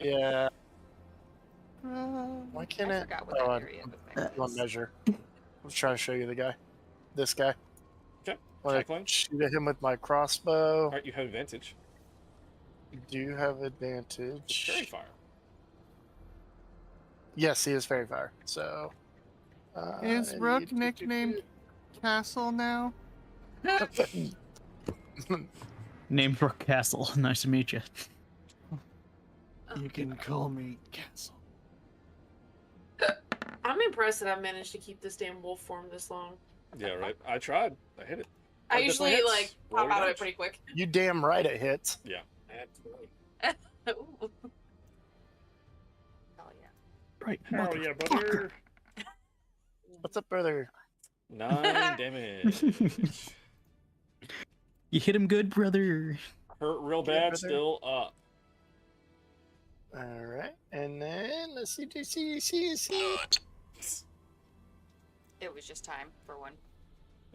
Yeah. Why can't I it? forgot what Oh, that area was. one measure. I was trying to show you the guy. This guy. Okay. When I Cackling. shoot at him with my crossbow. All right, you have advantage. You do have advantage. It's fairy fire. Yes, he is fairy fire. So. Is Rook nicknamed Castle now? Named Rook Castle. Nice to meet you. You can call me Castle. I'm impressed that I managed to keep this damn wolf form this long. Yeah, right. I tried. I hit it. I That usually definitely like hits. Roll pop out of damage. it pretty quick. You damn right it hits. Yeah. Ooh. Hell yeah. Right. Hell yeah, brother. What's up, brother? 9 damage. You hit him good, brother. Hurt real Yeah, bad, brother. still up. All right, and then let's see. It was just time for one.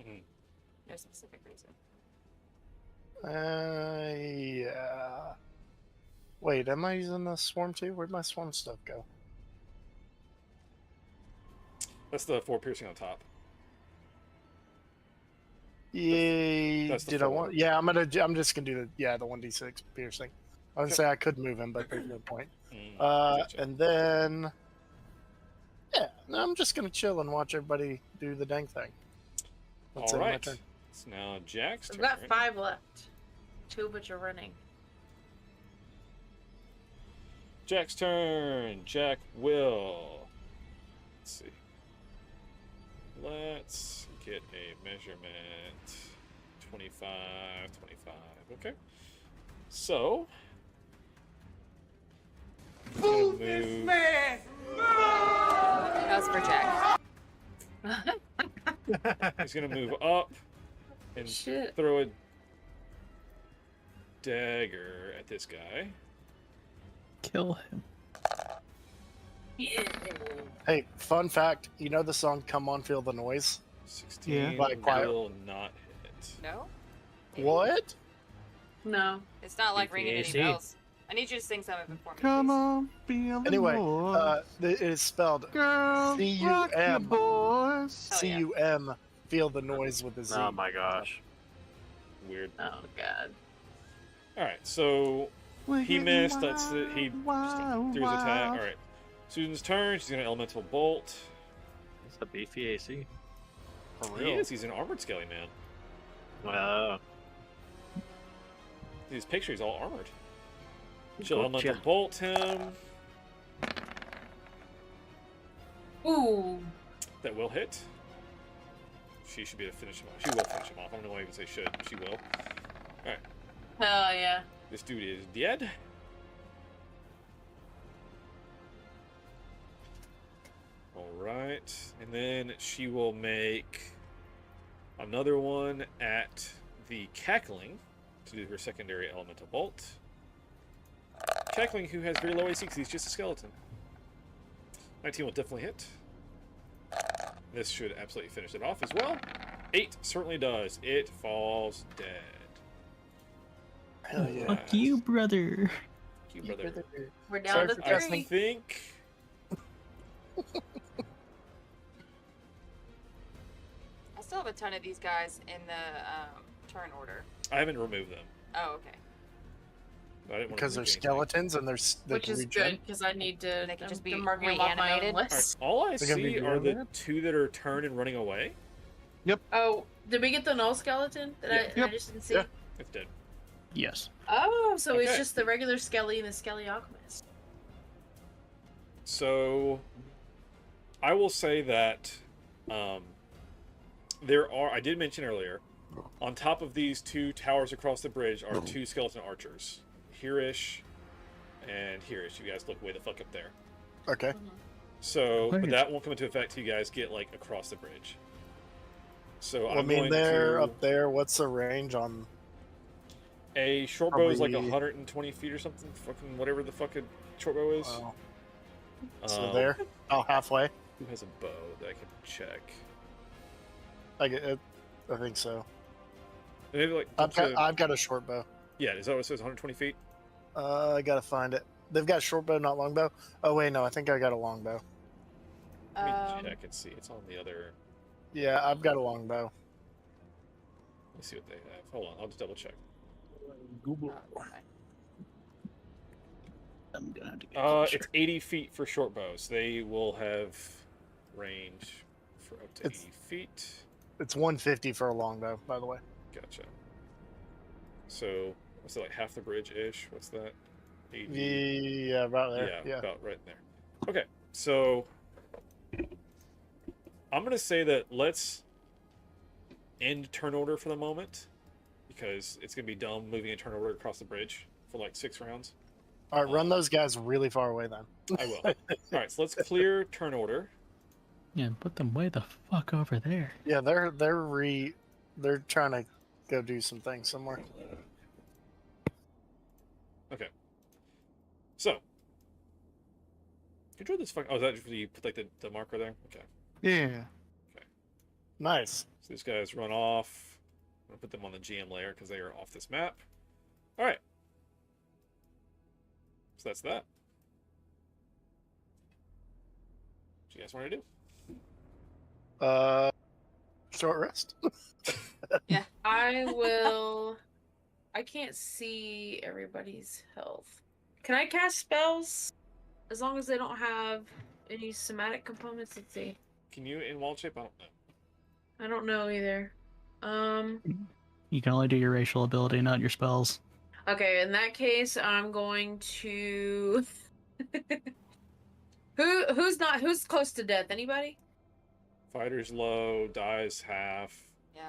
Mhm. No specific reason. Yeah. Wait, am I using the swarm too? Where'd my swarm stuff go? That's the 4 piercing on top. Yeah. That's the Did I 4. want? Yeah, I'm just gonna do the 1d6 piercing. I was gonna say I could move him, but there's no point. Gotcha. And then yeah, no, I'm just gonna chill and watch everybody do the dang thing. That's All it, my right. turn. It's now Jack's I've turn. got 5 left. 2 of which are running. Jack's turn. Jack will. Let's see. Let's get a measurement. 25, 25. Okay. So. Move this man! That was for Jack. He's gonna move up and Shit. throw a dagger at this guy. Kill him. Hey, fun fact. You know the song "Come On, Feel the Noise"? 16 Yeah. Like quiet. will not hit. No? What? No. It's not like ringing any BPAC. bells. I need you to sing some of it for me, Come please. on, feel the Anyway, noise. it is spelled Girl, C-U-M. rock your boys. Oh, yeah. C-U-M. Feel the noise with the Z. Oh my gosh. Weird. Oh god. Alright, so We're he getting missed. That's it. He wild, threw his attack. wild. Alright. Susan's turn. She's gonna elemental bolt. It's a beefy AC. For He real. is. He's an armored skelly man. Wow. His picture, he's all armored. She'll Gotcha. elemental bolt him. Ooh. That will hit. She should be able to finish him off. She will finish him off. I don't know why I even say should. She will. Alright. Hell yeah. This dude is dead. Alright. And then she will make another one at the Cackling to do her secondary elemental bolt. Cackling, who has very low AC because he's just a skeleton. 19 will definitely hit. This should absolutely finish it off as well. 8 certainly does. It falls dead. Hell yeah. Fuck you, brother. Thank you, brother. We're down Sorry to for I 3. think... I still have a ton of these guys in the turn order. I haven't removed them. Oh, okay. I didn't want Because to they're remove anything. skeletons and they Which can is regen. good, because I need to. They can just I'm be marking them off my own reanimated. list. All I They're gonna be see are the reanimated? 2 that are turned and running away. Oh, did we get the null skeleton that I Yep. just didn't see? Yeah. It's dead. Yes. Oh, so it's Okay. just the regular Skelly and the Skelly Alchemist. So, I will say that there are, I did mention earlier, on top of these 2 towers across the bridge are 2 skeleton archers. Here-ish and here-ish. You guys look way the fuck up there. Okay. So, but Right. that won't come into effect till you guys get, like, across the bridge. So, Well, I I'm mean, going they're to... up there. What's the range on? A short bow is like Probably- 120 feet or something. Fucking whatever the fucking short bow is. Wow. So Um, there. Oh, halfway. Who has a bow that I can check? I get it. I think so. Maybe like I've got a short bow. yeah. Is that what it says? 120 feet. I gotta find it. They've got short bow, not long bow. Oh wait, no, I think I got a long bow. Let me check and see. It's on the other. Yeah, I've got a long bow. Let me see what they have. Hold on, I'll just double check. Google. okay. I'm gonna have to get closer. It's 80 feet for short bows. They will have range for up to 80 feet. It's 150 for a long bow, by the way. Gotcha. So, what's it, like half the bridge-ish? What's that? 80? Yeah, about there. Yeah. About right in there. Okay, so I'm going to say that let's end turn order for the moment, because it's going to be dumb moving a turn order across the bridge for like 6 rounds. All right, run those guys really far away then. I will. All right, so let's clear turn order. Yeah, put them way the fuck over there. Yeah, they're trying to go do some things somewhere. Okay. So, control this fucking. Oh, is that just you put like the marker there? Okay. Yeah. Nice. So these guys run off. I'm gonna put them on the GM layer because they are off this map. All right. So that's that. What you guys want to do? Short rest. I will. I can't see everybody's health. Can I cast spells as long as they don't have any somatic components? Let's see. Can you in wall shape? I don't know. I don't know either. You can only do your racial ability, not your spells. Okay, in that case, I'm going to. Who's close to death? Anybody? Fighter's low, dies half. Yeah.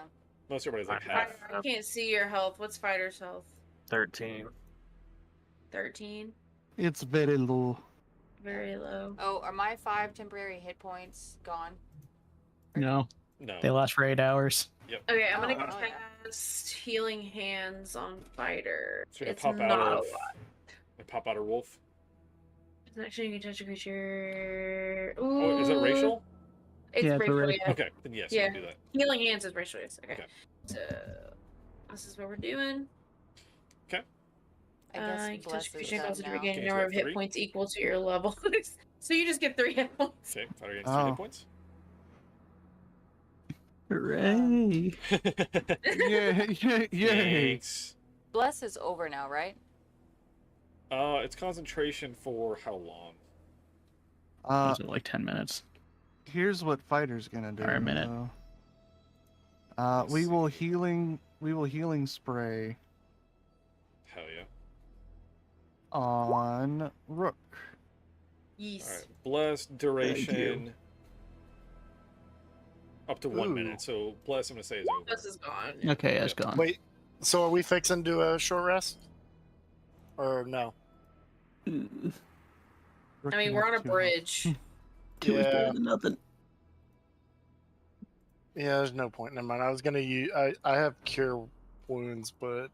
Most everybody's like half. I can't see your health. What's fighter's health? 13. 13. It's very low. Very low. Oh, are my 5 temporary hit points gone? No, No. they last for 8 hours. Okay, I'm gonna Oh, yeah. cast Healing Hands on fighter. So you're It's gonna pop not out a of. lot. Pop out a wolf. It's an action you can touch a creature. Ooh. Oh, is it racial? It's Yeah, it's a racial, racial. yeah. Okay, then yes, Yeah. you can do that. Healing Hands is racial, yes. Okay. Okay. So, this is what we're doing. I guess You can touch bless a is creature done causes to now. regain a Okay, so number of we have hit 3. points equal to your level. So you just get 3 hit points. Okay, fighter gains 3 Oh. hit points. Hooray! Yay. Thanks. Bless is over now, right? It's concentration for how long? Was it like 10 minutes? Here's what fighter's gonna do. Or a minute. Let's We will see. healing spray Hell yeah. on Rook. Yes. All right. Bless duration. Up to 1 Ooh. minute. So bless, I'm gonna say is over. This is gone. Okay, it's gone. Wait, so are we fixing to do a short rest? Or no? Rook I mean, can we're have on a 2 bridge. 2 is Yeah. better than nothing. Yeah, there's no point. Never mind. I was gonna use. I have cure wounds, but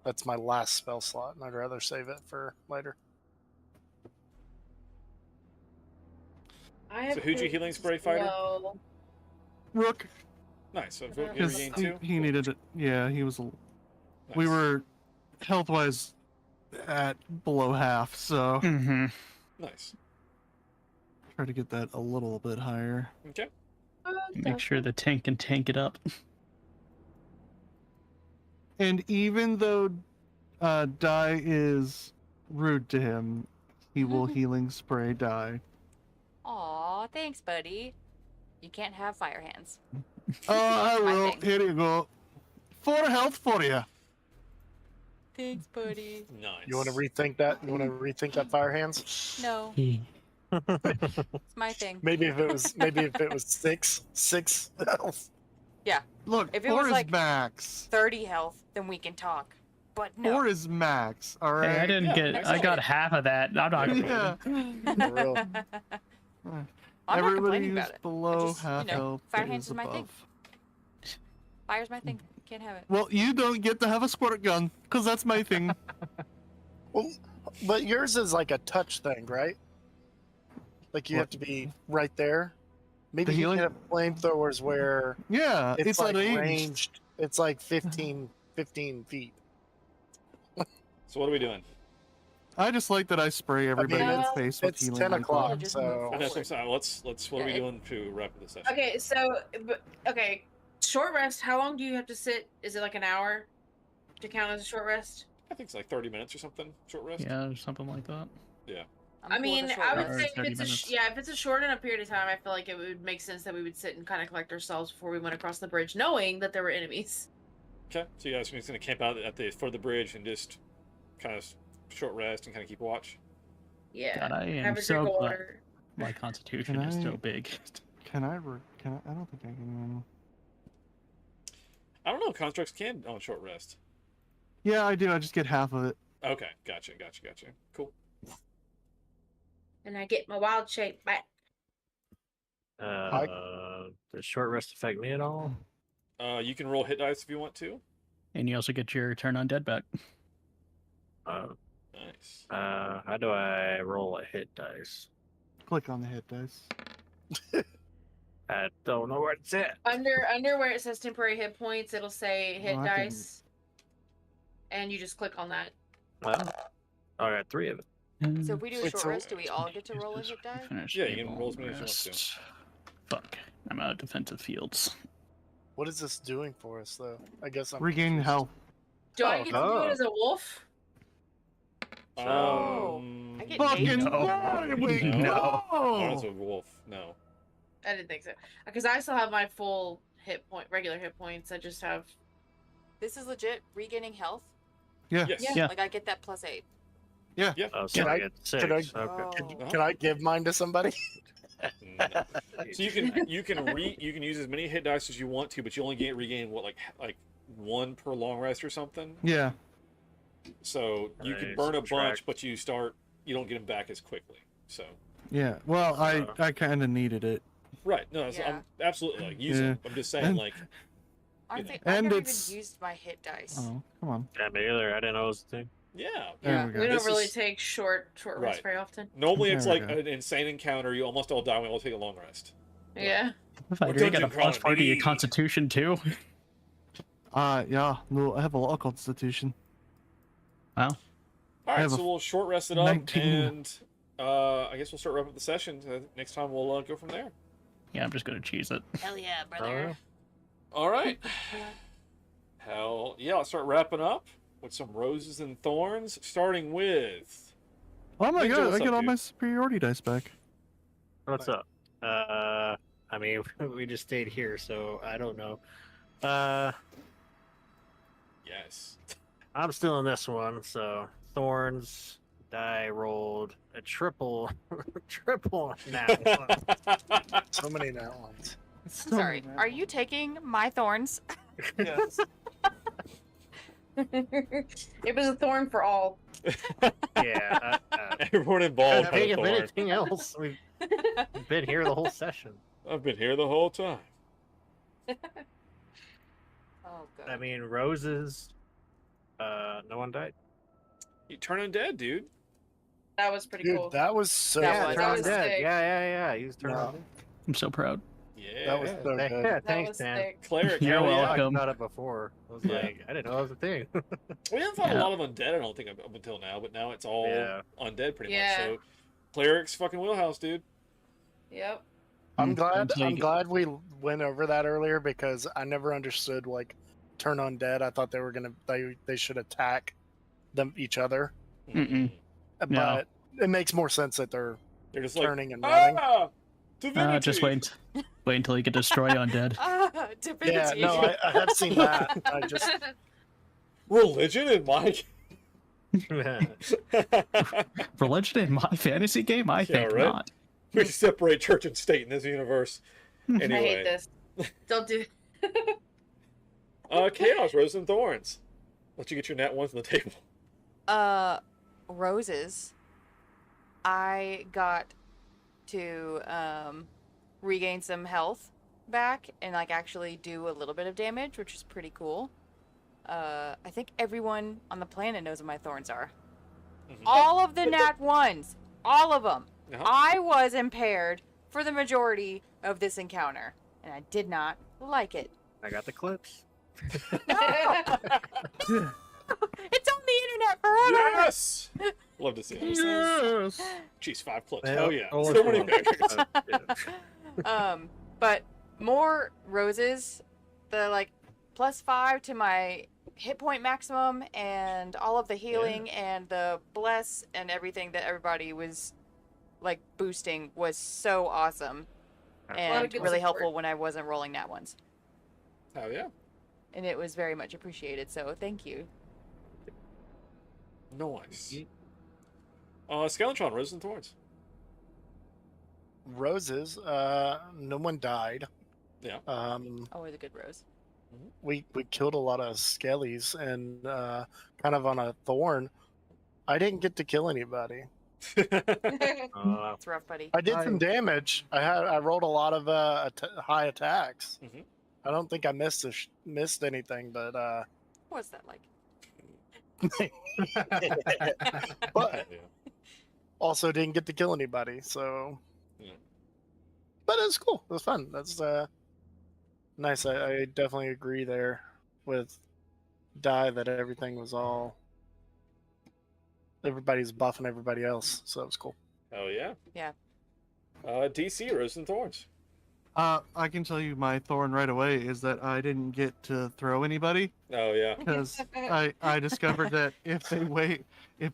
that's my last spell slot, and I'd rather save it for later. I have So who'd you crit healing as spray, fighter? well. Rook, Nice. So Uh, you 'cause regain he, 2. he needed it. Yeah, he was. We Nice. were health wise at below half, so Mm-hmm. Nice. try to get that a little bit higher. Okay. Make sure the tank can tank it up. And even though Die is rude to him, he will healing spray Die. Aw, thanks, buddy. You can't have fire hands. Oh, I My will. thing. Here you go. 4 health for you. Thanks, buddy. Nice. You want to rethink that? You want to rethink that fire hands? No, He- it's my thing. Maybe if it was six health. Look, If it 4 was is like- max. 30 health, then we can talk. But no. 4 is max. All right. Hey, I didn't Yeah, get. I got excellent. half of that. I'm not gonna. Yeah. For real. I'm not Everybody complaining who's about it. below just, half health fire is hands is my thing. above. Fire's my thing. Can't have it. Well, you don't get to have a squirt gun, because that's my thing. Well, but yours is like a touch thing, right? Like you What? have to be right there. Maybe The you healing- can have flamethrowers where Yeah, it's like at range. ranged. It's like 15 feet. So what are we doing? I just like that I spray everybody in the it's- face with It's healing 10 liquid. o'clock, Just so move And that's what I'm forward. saying. What are we doing to wrap up the session? Okay, so okay, short rest. How long do you have to sit? Is it like an hour to count as a short rest? I think it's like 30 minutes or something. Short rest. Yeah, or something like that. I'm I cool with mean, a short I would rest. say if 30 it's minutes. if it's a short enough period of time, I feel like it would make sense that we would sit and kind of collect ourselves before we went across the bridge, knowing that there were enemies. Okay. So you guys are just gonna camp out at the foot of the bridge and just kind of short rest and kind of keep watch. Yeah. God, I Have am a so drink of glad water. my constitution Can is I- so big. Can I? I don't think I can. I don't know. Constructs can on short rest. Yeah, I do. I just get half of it. Okay. Gotcha. Cool. And I get my wild shape back. Does short rest affect me at all? You can roll hit dice if you want to. And you also get your turn undead back. Nice. How do I roll a hit dice? Click on the hit dice. I don't know where it's at. Under where it says temporary hit points, it'll say hit Oh, I can- dice. And you just click on that. Well, I got 3 of it. So if we do a Wait, short so- rest, do we all get to roll a hit die? Finish Yeah, you game can roll as on many as you want to. rest. Fuck. I'm out of defensive fields. what is this doing for us, though? I guess I'm Regain confused. health. Do I Oh, get to do it as a wolf? Oh, Um, I get Fucking named. No. why did we No. go? Oh, that's a wolf. No. I didn't think so. Because I still have my full regular hit points. I just have. This is legit regaining health. Yeah. Yes. Yeah. Like I get that +8. Oh, so Can I I- get 6. can I- Okay. Oh. Can I give mine to somebody? No. So you can you can use as many hit dice as you want to, but you only regain what like 1 per long rest or something. Yeah. So you can Right, burn a subtract. bunch, but you don't get them back as quickly. So Yeah. Well, Uh, I kind of needed it. right, no, so Yeah. I'm absolutely like using. Yeah. I'm just saying And- like Honestly, know. I've And never it's- even used my hit dice. Oh, come on. Yeah, me either. I didn't know it was a thing. yeah. There Yeah. we We go. don't This really is- take short rest Right. very often. Normally it's There we like go. an insane encounter. You almost all die. We all take a long rest. Yeah. If I Or do, you get a dungeon crawling, +4 to your baby. constitution too. Yeah. No, I have a low constitution. All right, have so a we'll short rest it up, 19. and I guess we'll start wrapping up the session. Next time we'll go from there. Yeah, I'm just gonna cheese it. Hell yeah, Oh, brother. All right. Hell yeah! Let's start wrapping up with some roses and thorns, starting with. Oh my Ninja, god! what's I up, get all dude? my superiority dice back. What's up? I mean, we just stayed here, so I don't know. Yes. I'm still in this one, so thorns. Die rolled a triple, triple now. So many nat ones. I'm sorry. Are you taking my thorns? Yes. It was a thorn for all. Yeah. Everyone I involved. think had a if thorn. anything else, we've been here the whole session. I've been here the whole time. Oh, good. I mean, roses. No one died. You turn undead, dude. That was pretty Dude, cool. that was so That good. was- turn was dead. sick. Yeah. He was turned No. dead. I'm so proud. Yeah. That was so good. Yeah, That thanks, was man. sick. Cleric. You're hell yeah. I welcome. talked about it before. I was Yeah. like, I didn't know it was a thing. We haven't fought a Yeah. lot of undead, I don't think, up until now, but now it's all Yeah. undead pretty Yeah. much. So, cleric's fucking wheelhouse, dude. Yep. I'm Mm, glad. until you I'm get- glad we went over that earlier because I never understood like turn undead. I thought they were gonna they should attack each other, Mm-mm. but No. it makes more sense that they're They're just like, turning and running. ah, divinity. Just wait until you get destroy undead. Ah, Yeah, divinity. no, I have seen that. I just Religion in my. Religion in my fantasy game? I think right? not. We separate church and state in this universe. I Anyway, hate this. Don't do. Chaos, roses and thorns. Let you get your nat ones on the table. Roses. I got to regain some health back and like actually do a little bit of damage, which is pretty cool. I think everyone on the planet knows what my thorns are. Mhm. All of the nat ones, all of them. Uh-huh. I was impaired for the majority of this encounter, and I did not like it. I got the clips. No! It's on the internet forever. Yes. Love to see it. Yes. Jeez, 5 clips. Yeah, Hell yeah. all So of many them. backers. But more roses, the like +5 to my hit point maximum, and all of the healing and the bless and everything that everybody was like boosting was so awesome lot of and good really support. helpful when I wasn't rolling nat ones. Hell yeah. And it was very much appreciated, so thank you. Nice. Skeletron, Roses and Thorns. Roses. No one died. Yeah. Always a good rose. We killed a lot of skellies, and kind of on a thorn. I didn't get to kill anybody. It's rough, buddy. I did some damage. I rolled a lot of high attacks. Mhm. I don't think I missed anything, but What's that like? but Yeah. also didn't get to kill anybody. So, Yeah. but it was cool. It was fun. That's nice. I definitely agree there with Die that everything was all everybody's buffing everybody else. So it was cool. Hell yeah. Yeah. DC, Roses and Thorns. I can tell you my thorn right away is that I didn't get to throw anybody Oh yeah. because I discovered that if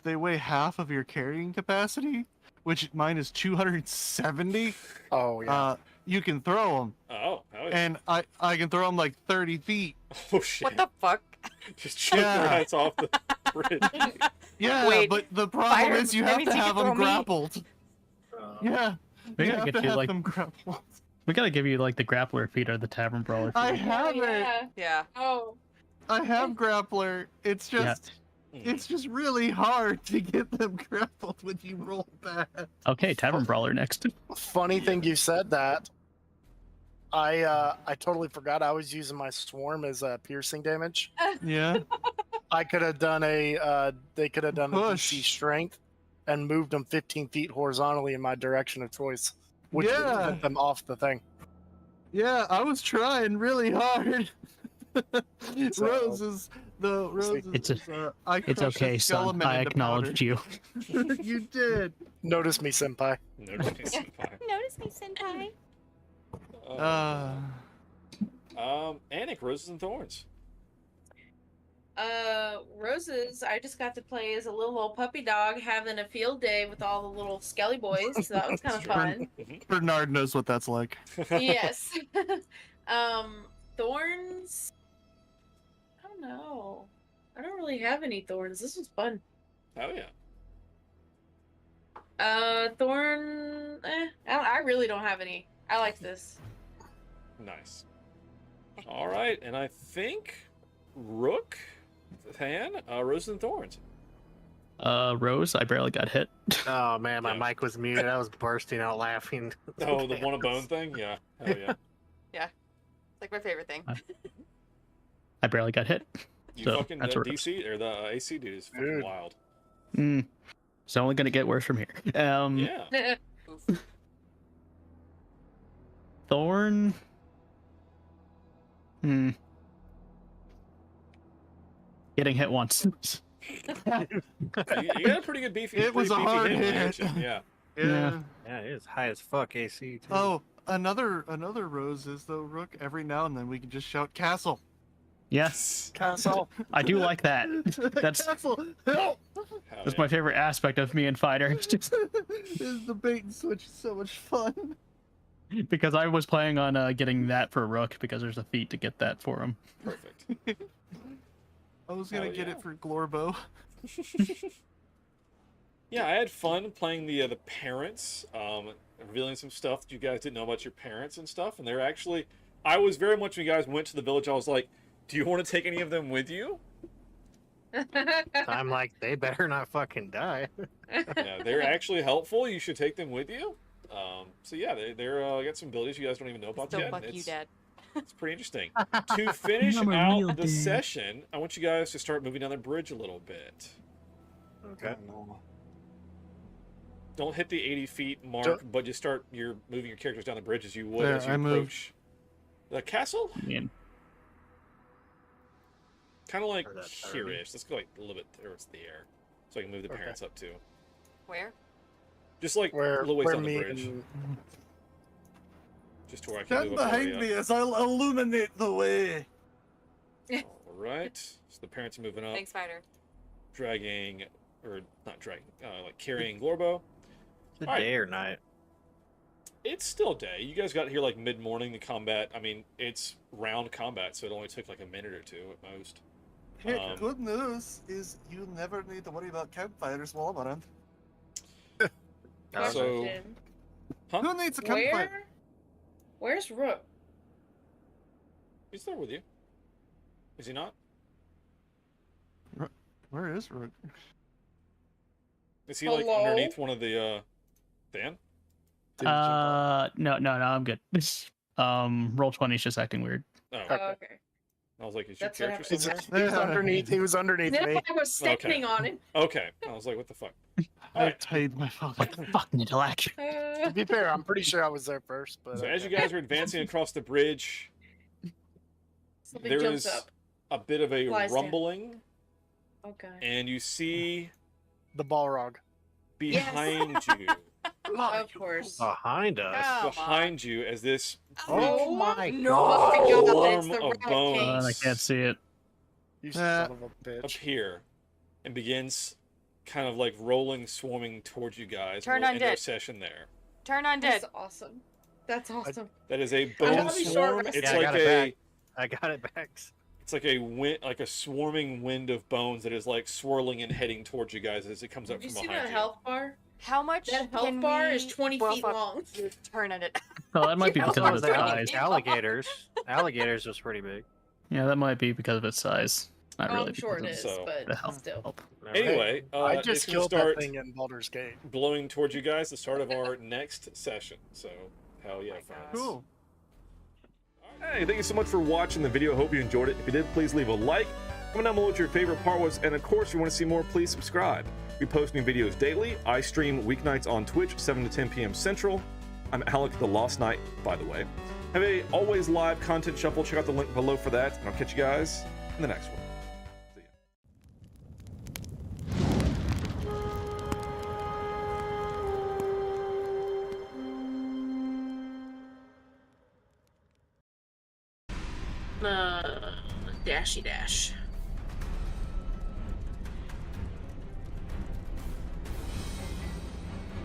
they weigh half of your carrying capacity, which mine is 270, Oh yeah. you can throw them, Oh, hell yeah. and I can throw them like 30 feet. Oh shit. What the fuck? Just chuck their Yeah. heads off the bridge. Yeah, Wait, but the problem fighter- is you that have means to you can have throw them me? grappled. Yeah, We you gotta have get to you have like them grappled. we gotta give you like the grappler feet or the tavern brawler feet. I have it. Yeah. Yeah. Oh. I have grappler. It's just it's just really hard to get them grappled when you roll bad. Okay, tavern brawler next. Funny thing you said that. I totally forgot I was using my swarm as piercing damage. Yeah. I could have done they could have done a Push. DC strength and moved them 15 feet horizontally in my direction of choice, which would Yeah. have put them off the thing. Yeah, I was trying really hard. So, Roses, the roses. It's I It's crushed a okay, son. skeleton I into acknowledged you. powder. You did. Notice me, senpai. No, Notice Notice me, senpai. Anik, Roses and Thorns. Roses, I just got to play as a little old puppy dog having a field day with all the little skelly boys, so that was kind of fun. Bernard knows what that's like. Yes. Thorns, I don't know. I don't really have any thorns. This was fun. Oh yeah. Thorn, I really don't have any. I like this. Nice. All right, and I think Rook, Than, Roses and Thorns. Rose, I barely got hit. Oh man, my Yeah. mic was muted. I was bursting out laughing. Oh, the one a bone thing? Yeah. Hell yeah. Like my favorite thing. I barely got hit. You So, fucking that's a Rose. DC or the AC dude is fucking Dude. wild. It's only gonna get worse from here. Yeah. Oof. Thorn. Getting hit once. You got a pretty good beefy. It was pretty a beefy hard hit, hit. actually. Yeah. Yeah. Yeah, it is high as fuck AC too. Oh, another rose is though, Rook. Every now and then we can just shout castle. Yes, Castle. I do like that. That's castle. Help! Hell that's yeah. my favorite aspect of me and Fighter. The bait and switch is so much fun. Because I was planning on getting that for Rook because there's a feat to get that for him. Perfect. I was gonna Hell get yeah. it for Glorbo. Yeah, I had fun playing the parents, revealing some stuff that you guys didn't know about your parents and stuff. And they're actually, I was very much when you guys went to the village, I was like, do you want to take any of them with you? I'm like, they better not fucking die. Yeah, they're actually helpful. You should take them with you. So yeah, they're got some abilities you guys don't even know about Still yet. fuck and you, it's, Dad. it's pretty interesting. To finish I'm a real out the dad. session, I want you guys to start moving down the bridge a little bit. Okay. Don't hit the 80 feet mark, Don't- but just start moving your characters down the bridge as you would There, as you I moved. approach the castle. I mean, Kind of like Or that here-ish. Let's go like a little bit towards the air, so I can move the Okay. parents up too. Where? Just like a Where little ways where down the me bridge. and Just to where I can Stand move up behind area. me as I'll illuminate the way. All right. So the parents are moving up, Thanks, Spider. dragging, or not dragging, like carrying Glorbo. Is it All right. day or night? It's still day. You guys got here like mid-morning. The combat, I mean, it's round combat, so it only took like a minute or two at most. Hey, good news is you never need to worry about campfires while I'm around. So- Question. Who needs a campfire? Where's Rook? He's there with you. Is he not? Where is Rook? Is he like Hello? underneath one of the Dan? No, I'm good. Roll 20 is just acting weird. Oh, Oh, okay. I was like, is your That's what character he's, still there? he was underneath. He was underneath Then me. I was standing on him. Okay. I was like, what the fuck? I Alright. tied my phone. What the fuck, Nidalak? To be fair, I'm pretty sure I was there first. But So as you okay. guys are advancing across the bridge, Something there jumps is up. a bit of a Flies down. rumbling, Okay. and you see the Balrog. behind you, Of course. Behind us. Come behind you, as this Oh my no. god. Oh my god, Swarm it's the of rat bones. king. I can't see it. You son of a bitch. appear and begins kind of like rolling, swarming towards you guys. Turn We'll end our undead. session there. Turn undead. That's awesome. That's awesome. That is a I bone gotta be swarm. short. It's Yeah, I like got it a back. I got it back. it's like a wind, like a swarming wind of bones that is like swirling and heading towards you guys as it comes up Did you from see behind that you. health bar? How much That health can bar we is 20 buff feet up long. your turn undead? Oh, that might be Yeah, because Also, of was its the size. alligators. Alligators was pretty big. Yeah, that might be because of its size. Not Oh, really. I'm sure it because is, So- of the but health. still. Anyway, I it's just gonna killed start that thing in Baldur's Gate. blowing towards you guys. The start of our next session. So hell yeah, my friends. God. Cool. Hey, thank you so much for watching the video. Hope you enjoyed it. If you did, please leave a like. Comment down below what your favorite part was. And of course, if you want to see more, please subscribe. We post new videos daily. I stream weeknights on Twitch, 7 to 10 p.m. Central. I'm Alec the Lost Knight, by the way. Have a always live content shuffle. Check out the link below for that. And I'll catch you guys in the next one. Dashy dash.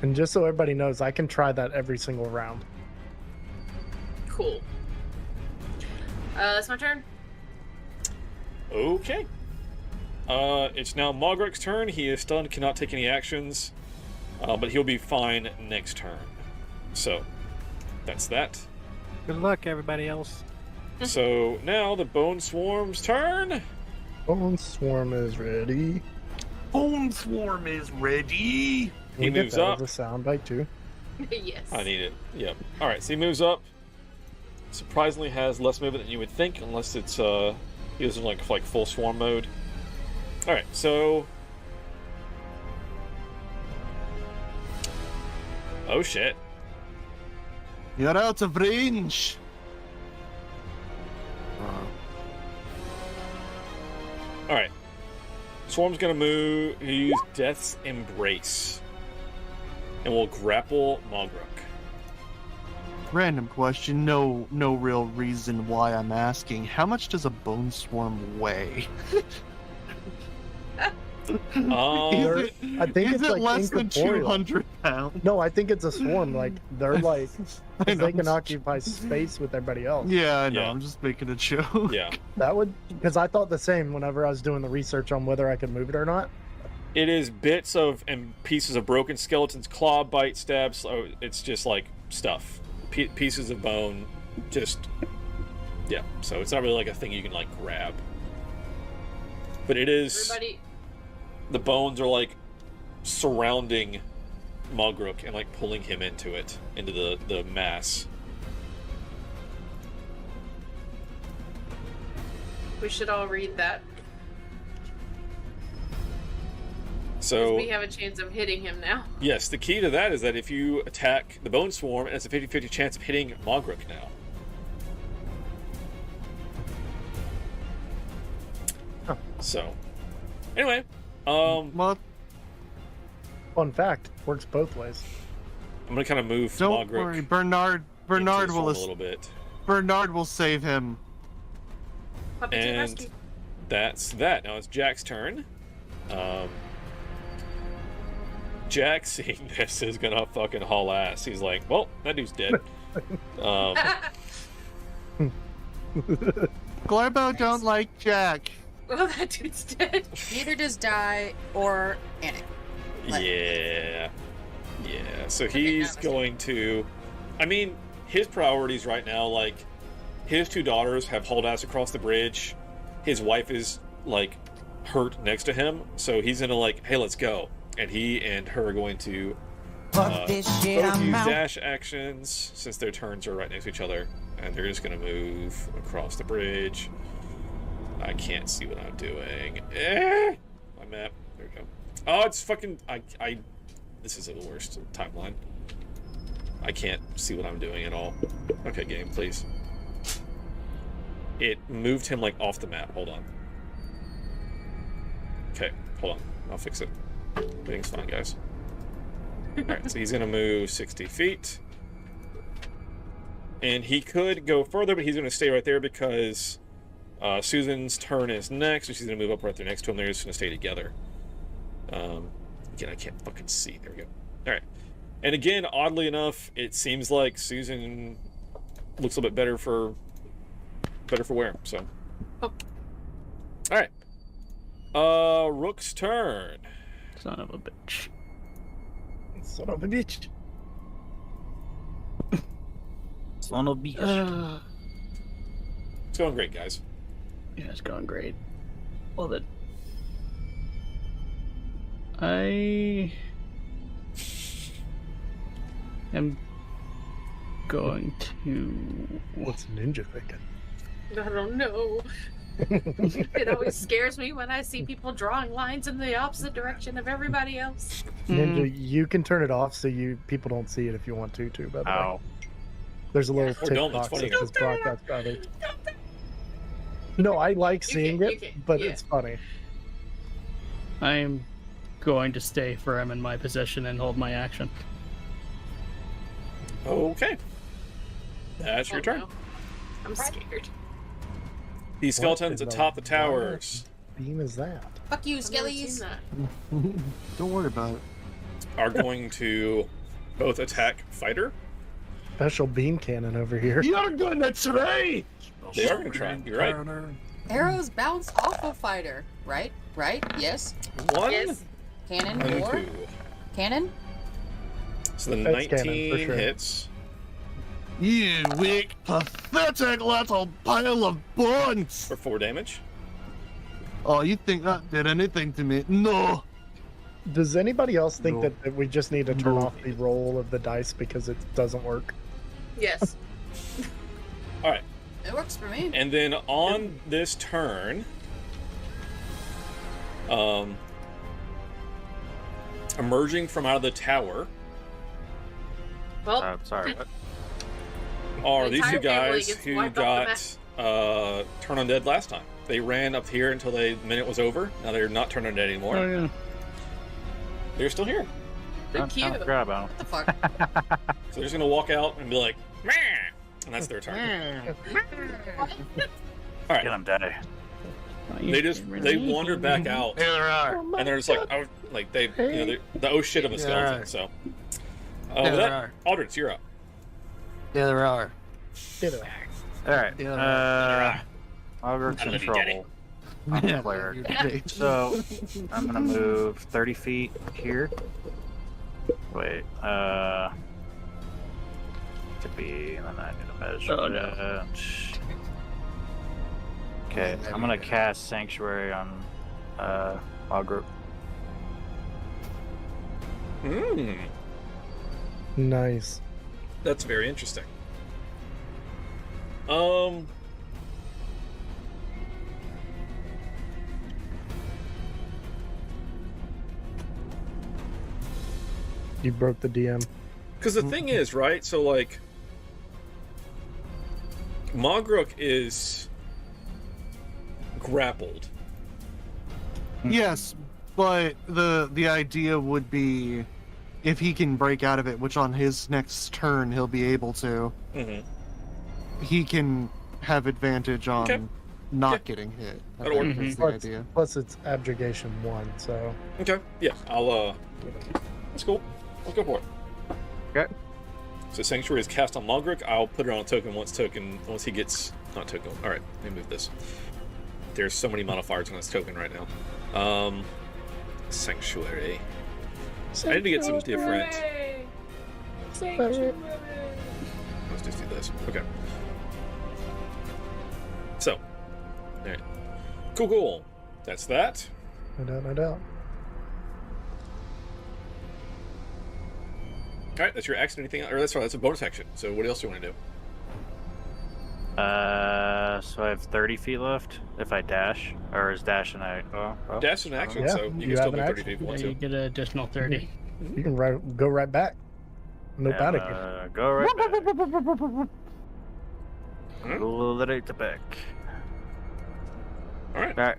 And just so everybody knows, I can try that every single round. Cool. That's my turn. Okay. It's now Mogrek's turn. He is stunned, cannot take any actions, but he'll be fine next turn. So, that's that. Good luck, everybody else. So now the Bone Swarm's turn. Bone Swarm is ready. Bone Swarm is ready. He We get moves that up. as a sound bite too. Yes. I need it. Yep. All right. So he moves up. Surprisingly, has less movement than you would think, unless it's he was in like full swarm mode. All right. So. Oh shit. You're out of range. All right. Swarm's gonna move. Use Death's Embrace, and we'll grapple Mogruk. Random question, no real reason why I'm asking. How much does a bone swarm weigh? They're- I think is it's it like less than incorporeal. 200 pounds? No, I think it's a swarm. Like they're like, I 'cause know. they can occupy space with everybody else. Yeah, I know. Yeah. I'm just making a joke. Yeah. That would, because I thought the same whenever I was doing the research on whether I could move it or not. It is bits of and pieces of broken skeletons, claw, bite, stabs. So it's just like stuff, pieces of bone. Just yeah. So it's not really like a thing you can like grab. But it is. Everybody. The bones are like surrounding Mogruk and like pulling him into it, into the mass. We should all read that. So We have a chance of hitting him now. yes, the key to that is that if you attack the Bone Swarm, it's a 50-50 chance of hitting Mogruk now. Huh. So, anyway, Well, Fun fact, works both ways. I'm gonna kind of move Don't Mogruk worry, into Bernard his will form a little bit. Bernard will save him. Puppy to And rescue. that's that. Now it's Jack's turn. Jack, seeing this, is gonna fucking haul ass. He's like, well, that dude's dead. Glorbo don't like Jack. Well, that dude's dead. Neither does Die or Anik. Yeah. So Okay, he's now going to. I mean, his priorities right now, like, his 2 daughters have hauled ass across the bridge. His wife is, like, hurt next to him. So he's gonna, like, hey, let's go. And he and her are going to both use dash actions since their turns are right next to each other. And they're just gonna move across the bridge. I can't see what I'm doing. My map. There we go. Oh, it's fucking. This is the worst timeline. I can't see what I'm doing at all. Okay, game, please. It moved him, like, off the map. Hold on. Okay, hold on. I'll fix it. Everything's fine, guys. Alright, so he's gonna move 60 feet. And he could go further, but he's gonna stay right there because Susan's turn is next, so she's gonna move up right there next to him. They're just gonna stay together. Again, I can't fucking see. There we go. Alright. And again, oddly enough, it seems like Susan looks a little bit better for wear, so. Oh. Alright. Rook's turn. Son of a bitch. Son of a bitch. Son of a bitch. It's going great, guys. Yeah, it's going great. Love it. I am going to. What's Ninja thinking? I don't know. It always scares me when I see people drawing lines in the opposite direction of everybody else. Ninja, you can turn it off so people don't see it if you want to, too, by the way. Ow. There's a little Or tick don't, box it's that funny. says broadcast value. No, I like seeing you it, can, but yeah. it's funny. I am going to stay firm in my position and hold my action. Okay. That's your turn. No. I'm scared. The skeletons in the atop the towers Beam is that? Fuck you, I've never Skellies. seen that. Don't worry about it. are going to both attack Fighter. Special beam cannon over here. You're gonna try. They are going to try. You're right. Arrows bounce off a fighter. Right? Right? Yes. One Yes. Cannon and or 2. cannon? So the That's 19 cannon, for sure. hits. You weak, pathetic little pile of bones. For 4 damage. Oh, you think that did anything to me? No. Does anybody else think No. that we just need to turn No. off the roll of the dice because it doesn't work? Yes. All right. It works for me. And then on this turn, emerging from out of the tower Well, Sorry. What? are The these 2 entire family guys gets who wiped got off the Turn Undead last time. They ran up here until the minute was over. Now they're not Turn Undead anymore. Oh yeah. They're still here. they're I'm cute. grab on. What the fuck? So they're just going to walk out and be like, meh! And that's their turn. All right. Get him, Daddy. They wander back out. Here there are. And they're just like, oh, like they, you know, they're the oh shit of a skeleton. Yeah. So, Yeah, with there that, are. Aldrich, you're up. Yeah, there are. Get it. All right. Yeah. Ogre's I in love you, Daddy. trouble. I'm a cleric. So I'm gonna move 30 feet here. Wait, to be, and then I need to measure Oh, no. that. Okay, I'm gonna cast Sanctuary on Ogre. Nice. That's very interesting. You broke the DM. Because the thing is, right? So, like, Mogruk is grappled. Yes, But the idea would be, if he can break out of it, which on his next turn he'll be able to, he can have advantage on not getting hit. That'll work. That's the idea. Plus, it's abjuration 1, so. Okay. Yeah. I'll. That's cool. Let's go for it. Okay. So Sanctuary is cast on Mulgrick. I'll put it on a token once he gets not token. All right. Let me move this. There's so many modifiers on this token right now. Sanctuary. I need to get some different. Sanctuary. Let's just do this. Okay. So, all right. Cool. That's that. No doubt, no doubt. All right, that's your action. Anything else? Or that's right. That's a bonus action. So, what else do you want to do? So I have 30 feet left if I dash, or is dash and I? Oh. Dash is an action, Yeah, so you you can still have move an 30 action. feet if you want You to. get an additional 30. You can go right back. No panic. Go right back. Alright. Go right to back. All right. All right.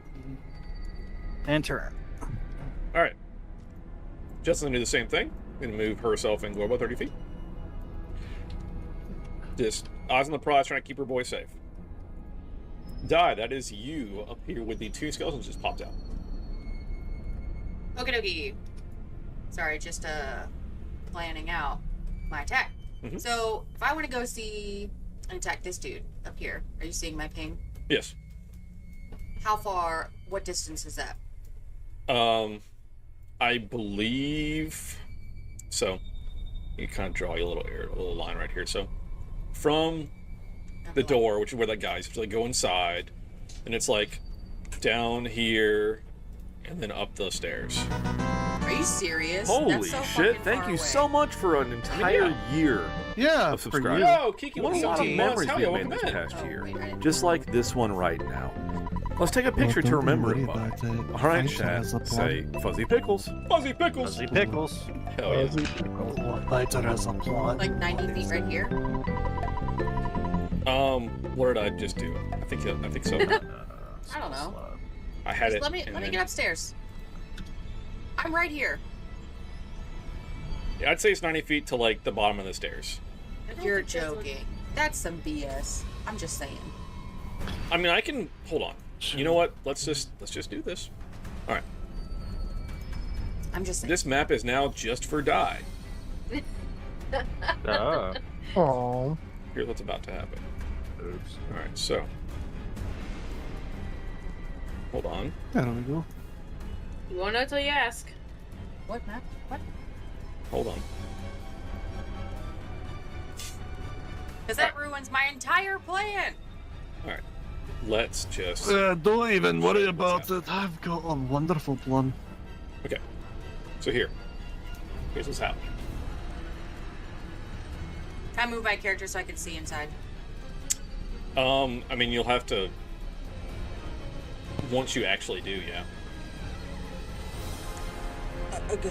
And turn. All right. Justin's gonna do the same thing. Gonna move herself and Glorbo 30 feet. Just eyes on the prize, trying to keep her boy safe. Die, that is you up here with the 2 skeletons just popped out. Okie dokie. Sorry, just planning out my attack. So if I want to go see and attack this dude up here, are you seeing my ping? Yes. How far? What distance is that? I believe so. You kind of draw you a little line right here. So from the door, which is where that guy's, you have to like go inside, and it's like down here, and then up the stairs. Are you serious? Holy That's so shit! fucking Thank far you away. so much for an entire year Yeah, of for subscribing. you. Yo, Kiki, What a lot of 17 months. memories Hell we yeah, made welcome this in. past Oh, year, wait, I didn't just know. like this one right now. Let's take a picture to Don't remember worry it by. about it. All right, Thanks, chat. as a Say Fuzzy Pickles. Fuzzy Pickles. Fuzzy pickles. Hell yeah. Lighter as a plot. Like 90 feet right here. What did I just do? I think so. I don't know. I had Just it. let me and then- get upstairs. I'm right here. Yeah, I'd say it's 90 feet to like the bottom of the stairs. You're joking. That's some BS. I'm just saying. I mean, I can hold on. You know what? Let's just do this. All right. I'm just saying. This map is now just for die. Oh. Oh. Here's what's about to happen. Oops. All right, so hold on. There we go. You won't know till you ask. What map? What? Hold on. Because that ruins my entire plan. All right. Let's just. Don't even worry What's about happening? it. I've got a wonderful plan. Okay. So here's what's happening. Can I move my character so I can see inside? I mean, you'll have to. Once you actually do, yeah. Okay.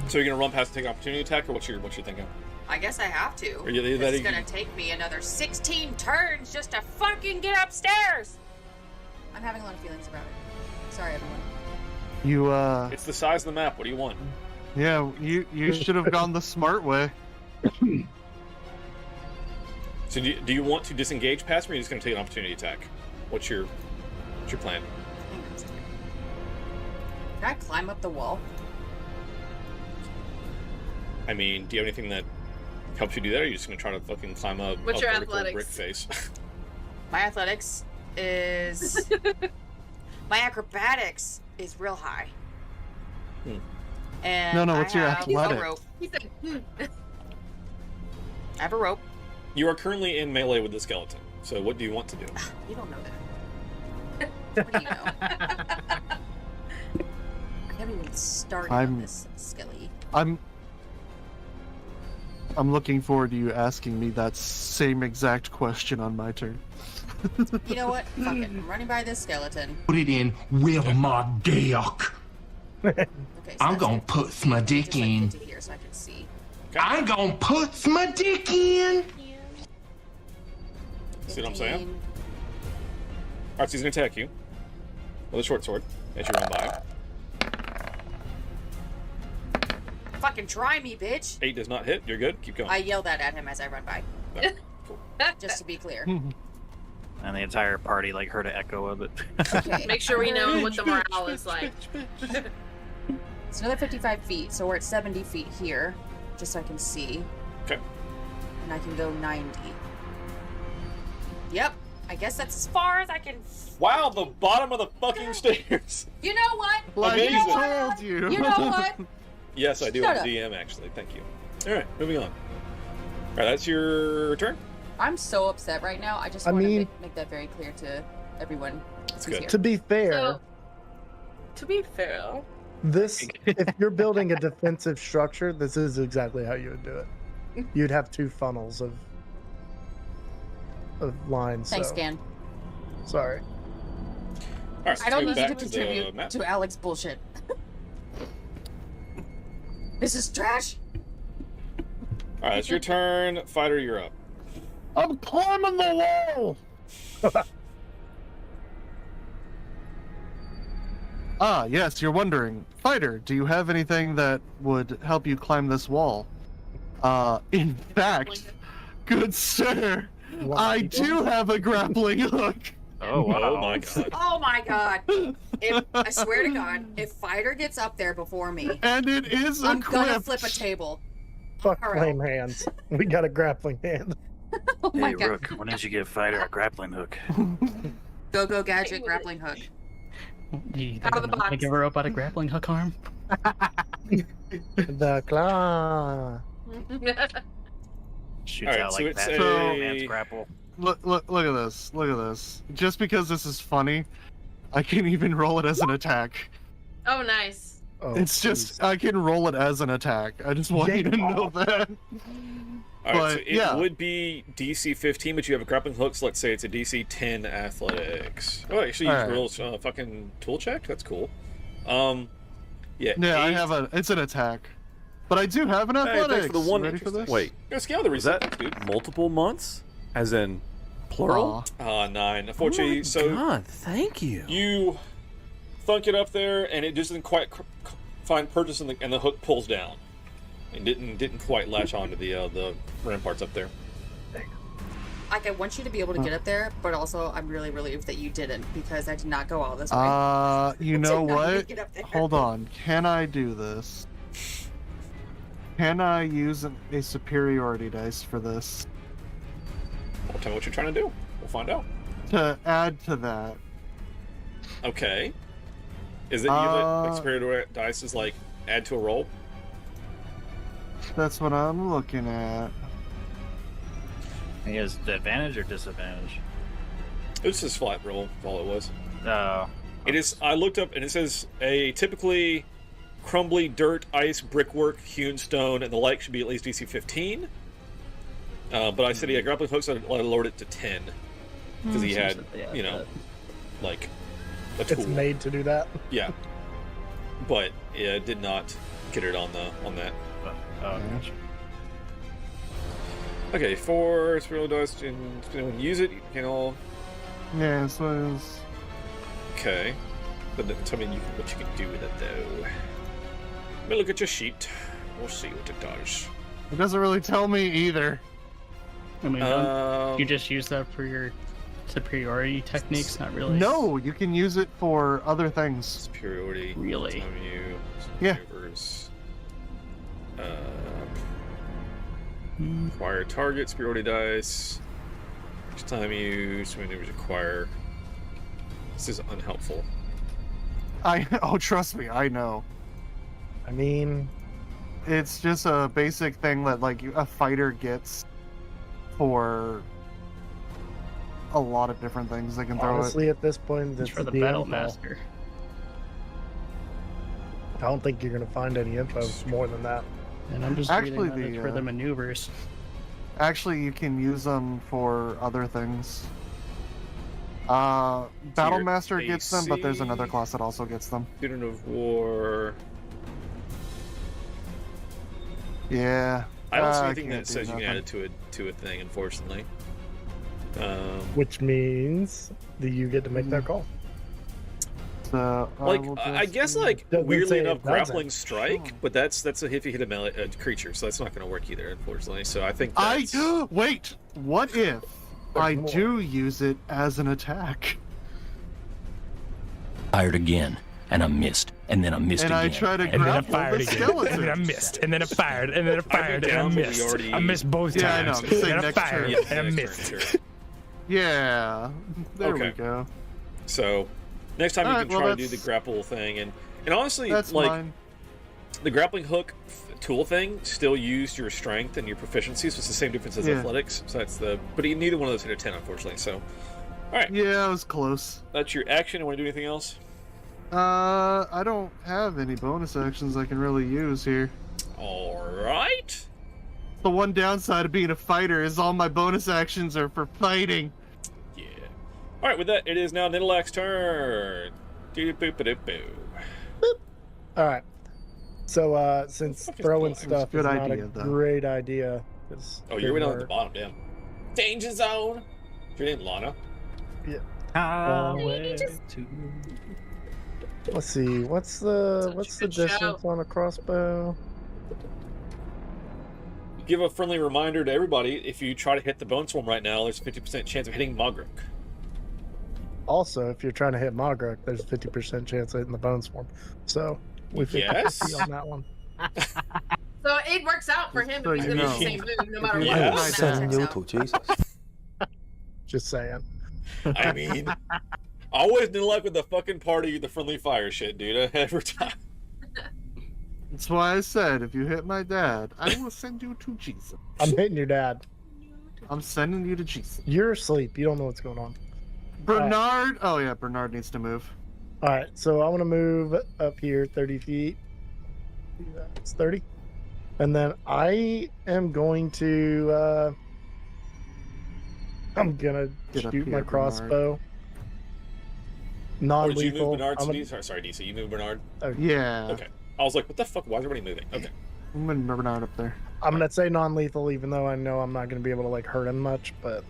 So you're gonna run past and take opportunity attack, or what's your thinking? I guess I have to. Are you This is letting- gonna take me another 16 turns just to fucking get upstairs. I'm having a lot of feelings about it. Sorry, everyone. You It's the size of the map. What do you want? yeah, you should have gone the smart way. So do you want to disengage past me, or are you just gonna take an opportunity attack? What's your plan? Hang on a second. Can I climb up the wall? I mean, do you have anything that helps you do that, or are you just gonna try to fucking climb up What's a your vertical brick athletics? face? My athletics is... my acrobatics is real high. And No, what's I your have athletic? A rope. He said, I have a rope. You are currently in melee with the skeleton. So what do you want to do? You don't know that. What do you know? I haven't even started on this, Skelly. I'm looking forward to you asking me that same exact question on my turn. You know what? Fuck it. I'm running by this skeleton. Put it in with my dick. Okay, so I'm that's gonna good. put my dick Just like in. get to here so I can see. I'm gonna put my dick in. See what I'm saying? 15. Alright, so he's gonna attack you with a short sword. as you run by. Fucking try me, bitch. 8 does not hit. You're good. Keep going. I yell that at him as I run by. Okay, cool. Just to be clear. And the entire party like heard an echo of it. Okay. Make sure we know what the morale is like. It's another 55 feet, so we're at 70 feet here, just so I can see. Okay. And I can go 90. Yep. I guess that's as far as I can. Wow, the bottom of the fucking stairs. You know what? Like Amazing. I told you. You know what? Yes, I do Shut have up. DM actually. Thank you. All right, moving on. All right, that's your turn. I'm so upset right now. I just I want mean- to make that very clear to everyone That's who's good. here. To be fair, So, to be fair, this if you're building a defensive structure, this is exactly how you would do it. You'd have 2 funnels of lines. Thanks, so. Gan. Sorry. All right, I don't so need you to back the contribute map. to Alex bullshit. This is trash. All right, it's your turn. Fighter, you're up. I'm climbing the wall. Ah, yes, you're wondering. Fighter, do you have anything that would help you climb this wall? In fact, good sir, I do have a grappling hook. Oh wow! Oh my god. Oh my god. If I swear to God, if Fighter gets up there before me, And it is I'm gonna equipped. flip a table. Fuck All right. flame hands. We got a grappling hand. Oh my Hey god. Rook, when did you give Fighter a grappling hook? Go gadget grappling hook. Do you think Out of I'm the not gonna box. give her up at a grappling hook arm? The claw. Shoots All right, out so like it's that. a- Man's grapple. Look at this. Look at this. Just because this is funny, I can even roll it as an attack. oh nice. Oh, It's just, I can roll it as an attack. I just want you to know that. All right, so But, it yeah. would be DC 15, but you have a grappling hook, so let's say it's a DC 10 athletics. Oh, actually, you All just roll fucking tool check? That's cool. Yeah, Yeah, I 8. have it's an attack. But I do have an Hey, athletics. thanks for the one. Ready for this? Wait, Go scale the is that resistance, dude. multiple months? As in plural? Aw. 9. Unfortunately, Oh my so God, thank you. you thunk it up there, and it just didn't quite find purchase, and the hook pulls down. And didn't quite latch onto the ramparts up there. Like, I want you to be able to get up there, but also I'm really relieved that you didn't because I did not go all this way. You know Did not even what? get up there. Hold on. Can I do this? Can I use a superiority dice for this? Well, tell me what you're trying to do. We'll find out. To add to that. Okay. Is it you that superior dice is like add to a roll? That's what I'm looking at. He has advantage or disadvantage? It's just flat roll. That's all it was. Oh. It is. I looked up and it says a typically crumbly dirt, ice, brickwork, hewn stone, and the like should be at least DC 15. But I said he had grappling hooks, so I lowered it to 10 because he had, you know, like a tool. It's made to do that. Yeah, but it did not get it on that. Oh, gotcha. Okay, 4 spiral dice. And when you use it, you can all. Yeah, so it's... Okay, but then tell me what you can do with it though. Let me look at your sheet. We'll see what it does. It doesn't really tell me either. I mean, you just use that for your superiority techniques, not really. No, you can use it for other things. Superiority. Really? Time you. Yeah. Maneuvers. Acquire target, superiority dice. Each time you maneuvers acquire. This is unhelpful. Oh, trust me, I know. I mean, It's just a basic thing that like a fighter gets for a lot of different things. They can throw it. honestly, at this point, It's it's for the DM battle call. master. I don't think you're gonna find any info more than that. And I'm just Actually, reading that it's for the maneuvers. Actually, you can use them for other things. Battle Master gets them, but there's another class that also gets them. Student of War. Yeah. I don't see I anything can't that do says you can add nothing. it to a thing, unfortunately. Which means that you get to make that call. So Like, will I just guess, do- like, Doesn't weirdly say enough, it doesn't. grappling strike, but that's if you hit a creature, so that's not going to work either, unfortunately. So I think that's... Wait. What if I more. do use it as an attack? Fired again, and I missed, and then I missed And again. I try to And then I grapple fired the again. skeleton. And then I missed. And then I fired. And then I fired. And I down, but we missed. already- I missed both Yeah, I know. times. I'm saying And I next fired. turn. Yeah, And I next missed. turn, sure. Yeah. There we Okay. go. So next time you Alright, can well, try to do the that's- grapple thing, and honestly, That's like mine. the grappling hook tool thing still used your strength and your proficiency, so it's the same difference as Yeah. athletics. So that's but neither one of those hit a 10, unfortunately. So, all right, Yeah, it was close. that's your action. Want to do anything else? I don't have any bonus actions I can really use here. All right. The one downside of being a fighter is all my bonus actions are for fighting. Yeah. All right. With that, it is now Nidalak's turn. Doo-doo-boo-ba-doo-boo. All right. So since fuck is throwing blind? stuff Good is not idea, a though. great idea. Oh, you're way down at the bottom. Damn. Danger zone. Is your name Lana? Let's see. What's the Such a good distance show. on a crossbow? Give a friendly reminder to everybody: if you try to hit the bone swarm right now, there's a 50% chance of hitting Mogruk. Also, if you're trying to hit Mogruk, there's a 50% chance of hitting the bone swarm. So we 50 Yes. on that one. So it works out for him So if he's you gonna know. do the same move, no matter you what. Yeah. the I match said checks out. Jesus. Just saying. I mean, always in luck with the fucking party, the friendly fire shit, dude. Every time. That's why I said, if you hit my dad, I will send you to Jesus. I'm hitting your dad. I'm sending you to Jesus. You're asleep. You don't know what's going on. Bernard. Oh yeah, Bernard needs to move. All right. So I want to move up here 30 feet. It's 30. And then I am going to. I'm gonna Get up shoot here, my Bernard. crossbow. Or did you Non-lethal. move Bernard? I'm To gonna- DC? Sorry, DC. You moved Bernard? Yeah. Okay. I was like, what the fuck? Why is everybody moving? Okay. I'm moving Bernard up there. I'm gonna say non-lethal, even though I know I'm not gonna be able to like hurt him much. But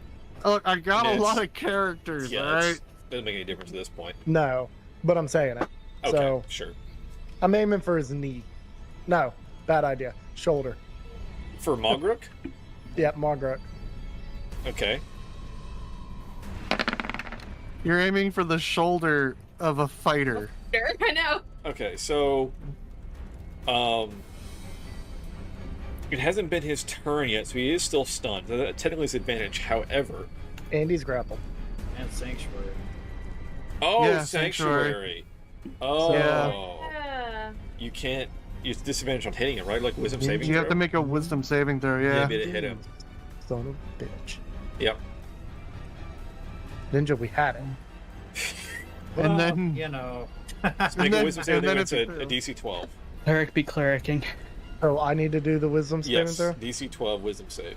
Look, I got Yes. a lot of characters, Yeah, alright? doesn't make any difference at this point. no, but I'm saying it. Okay, So sure. I'm aiming for his knee. No, bad idea. Shoulder. For Mogruk? Yeah, Mogruk. Okay. You're aiming for the shoulder of a fighter. Sure, I know. Okay, so it hasn't been his turn yet, so he is still stunned. So that technically is advantage. However, Andy's grappled. And Sanctuary. oh, Yeah, sanctuary. Oh, Yeah. you can't. It's disadvantage on hitting it, right? Like wisdom saving You throw. have to make a wisdom saving throw, Yeah, yeah. be to hit him. Son of a bitch. Yep. Ninja, we had it. And then You know. Let's make a then- wisdom saving and throw. then It's if a you fail- DC 12. Cleric be clericing. Oh, I need to do the wisdom saving Yes, throw? DC 12 wisdom save.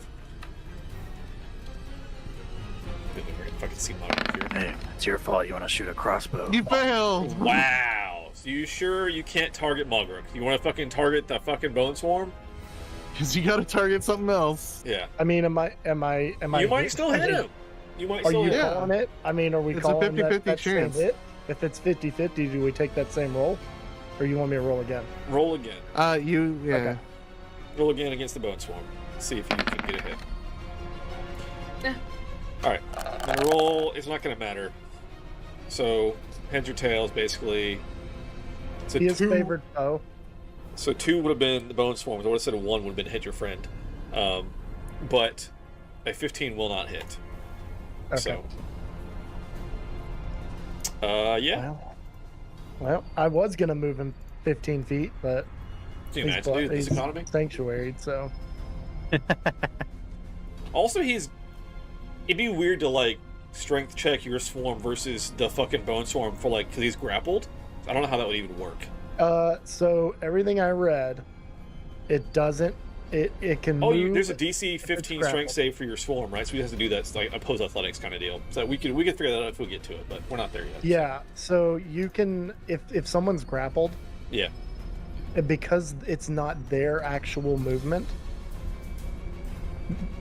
Didn't even fucking see Mogruk here. Hey, it's your fault. You want to shoot a crossbow. you failed! Wow. So you sure you can't target Mogruk? You want to fucking target the fucking bone swarm? Because you gotta target something else. Yeah. I mean, am I? You might still hit him. You might Are still you hit him. Yeah. calling it? I mean, are we It's a calling 50-50 that same chance. hit? If it's 50-50, do we take that same roll? Or you want me to roll again? Roll again. Yeah. Okay. Roll again against the bone swarm. See if you can get a hit. Yeah. Alright. The roll is not going to matter. So, heads or tails, basically. So He is two, favored foe. So 2 would have been the bone swarm. I would have said a 1 would have been hit your friend. But a 15 will not hit. Okay. So. Yeah. Well, I was gonna move him 15 feet, but Can you imagine, dude, this economy? sanctuaried, so Also, it'd be weird to, like, strength check your swarm versus the fucking bone swarm for, like, because he's grappled. I don't know how that would even work. so everything I read, it doesn't. It can. Oh, move there's a DC 15 strength grappled. save for your swarm, right? So he has to do that. It's like opposed athletics kind of deal. So we could figure that out if we get to it, but we're not there yet. Yeah. So you can, if someone's grappled, Yeah. because it's not their actual movement,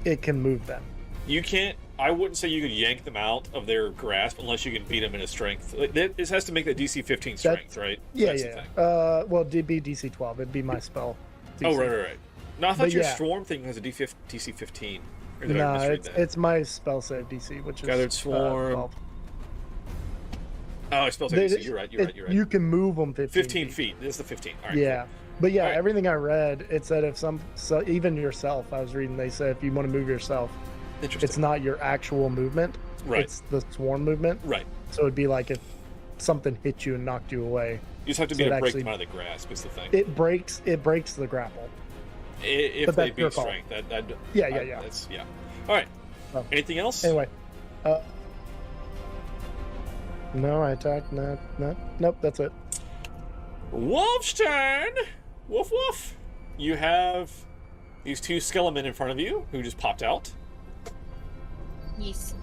it can move them. You can't. I wouldn't say you could yank them out of their grasp unless you can beat them in a strength. This has to make the DC 15 strength, right? Yeah, That's yeah. the thing. Well, it'd be DC 12. It'd be my spell. DC. Oh, right. No, I thought But your yeah. swarm thing has a DC 15. Or did I No, misread that? it's my spell save DC, which is Gathered swarm. 12. Oh, I spelled DC. You're right. You can move them 15 feet. This is the 15. All right. Yeah. Cool. But yeah, All right. everything I read, it said if so even yourself, I was reading, they said if you want to move yourself, it's not your actual movement. Right. It's the swarm movement. Right. So it'd be like if something hit you and knocked you away. You just have to So be able it to break actually- them out of the grasp is the thing. It breaks the grapple. If but they that's your beat call. strength. Yeah. That's, yeah. All right. Oh. Anything else? Anyway. No, I attacked. Nope, that's it. Wolf's turn! Woof woof! You have these two skelemen in front of you who just popped out. Yes.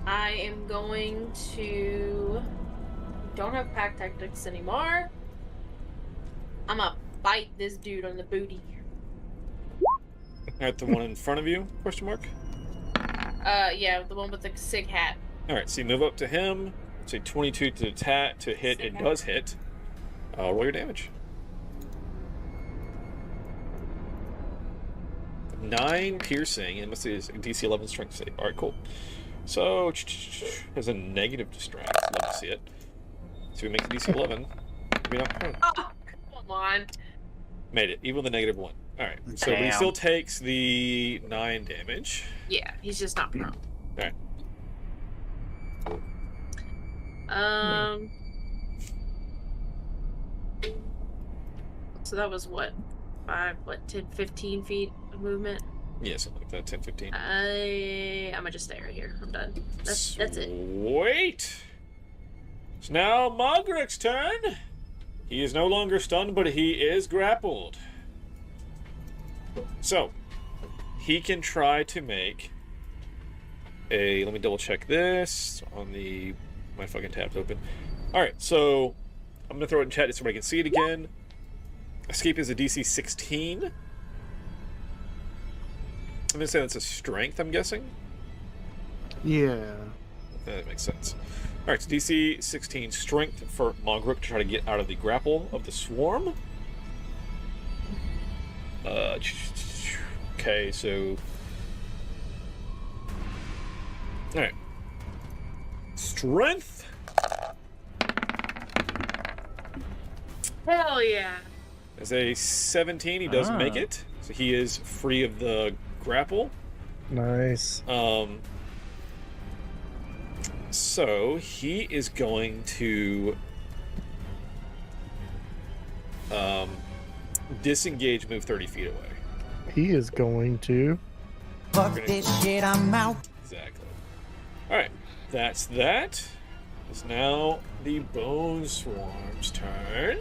I am going to... Don't have pack tactics anymore. I'm gonna bite this dude on the booty. At the one in front of you? Question mark. Yeah, the one with the sick hat. All right, so you move up to him. Say 22 to attack to hit. It does hit. Roll your damage. 9 piercing. It must be a DC 11 strength save. All right, cool. So has a negative to strength. Love to see it. So we make the DC 11. Maybe not. Oh, come on. Made it, even with the -1. All right, so but he still takes the 9 damage. Yeah, he's just not prone. All right. So that was what? 10, 15 feet of movement? Yeah, something like that. 10, 15. I'm gonna just stay right here. I'm done. That's it. Wait. It's now Mogrick's turn. He is no longer stunned, but he is grappled. So, he can try to make a... Let me double check this on the... My fucking tab's open. Alright, so I'm going to throw it in chat just so everybody can see it again. Escape is a DC 16. I'm going to say that's a strength, I'm guessing. Yeah. That makes sense. Alright, so DC 16 strength for Mogrick to try to get out of the grapple of the swarm. Okay, so... Alright. Strength! Hell yeah. As a 17, he does make it. So he is free of the grapple. Nice. So he is going to disengage, move 30 feet away. He is going to. Fuck this shit, I'm out. Exactly. Alright, that's that. It's now the Bone Swarm's turn.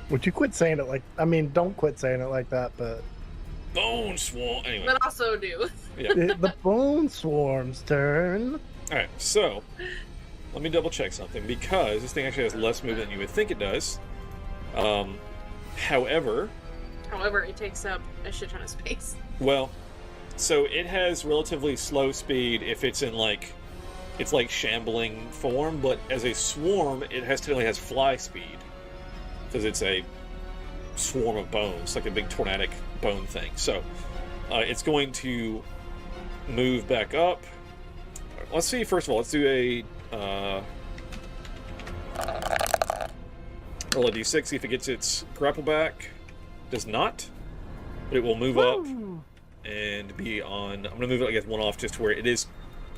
Would you quit saying it like... I mean, don't quit saying it like that, but... Bone Swarm. Anyway. But also do. Yeah. The Bone Swarm's turn. Alright, so let me double check something because this thing actually has less movement than you would think it does. However, it takes up a shit ton of space. well, so it has relatively slow speed if it's in it's like shambling form, but as a swarm, it typically has fly speed because it's a swarm of bones, like a big tornadic bone thing. So it's going to move back up. Let's see, first of all, let's do a roll a d6, see if it gets its grapple back. Does not, but it will move up and be on... I'm going to move it, I guess, one off just to where it is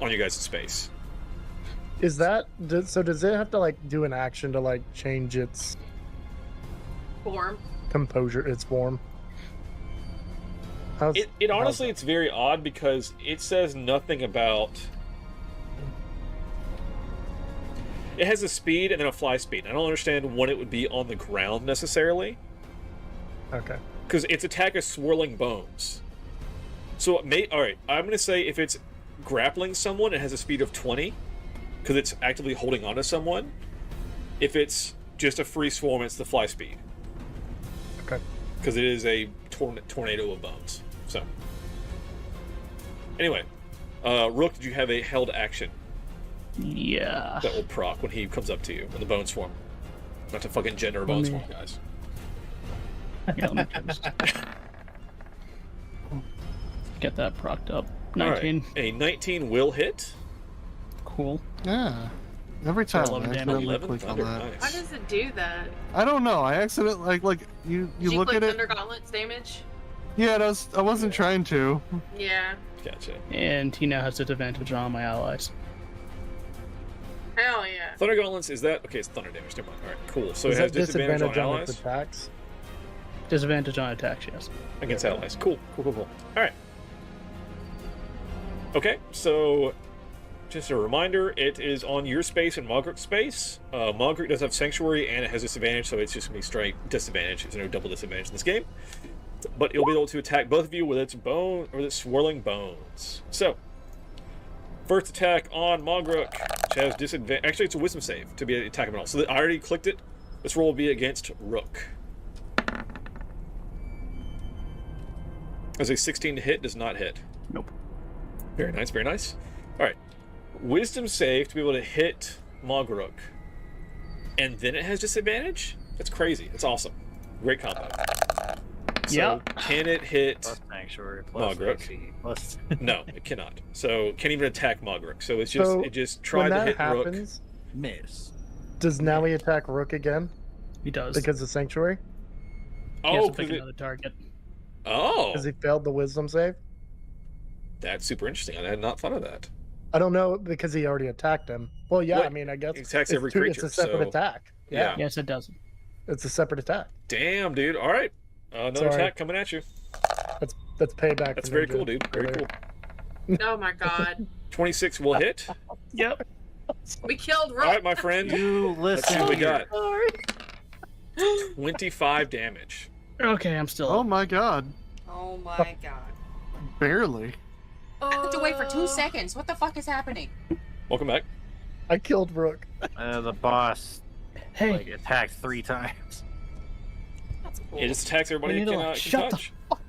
on your guys' space. Is that... So does it have to, like, do an action to, like, change its... Form. Composure, its form? It honestly, it's very odd because it says nothing about... It has a speed and then a fly speed. I don't understand when it would be on the ground necessarily. Okay. Because its attack is swirling bones. So it may... Alright, I'm going to say if it's grappling someone, it has a speed of 20. Because it's actively holding on to someone. If it's just a free swarm, it's the fly speed. Okay. Because it is a tornado of bones. So... Anyway, Rook, did you have a held action Yeah. that will proc when he comes up to you in the bone swarm? Not to fucking gender a bone swarm, guys. Yeah, let me just get that procced up. 19. All right. A 19 will hit. Cool. Yeah. Every time 11 I damage. accidentally 11 click on thunder. that. Why Nice. does it do that? I don't know. I accidentally like you Did you look click at it. Thunder Gauntlets damage? Yeah, I wasn't trying to. Yeah. Gotcha. And he now has disadvantage on my allies. Hell yeah. Thunder Gauntlets, is that... Okay, it's thunder damage. Never mind. All right, cool. So Is it has that disadvantage on its allies? attacks? Disadvantage on attacks, yes. Against allies. Cool. All right. Okay, so just a reminder, it is on your space and Mogrick's space. Mogrick does have Sanctuary and it has disadvantage, so it's just going to be straight disadvantage. There's no double disadvantage in this game. But it'll be able to attack both of you with its swirling bones. So, first attack on Mogrick, which has disadvantage. Actually, it's a wisdom save to be attacking at all. So I already clicked it. This roll will be against Rook. As a 16 to hit, does not hit. Nope. Very nice, very nice. All right. Wisdom save to be able to hit Mogrick. And then it has disadvantage? That's crazy. That's awesome. Great combo. So, yeah. Can it hit Plus Sanctuary, plus Mogrick? AC, plus... No, it cannot. So, can't even attack Mogrick. So, it's just, it just tried when to that hit Rook. happens, Miss. does now he attack Rook again He does. because of Sanctuary? He has Oh, to pick because another target. Oh, Because he failed the Wisdom save? that's super interesting. I had not thought of that. I don't know because he already attacked him. Well, yeah, What? I mean, I guess It attacks it's every It's creature, a separate so- attack. Yeah. Yeah, Yes, it does. it's a separate attack. Damn, dude. All right. Another Sorry. attack coming at you. That's payback. That's for very Ninja cool, dude. Very earlier. cool. Oh my god. 26 will hit. Yep. We killed Rook. All right, my friend. You Let's see listen what we here. got. 25 damage. Okay, I'm still Oh up. my god. Oh my god. Barely. I have to wait for 2 seconds. What the fuck is happening? Welcome back. I killed Rook. The boss Hey, like attacked 3 times. That's cool. It just attacks everybody We it need to, can, like, can shut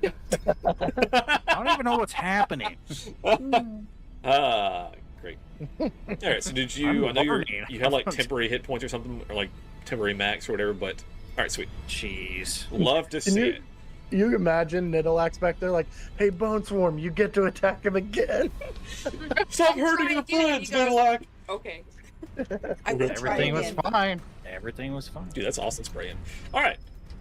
the touch. I don't even know what's happening. Great. All right, so did you... I know learning. you had like temporary hit points or something, or like temporary max or whatever, but... All right, sweet. Jeez. Love to see it. You imagine Niddleaxe back there like, hey, Bone Swarm, you get to attack him again. Stop hurting your friends, Niddleaxe! Okay. I will try Everything was again. fine. Everything was fine. Dude, that's awesome spraying. All right.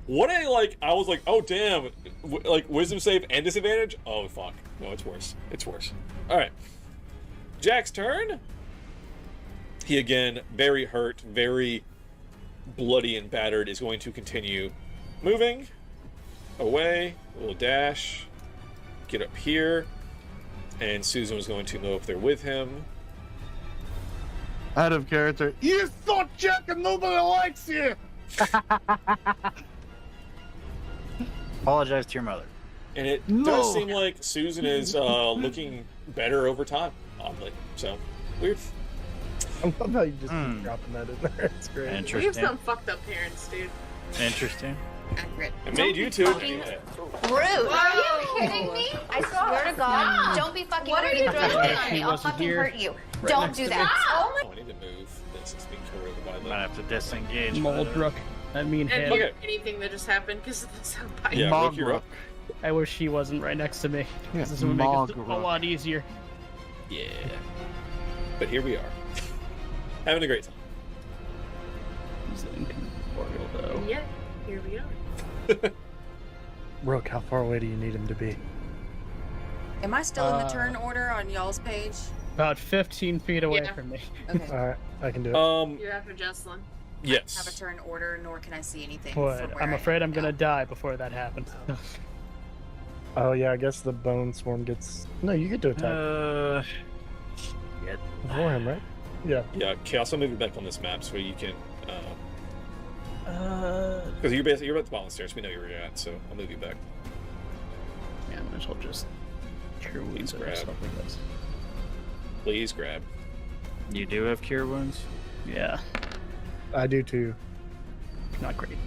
What I was like, oh, damn. Like, wisdom save and disadvantage? Oh, fuck. No, it's worse. It's worse. All right. Jack's turn. He, again, very hurt, very bloody and battered, is going to continue moving away. A little dash. Get up here. And Susan was going to know if they're with him. Out of character. You thought Jack and nobody likes you! Apologize to your mother. And it No. does seem like Susan is looking better over time, oddly. So, weird. I love how you just keep dropping that in there. It's great. We have Interesting. some fucked up parents, dude. Interesting. Accurate. I made you two. Rude. Are you kidding me? I swear to God, don't be fucking putting drugs on me. I'll fucking hurt you. Don't do that. Oh my. Oh, I need to move this. It's being carried over by the... Might have to disengage. Moldrook. I mean And him. Okay. anything that just happened because of the sound bite. Yeah, Mogrick. Rook, you're up. I wish he wasn't right next to me. Yeah, This would make it a Mogrick. lot easier. Yeah. But here we are. Having a great time. He's incorporeal, though. Yeah, here we are. Rook, how far away do you need him to be? Am I still in the turn order on y'all's page? About 15 feet away Yeah. from me. Okay. All right, I can do it. You're after Jesselyn. Yes. Have a turn order, nor can I see anything. But from where I'm I afraid am I'm gonna now. die before that happens. Oh yeah, I guess the Bone Swarm gets. No, you get to attack Shit. before him, right? Yeah. Yeah, Chaos, I'll move you back on this map so you can... Because you're at the bottom of the stairs. We know where you're at, so I'll move you back. Yeah, I might as well just cure wounds or Grab. stuff like this. Please grab. You do have cure wounds? Yeah, I do too. not great.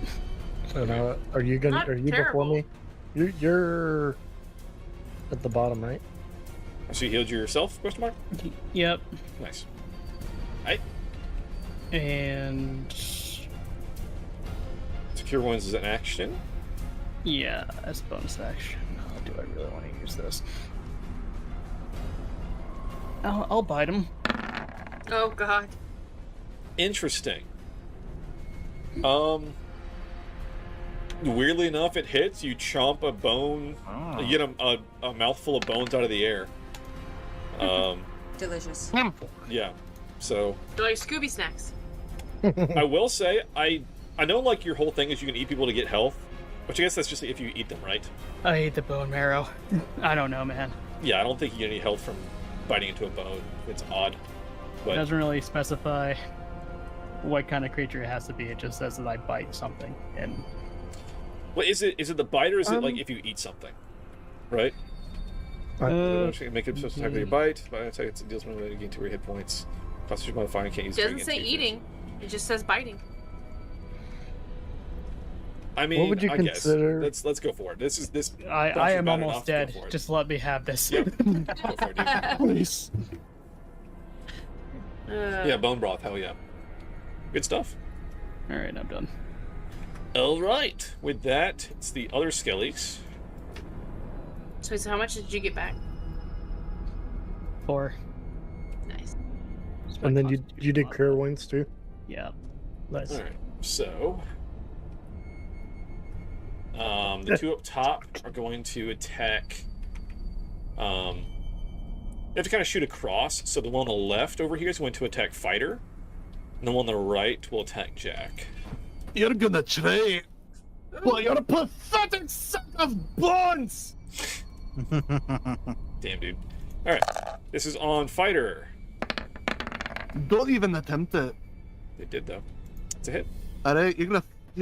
So now, are you gonna? Not Are you terrible. before me? You're at the bottom, right? So you healed yourself, question mark? Yep. Nice. Alright. And Cure Wounds is an action. yeah, that's a bonus action. Oh, do I really want to use this? I'll bite him. Oh god. Interesting. Weirdly enough, it hits. You chomp a bone. Oh. You get a mouthful of bones out of the air. Delicious. Yeah. So They're like Scooby snacks. I will say I know like your whole thing is you can eat people to get health, which I guess that's just if you eat them, right? I hate the bone marrow. I don't know, man. Yeah, I don't think you get any health from biting into a bone. It's odd. It But doesn't really specify what kind of creature it has to be. It just says that I bite something, and what is it? Is it the bite or is it like if you eat something? Right? Make it supposed to attack with your bite. Bite attack it deals with gain 2 hit points. Constitution modifier can't use It it doesn't against say creatures. eating. It just says biting. I mean, What would you I consider- guess. Let's go for it. This. I am almost dead. Just let me have this. Go for it, dude. Please. Yeah, bone broth. Hell yeah. Good stuff. All right, I'm done. All right. With that, it's the other skellies. So how much did you get back? 4. Nice. And then you did Cure Wounds too? Yeah. Nice. All right. So, the two up top are going to attack. You have to kind of shoot across. So the one on the left over here is going to attack Fighter, and the one on the right will attack Jack. You're gonna try. Well, you're a pathetic set of bones! Damn, dude. All right. This is on Fighter. Don't even attempt it. They did though. It's a hit. Alright, you're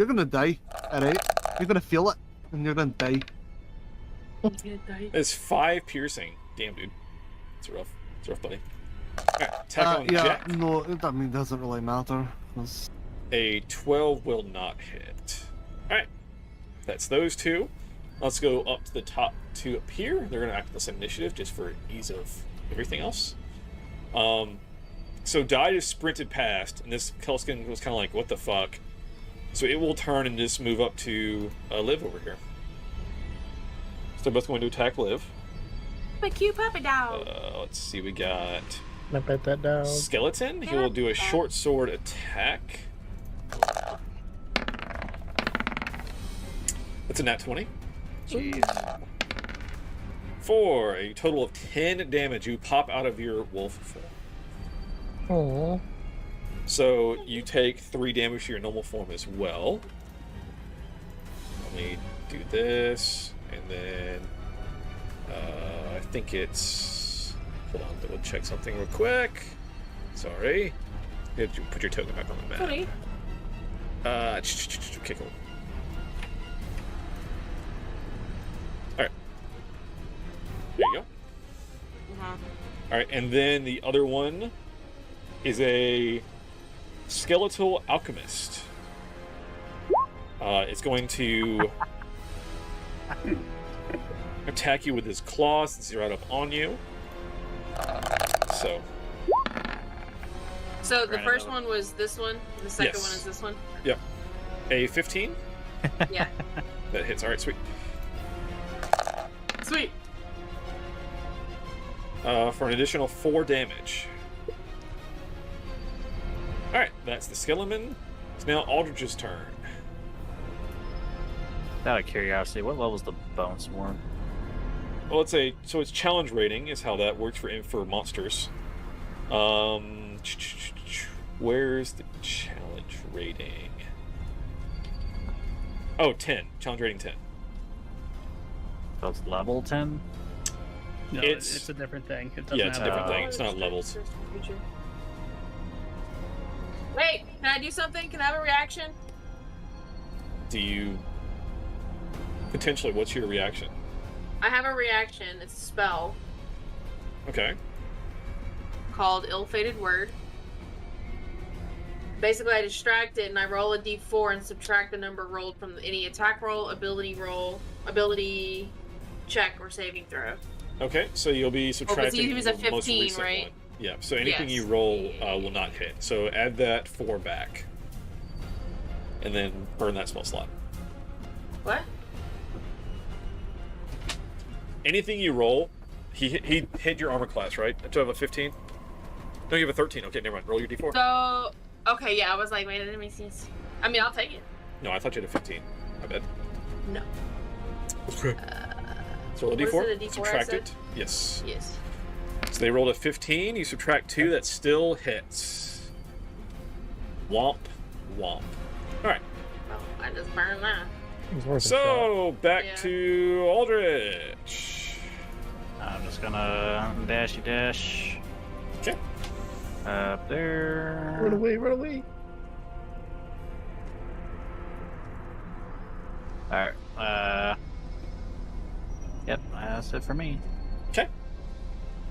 gonna die. Alright? You're gonna feel it, and you're gonna die. It's 5 piercing. Damn, dude. It's rough. It's rough, buddy. Alright, attack on yeah, Jack. no, I mean, it doesn't really matter. 'cause- A 12 will not hit. Alright. That's those two. Let's go up to the top 2 up here. They're going to act on the same initiative just for ease of everything else. So Die just sprinted past, and this Kelskin was kind of like, what the fuck? So it will turn and just move up to Liv over here. So they're both going to attack Liv. My cute puppy dog. Let's see, we got I bet that down. Skeleton. He will do a short sword attack. That's a nat 20. Jeez. For a total of 10 damage, you pop out of your wolf form. Aww. So you take 3 damage to your normal form as well. Let me do this, and then I think it's. Hold on, double check something real quick. Sorry. You have to put your token back on the map. Sorry. Okay, cool. Alright. There you go. Alright, and then the other one is a skeletal alchemist. It's going to attack you with his claws since he's right up on you. So the first one was this one, the second Yes. one is this one? Yep. A 15? Yeah. That hits. Alright, sweet. Sweet. For an additional 4 damage. Alright, that's the Skeleton. It's now Aldrich's turn. Out of curiosity, what level's the Bone Swarm? Well, it's challenge rating is how that works for monsters. Where's the challenge rating? Oh, 10. Challenge rating 10. So it's level 10? No, it's a different thing. It doesn't Yeah, it's a have different thing. It's not levels. Wait, can I do something? Can I have a reaction? Do you... Potentially, what's your reaction? I have a reaction. It's a spell Okay. called Ill-Fated Word. Basically, I distract it and I roll a d4 and subtract the number rolled from any attack roll, ability check, or saving throw. Okay, so you'll be subtracting he was a the most 15, recent right? one. Yeah, so anything Yes. you roll will not hit. So add that 4 back. And then burn that spell slot. What? Anything you roll, he hit your armor class, right? Do you have a 15? No, you have a 13. Okay, never mind. Roll your d4. So, okay, yeah, I was like, wait, that didn't make sense. I mean, I'll take it. No, I thought you had a 15. My bad. No. So roll a Was d4. it a D4 I Subtract said? it. Yes. Yes. So they rolled a 15. You subtract 2. That still hits. Womp. Womp. Alright. Oh, I just burned that. So, back to Aldrich. I'm just gonna dash. Okay. Up there. Run away, run away. Alright. Yep, that's it for me. Okay.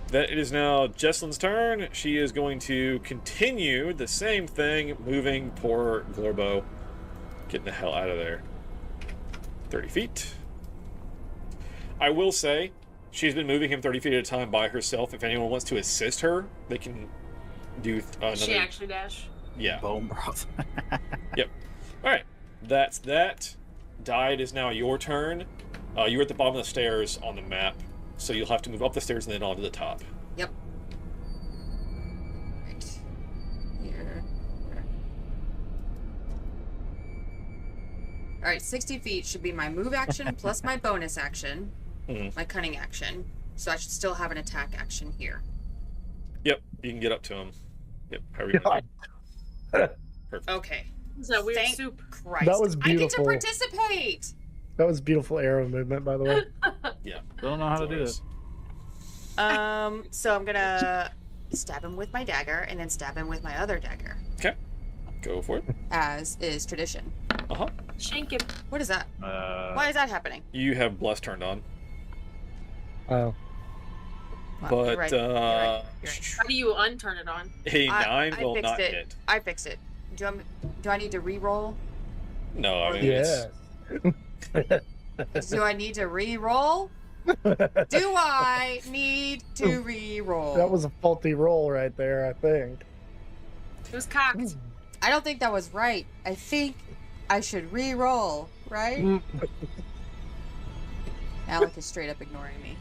That it is now Jesslyn's turn. She is going to continue the same thing, moving poor Glorbo. Getting the hell out of there. 30 feet. I will say, she's been moving him 30 feet at a time by herself. If anyone wants to assist her, they can do another... She actually dash? Yeah. Bone broth. Yep. Alright. That's that. Died is now your turn. You're at the bottom of the stairs on the map, so you'll have to move up the stairs and then onto the top. Yep. Right. Here. Alright, 60 feet should be my move action plus my bonus action, my cunning action. So I should still have an attack action here. Yep, you can get up to him. Yep, however you want to. Perfect. Okay. It's a weird Thank soup. Christ. That was I get to beautiful. participate! That was beautiful arrow movement, by the way. Yeah. Don't know how to do this. So I'm gonna stab him with my dagger and then stab him with my other dagger, Okay. Go for it. as is tradition. Uh-huh. Shank him. What is that? Why is that happening? You have Bless turned on. Oh. Well, But, you're right, you're right. How do you unturn it on? A 9 I will fixed not it. hit. I fixed it. Do I need to re-roll? No, I mean, Yeah. Do I need to re-roll? Do I need to re-roll? That was a faulty roll right there, I think. It was cocked. I don't think that was right. I think I should re-roll, right? Alec is straight up ignoring me.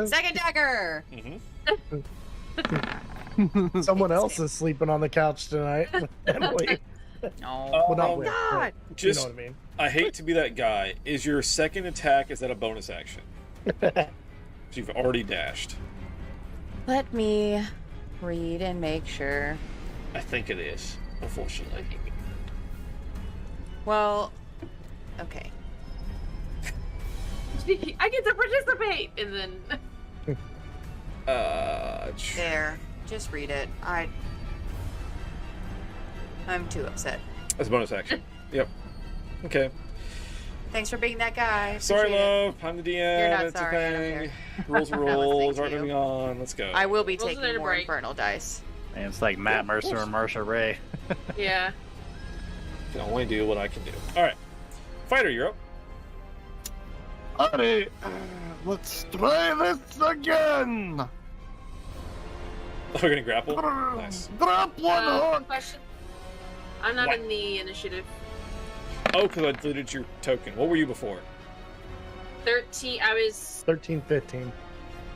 Second dagger! Someone else is sleeping on the couch tonight with Emily. No. Well, not with, God! but Just, you know what I mean. I hate to be that guy. Is your second attack, is that a bonus action? So you've already dashed. Let me read and make sure. I think it is, unfortunately. Well, okay. I get to participate, and then There. Just read it. I'm too upset. That's a bonus action. Yep. Okay. Thanks for being that guy. Sorry, Appreciate it. love. I'm the DM. You're not it's sorry, I a don't thing. care. Rules are Alice, rules. thank Alright, you. moving on. Let's go. I will be Rules are there taking to more break. infernal dice. And it's like Matt Mercer and Marsha Ray. yeah. Can only do what I can do. Alright. Fighter, you're up. Alright, let's try this again. We're gonna grapple. Nice. Drop one hook. Question. I'm not What? in the initiative. Oh, because I deleted your token. What were you before? 13. I was. 13, 15.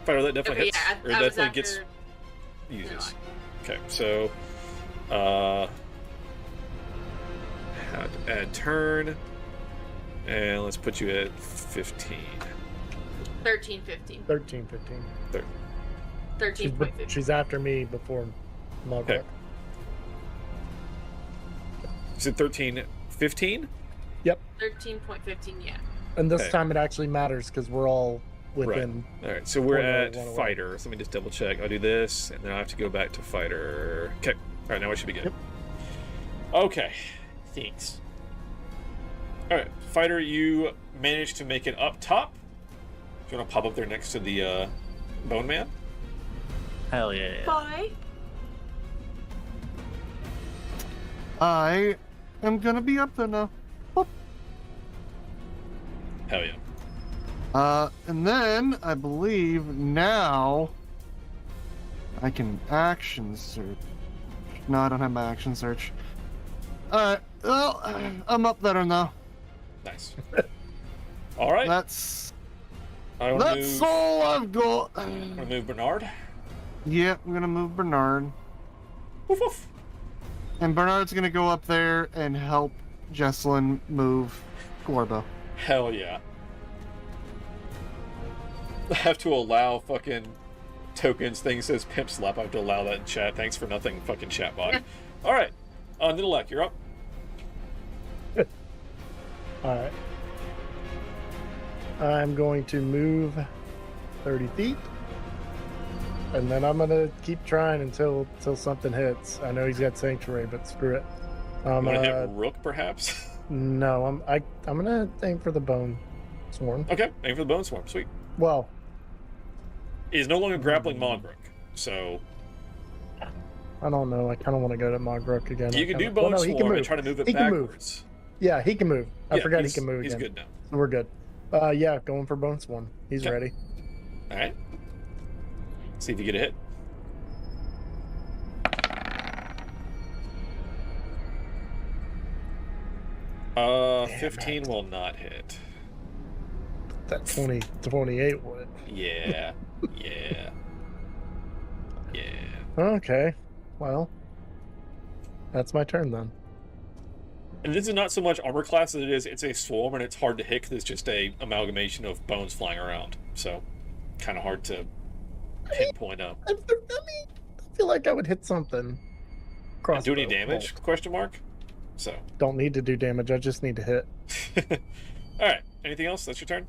Fighter, that definitely Okay, hits. yeah, or I was definitely gets after- uses. Okay, so add turn. And let's put you at 15. 13, 15. 13, 15. 13.15. She's after me before Mugwort. Okay. Is it 13, 15? Yep. 13.15, yeah. And this Okay. time it actually matters because we're all within. All right, so we're 1 at 1 away. fighter. So let me just double check. I'll do this, and then I have to go back to fighter. Okay. All right, now I should be good. Yep. Okay. Thanks. All right, fighter, you managed to make it up top. Do you want to pop up there next to the Bone Man? Hell yeah. Bye. I am gonna be up there now. Hell yeah. And then I believe now I can action search. No, I don't have my action search. Alright, well, I'm up better now. Nice. All right. That's all I've got. I'm gonna move Bernard. Yeah, I'm gonna move Bernard. Woof woof. And Bernard's gonna go up there and help Jesselyn move Gorbo. Hell yeah. I have to allow fucking tokens. Thing says pimp slap. I have to allow that in chat. Thanks for nothing, fucking chatbot. All right, Nidalek, you're up. All right. I'm going to move 30 feet, and then I'm gonna keep trying until something hits. I know he's got sanctuary, but screw it. I'm gonna hit Rook, perhaps. No, I'm gonna aim for the bone swarm. Okay, aim for the bone swarm. Sweet. Well, he's no longer grappling Mogric, so I don't know. I kind of want to go to Mogric again. you can do bone swarm and try to move it backwards. Yeah, he can move. I forgot he can move He's again. good now. We're good. Yeah, going for bone swarm. He's ready. All right. See if you get a hit. Damn 15 will not hit. That 28 would. Yeah. Yeah. Yeah. Okay. Well, that's my turn then. And this is not so much armor class as it is, it's a swarm, and it's hard to hit because it's just a amalgamation of bones flying around. So, kind of hard to pinpoint up. I feel like I would hit something. And do any damage? Question mark. So. Don't need to do damage. I just need to hit. All right. Anything else? That's your turn.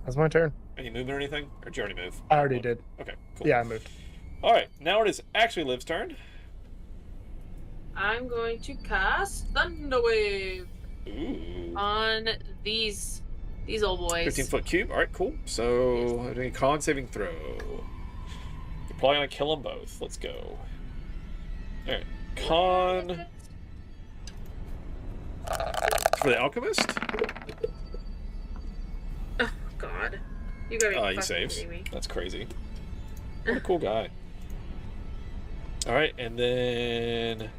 That's my turn. Any movement or anything? Or did you already move? I already did. Okay. Cool. Yeah, I moved. All right. Now it is actually Liv's turn. I'm going to cast Thunderwave on these old boys. 15-foot cube. All right, cool. So, doing a con saving throw. You're probably gonna kill them both. Let's go. All right, con for the alchemist. Oh God, you gotta be he fucking saves. kidding me. That's crazy. What a cool guy. All right, and then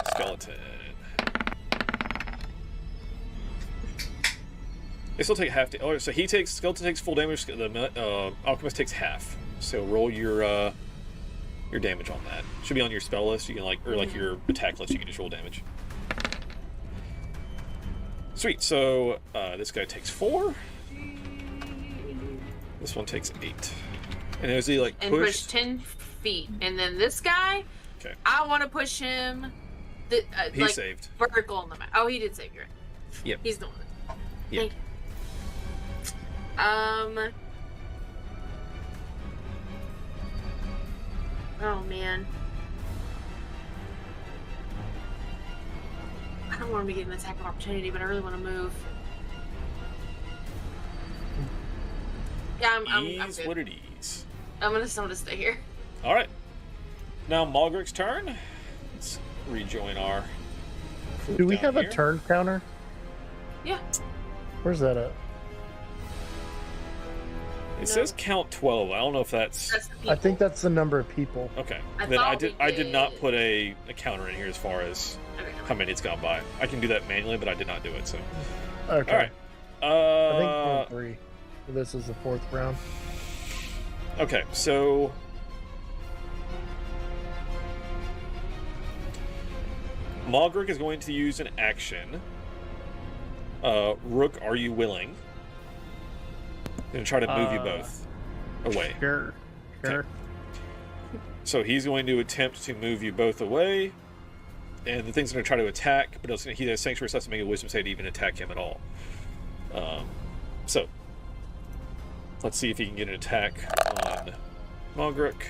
skeleton. They still take half. Oh, so he takes skeleton takes full damage. The alchemist takes half. So roll your damage on that. Should be on your spell list. You can like your attack list. You can just roll damage. Sweet. So this guy takes 4. This one takes 8. And is he like and push 10 feet, and then this guy. Okay. I want to push him. He like saved. Vertical on the map. Oh, he did save. You're right. Yep. He's the one. Yep. Thank you. Oh man. I don't want him to get an attack of opportunity, but I really want to move. Yeah, I'm good. What it is. I'm gonna stay here. All right. Now Malgric's turn. Let's rejoin our. Do we down have here. a turn counter? Yeah. Where's that at? It says count 12. I don't know if that's. I think that's the number of people. Okay. I Then I thought did. we I did not did. put a counter in here as far as how many it's gone by. I can do that manually, but I did not do it. So. Okay. All right. I think 3. This is the 4th round. Okay. So. Malgric is going to use an action. Rook, are you willing? Gonna try to move you both away. Sure. Okay. So he's going to attempt to move you both away, and the thing's going to try to attack, but he has Sanctuary, so has to make a Wisdom save to even attack him at all. So let's see if he can get an attack on Malgric.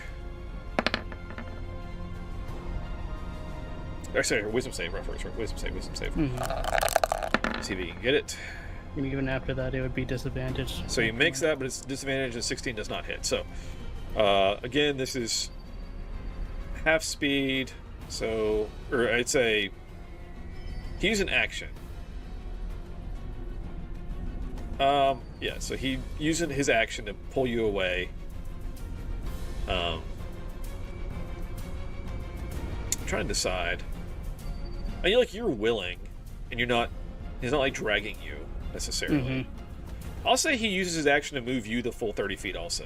Or sorry, Wisdom save, reference. Wisdom save. Mm-hmm. See if he can get it. And even after that, it would be disadvantaged. So he makes that, but it's disadvantage, and 16 does not hit. So, again, this is half speed. So, or it's a. He's an action. Yeah, so he using his action to pull you away. I'm trying to decide. I mean, like, you're willing, and you're not. He's not like dragging you necessarily. Mm-hmm. I'll say he uses his action to move you the full 30 feet. Also,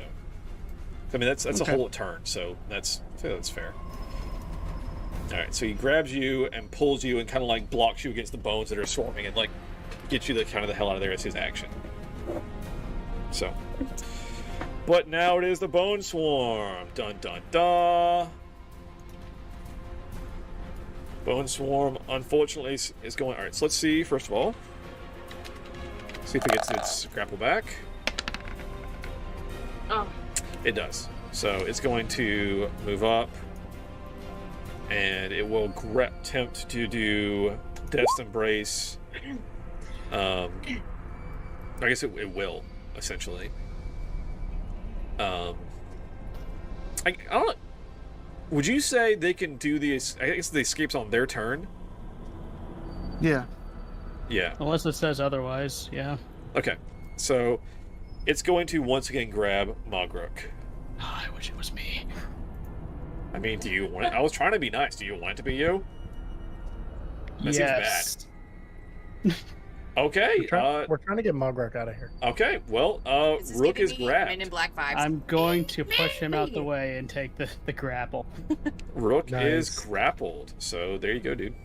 I mean that's Okay. a whole turn, so that's fair. All right, so he grabs you and pulls you and kind of like blocks you against the bones that are swarming and like gets you the kind of the hell out of there. It's his action. So, but now it is the bone swarm. Dun dun dun. Bone swarm, unfortunately, is going. All right, so let's see. First of all, see if it gets its grapple back. Oh. It does. So it's going to move up, and it will attempt to do Death's Embrace. I guess it will essentially. I don't know. Would you say they can do these? I guess the escapes on their turn. Yeah. Yeah. Unless it says otherwise, yeah. Okay. So it's going to once again grab Mogruk. Oh, I wish it was me. I mean, do you want it? I was trying to be nice. Do you want it to be you? That Yes. seems bad. Okay. We're trying to get Mogruk out of here. Okay. Well, Rook is grabbed. Men in Black vibes. I'm going to push him out the way and take the grapple. Rook is Nice. grappled. So there you go, dude.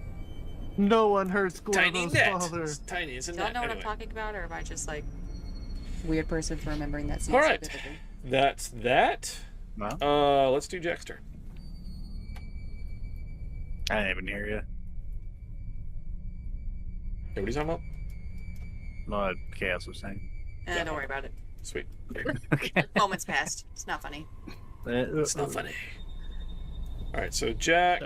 No one hurts Tiny Glorbo's net. father. It's tiny, isn't Do y'all it? know what I'm Anyway. talking about, or am I just like weird person for remembering that scene? All so right. vividly? That's that. No. Let's do Jack's turn. I didn't even hear you. Hey, what are you talking about? No, Chaos was saying. Don't worry about it. Sweet. Moments passed. It's not funny. It's not funny. All right, so Jack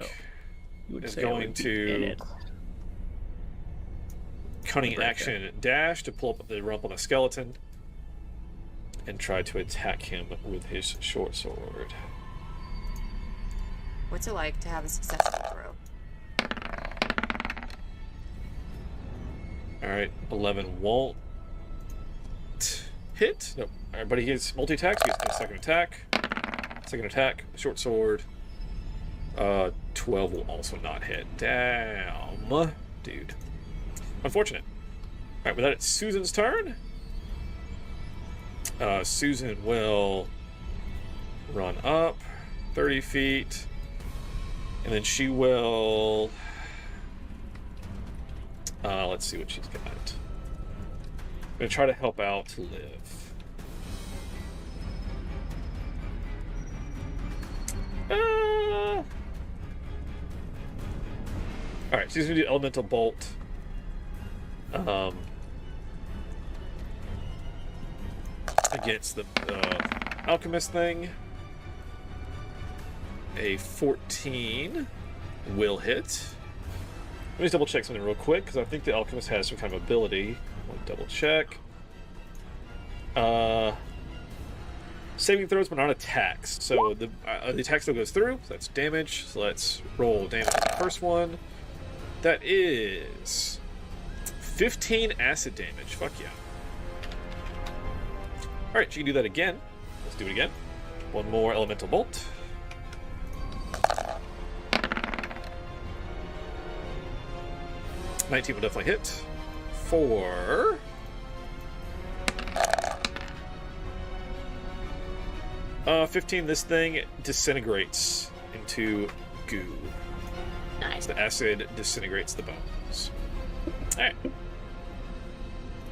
would is say I going would be in to it. cunning Break action dash to pull up the rump on the skeleton and try to attack him with his short sword. What's it like to have a successful throw? All right, 11 won't hit. Nope. All right, but he gets multi-attack. He gets a second attack. Second attack. Short sword. 12 will also not hit. Damn, dude. Unfortunate. All right, with that, it's Susan's turn. Susan will run up 30 feet, and then she will. Let's see what she's got. I'm gonna try to help out to live. All right, she's gonna do elemental bolt. Against the alchemist thing. A 14 will hit. Let me just double check something real quick, because I think the alchemist has some kind of ability. I'll double check. Saving throws, but not attacks. So the attack still goes through, so that's damage. So let's roll damage on the first one. That is 15 acid damage. Fuck yeah. Alright, she can do that again. Let's do it again. One more elemental bolt. $19 will definitely hit. 4. $15. This thing disintegrates into goo. Nice. The acid disintegrates the bones. Alright.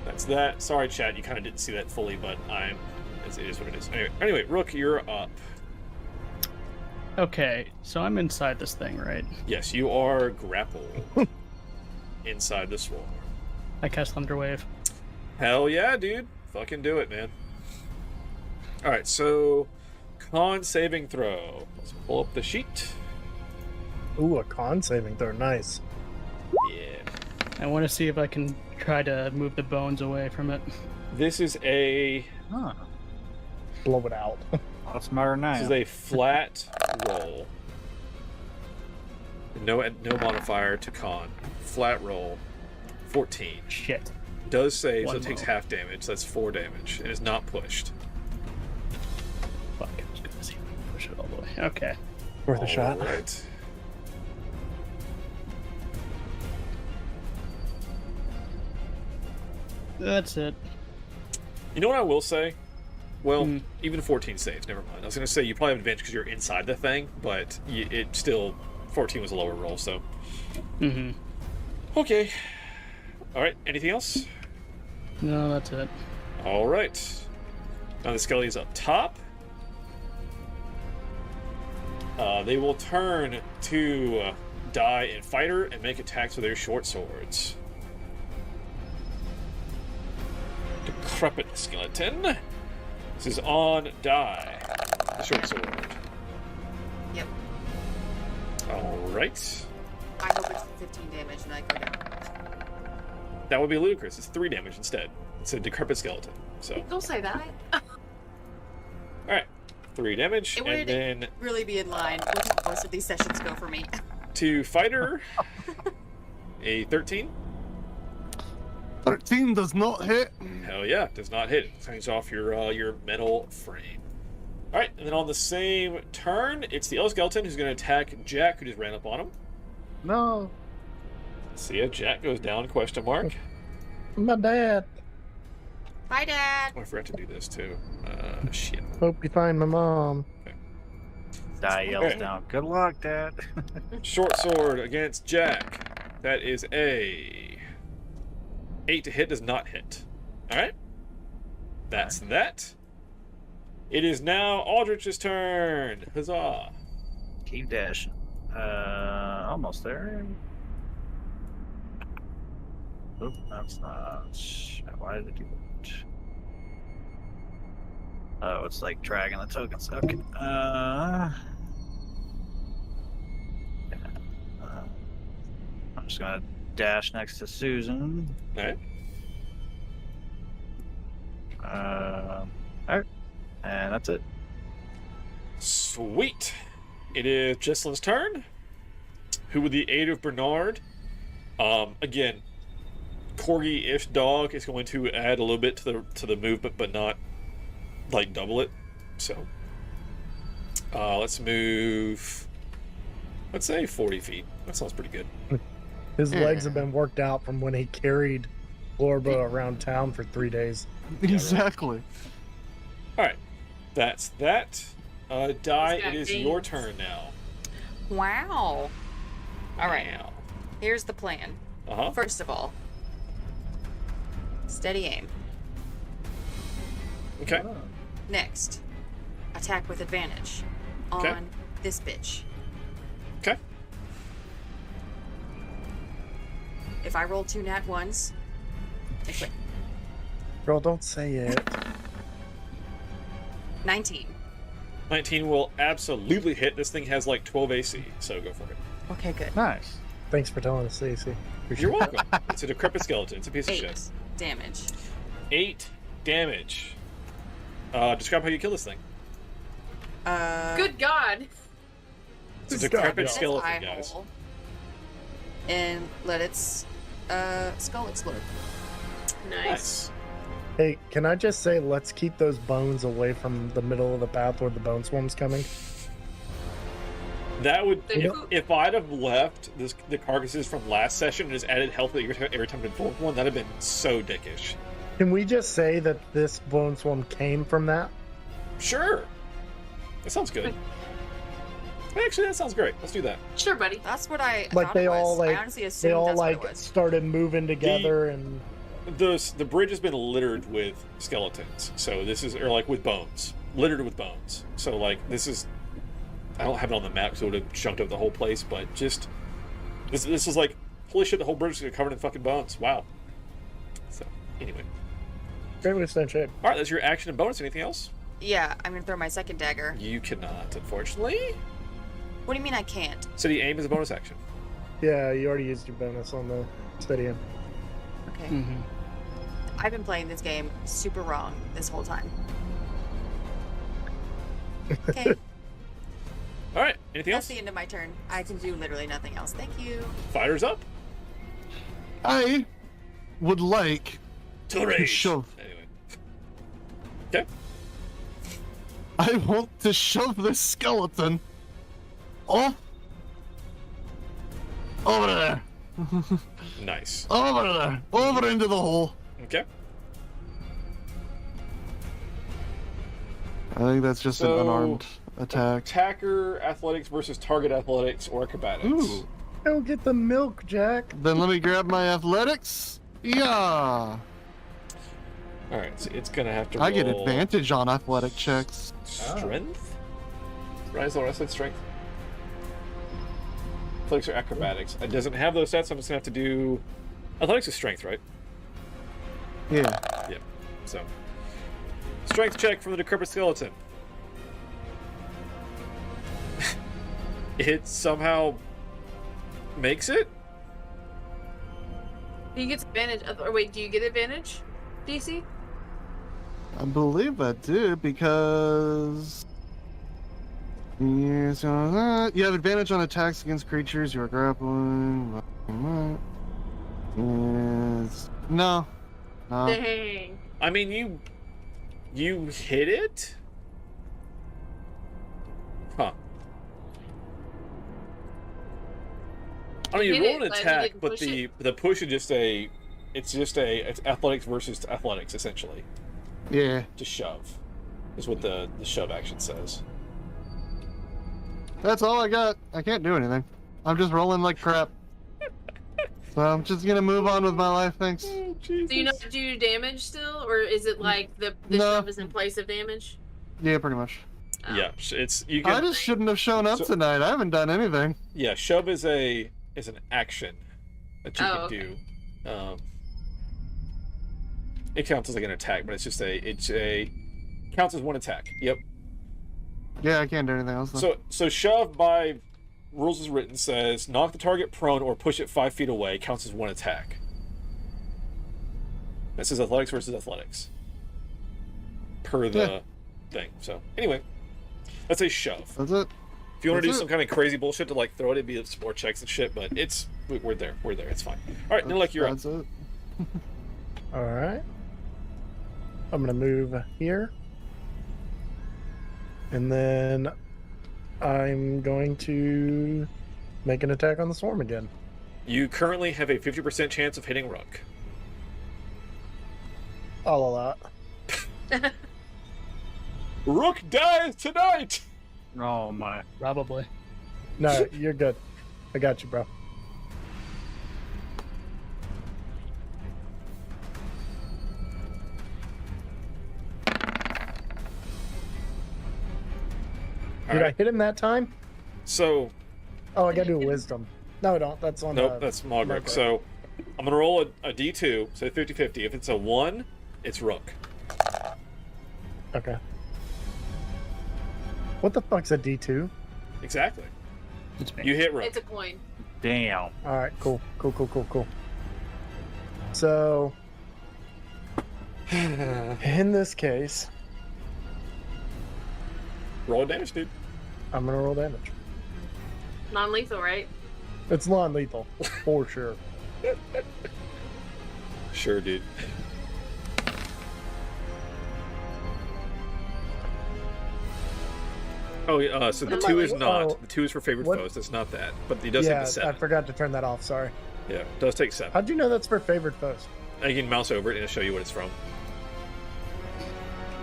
That's that. Sorry, chat, you kind of didn't see that fully, but it is what it is. Anyway, Rook, you're up. Okay, so I'm inside this thing, right? Yes, you are grappled inside the swarm. I cast Thunderwave. Hell yeah, dude. Fucking do it, man. Alright, so con saving throw. Let's pull up the sheet. Ooh, a con saving throw. Nice. Yeah. I want to see if I can try to move the bones away from it. This is a... Blow it out. What's the matter now? This is a flat roll. No modifier to con. Flat roll. 14. Shit. Does save, so One it takes more. half damage. So that's 4 damage. It is not pushed. Fuck, I was gonna see if I can push it all the way. Okay. Worth a shot. Right. That's it. You know what I will say? Well, even 14 saves. Never mind. I was going to say you probably have advantage because you're inside the thing, but it still 14 was a lower roll. So. Mm-hmm. Okay. All right. Anything else? No, that's it. All right. Now the skelly is up top. They will turn to die in fighter and make attacks with their short swords. Decrepit skeleton. This is on die. The short sword. Yep. All right. I hope it's 15 damage and I go down. That would be ludicrous. It's 3 damage instead. It's a decrepit skeleton. So. Don't say that. All right. 3 damage, It and would then really be in line with how most of these sessions go for me. to fighter. A 13. 13 does not hit. Hell yeah, does not hit. It turns off your metal frame. All right, and then on the same turn, it's the Elf Skeleton who's going to attack Jack, who just ran up on him. No. See ya, Jack goes down, question mark. My dad. Bye, Dad. Oh, I forgot to do this too. Shit. Hope you find my mom. Die yells Okay. down. Good luck, Dad. Short sword against Jack. That is a 8 to hit, does not hit. All right. That's that. It is now Aldrich's turn. Huzzah. Keep dashing. Almost there. Oop, that's not. Why did it do that? Oh, it's like dragging the tokens. Okay. I'm just gonna dash next to Susan. All right. Alright. And that's it. Sweet. It is Jesselyn's turn. Who, with the aid of Bernard, again, corgi-ish dog is going to add a little bit to the movement, but not like double it. So, let's move. Let's say 40 feet. That sounds pretty good. His legs have been worked out from when he carried Lorba around town for 3 days. Exactly. All right, that's that. Die. got It is gains. your turn now. Wow. All right. Now. Here's the plan. Uh-huh. First of all, steady aim. Okay. Next, attack with advantage Okay. on this bitch. Okay. If I roll 2 nat ones, I quit. Girl, don't say it. 19. 19 will absolutely hit. This thing has like 12 AC, so go for it. Okay, good. Nice. Thanks for telling us, Stacey. You're welcome. It's a decrepit skeleton. It's a piece of 8 shit. damage. 8 damage. Describe how you kill this thing. Good God. It's a decrepit Its skeleton, eye guys. hole and let its skull explode. Nice. Hey, can I just say, let's keep those bones away from the middle of the path where the bone swarm's coming? That would, They- if I'd have left the carcasses from last session and just added health every time I informed one, that'd have been so dickish. Can we just say that this bone swarm came from that? Sure. That sounds good. Actually, that sounds great. Let's do that. Sure, buddy. That's what I Like thought they it was. all like I honestly they assumed all that's like what it was. started moving together and The bridge has been littered with skeletons, so this is, or like with bones, littered with bones. So like this is, I don't have it on the map, so it would have jumped up the whole place. But just this is like, holy shit, the whole bridge is covered in fucking bones. Wow. So anyway, great way to stay in shape. all right, that's your action and bonus. Anything else? Yeah, I'm gonna throw my second dagger. You cannot, unfortunately. What do you mean I can't? So the aim is a bonus action. Yeah, you already used your bonus on the steady aim. Okay. Mm-hmm. I've been playing this game super wrong this whole time. Okay, All right, anything that's else? the end of my turn. I can do literally nothing else. Thank you. Fighters up. I would like To rage. shove. Anyway. Okay. I want to shove this skeleton off over there. Nice. Over there. Over into the hole. Okay. I think that's just an unarmed attack. Attacker athletics versus target athletics or acrobatics. Ooh. Go get the milk, Jack. Then let me grab my athletics. Yeah. Alright, so it's gonna have to I get roll advantage on athletic checks. strength? Rise or I said strength. Athletics or acrobatics. It doesn't have those stats, so I'm just gonna have to do athletics is strength, right? Yeah. Yeah. So strength check from the decrepit skeleton. It somehow makes it? He gets advantage. Or wait, do you get advantage, DC? I believe I did because you have advantage on attacks against creatures you are grappling. No. Dang. I mean, you hit it? Huh. I mean, you roll an attack, but the push is just it's athletics versus athletics, essentially. Yeah. To shove is what the shove action says. That's all I got. I can't do anything. I'm just rolling like crap. So I'm just gonna move on with my life, thanks. Oh, Do you not do damage still, or is it like the shove is in place of damage? Yeah, pretty much. Oh. Yeah, it's you can. I just shouldn't have shown up tonight. I haven't done anything. Yeah, shove is an action that you can okay. do. It counts as like an attack, but it's a counts as one attack. Yep. Yeah, I can't do anything else. Though. So shove by rules as written says knock the target prone or push it 5 feet away counts as one attack. This is athletics versus athletics. Per the thing. So anyway, that's a shove. That's it. If you want to do some kind of crazy bullshit to like throw it, it'd be some more checks and shit, but we're there. It's fine. All right, Nilek, you're up. That's it. All right. I'm gonna move here, and then I'm going to make an attack on the swarm again. You currently have a 50% chance of hitting Rook. I'll allow it. Rook dies tonight! Oh my. Probably. No, you're good. I got you, bro. Did I hit him that time? So. Oh, I gotta do a wisdom. No, I don't. That's on. Nope, that's Mogric. So, I'm gonna roll a d2, so 50-50. If it's a 1, it's Rook. Okay. What the fuck's a D2? Exactly. You hit Rook. It's a coin. Damn. All right, cool. So, in this case, roll damage, dude. I'm gonna roll damage. Non-lethal, right? It's non-lethal, for sure. Sure, dude. Oh, so the 2 is not. The 2 is for favorite foes. That's not that. But he does take the 7. I forgot to turn that off. Sorry. Yeah, it does take 7. How'd you know that's for favorite foes? You can mouse over it and it'll show you what it's from.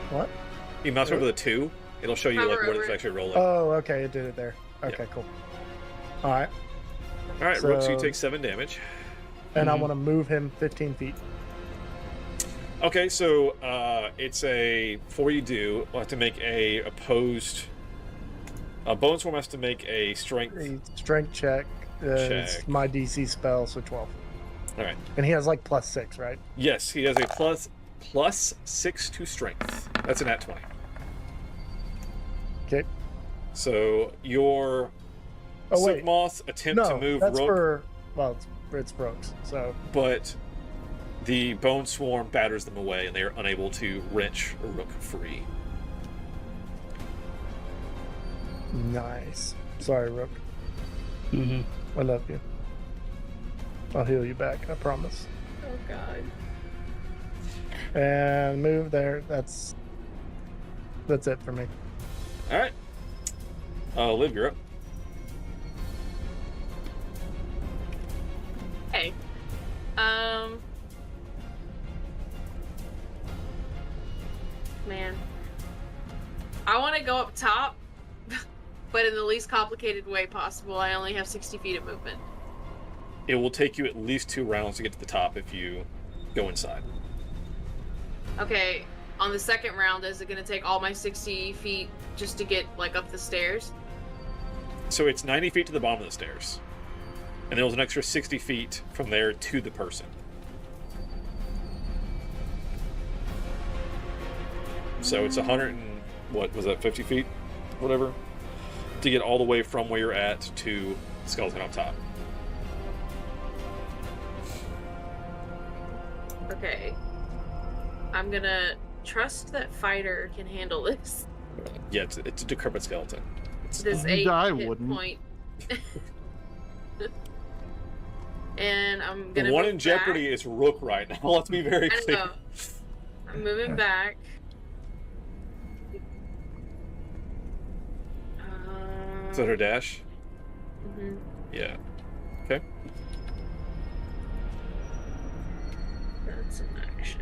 What? You mouse over the 2, it'll show you like what it's actually rolling. Oh, okay, it did it there. Okay, cool. All right. All right, Rook, so you take 7 damage. And I want to move him 15 feet. Okay, so it's before you do, we'll have to make a opposed. Bone Swarm has to make a strength check. It's my DC spell, so 12. All right. And he has like +6, right? Yes, he has a plus 6 to strength. That's an @20. Okay. So your Moth attempt to move that's Rook. It's Rook's. So. But the Bone Swarm batters them away, and they are unable to wrench Rook free. Nice. Sorry, Rook. Mm-hmm. I love you. I'll heal you back, I promise. Oh, God. And move there. That's it for me. All right. Liv, you're up. Okay. Man. I want to go up top, but in the least complicated way possible. I only have 60 feet of movement. It will take you at least 2 rounds to get to the top if you go inside. Okay, on the second round, is it going to take all my 60 feet just to get, like, up the stairs? So it's 90 feet to the bottom of the stairs. And there was an extra 60 feet from there to the person. So it's 100 and, what was that, 50 feet? Whatever. To get all the way from where you're at to the skeleton on top. Okay. I'm gonna trust that fighter can handle this. Yeah, it's a decrepit skeleton. This 8 hit point. And I'm gonna The one move in jeopardy back. is Rook right now. Let's be very I clear. know. I'm moving back. Is that her dash? Mhm. Yeah. Okay. That's an action.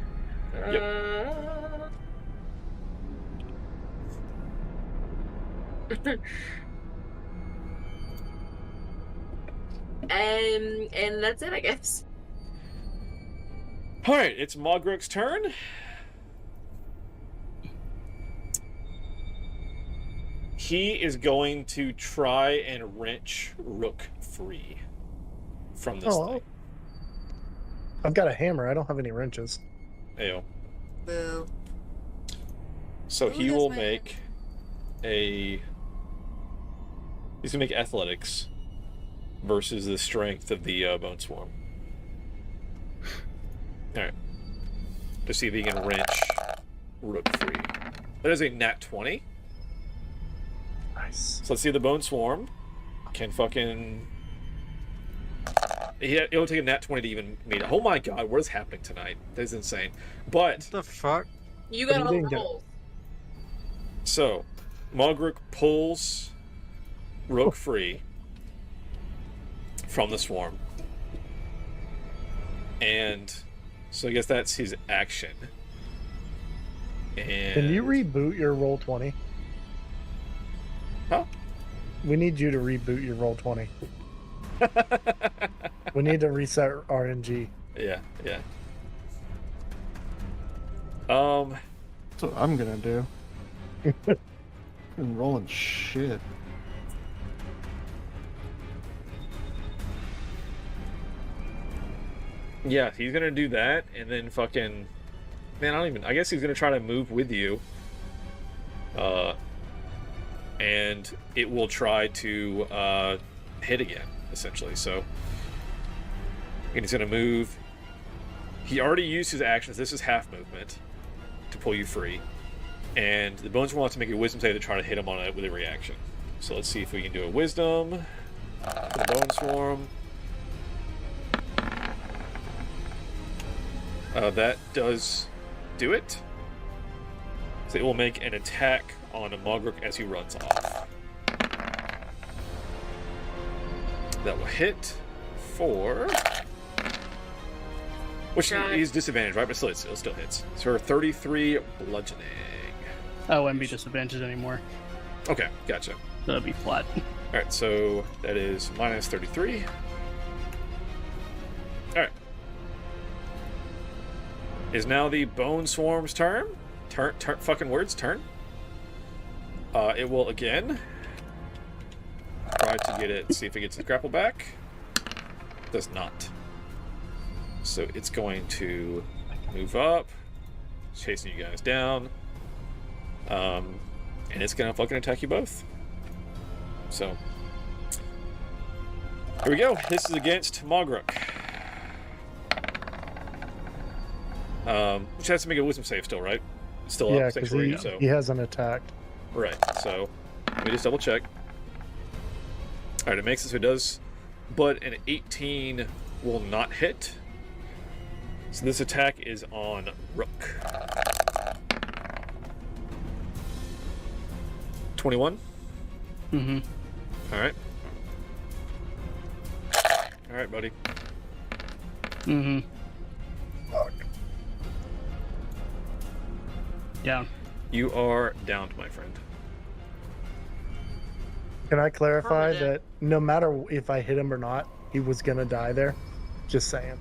And that's it, I guess. All right, it's Mogruk's turn. He is going to try and wrench Rook free from this thing. I've got a hammer. I don't have any wrenches. Ayo. Boo. So Who he has will my make a... He's going to make athletics versus the strength of the Bone Swarm. Alright. To see if he can wrench Rook free. That is a nat 20. Nice. So let's see if the Bone Swarm can fucking... It'll take a nat 20 to even meet it. Oh my god, what is happening tonight? That is insane. But... What the fuck? You got all the holes. So, Mogruk pulls Rook free from the swarm. And so I guess that's his action. And... Can you reboot your roll 20? Huh? We need you to reboot your roll 20. We need to reset RNG. Yeah. That's what I'm gonna do. I'm rolling shit. Yeah, he's gonna do that, and then fucking... Man, I guess he's gonna try to move with you. And it will try to hit again, essentially. So, and he's gonna move. He already used his actions. This is half movement to pull you free. And the Bones will want to make a wisdom save to try to hit him on it with a reaction. So let's see if we can do a wisdom. For the Bone Swarm. That does do it. So it will make an attack on a Mogruk as he runs off. That will hit for... Which he's disadvantaged, right? But still, it still hits. So 33 bludgeoning. I wouldn't be disadvantaged anymore. Okay, gotcha. That'll be flat. Alright, so that is minus 33. Alright. Is now the Bone Swarm's turn. Turn, fucking words, turn. It will again try to get it, see if it gets its grapple back. Does not. So it's going to move up, chasing you guys down. And it's gonna fucking attack you both. So here we go. This is against Mogruk. Which has to make a wisdom save still, right? Still Yeah, up, because sanctuary, so he hasn't attacked. right. So let me just double check. All right, it makes it so it does, but an 18 will not hit. So this attack is on Rook. 21? Mm-hmm. Alright. Alright, buddy. Mm-hmm. Fuck. Down. You are downed, my friend. Can I clarify Permanent. that no matter if I hit him or not, he was gonna die there? Just saying.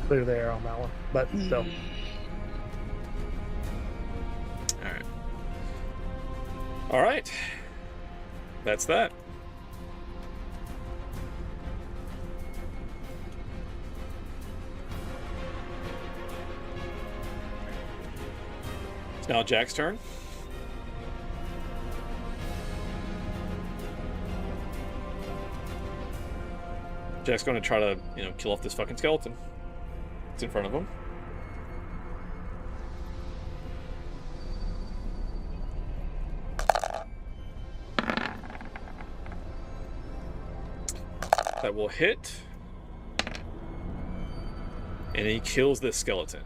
Clear the air on that one, but still. Alright. Alright. That's that. It's now Jack's turn. Jack's going to try to, kill off this fucking skeleton. It's in front of him. That will hit. And he kills this skeleton.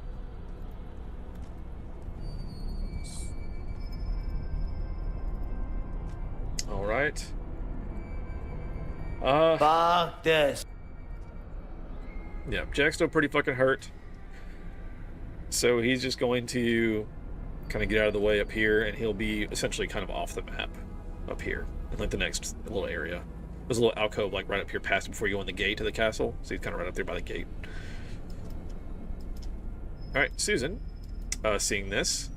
Alright. Fuck this. Yeah, Jack's still pretty fucking hurt. So he's just going to kind of get out of the way up here, and he'll be essentially kind of off the map up here in like the next little area. There's a little alcove like right up here past before you go in the gate to the castle. So he's kind of right up there by the gate. Alright, Susan, seeing this,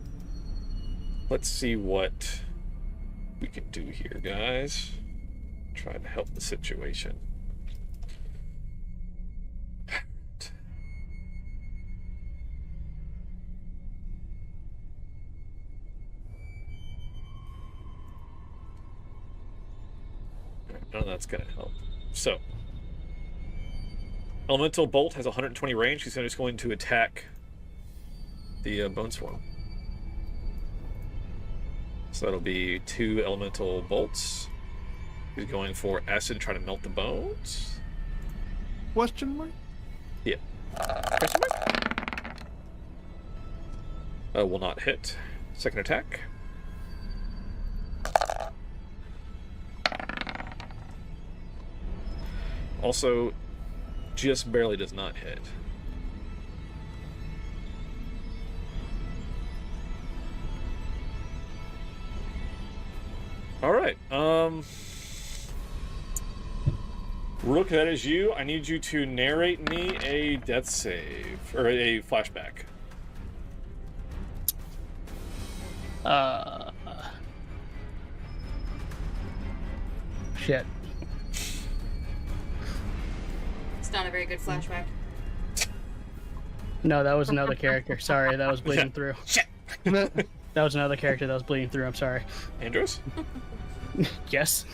let's see what we can do here, guys. Try to help the situation. None of that's going to help. So, Elemental Bolt has 120 range. He's just going to attack the Bone Swarm. So that'll be 2 Elemental Bolts. He's going for Acid to try to melt the bones. Question mark? Yeah. Question mark? Will not hit. Second attack. Also, just barely does not hit. Alright, Rook, that is you. I need you to narrate me a death save, or a flashback. Shit. It's not a very good flashback. No, that was another character. Sorry, that was bleeding through. Shit. That was another character that was bleeding through. I'm sorry. Andros? Yes.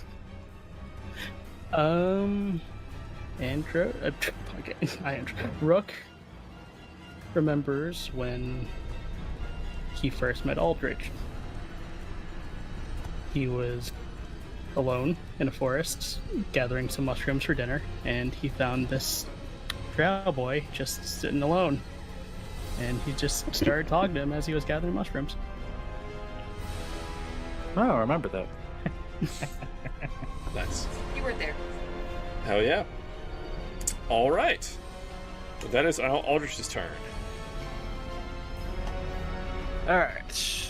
Andro. Okay, Rook remembers when he first met Aldrich. He was alone in a forest gathering some mushrooms for dinner, and he found this drow boy just sitting alone. And he just started talking to him as he was gathering mushrooms. Oh, I remember that. Nice. You were there. Hell yeah. Alright. Well, that is Aldrich's turn. Alright.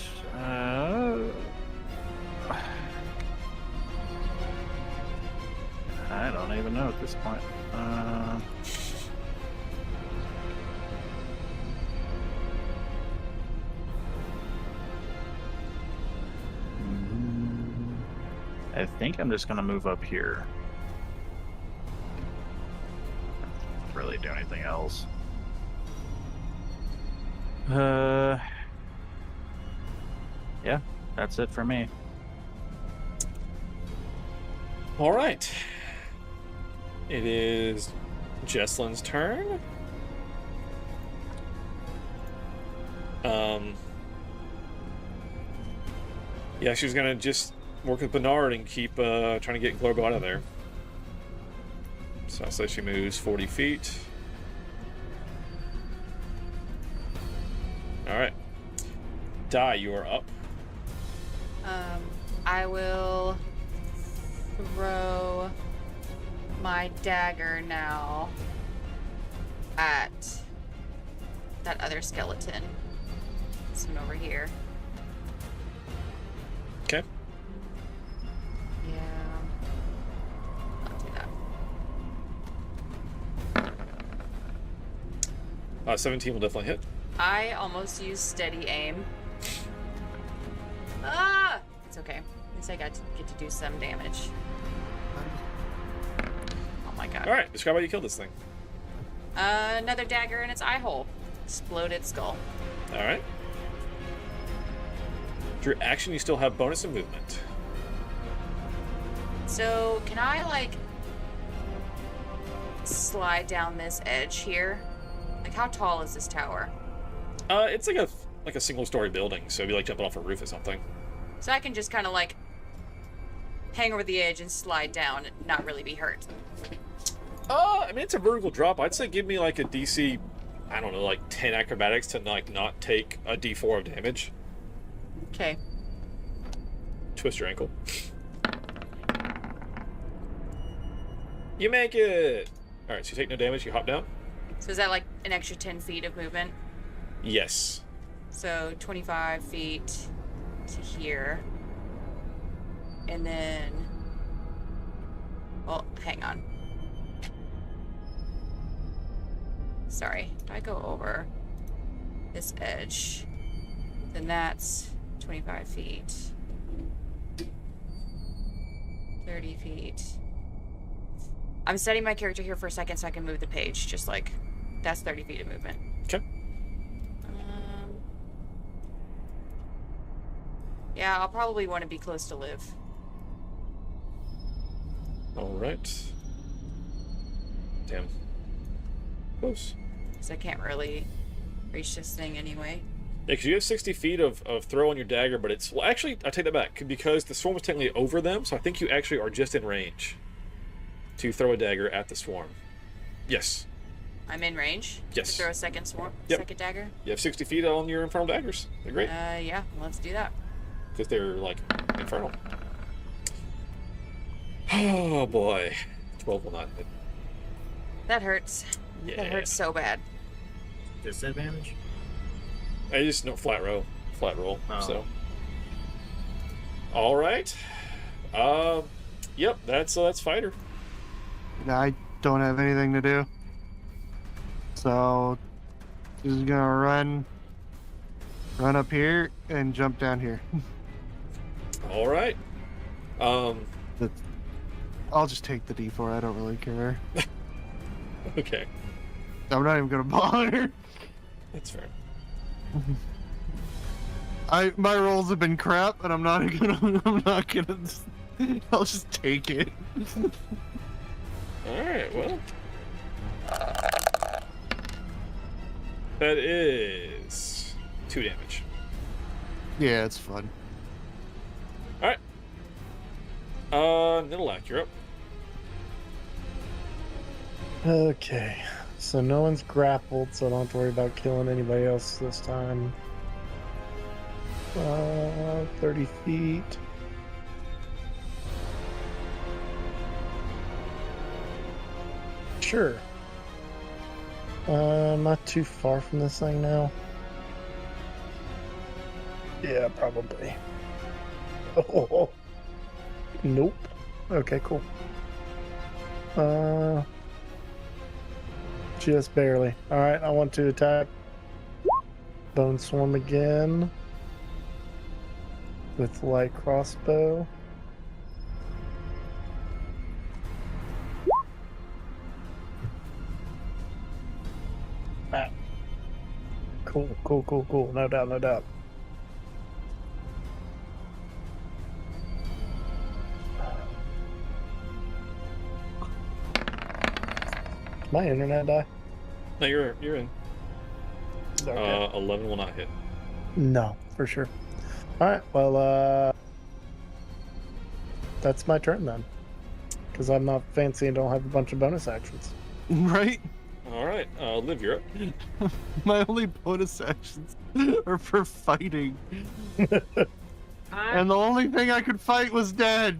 I don't even know at this point. I think I'm just going to move up here. Can't really do anything else. Yeah, that's it for me. All right. It is Jesslyn's turn. Yeah, she's gonna just work with Bernard and keep trying to get Glorbo out of there. So I'll say she moves 40 feet. Die, you are up. I will throw my dagger now at that other skeleton. This one over here. Okay. Yeah. I'll do that. 17 will definitely hit. I almost used steady aim. Ah! It's okay. At least I get to do some damage. Oh my god. Alright, describe how you killed this thing. Another dagger in its eye hole. Exploded skull. Alright. For your action, you still have bonus and movement. So, can I, like, slide down this edge here? Like, how tall is this tower? It's like a single-story building, so it'd be like jumping off a roof or something. So I can just kind of, like, hang over the edge and slide down and not really be hurt. I mean, it's a vertical drop. I'd say give me, like, a DC, I don't know, like 10 acrobatics to, like, not take a D4 of damage. Okay. Twist your ankle. You make it! Alright, so you take no damage, you hop down? So is that, like, an extra 10 feet of movement? Yes. So 25 feet to here. And then... Well, hang on. Sorry. If I go over this edge, then that's 25 feet. 30 feet. I'm setting my character here for a second so I can move the page. Just like, that's 30 feet of movement. Okay. Yeah, I'll probably want to be close to Liv. Alright. Damn. Close. Because I can't really reach this thing anyway. Yeah, because you have 60 feet of throw on your dagger, but it's... Well, actually, I take that back. Because the swarm was technically over them, so I think you actually are just in range to throw a dagger at the swarm. Yes. I'm in range? Yes. To throw a second swarm? Yep. Second dagger? You have 60 feet on your infernal daggers. They're great. Yeah, let's do that. Because they're, like, infernal. Oh, boy. 12 will not hit. That hurts. Yeah. That hurts so bad. Disadvantage? I just no flat roll, Oh. so. All right. Yep. That's fighter. I don't have anything to do, so just gonna run up here and jump down here. All right. I'll just take the D4. I don't really care. Okay. I'm not even gonna bother. That's fair. My rolls have been crap, and I'm not gonna. I'll just take it. All right. Well, that is 2 damage. Yeah, it's fun. All right. Nidalak, you're up. Okay, so no one's grappled, so I don't have to worry about killing anybody else this time. 30 feet. Sure. Not too far from this thing now. Yeah, probably. Oh, nope. Okay, cool. Just barely. Alright, I want to attack Bone Swarm again with light crossbow. Ah. Cool. No doubt. My internet die? No, you're in. Okay. 11 will not hit. No, for sure. Alright, well, that's my turn then. Because I'm not fancy and don't have a bunch of bonus actions. Right? All right, Liv, you're up. My only bonus actions are for fighting. And the only thing I could fight was dead.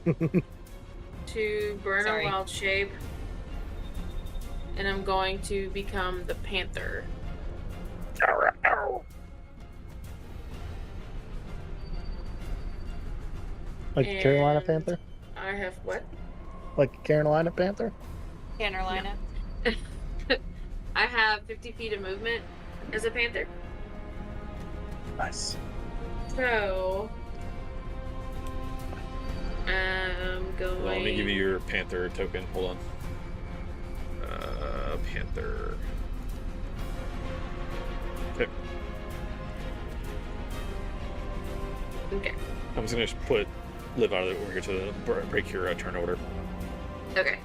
To burn Sorry. a wild shape. And I'm going to become the panther. Like a Carolina Panther? I have what? Like a Carolina Panther? Carolina. I have 50 feet of movement as a panther. Nice. So I'm going. Well, let me give you your panther token. Hold on. Panther. Okay. Okay. I'm just gonna put Liv out of it over here to break your turn order. Okay.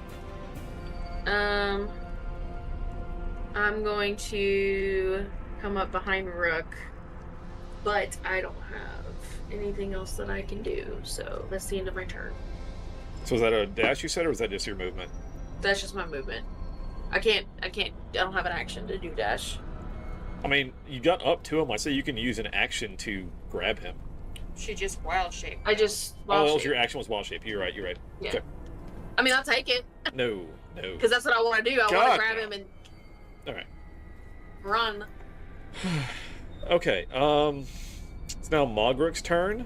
I'm going to come up behind Rook, but I don't have anything else that I can do, so that's the end of my turn. So is that a dash you said, or is that just your movement? That's just my movement. I don't have an action to do dash. I mean, you got up to him. I say you can use an action to grab him. She just wild shape. I just Oh, wild that was shape. your action was wild shape. You're right. You're right. Yeah. Okay. I mean, I'll take it. No. Because that's what I want to do. I want God, to grab him and All right. run. Okay. It's now Mogrick's turn.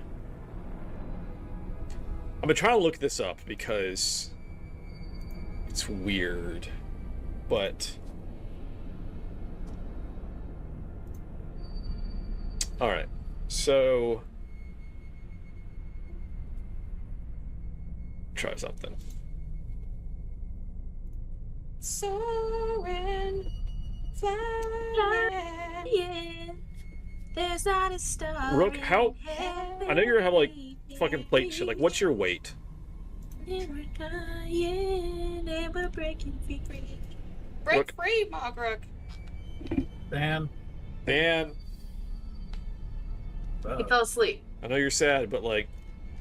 I've been trying to look this up because it's weird, but all right. So try something. Soaring, flying. There's not a star. Rook, how? I know you're gonna have like fucking plate shit. Like, what's your weight? We're dying and we're breaking free. Break Rook. free, Mogrick. Dan. Dan, He fell asleep. I know you're sad, but like,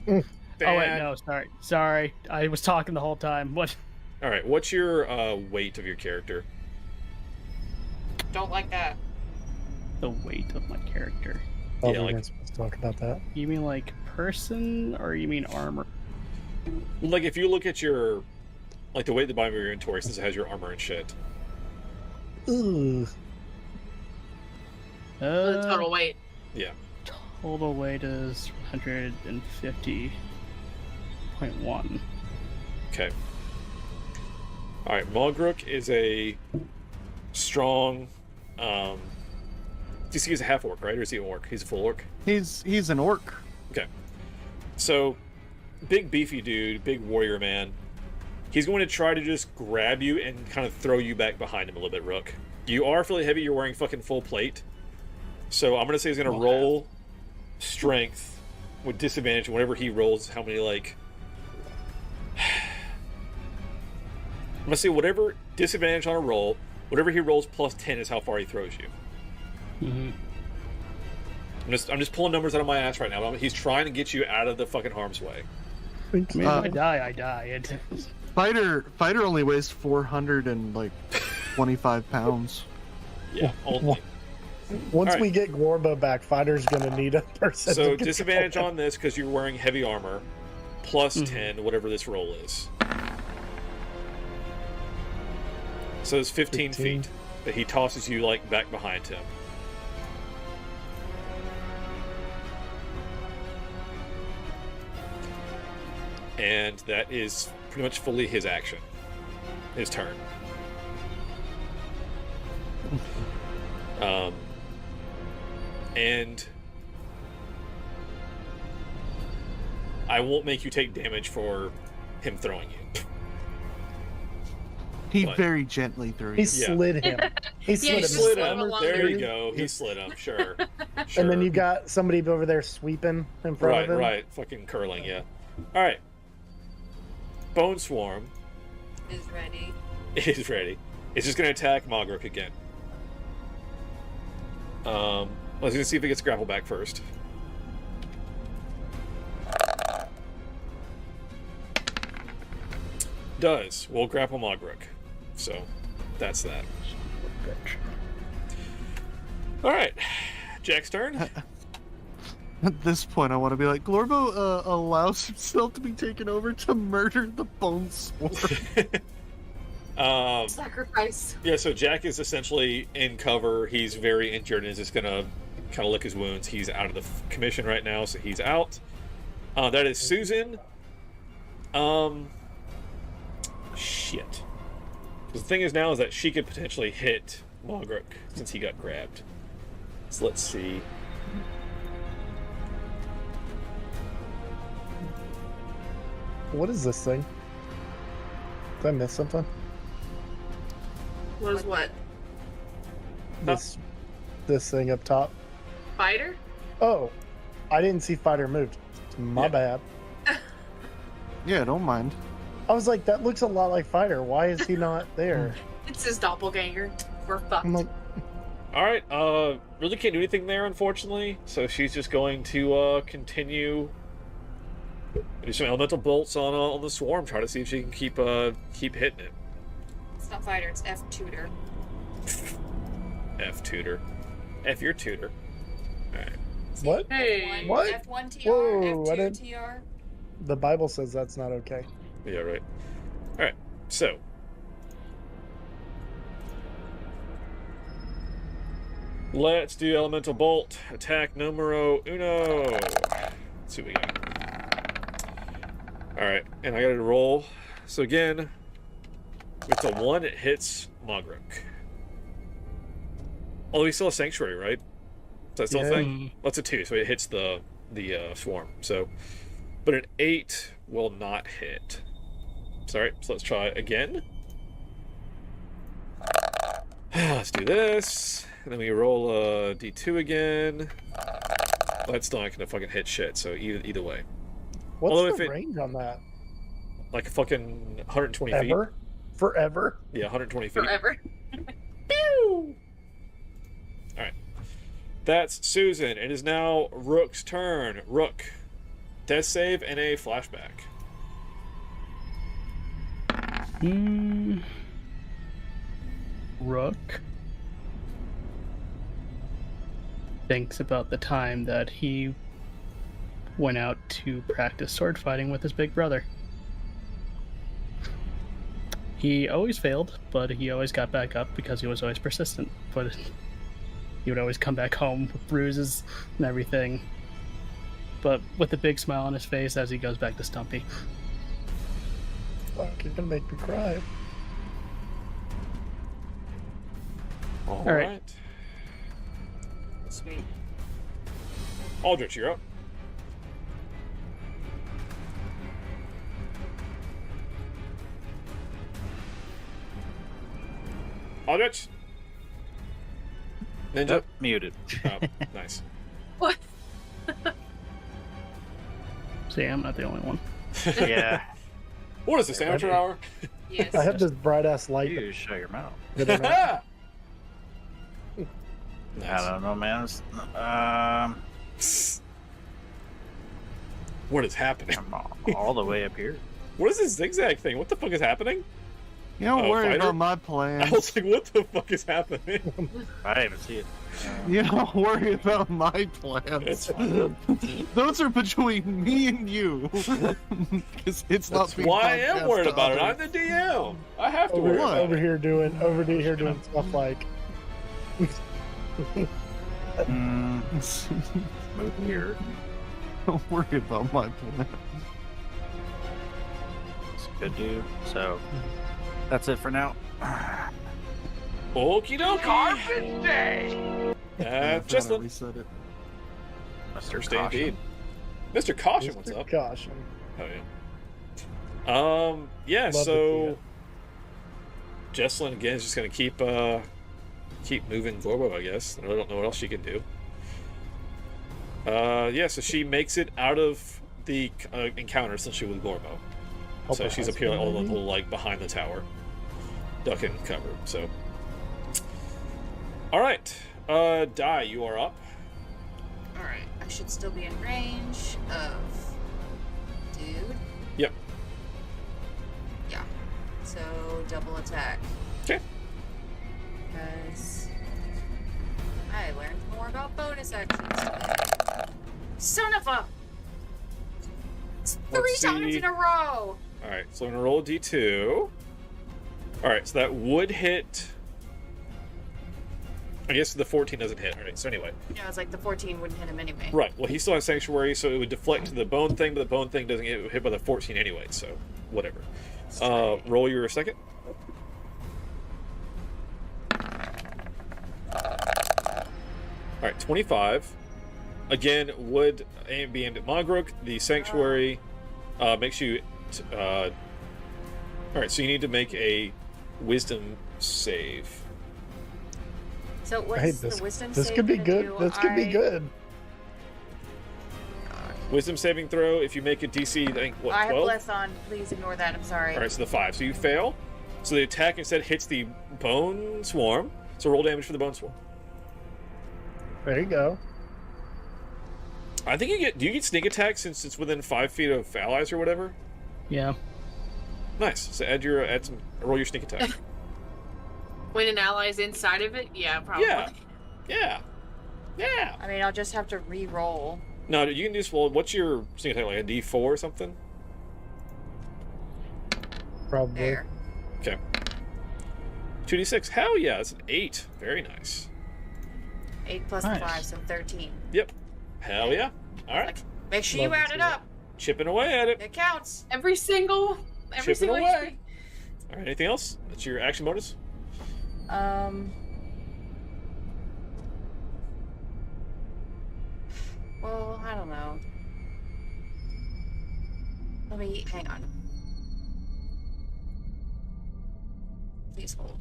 Oh wait, Dan. no, sorry. I was talking the whole time. What? All right, what's your weight of your character? Don't like that. The weight of my character. Oh, Yeah, we're like- not supposed to talk about that. You mean like person, or you mean armor? Like, if you look at your, like, the weight at the bottom of your inventory, since it has your armor and shit. Ooh. The total weight. Yeah. Total weight is 150.1. Okay. All right, Mogrick is a strong. He's a half orc, right? Or is he an orc? He's a full orc. He's an orc. Okay. So, big beefy dude, big warrior man. He's going to try to just grab you and kind of throw you back behind him a little bit, Rook. You are fairly heavy. You're wearing fucking full plate. So I'm going to say he's going to roll strength with disadvantage whenever he rolls how many, like... I'm going to say whatever disadvantage on a roll, whatever he rolls plus 10 is how far he throws you. Mm-hmm. I'm just pulling numbers out of my ass right now. He's trying to get you out of the fucking harm's way. I mean, if I die. Fighter only weighs 425 pounds. Yeah, only. Once All we right. get Gorba back, Fighter's gonna need a person. So to disadvantage control on this because you're wearing heavy armor, plus 10, whatever this roll is. So it's 15 feet that he tosses you like back behind him. And that is pretty much fully his action. His turn. And I won't make you take damage for him throwing you. He But- very gently threw He you. slid him. He slid him. Slid him. There you go. He slid him. Sure. And then you got somebody over there sweeping in front Right, of him. right. Fucking curling, yeah. All right. Bone Swarm Is ready. is ready. It's just going to attack Mogrick again. Let's see if it gets grapple back first. Does. We'll grapple Mogrick. So, That's that. All right, Jack's turn. At this point, I want to be like, Glorbo allows himself to be taken over to murder the Bone Swarm. Sacrifice. Yeah, so Jack is essentially in cover. He's very injured and is just gonna kind of lick his wounds. He's out of the commission right now, so he's out. That is Susan. Shit. The thing is now is that she could potentially hit Mogruk since he got grabbed. So let's see. What is this thing? Did I miss something? What is what? This thing up top. Fighter? Oh, I didn't see fighter moved. My bad. Yeah, don't mind. I was like, that looks a lot like fighter. Why is he not there? It's his doppelganger. We're fucked. I'm like, All right. Really can't do anything there, unfortunately. So she's just going to continue. Do some elemental bolts on the swarm. Try to see if she can keep hitting it. It's not fighter. It's F tutor. F tutor. F your tutor. All right. what? Hey. What? F1 TR, Whoa, I F2 didn't- TR. The Bible says that's not okay. Yeah, right. All right. So. Let's do elemental bolt. Attack numero uno. Let's see what we got. All right, and I got to roll. So again, with the 1, it hits Mogruk. Oh, we still have Sanctuary, right? Is that still a thing? That's a 2, so it hits the swarm. So, but an 8 will not hit. Sorry, so let's try again. Let's do this, and then we roll a D2 again. That's still not gonna fucking hit shit. So either way. What's Although the if it- range on that? Like a fucking 120 feet. Ever? Forever? Yeah, 120 feet. Forever. Pew! Alright. That's Susan. It is now Rook's turn. Rook. Death save and a flashback. Rook thinks about the time that he went out to practice sword fighting with his big brother. He always failed, but he always got back up because he was always persistent. But he would always come back home with bruises and everything, but with a big smile on his face as he goes back to Stumpy. Fuck, you're gonna make me cry. All right. right. Sweet. Aldrich, you're up. Aldrich? Ninja? Nope, muted. Oh, nice. What? See, I'm not the only one. Yeah. What is this, amateur hour? Yes. I have this bright ass light. You shut your mouth. that I know. I don't know, man. What is happening? I'm all the way up here. What is this zigzag thing? What the fuck is happening? You don't Oh, worry fighter? about my I plans. was like, what the fuck is happening? I didn't even see it. You don't worry about my plans. It's fine. Those are between me and you. Because it's not That's being why I am broadcast worried to about it. I'm others. the DM. I have to worry over, about over it. here doing stuff like Move here. Don't worry about my plans. Could do. So that's it for now. Okie dokie. Just reset it. Mr. Stay Caution. indeed. Mr. Caution, what's Mr. up? Caution. Oh yeah. Yeah, Love to see so it. Jesselyn again is just gonna keep moving Gorbo, I guess. I don't know what else she can do. Yeah, so she makes it out of the encounter essentially with Gorbo. So Hope she's it up here has like, all been little like behind the tower, ducking cover. So, all right, Di, you are up. Alright, I should still be in range of dude. Yep. Yeah. So double attack. Okay. more about bonus actions. Son of a... Let's Three times see. in a row! Alright, so I'm going to roll a d2. Alright, so that would hit... I guess the 14 doesn't hit. Alright, so anyway. Yeah, it's like the 14 wouldn't hit him anyway. Right, well, he still has Sanctuary, so it would deflect to the bone thing, but the bone thing doesn't get hit by the 14 anyway, so whatever. Roll your second. Alright, 25. Again, would be aimed at Mogrok. The Sanctuary makes you... Alright, so you need to make a Wisdom save. So what's Hey, the wisdom this save could be gonna good. do? This could be good. Wisdom saving throw, if you make a DC, I think, what, 12? I have bless on. Please ignore that. I'm sorry. Alright, so the 5. So you fail. So the attack instead hits the Bone Swarm. So roll damage for the Bone Swarm. There you go. I think you get... Do you get sneak attack since it's within 5 feet of allies or whatever? Yeah. Nice. So roll your sneak attack. When an ally's inside of it? Yeah, probably. Yeah. I mean, I'll just have to re-roll. No, you can just... Well, what's your sneak attack, like a D4 or something? Probably. There. Okay. 2d6. Hell yeah, that's an 8. Very nice. 8 plus Nice. 5, so 13. Yep. Hell yeah. Alright. Make sure you Love to add see it that. up. Chipping away at it. It counts. Every single Chipping away. HP. Alright, anything else? That's your action bonus? Well, I don't know. Let me hang on. Please hold.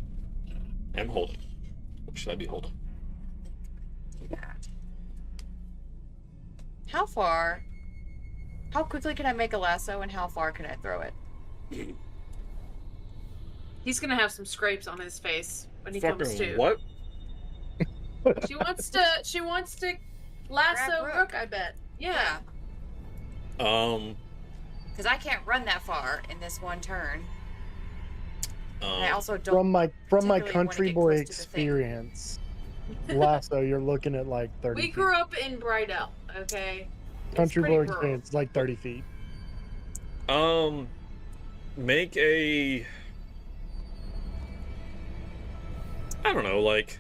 I'm holding. What should I be holding? Do that. How far? How quickly can I make a lasso, and how far can I throw it? He's gonna have some scrapes on his face when he comes to. What? She wants to lasso Grab Rook, I bet. Yeah. Because I can't run that far in this one turn. And I also don't. From my particularly wanna country get boy close to the thing. experience, lasso, you're looking at like 30 We feet. grew up in Bridell, okay? It's Country pretty boy rural. experience, like 30 feet. Make a... I don't know, like...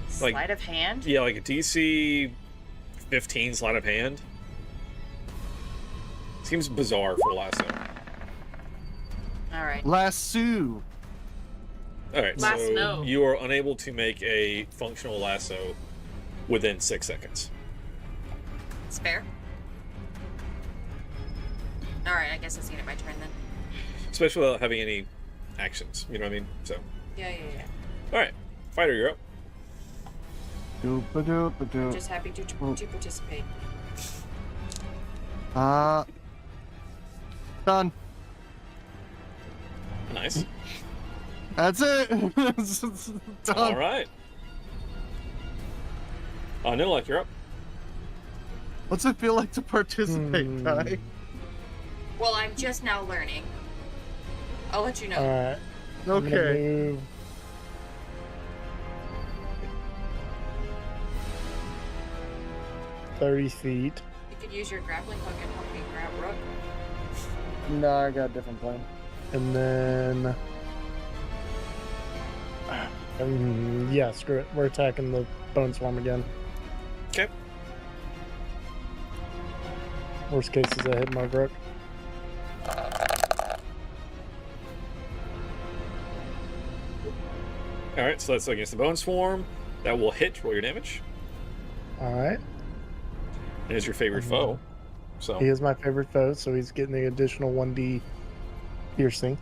Sleight of hand? Yeah, like a DC 15 sleight of hand. Seems bizarre for lasso. Alright. Lasso. Alright, Lasso. so you are unable to make a functional lasso within 6 seconds. It's fair. Alright, I guess it's gonna be my turn then. Especially without having any actions, you know what I mean? So, Yeah. alright. Fighter, you're up. Doop-a-doop-a-doop. Just happy to participate. Done. Nice. That's it. Done. Alright. Nilak, you're up. What's it feel like to participate, Kai? Well, I'm just now learning. I'll let you know. Alright. I'm gonna Okay. move 30 feet. You could use your grappling hook and help me grab Rook. No, I got a different plan. And then... yeah, screw it. We're attacking the Bone Swarm again. Okay. Worst case is I hit my Rook. Alright, so that's against the Bone Swarm. That will hit. Roll your damage. Alright. It is your favorite foe. So He is my favorite foe, so he's getting the additional 1d piercing.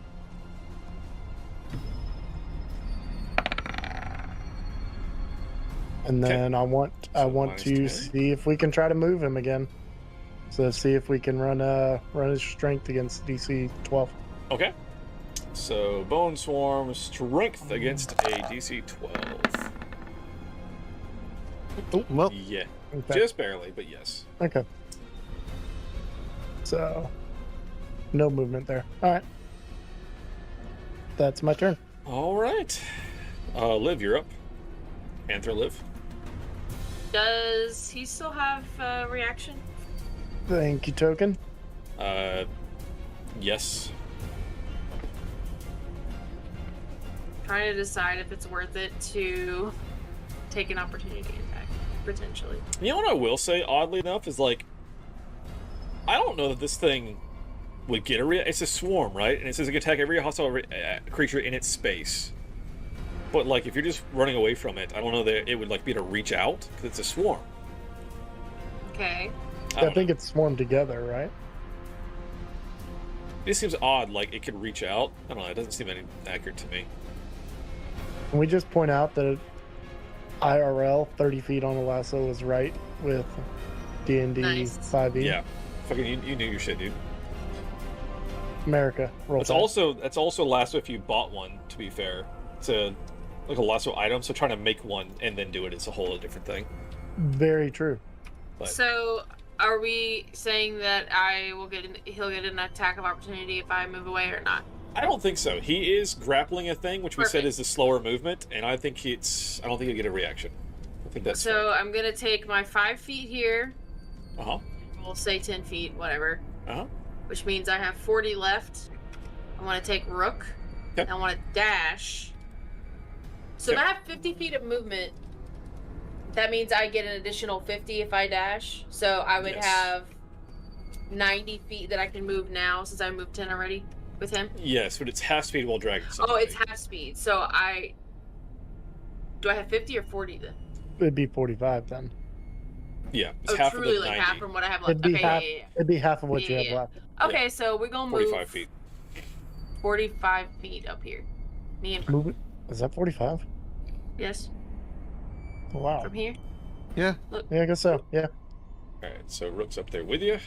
And then I want minus to 10. see if we can try to move him again. So see if we can run his strength against DC 12. Okay. So Bone Swarm strength against a DC 12. Oh, well. Yeah. Okay. Just barely, but yes. Okay. So no movement there. All right. That's my turn. All right. Liv, you're up. Panther Liv. Does he still have reaction? Thank you, token. Yes. Trying to decide if it's worth it to take an opportunity attack, potentially. You know what I will say, oddly enough, is like, I don't know that this thing would get a it's a swarm, right? And it says it can attack every hostile creature in its space. But like, if you're just running away from it, I don't know that it would like be able to reach out because it's a swarm. Okay. I think it's swarmed together, right? It seems odd, like it could reach out. I don't know. It doesn't seem any accurate to me. Can we just point out that IRL 30 feet on the lasso was right with D&D 5e? Yeah. Fucking, you knew your shit, dude. America. That's also lasso if you bought one. To be fair, it's like a lasso item. So trying to make one and then do it is a whole different thing. Very true. But So, are we saying that he'll get an attack of opportunity if I move away or not? I don't think so. He is grappling a thing, which we said is the slower movement, and I think I don't think he'll get a reaction. I think that's So I'm gonna take my 5 feet here. Uh-huh. We'll say 10 feet, whatever. Uh-huh. Which means I have 40 left. I want to take Rook. Yep. I want to dash. So Yep. if I have 50 feet of movement, that means I get an additional 50 if I dash. So I would have 90 feet that I can move now since I moved 10 already with him. Yes, but it's half speed while dragging something. Oh, it's half speed. So do I have 50 or 40 then? It'd be 45 then. Yeah, it's half of truly the like 90. half from what I have left. It'd be Okay, half. yeah. It'd be half of what Yeah, you have yeah. left. Okay, so we're gonna move 45 feet. 45 feet up here. Me and Move it. Is that 45? yes, Oh, wow. from here. Yeah. Look. Yeah, I guess so. Yeah. All right, so Rook's up there with you.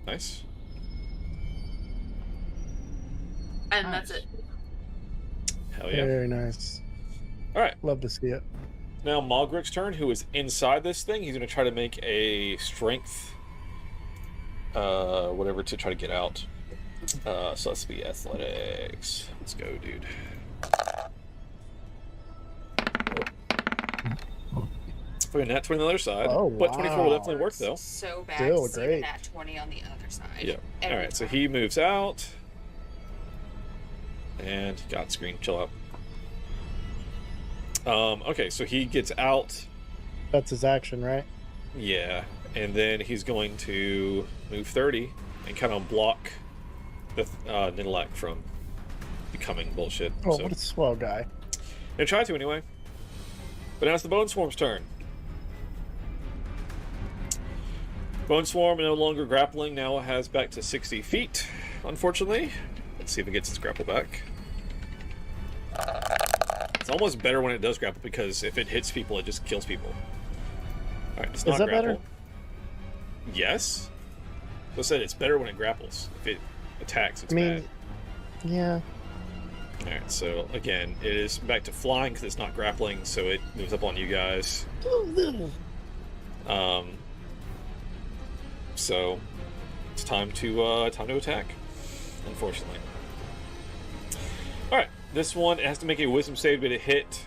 Nice. And that's it. Hell yeah. Very nice. All right. Love to see it. Now Mogrick's turn, who is inside this thing. He's going to try to make a strength, whatever, to try to get out. So let's be athletics. Let's go, dude. For a nat 20 on the other side. Oh, But 24 will wow. definitely work, though. So bad Still to see great. that 20 on the other side. Yeah. Every Alright, so time. he moves out. And God screen, chill out. Okay, so he gets out. That's his action, right? Yeah. And then he's going to move 30 and kind of block the Nidalak from becoming bullshit. Oh, so what a swell guy. gonna try to anyway. But now it's the Bone Swarm's turn. Bone Swarm, no longer grappling, now has back to 60 feet, unfortunately. Let's see if it gets its grapple back. It's almost better when it does grapple, because if it hits people, it just kills people. Alright, it's not Is that grapple. better? Yes. So I said it's better when it grapples. If it attacks, it's bad. Yeah. Alright, so again, it is back to flying because it's not grappling, so it moves up on you guys. So it's time to attack, unfortunately. Alright, this one has to make a wisdom save to hit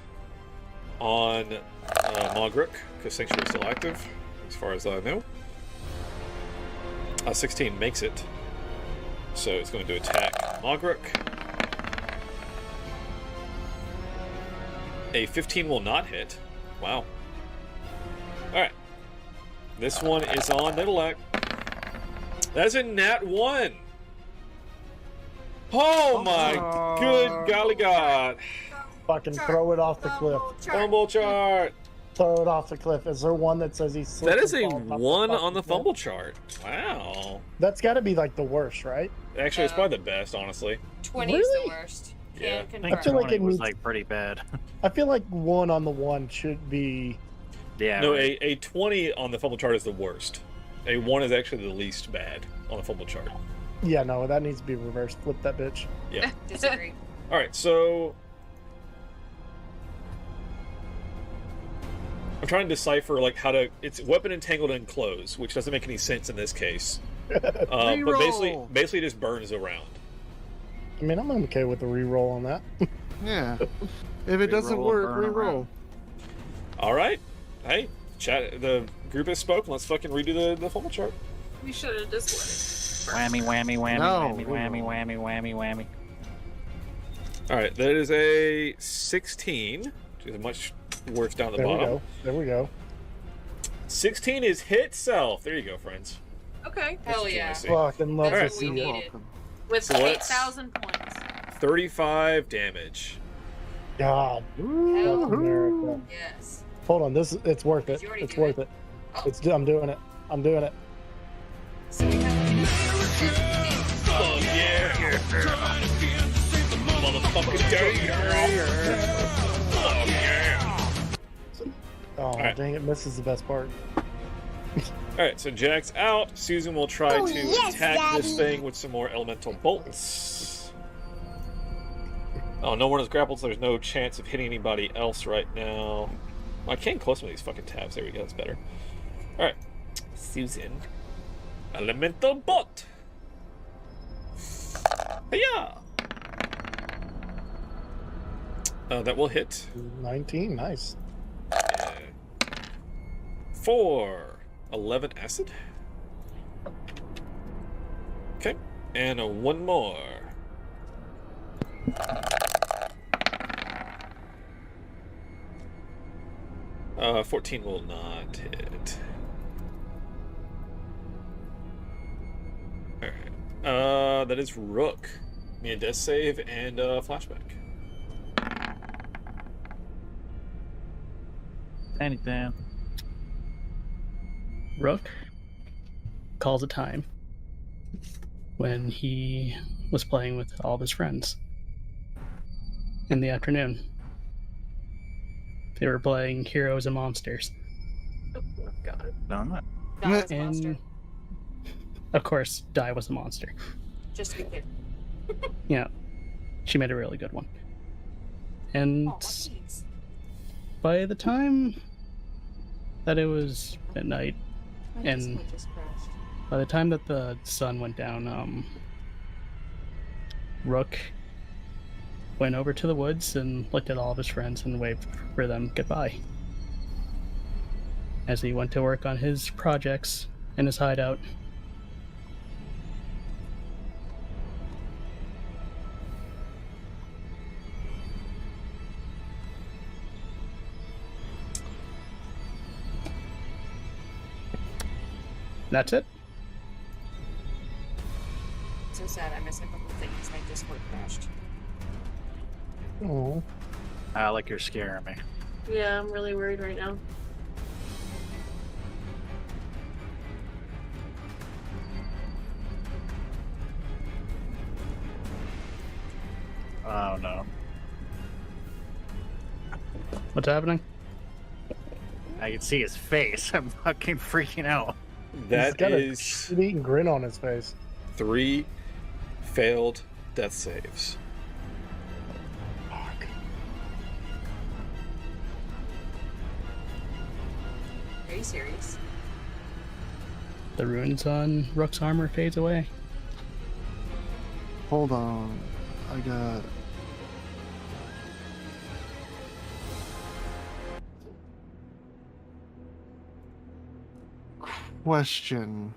on Mogrick, because Sanctuary is still active, as far as I know. 16 makes it. So it's going to attack Mogrick. A 15 will not hit. Wow. Alright. This one is on Nidalak. That's a nat 1! Oh my good golly god. Fucking throw it off the cliff. Fumble chart! Throw it off the cliff. Is there one that says he slipped That is a and falls off the 1 on fucking the cliff? fumble chart. Wow. That's got to be like the worst, right? Actually, it's probably the best, honestly. 20 is the worst. Yeah. Can I feel like it was needs, like pretty bad. I feel like 1 on the 1 should be. Yeah. No, right. a 20 on the fumble chart is the worst. A 1 is actually the least bad on the fumble chart. Yeah, no, that needs to be reversed. Flip that bitch. Yeah. Disagree. Alright, so I'm trying to decipher like how to. It's weapon entangled and close, which doesn't make any sense in this case. But basically, it just burns around. I mean, I'm okay with the reroll on that. Yeah. If it doesn't Reroll, work, burn re-roll. around. All right. Hey, chat. The group has spoken. Let's fucking redo the formal chart. We should have just Whammy, whammy, whammy, No, whammy, whammy, whammy, whammy, whammy. All right, that is a 16, which is much worse down the There we bottom. go. There we go. 16 is hit self. There you go, friends. Okay. Hell That's yeah. what Fucking love That's to what we see it. needed. With So let's- 8,000 points. 35 damage. God. Hell Fucking America. yes. Hold on, it's worth it. Did you already It's do worth it. I'm doing it. I'm doing it. So we have Oh, yeah. Motherfucking dirty. Oh, yeah. Oh, right. dang it, misses the best part. All right, so Jack's out. Susan will try Oh, to yes, attack this Daddy. thing with some more elemental bolts. Oh, no one is grappled, so there's no chance of hitting anybody else right now. I can't close some of these fucking tabs. There we go. That's better. All right, Susan. Elemental bolt. Yeah. That will hit. 19, nice. 4, 11 acid. Okay, and one more. Uh, 14 will not hit. Alright. That is Rook. Me a death save and flashback. Anything. Rook calls a time when he was playing with all of his friends in the afternoon. They were playing Heroes and Monsters. Oh, God. Done that. That was a monster. And of course, Di was a monster. Just to be clear. Yeah, she made a really good one. And Oh, thanks. by the time that it was at night, My and Discord just crashed. by the time that the sun went down, Rook went over to the woods and looked at all of his friends and waved for them goodbye. As he went to work on his projects in his hideout. That's it. So sad. I missed a couple of things. My Discord crashed. Oh. Like you're scaring me. Yeah, I'm really worried right now. Oh no. What's happening? I can see his face. I'm fucking freaking out. He's That got is a shit-eating grin on his face. 3 failed death saves. Are you serious? The runes on Rook's armor fades away. Hold on. I got. Question.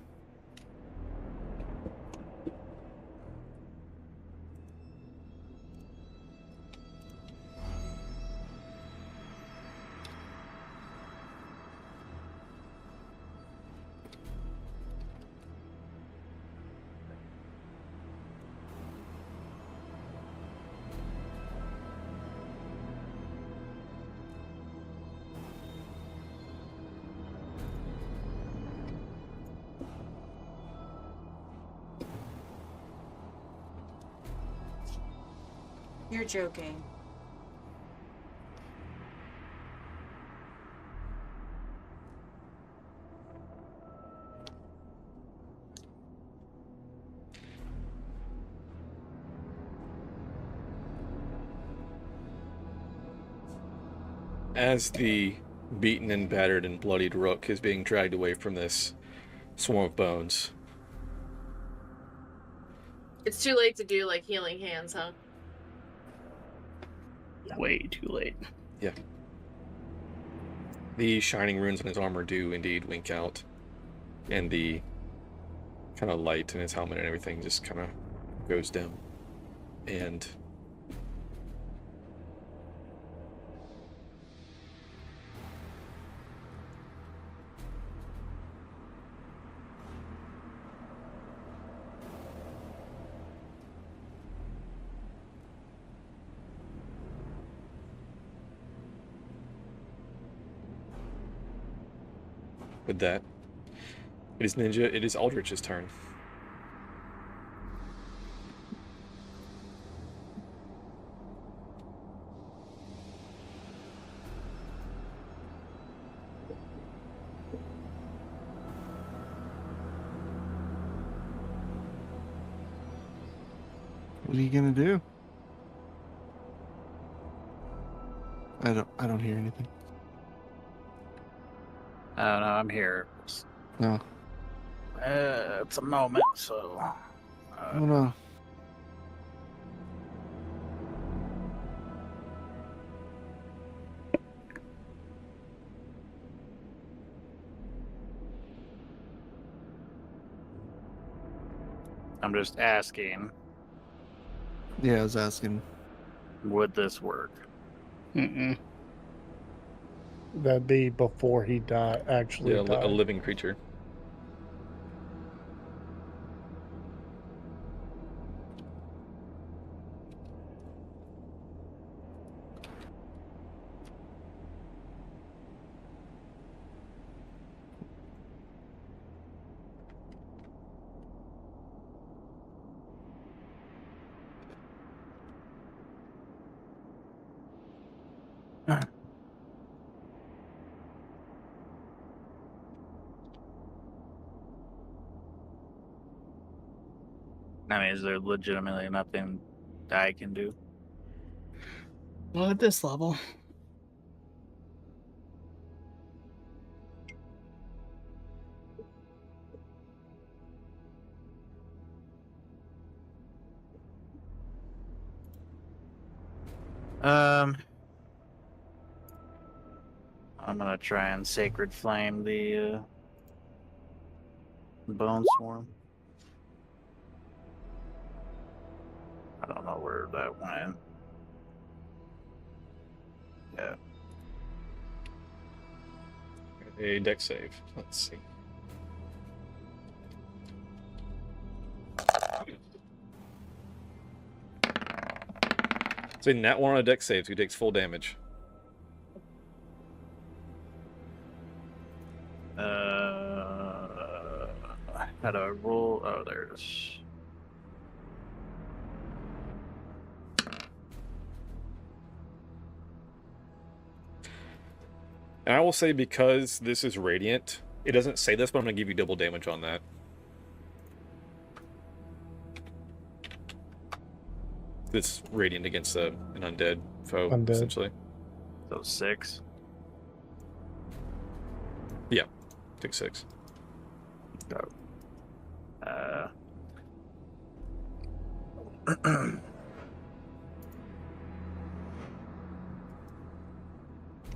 You're joking. As the beaten and battered and bloodied Rook is being dragged away from this swarm of bones, It's too late to do like healing hands, huh? way too late. Yeah. The shining runes on his armor do indeed wink out, and the kind of light in his helmet and everything just kind of goes dim. And with that, it is Aldrich's turn. What are you gonna do? I don't hear anything. I don't know. I'm here. No. It's a moment, so. Oh no. I'm just asking. Yeah, I was asking. Would this work? Mm-mm. That'd be before he actually Yeah, died. a living creature. I mean, is there legitimately nothing I can do? Well, at this level. I'm gonna try and Sacred Flame the Bone Swarm. I don't know where that went. Yeah. A deck save. Let's see. So nat 1 on a deck save, so he takes full damage. How do I roll? Oh, there's. And I will say, because this is radiant, it doesn't say this, but I'm going to give you double damage on that. It's radiant against an undead foe, essentially. So 6. Yeah, take 6. Go.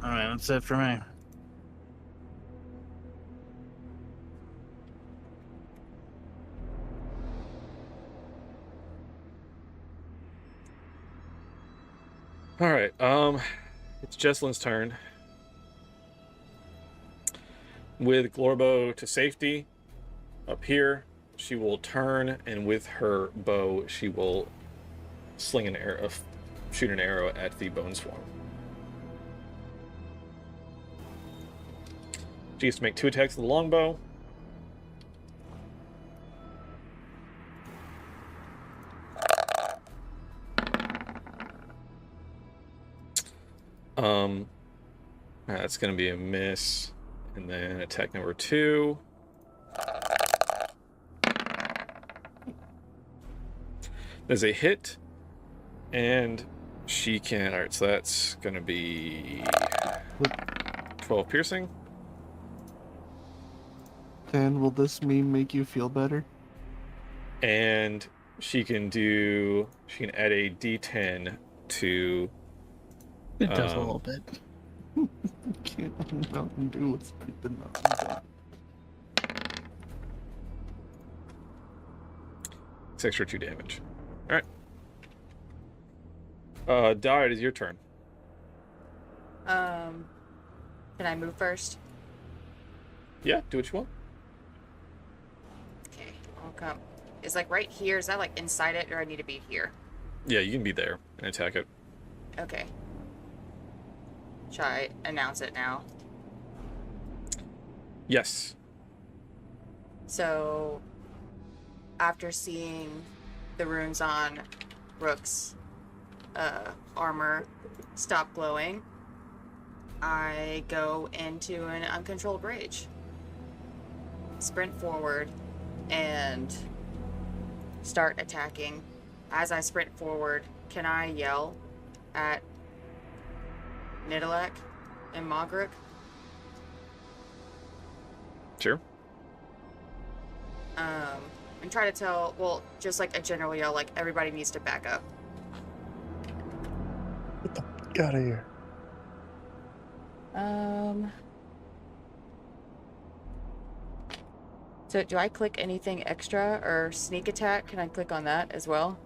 Alright, that's it for me. Alright, it's Jesselyn's turn. With Glorbo to safety, up here, she will turn, and with her bow, she will sling an arrow, shoot an arrow at the Bone Swarm. She gets to make 2 attacks with the longbow. That's going to be a miss. And then attack number 2. There's a hit. And she can... Alright, so that's going to be 12 piercing. And will this meme make you feel better? And she can add a d10 to It does a little bit. Can't nothing do with the nothing. It's extra 2 damage. All right. Die, it is your turn. Can I move first? Yeah, do what you want. Okay, I'll come. Is like right here, is that like inside it, or I need to be here? Yeah, you can be there and attack it. Okay. Shall I announce it now? Yes. So, after seeing the runes on Rook's armor stop glowing, I go into an uncontrolled rage. Sprint forward and start attacking. As I sprint forward, can I yell at Nidalek and Mogric? Sure. And try to tell, well, just like a general yell, like everybody needs to back up. Get the fuck out of here. So do I click anything extra or sneak attack? Can I click on that as well?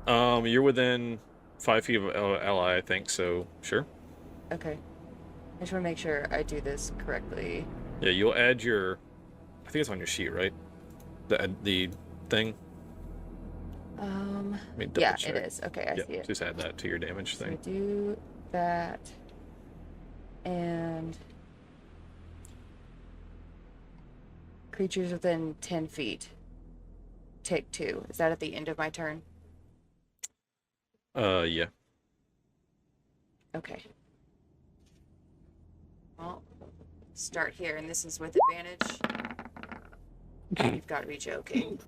You're within 5 feet of ally, I think, so sure. Okay. I just want to make sure I do this correctly. Yeah, you'll add your... I think it's on your sheet, right? The thing? Yeah, it is. Okay, I see it. Just add that to your damage So thing. do that. And... creatures within 10 feet. Take 2. Is that at the end of my turn? Yeah. Okay. Well, start here, and this is with advantage. You've got to be joking.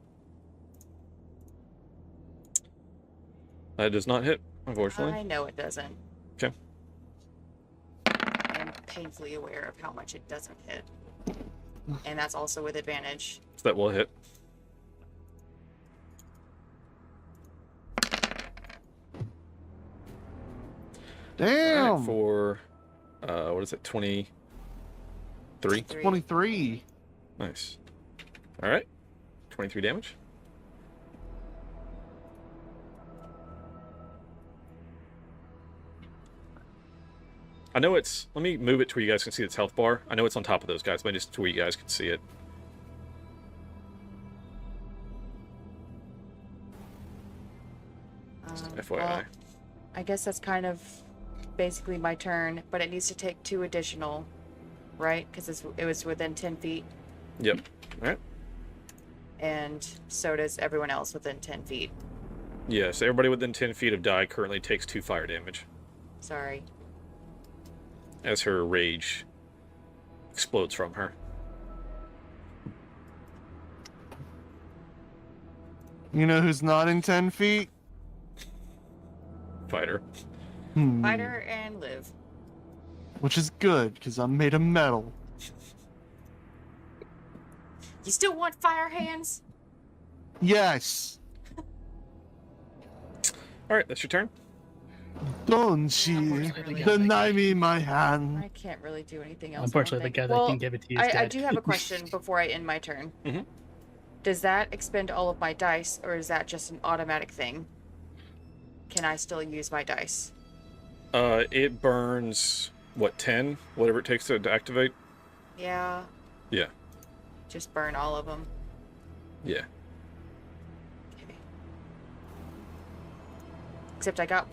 That does not hit, unfortunately. I know it doesn't. Okay. I'm painfully aware of how much it doesn't hit. And that's also with advantage. So that will hit. Damn! All right, for, what is it, 23? 23. Nice. All right. 23 damage. I know it's... Let me move it to where you guys can see its health bar. I know it's on top of those guys, but just to where you guys can see it. FYI. Well, I guess that's kind of basically my turn, but it needs to take 2 additional, right? Because it was within 10 feet. Yep. All right. And so does everyone else within 10 feet. Yeah, so everybody within 10 feet of Die currently takes 2 fire damage. Sorry. As her rage explodes from her. You know who's not in 10 feet? Fighter. Fighter and Liv. Which is good, because I'm made of metal. You still want fire hands? Yes! Alright, that's your turn. Don't you deny me my hand. I can't really do anything else. Unfortunately, the guy that can give it to you is I dead. do have a question before I end my turn. Mhm. Does that expend all of my dice, or is that just an automatic thing? Can I still use my dice? It burns, what, 10? Whatever it takes to activate? Yeah. Yeah. Just burn all of them. Yeah. Okay. Except I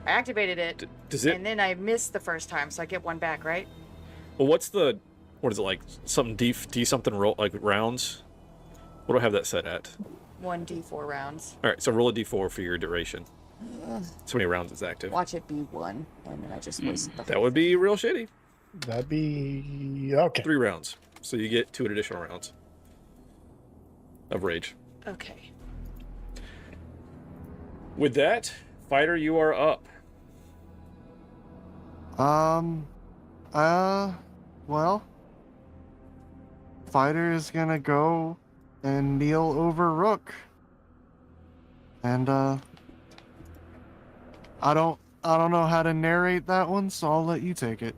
activated it, does it... and then I missed the first time, so I get 1 back, right? Well, what's the... What is it, like, something D something roll, like, rounds? What do I have that set at? 1d4 rounds. Alright, so roll a D4 for your duration. So many rounds it's active. Watch it be 1, and then I just wasted the That would be real shitty. That'd be... okay. 3 rounds. So you get 2 additional rounds of rage. Okay. With that, Fighter, you are up. Well, Fighter is gonna go and kneel over Rook. And, I I don't know how to narrate that one, so I'll let you take it.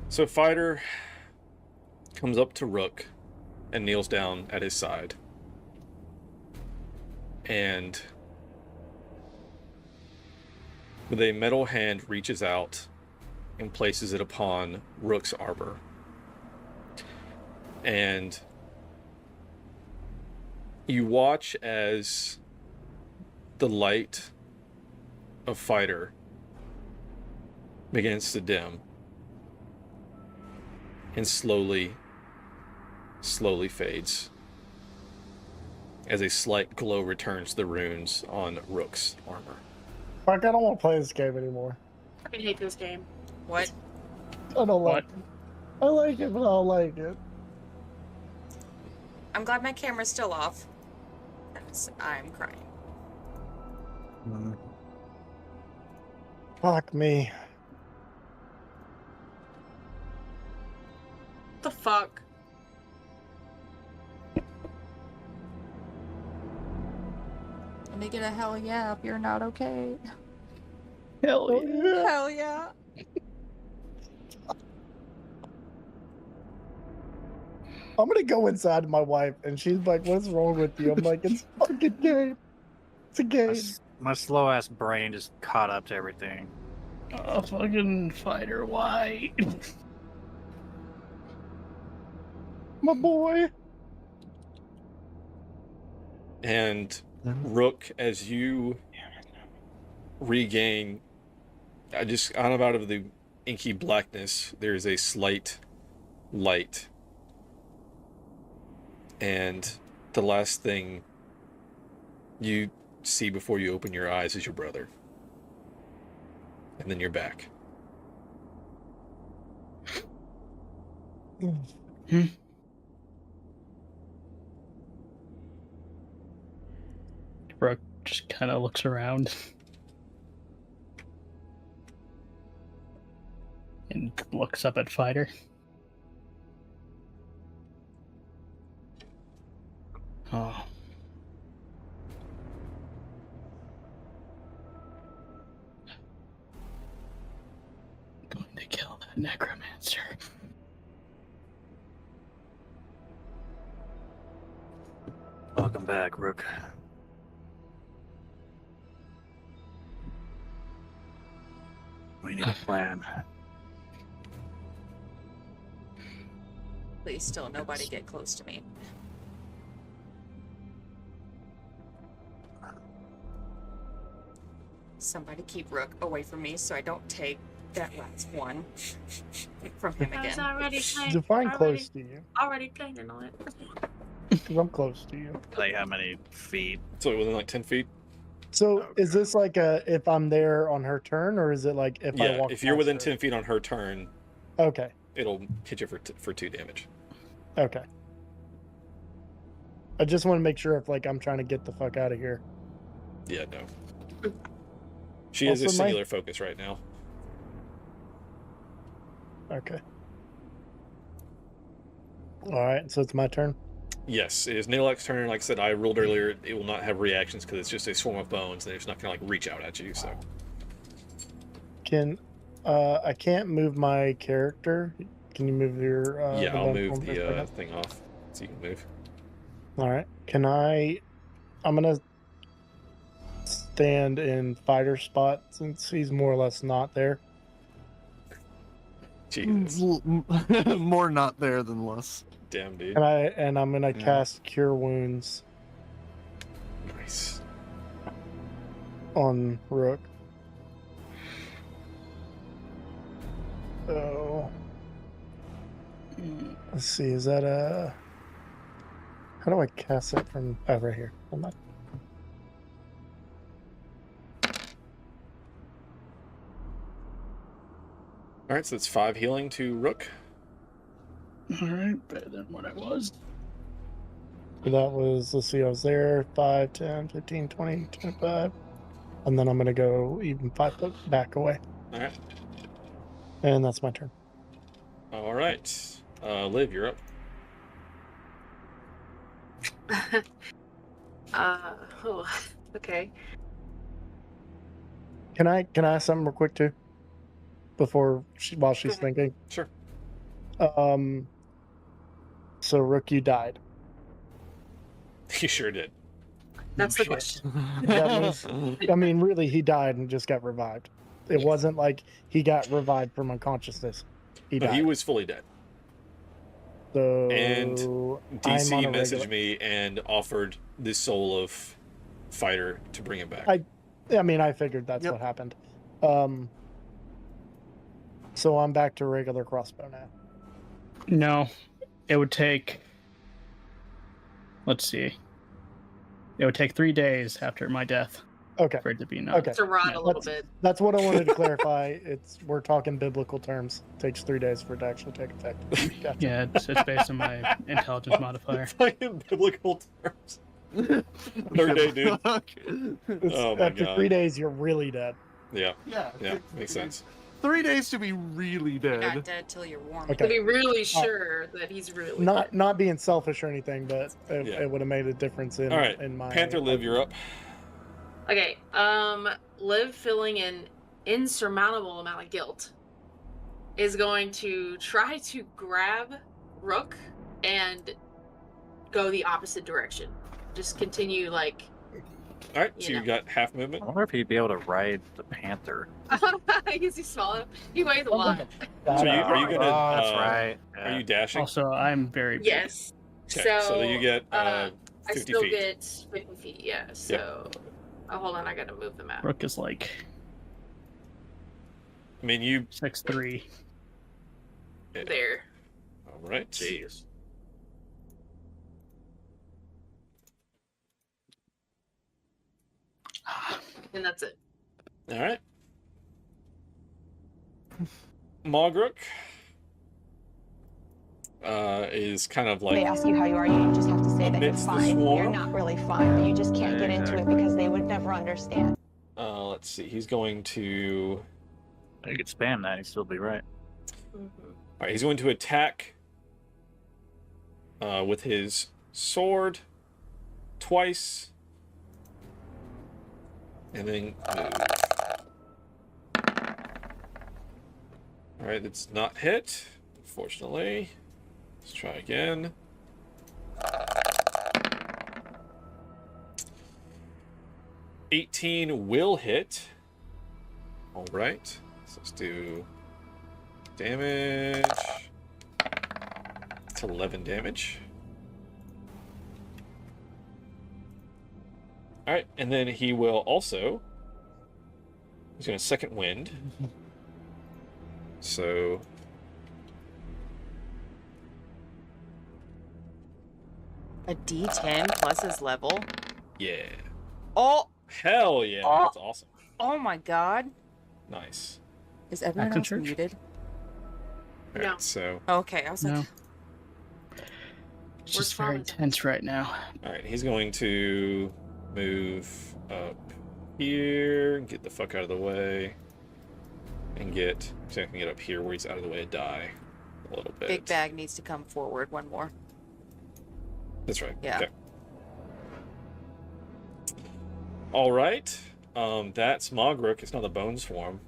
So Fighter comes up to Rook and kneels down at his side. And with a metal hand reaches out and places it upon Rook's arbor. And you watch as the light of Fighter begins to dim and slowly fades as a slight glow returns to the runes on Rook's armor. Fuck, I don't want to play this game anymore. I fucking hate this game. What? I don't like it. I like it, but I don't like it. I'm glad my camera's still off. Because I'm crying. Fuck me. What the fuck? Let me get a hell yeah if you're not okay. Hell yeah. Hell yeah. I'm gonna go inside my wife, and she's like, "What's wrong with you?" I'm like, "It's a fucking game. It's a game." My slow ass brain just caught up to everything. Oh, fucking Fighter, why? My boy. And Rook, as you regain, out of the inky blackness, there is a slight light. And the last thing you see before you open your eyes is your brother. And then you're back. Brooke just kind of looks around and looks up at Fighter. Oh. I'm going to kill that necromancer. Welcome back, Rook. We need a plan. Please, still nobody get close to me. Somebody keep Rook away from me so I don't take that last one from him I was again. already playing. Define close to you. Already playing on it. Because I'm close to you. Like how many feet? So within like 10 feet? So is this like if I'm there on her turn, or is it like if I walk if you're past within her? 10 feet on her turn, Okay. it'll hit you for 2 damage. Okay. I just want to make sure if like I'm trying to get the fuck out of here. Yeah, no. She has a Also, singular focus right now. Okay. All right, so it's my turn. Yes, it is Nilak's turn. Like I said, I ruled earlier, it will not have reactions because it's just a swarm of bones. And it's not going to like reach out at you. So I can't move my character. Can you move your? yeah, I'll the move for a the second? thing off so you can move. All right. Can I? I'm gonna stand in Fighter spot since he's more or less not there. Jesus. More not there than less. Damn, dude. And I'm gonna cast Cure Wounds Nice. on Rook. So let's see. Is that a? How do I cast it from? Oh, right here. Hold on. All right, so it's 5 healing to Rook. Alright, better than what I was. So that was, let's see, I was there 5, 10, 15, 20, 25. And then I'm going to go even 5 foot back away. All right. And that's my turn. All right. Liv, you're up. Okay. Can I ask something real quick too? While she's thinking. Sure. So Rook, you died. You sure did. That's the question. That means, I mean, really, he died and just got revived. It wasn't like he got revived from unconsciousness. He No, died. he was fully dead. So And I'm DC on a messaged regular- me and offered the soul of Fighter to bring him back. I mean, I figured that's what happened. So I'm back to regular crossbow now. No, it would take. Let's see. It would take 3 days after my death. Okay. For it to be enough. Okay. To rot a little bit. That's what I wanted to clarify. We're talking biblical terms. It takes 3 days for it to actually take effect. Gotcha. Yeah, it's based on my intelligence modifier. In biblical terms. Third day, dude. Oh my After god. 3 days, you're really dead. Yeah. Yeah. Yeah, makes sense. 3 days to be really dead. Not dead till you're warm. Okay. To be really sure that he's really Not being selfish or anything, but it would have made a difference in All right. in my Panther Liv, you're up. Okay. Liv, feeling an insurmountable amount of guilt, is going to try to grab Rook and go the opposite direction. Just continue like. All right, so you got half movement. I wonder if he'd be able to ride the panther. Is he small enough? He weighs a lot. So are you gonna? Oh, that's right. Are you dashing? Also, I'm very big. Yes. Okay, so then you get 50 I still feet. get 50 feet. Yeah. So. Oh, hold on. I gotta move the map. Rook is like. I mean, you 6'3". There. All right. Jeez. And that's it. All right. Mogruk is kind of like. They ask you how you are, you just have to say that you're amidst the fine. swarm. You're not really fine, but you just can't get into it because they would never understand. Let's see. He's going to. You could spam that, he'd still be right. All right. He's going to attack with his sword twice, and then move. All right. That's not hit, unfortunately. Let's try again. $18 will hit. All right. So let's do damage. It's 11 damage. All right, and then he will also. He's going to second wind. So. A D10 plus his level. Yeah. Oh. Hell yeah. Oh. That's awesome. Oh my god. Nice. Is everyone Action else church? muted? All right, so. Okay, I was No. like, It's just very tense right now. All right, he's going to move up here, get the fuck out of the way, and get. So I can get up here where he's out of the way to die a little bit. Big Bag needs to come forward one more. That's right. Yeah. Okay. All right. That's Mogruk. It's not the Bone Swarm.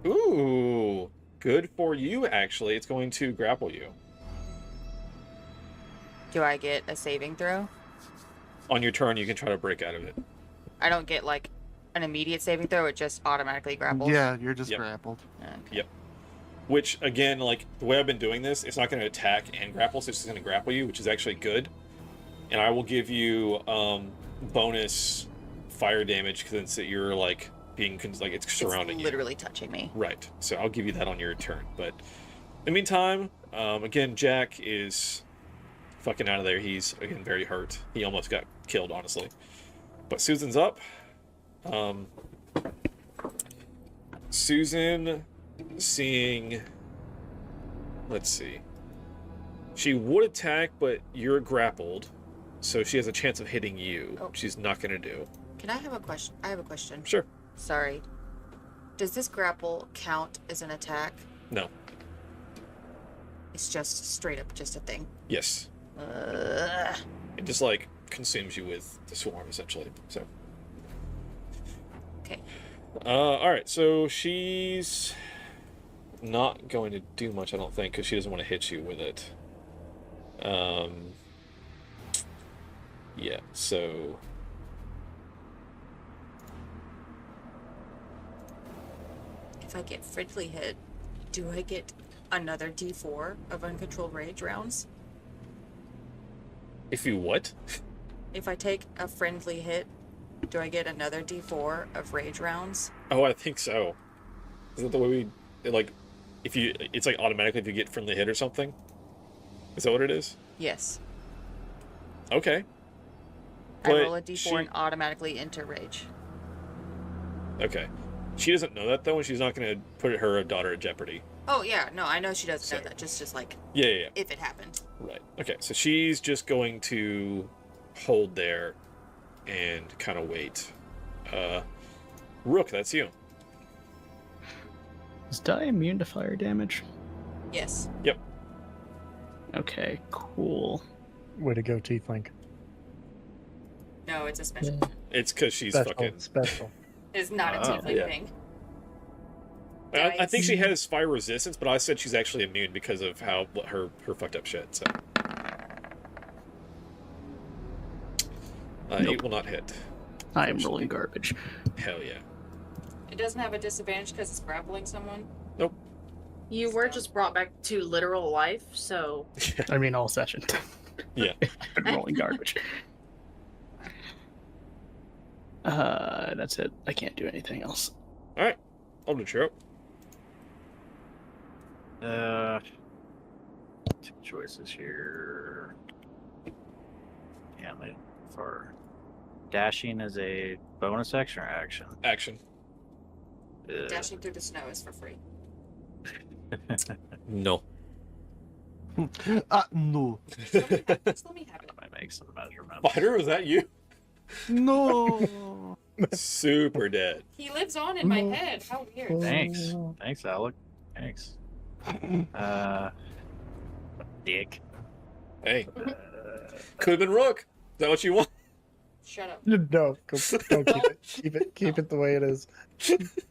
Ooh, good for you. Actually, it's going to grapple you. Do I get a saving throw? On your turn, you can try to break out of it. I don't get like an immediate saving throw. It just automatically grapples. Yeah, you're just Yep. grappled. Yep. Which, again, like, the way I've been doing this, it's not going to attack and grapple, so it's just going to grapple you, which is actually good. And I will give you bonus fire damage, since you're, like, being, like, it's surrounding you. Literally touching me. Right. So I'll give you that on your turn. But in the meantime, again, Jack is fucking out of there. He's, again, very hurt. He almost got killed, honestly. But Susan's up. Susan... seeing, let's see, she would attack, but you're grappled, so she has a chance of hitting you. Oh. She's not gonna do. Can I have a question? I have a question. Sure. Sorry. Does this grapple count as an attack? No. It's just straight up just a thing. Yes. Ugh. It just like consumes you with the swarm essentially. So. Okay. All right. So she's not going to do much, I don't think, because she doesn't want to hit you with it. Yeah. So. If I get friendly hit, do I get another D4 of uncontrolled rage rounds? If you what? If I take a friendly hit, do I get another D4 of rage rounds? Oh, I think so. Is that the way we like? If you, it's like automatically if you get friendly hit or something. Is that what it is? Yes. Okay. I roll a D4 and automatically enter rage. Okay. She doesn't know that though, and she's not going to put her daughter at jeopardy. Oh yeah, no, I know she doesn't know that. Just like Yeah. if it happened. Right. Okay. So she's just going to hold there and kind of wait. Rook, that's you. Is Die immune to fire damage? Yes. Yep. Okay, cool. Way to go, Tiefling. No, it's a special. It's because she's Special, fucking special. It's not a tiefling yeah. thing. I think she has fire resistance, but I said she's actually immune because of how her fucked up shit. So. Nope. 8 will not hit. I am rolling garbage. Hell yeah. It doesn't have a disadvantage because it's grappling someone. Nope. You were just brought back to literal life, so. I mean, all session. Yeah. I've been rolling garbage. That's it. I can't do anything else. All right. I'll do true. Two choices here. Yeah, for dashing is a bonus action or action? Action. Dashing through the snow is for free. No. No. Just let me have it. I make some measurements. Spider, was that you? No. Super dead. He lives on in my head. How weird. Thanks. Thanks, Alec. Thanks. Dick. Hey. Could have been Rook. Is that what you want? Shut up. No, don't keep it. Keep it the way it is.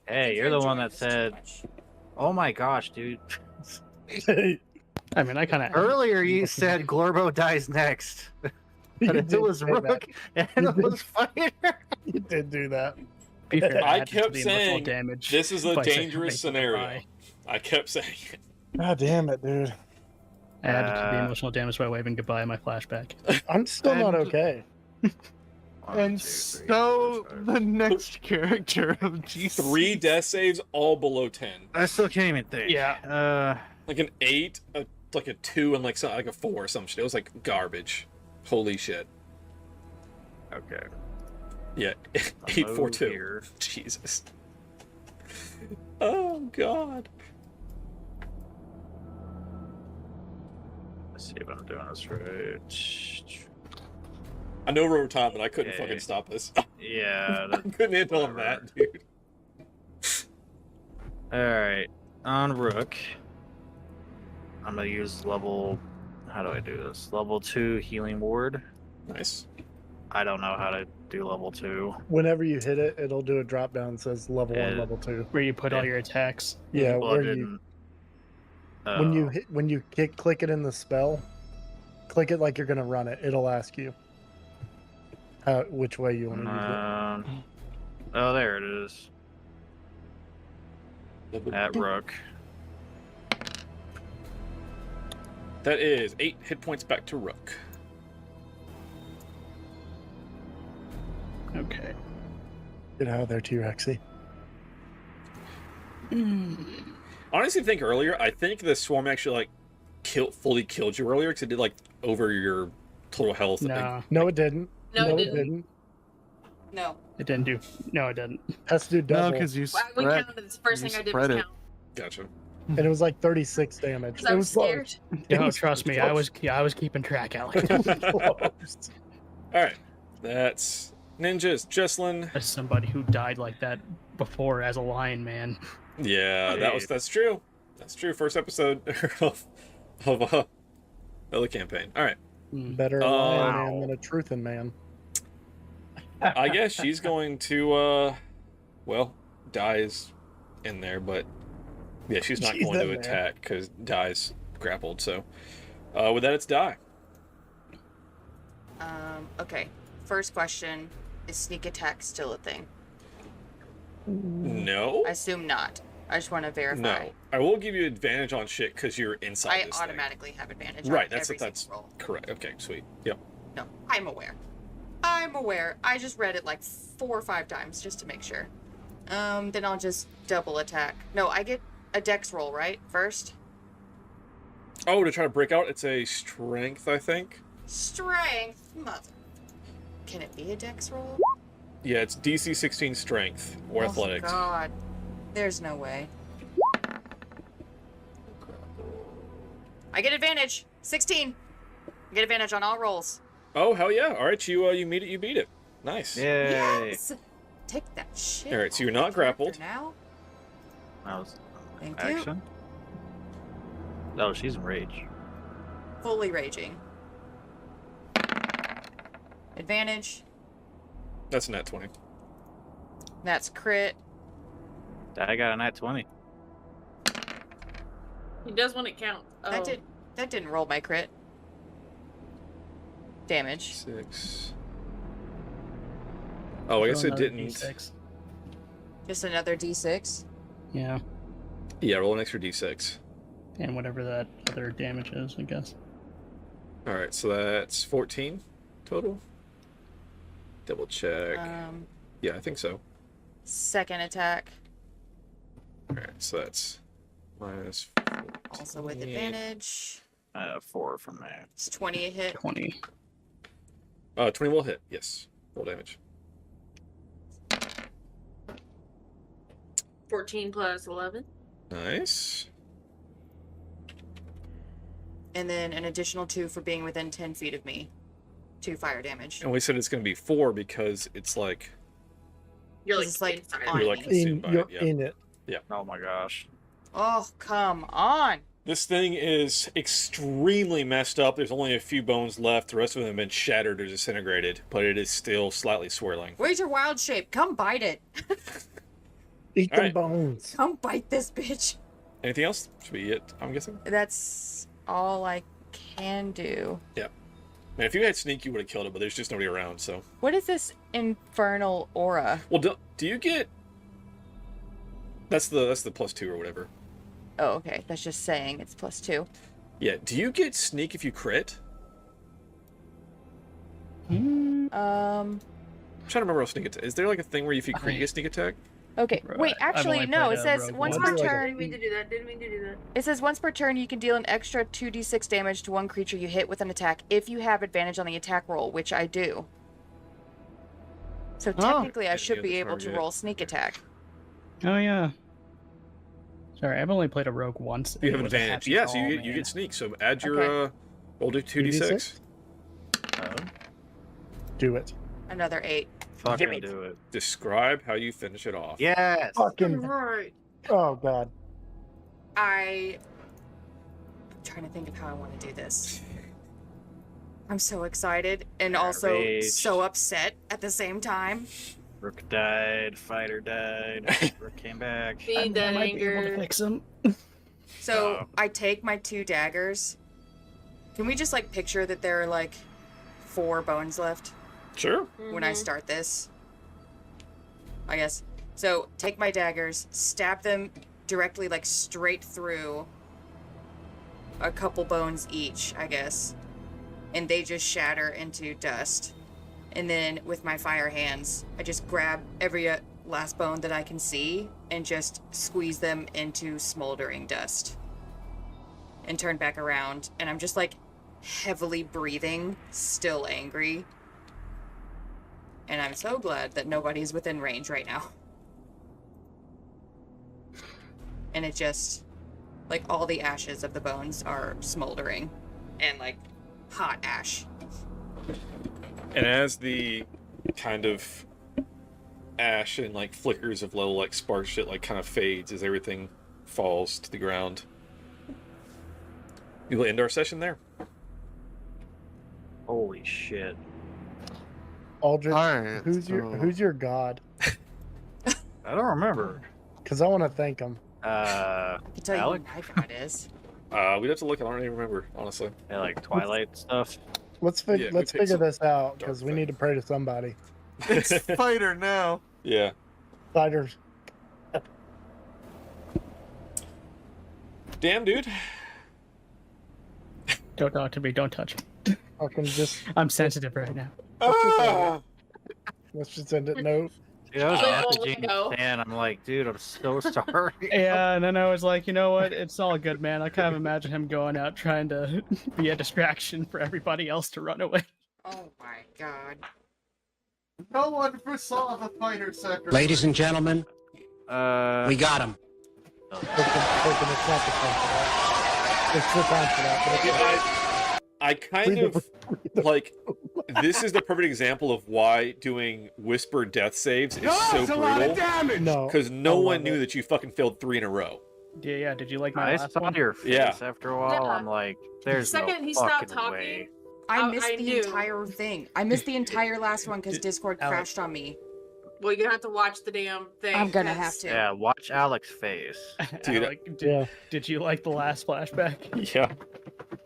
Hey, you're the one that said, "Oh my gosh, dude." I mean, I kind of Earlier you said Glorbo dies next. But it was Rook and it was Fighter. You did do that. Be fair, I added to kept the emotional saying damage this is a by saying dangerous make scenario. goodbye. I kept saying it. God damn it, dude. I added to the emotional damage by waving goodbye in my flashback. I'm still not okay. And so the next character of GC. 3 death saves, all below 10. I still can't even think. Yeah. Like an 8, like a 2, and like a 4 or some shit. It was like garbage. Holy shit. Okay. Yeah. 8, 4, 2. Jesus. Oh god. Let's see if I'm doing this right. I know we're over time, but I couldn't Okay. fucking stop this. Yeah. I couldn't handle that, dude. Alright. On Rook, I'm gonna use level. How do I do this? Level 2 healing ward. Nice. I don't know how to do level 2. Whenever you hit it, it'll do a drop down that says level 1, level 2. Where you put all your attacks. Yeah, Well, where I you didn't. when you click it in the spell, click it like you're gonna run it. It'll ask you which way you want to use it. Oh, there it is. At Rook. That is 8 hit points back to Rook. Okay. Get out of there, T-Rexy. Honestly, think earlier. I think the swarm actually like fully killed you earlier because it did like over your total health. No, it didn't. No, it didn't. No. It didn't do. No, it didn't. Has to do double. No, because you Well, we spread. counted. It's the first you thing I did spread was it. count. Gotcha. And it was like 36 damage. Because I It was was scared. No, trust me, I was keeping track, Alec. All right, that's ninjas. Jesslyn. As somebody who died like that before as a lion man. Yeah, that's true. That's true. First episode of of the campaign. All right. Better a lion man than a truthin' man. I guess she's going to, well, Die's in there, but yeah, she's not going to attack because Die's grappled. So, with that, it's Die. Okay. First question: is sneak attack still a thing? No. I assume not. I just want to verify. No. I will give you advantage on shit because you're inside I this automatically have advantage. Right. On That's every single roll. Correct. Okay. Sweet. Yep. No, I'm aware. I'm aware. I just read it like 4 or 5 times just to make sure. Then I'll just double attack. No, I get a dex roll, right? First? Oh, to try to break out, it's a strength, I think. Strength? Mother. Can it be a dex roll? Yeah, it's DC 16 strength or athletics. Oh, God. There's no way. I get advantage. 16. I get advantage on all rolls. Oh, hell yeah. All right, you meet it, you beat it. Nice. Yay. Yes! Take that shit. All right, so you're not grappled. Now? That was Thank you. action. No, she's in rage. Fully raging. Advantage. That's a nat 20. That's crit. I got a nat 20. He does when it counts. Oh. That didn't roll my crit. Damage. 6. Oh, I guess it didn't. D6. Just another D6. Yeah. Yeah, roll an extra D6. And whatever that other damage is, I guess. All right, so that's 14 total. Double check. Yeah, I think so. Second attack. All right, so that's minus 14. Also with advantage. 4 from me. It's 20 a hit. 20. 20 will hit, yes. Roll damage. 14 plus 11. Nice. And then an additional 2 for being within 10 feet of me. 2 fire damage. And we said it's going to be 4 because it's like... You're like, It's like inside. on You're like me. consumed by You're it, yeah. in it. Yeah. Oh my gosh. Oh, come on. This thing is extremely messed up. There's only a few bones left. The rest of them have been shattered or disintegrated, but it is still slightly swirling. Where's your wild shape? Come bite it. Eat All them right. bones. Come bite this bitch. Anything else? Should be it, I'm guessing? That's all I can do. Yeah. Man, if you had sneak, you would have killed it, but there's just nobody around, so... What is this infernal aura? Well, do you get... That's the +2 or whatever. Oh, okay. That's just saying it's +2. Yeah, do you get sneak if you crit? Um. I'm trying to remember how sneak attack... Is there like a thing where if you crit, you get sneak attack? Okay. Wait, actually, no. It says once per turn. Didn't mean to do that. Didn't mean to do that. It says once per turn, you can deal an extra 2d6 damage to one creature you hit with an attack if you have advantage on the attack roll, which I do. So technically, I should be able to roll sneak attack. Oh, yeah. Sorry, I've only played a rogue once. You and have it was a advantage. happy Yeah, so call, you man. get sneak. So add your Okay. roll to 2d6. Do it. Another 8. Fucking do it. Describe how you finish it off. Yes. Fucking. Right. Oh god. I'm trying to think of how I want to do this. I'm so excited and also Rage. so upset at the same time. Rook died. Fighter died. Rook came back. Feed that I might be able to anger. fix him. So I take my 2 daggers. Can we just like picture that there are like 4 bones left Sure. when I start this? I guess. So take my daggers, stab them directly like straight through a couple bones each, I guess. And they just shatter into dust. And then with my fire hands, I just grab every last bone that I can see and just squeeze them into smoldering dust. And turn back around. And I'm just like heavily breathing, still angry. And I'm so glad that nobody's within range right now. And it just, like, all the ashes of the bones are smoldering. And, like, hot ash. And as the kind of ash and like flickers of little like spark shit like kind of fades as everything falls to the ground, We will end our session there. Holy shit. Aldrich, Alright, who's your god? I don't remember. Because I want to thank him. I can tell Alec? you who my god is. We'd have to look. I don't even remember, honestly. Yeah, like Twilight stuff. Let's Yeah, we let's picked figure some this out dark because we need to pray to somebody. It's fighter now. Yeah. Fighters. Damn, dude. Don't talk to me. Don't touch me. I can just. I'm sensitive right now. Let's just end it. No. Dude, I was Oh, at the no. fan. I'm like, dude, I'm so sorry. Yeah, and then I was like, you know what? It's all good, man. I kind of imagine him going out trying to be a distraction for everybody else to run away. Oh my god. No one foresaw the fighter sacrifice. Ladies and gentlemen, we got him. It's not the time for that. It's the time for that. I kind of like this is the perfect example of why doing whisper death saves is so brutal. No, because no one knew that you fucking failed 3 in a row. Yeah. Did you like my I last saw one? your face after a while. I'm like, there's The second no he stopped fucking talking, way. I missed I the knew. entire thing. I missed the entire last one because Discord Alex. crashed on me. well, you're gonna have to watch the damn thing. I'm gonna 'cause- have to. Yeah, watch Alex's face. Dude, Alec, Yeah. did you like the last flashback? Yeah.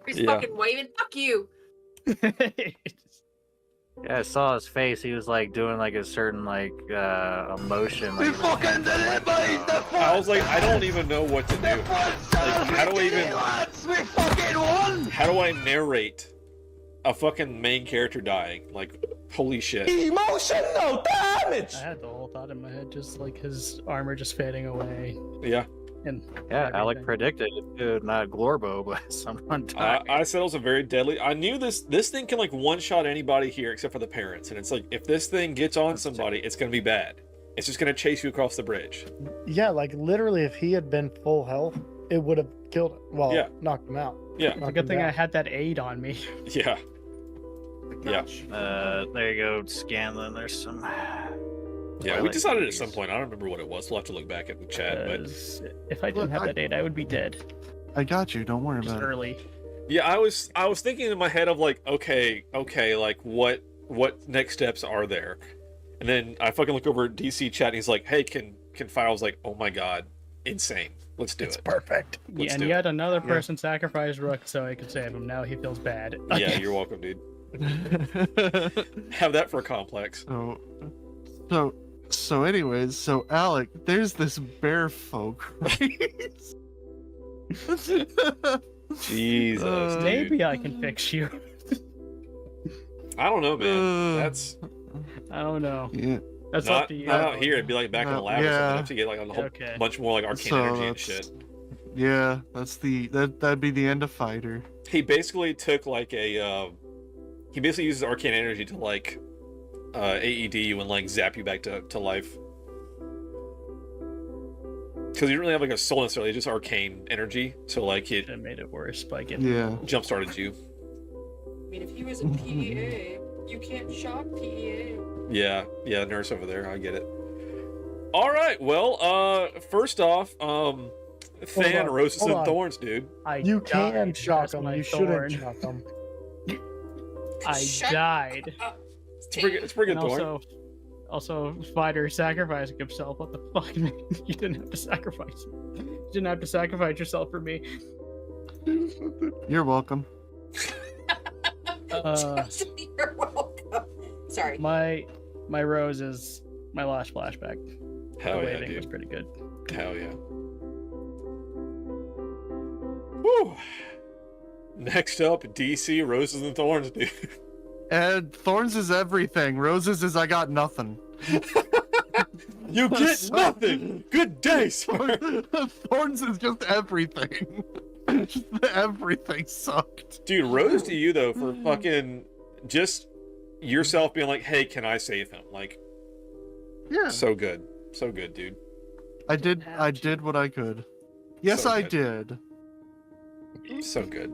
He's Yeah. fucking waving. Fuck you. Yeah, I saw his face. He was like doing like a certain like emotion. Like, I was like, I don't even know what to do. Like, how do I narrate a fucking main character dying? Like, holy shit. Emotional damage! I had the whole thought in my head, just like his armor just fading away. Yeah. And yeah, Alec everything. predicted it, dude, not Glorbo, but someone died. I said it was a very deadly. I knew this thing can like one shot anybody here except for the parents, and it's like if this thing gets on somebody, it's gonna be bad. It's just gonna chase you across the bridge. Yeah, like literally, if he had been full health, it would have killed him. Well, Yeah. knocked him out. Yeah. It's a good thing I had that aid on me. Yeah. Yeah. There you go, Scanlan. There's some. Yeah, we decided at some point. I don't remember what it was. We'll have to look back at the chat. But If I didn't have that aid, I would be dead. I got you. Don't worry Just about it. early. yeah, I was thinking in my head of like, okay, like what next steps are there? And then I fucking look over at DC chat and he's like, hey, can fight? I was like, oh my god, insane. Let's do it. Perfect. Yeah, and yet another person sacrificed Rook so I could save him. Now he feels bad. Yeah, you're welcome, dude. Have that for a complex. So anyways, so Alec, there's this bear folk, right? Jesus. Maybe I can fix you. I don't know, man. That's I don't know. Yeah. That's not, up to you. not out here. It'd be like back in the lab or something. I'd have to get like a whole bunch more like arcane energy and shit. Yeah, that'd be the end of fighter. He basically took like a he basically uses arcane energy to like AED you and like zap you back to life. Because you don't really have like a soul necessarily, it's just arcane energy. So like it made it worse by getting jump started you. I mean, if he was a PEA, you can't shock PEA. Yeah, nurse over there, I get it. Alright, well, first off, Than, Roses and Thorns, dude. You can shock him, you shouldn't shock him. I died. It's pretty good, And Thorn. Also, Fighter sacrificing himself. What the fuck, man? You didn't have to sacrifice. You didn't have to sacrifice yourself for me. You're welcome. You're welcome. Sorry. My rose is my last flashback. Hell the yeah, waving dude. was pretty good. Hell yeah. Woo! Next up, DC, Roses and Thorns, dude. And Thorns is everything. Roses is I got nothing. You get nothing. Good day, sir. Thorns is just everything. Just everything sucked. Dude, rose to you though for fucking just yourself being like, hey, can I save him? Like, yeah, so good, dude. I did what I could. Yes, So I good. did. So good.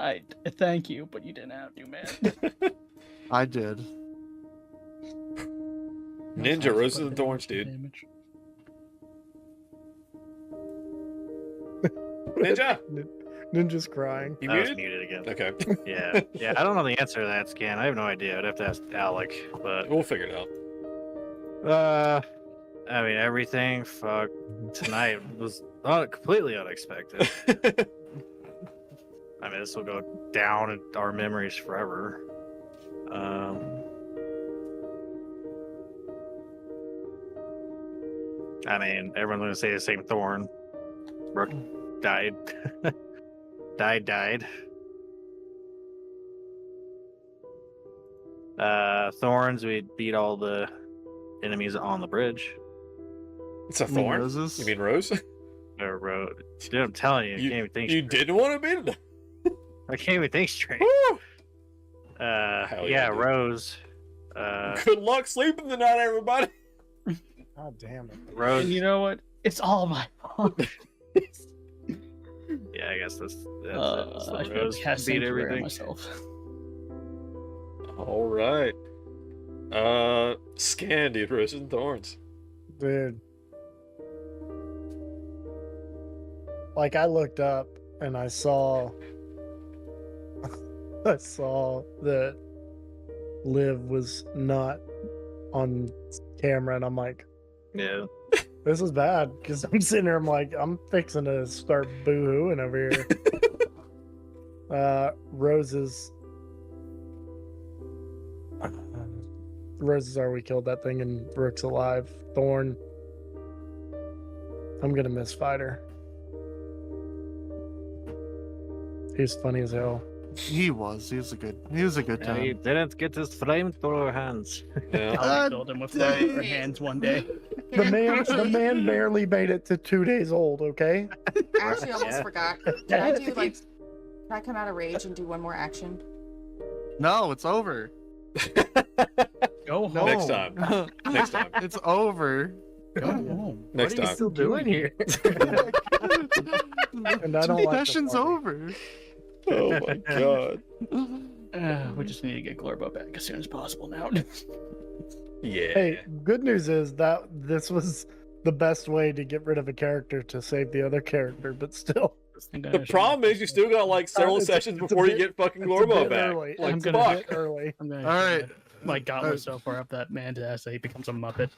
I thank you, but you didn't have to, man. I did. Ninja, Roses and Thorns, dude. Ninja. Ninja's crying. You I was muted? muted again. Okay. Yeah. Yeah, I don't know the answer to that, Scan. I have no idea. I'd have to ask Alec, but... We'll figure it out. I mean, everything, fuck, tonight was completely unexpected. I mean, this will go down in our memories forever. I mean, everyone's gonna say the same Thorn. Brooke died. died. Thorns, we beat all the enemies on the bridge. It's a Thorn? You mean Rose? Road. Dude, I'm telling you, I can't even think You straight. didn't want to beat it? I can't even think straight. Woo! Yeah, dude. Rose. Good luck sleeping tonight, everybody. God damn it. Rose. And you know what? It's all my fault. Yeah, I guess that's it. I should have Rose cast beat Sanctuary everything. myself. All right. Scan, dude. Roses and Thorns. Dude. Like, I looked up and I saw that Liv was not on camera, and I'm like, yeah, this is bad, because I'm sitting there, I'm like, I'm fixing to start boo-hooing over here. Roses are we killed that thing, and Rook's alive. Thorn, I'm gonna miss Fighter. He's funny as hell. He was a good time. he didn't get his flamethrower hands. I killed him with flamethrower hands one day. The man barely made it to 2 days old, okay? I actually almost forgot. Can I do like? Can I come out of rage and do one more action? No, it's over. Go home. No. Next time. Next time. It's over. Go home. Next What are you time. still doing here? And I don't like the Session's party. over. Oh my god. We just need to get Glorbo back as soon as possible now. Yeah. Hey, good news is that this was the best way to get rid of a character to save the other character, but still. The problem is you still got like several It's- sessions it's a before you bit- get fucking it's a Glorbo bit back. early. Like, I'm fuck. gonna get early. I'm gonna All right. my gauntlet so far up that man to as he becomes a Muppet.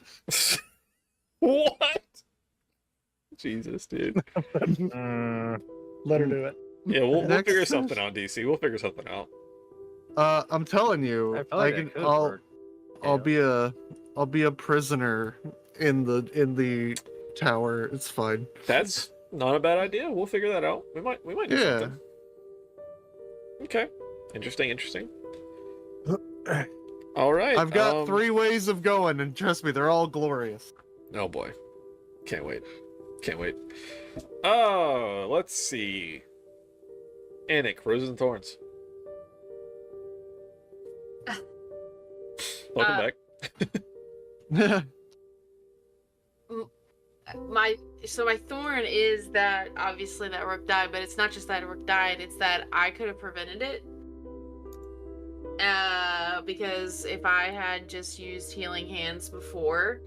What? Jesus, dude. Let her do it. Yeah, we'll Next figure session. something out, DC. We'll figure something out. I'm telling you, I feel like that could work. I'll be a prisoner in the tower. It's fine. That's not a bad idea. We'll figure that out. We might do Yeah. something. Okay. Interesting. All right. I've got 3 ways of going, and trust me, they're all glorious. Oh boy. Can't wait. Oh, let's see. Anik, Roses and Thorns. Welcome back. My thorn is that obviously that Rook died, but it's not just that Rook died, it's that I could have prevented it. Because if I had just used healing hands before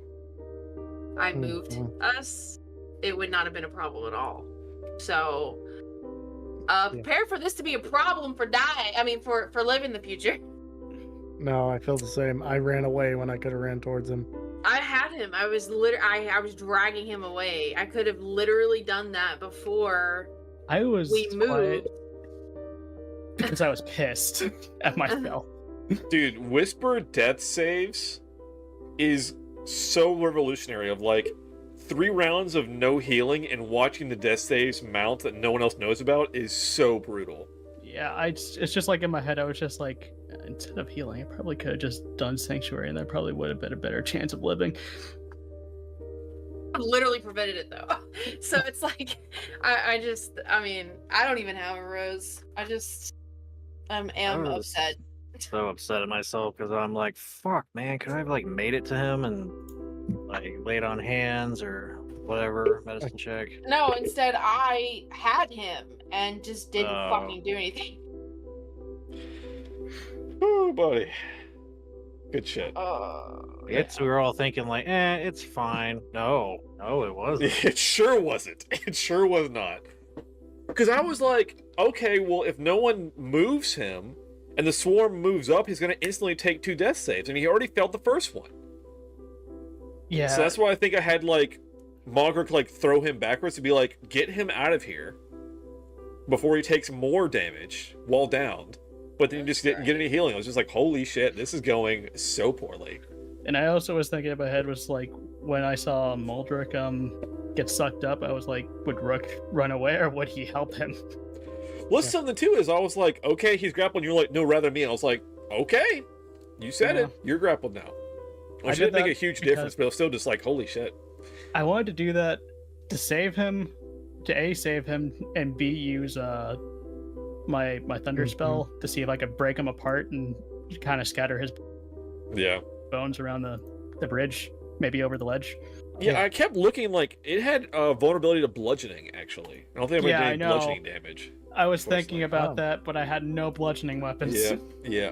I moved us, it would not have been a problem at all. So prepare for this to be a problem for for Liv in the future. No, I feel the same. I ran away when I could have ran towards him. I had him. I was dragging him away. I could have literally done that before I was we moved. because I was pissed at myself. Dude, Whisper death saves is so revolutionary of like 3 rounds of no healing and watching the death saves mount that no one else knows about is so brutal. Yeah, it's just like in my head, I was just like, instead of healing, I probably could have just done Sanctuary, and that probably would have been a better chance of living. I literally prevented it though. So it's like, I don't even have a rose. I'm upset. So upset at myself because I'm like, fuck, man, could I have like made it to him and like laid on hands or whatever, medicine check? No, instead I had him and just didn't fucking do anything. Oh, buddy. Good shit. We were all thinking like, it's fine. No, it wasn't. It sure wasn't. It sure was not. Because I was like, okay, well, if no one moves him and the swarm moves up, he's going to instantly take 2 death saves, and he already failed the first one. Yeah. So that's why I think I had, like, Mogric, like, throw him backwards to be like, get him out of here before he takes more damage while downed. But then you just didn't get any healing. I was just like, holy shit, this is going so poorly. And I also was thinking in my head was like, when I saw Muldrick get sucked up, I was like, would Rook run away or would he help him? Well, something too is I was like, okay, he's grappled. And you're like, no, rather me. And I was like, okay, you said it. You're grappled now. Which didn't make a huge difference, but it was still just like, holy shit. I wanted to do that to save him, to A, save him, and B, use my thunder spell to see if I could break him apart and kind of scatter his bones around the bridge, maybe over the ledge. Yeah, I kept looking like it had vulnerability to bludgeoning, actually. I don't think I did any bludgeoning damage. I was thinking about that, but I had no bludgeoning weapons. Yeah.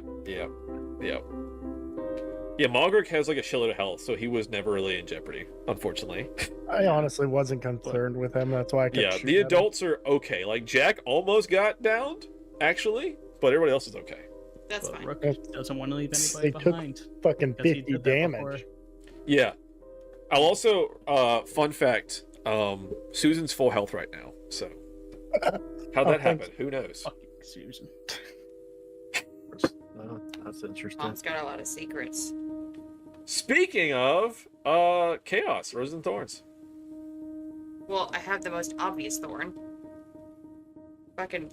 Yeah, Mogric has like a shitload of health, so he was never really in jeopardy, unfortunately. I honestly wasn't concerned with him. That's why I kept shooting the at him. adults are okay. Like, Jack almost got downed, actually, but everybody else is okay. That's fine. Rook doesn't want to leave anybody They behind. took fucking because he 50 did that damage. before. Yeah. I'll also, fun fact, Susan's full health right now, so. How'd that happen? Who knows? Fucking Susan. That's interesting. Mom's got a lot of secrets. Speaking of, Chaos, Roses and Thorns. Well, I have the most obvious thorn. Fucking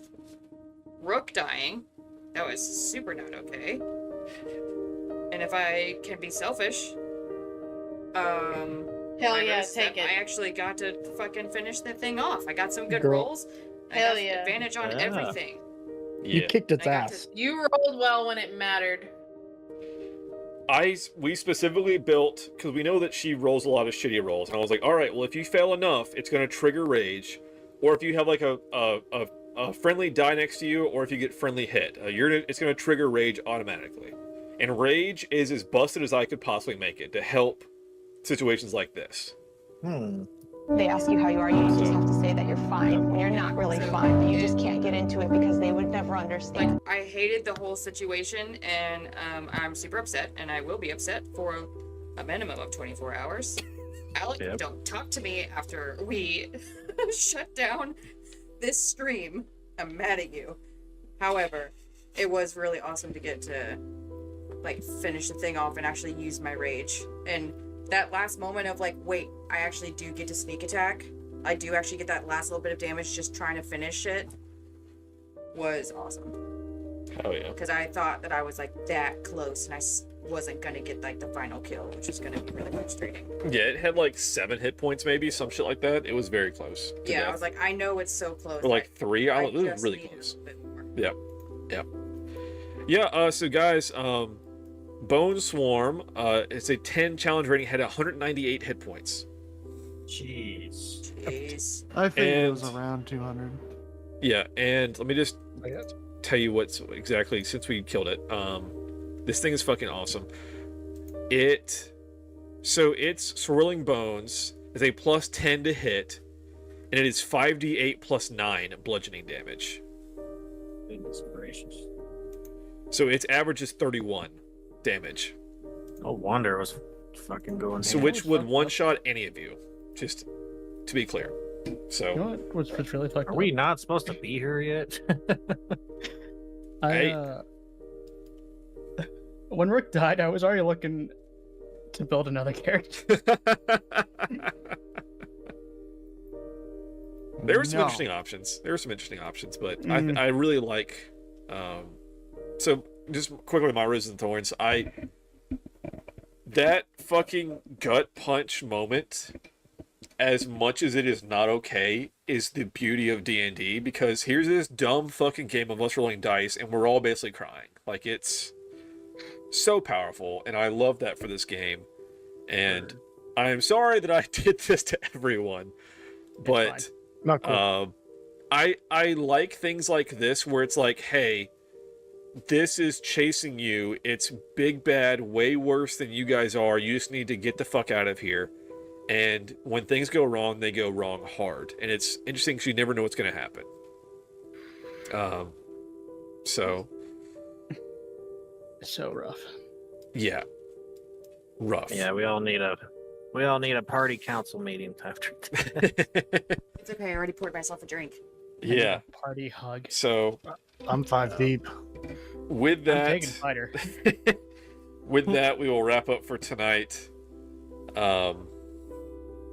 Rook dying. That was super not okay. And if I can be selfish, Hell yeah, take it. I actually got to fucking finish the thing off. I got some good Girl. rolls. Hell I got yeah. advantage on everything. You kicked its ass. You rolled well when it mattered. We specifically built, because we know that she rolls a lot of shitty rolls, and I was like, all right, well, if you fail enough, it's going to trigger rage, or if you have like a friendly die next to you, or if you get friendly hit, it's going to trigger rage automatically. And rage is as busted as I could possibly make it to help situations like this. They ask you how you are, you just have to say that you're fine when you're not really fine, but you just can't get into it because they would never understand. Like, I hated the whole situation, and I'm super upset, and I will be upset for a minimum of 24 hours. Alec, don't talk to me after we shut down this stream. I'm mad at you. However, it was really awesome to get to like finish the thing off and actually use my rage. And that last moment of like, wait, I actually do get to sneak attack. I do actually get that last little bit of damage just trying to finish it. Was awesome. Oh yeah. Because I thought that I was like that close and I wasn't gonna get like the final kill, which is gonna be really frustrating. Yeah, it had like 7 hit points, maybe some shit like that. It was very close. Yeah, I was like, I know it's so close. Or like 3. It was really close. Yeah. So guys, Bone Swarm, it's a 10 challenge rating, had 198 hit points. Jeez. I think it was around 200. Yeah, and let me just tell you what's exactly, since we killed it. This thing is fucking awesome. Its Swirling Bones is a plus 10 to hit, and it is 5d8 plus 9 bludgeoning damage. Goodness gracious. So its average is 31 damage. No wonder it was fucking going. So which would one-shot any of you, just to be clear. So You know what's really fucked Are up? we not supposed to be here yet? When Rook died, I was already looking to build another character. There were some interesting options. But I really like. So just quickly, my Roses and Thorns. That fucking gut punch moment, as much as it is not okay, is the beauty of D&D, because here's this dumb fucking game of us rolling dice, and we're all basically crying. Like, it's so powerful, and I love that for this game. And I'm sorry that I did this to everyone, but not cool. I like things like this where it's like, hey, this is chasing you. It's big bad, way worse than you guys are. You just need to get the fuck out of here. And when things go wrong, they go wrong hard. And it's interesting because you never know what's going to happen. So rough. Yeah. Rough. Yeah, we all need a party council meeting after. It's okay. I already poured myself a drink. Yeah. Party hug. So I'm 5 deep. With I'm that, taking fighter. with that, we will wrap up for tonight. We're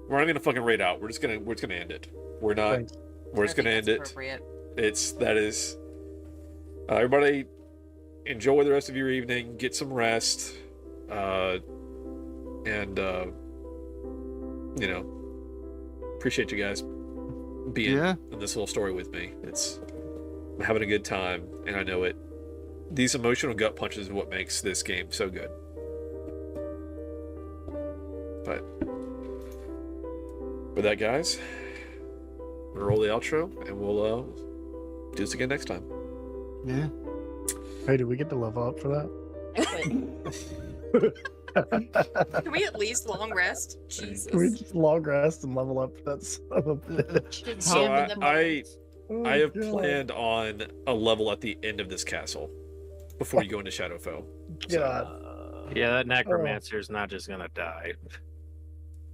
not gonna fucking raid out. We're just gonna end it. We're not. Thanks. We're just gonna end it. That is. Everybody, enjoy the rest of your evening. Get some rest. And appreciate you guys being in this little story with me. I'm having a good time, and I know it. These emotional gut punches is what makes this game so good. But with that, guys, we'll roll the outro, and we'll do this again next time. Yeah. Hey, did we get to level up for that? Can we at least long rest? Jesus. Can we just long rest and level up for that son of a bitch? So I have planned on a level at the end of this castle before you go into Shadowfell. God. Yeah, that necromancer is not just gonna die.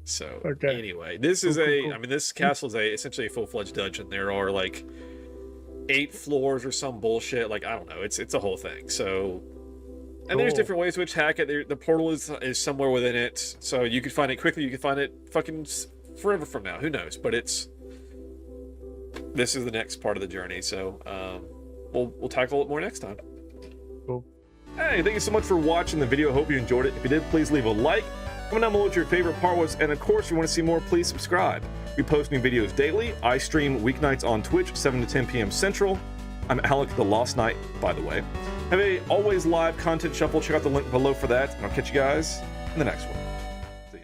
So Okay. anyway, this is this castle is essentially a full-fledged dungeon. There are like 8 floors or some bullshit. Like, I don't know. It's a whole thing. So, and there's different ways to attack it. The portal is somewhere within it, so you can find it quickly. You can find it fucking forever from now. Who knows? But this is the next part of the journey. So we'll tackle it more next time. Cool. Hey, thank you so much for watching the video. Hope you enjoyed it. If you did, please leave a like. Comment down below what your favorite part was, and of course, if you want to see more, please subscribe. We post new videos daily. I stream weeknights on Twitch, 7 to 10 p.m. Central. I'm Alec the Lost Knight, by the way. Have a always live content shuffle. Check out the link below for that, and I'll catch you guys in the next one. See ya.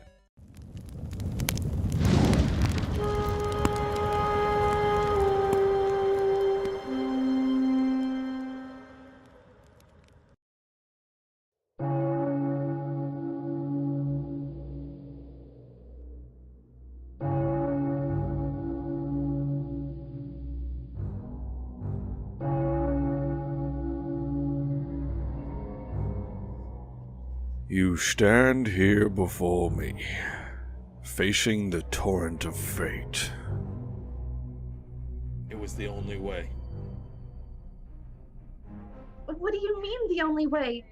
You stand here before me, facing the torrent of fate. It was the only way. What do you mean the only way?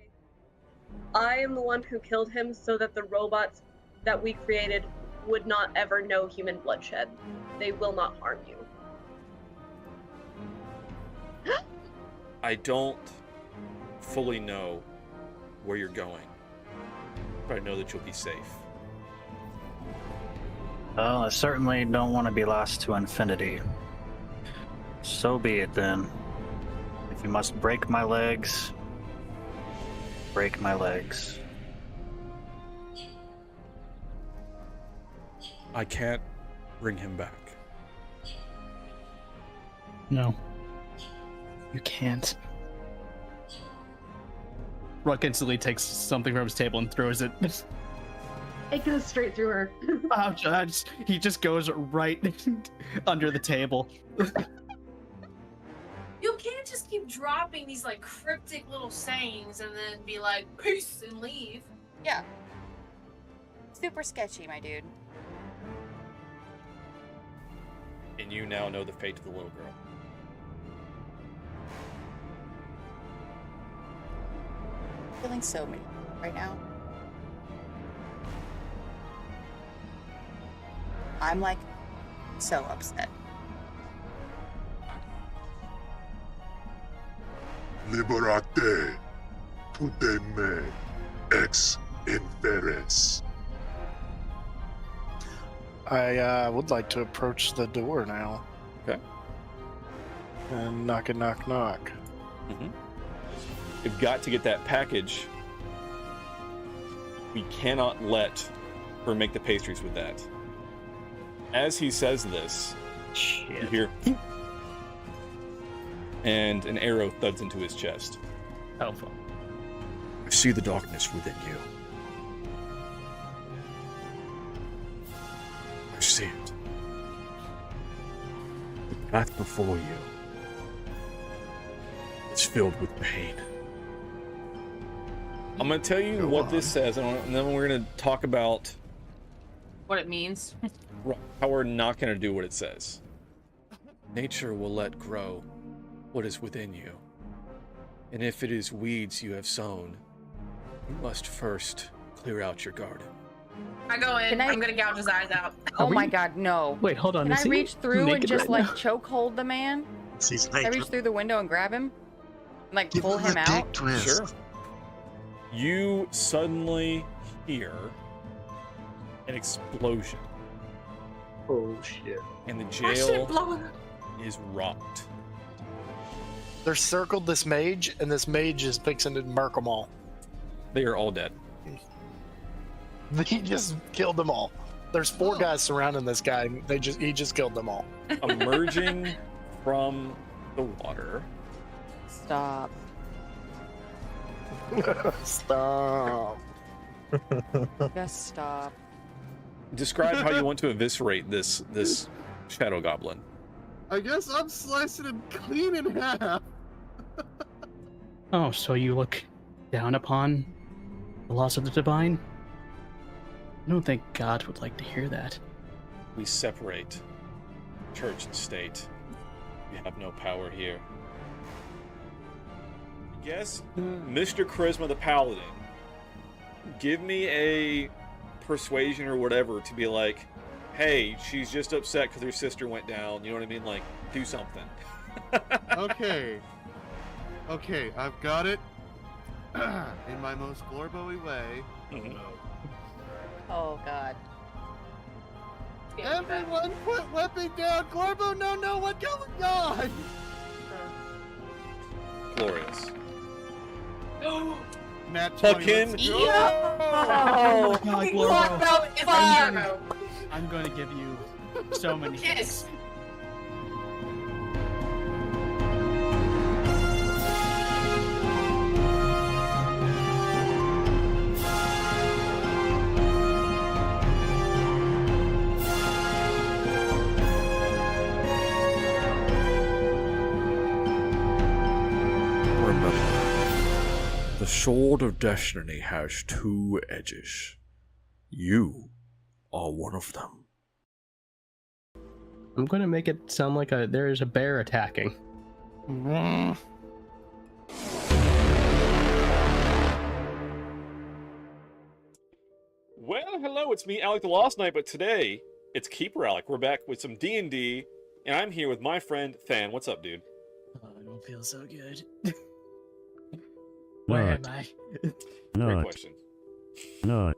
I am the one who killed him so that the robots that we created would not ever know human bloodshed. They will not harm you. I don't fully know where you're going, but I know that you'll be safe. Well, I certainly don't want to be lost to infinity. So be it then. If you must break my legs, break my legs. I can't bring him back. No. You can't. Ruck instantly takes something from his table and throws it. It goes straight through her. He just goes right under the table. You can't just keep dropping these like cryptic little sayings and then be like, peace, and leave. Yeah. Super sketchy, my dude. And you now know the fate of the little girl. Feeling so many right now. I'm like so upset. Liberate tutte me ex inferens. I would like to approach the door now. Okay. And knock. Mm-hmm. We've got to get that package. We cannot let her make the pastries with that. As he says this, you hear, and an arrow thuds into his chest. Oh, fuck. I see the darkness within you. I see it. The path before you filled with pain. I'm going to tell you what this says, and then we're going to talk about What it means. how we're not going to do what it says. Nature will let grow what is within you. And if it is weeds you have sown, you must first clear out your garden. I go in. I'm gonna gouge his eyes out. Oh my god, no. Wait, hold on. Can is I he reach through and naked just right like now? choke hold the man? He's Can I reach through the window and grab him? And, like pull him out? Sure. You suddenly hear an explosion. Oh shit. And the My shit jail blowing. is rocked. They're circled this mage, and this mage is fixing to murk them all. They are all dead. He just killed them all. There's 4 guys surrounding this guy, and he just killed them all. Emerging from the water. Stop. Stop. Just stop. Describe how you want to eviscerate this shadow goblin. I guess I'm slicing him clean in half. Oh, so you look down upon the loss of the divine? I don't think God would like to hear that. We separate church and state. We have no power here. Yes, Mr. Charisma the Paladin, give me a persuasion or whatever to be like, hey, she's just upset because her sister went down. You know what I mean? Like, do something. Okay. Okay, I've got it. In my most Glorbo-y way. Oh god. Everyone put weapon down! Glorbo, no, what's going on? Glorious. Nat 20, Fucking let's go. Oh my god, Glorbo. Fuck. I'm going to give you so many Kiss. Remember, the sword of destiny has 2 edges. You are one of them. I'm going to make it sound like there is a bear attacking. Well, hello, it's me, Alec the Lost Knight, but today it's Keeper Alec. We're back with some D&D, and I'm here with my friend Than. What's up, dude? Oh, I don't feel so good. Where Where am am I? Great question. Not.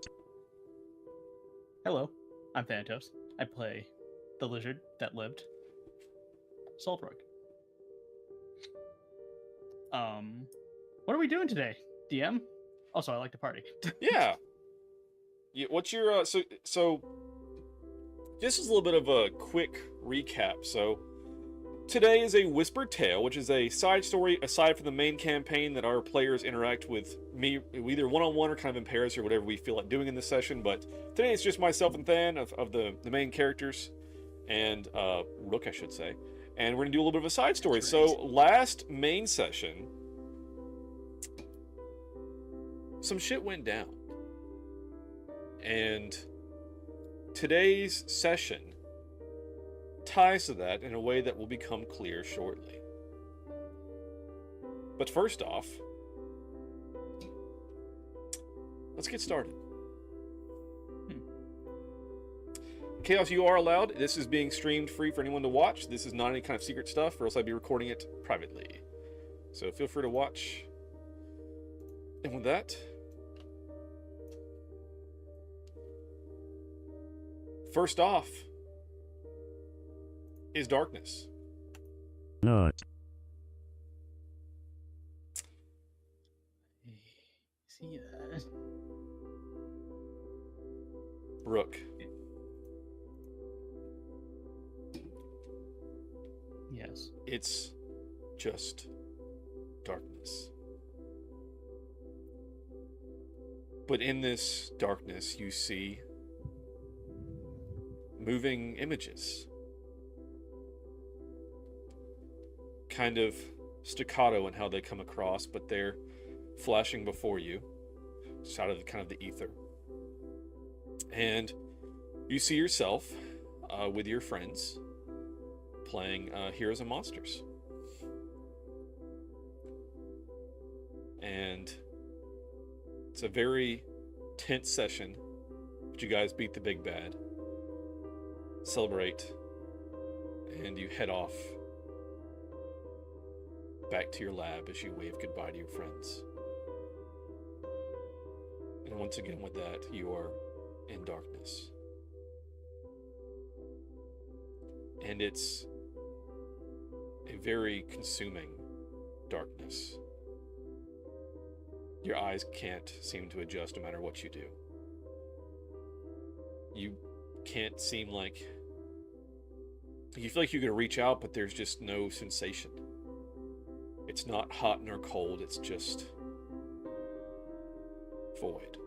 Hello, I'm Thanatos. I play the lizard that lived. Solbrook. What are we doing today, DM? Also, I like to party. Yeah. What's your so just as a little bit of a quick recap. So today is a Whispered Tale, which is a side story aside from the main campaign that our players interact with me either one-on-one or kind of in pairs or whatever we feel like doing in this session. But today it's just myself and Than of the main characters, and Rook, I should say. And we're going to do a little bit of a side story. So last main session, some shit went down. And today's session ties to that in a way that will become clear shortly. But first off, let's get started. Chaos, you are allowed. This is being streamed free for anyone to watch. This is not any kind of secret stuff, or else I'd be recording it privately. So feel free to watch. And with that, first off is darkness. Not. See that? Rook. Yes. It's just darkness. But in this darkness, you see moving images. Kind of staccato in how they come across, but they're flashing before you, just out of kind of the ether. And you see yourself with your friends playing Heroes and Monsters. And it's a very tense session, but you guys beat the big bad, celebrate, and you head off back to your lab as you wave goodbye to your friends. And once again with that, you are in darkness. And it's a very consuming darkness. Your eyes can't seem to adjust no matter what you do. You can't seem like... You feel like you could reach out, but there's just no sensation. It's not hot nor cold, it's just void.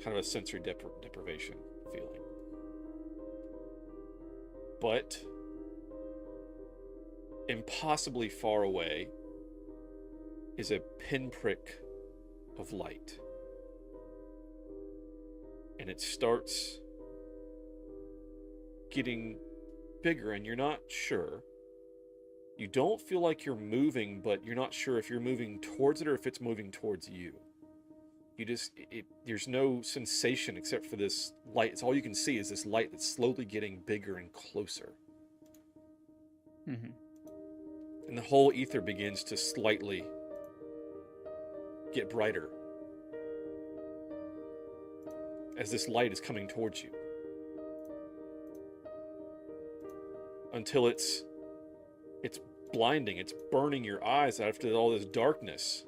Kind of a sensory deprivation feeling. But impossibly far away is a pinprick of light. And it starts getting bigger, and you're not sure. You don't feel like you're moving, but you're not sure if you're moving towards it or if it's moving towards you. You just, there's no sensation except for this light. It's all you can see is this light that's slowly getting bigger and closer. Mm-hmm. And the whole ether begins to slightly get brighter as this light is coming towards you. Until it's blinding, it's burning your eyes after all this darkness.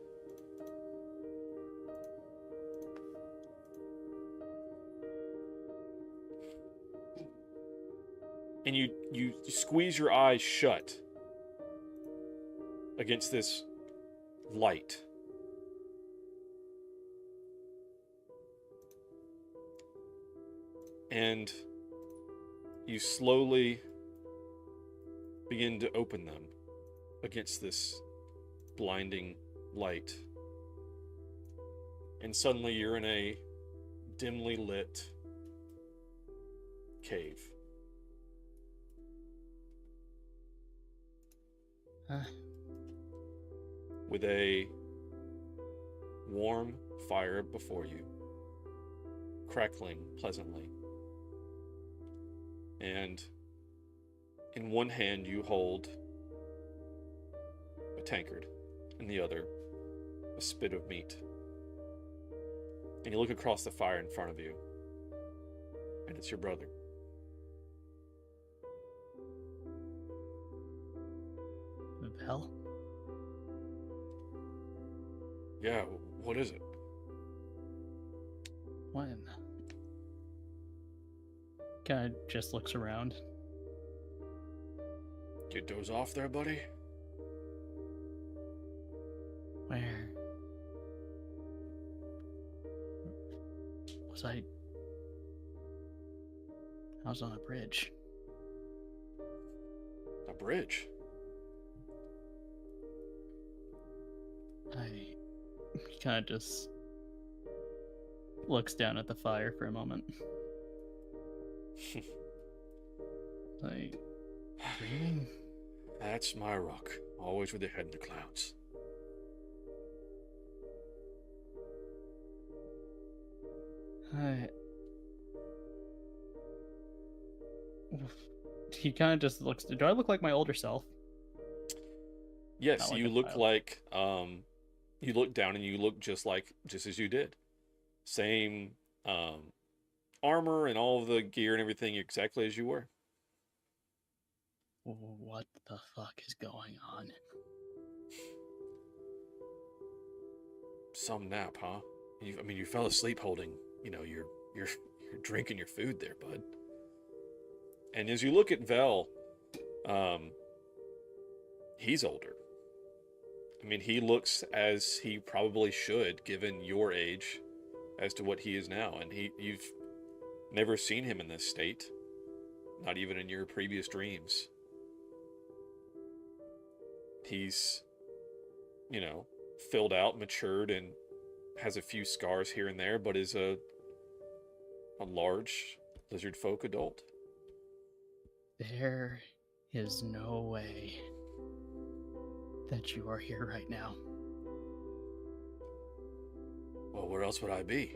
And you squeeze your eyes shut against this light. And you slowly begin to open them against this blinding light. And suddenly you're in a dimly lit cave. With a warm fire before you, crackling pleasantly. And in one hand you hold a tankard, in the other a spit of meat. And you look across the fire in front of you, and it's your brother. Vel? Yeah, what is it? When? Kind of just looks around. You doze off there, buddy? Where? Was I was on a bridge. A bridge? He kind of just looks down at the fire for a moment. Like, dreaming? That's my rock. Always with your head in the clouds. He kind of just looks. Do I look like my older self? Yes, Not like you a look child. like, you look down and you look just as you did. Same, armor and all of the gear and everything exactly as you were. What the fuck is going on? Some nap, huh? You fell asleep holding, you're drinking your food there, bud. And as you look at Vel, he's older. He looks as he probably should, given your age, as to what he is now. And you've never seen him in this state, not even in your previous dreams. He's, filled out, matured, and has a few scars here and there, but is a large lizard folk adult. There is no way that you are here right now. Well, where else would I be?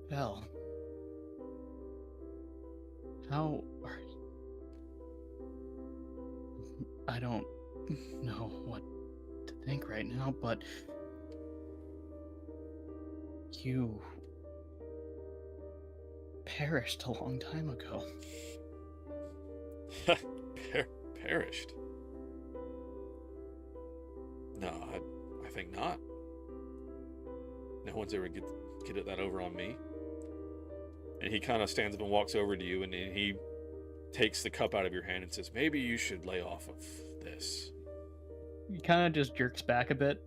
Well, how are you? I don't know what to think right now, but you perished a long time ago. Perished? No, I think not. No one's ever get that over on me. And he kind of stands up and walks over to you, and he takes the cup out of your hand and says, maybe you should lay off of this. He kind of just jerks back a bit.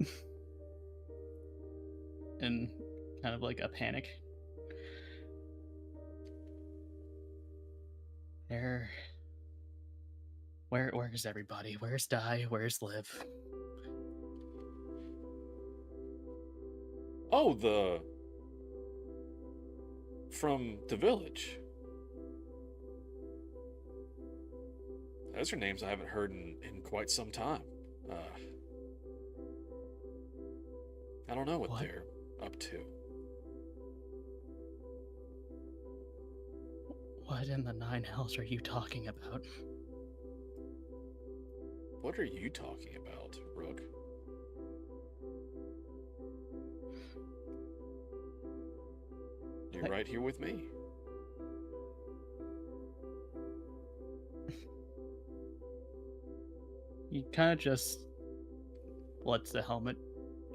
In kind of like a panic. Where's everybody? Where's Di? Where's Liv? Oh, from the village. Those are names I haven't heard in quite some time. I don't know what they're up to. What in the nine hells are you talking about? What are you talking about, Rook? You're right here with me. He kind of just lets the helmet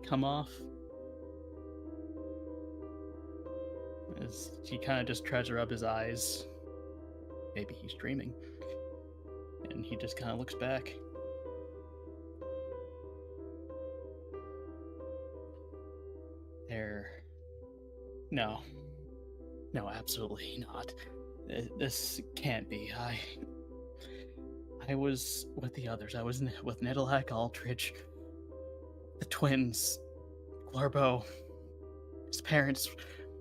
come off. As he kind of just tries to rub his eyes. Maybe he's dreaming. And he just kind of looks back. No, absolutely not. This can't be. I was with the others. I was with Nidalak, Aldridge, the twins, Glorbo, his parents.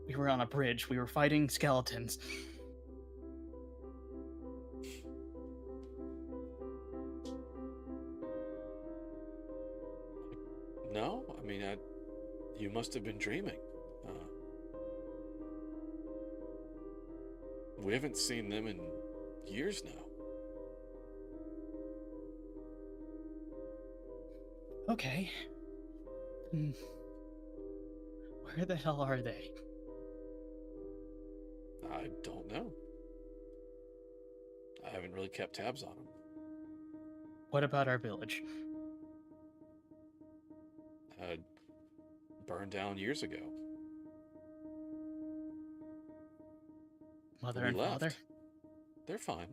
We were on a bridge. We were fighting skeletons. No, I mean, you must have been dreaming. We haven't seen them in years now. Okay. Where the hell are they? I don't know. I haven't really kept tabs on them. What about our village? Burned down years ago. Mother and father? They're fine.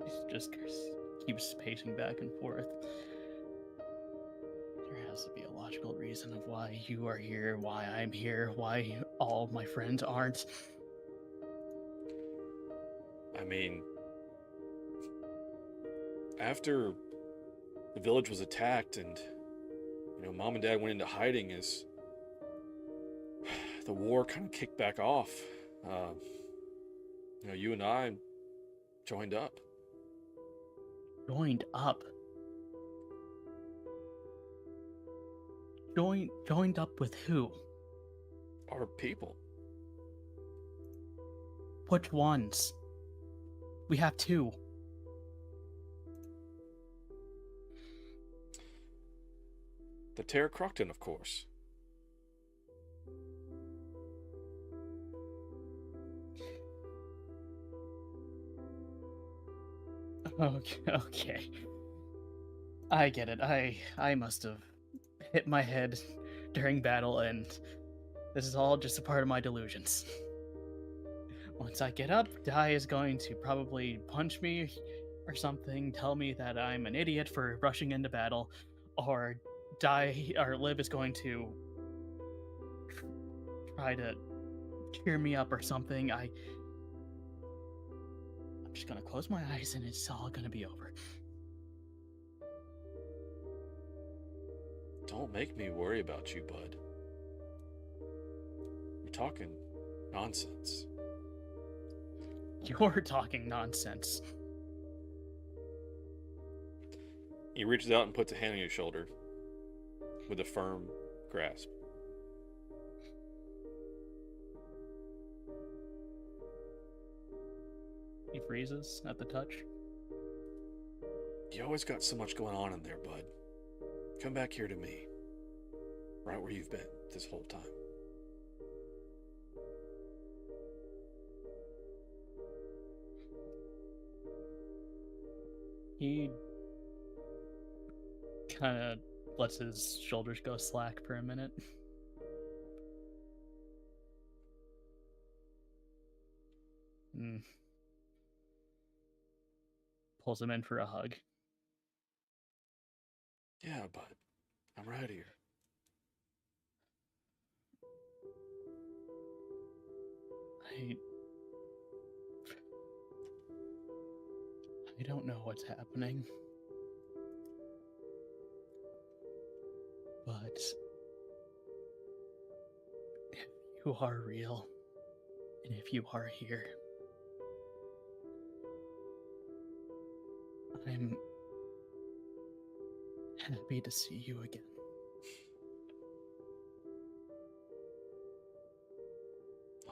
He just keeps pacing back and forth. There has to be a logical reason of why you are here, why I'm here, why all my friends aren't. I mean, after the village was attacked and, Mom and Dad went into hiding as the war kind of kicked back off, you and I joined up. Joined up? Joined up with who? Our people. Which ones? We have two. The Terra Crocton, of course. Okay. I get it. I must have hit my head during battle, and this is all just a part of my delusions. Once I get up, Di is going to probably punch me or something, tell me that I'm an idiot for rushing into battle, or die or Liv is going to try to cheer me up or something, I'm just gonna close my eyes and it's all gonna be over. Don't make me worry about you, bud. You're talking nonsense. You're talking nonsense. He reaches out and puts a hand on your shoulder with a firm grasp. He freezes at the touch. You always got so much going on in there, bud. Come back here to me. Right where you've been this whole time. He kind of lets his shoulders go slack for a minute. Pulls him in for a hug. Yeah, bud. I'm right here. I don't know what's happening. But if you are real, and if you are here, I'm happy to see you again.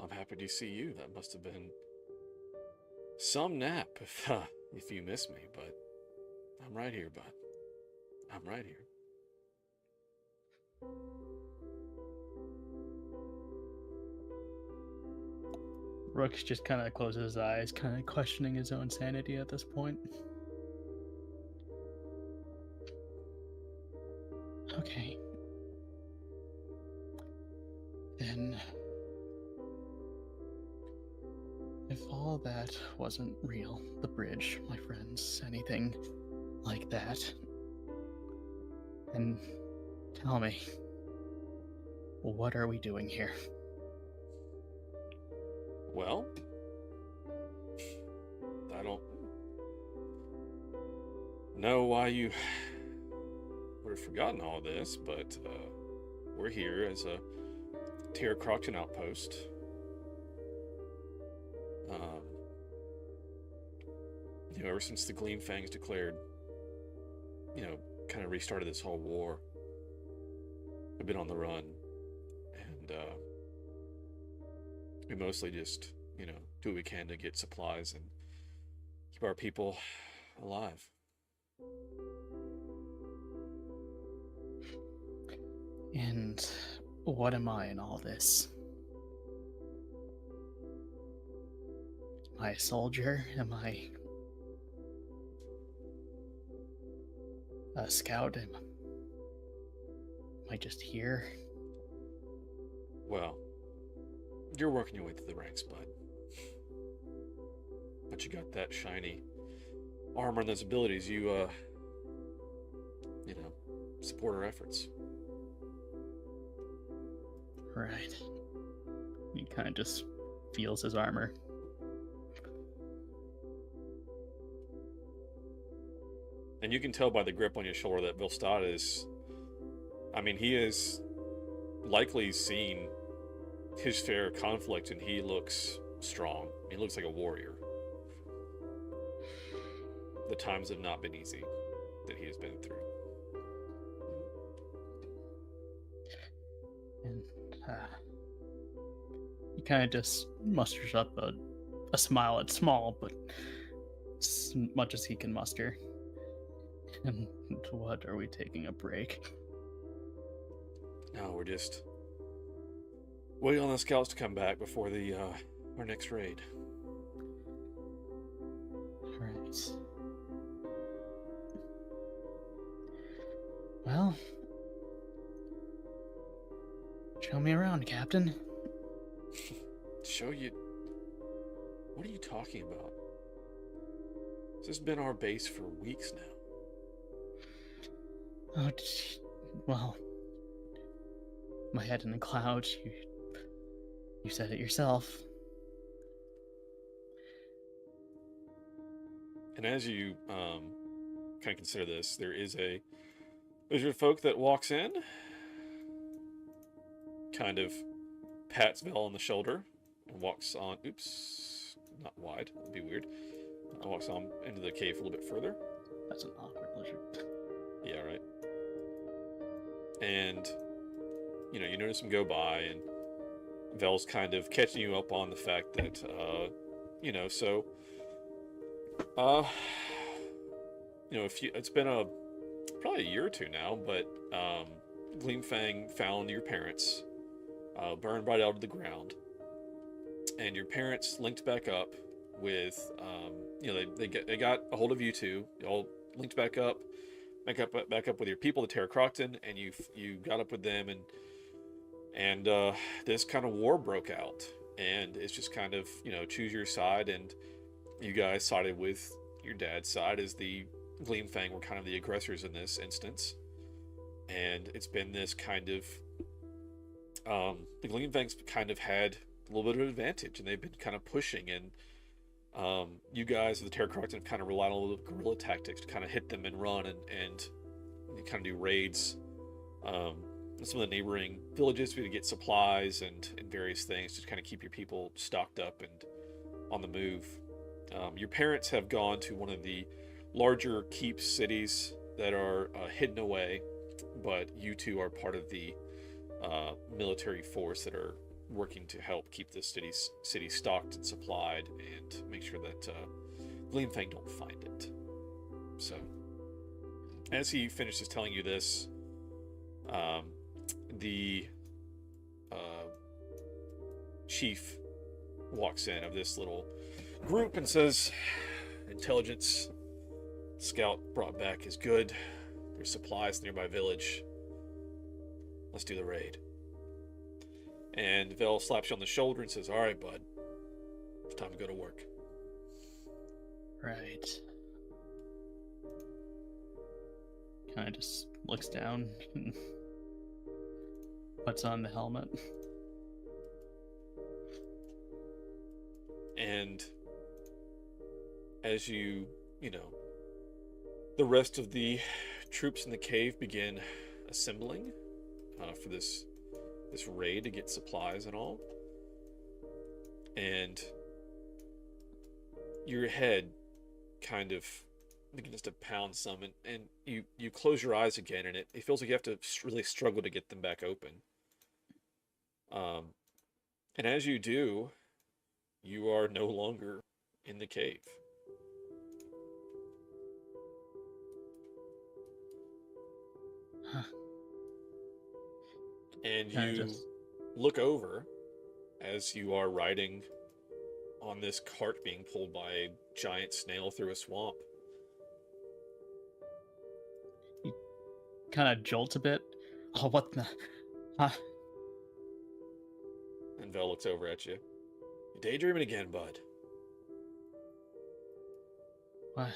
I'm happy to see you. That must have been some nap if you miss me, but I'm right here, bud. I'm right here. Rooks just kind of closes his eyes, kind of questioning his own sanity at this point. Okay. Then, if all that wasn't real, the bridge, my friends, anything like that, then tell me, what are we doing here? Well, I don't know why you would have forgotten all this, but we're here as a Terra Crocton outpost. Ever since the Gleam Fangs declared, kind of restarted this whole war, we've been on the run, and we mostly just, do what we can to get supplies and keep our people alive. And what am I in all this? Am I a soldier? Am I a scout? Am I just here? Well, you're working your way through the ranks, bud. But you got that shiny armor and those abilities. You, support our efforts. Right. He kind of just feels his armor. And you can tell by the grip on your shoulder that Vilstad is... he has likely seen his fair of conflict, and he looks strong. He looks like a warrior. The times have not been easy that he has been through. And he kind of just musters up a smile. It's small, but as much as he can muster. And what, are we taking a break? No, we're just waiting on the scouts to come back before the our next raid. Right. Well, show me around, Captain. Show you? What are you talking about? This has been our base for weeks now. Oh, well, my head in the clouds. You said it yourself. And as you kind of consider this, there's a folk that walks in, kind of pats Vel on the shoulder, and walks on. Oops, not wide. That'd be weird. Walks on into the cave a little bit further. That's an awkward lizard. Yeah, right. And you notice him go by, and Vel's kind of catching you up on the fact that it's been probably a year or two now, but Gleamfang found your parents, burned right out of the ground, and your parents linked back up with they got a hold of you two. Y'all linked back up with your people, the Terra Crocton, and you got up with them, and this kind of war broke out, and it's just kind of choose your side, and you guys sided with your dad's side as the Gleamfang were kind of the aggressors in this instance, and it's been this kind of the Gleamfang's kind of had a little bit of advantage, and they've been kind of pushing, and you guys, the Terra Crocton, have kind of relied on a little bit of guerrilla tactics to kind of hit them and run and kind of do raids in some of the neighboring villages to get supplies and various things to kind of keep your people stocked up and on the move. Your parents have gone to one of the larger keep cities that are hidden away, but you two are part of the military force that are working to help keep the city stocked and supplied and make sure that Gleamfang don't find it. So, as he finishes telling you this, the chief walks in of this little group and says, "Intelligence scout brought back is good. There's supplies in the nearby village. Let's do the raid." And Vel slaps you on the shoulder and says, "All right, bud. It's time to go to work." Right. Kind of just looks down and puts on the helmet. And as the rest of the troops in the cave begin assembling for this raid to get supplies and all, and your head kind of begins to pound some, and you close your eyes again, and it feels like you have to really struggle to get them back open. And as you do, you are no longer in the cave. Huh. And you look over as you are riding on this cart being pulled by a giant snail through a swamp. He kind of jolts a bit. Oh, what the? Huh? And Vel looks over at you. "You're daydreaming again, bud." What?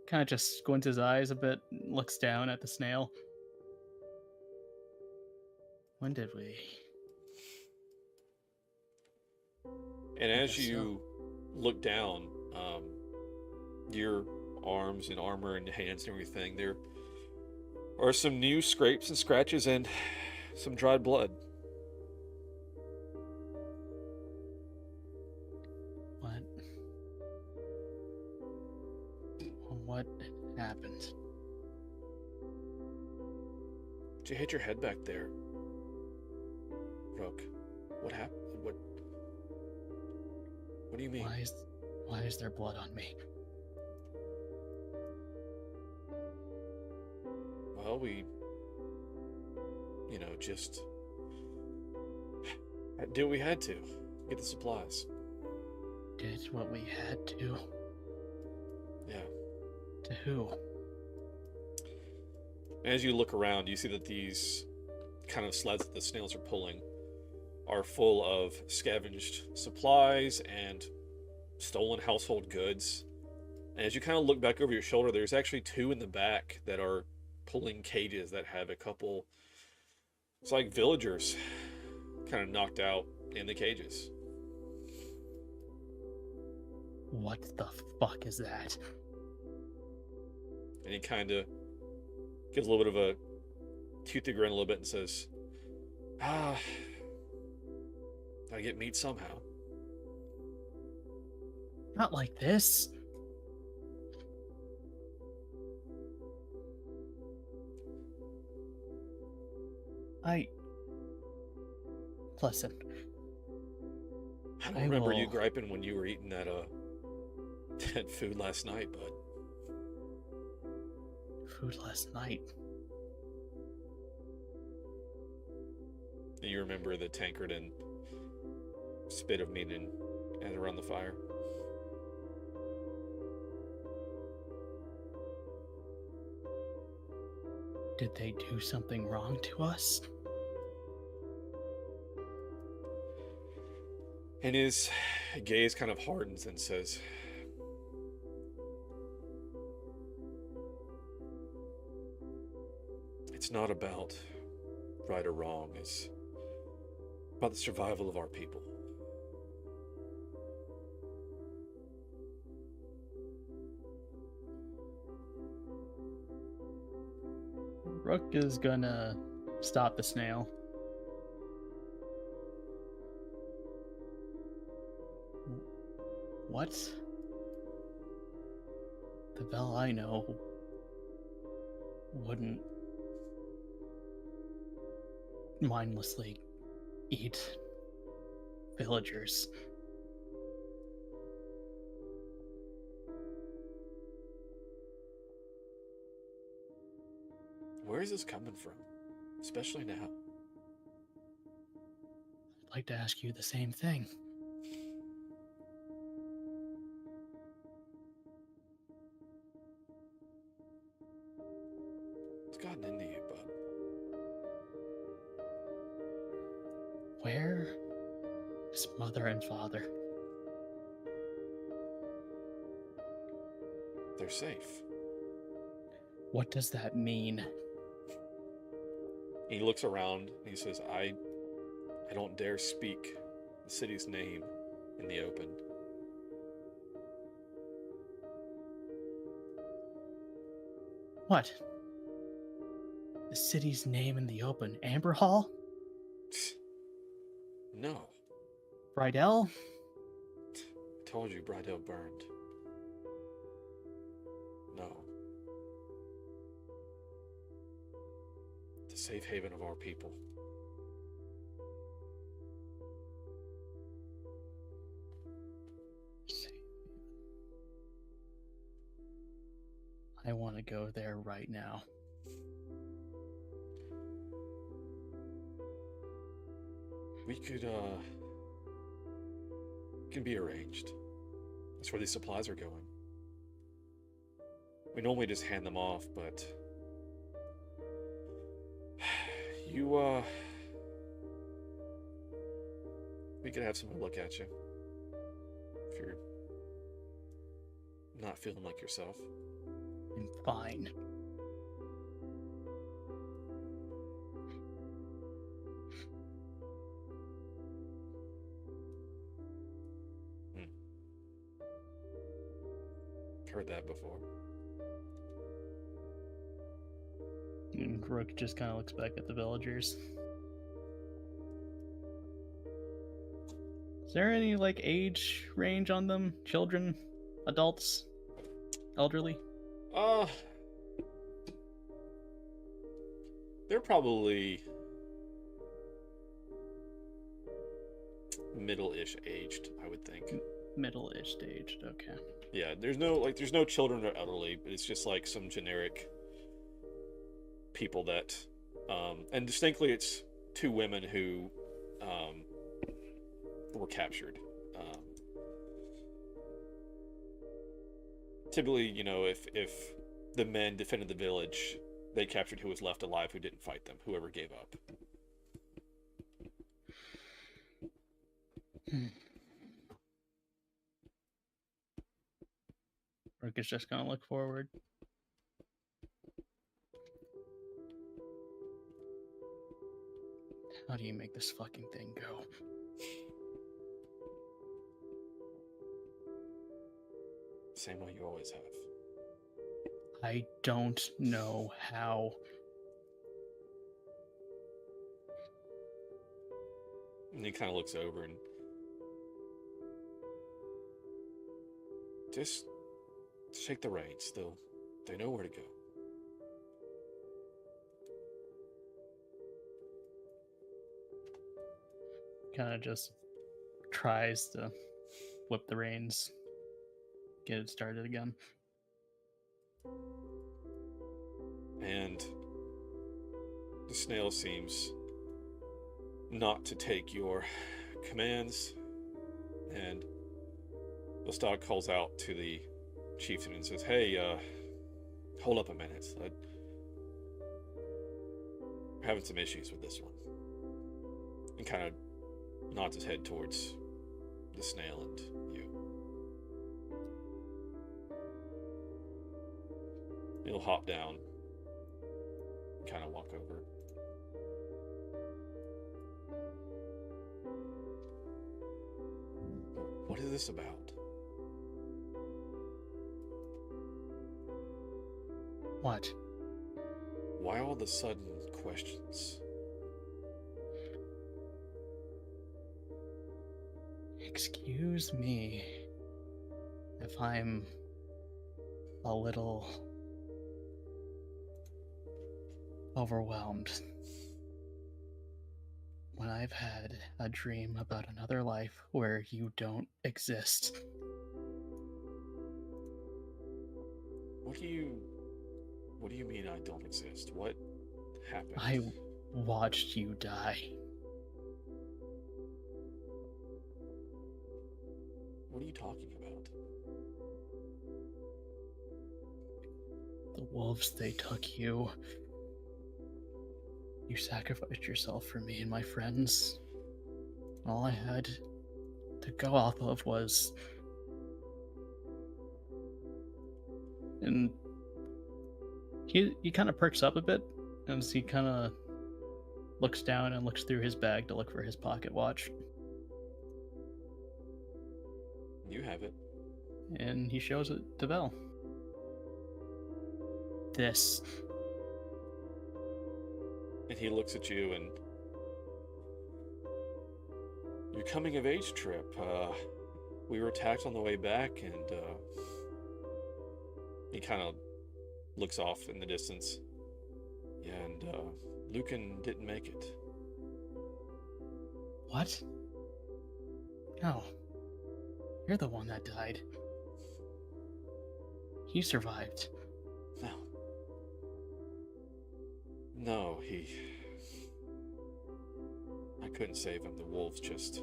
Kind of just squints his eyes a bit, looks down at the snail. When did we? And as you look down, your arms and armor and hands and everything, there are some new scrapes and scratches and some dried blood. What happened? Did you hit your head back there? Rook, what happened? What do you mean? Why is there blood on me? Well, we just did what we had to get the supplies. Did what we had to? Yeah. To who? As you look around, you see that these kind of sleds that the snails are pulling are full of scavenged supplies and stolen household goods. And as you kind of look back over your shoulder, there's actually 2 in the back that are pulling cages that have a couple, it's like villagers kind of knocked out in the cages. What the fuck is that? And he kind of gives a little bit of a toothy grin a little bit and says, gotta get meat somehow. Not like this. Listen. I don't remember you griping when you were eating that that food last night, bud. Food last night? You remember the tankard and spit of meat and around the fire? Did they do something wrong to us? And his gaze kind of hardens and says, it's not about right or wrong. It's about the survival of our people. Rook is gonna stop the snail. What? The Bell I know wouldn't mindlessly eat villagers. Where is this coming from? Especially now. I'd like to ask you the same thing. It's gotten into you, bud. Where is mother and father? They're safe. What does that mean? He looks around and he says, I don't dare speak the city's name in the open. What? The city's name in the open? Amber Hall? No. Bridell? I told you Bridell burned. No. The safe haven of our people. I want to go there right now. We can be arranged. That's where these supplies are going. We normally just hand them off, but we could have someone look at you if you're not feeling like yourself. I'm fine. Heard that before. And Rook just kind of looks back at the villagers. Is there any, like, age range on them? Children? Adults? Elderly? They're probably middle-ish aged, I would think. Middle-ish aged, okay. Yeah, there's no children or elderly, but it's just like some generic people that, and distinctly it's 2 women who were captured. Typically, you know, if the men defended the village, they captured who was left alive who didn't fight them, whoever gave up. Rook is just gonna look forward. How do you make this fucking thing go? Same way you always have. I don't know how. And he kind of looks over and just shake the reins. They know where to go. Kind of just tries to flip the reins, get it started again. And the snail seems not to take your commands, and the dog calls out to the chieftain and says, "Hey, hold up a minute. We're having some issues with this one." And kind of nods his head towards the snail and you. He'll hop down and kind of walk over. What is this about? What? Why all the sudden questions? Excuse me if I'm a little overwhelmed. When I've had a dream about another life where you don't exist. What do you mean I don't exist? What happened? I watched you die. What are you talking about? The wolves, they took you. You sacrificed yourself for me and my friends. All I had to go off of was... And he kind of perks up a bit as he kind of looks down and looks through his bag to look for his pocket watch. You have it. And he shows it to Vel. This. And he looks at you and... Your coming of age trip. We were attacked on the way back, and he kind of looks off in the distance. Yeah, and Lucan didn't make it. What? No. You're the one that died. He survived. No. No, I couldn't save him. The wolves just...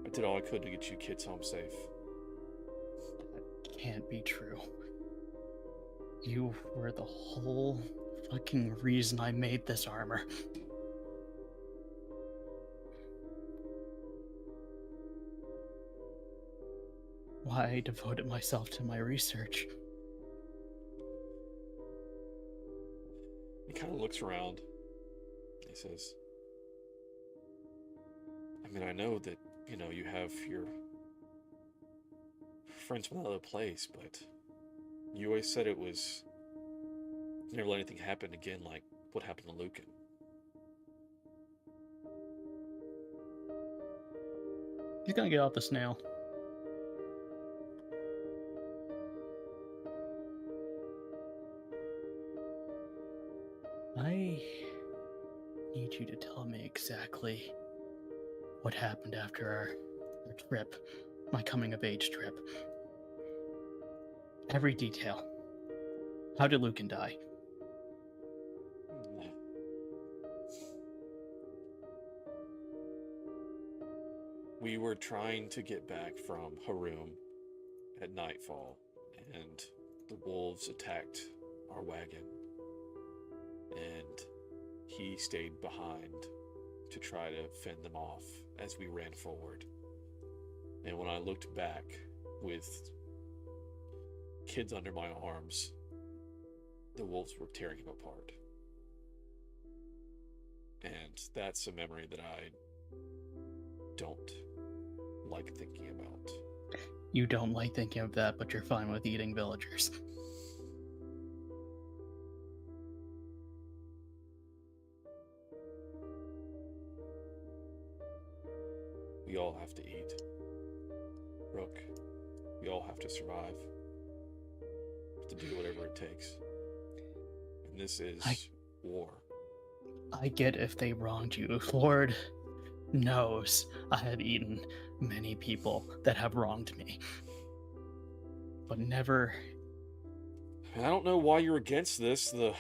I did all I could to get you kids home safe. That can't be true. You were the whole fucking reason I made this armor. Why I devoted myself to my research. He kind of looks around. He says, I mean, I know that, you have your friends from another place, but you always said it was... You never let anything happen again like what happened to Lucan. He's gonna get off the snail. I need you to tell me exactly what happened after our trip, my coming of age trip. Every detail. How did Lucan die? We were trying to get back from Harum at nightfall, and the wolves attacked our wagon. And he stayed behind to try to fend them off as we ran forward. And when I looked back with kids under my arms, the wolves were tearing him apart. And that's a memory that I don't like thinking about. You don't like thinking of that, but you're fine with eating villagers. We all have to eat. Rook, we all have to survive. To do whatever it takes. And this is war. I get if they wronged you. Lord knows I have eaten many people that have wronged me. But never... I don't know why you're against this. The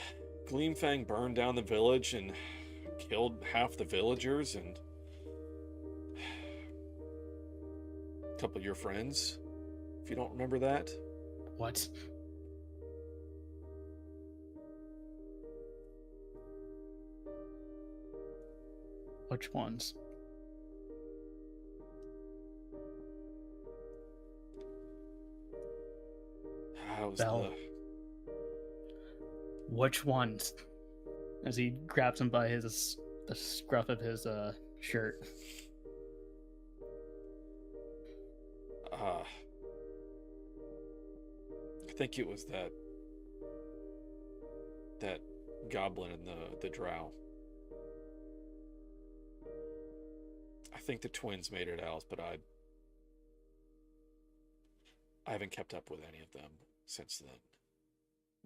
Gleamfang burned down the village and killed half the villagers and a couple of your friends, if you don't remember that. What? Which ones? Bell. Which ones? As he grabs him by the scruff of his shirt. I think it was that goblin in the drow. I think the twins made it out, but I haven't kept up with any of them since then.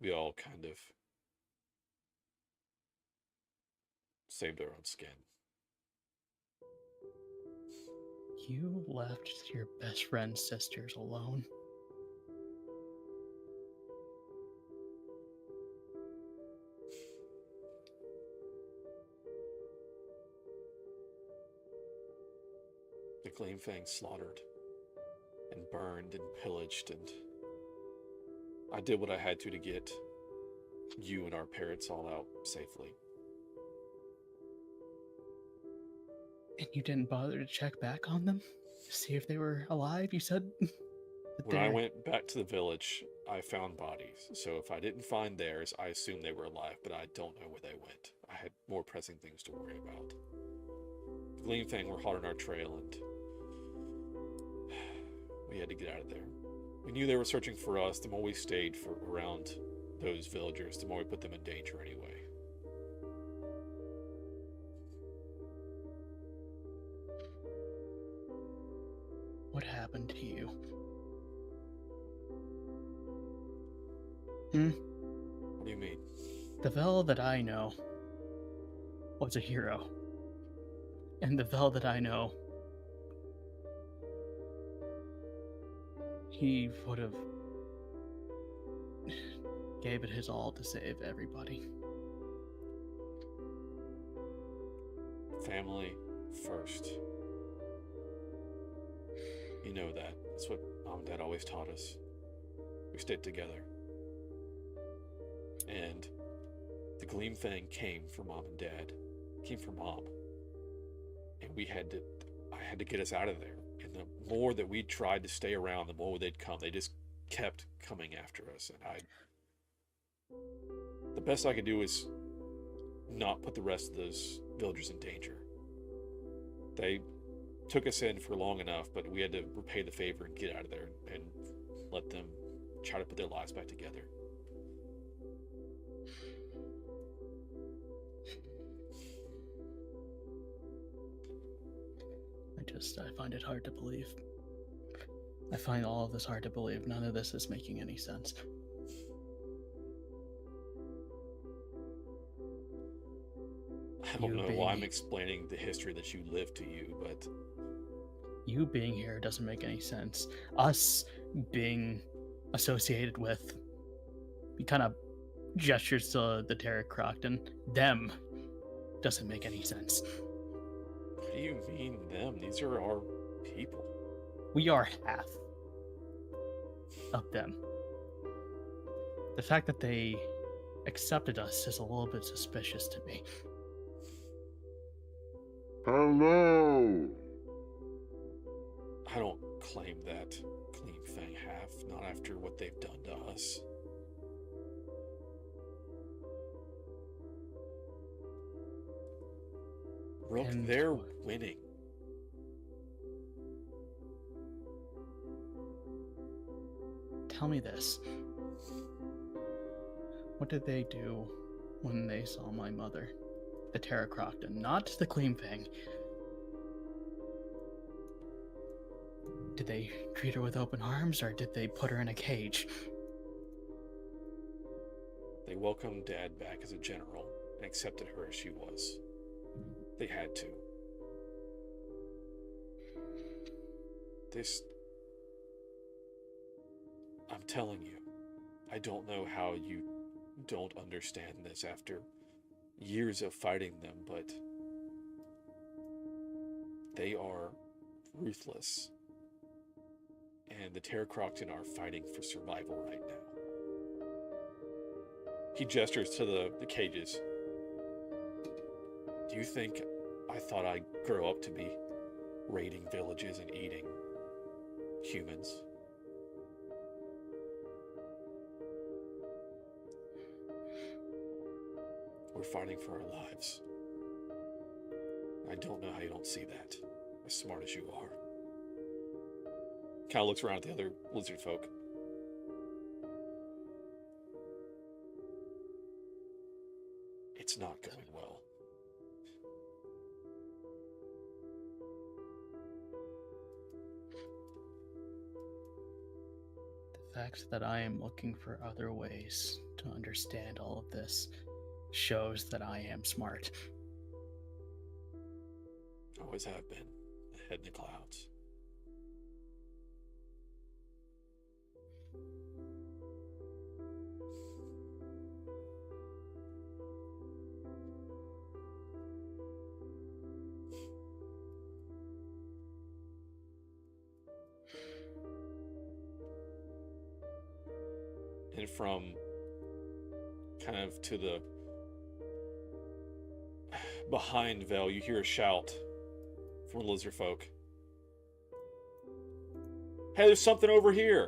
We all kind of saved our own skin. You left your best friend's sisters alone? The Gleamfang slaughtered and burned and pillaged, and I did what I had to get you and our parents all out safely. And you didn't bother to check back on them? See if they were alive? You said that When I went back to the village, I found bodies. So if I didn't find theirs, I assumed they were alive, but I don't know where they went. I had more pressing things to worry about. The Gleamfang were hot on our trail, and we had to get out of there. We knew they were searching for us. The more we stayed around those villagers, the more we put them in danger anyway. What happened to you? What do you mean? The Vel that I know was a hero. And the Vel that I know, he would have gave it his all to save everybody. Family first. You know that. That's what Mom and Dad always taught us. We stayed together. And the Gleamfang came for Mom and Dad. Came for Mom. And I had to get us out of there. And the more that we tried to stay around, the more they'd come. They just kept coming after us. And the best I could do is not put the rest of those villagers in danger. They took us in for long enough, but we had to repay the favor and get out of there and let them try to put their lives back together. I find it hard to believe. I find all of this hard to believe. None of this is making any sense. I don't know why I'm explaining the history that you lived to you, but... You being here doesn't make any sense. Us being associated with... He kind of gestures to the Derek Crockton. Them doesn't make any sense. What do you mean, them? These are our people. We are half of them. The fact that they accepted us is a little bit suspicious to me. Hello! I don't claim that, Clean Shadowfang have, not after what they've done to us. Rook, And they're winning. tell me this. What did they do when they saw my mother? The Terra Crocton, not the Queen Fang. Did they treat her with open arms, or did they put her in a cage? They welcomed Dad back as a general and accepted her as she was. They had to. I'm telling you, I don't know how you don't understand this after years of fighting them, but they are ruthless. And the Terra Crocton are fighting for survival right now. He gestures to the cages. Do you think I thought I'd grow up to be raiding villages and eating humans? We're fighting for our lives. I don't know how you don't see that, as smart as you are. Kind of looks around at the other lizard folk. It's not going well. The fact that I am looking for other ways to understand all of this shows that I am smart. Always have been. Ahead in the clouds. And from kind of to the behind Vel, you hear a shout from the lizard folk. Hey, there's something over here.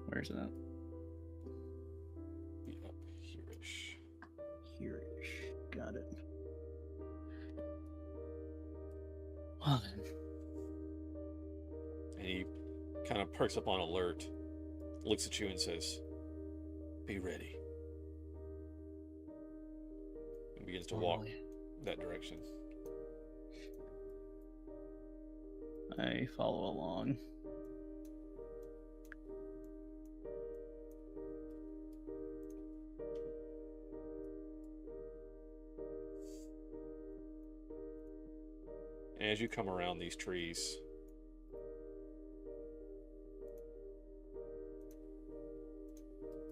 Where's that? Be up here-ish. Here-ish. Got it. Well then. And he kind of perks up on alert, looks at you and says, be ready. And begins to walk that direction. I follow along. And as you come around these trees,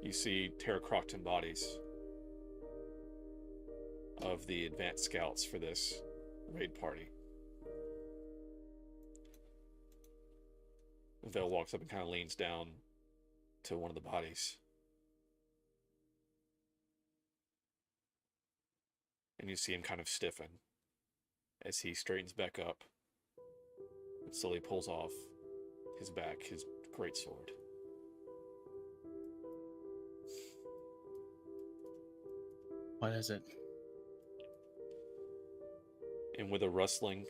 you see Terra Crocton bodies of the advanced scouts for this raid party. Vel walks up and kind of leans down to one of the bodies. And you see him kind of stiffen as he straightens back up and slowly pulls off his back, his greatsword. What is it? And with a rustling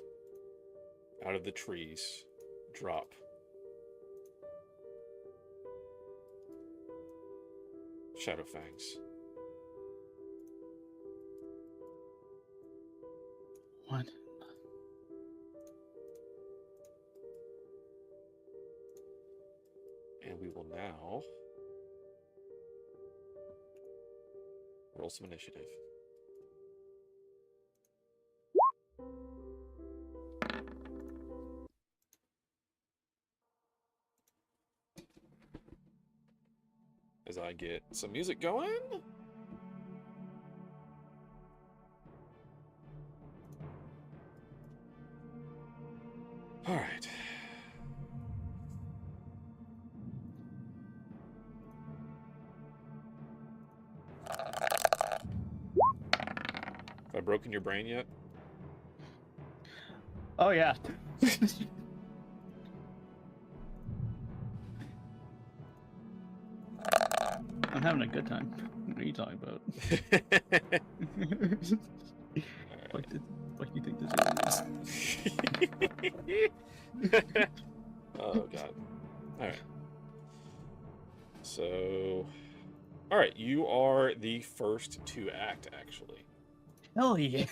out of the trees, drop Shadowfangs. What? And we will now roll some initiative. As I get some music going. All right. Have I broken your brain yet? Oh yeah. I'm having a good time. What are you talking about? What do you think this is? Oh god. Alright. So alright, you are the first to act, actually. Hell yeah.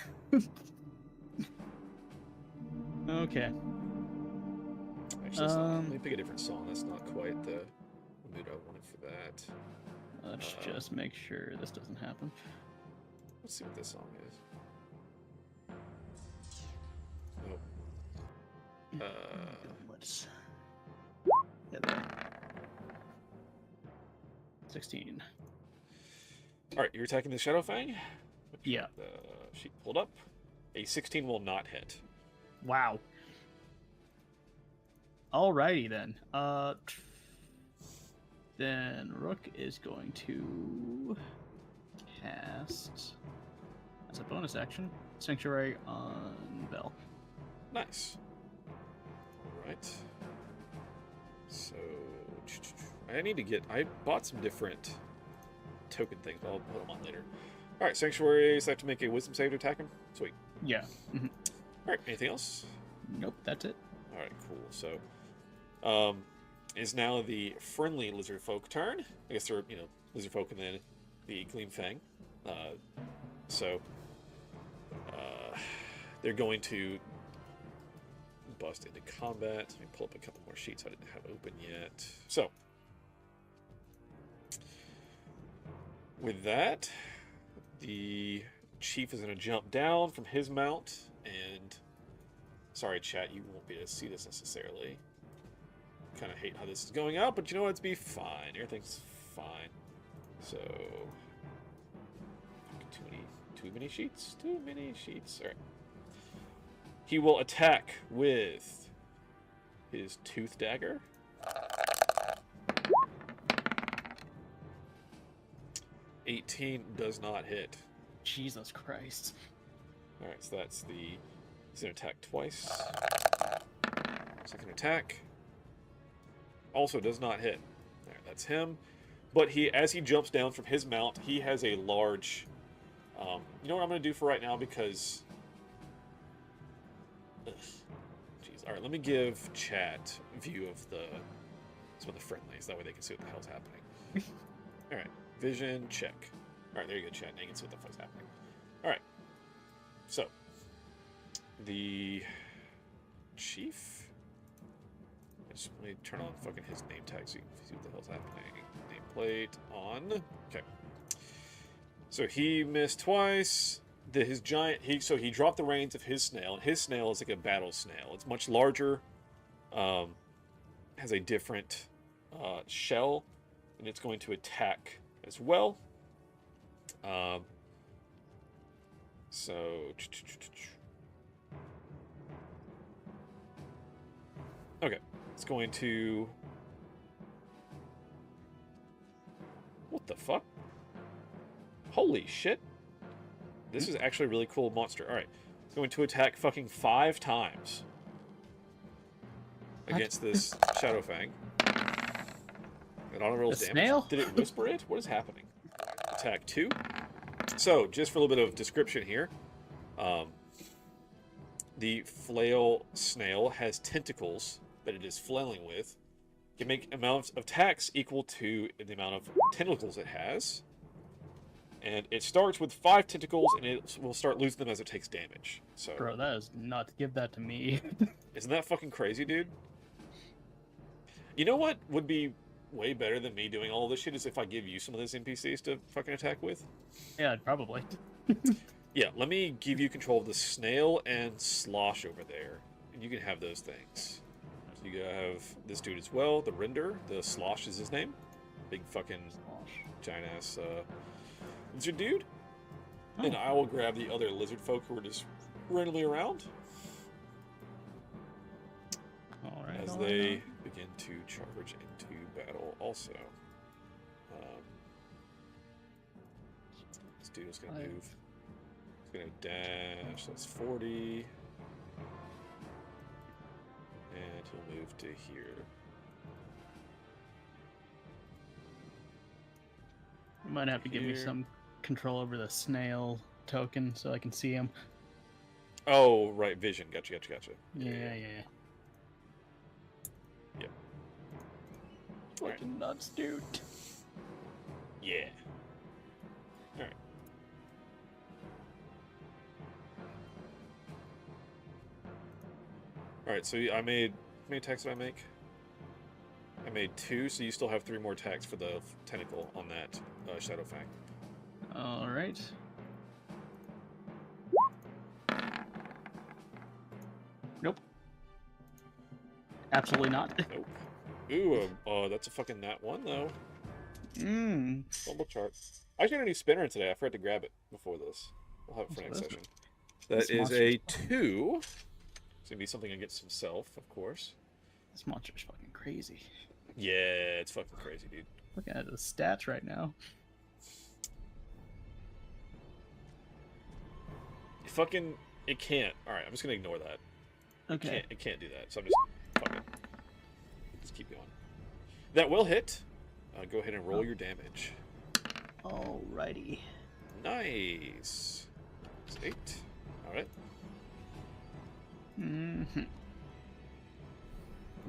Okay. Actually, let me pick a different song. That's not quite the mood I wanted for that. Let's just make sure this doesn't happen. Let's see what this song is. Nope. Let's get that. 16. Alright, you're attacking the Shadow Fang? Yeah. The sheet pulled up. A 16 will not hit. Wow. Alrighty then. Then Rook is going to cast as a bonus action Sanctuary on Bell. Nice. Alright. So I bought some different token things, but I'll put them on later. Alright, Sanctuaries, I have to make a wisdom save to attack him? Sweet. Yeah. Alright, anything else? Nope, that's it. Alright, cool. So is now the friendly lizard folk turn. I guess they're, lizard folk and then the Gleam Fang. They're going to bust into combat. Let me pull up a couple more sheets I didn't have open yet. So, with that, the chief is going to jump down from his mount and... Sorry, chat, you won't be able to see this necessarily. Kind of hate how this is going out, but you know what? It's be fine. Everything's fine. So... Too many sheets? Too many sheets. Alright. He will attack with his tooth dagger. $18 does not hit. Jesus Christ. Alright, so that's the... He's going to attack twice. Second attack. Also does not hit. Alright, that's him. But as he jumps down from his mount, he has a large... you know what I'm going to do for right now, because... Jeez. Alright, let me give chat view of some of the friendlies. That way they can see what the hell's happening. Alright, vision, check. Alright, there you go, chat. Now you can see what the fuck's happening. Alright. So, the chief... Let me turn on fucking his name tag so you can see what the hell's happening. Nameplate on. Okay. So he missed twice. He dropped the reins of his snail. And his snail is like a battle snail. It's much larger. Has a different shell, and it's going to attack as well. Okay, it's going to... What the fuck? Holy shit. This is actually a really cool monster. Alright, it's going to attack fucking 5 times against this Shadow Fang. It auto rolls damage. Snail? Did it whisper it? What is happening? Attack 2. So, just for a little bit of description here, the flail snail has tentacles that it is flailing with. It can make amounts of attacks equal to the amount of tentacles it has. And it starts with 5 tentacles, and it will start losing them as it takes damage. So, bro, that is not to give that to me. Isn't that fucking crazy, dude? You know what would be way better than me doing all this shit is if I give you some of those NPCs to fucking attack with? Yeah, probably. Yeah, let me give you control of the snail and slosh over there. And you can have those things. So you have this dude as well, the Render. The slosh is his name. Big fucking giant ass lizard dude. Oh. And I will grab the other lizard folk who are just randomly around. Alright. As they begin to charge into battle also. This dude is going to move. He's going to dash. That's 40. So we'll move to here. You might have to give me some control over the snail token so I can see him. Oh, right, vision. Gotcha. Yeah. Yep. Fucking nuts, dude. Yeah. Alright. Alright, so I made... How many attacks did I make? I made 2, so you still have 3 more attacks for the tentacle on that Shadow Fang. Alright. Nope. Absolutely not. Nope. Ooh, that's a fucking nat 1, though. Bumble chart. I got a new spinner today. I forgot to grab it before this. We'll have it for next session. That is a 2. It's gonna be something against himself, of course. This monster's fucking crazy. Yeah, it's fucking crazy, dude. Looking at the stats right now. It can't. Alright, I'm just gonna ignore that. Okay. It can't do that, so I'm just... Fuck it. Let's keep going. That will hit. Go ahead and roll your damage. Alrighty. Nice. It's 8. Alright.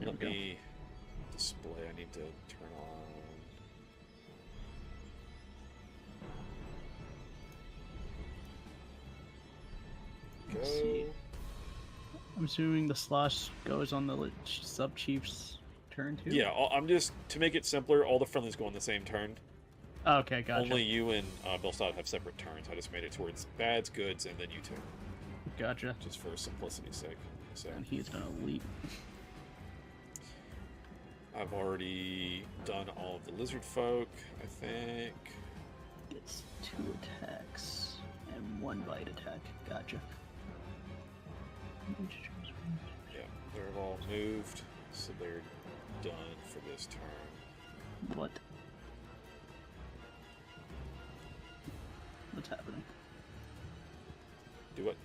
Let me display. I need to turn on. Let's see. I'm assuming the slosh goes on the sub chief's turn too. Yeah, I'm just to make it simpler. All the friendlies go on the same turn. Okay, gotcha. Only you and Belstad have separate turns. I just made it towards bads, goods, and then you two. Gotcha. Just for simplicity's sake. So. And he's gonna leap. I've already done all of the lizard folk, I think. Gets 2 attacks and 1 bite attack. Gotcha. Yeah, they're all moved, so they're done for this turn. What? What's happening? Do what?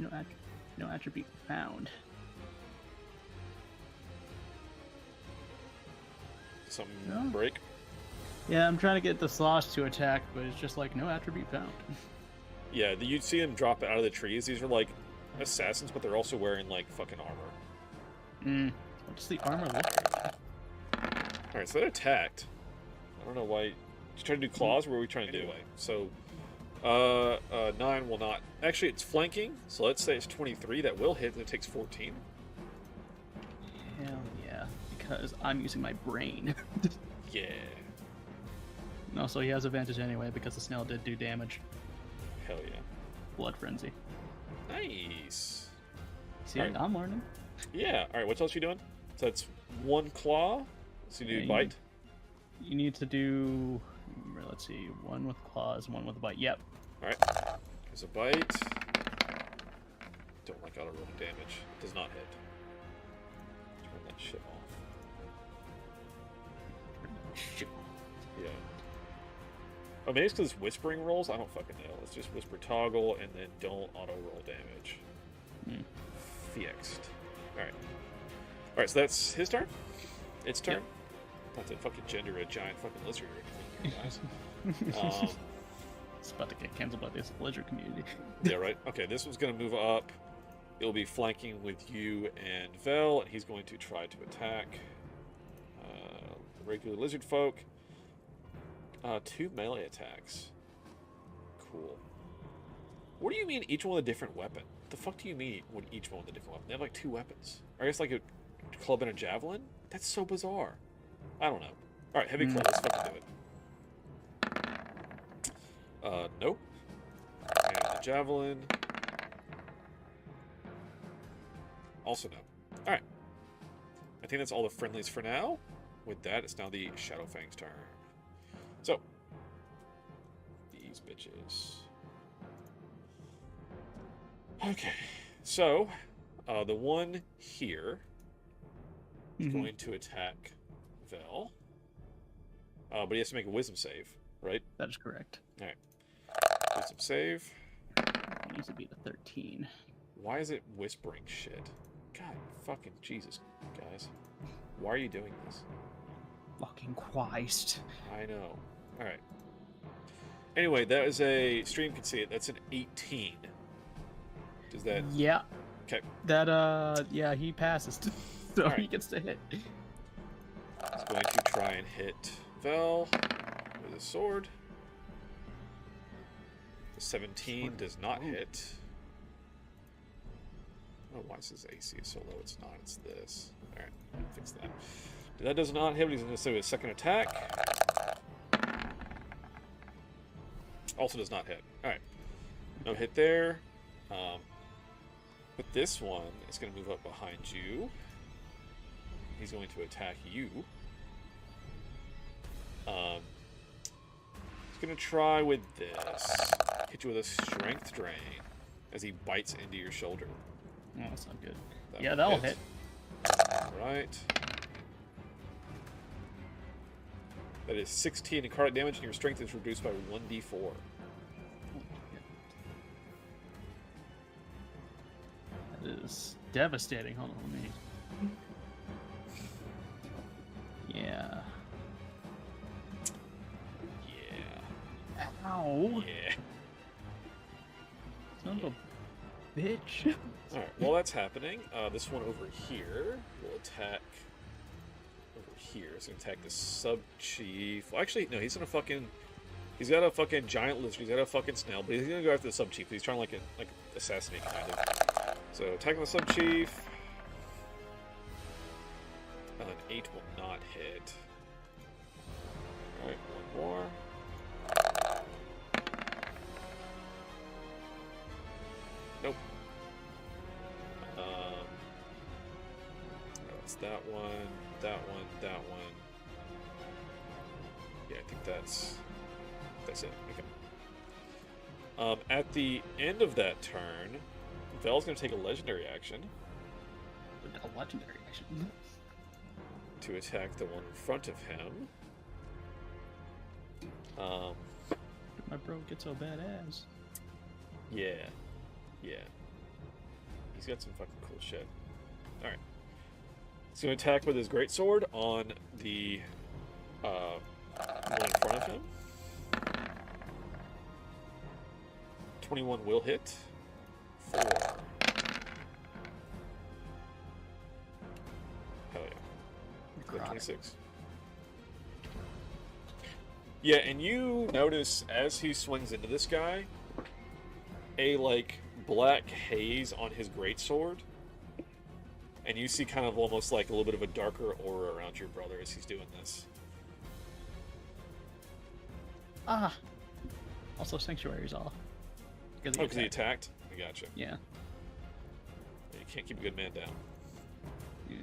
No attribute found. Something break? Yeah, I'm trying to get the slosh to attack, but it's just like no attribute found. Yeah, you'd see them drop out of the trees. These are like assassins, but they're also wearing like fucking armor. What's the armor look like? Alright, so they're attacked. I don't know why. Did you try to do claws, or what were we trying to do? So, 9 will not. Actually, it's flanking, so let's say it's 23. That will hit, and it takes 14. Hell yeah, because I'm using my brain. Yeah. No, so he has advantage anyway, because the snail did do damage. Hell yeah. Blood frenzy. Nice. See, right. I'm learning. Yeah. Alright, what else are you doing? So that's 1 claw. So you do bite. You need to do, let's see, 1 with claws, 1 with a bite. Yep. Alright. Here's a bite. Don't like auto rolling damage. It does not hit. Turn that shit off. Yeah. Oh, maybe it's because it's whispering rolls? I don't fucking know. Let's just whisper toggle and then don't auto roll damage. Fixed. Alright. Alright, so that's his turn? Its turn? Yep. Not to fucking gender a giant fucking lizard or anything, guys. It's about to get canceled by this lizard community. Yeah, right. Okay, this one's going to move up. It'll be flanking with you and Vel, and he's going to try to attack the regular lizard folk. 2 melee attacks. Cool. What do you mean each one with a different weapon? What the fuck do you mean with each one with a different weapon? They have like 2 weapons. Or I guess like a club and a javelin? That's so bizarre. I don't know. Alright, heavy club, let's fucking do it. Nope. And the javelin. Also no. Alright. I think that's all the friendlies for now. With that, it's now the Shadowfang's turn. So, these bitches. Okay, so the one here is going to attack Vel, but he has to make a wisdom save, right? That is correct. All right, wisdom save. It needs to be the 13. Why is it whispering shit? God, fucking Jesus, guys. Why are you doing this? Fucking Christ. I know. Alright. Anyway, that is a stream can see it. That's an 18. Does that... Yeah. Okay. That, yeah, he passes. So All right. he gets to hit. He's going to try and hit Vel with a sword. The 17 does not hit. Oh, why is his AC so low? It's not. It's this. Alright, fix that. That does not hit, but he's going to do a second attack. Also does not hit. Alright. No hit there. But this one is going to move up behind you. He's going to attack you. He's going to try with this. Hit you with a strength drain as he bites into your shoulder. Oh, that's not good. Yeah, that'll hit. Alright. That is 16 necrotic damage, and your strength is reduced by 1d4. That is devastating. Hold on, let me... Yeah. Yeah. Ow. Yeah. Son of a bitch. Alright, while that's happening, this one over here will attack over here. It's gonna attack the sub-chief. Well, actually, no, he's gonna fucking... He's got a fucking giant lizard, he's got a fucking snail, but he's gonna go after the sub-chief. He's trying to like assassinate, kind of. So, attacking the sub-chief. An 8 will not hit. Alright, one more. Nope. No, it's that one, that one, that one. Yeah, I think that's it. Okay. At the end of that turn, Vel's gonna take a legendary action. A legendary action? To attack the one in front of him. My bro gets so badass. Yeah. Yeah. He's got some fucking cool shit. Alright. He's going to attack with his greatsword on the one in front of him. 21 will hit. 4. Hell yeah. 26. Yeah, and you notice as he swings into this guy, a like black haze on his greatsword, and you see kind of almost like a little bit of a darker aura around your brother as he's doing this. Ah. Also, Sanctuary's off. Because he attacked? I gotcha. Yeah. You can't keep a good man down. Yeah.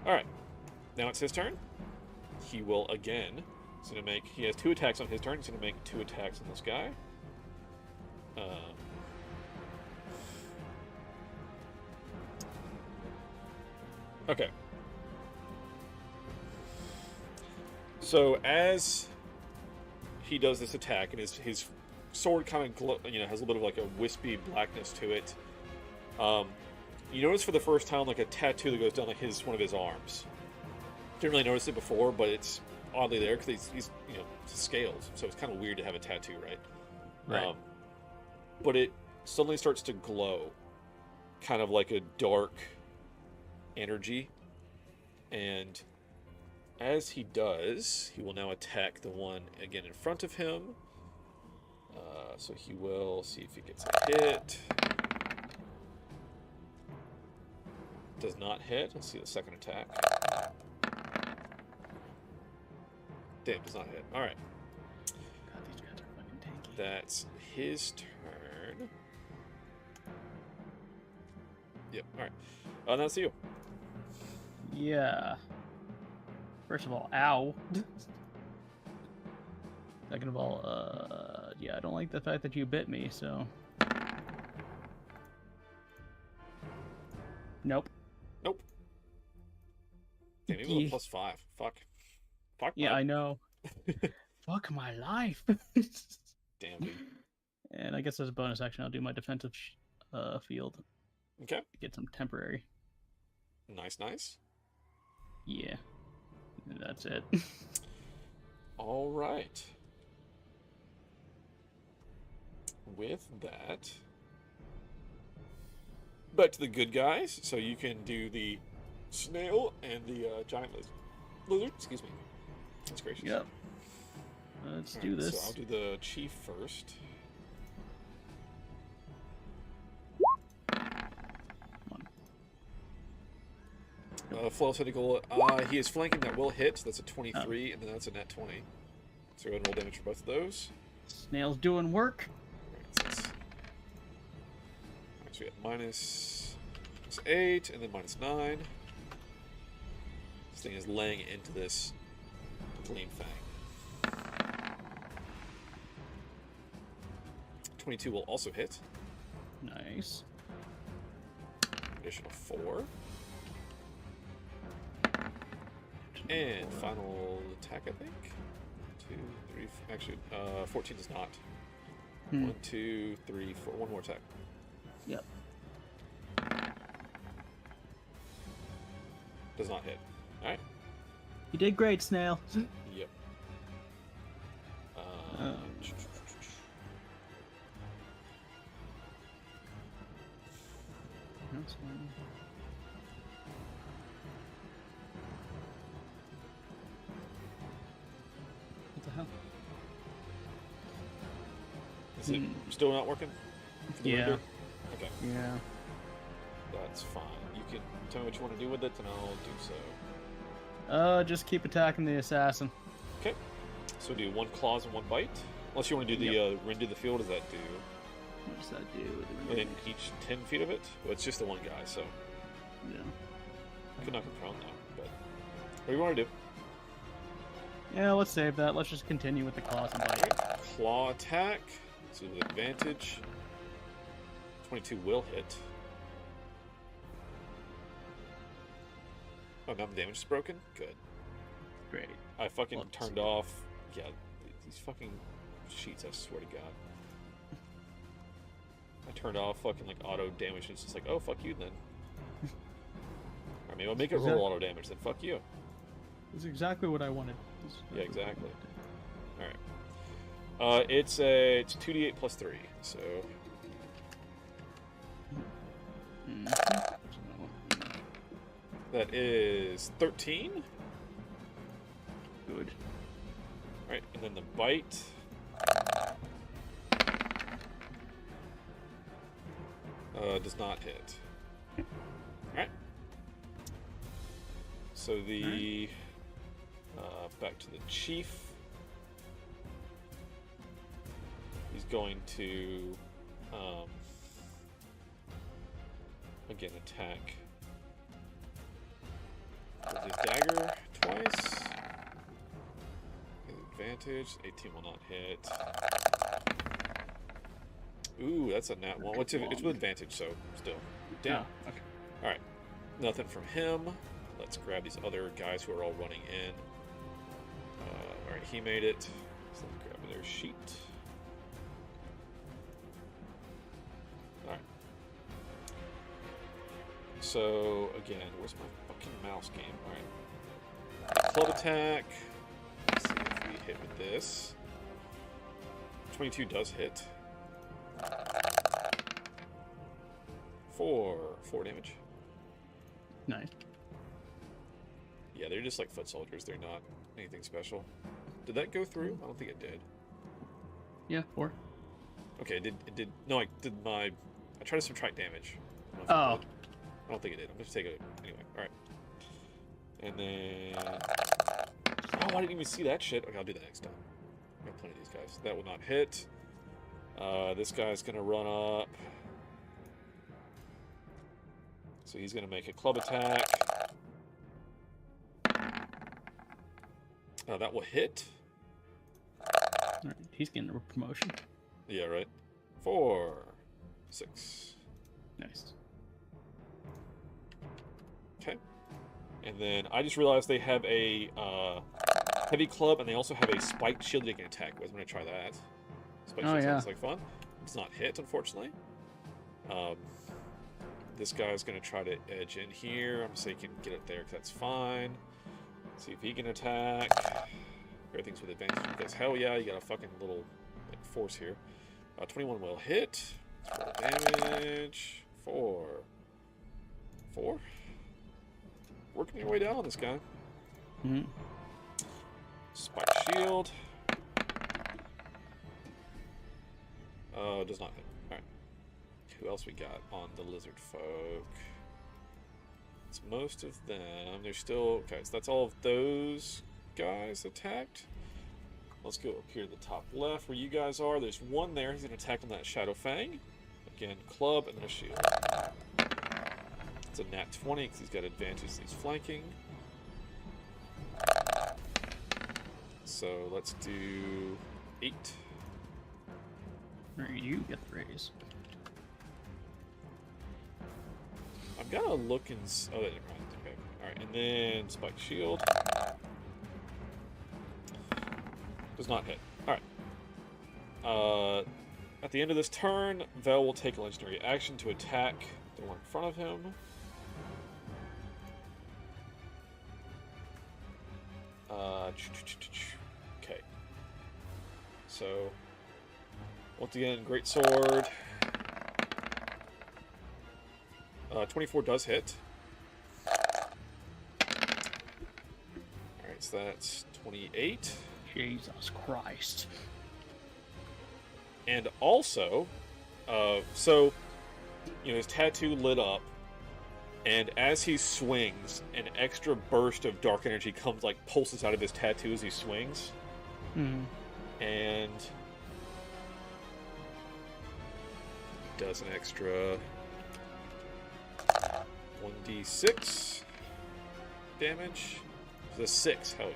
Alright. Now it's his turn. He will again. He's gonna make. He has 2 attacks on his turn. He's gonna make 2 attacks on this guy. Okay. So as he does this attack, and his sword kind of has a little bit of like a wispy blackness to it. You notice for the first time like a tattoo that goes down like one of his arms. Didn't really notice it before, but it's oddly there because he's scales, so it's kind of weird to have a tattoo, right? Right. But it suddenly starts to glow, kind of like a dark energy, and as he does, he will now attack the one again in front of him. So he will see if he gets a hit. Does not hit. Let's see the second attack. Damn, does not hit. Alright. God, these guys are fucking tanky. That's his turn. Yep, alright. Now it's you. Yeah. First of all, ow. Second of all, yeah, I don't like the fact that you bit me, so... Nope. Nope. Damn, maybe a little +5. Fuck. Fuck. Yeah, I know. Fuck my life. Damn, dude. And I guess as a bonus action, I'll do my defensive field. Okay. Get some temporary. Nice, nice. Yeah. That's it. All right. With that, back to the good guys. So you can do the snail and the giant lizard. Excuse me. That's gracious. Yep. Let's do this. So I'll do the chief first. Flail tentacle. He is flanking. That will hit. So that's a 23, and then that's a net 20. So go ahead and roll damage for both of those. Snail's doing work. Alright, so we got -8, and then -9. This thing is laying into this gleam fang. 22 will also hit. Nice. Additional 4. And final attack, I think. 2, 3, actually, 14 does not. 1, 2, 3, 4. One more attack. Yep. Does not hit. Alright. You did great, Snail. Yep. That's fine. What the hell? Is it still not working? For the Yeah. render? Okay. Yeah. That's fine. You can tell me what you want to do with it, and I'll do so. Just keep attacking the assassin. Okay. So do 1 claws and 1 bite. Unless you want to do the render the field, what does that do? What does that do? Within each 10 feet of it? Well, it's just the one guy, so. Yeah. I could knock him prone though, but. What do you want to do? Yeah, let's save that. Let's just continue with the claws and bite. Claw attack. So with advantage. 22 will hit. Oh, now the damage is broken? Good. Great. I fucking turned off. Yeah, these fucking sheets, I swear to God. I turned off fucking like auto damage, and it's just like, oh, fuck you then. Or maybe I'll make it roll auto damage, then fuck you. That's exactly what I wanted. Yeah, exactly. Alright. It's 2d8 plus 3, so. That is 13. Good. Alright, and then the bite. Does not hit. Alright. So the back to the chief. He's going to again attack with his dagger twice. His advantage. 18 will not hit. Ooh, that's a nat 1. It's with advantage, so still. Damn. Oh, okay. Alright. Nothing from him. Let's grab these other guys who are all running in. Alright, he made it. So let's grab their sheet. Alright. So, again, where's my fucking mouse game? Alright. Club attack. Let's see if we hit with this. 22 does hit. 4 damage. Nice. Yeah, they're just like foot soldiers. They're not anything special. Did that go through? I don't think it did. Yeah, 4. Okay, it did. No, I did my. I tried to subtract damage. Oh. I don't think it did. I'm just taking it anyway. All right. And then. Oh, I didn't even see that shit. Okay, I'll do that next time. I got plenty of these guys. That will not hit. This guy's gonna run up. So he's gonna make a club attack. That will hit. Alright, he's getting a promotion. Yeah, right. 4, 6. Nice. Okay. And then I just realized they have a heavy club, and they also have a spiked shield they can attack with. I'm gonna try that. Spiked shield sounds like fun. It does not hit, unfortunately. this guy's going to try to edge in here. I'm going to say he can get it there because that's fine. See if he can attack. Everything's with advantage because hell yeah, you got a fucking little like, force here. 21 will hit. Roll damage. 4. Working your way down on this guy. Mm-hmm. Spike shield. Does not hit. Alright. Who else we got on the lizard folk? It's most of them. There's still... Okay, so that's all of those guys attacked. Let's go up here to the top left where you guys are. There's one there. He's going to attack on that Shadow Fang. Again, club and then a shield. It's a nat 20 because he's got advantage. He's flanking. So let's do 8. You get the raise. I've got to look and... Oh, that didn't run. Okay. Alright, and then Spike Shield. Does not hit. Alright. At the end of this turn, Vel will take a legendary action to attack the one in front of him. Okay. So, once again, Great Sword. 24 does hit. Alright, so that's 28. Jesus Christ. And also, so, you know, his tattoo lit up, and as he swings, an extra burst of dark energy comes, like, pulses out of his tattoo as he swings. Mm-hmm. And does an extra 1d6 damage. It's a 6, hell yeah.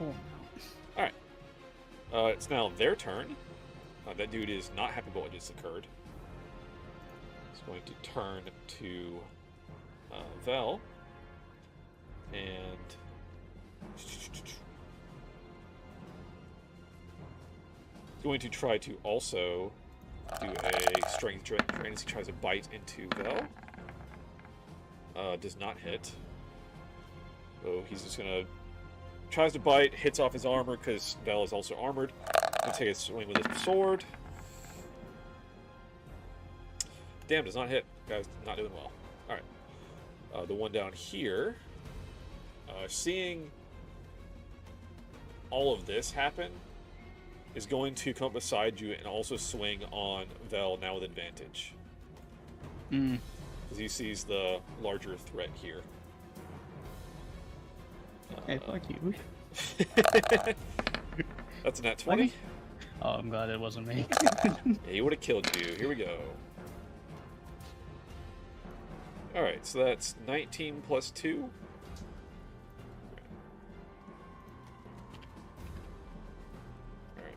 Oh. Alright. It's now their turn. That dude is not happy about what just occurred. He's going to turn to Vel. And... going to try to also do a strength drain as he tries to bite into Vel. Does not hit. So he's just gonna... Tries to bite, hits off his armor because Vel is also armored. Gonna take a swing with his sword. Damn, does not hit. Guy's not doing well. Alright. The one down here, seeing all of this happen, is going to come beside you and also swing on Vel, now with advantage. Mm. Because he sees the larger threat here. Hey, fuck you. That's a nat 20. Oh, I'm glad it wasn't me. Yeah, he would have killed you. Here we go. Alright, so that's 19 plus 2. Alright.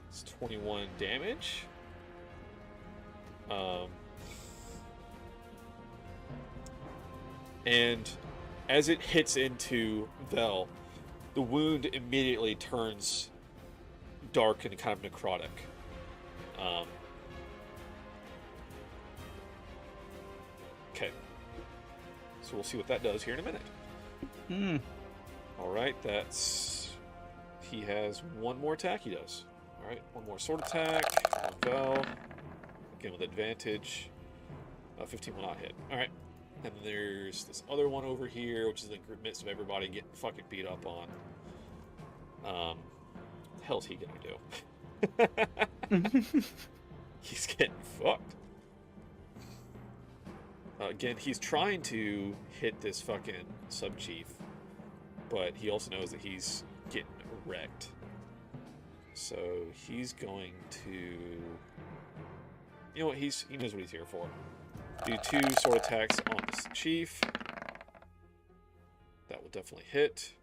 It's 21 damage. And as it hits into Vel, the wound immediately turns dark and kind of necrotic. Okay. So we'll see what that does here in a minute. Hmm. Alright, that's... He has one more attack, he does. Alright, one more sword attack on Vel. Again with advantage. 15 will not hit. Alright. And there's this other one over here, which is in the midst of everybody getting fucking beat up on. What the hell's he gonna do? He's getting fucked. Again, he's trying to hit this fucking sub-chief, but he also knows that he's getting wrecked. So he's going to... You know what, he knows what he's here for. Do 2 sword attacks on this chief. That will definitely hit.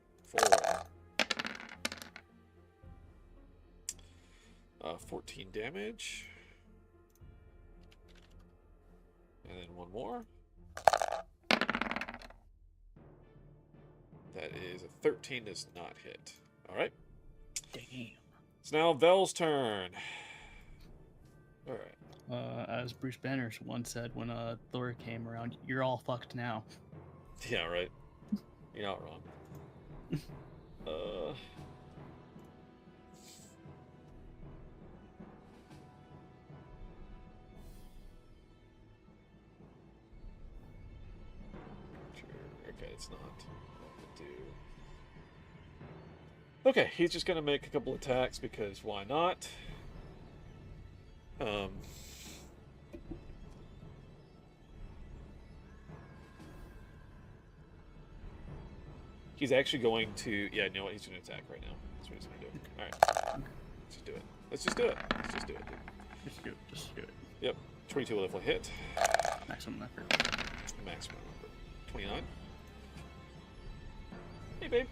14 damage. And then one more. That is a 13, does not hit. Alright. Damn. It's now Vel's turn. Alright. As Bruce Banner once said when Thor came around, "You're all fucked now." Yeah, right. You're not wrong. Okay, it's not what to do. Okay, he's just gonna make a couple attacks because why not? He's actually going to, yeah, you know what? He's going to attack right now. That's what he's going to do. All right, let's just do it. Let's just do it. Let's just do it, dude. Just do it. Just do it. Yep. 22 will definitely hit. Maximum effort. Maximum effort. 29. Hey, babe.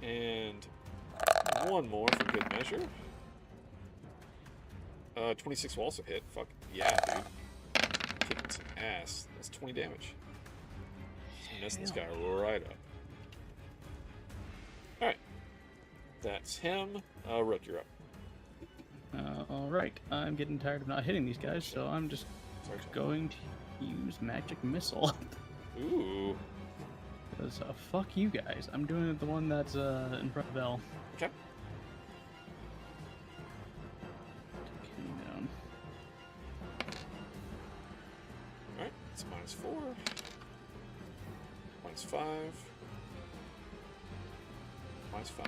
And one more for good measure. 26 will also hit. Fuck yeah, dude. Kicking some ass. That's 20 damage. Messing this guy right up. Alright. That's him. Rook, you're up. Alright. I'm getting tired of not hitting these guys, so I'm just going to use Magic Missile. Ooh. Because, fuck you guys. I'm doing the one that's in front of L. Okay. Down. Alright, it's -4. -5. -5.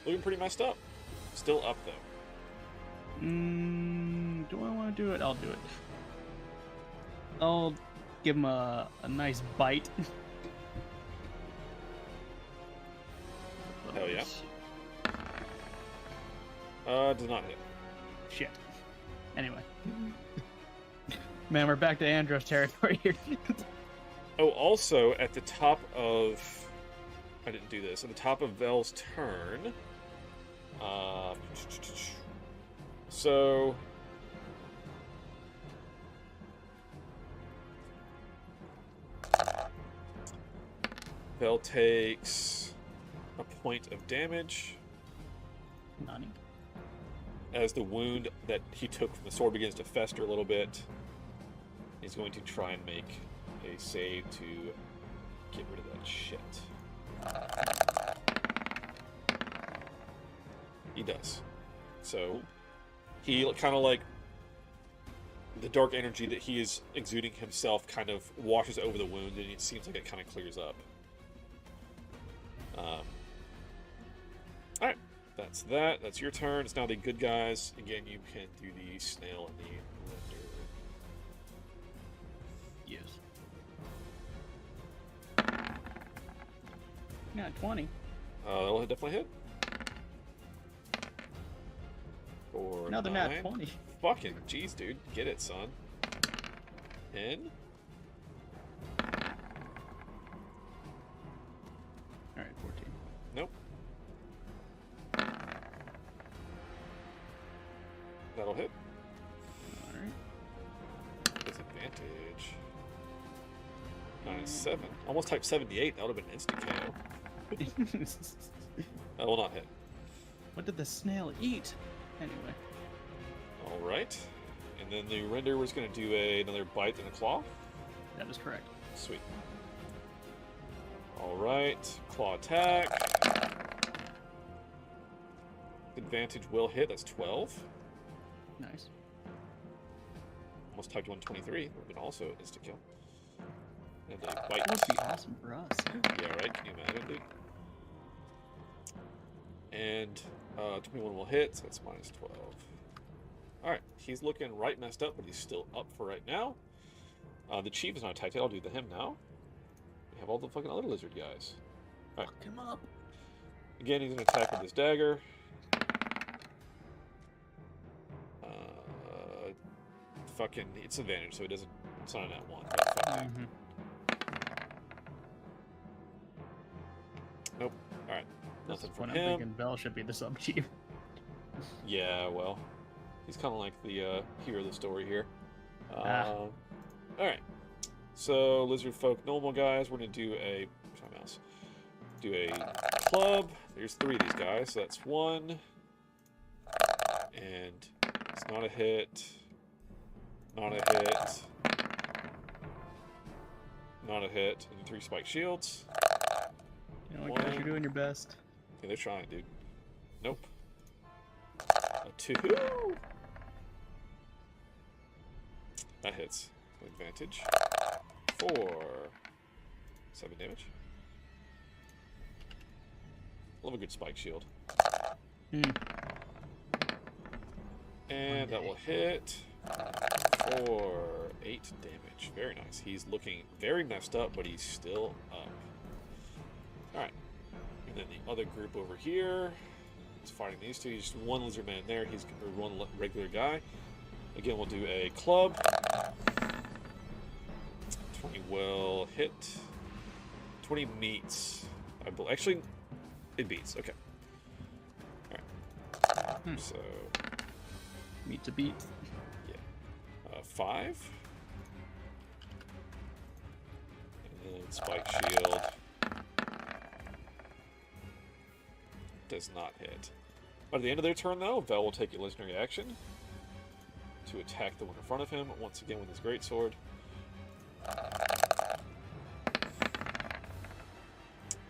Looking pretty messed up. Still up, though. Do I want to do it? I'll do it. I'll give him a nice bite. Hell yeah. Does not hit. Shit. Anyway. Man, we're back to Andros territory here. Oh, also, at the top of... I didn't do this. At the top of Vel's turn... So... Vel takes a point of damage. Nani? As the wound that he took from the sword begins to fester a little bit, he's going to try and make a save to get rid of that shit. He does. So, he kind of like... The dark energy that he is exuding himself kind of washes over the wound, and it seems like it kind of clears up. Alright, that's that. That's your turn. It's now the good guys. Again, you can do the snail and the render. Yes. Yeah, 20. That'll definitely hit. For Another 9. nat 20. Fucking jeez, dude. Get it, son. 10. Alright, 14. Nope. That'll hit. Alright. Disadvantage. -7. Almost type 78. That would have been instant KO. That will not hit. What did the snail eat? Anyway. Alright. And then the render was going to do another bite and a claw? That is correct. Sweet. Alright. Claw attack. Advantage will hit. That's 12. Nice. Almost typed 123. Would have been also instant kill. And a bite. That would be awesome for us. Yeah, right? Can you imagine, dude? And 21 will hit, so that's -12. Alright, he's looking right messed up, but he's still up for right now. The chief is not typed yet. I'll do him now. We have all the fucking other lizard guys. Alright. Fuck him up. Again, he's going to attack with his dagger. Fucking, it's advantage, so it doesn't, it's not an at 1. But fuck Nope. Alright. Nothing from I'm him. thinking Bell should be the sub chief. Yeah, well, he's kind of like the hero of the story here. Alright. So, lizard folk, normal guys, we're going to do a... Where's my mouse? Do a club. There's 3 of these guys, so that's 1, And it's not a hit. Not a hit. Not a hit. And 3 spike shields. You know, guys, you're doing your best. Yeah, they're trying, dude. Nope. A 2. That hits. Advantage. 4. 7 damage. Love a good spike shield. And that will hit for 8 damage. Very nice. He's looking very messed up, but he's still up. Alright. And then the other group over here is fighting these two. Just one lizard man there. He's or one regular guy. Again, we'll do a club. 20 will hit. 20 meets. Actually, it beats. Okay. Alright. So. Meet to beat. Yeah. 5. And then spike shield. Does not hit. By the end of their turn, though, Vel will take a legendary action to attack the one in front of him once again with his greatsword.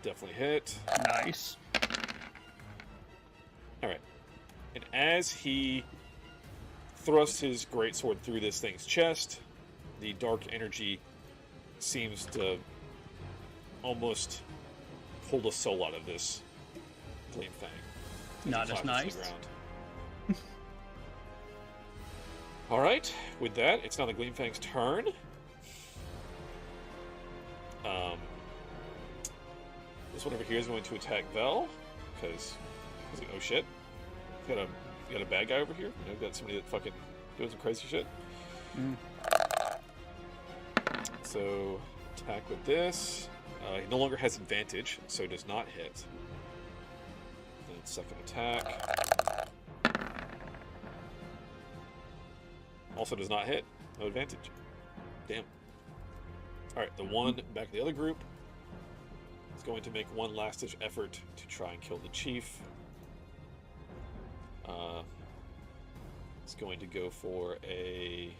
Definitely hit. Nice. Alright. And as he thrusts his greatsword through this thing's chest, the dark energy seems to almost pull the soul out of this Gleam Fang. Not as nice. Alright, with that, it's now the Gleam Fang's turn. This one over here is going to attack Vel, because oh shit. You got a bad guy over here? You know, got somebody that fucking doing some crazy shit. So, attack with this. He no longer has advantage, so does not hit. Then second attack. Also does not hit. No advantage. Damn. Alright, the one back in the other group is going to make one last-ditch effort to try and kill the chief. It's going to go for a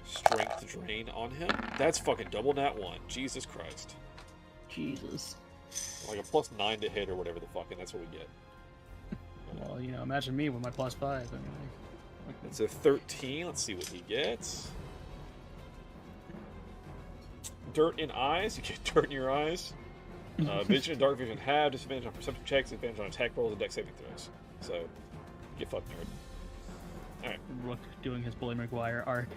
strength drain on him. That's fucking double nat 1. Jesus Christ. Jesus. Like a +9 to hit or whatever the fuck, and that's what we get. Well, you know, imagine me with my +5. I mean, It's a 13. Let's see what he gets. Dirt in eyes. You get dirt in your eyes. Vision and dark vision have disadvantage on perception checks, advantage on attack rolls, and dex saving throws. So, get fucked, nerd. Alright. Rook doing his Bully McGuire arc.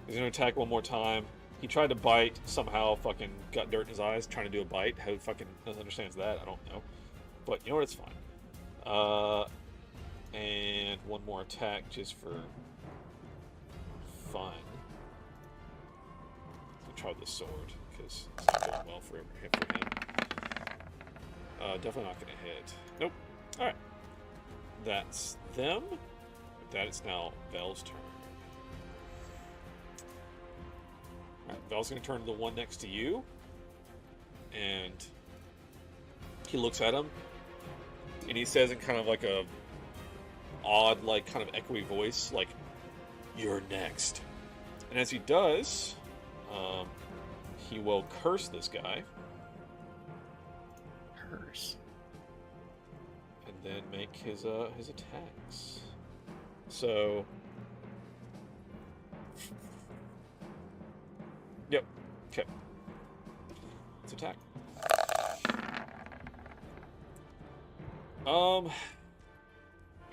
He's gonna attack one more time. He tried to bite, somehow fucking got dirt in his eyes trying to do a bite. How fucking understands that? I don't know. But you know what? It's fine. And one more attack just for fun. Let's try the sword, because it's not going well for him. Definitely not going to hit. Nope. Alright. That's them. With that, it's now Vel's turn. Alright, Vel's going to turn to the one next to you. And he looks at him. And he says in kind of like a odd, like, kind of echoey voice, like, "You're next." And as he does, he will curse this guy. Curse. And then make his attacks. So, yep, okay. Let's attack.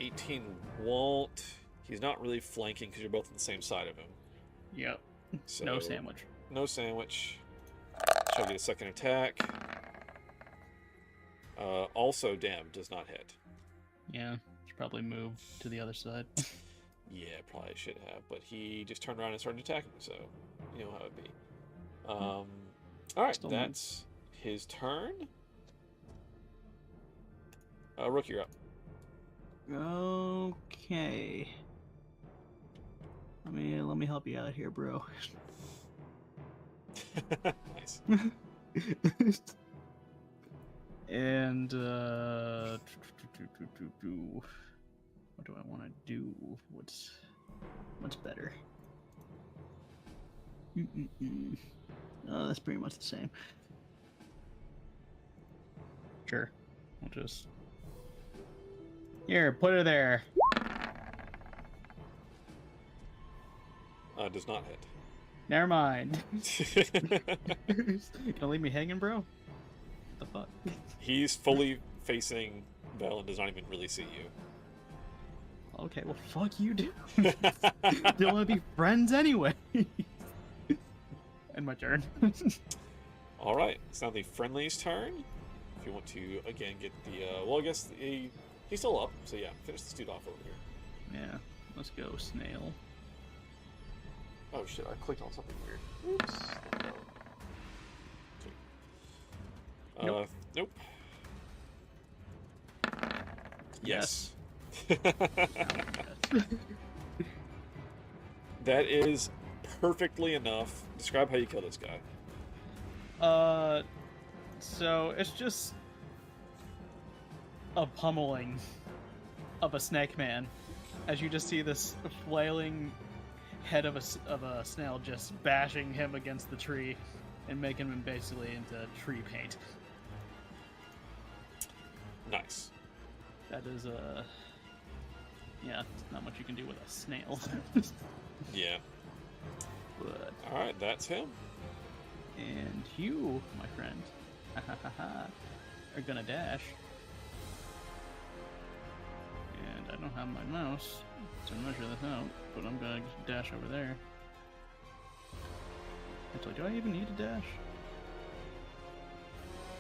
18 won't. He's not really flanking because you're both on the same side of him. Yep. So, no sandwich. No sandwich. Try to get a second attack. Also, damn, does not hit. Yeah, should probably move to the other side. Yeah, probably should have, but he just turned around and started attacking, so you know how it'd be. Alright, that's his turn. Rook, you're up. Okay. Let me help you out here, bro. Nice. And what do I want to do? What's better? Oh, that's pretty much the same. Sure. I'll just here, put her there. Does not hit. Never mind. Gonna leave me hanging, bro? What the fuck? He's fully facing Bell and does not even really see you. Okay, well, fuck you, dude. Don't want to be friends anyway. And my turn. All right, it's now the friendly's turn. If you want to again get the well, I guess he's still up. So yeah, finish this dude off over here. Yeah, let's go, snail. Oh shit! I clicked on something weird. Oops. Nope. Nope. Yes. That is perfectly enough. Describe how you kill this guy. So it's just a pummeling of a snake man, as you just see this flailing head of a snail just bashing him against the tree and making him basically into tree paint. Nice. That is yeah, not much you can do with a snail. Yeah. But all right, that's him. And you, my friend, are gonna dash. And I don't have my mouse to measure this out, but I'm gonna dash over there. Actually, do I even need to dash?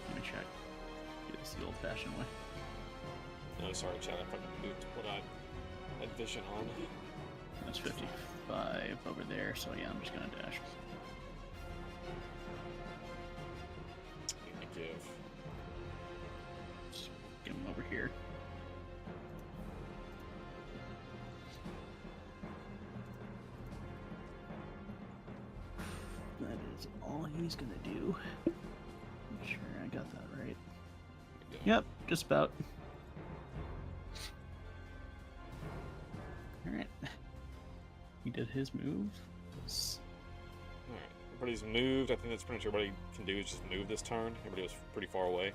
Let me check. Do this the old-fashioned way. No, sorry, Chad. I fucking moved what I had vision on. That's 55 over there, so yeah, I'm just gonna dash. I'm gonna give. Just get him over here. That is all he's gonna do. I'm sure I got that right. Yep, just about. Alright. He did his move. Alright. Everybody's moved. I think that's pretty much everybody can do is just move this turn. Everybody was pretty far away.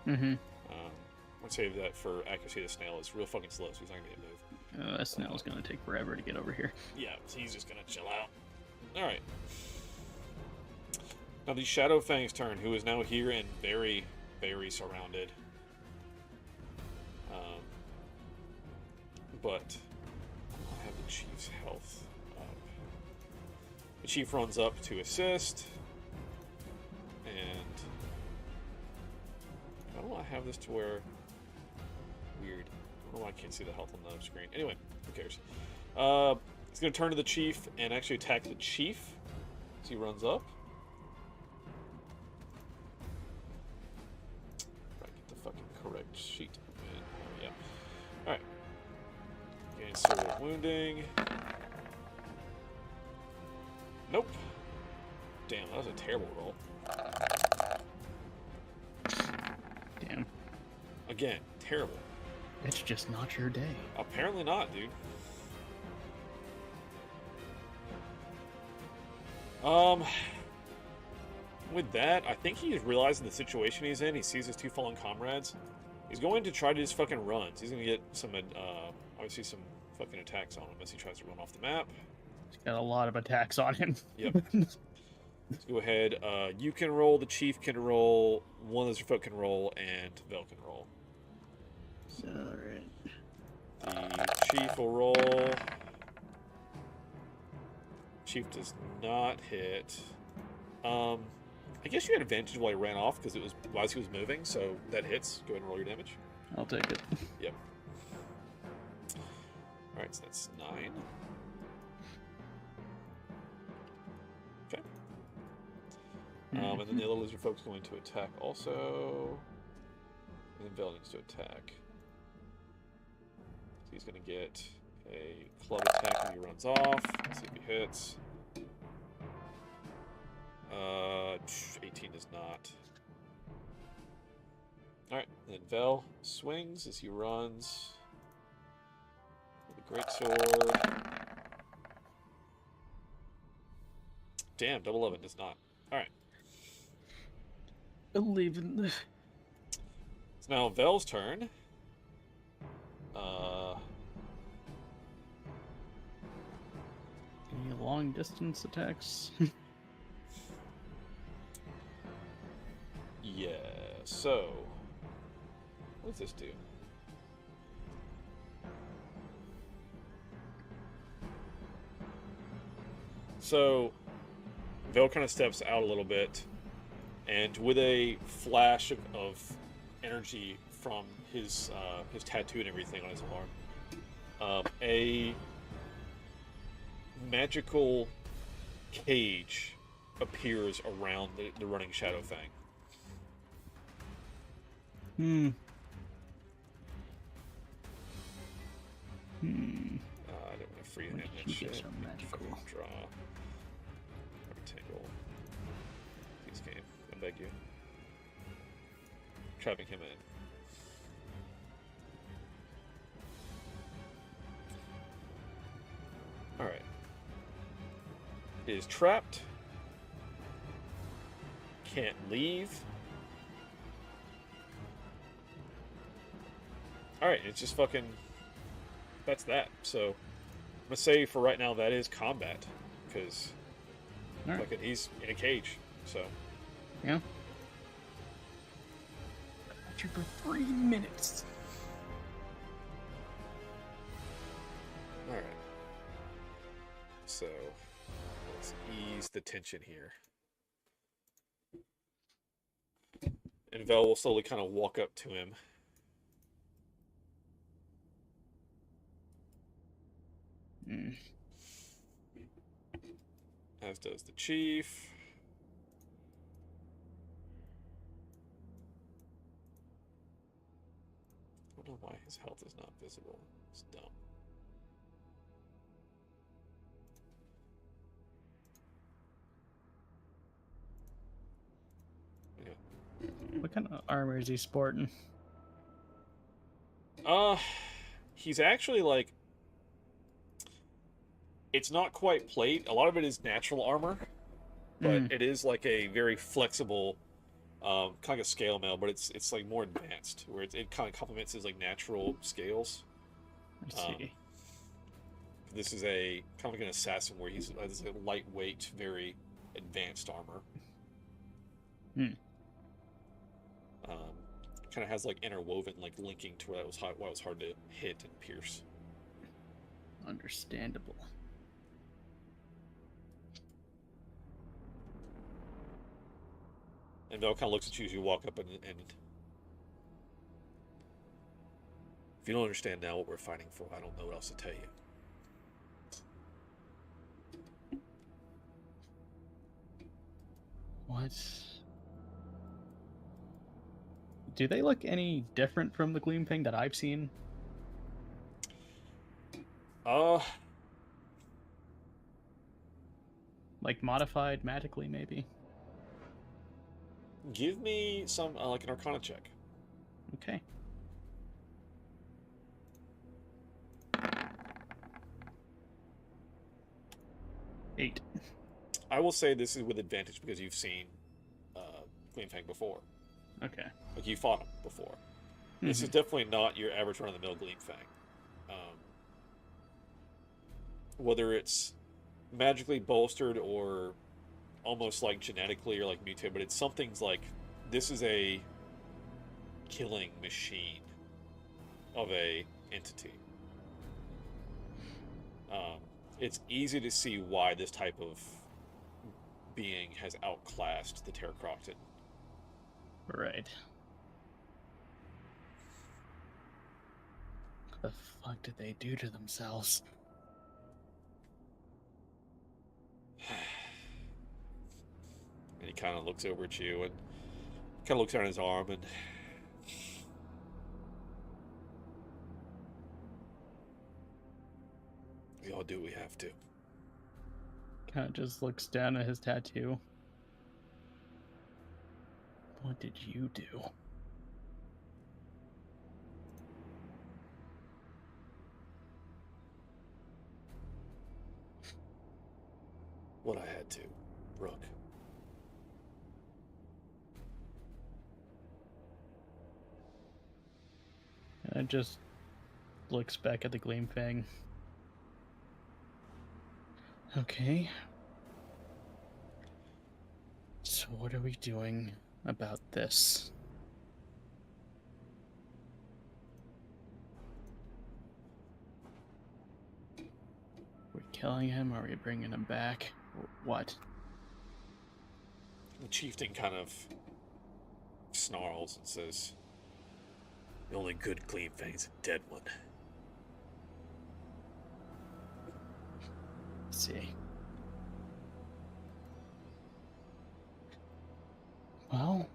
Mm-hmm. I'd say that for accuracy, the snail is real fucking slow, so he's not gonna get moved. That snail's gonna take forever to get over here. Yeah, so he's just gonna chill out. Alright. Now the Shadow Fang's turn, who is now here and very, very surrounded. But I have the Chief's health up. The Chief runs up to assist. And I don't know why I have this to where weird. I don't know why I can't see the health on the screen. Anyway, who cares? He's gonna turn to the Chief and actually attack the Chief as he runs up. If I get the fucking correct sheet. Man. Oh, yeah. Alright. Gain sword wounding. Nope. Damn, that was a terrible roll. Damn. Again, terrible. It's just not your day. Apparently not, dude. With that, I think he's realizing the situation he's in. He sees his two fallen comrades. He's going to try to just fucking run. He's going to get some, obviously some fucking attacks on him as he tries to run off the map. He's got a lot of attacks on him. Yep. Let's go ahead. You can roll, the Chief can roll, one of the folk can roll, and Vel can roll. Alright. The Chief will roll. Chief does not hit. I guess you had advantage while he ran off because it was while he was moving, so that hits. Go ahead and roll your damage. I'll take it. Yep. Alright, so that's 9. Okay. And then the other lizard folk's going to attack also. And then Vel needs to attack. So he's going to get a club attack when he runs off. Let's see if he hits. 18 does not. Alright, then Vel swings as he runs with a great sword. Damn, double 11 does not. Alright. 11. It's now Vel's turn. Any long distance attacks? Yeah, so what does this do? So Vel kind of steps out a little bit, and with a flash of energy from his tattoo and everything on his arm, a magical cage appears around the running Shadow Fang. I don't want to free him that shit. So magical. Draw. Rectangle. Please game. I beg you. Trapping him in. Alright. It is trapped. Can't leave. Alright, it's just fucking... That's that. So, I'm gonna say for right now that is combat. Because, fucking, he's in a cage. So. Yeah. Got you for 3 minutes. Alright. So, let's ease the tension here. And Vel will slowly kind of walk up to him. As does the chief. I don't know why his health is not visible. It's dumb. What kind of armor is he sporting? He's actually like... It's not quite plate. A lot of it is natural armor, but it is like a very flexible, kind of like a scale mail, but it's like more advanced, where it kind of complements his like natural scales. I see. This is a kind of like an assassin, where he's a lightweight, very advanced armor. Kind of has like interwoven, like linking to where why it was hard to hit and pierce. Understandable. And Vel kind of looks at you as you walk up, and if you don't understand now what we're fighting for, I don't know what else to tell you. What? Do they look any different from the Gleam Fang that I've seen? Like modified magically, maybe? Give me some, like an Arcana check. Okay. Eight. I will say this is with advantage because you've seen Gleam Fang before. Okay. Like, you fought him before. This is definitely not your average run-of-the-mill Gleam Fang. Whether it's magically bolstered or almost like genetically or like mutated, but it's something's like, this is a killing machine of a entity. It's easy to see why this type of being has outclassed the Terracrocton. Right. What the fuck did they do to themselves? And he kind of looks over at you and kind of looks down his arm and... We all do what we have to. Kind of just looks down at his tattoo. What did you do? what I had to, Rook. And it just looks back at the Gleam Fang. Okay. So what are we doing about this? We're killing him? Are we bringing him back? What? The chieftain kind of snarls and says, "The only good Gleam Fang's a dead one." Let's see. Well,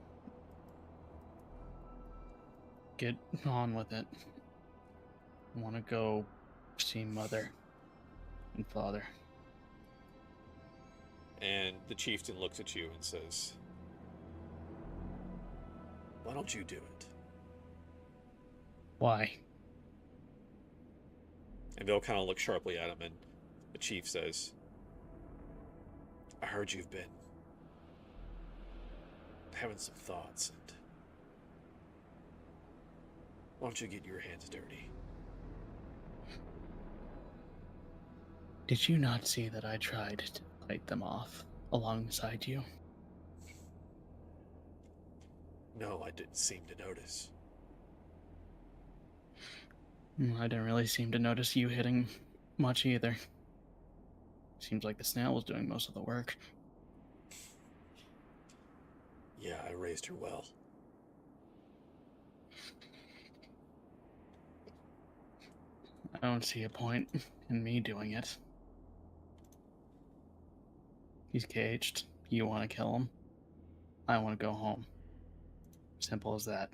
get on with it. I want to go see Mother and Father. And the chieftain looks at you and says, "Why don't you do it?" Why? And they'll kind of look sharply at him, and the chief says, "I heard you've been having some thoughts, and why don't you get your hands dirty?" Did you not see that I tried to fight them off alongside you? No, I didn't seem to notice. I didn't really seem to notice you hitting much either. Seems like the snail was doing most of the work. Yeah, I raised her well. I don't see a point in me doing it. He's caged. You want to kill him? I want to go home. Simple as that.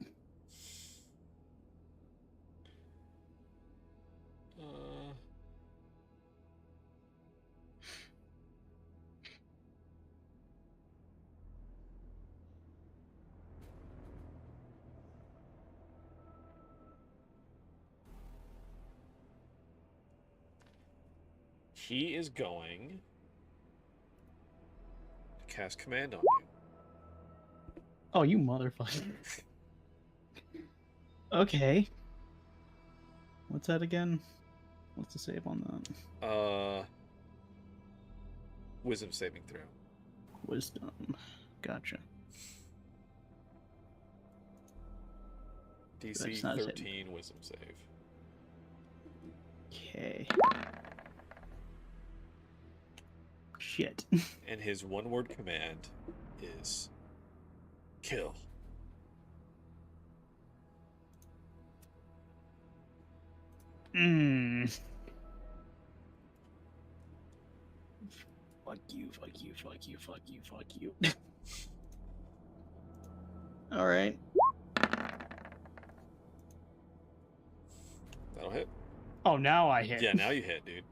He is going to cast command on you. Oh, you motherfucker. Okay. What's that again? What's the save on that? Wisdom saving throw. Wisdom. Gotcha. DC 13 wisdom save. Okay. Shit. And his one-word command is kill. Fuck you, fuck you, fuck you, fuck you, fuck you. Alright. That'll hit. Oh, now I hit. Yeah, now you hit, dude.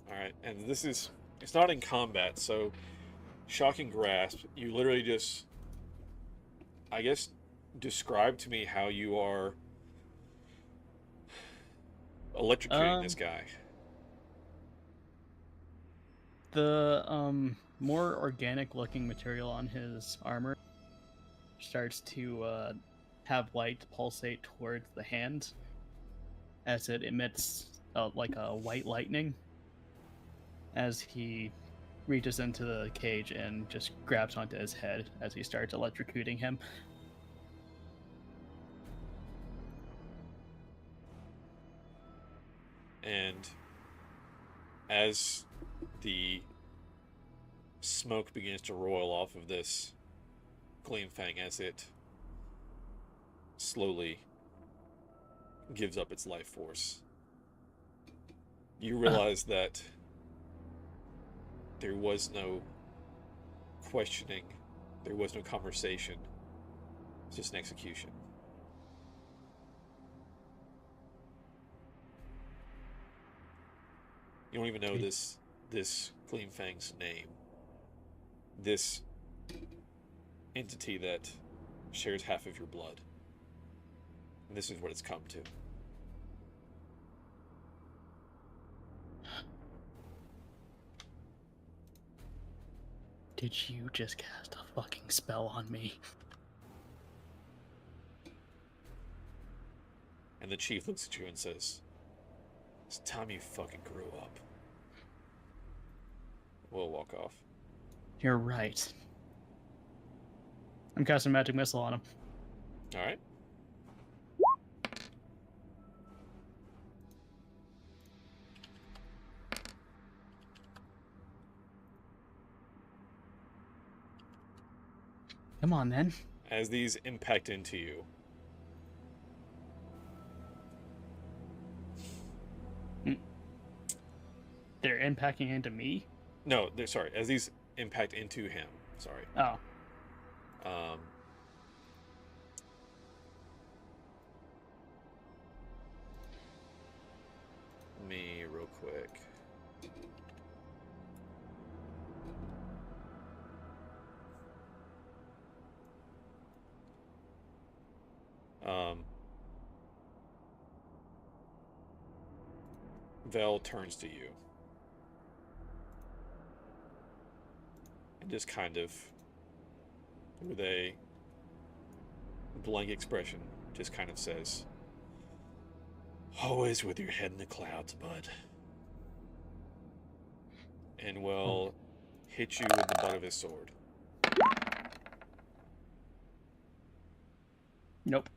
Alright, and this is... It's not in combat, so... Shocking Grasp, you literally just... I guess, describe to me how you are... electrocuting this guy. The, more organic-looking material on his armor starts to, have light pulsate towards the hand as it emits, like a white lightning as he reaches into the cage and just grabs onto his head as he starts electrocuting him. And as the smoke begins to roil off of this Gleam Fang, as it slowly gives up its life force, you realize that there was no questioning, there was no conversation, it's just an execution. You don't even know this Gleam Fang's name. This entity that shares half of your blood. And this is what it's come to. Did you just cast a fucking spell on me? And the chief looks at you and says, "It's time you fucking grew up." We'll walk off. You're right. I'm casting Magic Missile on him. Alright. Come on, then. As these impact into you, They're impacting into me? no, they're sorry. As these impact into him, sorry. Oh. Me real quick. Vel turns to you and just kind of, with a blank expression, just kind of says, "Always with your head in the clouds, bud." And will hit you with the butt of his sword. Nope.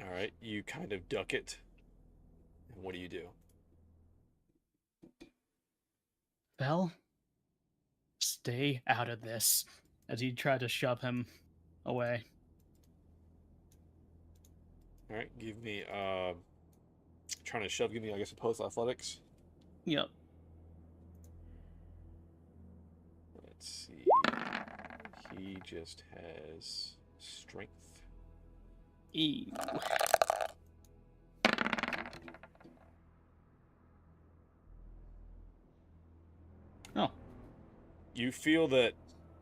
Alright, you kind of duck it. And what do you do? Vel, stay out of this. As he tried to shove him away. Alright, give me, trying to shove, give me, I guess, a post-athletics. Yep. Let's see. He just has strength. Ew. Oh. You feel that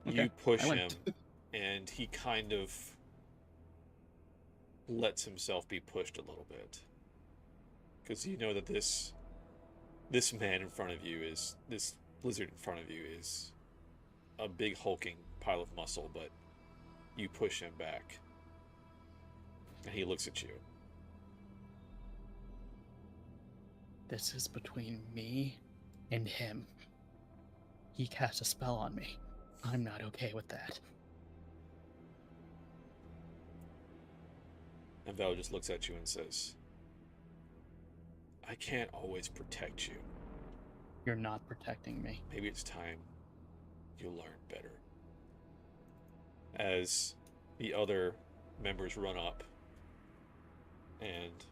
Okay, you push I him, went. and he kind of lets himself be pushed a little bit. Because you know that this man in front of you is, this lizard in front of you is a big hulking pile of muscle, but you push him back. And he looks at you. This is between me and him. He cast a spell on me. I'm not okay with that. And Val just looks at you and says, "I can't always protect you. You're not protecting me. Maybe it's time you learn better." As the other members run up and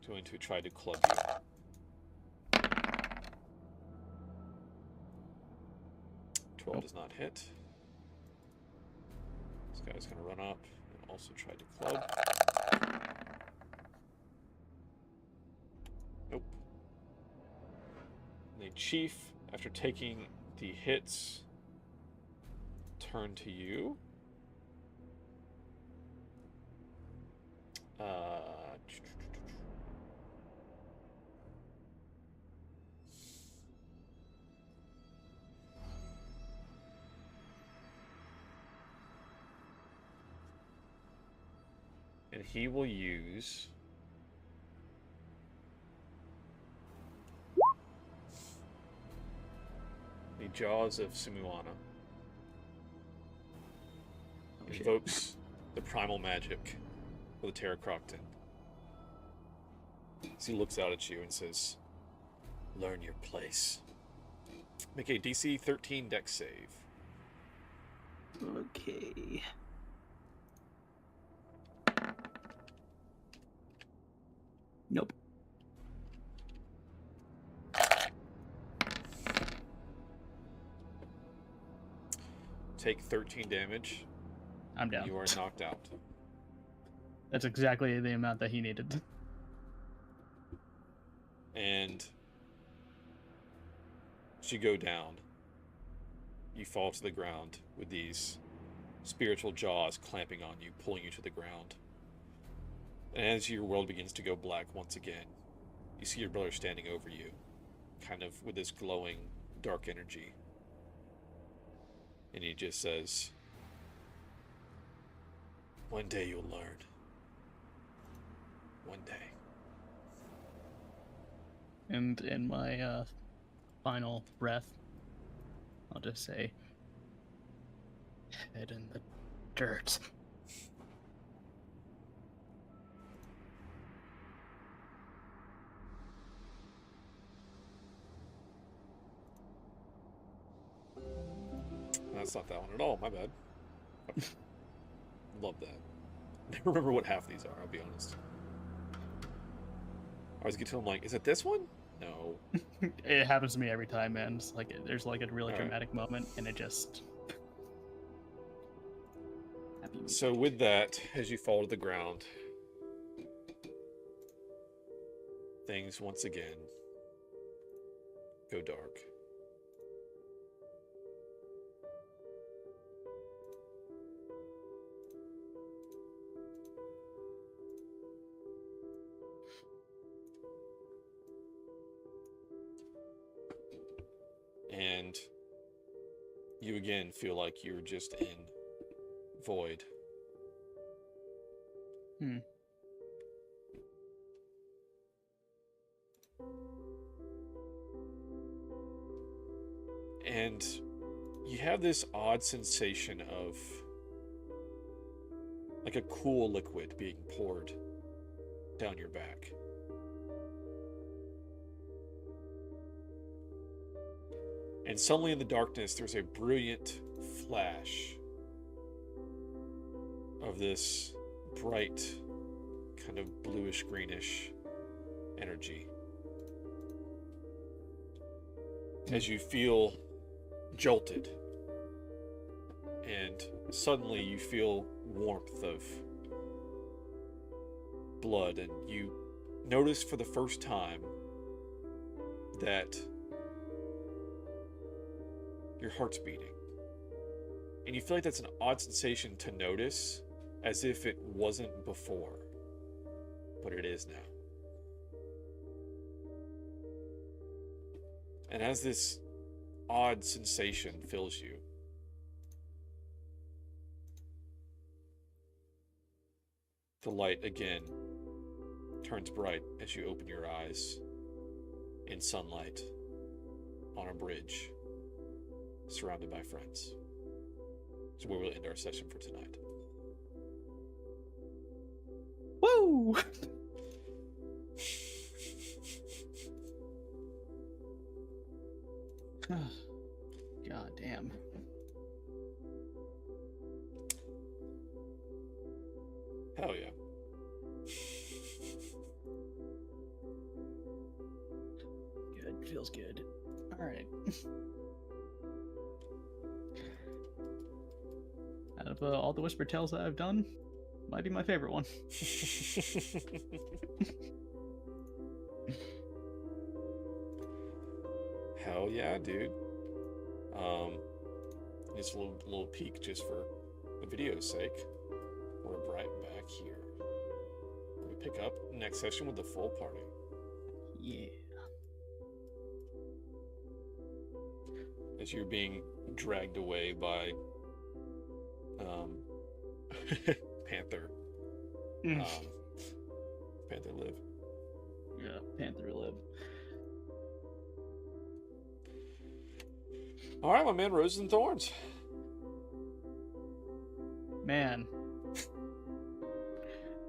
going to try to club you. Nope. Does not hit. This guy's going to run up and also try to club. Nope. The chief, after taking the hits, turn to you. And he will use the Jaws of Simuana. Invokes the primal magic of the Terra Crocton. As he looks out at you and says, "Learn your place." Make a DC 13 Dex save. Okay. Nope. Take 13 damage. I'm down. You are knocked out. That's exactly the amount that he needed. And as you go down, you fall to the ground with these spiritual jaws clamping on you, pulling you to the ground. And as your world begins to go black once again, you see your brother standing over you, kind of with this glowing dark energy. And he just says, "One day you'll learn. One day." And in my final breath, I'll just say, "Head in the dirt." That's not that one at all. My bad. Love that. I never remember what half these are, I'll be honest. I always get to them like, is it this one? No. It happens to me every time, man. It's like there's like a really All dramatic moment, and it just. So with that, as you fall to the ground, things once again go dark. And you again feel like you're just in void. And you have this odd sensation of like a cool liquid being poured down your back. And suddenly in the darkness, there's a brilliant flash of this bright, kind of bluish-greenish energy. As you feel jolted, and suddenly you feel warmth of blood, and you notice for the first time that your heart's beating. And you feel like that's an odd sensation to notice, as if it wasn't before, but it is now. And as this odd sensation fills you, the light again turns bright as you open your eyes in sunlight on a bridge, surrounded by friends. So where we'll end our session for tonight. Woo! God damn. Hell yeah. Good. Feels good. Alright. Out of all the Whisper Tales that I've done, might be my favorite one. Hell yeah, dude. Just a little peek just for the video's sake. We're right back here. We pick up next session with the full party. Yeah. As you're being dragged away by Panther. Panther live. Yeah, Panther live. All right, my man, Roses and Thorns. Man.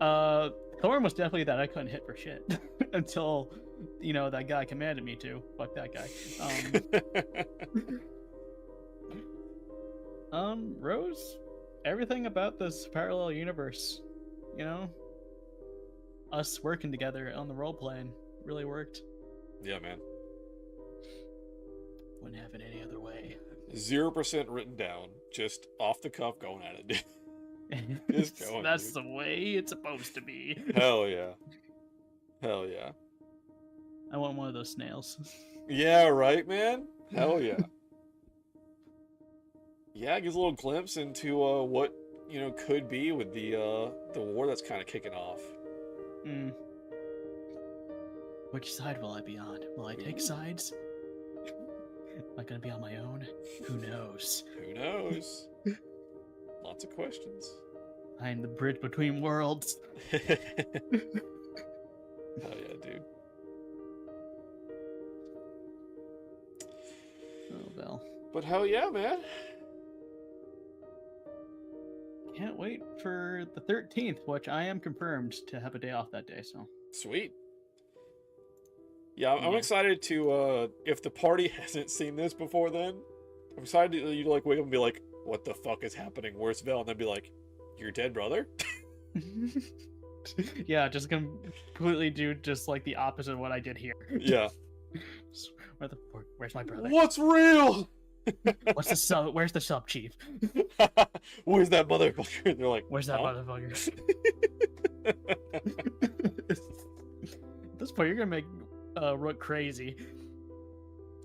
Thorn was definitely that I couldn't hit for shit until, you know, that guy commanded me to. Fuck that guy. Rose, everything about this parallel universe, you know, us working together on the role playing really worked. Yeah, man. Wouldn't have it any other way. 0% written down, just off the cuff going at it, dude. Just going, That's dude. the way it's supposed to be. Hell yeah. Hell yeah. I want one of those snails. Yeah, right, man? Hell yeah. Yeah, it gives a little glimpse into what, you know, could be with the war that's kind of kicking off. Which side will I be on? Will I take sides? Am I gonna be on my own? Who knows? Who knows? Lots of questions. I am the bridge between worlds. Oh yeah, dude. Oh, Val. But hell yeah, man. Can't wait for the 13th, which I am confirmed to have a day off that day, so. Sweet. Yeah, I'm excited to, if the party hasn't seen this before then, I'm excited to, you like, wake up and be like, what the fuck is happening? Where's Vel? And then be like, your dead brother? Yeah, just gonna completely do just like the opposite of what I did here. Yeah. Where's my brother? What's real? What's the sub? Where's the sub chief? Where's that motherfucker? They're like, where's that motherfucker? At this point, you're gonna make Rook crazy.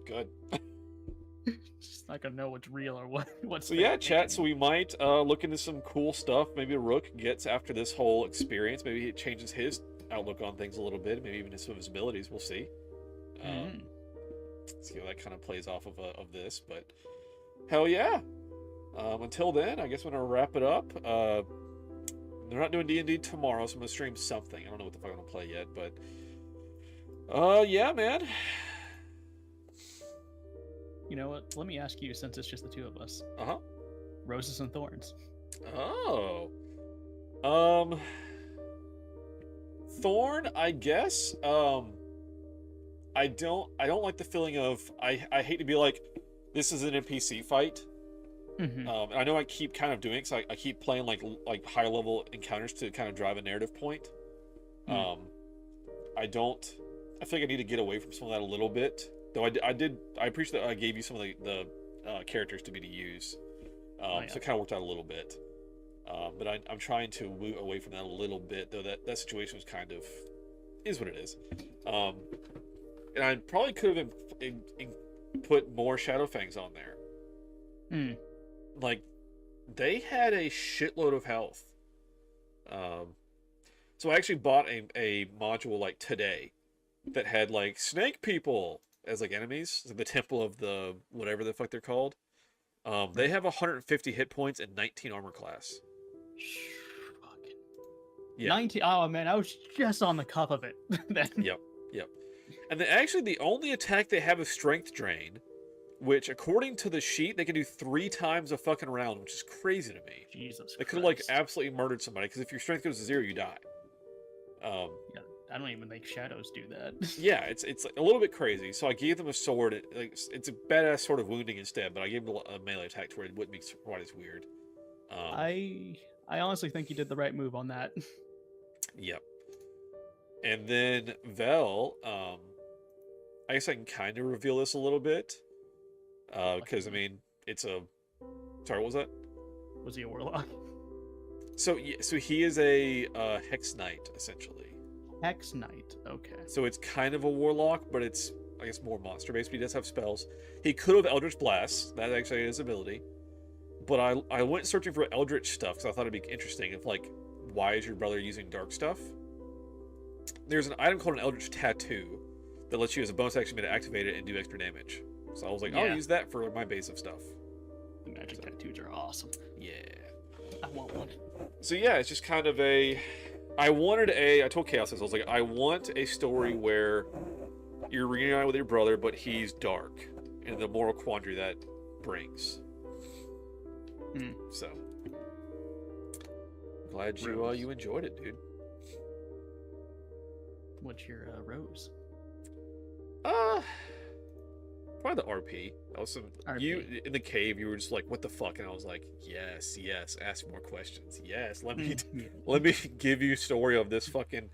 Good. Just not gonna know what's real or what's. So yeah, chat. So we might look into some cool stuff. Maybe Rook gets after this whole experience. Maybe it changes his outlook on things a little bit. Maybe even some of his abilities. We'll see. See how that kind of plays off of this. But hell yeah. Until then, I guess I'm gonna wrap it up. They're not doing D&D tomorrow, so I'm gonna stream something. I don't know what the fuck I'm gonna play yet, but yeah, man. You know what? Let me ask you, since it's just the two of us. Uh-huh. Roses and thorns. Oh. Thorn, I guess. I don't like the feeling of I hate to be like, this is an NPC fight. Mm-hmm. And I know I keep kind of doing it, because I keep playing like higher level encounters to kind of drive a narrative point. I feel like I need to get away from some of that a little bit. Though I appreciate that I gave you some of the characters to use. So it kind of worked out a little bit. But I'm trying to move away from that a little bit, though that situation was kind of, is what it is. And I probably could have put more Shadowfangs on there. Like, they had a shitload of health. So I actually bought a module like today that had like snake people as like enemies, like the temple of the whatever the fuck they're called. They have 150 hit points and 19 armor class. Yeah. 19. Oh man, I was just on the cuff of it. Then. Yep. And actually, the only attack they have is Strength Drain, which, according to the sheet, they can do 3 times a fucking round, which is crazy to me. Jesus. They could have like absolutely murdered somebody, because if your strength goes to 0, you die. Yeah, I don't even think shadows do that. Yeah, it's a little bit crazy. So I gave them a sword. It's a badass sort of wounding instead, but I gave them a melee attack to where it wouldn't be quite as weird. I honestly think you did the right move on that. Yep. And then Vel, I guess I can kind of reveal this a little bit, because I mean it's a. Sorry, what was that? Was he a warlock? So he is a Hex Knight, essentially. Hex Knight, okay. So it's kind of a warlock, but it's, I guess, more monster-based, but he does have spells. He could have Eldritch Blast, that actually is his ability. But I went searching for Eldritch stuff, because I thought it'd be interesting, if like, why is your brother using dark stuff? There's an item called an Eldritch Tattoo, that lets you as a bonus action to activate it and do extra damage. So I was like, I'll use that for my base of stuff. The magic tattoos are awesome. Yeah. I want one. So yeah, it's just kind of I told Chaos this, I was like, I want a story where you're reunited with your brother, but he's dark, and the moral quandary that brings. So, glad you enjoyed it, dude. What's your rose? Probably the RP. That was some RP. You in the cave. You were just like, "What the fuck?" And I was like, "Yes, ask more questions. Yes, let me give you a story of this fucking."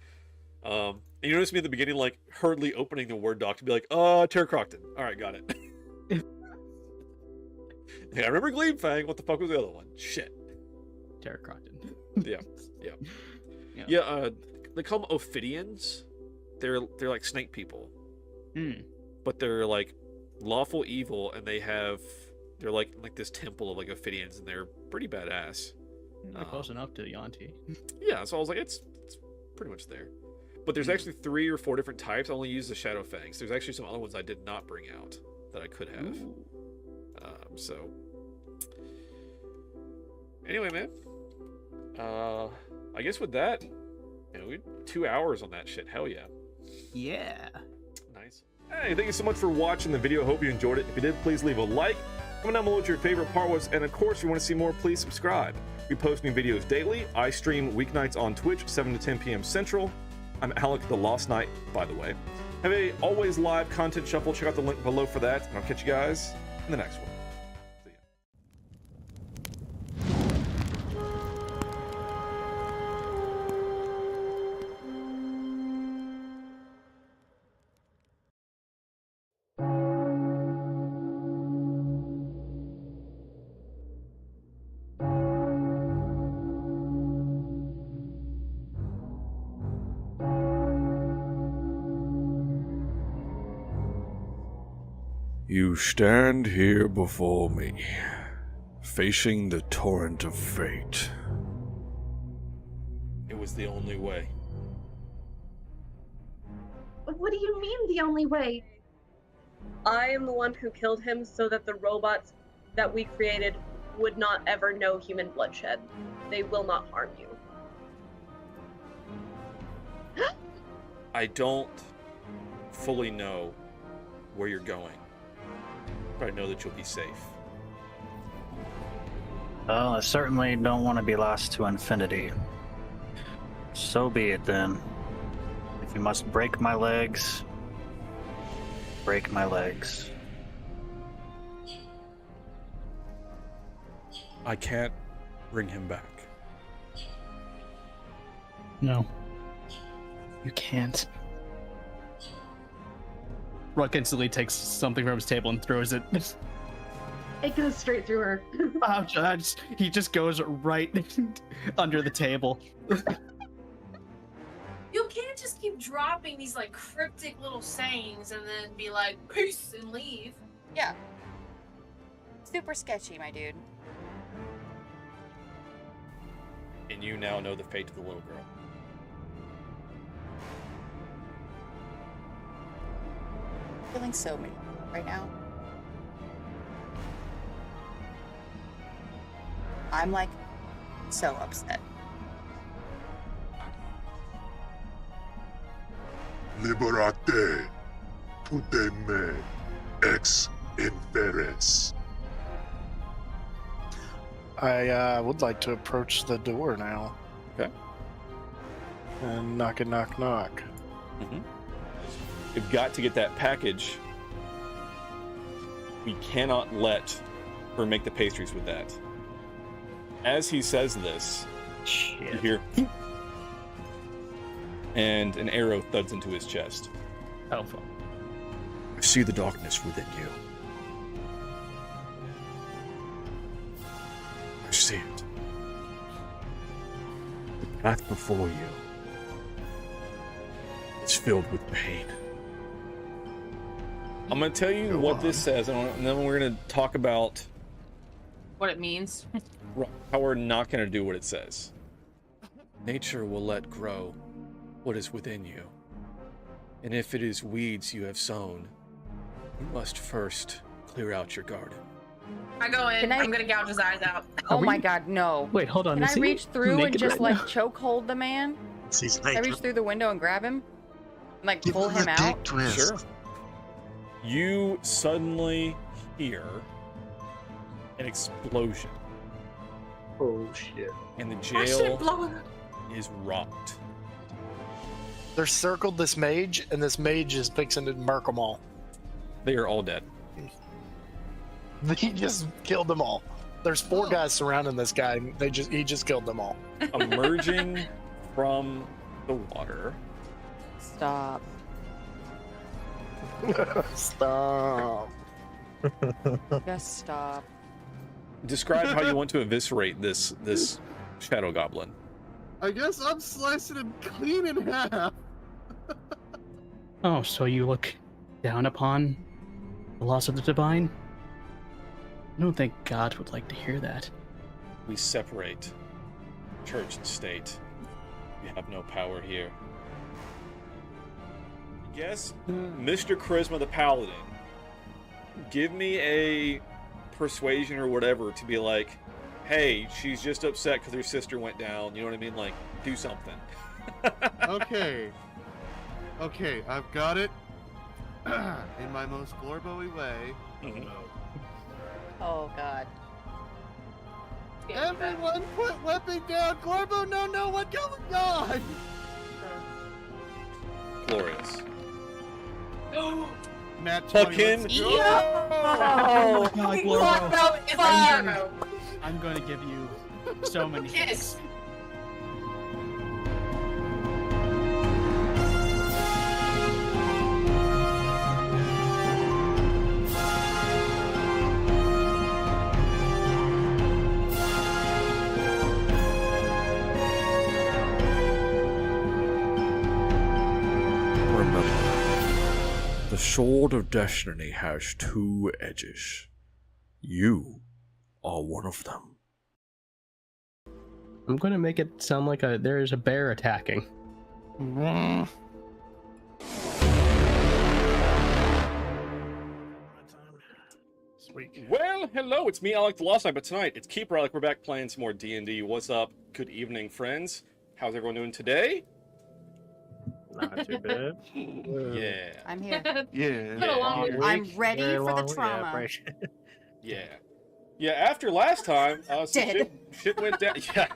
And you noticed me at the beginning, like hurriedly opening the Word doc to be like, Terra Crocton. All right, got it. Yeah, I remember Gleamfang. What the fuck was the other one? Shit. Terra Crocton. Yeah. They call them Ophidians. They're like snake people. But they're like lawful evil, and they're like this temple of like Ophidians, and they're pretty badass. They're close enough to Yanti. Yeah, so I was like, it's pretty much there. But there's actually 3 or 4 different types. I only use the Shadowfangs. There's actually some other ones I did not bring out. that I could have. So anyway, man, I guess with that, we 2 hours on that shit. Hell yeah. Yeah. Nice. Hey, thank you so much for watching the video. Hope you enjoyed it. If you did, please leave a like. Comment down below what your favorite part was, and of course, if you want to see more, please subscribe. We post new videos daily. I stream weeknights on Twitch, 7 to 10 p.m. Central. I'm Alec the Lost Knight, by the way. Have a always live content shuffle. Check out the link below for that, and I'll catch you guys in the next one. You stand here before me, facing the torrent of fate. It was the only way. What do you mean the only way? I am the one who killed him so that the robots that we created would not ever know human bloodshed. They will not harm you. I don't fully know where you're going, but I know that you'll be safe. Well, I certainly don't want to be lost to infinity. So be it then. If you must break my legs, break my legs. I can't bring him back. No. You can't. Ruck instantly takes something from his table and throws it. It goes straight through her. He just goes right under the table. You can't just keep dropping these like cryptic little sayings and then be like, peace, and leave. Yeah. Super sketchy, my dude. And you now know the fate of the little girl. Feeling so many right now. I'm like so upset. Liberate tutte me ex inferes. I would like to approach the door now. Okay. And knock. Mm-hmm. We've got to get that package. We cannot let her make the pastries with that. As he says this, you hear, and an arrow thuds into his chest. Oh, fuck. I see the darkness within you. I see it. The path before you is filled with pain. I'm going to tell you what this says, and then we're going to talk about What it means. how we're not going to do what it says. Nature will let grow what is within you. And if it is weeds you have sown, you must first clear out your garden. I go in. I'm gonna gouge his eyes out. Oh my god, no. Wait, hold on. Can I reach through and just right like choke hold the man? Can I reach through the window and grab him? And like pull him out? Sure. You suddenly hear an explosion. Oh shit. And the jail is rocked. They're circled this mage, and this mage is fixing to murk them all. They are all dead. He just killed them all. There's 4 guys surrounding this guy. And he just killed them all. Emerging from the water. Stop. Stop. Just stop. Describe how you want to eviscerate this shadow goblin. I guess I'm slicing him clean in half. Oh, so you look down upon the loss of the divine? I don't think God would like to hear that. We separate church and state. We have no power here. Yes, Mr. Charisma the Paladin give me a persuasion or whatever to be like, hey, she's just upset because her sister went down. You know what I mean? Like, do something. Okay. Okay, I've got it. In my most Glorbo-y way. Oh God. Everyone put weapon down! Glorbo, no, what's going on? Glorious. Nat 20, Fucking let's go. Oh my God, What Glorbo. the fuck? I'm going to give you so many hits. Remember, the sword of destiny has two edges. You are one of them. I'm going to make it sound like there is a bear attacking. Sweet. Well, hello, it's me, Alec the Lost Knight, but tonight it's Keeper Alec. We're back playing some more D&D. What's up? Good evening, friends. How's everyone doing today? Not too bad. Yeah. I'm here. Yeah. Been a long week. I'm ready Very for the long week. Yeah, trauma. right. Yeah. Yeah, after last time, some Dead. shit went down. Yeah.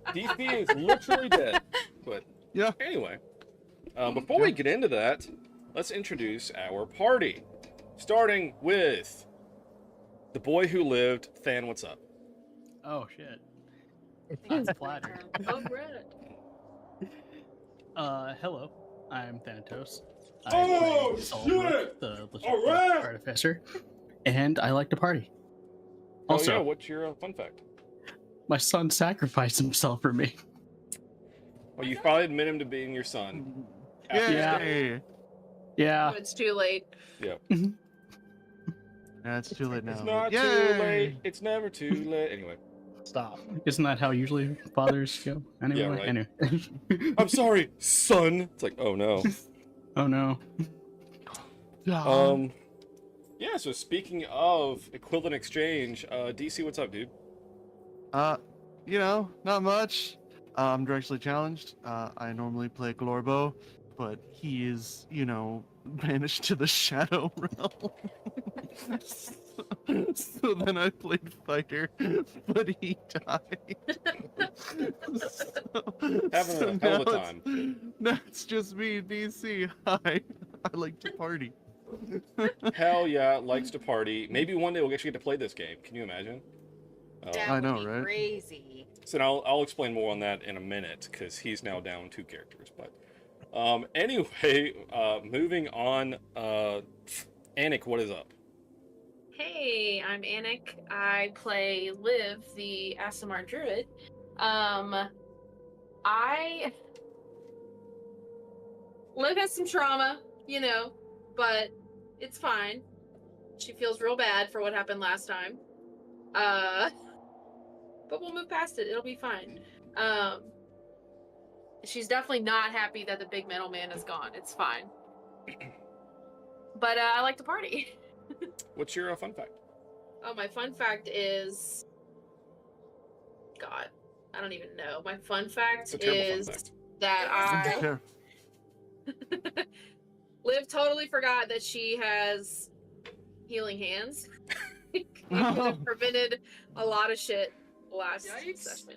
DC is literally dead. But yeah. Anyway, before we get into that, let's introduce our party. Starting with the boy who lived. Than, what's up? Oh, shit. That's flattered. Oh, Brett. Hello. I'm Thanatos. Oh, play Solomon, shit! the Alright! artificer. And I like to party. Oh, Also, yeah, what's your fun fact? my son sacrificed himself for me. Well, you probably admit him to being your son. Yeah. Yeah. Oh, it's too late. Yep. Yeah, it's too late now. It's not too Yay! late. It's never too late. Anyway. Stop. Isn't that how usually fathers go? Anyway. Yeah, right. Anyway. I'm sorry, son. It's like, oh no. Oh no. Yeah, so speaking of equivalent exchange, DC, what's up, dude? You know, not much. I'm directly challenged. I normally play Glorbo, but he is, you know, banished to the Shadow Realm. So then I played Fighter, but he died. Having a hell of a time. Now it's just me, DC. Hi. I like to party. Hell yeah, likes to party. Maybe one day we'll actually get to play this game. Can you imagine? That I would know, be right? crazy. So now I'll explain more on that in a minute, because he's now down 2 characters. But anyway, moving on. Anik, what is up? Hey, I'm Anik. I play Liv, the Asimar Druid. Liv has some trauma, you know, but it's fine. She feels real bad for what happened last time. But we'll move past it. It'll be fine. She's definitely not happy that the big metal man is gone. It's fine. But I like to party. What's your fun fact? Oh, my fun fact is... God, I don't even know. My fun fact is that I... Liv totally forgot that she has healing hands. It could have prevented a lot of shit last session.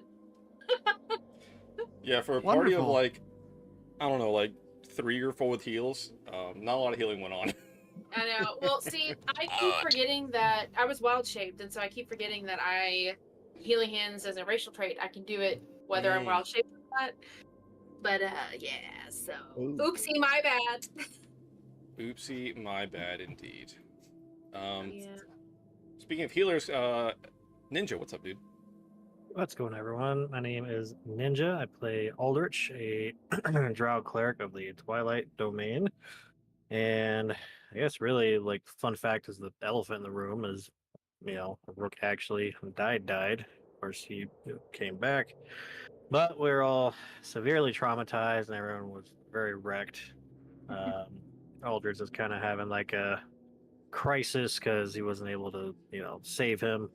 Yeah, for a party of like, I don't know, like 3 or 4 with heals, not a lot of healing went on. I know. Well, see, I keep forgetting that I was wild shaped, and so I keep forgetting that healing hands as a racial trait. I can do it whether I'm wild shaped or not. But yeah, so oopsie, my bad. Oopsie, my bad indeed. Yeah. Speaking of healers, Ninja, what's up, dude? What's going on, everyone? My name is Ninja. I play Aldrich, a drow cleric of the Twilight Domain. And I guess really, like, fun fact is the elephant in the room is, you know, Rook actually died. Of course, he came back. But we're all severely traumatized, and everyone was very wrecked. Aldrich is kind of having like a crisis because he wasn't able to, save him.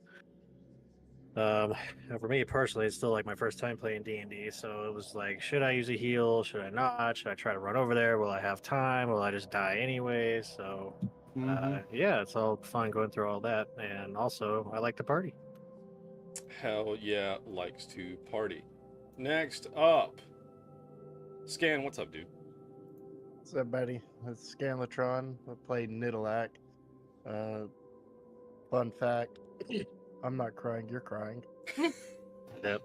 And for me personally, it's still like my first time playing D&D, so it was like, should I use a heal? Should I not? Should I try to run over there? Will I have time? Will I just die anyway? So, yeah, it's all fun going through all that, and also I like to party. Hell yeah, likes to party. Next up, Scan. What's up, dude? What's up, buddy? It's Scanlatron. I play Nidalak. Fun fact, I'm not crying, you're crying. Yep.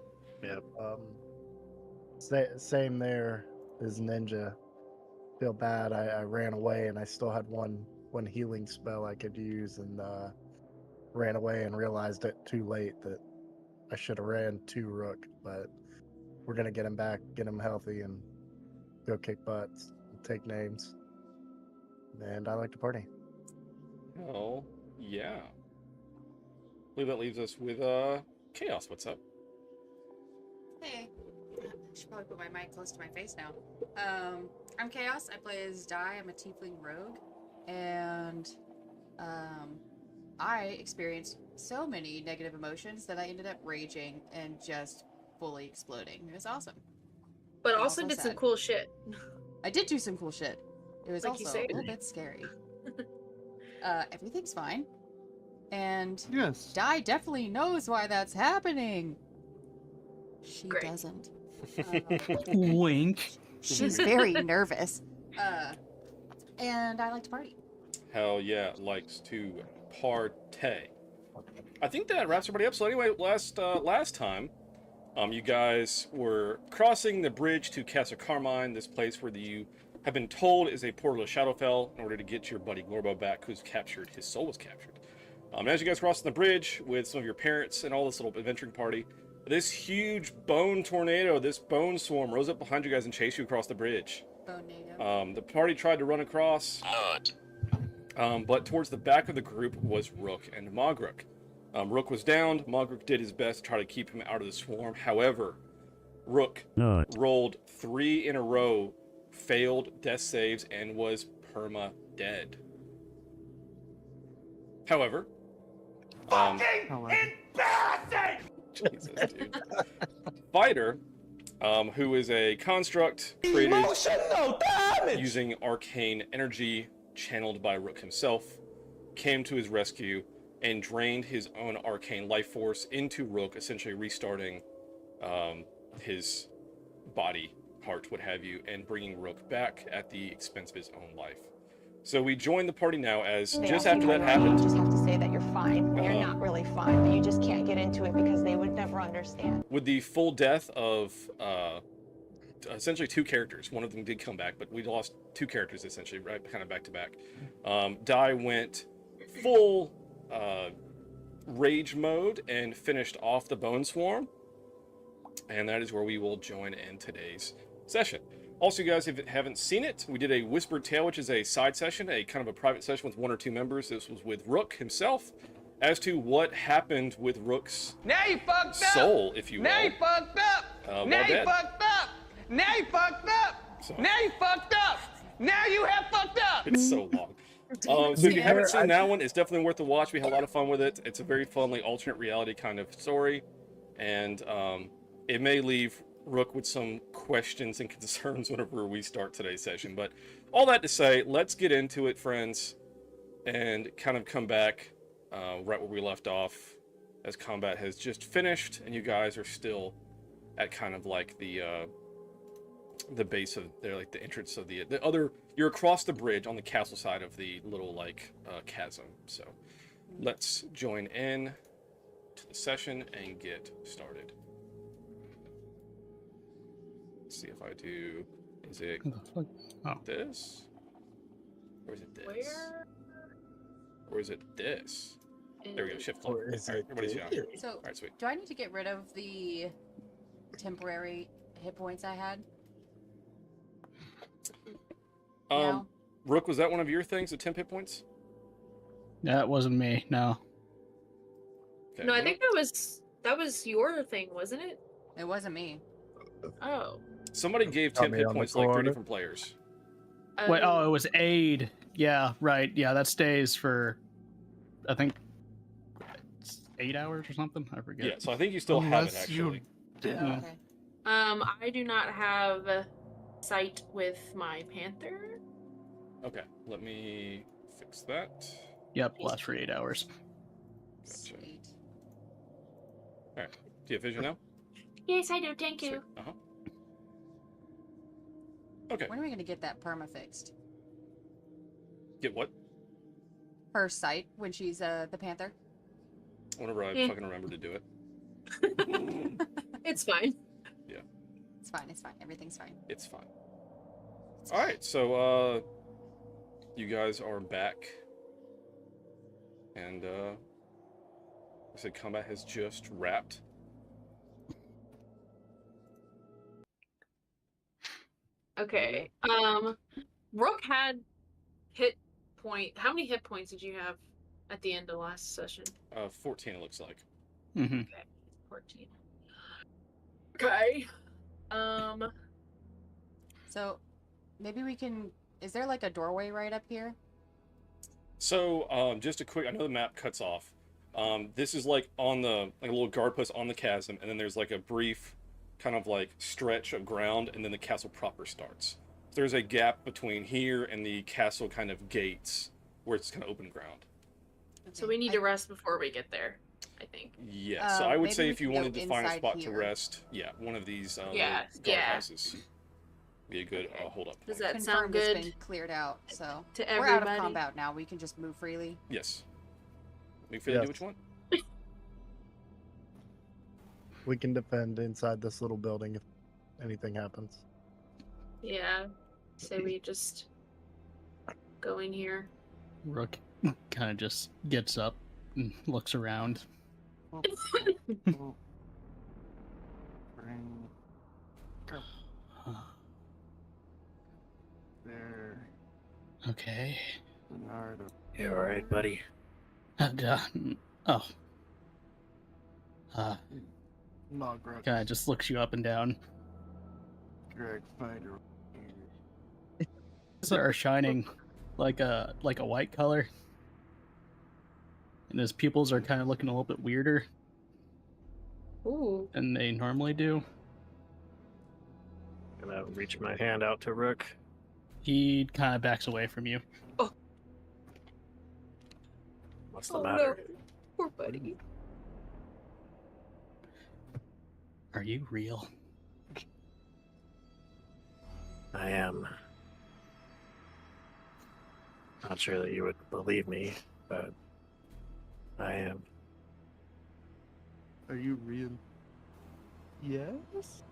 Same there as Ninja. Feel bad, I ran away and I still had one healing spell I could use, and ran away and realized it too late that I should have ran to Rook, but we're gonna get him back, get him healthy, and go kick butts, and take names. And I like to party. Oh, yeah. I believe that leaves us with Chaos. What's up? Hey. I should probably put my mic close to my face now. I'm Chaos. I play as Dai. I'm a tiefling rogue. And I experienced so many negative emotions that I ended up raging and just fully exploding. It was awesome. But also did some cool shit. I did do some cool shit. It was Like you also say. a little bit scary. Everything's fine. And yes, Dai definitely knows why that's happening. She doesn't. Wink. She's very nervous. And I like to party. Hell yeah, likes to partay. I think that wraps everybody up. So anyway, last time, you guys were crossing the bridge to Castle Carmine, this place where you have been told is a portal to Shadowfell, in order to get your buddy Glorbo back, who's captured. His soul was captured. As you guys crossing the bridge with some of your parents and all this little adventuring party, this huge bone tornado, this bone swarm, rose up behind you guys and chased you across the bridge. The party tried to run across, but towards the back of the group was Rook and Mogruk. Rook was downed. Mogruk did his best to try to keep him out of the swarm. However, Rook rolled 3 in a row, failed death saves, and was perma-dead. However, embarrassing! Jesus, dude. Fighter, who is a construct created using arcane energy channeled by Rook himself, came to his rescue and drained his own arcane life force into Rook, essentially restarting his body, heart, what have you, and bringing Rook back at the expense of his own life. So we join the party now as just after that happened. You just have to say that you're fine when you're not really fine, but you just can't get into it because they would never understand. With the full death of essentially 2 characters, one of them did come back, but we lost 2 characters essentially, right, kind of back to back. Dai went full rage mode and finished off the Bone Swarm, and that is where we will join in today's session. Also, you guys, if you haven't seen it, we did a Whispered Tale, which is a side session, a kind of a private session with 1 or 2 members. This was with Rook himself, as to what happened with Rook's Now you fucked up. soul, if you will. Now you fucked up. Now you fucked up. Now you fucked up. So, Now you fucked up. Now you have fucked up. it's so long. So if you haven't seen that one, it's definitely worth the watch. We had a lot of fun with it. It's a very fun, like, alternate reality kind of story, and it may leave Rook with some questions and concerns whenever we start today's session. But all that to say, let's get into it, friends, and kind of come back right where we left off, as combat has just finished, and you guys are still at kind of like the base of like the entrance of the other. You're across the bridge on the castle side of the little like chasm. So let's join in to the session and get started. Let's see if I do. Is it this? Or is it this? Where? Or is it this? There we go. Shift click. Everybody's down. So, All right, sweet. do I need to get rid of the temporary hit points I had? Rook, was that one of your things? The 10 hit points? That wasn't me. No. Okay. No, I think that was your thing, wasn't it? It wasn't me. Oh. Somebody gave 10 hit points like 3 different players. Wait, oh, it was Aid Yeah, right. Yeah, that stays for, I think, it's 8 hours or something. I forget. Yeah, so I think you still have it, actually. Yeah. Okay. I do not have sight with my panther. Okay, let me fix that. Yep, lasts for 8 hours. Gotcha. Alright, do you have vision now? Yes, I do. Thank you. Uh-huh. Okay. When are we gonna get that perma fixed? Get what? Her sight when she's the panther. Whenever I Yeah. fucking remember to do it. It's fine. Yeah, It's fine. It's fine. Everything's fine. it's fine. Alright, so, you guys are back. And, I said combat has just wrapped. Okay. Rook had how many hit points did you have at the end of last session? 14 it looks like. Mm-hmm. Okay. 14. Okay. So maybe we can. Is there like a doorway right up here? So, just a quick, I know the map cuts off. This is like on the, like a little guard post on the chasm, and then there's like a brief kind of like stretch of ground, and then the castle proper starts. So there's a gap between here and the castle kind of gates, where it's kind of open ground. So we need to rest before we get there, I think. Yeah, so I would maybe say we if you can go wanted to find a inside spot to here. rest, yeah, one of these Yeah, guard houses be a good hold up point. Does that Confirmed sound good? It's been cleared out, so to we're out of everybody? combat now. We can just move freely. Yes. Make sure to do what you want. We can defend inside this little building if anything happens. Yeah. So we just go in here. Rook kind of just gets up and looks around. There. Okay. You alright, buddy? Oh. Not Greg. Kind of just looks you up and down. Greg Fighter. Eyes are shining like a white color, and his pupils are kind of looking a little bit weirder Ooh. than they normally do. Gonna reach my hand out to Rook. He kind of backs away from you. What's the matter? No. Poor buddy. Are you real? I am. Not sure that you would believe me, but I am. Are you real? Yes?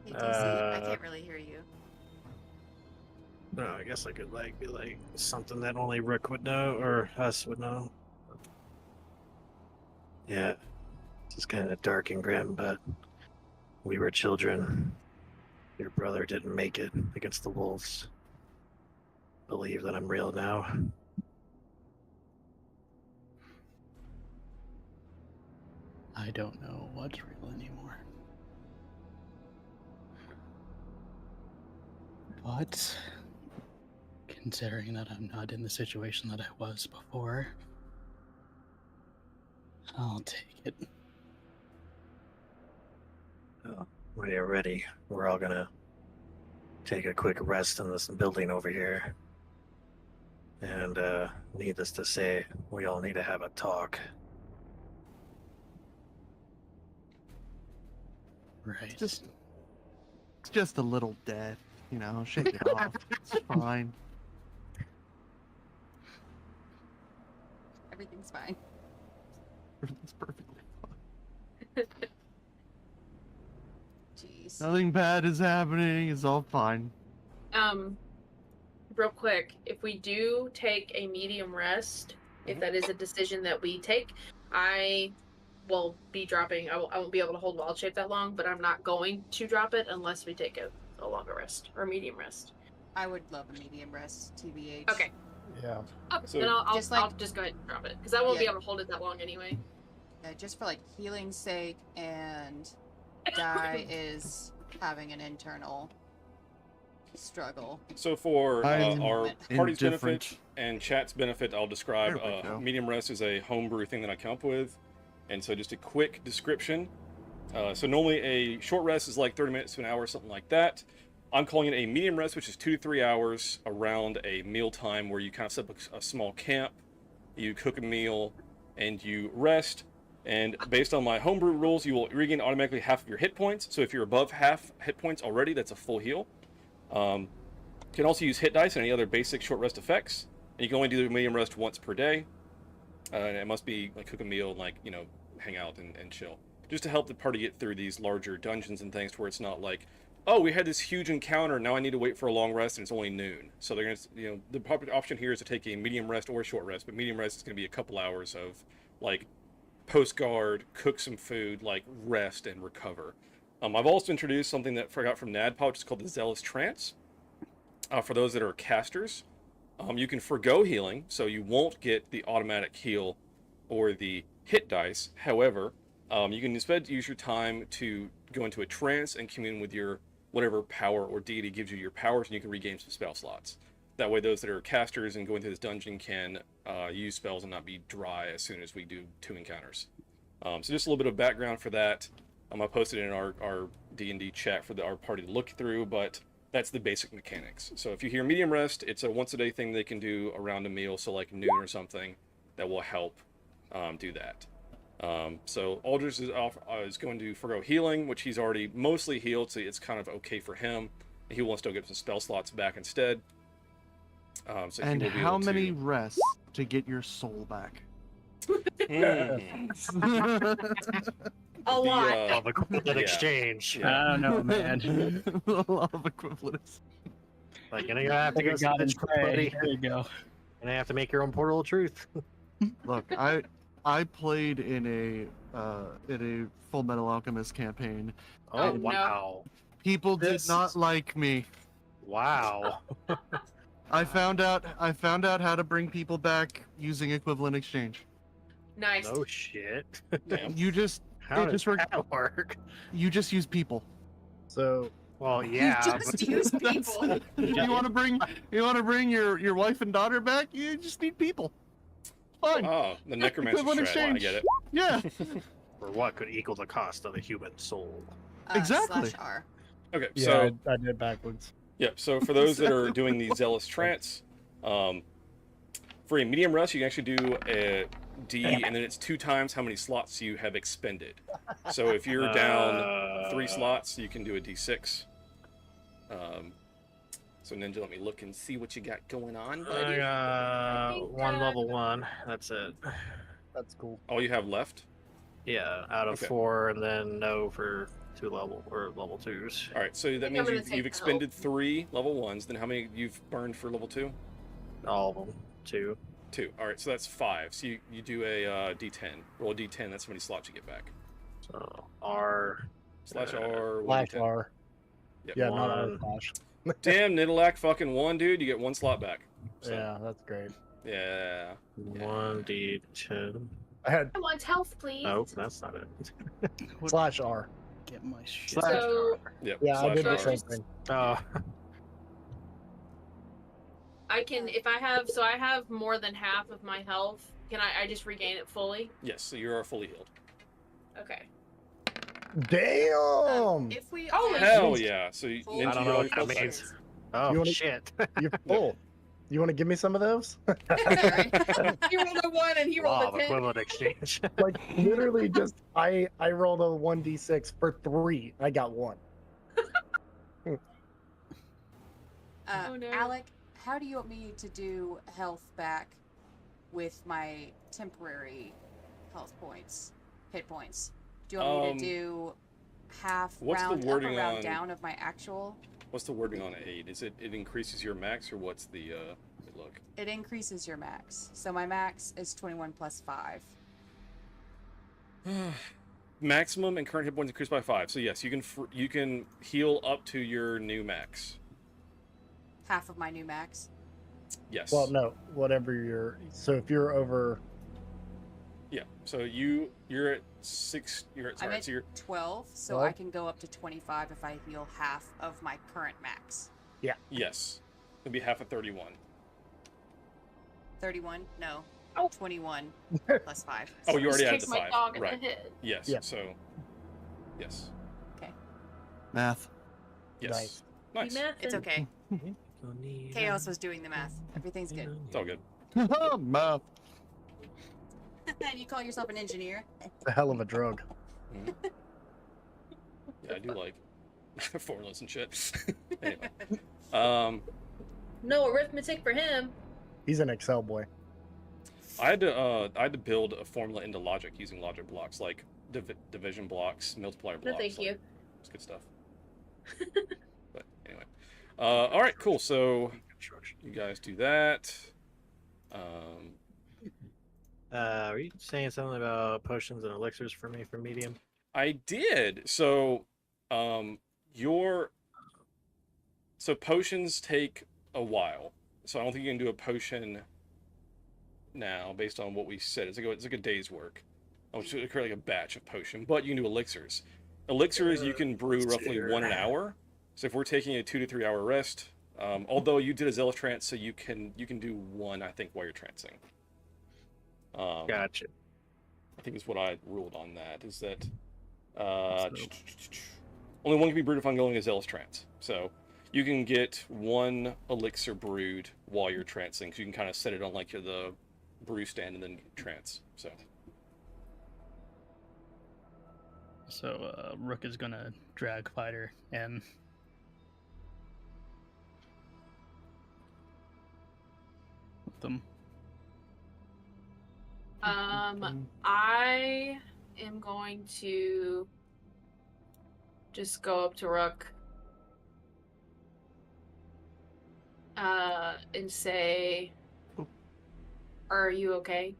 Hey, DC, I can't really hear you. No, I guess I could be like something that only Rook would know or us would know. Yeah, it's kind of dark and grim, but we were children. Your brother didn't make it against the wolves. Believe that I'm real now. I don't know what's real anymore. But considering that I'm not in the situation that I was before, I'll take it. When you're ready, we're all gonna take a quick rest in this building over here. And needless to say, we all need to have a talk. Right. It's just a little death, you know, shake it off. It's fine. Everything's fine. Everything's perfectly fine. Jeez. Nothing bad is happening. It's all fine. Real quick, if we do take a medium rest, if that is a decision that we take, I will be dropping. I won't be able to hold wild shape that long, but I'm not going to drop it unless we take a longer rest or medium rest. I would love a medium rest, TBH. Okay. Yeah. Okay. So- Then I'll Just I'll just go ahead and drop it because I won't be Yeah. able to hold it that long anyway. Just for like healing's sake, and Di is having an internal struggle. So for I'm our party's indifferent. benefit and chat's benefit, I'll describe There we go. medium rest is a homebrew thing that I come up with. And so just a quick description. So normally a short rest is like 30 minutes to an hour, something like that. I'm calling it a medium rest, which is 2 to 3 hours around a meal time where you kind of set up a small camp, you cook a meal, and you rest. And based on my homebrew rules, you will regain automatically half of your hit points. So if you're above half hit points already, that's a full heal. You can also use hit dice and any other basic short rest effects. And you can only do the medium rest once per day. And it must be like cook a meal and like, you know, hang out and chill. Just to help the party get through these larger dungeons and things to where it's not like, oh, we had this huge encounter, now I need to wait for a long rest and it's only noon. So they're going to, you know, the popular option here is to take a medium rest or a short rest, but medium rest is going to be a couple hours of like post guard, cook some food, like rest and recover. I've also introduced something that I forgot from NADPOD, which is called the Zealous Trance. For those that are casters, you can forgo healing, so you won't get the automatic heal or the hit dice. However, you can instead use your time to go into a trance and commune with your whatever power or deity gives you your powers, and you can regain some spell slots. That way those that are casters and going through this dungeon can use spells and not be dry as soon as we do 2 encounters. So just a little bit of background for that. I posted it in our D&D chat for our party to look through, but that's the basic mechanics. So if you hear medium rest, it's a once a day thing they can do around a meal, so like noon or something, that will help do that. So Aldrich is going to forgo healing, which he's already mostly healed, so it's kind of okay for him. He will still get some spell slots back instead. So And he will be how able many to... rests to get your soul back? A lot. Of equivalent exchange. I don't know, man. A lot of equivalence. Like, you're gonna have to go God and switch, pray. buddy. There you go. You're gonna have to make your own portal of truth. Look, I played in a Full Metal Alchemist campaign. Oh, and wow. People did not like me. Wow. I found out how to bring people back using equivalent exchange. Nice. No shit. You just How does that work? You just use people. So, well, yeah. just use people. You want to bring your wife and daughter back? You just need people. Fine. Oh, the necromancer Equivalent strat. I exchange. get it. Yeah. For what could equal the cost of a human soul? Exactly. /R. Okay, yeah, so I did backwards. yeah, so for those that are doing the Zealous Trance, for a medium rest, you can actually do a D, and then it's 2 times how many slots you have expended. So if you're down 3 slots, you can do a D6. So Ninja, let me look and see what you got going on, buddy. I got 1 level 1. That's it. That's cool. All you have left? Yeah, out of Okay. 4, and then no for 2 level 2s. All right, so that means you've expended 3 level 1s. Then how many you've burned for level 2? All of them. 2. 2. All right, so that's 5. So you do a D10. Roll a D10. That's how many slots you get back. So R Slash R. Slash 1D10. R. Yep. Yeah, not R One. slash. Damn, Nidalak fucking 1, dude. You get 1 slot back. So, Yeah, that's great. Yeah. 1d10. I had I want health, please. Nope, that's not it. slash R. Get my shit. Slash So Yep. Yeah, I slash did the R. same thing. Oh, I can, if I have more than half of my health, can I just regain it fully? Yes, so you are fully healed. Okay. Damn! If we Holy Hell yeah. So you, Full Ninja, I don't you know roll what your that spell means. slots? Oh, You wanna- shit. You're full. You want to give me some of those? He rolled a 1 and he rolled Law a of 10. equivalent exchange. Like literally, just I rolled a 1d6 for 3. I got 1. Oh, no. Alec, how do you want me to do health back with my temporary hit points? Do you want me to do half what's the round up or wording round on- down of my actual? What's the wording on aid? Is it increases your max, or what's the look? It increases your max. So my max is 21 plus 5. Maximum and current hit points increased by 5. So yes, you can heal up to your new max. Half of my new max. Yes. Well, no, whatever you're. So if you're over, Yeah. So you're at 6. You're at I'm sorry. at So you're 12, so 12? I can go up to 25 if I heal half of my current max. Yeah. Yes. It'll be half of 31. 31? No. 21 plus 5. Oh, you already Just added the kicked my 5. dog in the Right. head. Yes. Yeah. So, yes. Okay. Math. Yes. Nice. Nice. It's okay. Chaos was doing the math. Everything's good. It's all good. Math. You call yourself an engineer? It's a hell of a drug. Yeah, I do like formulas and shit. Anyway. No arithmetic for him. He's an Excel boy. I had to build a formula into logic using logic blocks, like division blocks, multiplier No, blocks. thank you. It's good stuff. But anyway, all right, cool. So you guys do that. Were you saying something about potions and elixirs for me for medium? I did. So, potions take a while. So I don't think you can do a potion now based on what we said. It's like a day's work. I'm just gonna create like a batch of potion, but you can do elixirs. Elixirs you can brew roughly 1 an hour. So if we're taking a 2 to 3 hour rest, although you did a zealous trance, so you can do 1, I think, while you're trancing. Gotcha. I think is what I ruled on that. Is that only 1 can be brewed if I'm going a zealous trance. So you can get 1 elixir brewed while you're trancing. So you can kind of set it on like the brew stand and then trance. So Rook is gonna drag Fighter in. With them. I am going to just go up to Rook and say, "Are you okay?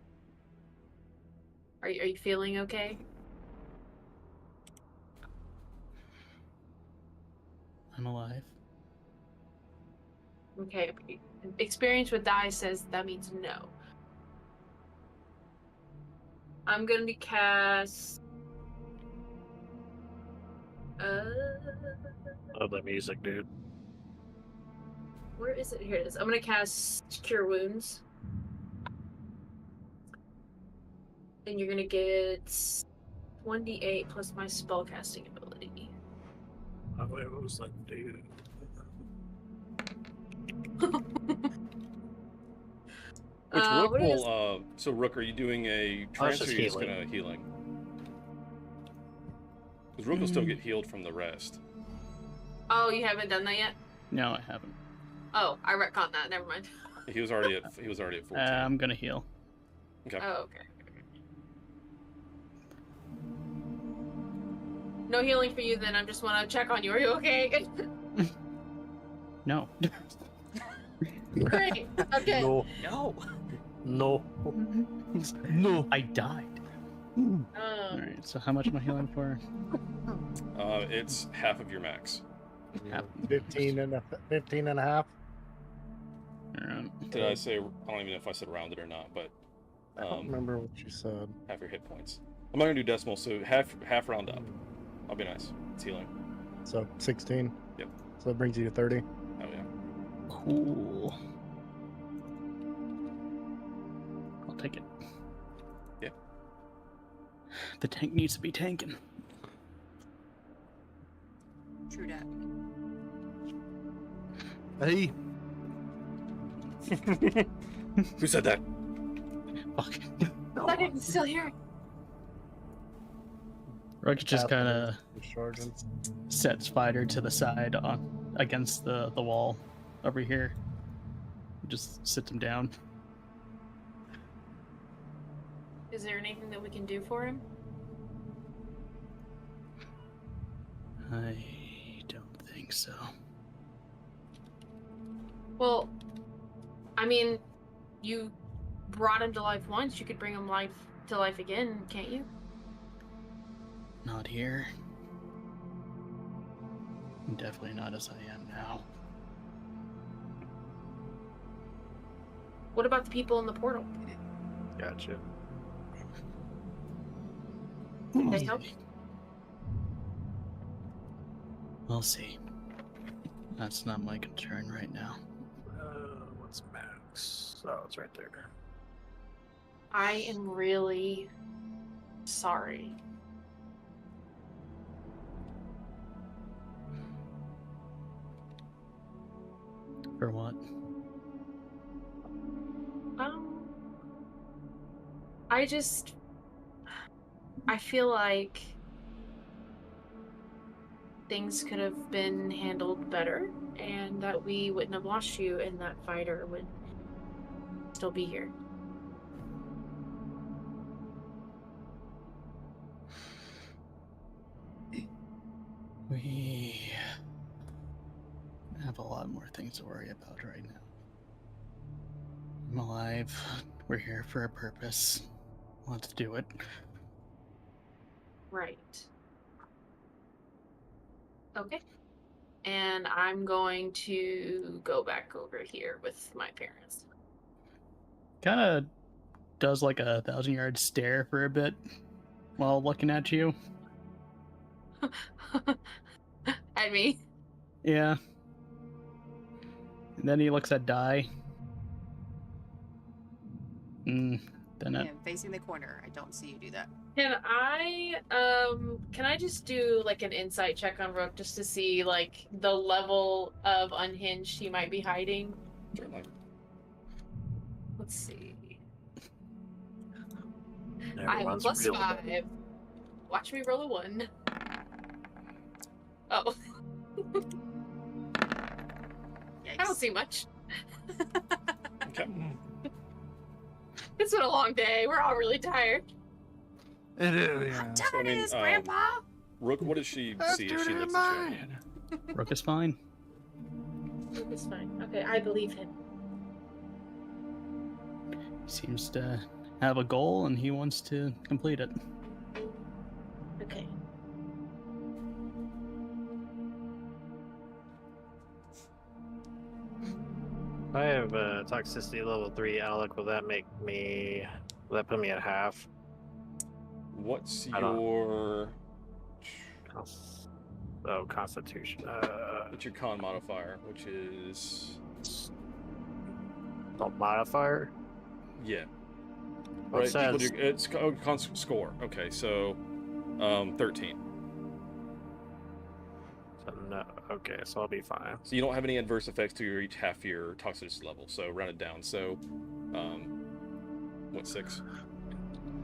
Are you feeling okay?" I'm alive. Okay. Experience with die says that means no. I'm gonna be cast. Love that music, dude. Where is it? Here it is. I'm gonna cast Cure Wounds. And you're gonna get 1d8 plus my spellcasting ability. Oh, wait, what was that, dude? Which Rook what is- will? So Rook, are you doing a trance or are you just gonna healing? Because Rook will still get healed from the rest. Oh, you haven't done that yet? No, I haven't. Oh, I retconned that. Never mind. He was already at 14. I'm gonna heal. Okay. Oh, okay. No healing for you then. I just want to check on you. Are you okay? No. Great. Okay. No. No. No. No. I died. Um, Alright, so how much am I healing for? It's half of your max. Half. 15 and a half. Did I say? I don't even know if I said rounded or not, but I don't remember what you said. half your hit points. I'm not gonna do decimal, so half round up. I'll be nice. It's healing. So 16. Yep. So that brings you to 30. Oh yeah. Cool. I'll take it. Yeah. The tank needs to be tanking. True that. Hey. Who said that? Fuck. I didn't still hear it. Rook just kind of Charging. sets Spider to the side against the wall over here. Just sits him down. Is there anything that we can do for him? I don't think so. Well, I mean, you brought him to life once. You could bring him to life again, can't you? Not here. Definitely not as I am now. What about the people in the portal? Gotcha. Can they help? We'll see. That's not my concern right now. What's max? Oh, it's right there. I am really sorry. For what? I feel like things could have been handled better, and that we wouldn't have lost you, and that fighter would still be here. We have a lot more things to worry about right now. I'm alive. We're here for a purpose. Let's do it. Right. Okay. And I'm going to go back over here with my parents. Kind of does like a 1,000-yard stare for a bit while looking at you. At me? Yeah. And then he looks at Dai. Then I am facing the corner. I don't see you do that. Can I just do like an insight check on Rook just to see like the level of unhinged he might be hiding? Certainly. Let's see. I am Everyone's plus real 5. Watch me roll a 1. Oh. I don't see much. Okay. It's been a long day. We're all really tired. It is, yeah. So, I mean, Grandpa. Rook, what does she see if she looks at you? Rook is fine. Rook is fine. Okay, I believe him. He seems to have a goal and he wants to complete it. Okay. I have toxicity level 3 Alec. Will that put me at half? What's your constitution? What's your con modifier, which is modifier? Yeah. Well, Right. it says... It's con score. Okay, so 13. So no. Okay, so I'll be fine. So you don't have any adverse effects to each half your toxicity level. So round it down. So, what 6?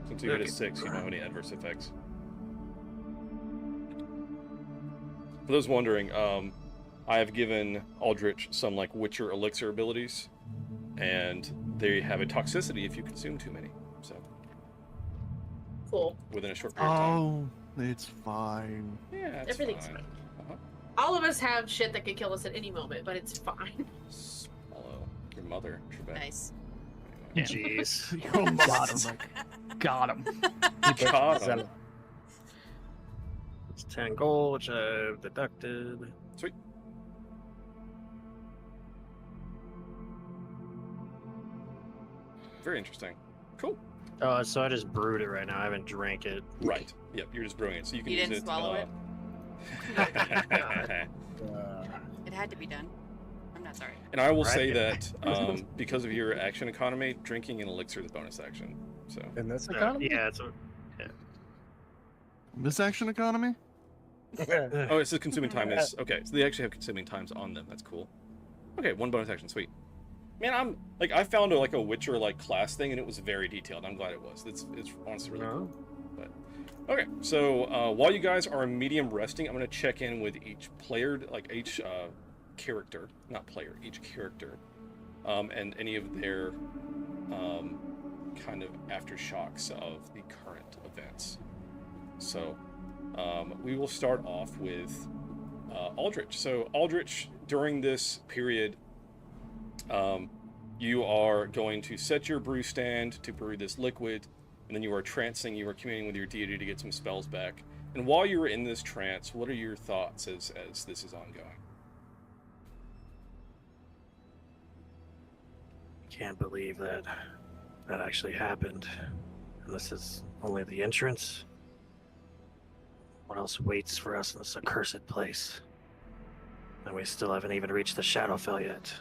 Since you hit a 6, you don't have any adverse effects. For those wondering, I have given Aldrich some like Witcher elixir abilities, and they have a toxicity if you consume too many. So cool. Within a short period of time. Oh, it's fine. Yeah, it's Everything's fine. fine. All of us have shit that could kill us at any moment, but it's fine. Swallow your mother. Trebek. Nice. Jeez. Got him. Got him. Got him. It's 10 gold, which I've deducted. Sweet. Very interesting. Cool. Oh, so I just brewed it right now. I haven't drank it. Right. Yep, you're just brewing it. So you can You use didn't it. swallow it? it? It had to be done. I'm not sorry. And I will say that because of your action economy, drinking an elixir is a bonus action. So. In this economy? Yeah, it's This action economy? Oh, it says consuming time is okay. So they actually have consuming times on them. That's cool. Okay, 1 bonus action, sweet. Man, I found a Witcher class thing, and it was very detailed. I'm glad it was. It's honestly really cool. But okay, so while you guys are medium resting, I'm gonna check in with each player, each character, not player, each character, and any of their kind of aftershocks of the current events. So we will start off with Aldrich. So Aldrich, during this period, you are going to set your brew stand to brew this liquid, and then you are trancing, you are communing with your deity to get some spells back. And while you are in this trance, what are your thoughts as this is ongoing? Can't believe that actually happened. And this is only the entrance. What else waits for us in this accursed place? And we still haven't even reached the Shadowfell yet.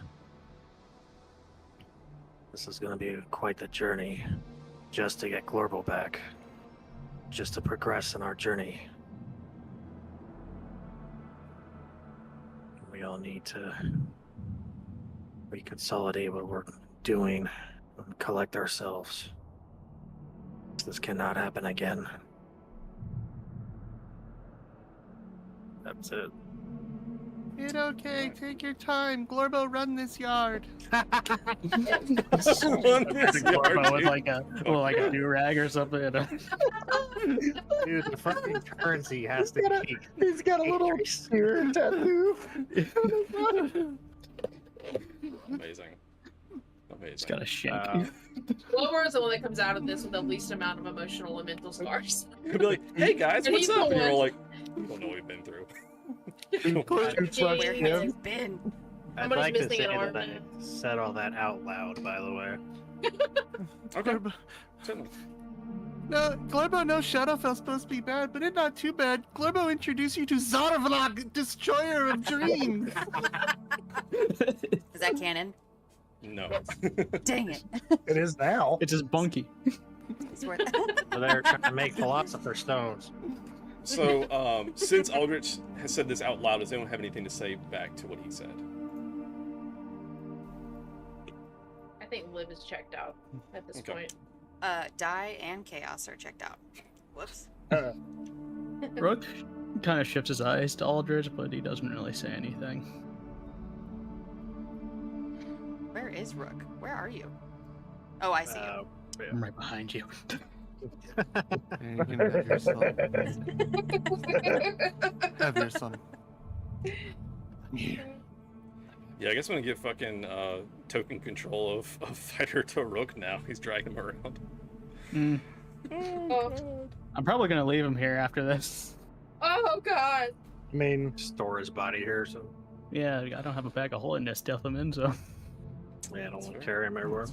This is going to be quite the journey just to get Glorbo back. Just to progress in our journey. We all need to reconsolidate what we're doing and collect ourselves. This cannot happen again. That's it. It's okay. Take your time. Glorbo, run this yard. Glorbo with like a do rag or something. Dude, the fucking currency has to be. He's got a little spear tattoo. Amazing. It's got a shank. Glowor is the one that comes out of this with the least amount of emotional and mental scars. He'll be like, hey guys, And what's he's up? the And you're all one- like, we don't know what we've been through. Where has it been? I'd Somebody's like to missing say an that arm I now. said all that out loud, by the way. Okay. Certainly. No, Glorbo knows Shadowfell's supposed to be bad, but it's not too bad. Glorbo introduced you to Zarvlog, Destroyer of Dreams. Is that canon? No. Dang it. It is now. It's just bunky. So they're trying to make philosopher's stones. So, since Aldrich has said this out loud, does anyone have anything to say back to what he said? I think Liv is checked out at this point. Die and Chaos are checked out. Whoops. Rook kind of shifts his eyes to Aldrich, but he doesn't really say anything. Where is Rook? Where are you? Oh, I see you. I'm right behind you. And you can have your son. Have your son. Yeah, I guess I'm gonna give fucking token control of Fighter to Rook now. He's dragging him around. I'm probably gonna leave him here after this. Oh god. I mean, store his body here, so Yeah, I don't have a bag of holding to stealth him in, so. yeah, I don't want to carry him everywhere.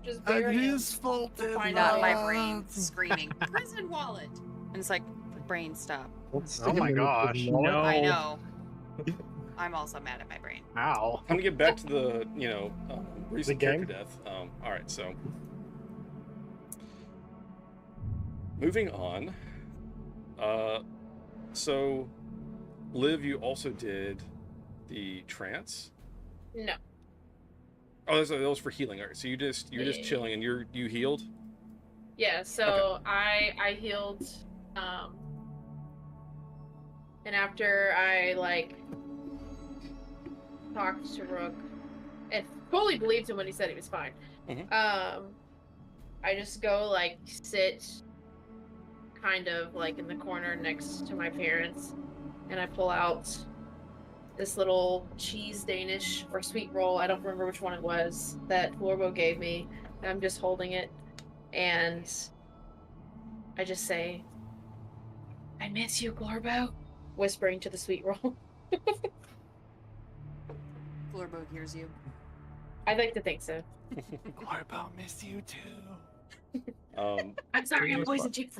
Just And bury him. his fault is Not my brain screaming, prison wallet! And it's like, brain, stop. Oh my gosh, no. I know. I'm also mad at my brain. Ow. I'm gonna get back to the, recent The character game? death. Alright, so. Moving on. So, Liv, you also did the trance? No. Oh, that was for healing. Alright, so you're just chilling and you healed? Yeah, so I healed, and after I talked to Rook and fully believed him when he said he was fine. I just go sit kind of in the corner next to my parents, and I pull out this little cheese Danish or sweet roll, I don't remember which one it was, that Glorbo gave me, and I'm just holding it, and I just say, I miss you, Glorbo, whispering to the sweet roll. Glorbo hears you. I'd like to think so. Glorbo, miss you too. I'm sorry, I'm poison cheeks.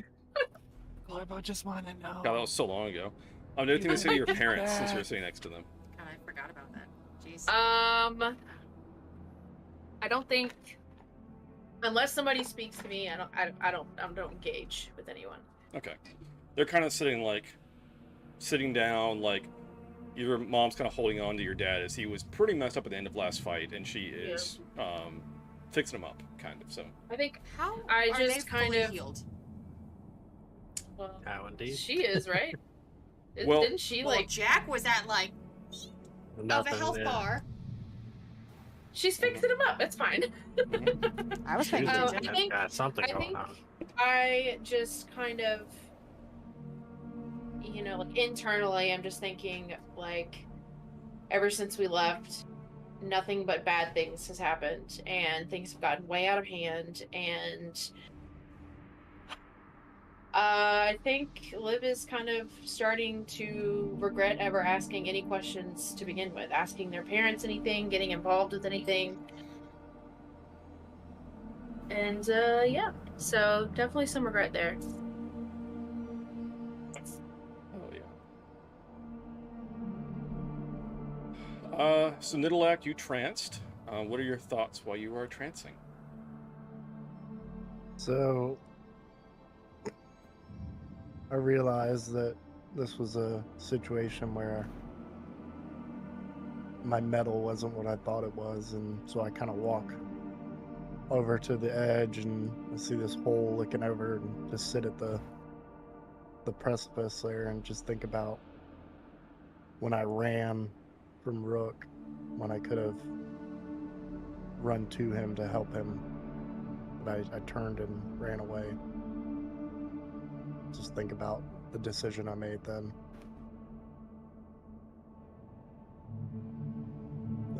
Glorbo just want to know. God, that was so long ago. Anything to say to your parents since you were sitting next to them? God, I forgot about that. Jeez. I don't think, unless somebody speaks to me, I don't engage with anyone. Okay. They're kind of sitting down, your mom's kind of holding on to your dad as he was pretty messed up at the end of last fight, and she is fixing him up, kind of. So I think how I are just they kind fully of healed? Well, How indeed. she is right. Well- Didn't she Well, Jack was at Nothing, of a health yeah. bar. She's fixing him up. It's fine. I was paying I attention. think Got something I going think on. I just kind of, internally, I'm just thinking, ever since we left, nothing but bad things has happened, and things have gotten way out of hand, and I think Liv is kind of starting to regret ever asking any questions to begin with, asking their parents anything, getting involved with anything. And, yeah. So, definitely some regret there. Oh, yeah. So Nidalak, you tranced. What are your thoughts while you are trancing? So I realized that this was a situation where my metal wasn't what I thought it was, and so I kind of walk over to the edge and I see this hole looking over and just sit at the precipice there and just think about when I ran from Rook, when I could have run to him to help him, but I turned and ran away. Just think about the decision I made then.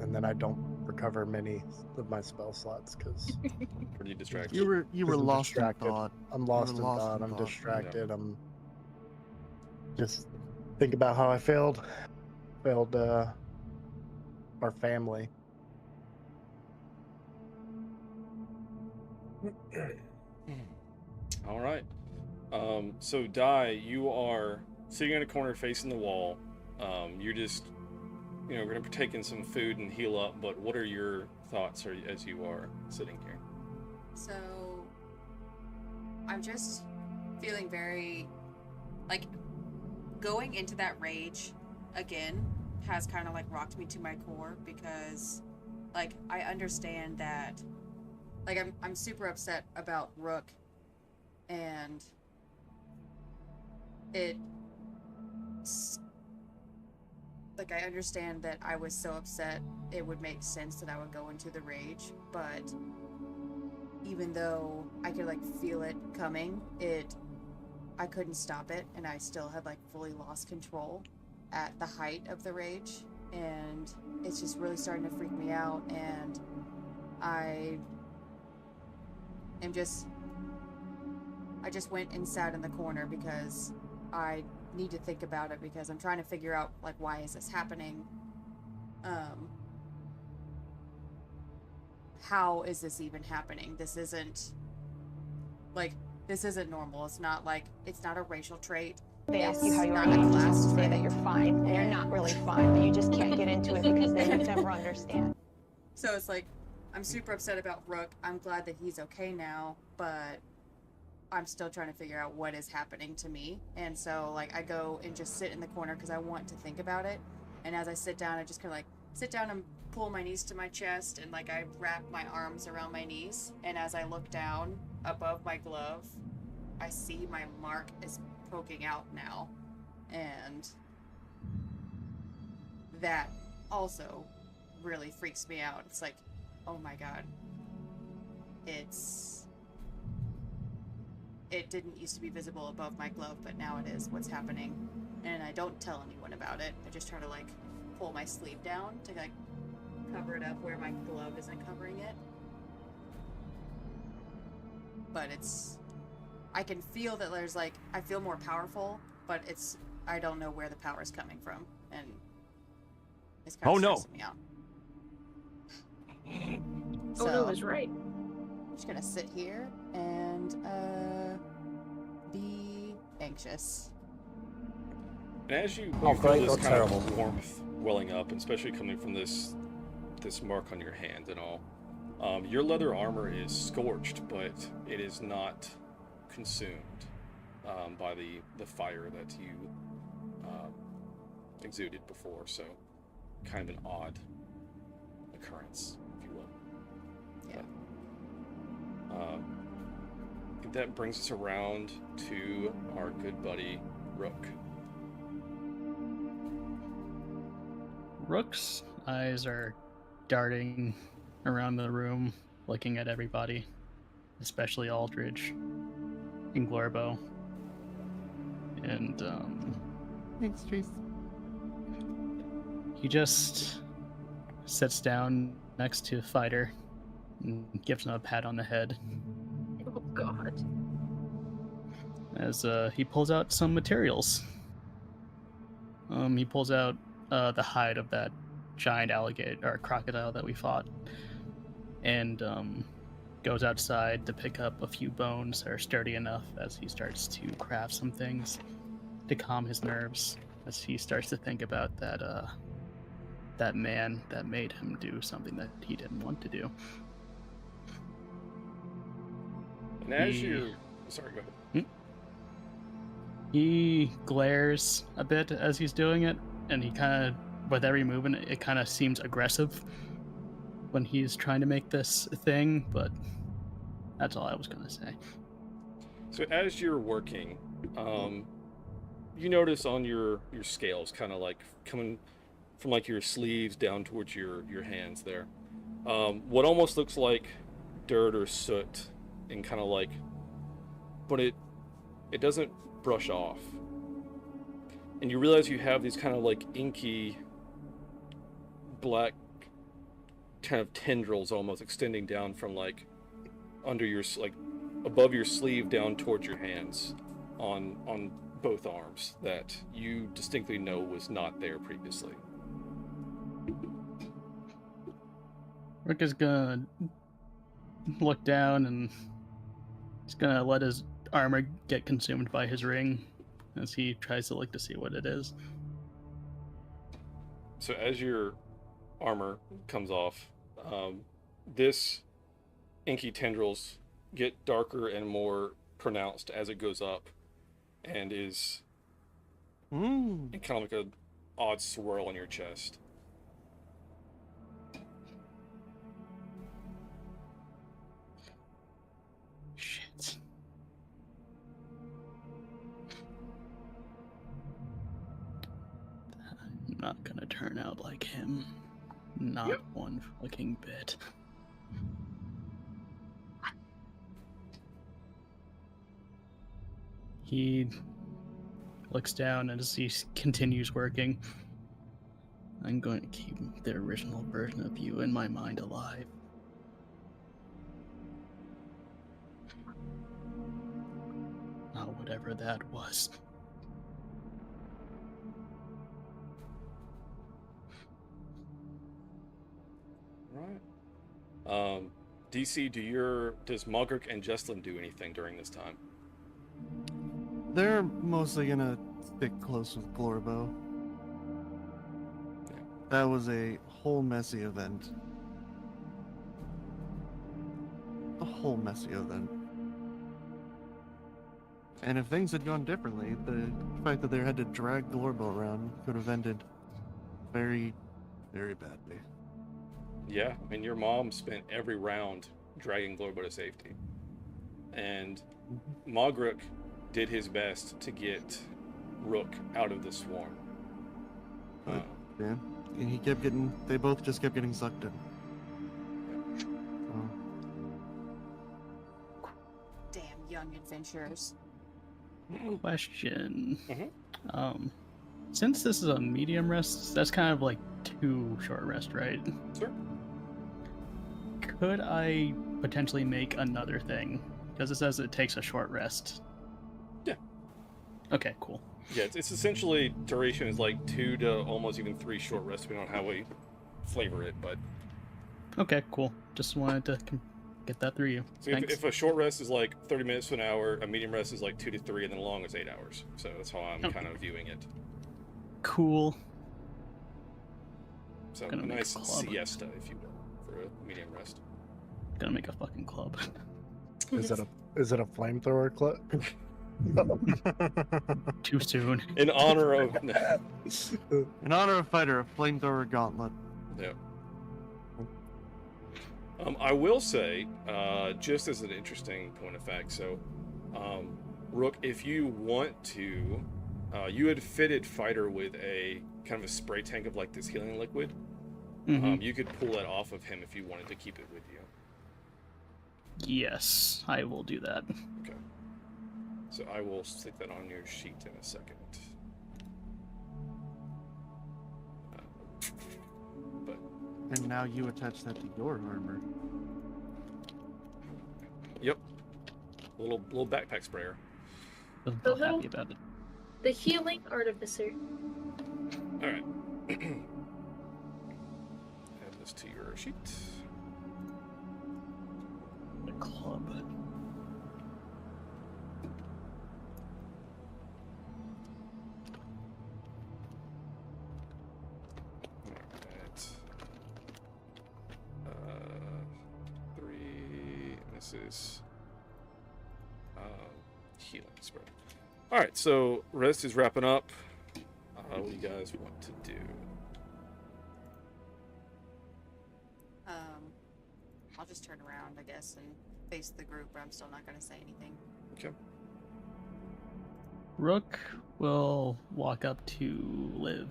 And then I don't recover many of my spell slots because pretty distracted. You were lost distracted. in thought. I'm lost in thought. I'm distracted. I'm just think about how I failed our family. All right. So Dai, you are sitting in a corner facing the wall. You're just, going to partake in some food and heal up. But what are your thoughts as you are sitting here? So, I'm just feeling very, going into that rage again has kind of rocked me to my core because, I understand that, I'm super upset about Rook, and I understand that I was so upset it would make sense that I would go into the rage, but even though I could feel it coming, I couldn't stop it, and I still had fully lost control at the height of the rage, and it's just really starting to freak me out, and I just went and sat in the corner because I need to think about it, because I'm trying to figure out why is this happening? How is this even happening? This isn't normal. It's not it's not a racial trait. They ask you how you are, and you just have to say that you're fine, and you're not really fine, but you just can't get into it because they would never understand. So it's I'm super upset about Rook. I'm glad that he's okay now, but I'm still trying to figure out what is happening to me. And so I go and just sit in the corner because I want to think about it. And as I sit down, I just kind of sit down and pull my knees to my chest, and I wrap my arms around my knees. And as I look down above my glove, I see my mark is poking out now. And that also really freaks me out. It's oh my god. It didn't used to be visible above my glove, but now it is. What's happening? And I don't tell anyone about it. I just try to pull my sleeve down to cover it up where my glove isn't covering it. But I can feel that there's I feel more powerful, but I don't know where the power is coming from, and it's kind of stressing me out. Oh no, is right. I'm just gonna sit here and be anxious. And as you Oh, feel great, this that's kind terrible. of warmth welling up, and especially coming from this mark on your hand and all, your leather armor is scorched, but it is not consumed by the fire that you exuded before. So, kind of an odd occurrence, if you will. Yeah. I think that brings us around to our good buddy Rook. Rook's eyes are darting around the room, looking at everybody, especially Aldridge and Glorbo. And, Thanks, Trace. he just sits down next to Fighter and gives him a pat on the head. Oh god. As he pulls out some materials. He pulls out the hide of that giant alligator or crocodile that we fought, and goes outside to pick up a few bones that are sturdy enough as he starts to craft some things to calm his nerves as he starts to think about that that man that made him do something that he didn't want to do. And as you... Sorry, go ahead. He glares a bit as he's doing it, and he kind of, with every movement, it kind of seems aggressive when he's trying to make this thing, but that's all I was going to say. So as you're working, you notice on your scales, kind of like coming from like your sleeves down towards your hands there, what almost looks like dirt or soot, and kind of like, but it doesn't brush off. And you realize you have these kind of like inky black kind of tendrils almost extending down from like under your, like above your sleeve down towards your hands on both arms that you distinctly know was not there previously. Rick is gonna look down and he's gonna let his armor get consumed by his ring as he tries to look to see what it is. So as your armor comes off, this inky tendrils get darker and more pronounced as it goes up, and is kind of like a odd swirl on your chest. Shit. I'm not gonna turn out like him. Not one fucking bit. He looks down and as he continues working, I'm going to keep the original version of you in my mind alive. Not whatever that was. Right. DC, does Mogric and Jesslyn do anything during this time? They're mostly gonna stick close with Glorbo. That was a whole messy event. A whole messy event. And if things had gone differently, the fact that they had to drag Glorbo around could have ended very, very badly. Yeah, I mean, your mom spent every round dragging Glorbo to safety. And Mogric did his best to get Rook out of the swarm. Yeah, and they both just kept getting sucked in. Damn young adventurers. Question. Since this is a medium rest, that's kind of like 2 short rest, right? Sure. Could I potentially make another thing? Because it says it takes a short rest. Yeah. Okay, cool. Yeah, it's essentially, duration is like 2 to almost even 3 short rests, depending on how we flavor it, but... Okay, cool. Just wanted to get that through you. So if a short rest is like 30 minutes to an hour, a medium rest is like 2 to 3, and then a long is 8 hours. So that's how I'm kind of viewing it. Cool. So a nice siesta, if you will, for a medium rest. Gonna make a fucking club. Is it a flamethrower clip? Too soon. In honor of fighter, a flamethrower gauntlet. Yeah. I will say, just as an interesting point of fact, so, Rook, if you want to, you had fitted Fighter with a kind of a spray tank of like this healing liquid. You could pull that off of him if you wanted to keep it with you. Yes, I will do that. Okay. So I will stick that on your sheet in a second. And now you attach that to your armor. Yep. Little backpack sprayer. I'm happy about it. The healing artificer. All right. Add this to your sheet. The club. This is healing spread. All right, so rest is wrapping up. What do you guys want to do? I'll just turn around, I guess, and face the group, but I'm still not going to say anything. Okay. Rook will walk up to Liv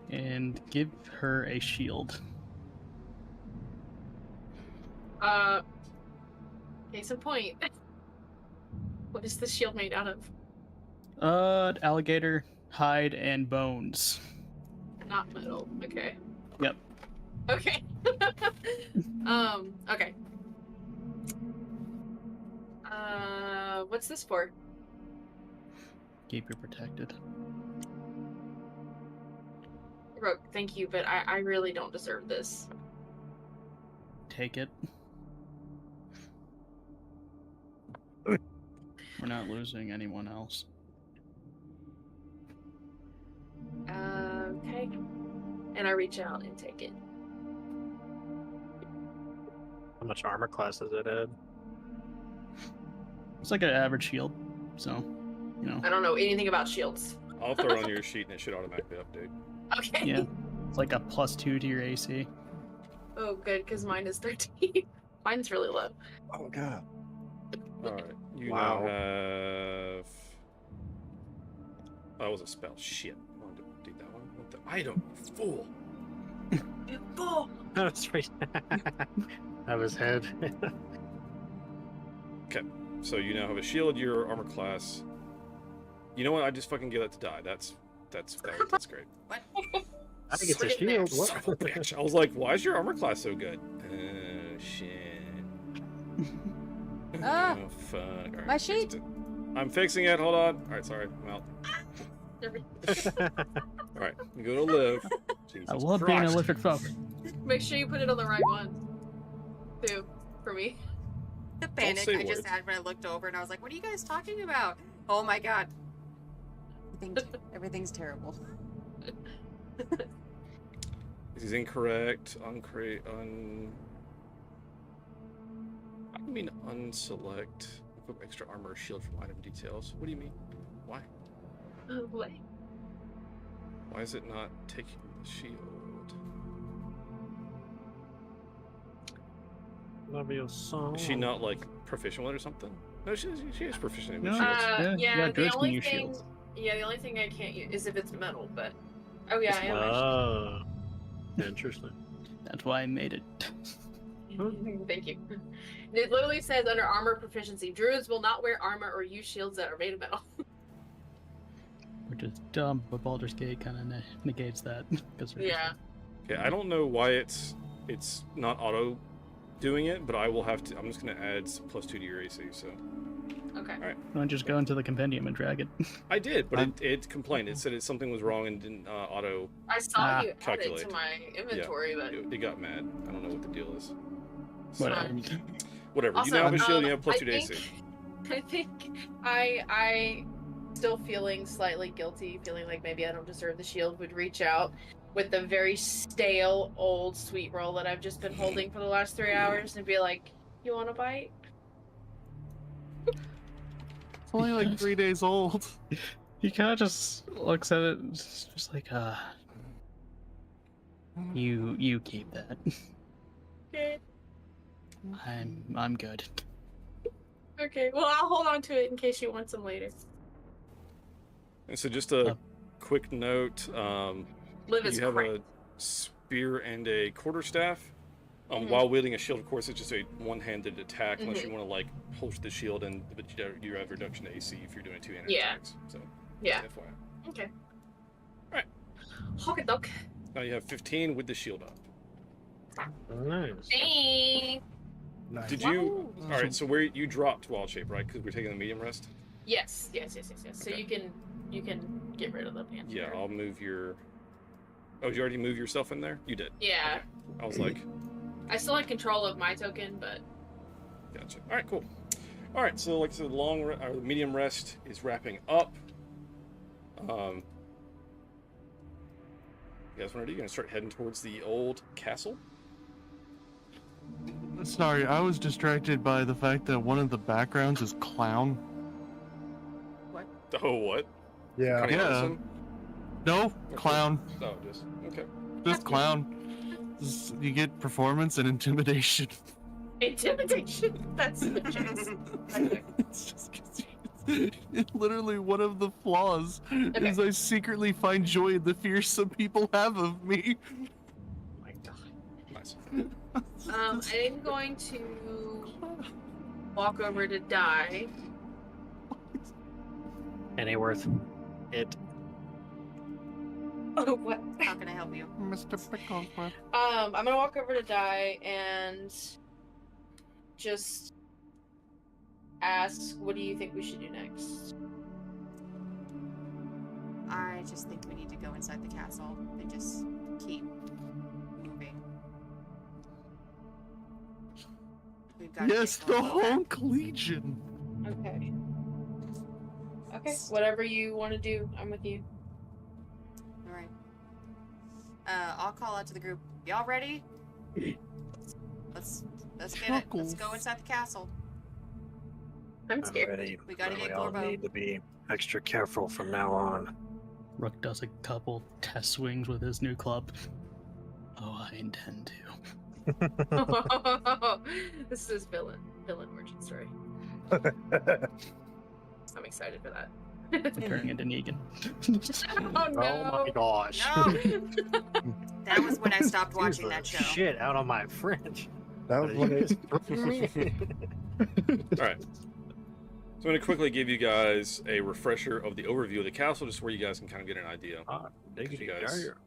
and give her a shield. Case in point. What is this shield made out of? Alligator hide and bones. Not metal. Okay. Yep. Okay. Okay. What's this for? Keep you protected. Rook, thank you, but I really don't deserve this. Take it. We're not losing anyone else. Okay. And I reach out and take it. How much armor class does it add? It's like an average shield, so, you know. I don't know anything about shields. I'll throw it on your sheet and it should automatically update. Okay. Yeah. It's like a +2 to your AC. Oh, good, because mine is 13. Mine's really low. Oh, God. All right. You now have... That was a spell. Shit. I wanted to do that one. What the item? Fool. You fool! That's right. Have his head. Okay. So you now have a shield, your armor class. You know what? I just fucking give that to die. That's great. What? I think it's a shield. Son of a bitch. I was like, why is your armor class so good? Shit. Ah! Oh, fuck. All right, My sheet! I'm fixing it. Hold on. All right, sorry. I'm out. All right. We go to Liv. I love being an Christ. electric folk. Make sure you put it on the right one. Too. For me. The panic say I just words. had when I looked over and I was like, what are you guys talking about? Oh my god. Everything's terrible. This is incorrect. I mean unselect. Equip extra armor or shield from item details. What do you mean? Why? Oh boy. Why is it not taking the shield? Is she not like proficient with it or something? No, she is proficient in No, shields. Yeah, Druids the can only use thing. shields. Yeah, the only thing I can't use is if it's metal. But oh yeah, I am Oh, interesting. That's why I made it. actually. Thank you. It literally says under armor proficiency, druids will not wear armor or use shields that are made of metal. Which is dumb, but Baldur's Gate kind of negates that. Yeah. Okay, I don't know why it's not auto doing it, but I will have to. I'm just gonna add +2 to your AC. So. Okay. All right. Why don't you just go into the compendium and drag it? I did, but it complained. It said something was wrong and didn't auto. I saw you add it calculate. to my inventory, but It got mad. I don't know what the deal is. Whatever. Whatever. Also, you now have a shield. You have I +2 to think- AC. I think I still feeling slightly guilty, feeling like maybe I don't deserve the shield, would reach out with the very stale old sweet roll that I've just been holding for the last 3 hours and be like, "You want a bite?" It's only like 3 days old. He kind of just looks at it and just like, you keep that. Okay. I'm good. Okay. Well, I'll hold on to it in case you want some later. And so, just a quick note: Liv is you have crap. a spear and a quarterstaff. Mhm. While wielding a shield, of course, it's just a one-handed attack, unless you Mhm. want to like hold the shield, but you have reduction to AC if you're doing two-handed Yeah. attacks. So, Yeah. just FYI. Okay. Alright. Hock dog. Now you have 15 with the shield up. Nice. Hey. Did you? All right. So where you dropped wild shape, right? Because we're taking the medium rest. Yes. So Okay. you can get rid of the panther. Yeah, I'll move your. Oh, did you already move yourself in there? You did. Yeah. I was like, I still have control of my token, but gotcha. All right, cool. All right, so like I said, the medium rest is wrapping up. You guys want to do? You're gonna start heading towards the old castle. Sorry, I was distracted by the fact that one of the backgrounds is clown. Oh, what? Yeah. Connie Hudson? No, clown. Oh, just okay. Just clown. You get performance and intimidation. Intimidation. That's the juice. It's just it's literally one of the flaws is I secretly find joy in the fear some people have of me. My God. Nice. I'm going to walk over to Die. Pennyworth, it. Oh, what? How can I help you? Mr. Picklesworth. I'm gonna walk over to Die and just ask, what do you think we should do next? I just think we need to go inside the castle and just keep moving. We've got Yes, the Honk Legion. Okay. Okay, whatever you want to do, I'm with you. All right. I'll call out to the group. Y'all ready? Let's get it. Let's go inside the castle. I'm scared. Ready. We gotta get We all Glorbo. need to be extra careful from now on. Rook does a couple test swings with his new club. Oh, I intend to. This is villain origin story. I'm excited for that. Turning into Negan. Oh no! Oh my gosh. No. That was when I stopped watching that show. Shit out on my French. That was when it. All right. So I'm going to quickly give you guys a refresher of the overview of the castle, just where you guys can kind of get an idea. Dig You guys, there.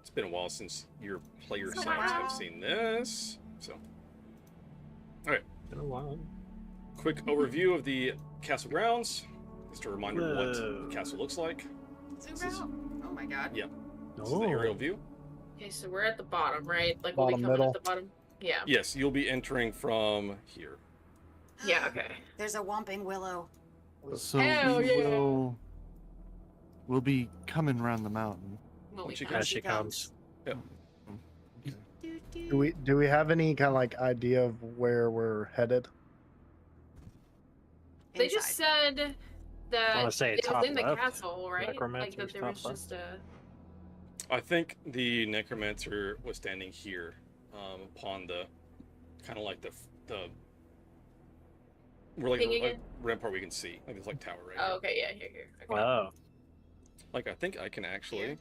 it's been a while since your player sites have seen this. So, all right. Been a while. Quick overview of the castle grounds. Just a reminder of what the castle looks like. Zoom out. Oh my god. Yep. This is the aerial view. Okay, so we're at the bottom, right? Like Bottom, we'll be coming middle. at the bottom. Yeah. Yes, you'll be entering from here. Yeah. Okay. There's a Whomping Willow. So Hell we yeah. will be coming around the mountain. Once you When guys she comes. Yep. Do we have any kind of like idea of where we're headed? They just said that wanna say it top was in the left? castle, right? Like Necromancer's that there top was left? just a. I think the necromancer was standing here, upon the kind of like the we're like Thing a again? rampart we can see, like this like tower right Oh, here. okay, yeah, here. Okay. Oh. Like I think I can actually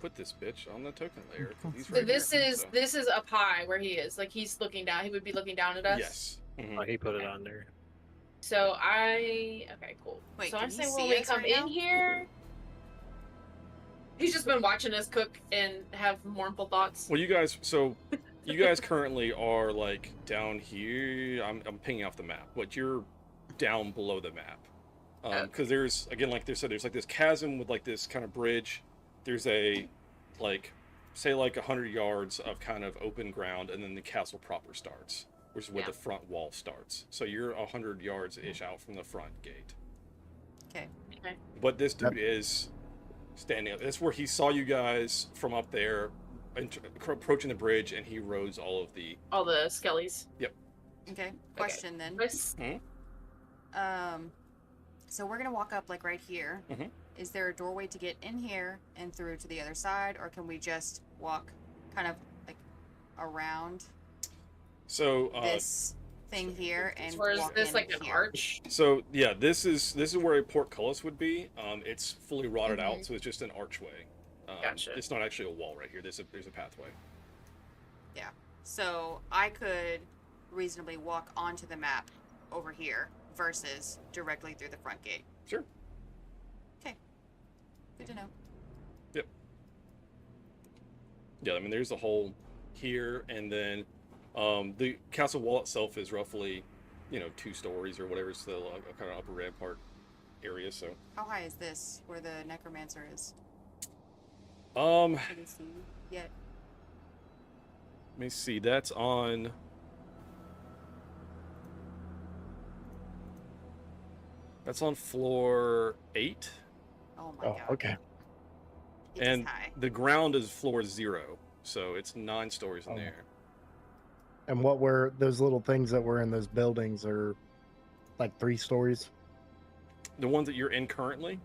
put this bitch on the token layer. 'Cause he's So right this here, is so- this is up high where he is. Like he's looking down. He would be looking down at us. Yes. Oh, he put it on there. So okay, cool. Wait, so can I'm he saying see when we us come right in now? here, he's just been watching us cook and have mournful thoughts. Well, you guys currently are like down here. I'm pinging off the map, but you're down below the map. Because there's, again, like they said, there's like this chasm with like this kind of bridge. There's a, like, say like 100 yards of kind of open ground, and then the castle proper starts, which is where the front wall starts. So you're 100 yards-ish out from the front gate. Okay. But this dude is standing up. That's where he saw you guys from up there, approaching the bridge, and he rose all of the... All the skellies. Yep. Okay. Question then. Hmm? So we're gonna walk up like right here. Mhm. Is there a doorway to get in here and through to the other side, or can we just walk kind of like around So this thing here and Or is walk this in like an here? arch? So yeah, this is where a portcullis would be. It's fully rotted Mhm. out, so it's just an archway. Gotcha. It's not actually a wall right here. There's a pathway. Yeah. So I could reasonably walk onto the map over here versus directly through the front gate. Sure. Okay. Good to know. Yep. Yeah, I mean there's a hole here, and then the castle wall itself is roughly, 2 stories or whatever. It's the kind of upper rampart area. So. How high is this where the necromancer is? Let Can you see yet? me see. That's on. That's on floor 8. Oh my god. Okay. It is And high. the ground is floor 0, so it's 9 stories in there. And what were those little things that were in those buildings are like 3 stories? The ones that you're in currently?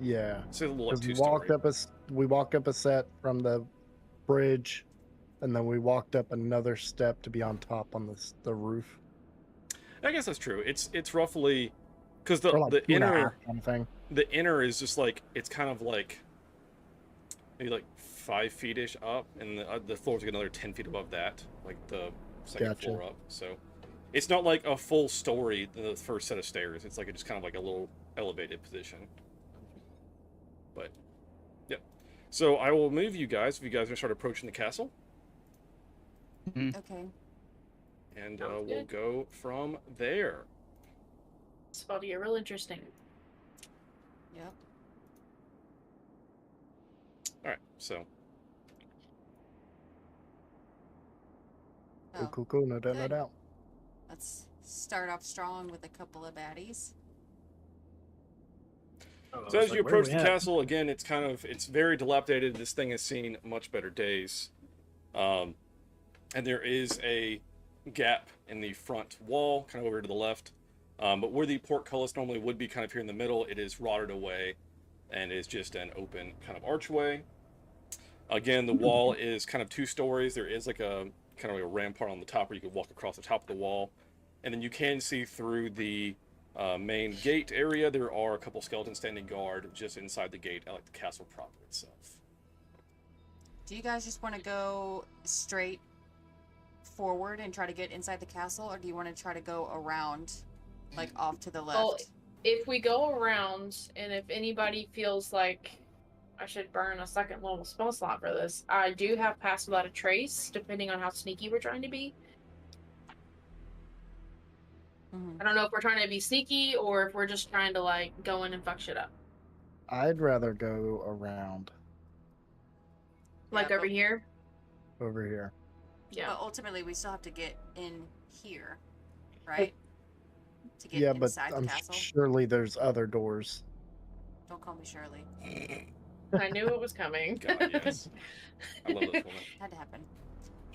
Yeah. So a little like 'Cause we 2-story. walked up a set from the bridge, and then we walked up another step to be on top on the roof. I guess that's true. It's roughly because the Or like 2.5 inner kind of thing. the inner is just like it's kind of like maybe like 5 feet-ish up, and the floor's like another 10 feet above that, like the second Gotcha. floor up. So it's not like a full story, the first set of stairs. It's like just kind of like a little elevated position. But yep. So I will move you guys if you guys are gonna start approaching the castle, Okay. and Sounds we'll good. go from there. It's about to get real interesting. Yep. All right. So Oh, Cool. No doubt, no good. doubt. Let's start off strong with a couple of baddies. So as you approach the castle, again, it's very dilapidated. This thing has seen much better days. And there is a gap in the front wall, kind of over to the left. But where the portcullis normally would be kind of here in the middle, it is rotted away and is just an open kind of archway. Again, the wall is kind of 2 stories. There is like a kind of like a rampart on the top where you can walk across the top of the wall. And then you can see through the main gate area. There are a couple skeletons standing guard just inside the gate at like the castle proper itself. Do you guys just want to go straight forward and try to get inside the castle, or do you want to try to go around, like off to the left? Well, if we go around, and if anybody feels like I should burn a second level spell slot for this, I do have Pass Without a Trace, depending on how sneaky we're trying to be. I don't know if we're trying to be sneaky or if we're just trying to like go in and fuck shit up. I'd rather go around Like over here. over here. Yeah. But ultimately, we still have to get in here, right? To get Yeah, but inside the I'm castle. surely there's other doors. Don't call me Shirley. I knew it was coming. God, yes. I love this woman. Had to happen.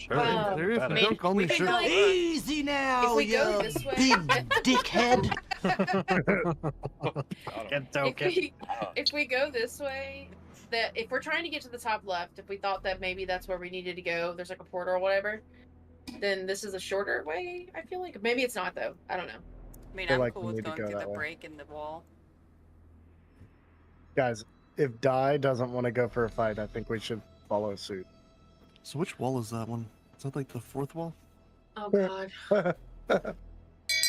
Don't call me Shirley. Easy now, If we you go this way, big dickhead. if we go this way, that if we're trying to get to the top left, if we thought that maybe that's where we needed to go, there's like a portal or whatever, then this is a shorter way. I feel like maybe it's not though. I don't know. I mean, Feel I'm like cool we with need to going go through that the way. break in the wall. Guys, if Dai doesn't want to go for a fight, I think we should follow suit. So which wall is that one? Is that like the 4th wall? Oh god.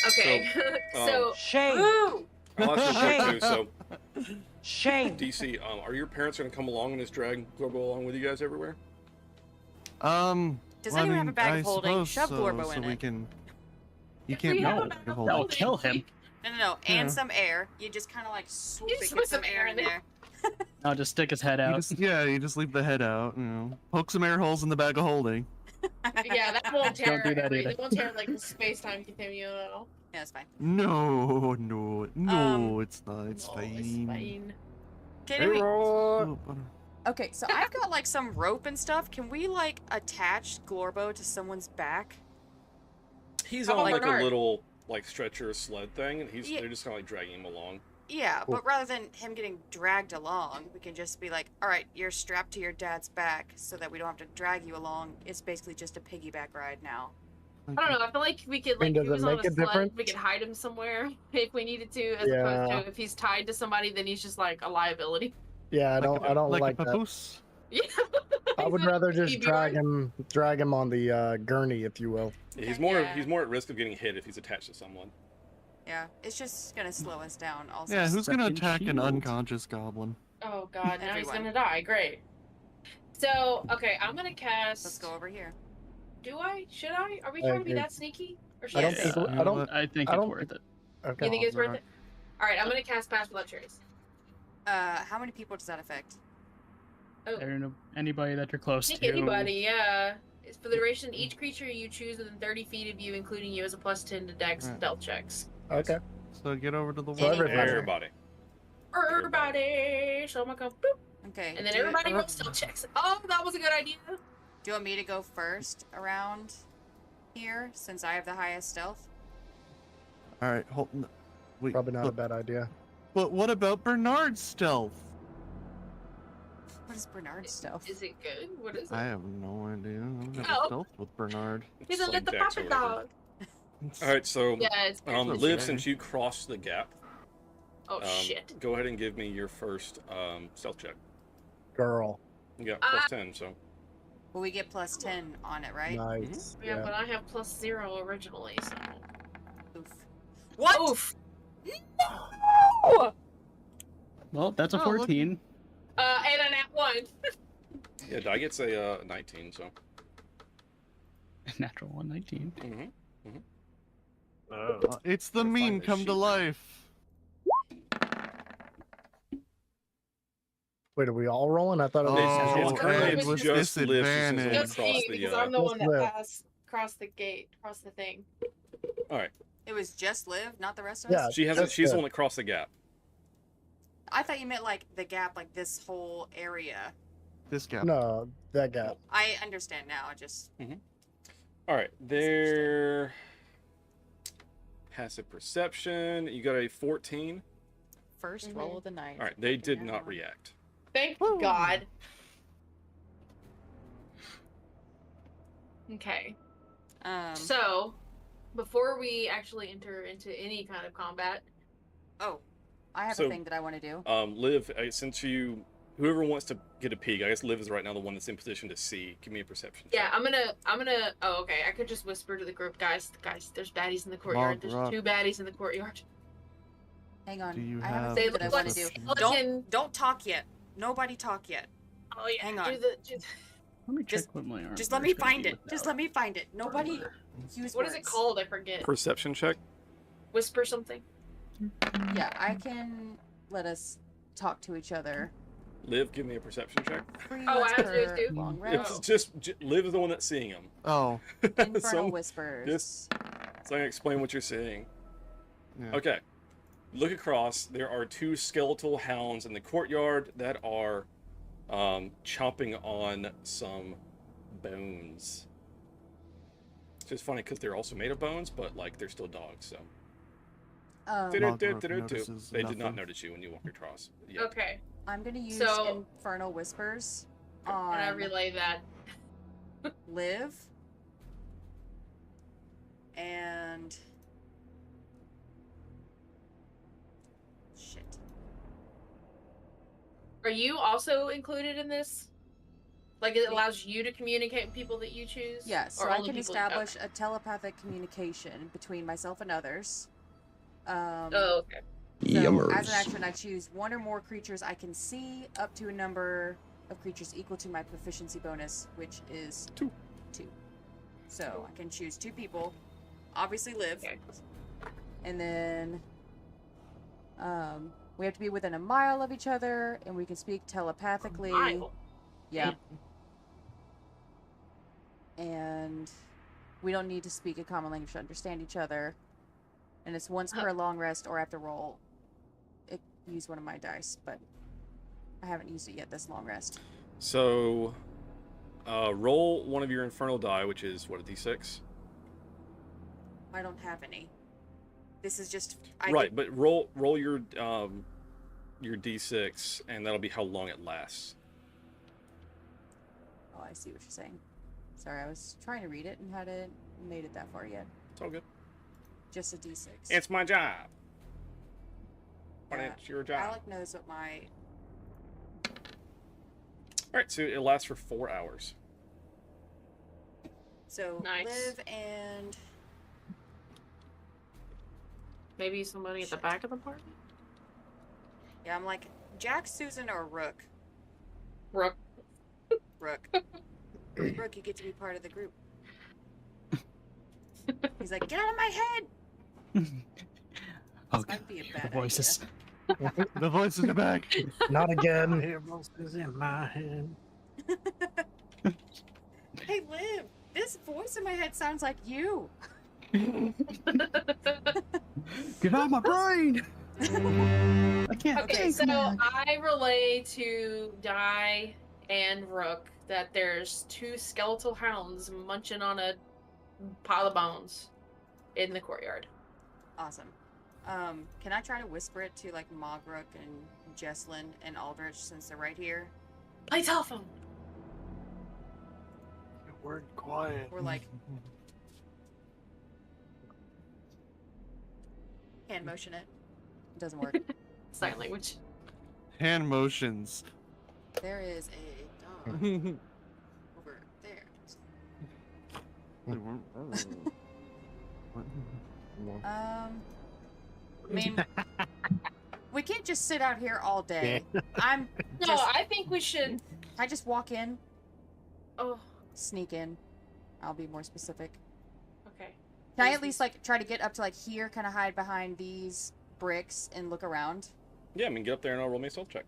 Okay. So shame. Woo! I'll ask you quick too. So, shame. DC, are your parents going to come along and just drag Glorbo along with you guys everywhere? Does anyone have a bag of holding? Shove Glorbo so in we it. can. You can't we be have a holding. bag of holding. holding. Kill him. No, Yeah. and some air. You just kind of like swoop You it, just get put some air in there. I'll just stick his head You out. you just leave the head out. Poke some air holes in the bag of holding. Yeah, that won't tear. Don't do that It either. won't tear like the space-time continuum at all. Yeah, it's fine. No, it's not. It's Oh, fine. it's fine. Can we... Oh, Okay, so I've got like some rope and stuff. Can we like attach Glorbo to someone's back? He's How on about like Bernard? a little like stretcher sled thing, and Yeah. they're just kind of like dragging him along. Yeah, but rather than him getting dragged along, we can just be like, all right, you're strapped to your dad's back so that we don't have to drag you along. It's basically just a piggyback ride now. I don't know. I feel like we could I mean, like if does he it was on a make a sled, difference? we could hide him somewhere if we needed to, as Yeah. opposed to if he's tied to somebody, then he's just like a liability. Yeah, I don't like a that. papoose. Yeah. I would rather just Keep drag him on the gurney, if you will. Yeah, he's more at risk of getting hit if he's attached to someone. Yeah, it's just gonna slow us down. Also, Yeah, who's gonna Second attack an shield. unconscious goblin? Oh god, now he's Everyone. gonna die. Great. So okay, I'm gonna cast. Let's go over here. Do I? Should I? Are we I trying to be agree. that sneaky? Or should I don't I? think. You I know don't. what? I think I it's don't worth it. Okay. You think it's worth it? All right, I'm gonna cast Pass Without Trace. How many people does that affect? Oh, Anybody that you're close think to. anybody, yeah. It's for the duration. Each creature you choose within 30 feet of you, including you, has a +10 to Dex Right. stealth checks. Okay. So get over to the So wall. everybody. Everybody. Everybody, so I'm gonna go boop, Okay. and then do everybody you, rolls stealth checks. Oh, that was a good idea. Do you want me to go first around? here since I have the highest stealth. All right, hold. Wait, Probably not a bad idea. But what about Bernard's stealth? What is Bernard's stealth? Is it good? What is it? I have no idea. I've never Oh. stealth with Bernard. He's a little Jack's puppet or whatever. dog. All right, so Yeah, it's Liv, since you crossed the gap, Oh shit. go ahead and give me your first stealth check. Girl. You got plus 10, so. Well, we get plus 10 on it, right? Nice. Yeah, but I have plus 0 originally, so. Oof. What? Oof. Well, that's a 14. And a nat 1. Yeah, Die gets a 19, so. Natural 119. Mm-hmm. It's the meme come to life. Wait, are we all rolling? I thought it was currently with just Liv disadvantage. Just me, because I'm the one that passed across the gate, across the thing. All right. It was just Liv, not the rest of Yeah, us? She hasn't. She's the one that crossed the gap. I thought you meant like the gap, like this whole area. This gap. No, that gap. I understand now. I just. All right, there. Passive perception. You got a 14. First roll of the night. All right, they did not react. Thank God. Okay. So, before we actually enter into any kind of combat. Oh, I have So, a thing that I want to do. Liv, since whoever wants to get a peek, I guess Liv is right now the one that's in position to see. Give me a perception. Yeah, I'm gonna. Oh, okay. I could just whisper to the group, guys. There's baddies in the courtyard. There's Rock. 2 baddies in the courtyard. Hang on. Do you I have a have thing that I want to They do. look like Don't talk yet. Nobody talk yet. Oh yeah. Hang on. Let me check Just- what my arm. Just let me find it. Just let me find it. Nobody use What is it words. called? I forget. Perception check. Whisper something. Yeah, I can let us talk to each other. Liv, give me a perception check. 3 Oh, I months have to do per it too? long It's rest. just Liv is the one that's seeing them. Oh. Infernal whispers. Just so I can explain what you're seeing. Yeah. Okay. Look across. There are 2 skeletal hounds in the courtyard that are chomping on some bones. It's just funny because they're also made of bones, but like they're still dogs. So notices they did not nothing. notice you when you walked across. Yeah. Okay. I'm gonna use So- Infernal Whispers And I on relay that. Liv. And shit. Are you also included in this? Like it allows you to communicate with people that you choose? Yeah, so Or I only can people- establish a telepathic communication between myself and others. Oh, okay. So, as an action, I choose 1 or more creatures I can see, up to a number of creatures equal to my proficiency bonus, which is 2. So I can choose 2 people. Obviously, Liv. Okay. And then we have to be within a mile of each other, and we can speak telepathically. Mile? Yeah. And we don't need to speak a common language to understand each other. And it's once per long rest, or I have to roll. Use one of my dice, but I haven't used it yet this long rest. So, roll one of your infernal die, which is what, a d6? I don't have any. This is just Right, but roll your d6, and that'll be how long it lasts. Oh, I see what you're saying. Sorry, I was trying to read it and hadn't made it that far yet. It's all good. Just a d6. It's my job. But Yeah, it's your job. Alec knows what my... Alright, so it lasts for 4 hours. So, Nice. Liv and... Maybe somebody at the back of the party? Yeah, I'm like, Jack, Susan, or Rook? Rook. Rook. Rook, you get to be part of the group. He's like, get out of my head! This might be a bad voices. The voice in the back. Not again. Voices in my head. Hey, Liv, this voice in my head sounds like you. Get out of my brain! I can't Okay, think, so man. I relay to Die and Rook that there's 2 skeletal hounds munching on a pile of bones in the courtyard. Awesome. Can I try to whisper it to like Mogruk and Jesslyn and Aldrich since they're right here? Play telephone. You weren't quiet. Or like hand motion it. It doesn't work. Sign language. Hand motions. There is a dog over there. I mean, we can't just sit out here all day. I think we should. I just walk in. Oh. Sneak in. I'll be more specific. Okay. Can I at least like try to get up to like here, kind of hide behind these bricks and look around? Yeah, I mean, get up there and I'll roll me a stealth check.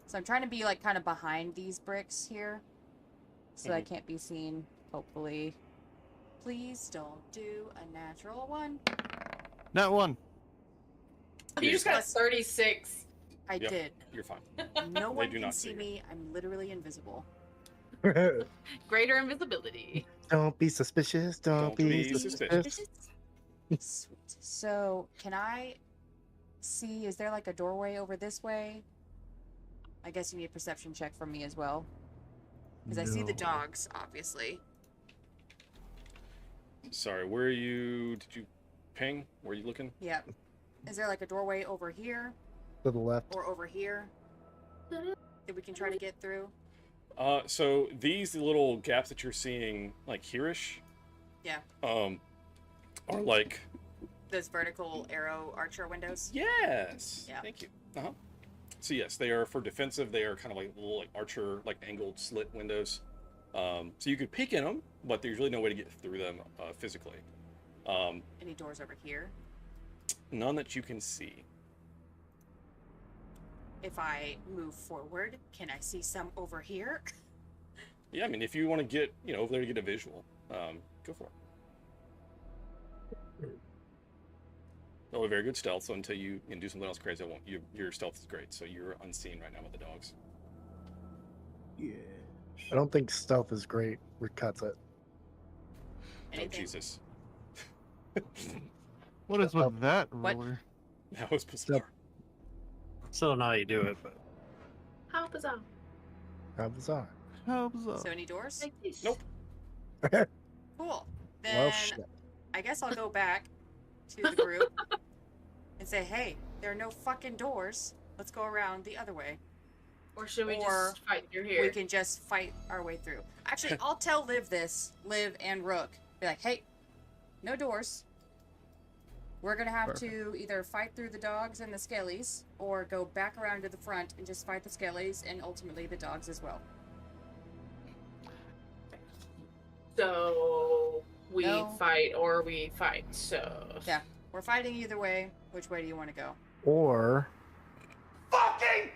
So I'm trying to be like kind of behind these bricks here, so I can't be seen. Hopefully. Please don't do a natural one. Not one. You just got a 36. I did. You're fine. No one do can not see see me. I'm literally invisible. Greater invisibility. Don't be suspicious. Don't be suspicious. Sweet. So, can I see, is there like a doorway over this way? I guess you need a perception check from me as well. Because I see the dogs, obviously. Sorry, where are you? Did you ping? Where are you looking? Yep. Is there like a doorway over here? To the left. Or over here? That we can try to get through? So these little gaps that you're seeing, like here-ish, Yeah. are like... Those vertical arrow archer windows? Yes! Yeah. Thank you. Uh-huh. So yes, they are for defensive. They are kind of like little like archer, like angled slit windows. So you could peek in them, but there's really no way to get through them physically. Any doors over here? None that you can see. If I move forward, can I see some over here? Yeah, I mean, if you want to get, over there to get a visual, go for it. Oh, very good stealth. So until you do something else crazy, your stealth is great. So you're unseen right now with the dogs. Yeah. I don't think stealth is great. Recuts it. Oh, Jesus. What is with that ruler? That was bizarre. Still don't know how you do it, but How bizarre. How bizarre. How bizarre. So any doors? Like this. Nope. Cool. Then Well, shit. I guess I'll go back to the group and say, hey, there are no fucking doors. Let's go around the other way. Or should we Or just fight through here? We can just fight our way through. Actually, I'll tell Liv and Rook. Be like, hey, no doors. We're gonna have to either fight through the dogs and the skellies, or go back around to the front and just fight the skellies and ultimately the dogs as well. So we No. fight or we fight. So Yeah, we're fighting either way. Which way do you want to go? Or Fucking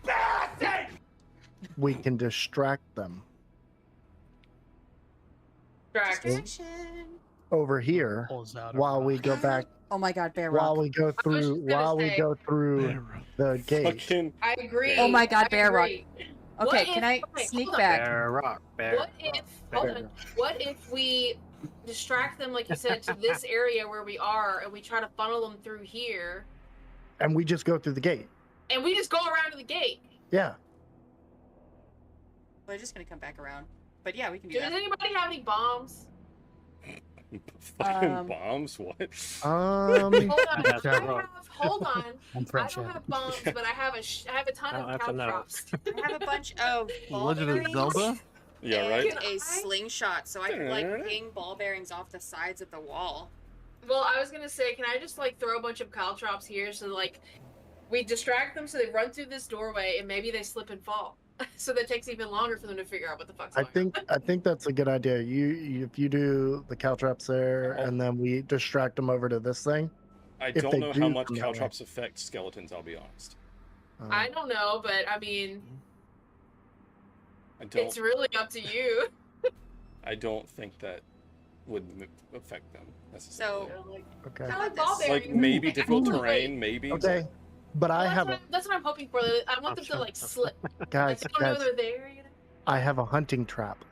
embarrassing! we can distract them Distraction. over here Pulls out a while we go back. Oh my God, Bear While Rock. we go through, the gate. Fucking... I agree. Oh my God, I Bear Rock. agree. Okay, What can if- I okay, sneak hold on. back? Bear rock, bear What if rock, hold bear on. rock. What if we distract them, like you said, to this area where we are, and we try to funnel them through here, And we just go through the gate. and we just go around to the gate? Yeah. We're just gonna come back around. But yeah, we can do Does that. anybody have any bombs? Fucking Um, bombs? What? Hold on. That's I right. have, hold on. I'm I French. don't have bombs, but I have a ton I of don't have to know. caltrops. I have a bunch of ball Legend of bearings Zelda? Yeah, and right? Can a I? slingshot, so I can like ping ball bearings off the sides of the wall. Well, I was gonna say, can I just like throw a bunch of caltrops here so like we distract them so they run through this doorway and maybe they slip and fall, so that takes even longer for them to figure out what the fuck's I going on. think that's a good idea. You if you do the caltrops there, and then we distract them over to this thing. I if don't they know do how much come that way. caltrops affect skeletons, I'll be honest. I don't know, but I mean, I don't. it's really up to you. I don't think that would affect them necessarily. So, Okay. I how like about ball this? Like bearings. maybe difficult Wait, terrain, maybe. Okay, but I Well, have that's what I'm hoping for. I want them to like slip. guys, Like, they don't know guys. they're there. You know? I have a hunting trap.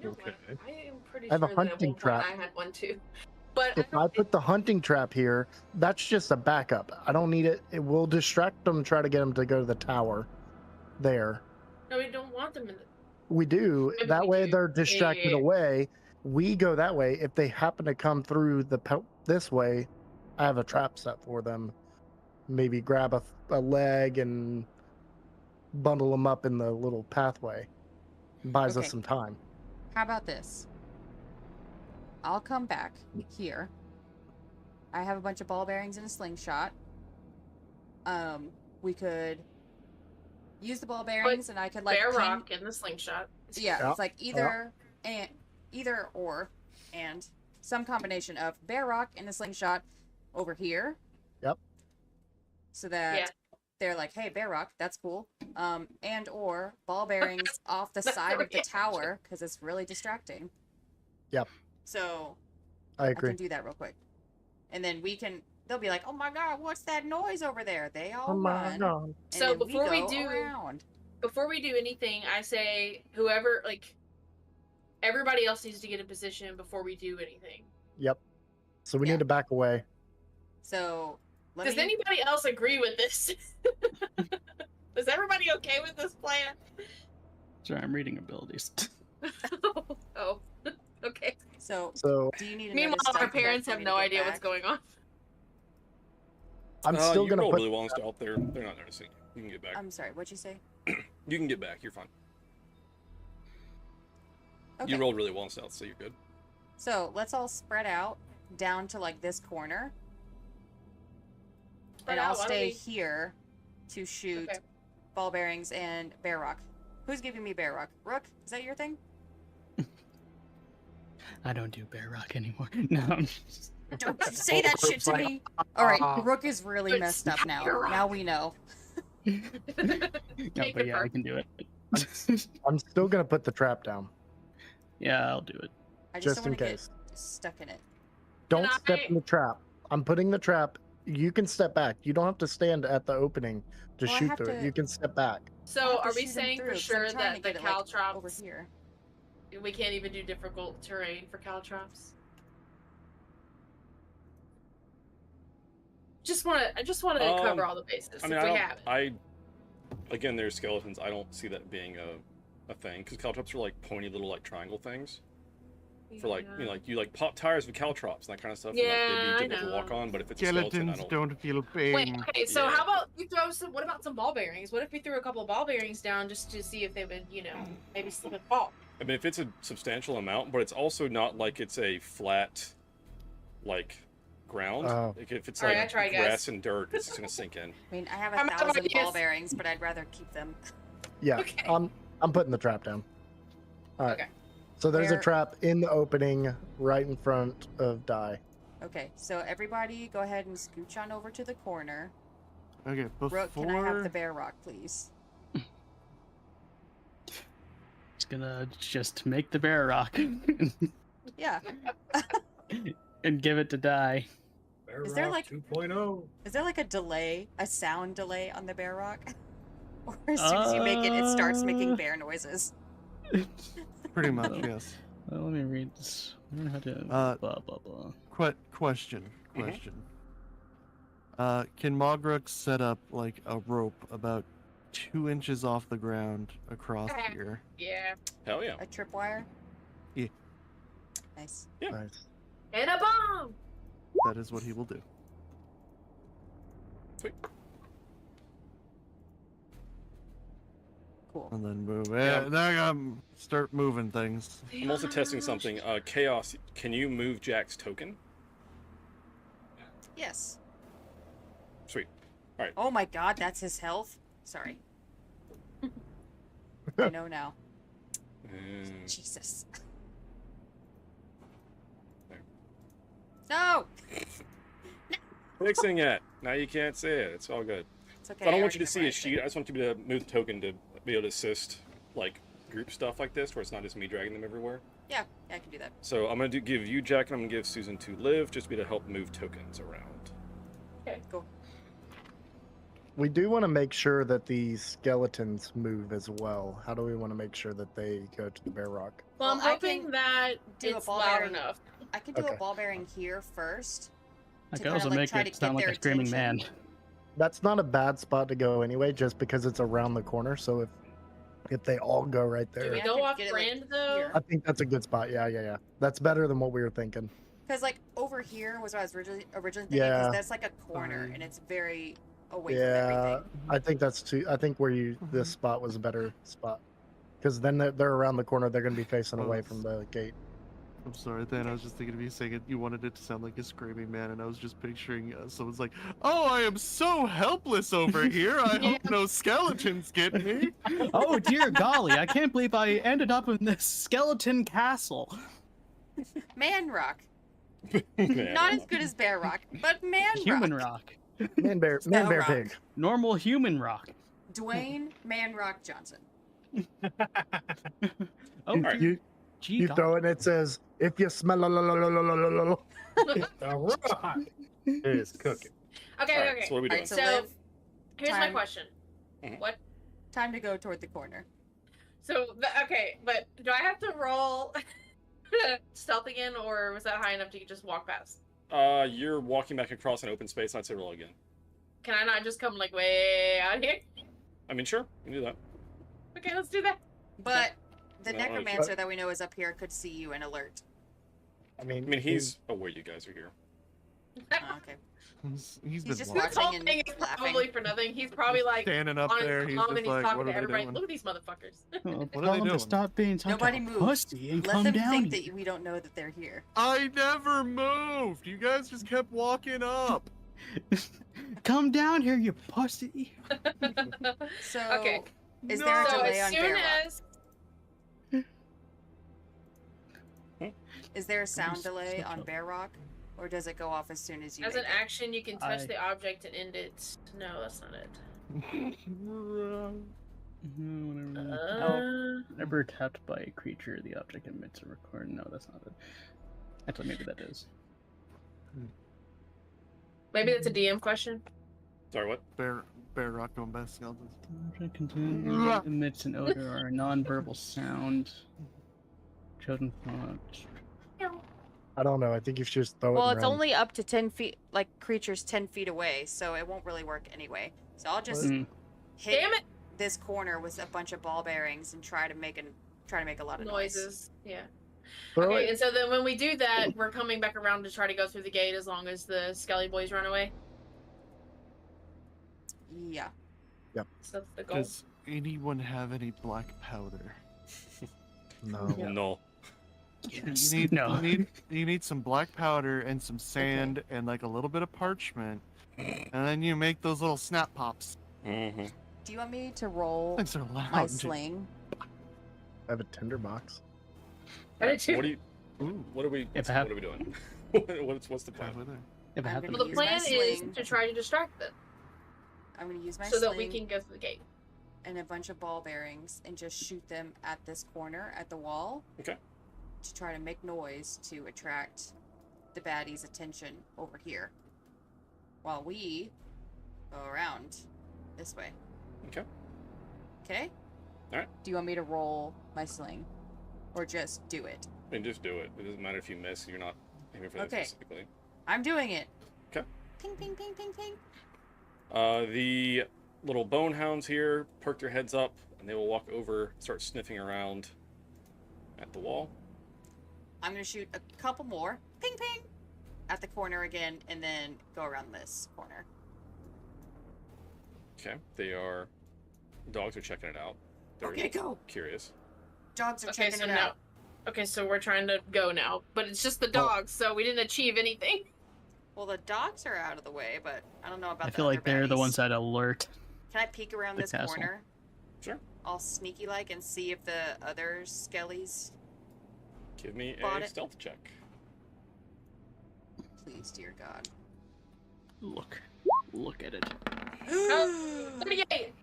Okay. I am pretty I have a sure that at hunting one point trap. I had one too. But If I put the hunting trap here, that's just a backup. I don't need it. It will distract them, try to get them to go to the tower there. no, we don't want them in the. We do. Maybe That we way do. they're Yeah, distracted yeah. away. We go that way. If they happen to come through this way, I have a trap set for them. Maybe grab a leg and bundle them up in the little pathway. Buys us Okay. some time. How about this? I'll come back here. I have a bunch of ball bearings and a slingshot. We could use the ball bearings, and I could like Bear ping... rock in the slingshot. Yeah, it's like either or, and some combination of bear rock and the slingshot over here. Yep. So that they're like, hey, bear rock, that's cool. And or ball bearings off the side of the tower because it's really distracting. Yep. So I agree. I can do that real quick, and then they'll be like, oh my god, what's that noise over there? They all run. God. So and then before we go do around. before we do anything, I say whoever everybody else needs to get in position before we do anything. Yep. So we need to back away. So Does anybody else agree with this? Is everybody okay with this plan? Sorry, I'm reading abilities. Oh, okay. So do you need? Meanwhile, our parents have no idea what's going on. I'm still you gonna roll put. really well and stealth. They're not noticing. You can get back. I'm sorry. What'd you say? You can get back. You're fine. Okay. You rolled really well in stealth, so you're good. So let's all spread out down to like this corner, Spread and I'll out, why don't stay we- here to shoot ball bearings and bear rock. Who's giving me bear rock? Rook, is that your thing? I don't do bear rock anymore. No. Don't you say that shit to me. All right, Rook is really messed up now. Now we know. No, but yeah, I can do it. I'm still gonna put the trap down. Yeah, I'll do it. I just Just don't in want to case. get stuck in it. Don't step in the trap. I'm putting the trap. You can step back. You don't have to stand at the opening to Well, I shoot have through it. to- You can step back. So have to are we shoot 'em saying through, for 'cause I'm sure trying that to the get it, like, caltrops over here? We can't even do difficult terrain for caltrops? I just want to cover all the bases. I mean, if we have it. Again, there's skeletons. I don't see that being a thing because caltrops are like pointy little like triangle things. For like you pop tires with caltrops and that kind of stuff. Yeah, and, like, I they'd be difficult to walk know. on, but if it's a skeleton, I Skeletons don't. don't feel pain. Wait, okay, so Yeah. how about you throw some? What about some ball bearings? What if we threw a couple of ball bearings down just to see if they would, maybe slip and fall? I mean, if it's a substantial amount, but it's also not like it's a flat, like, ground. Oh. Like if it's All right, like I tried, guys. grass and dirt, it's just gonna sink in. I mean, I have I'm out of 1,000 ball ideas. bearings, but I'd rather keep them. Yeah. Okay. I'm putting the trap down. All right. Okay. So there's Where- a trap in the opening right in front of Die. Okay, so everybody go ahead and scooch on over to the corner. Okay, before Rook, can I have the bear rock, please? Just gonna make the bear rock Yeah. and give it to Die. Is there like 2.0? Is there like a sound delay on the bear rock? Or as soon as you make it, it starts making bear noises. Pretty much, yes. Well, let me read this. I don't know how to blah blah blah. Question. Can Mogruk set up like a rope about 2 inches off the ground across here? Yeah. Hell yeah. A tripwire? Yeah. Nice. Yeah. Nice. And a bomb. That is what he will do. Sweet. Cool. And then move. Yeah. Then start moving things. I'm also testing something. Chaos, can you move Jack's token? Yes. Sweet. All right. Oh my god, that's his health? Sorry. I know now. Jesus. No! Fixing it. Now you can't see it. It's all good. It's okay. I don't I want you to already see a sheet. I just want you to move the token to be able to assist like group stuff like this, where it's not just me dragging them everywhere. Yeah, I can do that. So I'm gonna give you Jack, and I'm gonna give Susan 2 live, just to be to help move tokens around. Okay, cool. We do want to make sure that the skeletons move as well. How do we want to make sure that they go to the bear rock? Well, I'm I hoping can that do a it's ball loud bearing. enough. I can do a Okay. ball bearing here first. I to could kinda, also like, make try to it sound get like their a screaming attention. man. That's not a bad spot to go anyway, just because it's around the corner. So if they all go right Do there, we go off brand though? I think that's a good spot. Yeah. That's better than what we were thinking. Because like over here was what I was originally thinking. Yeah. Because that's like a corner and it's very away from Yeah, everything. I think that's too. I think this spot was a better spot, because then they're around the corner. They're going to be facing away from the gate. I'm sorry, then I was just thinking of you saying it. You wanted it to sound like a screaming man, and I was just picturing someone's like, "Oh, I am so helpless over here. I hope no skeletons get me." Oh dear golly, I can't believe I ended up in this skeleton castle. Man rock. Not as good as bear rock, but man Human rock. rock. Man bear rock. pig. Normal human rock. Dwayne Man Rock Johnson. Oh, Alright. You throw it and it says, "If you smell All right. It is cooking. Okay, Alright, okay. so what are we doing? Alright, so So, Liv, here's my time- question. Mhm. What? time to go toward the corner. So, okay, but do I have to roll stealth again, or was that high enough to just walk past? You're walking back across an open space. I'd say roll again. Can I not just come like way out here? I mean, sure, you can do that. Okay, let's do that. But the No, necromancer that we know is up here could see you and alert. I mean, he's aware you guys are here. Oh, okay. He's been just This watching whole and thing is laughing. probably for nothing. He's probably like standing up on there. his He's calm just and he's like, talking "What to are they everybody. doing?" Look at these motherfuckers. What Tell are they them to doing? stop being such Nobody a moves. pussy and Let come them down think here. that we don't know that they're here. I never moved. You guys just kept walking up. Come down here, you pussy. So, Okay. is there a So delay as on soon bear rock? as Is there a sound delay on bear rock, or does it go off as soon as you? as make an it? action, you can touch I- the object and end it. No, that's not it. Whenever tapped by a creature, the object emits a record. No, that's not it. Actually, maybe that is. Maybe that's a DM question. Sorry, what? Bear rock going by skeletons. Object contains emits an odor or a non-verbal sound. Chosen thought. I don't know. I think you should just throw it. Well, and it's run. only up to 10 feet, like creatures 10 feet away, so it won't really work anyway. So I'll just hit Damn it! this corner with a bunch of ball bearings and try to make a lot of Noises. Yeah. Throw Okay, it. and so then when we do that, we're coming back around to try to go through the gate as long as the Skelly boys run away. Yeah. Yep. So that's the goal. Does anyone have any black powder? No. No. Yes. You need, No. you need some black powder and some sand and like a little bit of parchment, and then you make those little snap pops. Mm-hmm. Do you want me to roll Things are loud. my sling? I have a tinderbox. I did too. What do you? What are we? If I have- What are we doing? what's the plan? If I I'm have gonna Well, the use my plan is sling. to try to distract them I'm going to use my so sling that we can go through the gate. and a bunch of ball bearings and just shoot them at this corner at the wall. Okay. To try to make noise to attract the baddies' attention over here, while we go around this way. Okay. Okay? Alright. Do you want me to roll my sling? Or just do it? I mean, just do it. It doesn't matter if you miss. You're not aiming for that Okay. specifically. I'm doing it! Okay. Ping, ping, ping, ping, ping. The little bone hounds here perk their heads up, and they will walk over, start sniffing around at the wall. I'm gonna shoot a couple more. Ping, ping! At the corner again, and then go around this corner. Okay. Dogs are checking it out. They're Okay, go! curious. Dogs are Okay, checking so it now. out. Okay, so we're trying to go now, but it's just the dogs, so we didn't achieve anything. Well, the dogs are out of the way, but I don't know about I the feel like other they're the baddies. ones that alert. Can I peek around the this castle. corner? Sure. All sneaky like and see if the other skellies. Give me Bought a it. stealth check. Please, dear God. Look at it. Oh, 38!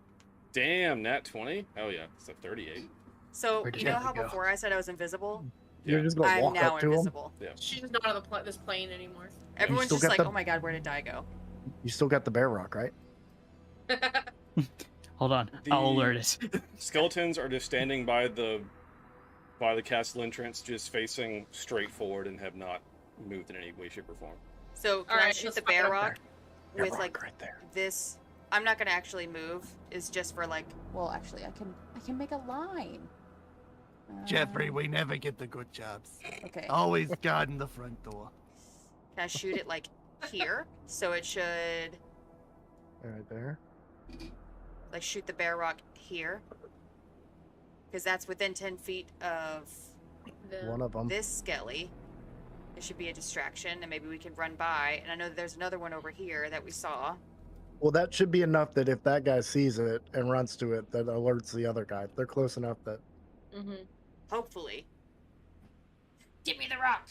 Damn, nat 20? Oh yeah, it's a 38. So Where did you know that how go? before I said I was invisible? You're just gonna I'm walk now up to him. invisible. Yeah. She's just not on this plane anymore. Everyone's still just got like, the- "Oh my God, where did Di go?" You still got the bear rock, right? Hold on, I'll alert it. Skeletons are just standing by the castle entrance, just facing straight forward and have not moved in any way, shape, or form. So can I Alright, shoot let's the find bear out rock there. with Bear like rock right there. this? I'm not gonna actually move. It's just for like. Well, actually, I can make a line. Jeffrey, we never get the good jobs. Okay. Always guarding the front door. Can I shoot it like here? So it should Right there. like shoot the bear rock here, because that's within 10 feet of One of them. this skelly. It should be a distraction, and maybe we can run by. And I know that there's another one over here that we saw. Well, that should be enough that if that guy sees it and runs to it, that alerts the other guy. They're close enough that. Mm-hmm. Hopefully. Give me the rock.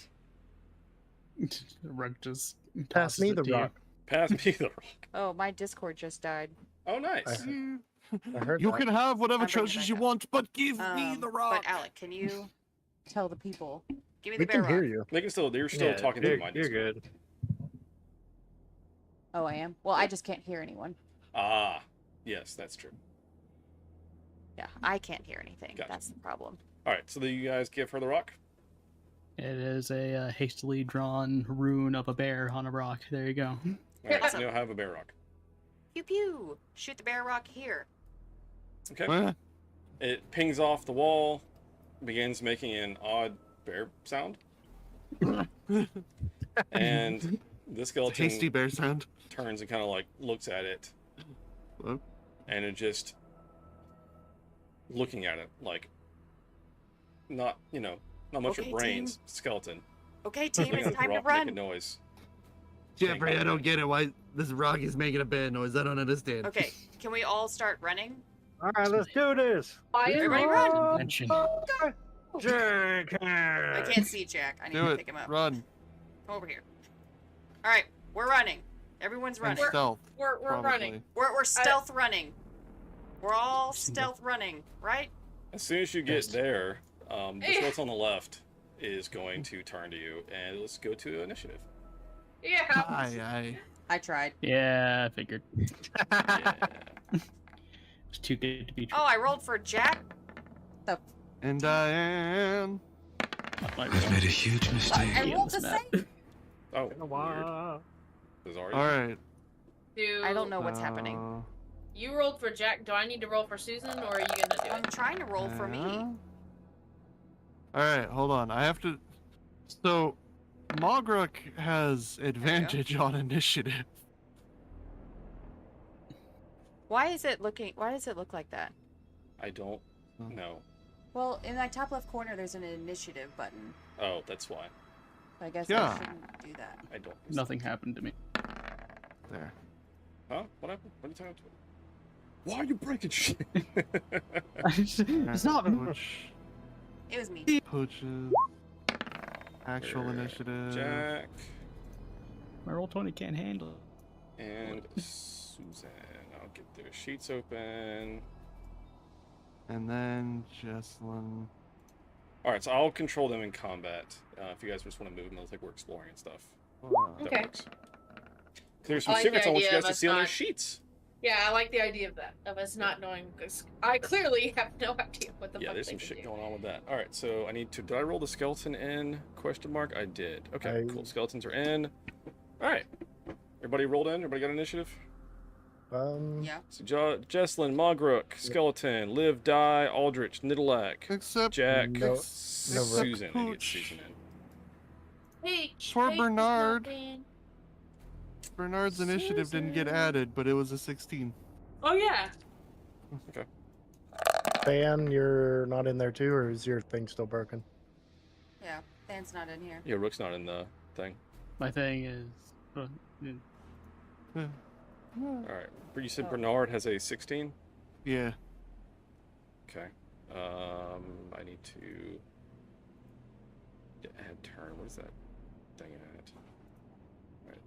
The rug just Pass me the rock. Pass me the rock. Oh, my Discord just died. Oh, nice. I heard You that. can have whatever I'm bringing it treasures back you up. want, but give me the rock. But Alec, can you tell the people? Give me We the bear can hear rock. you. They can still. They're still talking you're, to my You're Discord. good. Oh, I am? Well, I just can't hear anyone. Ah, yes, that's true. Yeah, I can't hear anything. Gotcha. That's the problem. All right, so do you guys give her the rock? It is a hastily drawn rune of a bear on a rock. There you go. All right, Awesome. so you'll have a bear rock. Pew pew. Shoot the bear rock here. Okay. It pings off the wall, begins making an odd bear sound, and the skeleton Tasty bear sound. turns and kind of like looks at it, Hello? and it just looking at it like not much Okay, of brains team. skeleton. Okay, team, Looking it's at the time to rock run. making noise. Jeffrey, I don't get it. Why this rock is making a bad noise? I don't understand. Okay, can we all start running? All right, let's do this. Everybody run! Mention. Jack. I can't see Jack. I need Do to it. pick him up. Run. Come over here. All right, we're running. Everyone's And running. stealth. We're probably. running. We're stealth running. We're all stealth running, right? As soon as you get there, the skeleton on the left is going to turn to you, and let's go to initiative. Yeah. I tried. Yeah, I figured. Yeah. It's too good to be true. Oh, I rolled for Jack. And Diane. I've made a huge mistake. I rolled the same. Oh, weird. Bizarre. All right. Dude, I don't know what's happening. You rolled for Jack. Do I need to roll for Susan, or are you gonna do I'm it? trying to roll for me. All right, hold on. I have to. So, Mogruk has advantage on initiative. Why does it look like that? I don't know. Well, in my top left corner, there's an initiative button. Oh, that's why. I guess Yeah. I shouldn't do that. I don't. Nothing happened to me. There. Huh? What happened? What are you talking about? Why are you breaking shit? It's not. Push. It was me. Pushes. Actual initiative. Jack My roll 20 can't handle it. and Susan. I'll get their sheets open. And then Jesslyn. All right, so I'll control them in combat. If you guys just want to move them, it's like we're exploring and stuff. That Okay. works. There's some I like the secrets I want you idea guys of to us see on their not- sheets. Yeah, I like the idea of that. Of us not knowing, because I clearly have no idea what the Yeah, fuck there's they some can shit do. going on with that. All right, so I need to. Did I roll the skeleton in? Question mark. I did. Okay, cool. Skeletons are in. All right. Everybody rolled in. Everybody got initiative. Yeah. So Jesslyn, Mogruk, Skeleton, Liv, Die, Aldrich, Nidalak, Except Jack, No- Susan. I need Susan in. Hey, Poor hey, Bernard. Snowman. Bernard's initiative didn't get added, but it was a 16. Oh yeah. Okay. Fan, you're not in there too, or is your thing still broken? Yeah, Dan's not in here. Yeah, Rook's not in the thing. My thing is. All right. You said Bernard has a 16? Yeah. Okay. I need to add turn. What is that thing at?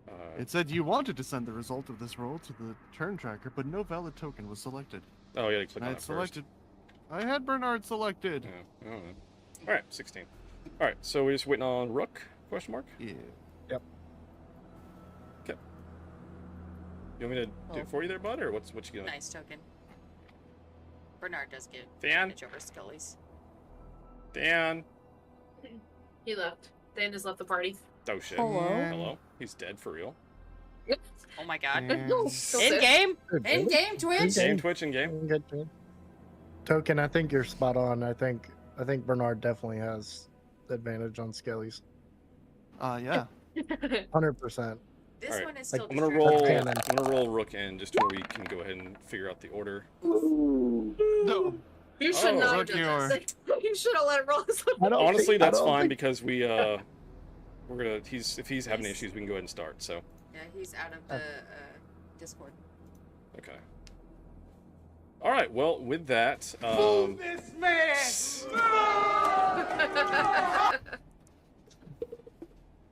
Right, It said you wanted to send the result of this roll to the turn tracker, but no valid token was selected. oh, yeah, you click I on had it selected. I had Bernard selected. first. Yeah, I don't know. All right, 16. All right, so we're just waiting on Rook? Question mark. Yeah. Yep. Okay. You want me to do it for you there, bud, or what you doing? Nice token. Bernard does get Dan? damage over Scully's. Dan. He left. Dan just left the party. Oh shit. Hello? Hello. He's dead for real. Oh my god. And- In game? In game Twitch? Game Twitch in game. Good, good. Token, I think you're spot on. I think Bernard definitely has the advantage on Skelly's. Yeah. 100%. This All right. one is still I'm gonna roll Rook in just where we can go ahead and figure out the order. No. You should Oh. not have done this. You should have let it roll. Honestly, that's fine because we're gonna if he's having issues, we can go ahead and start. So. Yeah, he's out of the Discord. Okay. All right. Well, with that, Move this man!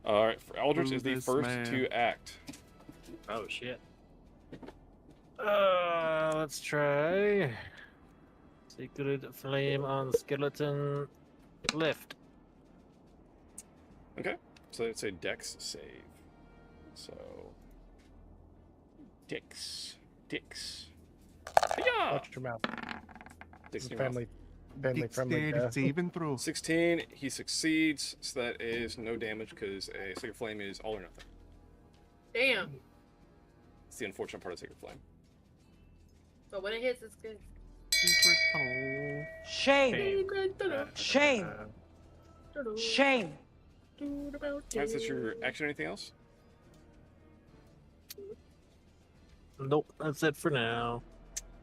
all right. For Eldritch Move is the this first man. to act. Oh shit. Let's try. Secret flame on skeleton lift. Okay. So it's a Dex save. So. Dex. Yeah. Watch your mouth. Dex It's in your mouth. family friendly. Dexterity saving throw. 16. He succeeds. So that is no damage because a Sacred Flame is all or nothing. Damn. It's the unfortunate part of Sacred Flame. But when it hits, it's good. Shame. Shame. Shame. Is this your action or anything else? Nope, that's it for now.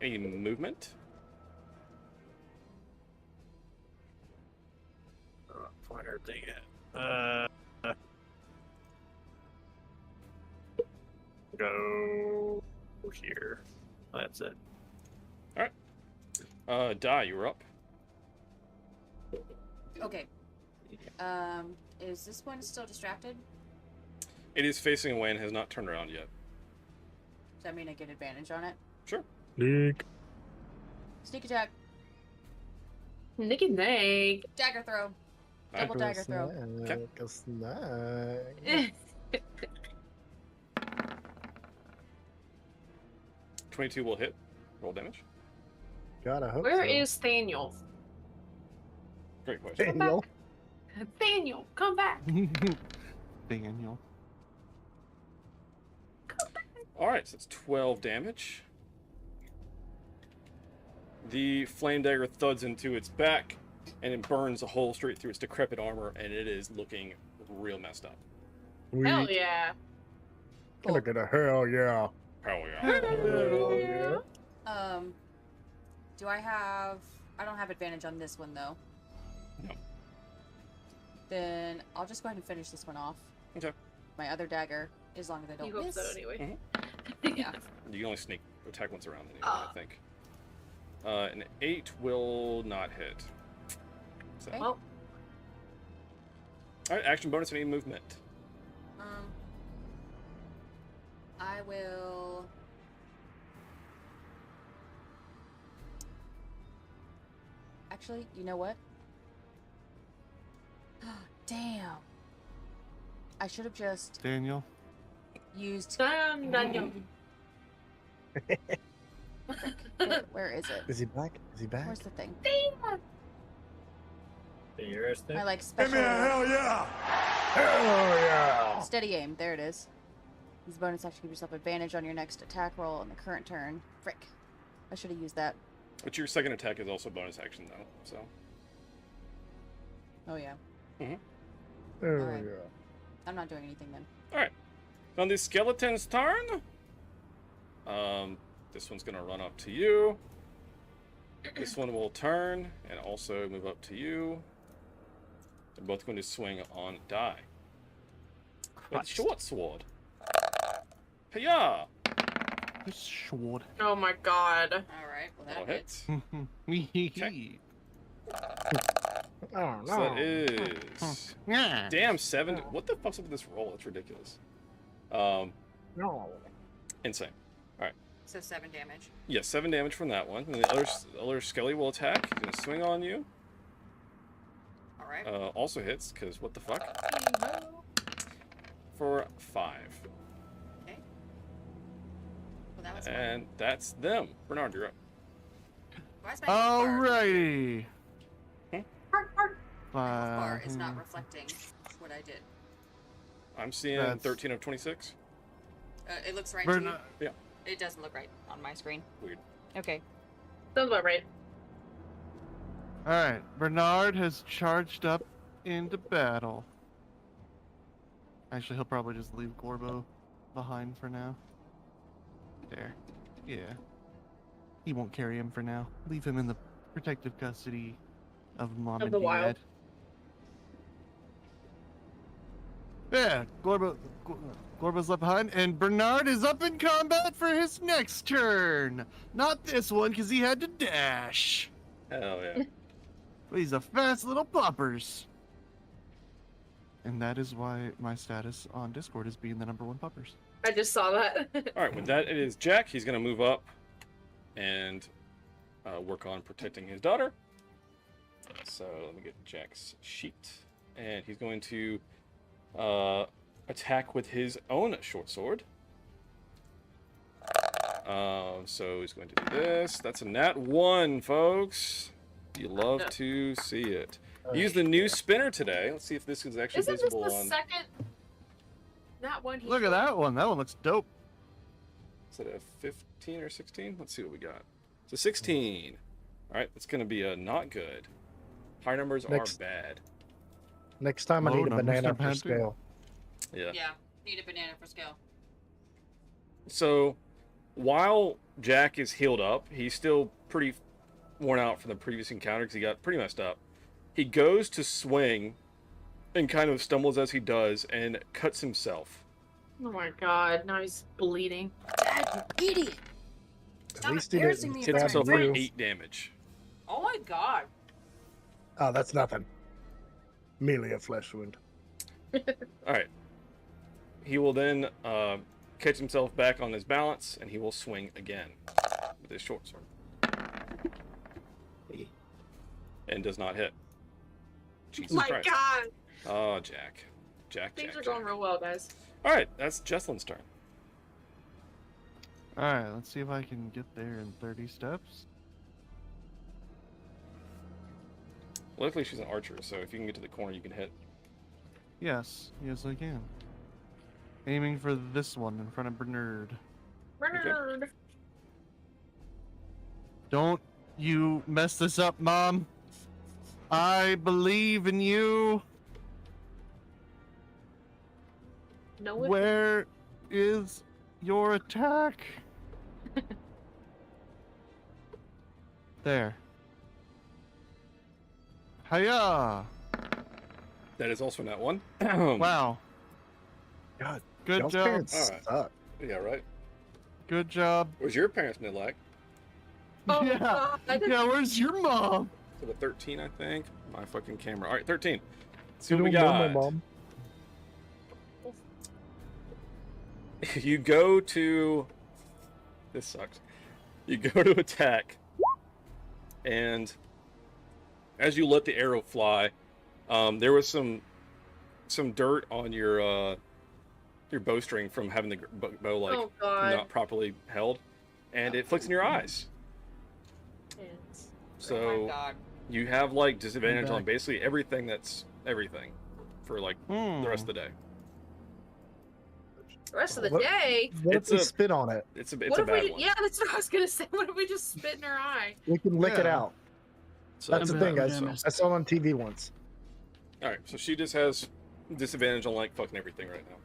Any movement? Find everything go here. That's it. Alright. Die, you're up. Okay. Is this one still distracted? It is facing away and has not turned around yet. Does that mean I get advantage on it? Sure. Sneak attack. Nicky Nag. Dagger throw. Double dagger throw. Okay. A snag. 22 will hit. Roll damage. Gotta hope Where so. is Thaniel? Great question. Daniel? Thaniel, come back. Daniel. Alright, so it's 12 damage. The flame dagger thuds into its back, and it burns a hole straight through its decrepit armor, and it is looking real messed up. Hell yeah. Look at a hell yeah. Hell yeah. Do I don't have advantage on this one though. No. Then I'll just go ahead and finish this one off. Okay. My other dagger, as long as I don't You hope miss. so anyway. Yeah. You can only attack once around anyway, I think. An 8 will not hit. So. Okay. Well, Alright, action bonus and any movement. I will. Actually, you know what? Damn. I should have just Daniel. used. Daniel. Where is it? Is he back? Is he back? Where's the thing? My like special. hell yeah! Hell yeah! Steady aim. There it is. Use bonus action to give yourself advantage on your next attack roll on the current turn. Frick. I should have used that. But your second attack is also bonus action, though, so. Oh, yeah. Oh Alright. yeah. I'm not doing anything then. Alright. On the skeleton's turn. This one's gonna run up to you. This one will turn and also move up to you. They're both going to swing on die. With short sword. Hiya! Sword. Oh my god. Alright, well That'll that hit. Okay. Oh no. So that is. Yeah. Damn, 7. What the fuck's up with this roll? That's ridiculous. No. Insane. Alright. So 7 damage. Yeah, 7 damage from that one. And the other Skelly will attack. He's gonna swing on you. Alright. Also hits, because what the fuck? For 5. Okay. That was fun. And that's them. Bernard, you're up. Why is my health bar- Alrighty. My health bar is not reflecting what I did. I'm seeing That's- 13 of 26. It looks right to you. Yeah. It doesn't look right on my screen. Weird. Okay. Sounds about right. Alright, Bernard has charged up into battle. Actually, he'll probably just leave Gorbo behind for now. There. Yeah. He won't carry him for now. Leave him in the protective custody of Mom Of and the wild. Dad. Yeah, Gorbo's left behind, and Bernard is up in combat for his next turn. Not this one, because he had to dash. Hell yeah. But he's a fast little poppers. And that is why my status on Discord is being the #1 poppers. I just saw that. All right, with that, it is Jack. He's going to move up and work on protecting his daughter. So let me get Jack's sheet. And he's going to attack with his own short sword. So he's going to do this. That's a nat 1, folks. You love to see it. Use the new spinner today. Let's see if this is actually Isn't this visible the on. second? Not one. Look at that one. That one looks dope. Is it a 15 or 16? Let's see what we got. It's a 16. All right, it's going to be a not good. High numbers are bad. Next time I Low need a numbers banana are for bad too. scale. Yeah. Yeah, need a banana for scale. So, while Jack is healed up, he's still pretty worn out from the previous encounter because he got pretty messed up. He goes to swing and kind of stumbles as he does and cuts himself. Oh my god! Now he's bleeding. Dad, you idiot! At least he didn't Hits stab himself for you. 8 damage. Oh my god. Oh, that's nothing. Merely a flesh wound. Alright. He will then catch himself back on his balance and he will swing again with his short sword. And does not hit. Jesus My Christ. god! Oh, Jack. Things are going real well, guys. Alright, that's Jesselyn's turn. Alright, let's see if I can get there in 30 steps. Luckily, she's an archer, so if you can get to the corner, you can hit. Yes, yes I can. Aiming for this one in front of Bernard. Bernard. Don't you mess this up, Mom. I believe in you. No. Where is your attack? There. Hiya! That is also not one. Wow. God, Good y'all's job. parents Alright. suck. Yeah, right. Good job. Where's your parents, Midlack? Oh yeah. god. Yeah, where's your mom? So the 13, I think. My fucking camera. All right, 13. Let's see You what we don't know my got. mom. You go to. This sucks. You go to attack, and as you let the arrow fly, there was some dirt on your bowstring from having the bow like Oh, God. not properly held, and it flicks in your eyes. So Oh my god. you have like disadvantage back. on basically everything that's everything for like the rest of the day. The rest of the What- day. What if It's we a- spit on it? It's a What if bad we? one. Yeah, that's what I was gonna say. What if we just spit in her eye? We can lick it Yeah. out. So That's the thing, bad. guys. I saw it on TV once. All right, so she just has disadvantage on like fucking everything right now.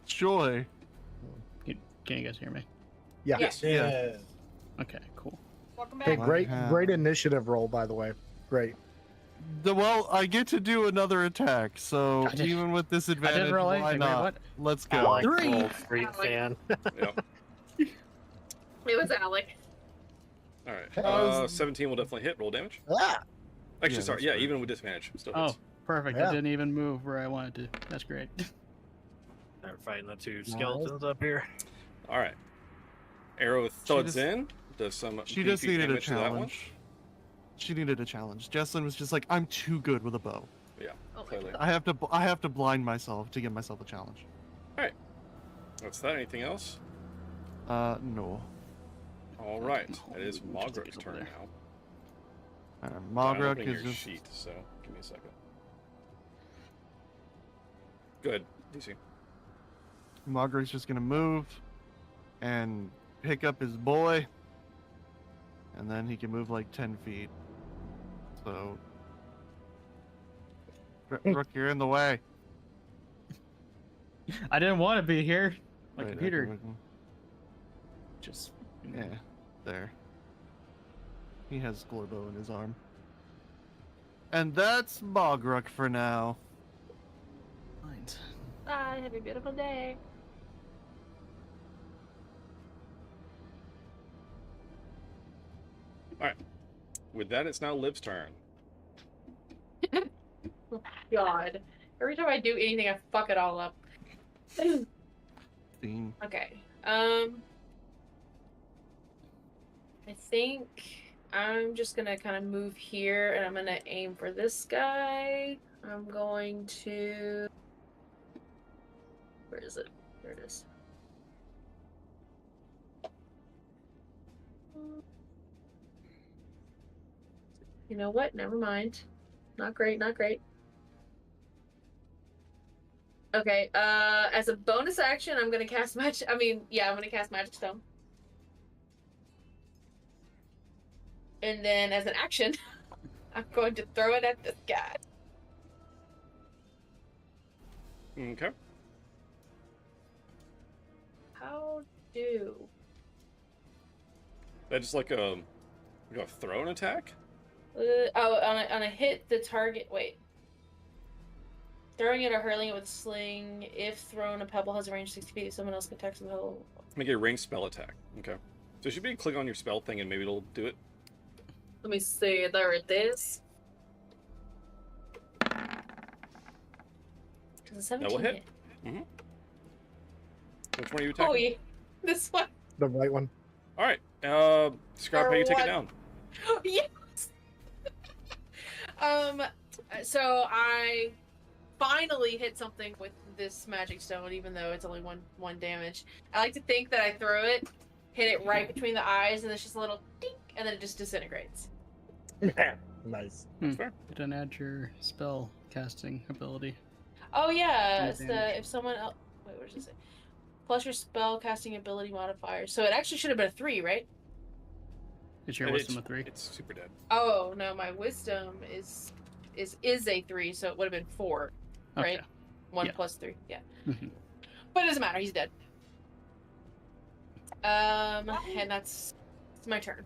Joy. Can you guys hear me? Yeah. Yes. Yeah. Okay, cool. Welcome Hey, back. great, Yeah. great initiative roll, by the way. Great. Well, I get to do another attack, so I did- even with disadvantage, roll why anything. Wait, not? what? Let's go. Alec Three. rolled 3 fan. Yep. It was Alec. All right. How's- 17 will definitely hit. Roll damage. Ah! Actually, Yeah, sorry. that's Yeah, great. even with disadvantage, still Oh, hits. perfect. Yeah. I didn't even move where I wanted to. That's great. They're fighting the 2 skeletons up here. All right. Arrow thuds just- in. Does some. She just beefy needed a damage to that one. challenge. She needed a challenge. Jesselyn was just like, I'm too good with a bow. Yeah. Oh my Clearly. I have to blind myself to give myself a challenge. All right. That's that. Anything else? No. All right, it is Mogrek's turn now. Mogrok opening is your just... sheet, so give me a second. Good, DC. Mogrek's just gonna move and pick up his boy, and then he can move like 10 feet. So, Rook, you're in the way. I didn't want to be here. My Right, computer okay. just... Yeah, there. He has Glorbo in his arm. And that's Mogrok for now. Bye. Have a beautiful day. All right. With that, it's now Liv's turn. Oh, God. Every time I do anything, I fuck it all up. Okay. I think I'm just gonna kind of move here, and I'm gonna aim for this guy. I'm going to... Where is it? There it is. You know what? Never mind. Not great, not great. Okay, as a bonus action, I'm gonna cast Magic... I'm gonna cast Magic Stone. And then as an action, I'm going to throw it at this guy. Okay. How do? That's just like a thrown attack? On a hit, the target... Wait. Throwing it or hurling it with a sling. If thrown, a pebble has a range 60 feet. If someone else can attack the pebble. Make a ranged spell attack. Okay. So it should be a click on your spell thing and maybe it'll do it. Let me see. There it is. Does a 17 That will hit. Mm-hmm. Which one are you attacking? Oh, yeah. This one. The right one. All right. Describe how you take it down. Yes. So I finally hit something with this magic stone, even though it's only one damage. I like to think that I throw it, hit it right between the eyes, and it's just a little dink, and then it just disintegrates. Nice. You didn't add your spell casting ability. Oh yeah, No it's damage. if someone else. Wait, what does it say? Plus your spell casting ability modifier. So it actually should have been a 3, right? Is your wisdom a 3? It's super dead. Oh no, my wisdom is a 3, so it would have been 4, right? Okay. 1 Yeah. plus 3, yeah. Mhm. But it doesn't matter. He's dead. And that's my turn.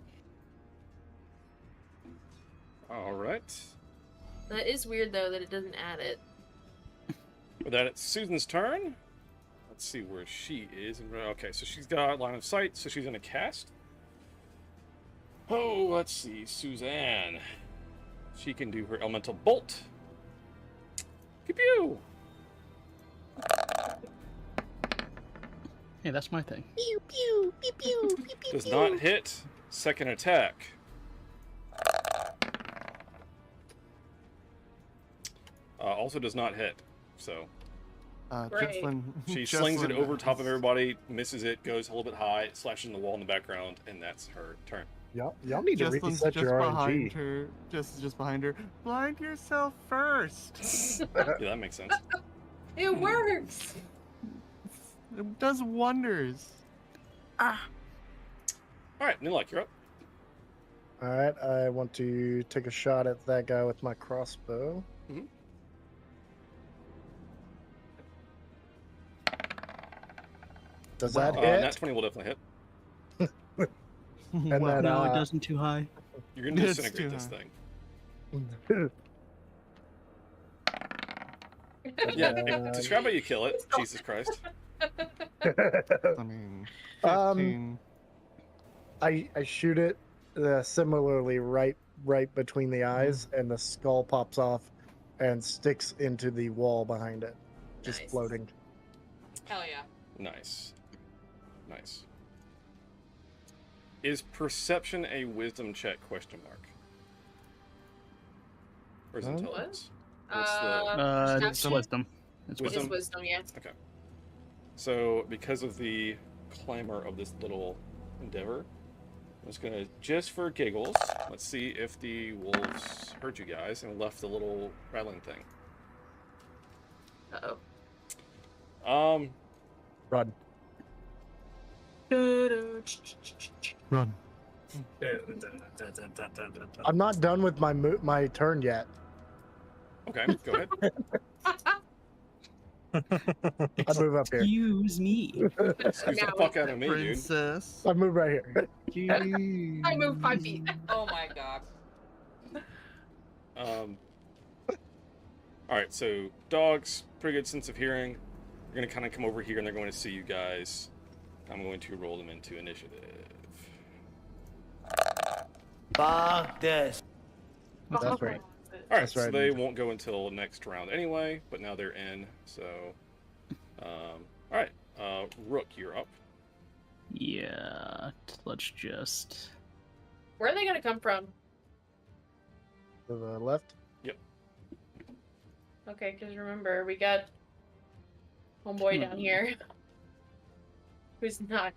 All right. That is weird though that it doesn't add it. With that, it's Susan's turn. Let's see where she is. Okay, so she's got line of sight, so she's going to cast. Oh, let's see. Suzanne. She can do her elemental bolt. Pew pew. Hey, that's my thing. Pew pew pew pew pew pew. Does not hit. Second attack. Also does not hit. So she slings it over top of everybody, misses it, goes a little bit high, slashes in the wall in the background, and that's her turn. Y'all need to Jesslyn's reset just your behind RNG. her. Just behind her. Blind yourself first. Yeah, that makes sense. It works. It does wonders. All right, Nilak, you're up. All right, I want to take a shot at that guy with my crossbow. Mhm. Does that hit? Nat 20 will definitely hit. And Wow. then, No, it doesn't too high. You're going to It's disintegrate too this high. thing. Yeah, describe how you kill it. Jesus Christ. I mean, 15. I shoot it similarly right between the eyes, and the skull pops off and sticks into the wall behind it, just Nice. floating. Hell yeah. Nice. Nice. Is perception a wisdom check, question mark? Or is it What? intelligence? It's Perception? wisdom. It's It wisdom. is wisdom, yeah. Okay. So, because of the clamor of this little endeavor. I'm just gonna, just for giggles, let's see if the wolves heard you guys and left the little rattling thing. Uh-oh. Run. Run. I'm not done with my turn yet. Okay, go ahead. I move up here. Excuse me. Excuse the fuck out of me, Princess. I move right here. I moved 5 feet. Oh my god. Alright, so dogs, pretty good sense of hearing. They're gonna kind of come over here and they're going to see you guys. I'm going to roll them into initiative. Fuck this. That's right. Alright, That's so right. they won't go until next round anyway, but now they're in, so... alright, Rook, you're up. Yeah, let's just... Where are they gonna come from? To the left? Yep. Okay, because remember, we got homeboy down here. Who's not.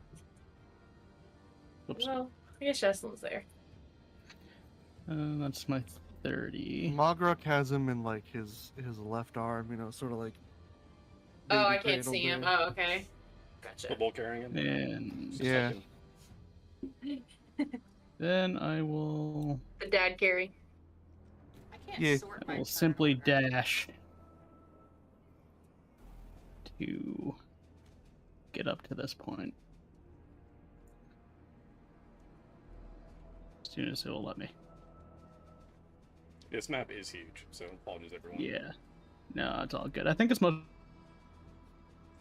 Oops. Well, I guess Jessel's there. That's my 30. Mogrok has him in like his left arm, you know, sort of like. Oh, baby I can't cradle see him. there. Oh, okay. Gotcha. Football carrying him. And Just yeah. then I will. The dad carry. I can't Yeah. sort I my will turn simply order. dash to get up to this point. As soon as it will let me. This map is huge, so apologies everyone. Yeah. No, it's all good. I think it's most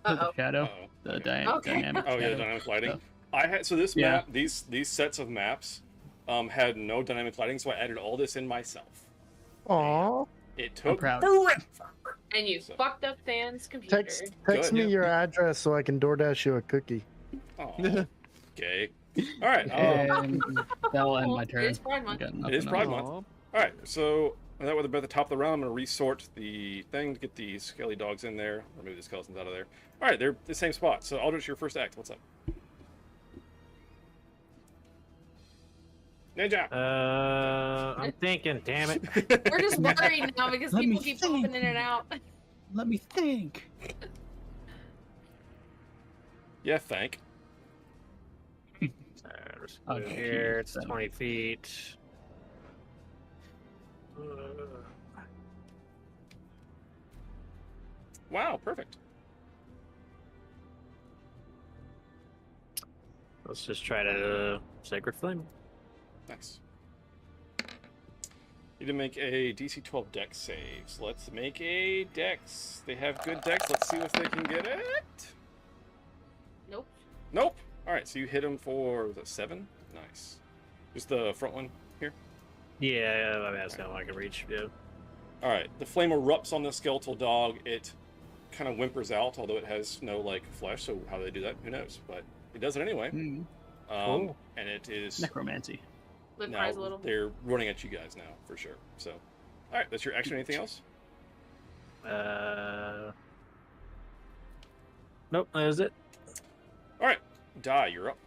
the shadow, the dynamic. Oh yeah, shadow dynamic lighting. stuff. I had so this Yeah. map, these sets of maps, had no dynamic lighting, so I added all this in myself. Aww. It took proud. And you fucked up Dan's computer. Text Good, me yeah. your address so I can DoorDash you a cookie. Aw, okay. All right. And that'll end my It turn. is Pride Month. I got It is nothing Pride else. Month. All right. So that way, at the top of the round, I'm going to resort the thing to get the scaly dogs in there. Remove the skeletons out of there. All right, they're the same spot. So Aldrich, your first act. What's up? Ninja. I'm thinking. Damn it. We're just worried now because Let people me keep think. popping in and out. Let me think. Yeah, thank. Oh, Here, it's geez. 20 feet. Wow, perfect. Let's just try to Sacred Flame. Nice. Need to make a DC 12 dex saves. Let's make a dex. They have good dex. Let's see if they can get it. Nope. Nope. All right, so you hit him for the 7. Nice. Just the front one here. Yeah, I mean, that's not all I can reach. Yeah. All right. The flame erupts on the skeletal dog. It kind of whimpers out, although it has no like flesh. So how they do that, who knows? But it does it anyway. Cool. And it is Necromancy. Live now cries a little. they're running at you guys now for sure. So, all right, that's your action. Anything else? Nope, that is it. All right, Die, you're up.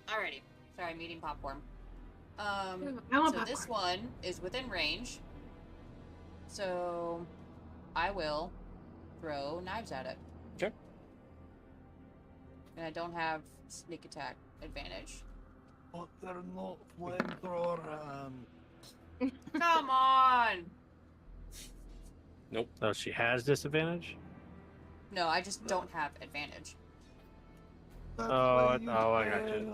Alrighty. Sorry, I'm eating popcorn. I want So popcorn. this one is within range. So I will throw knives at it. Okay. And I don't have sneak attack advantage. But they're not flamethrower hands. Come on! Nope. Oh, she has disadvantage? No, I just don't have advantage. Oh, I got you.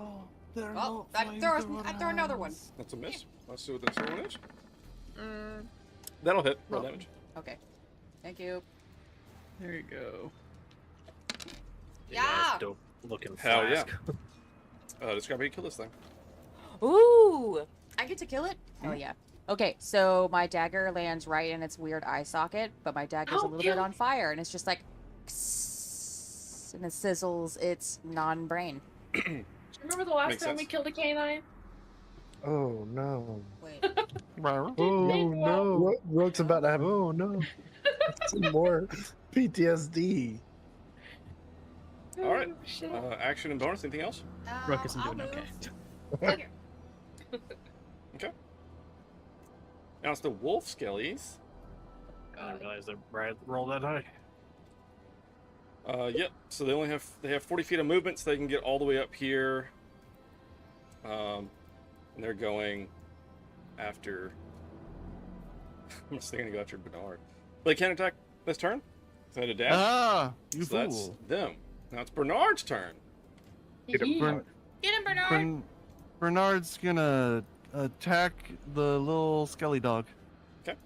Well, I throw another one. That's a miss. Let's see what the second one is. That'll hit. Roll damage. Okay. Thank you. There you go. Yeah! Dope looking Hell flask. yeah. Describe how you kill this thing. Ooh! I get to kill it? Oh yeah. Okay, so my dagger lands right in its weird eye socket, but my dagger's a little bit on fire, and it's just like, and it sizzles its non-brain. Remember the last Makes time we sense. killed a canine? Oh no. Wait. Oh no. Rook's about to have. Oh no. Some more PTSD. All right. Action and bonus. Anything else? Rook isn't doing okay. Okay. Now it's the wolf skellies. I didn't realize that Brad rolled that high. Yep. So they have 40 feet of movement, so they can get all the way up here. And they're going after. I'm just thinking to go after Bernard. But they can't attack this turn. Is that a dash? Ah, you so fool! That's them. Now it's Bernard's turn. Get him, Bernard. Bernard's gonna attack the little skelly dog. Okay.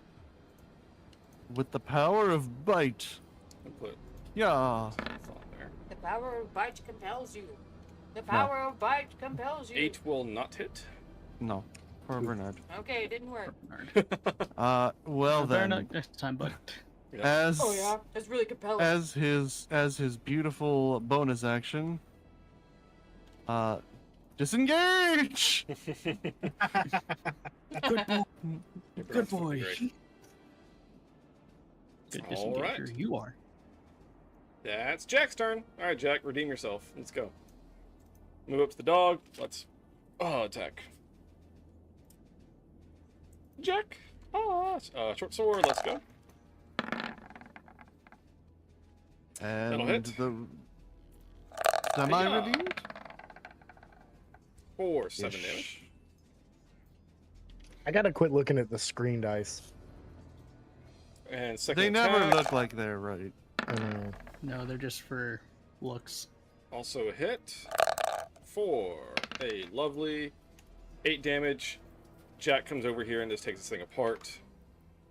With the power of bite. Yeah. The power of bite compels you. The power of bite compels you. 8 will not hit. No, for Bernard. Okay, it didn't work. Well Fair then. enough next time, but As Oh yeah, that's really compelling. as his beautiful bonus action. Disengage. good boy. Good boy. Good All right. disengager you are. That's Jack's turn. All right, Jack, redeem yourself. Let's go. Move up to the dog. Let's attack. Jack. Short sword. Let's go. That'll hit. The semi-redeemed? For 7 damage. I gotta quit looking at the screen dice. And second They never attack. look like they're right. No, they're just for looks. Also a hit for a lovely 8 damage. Jack comes over here and just takes this thing apart.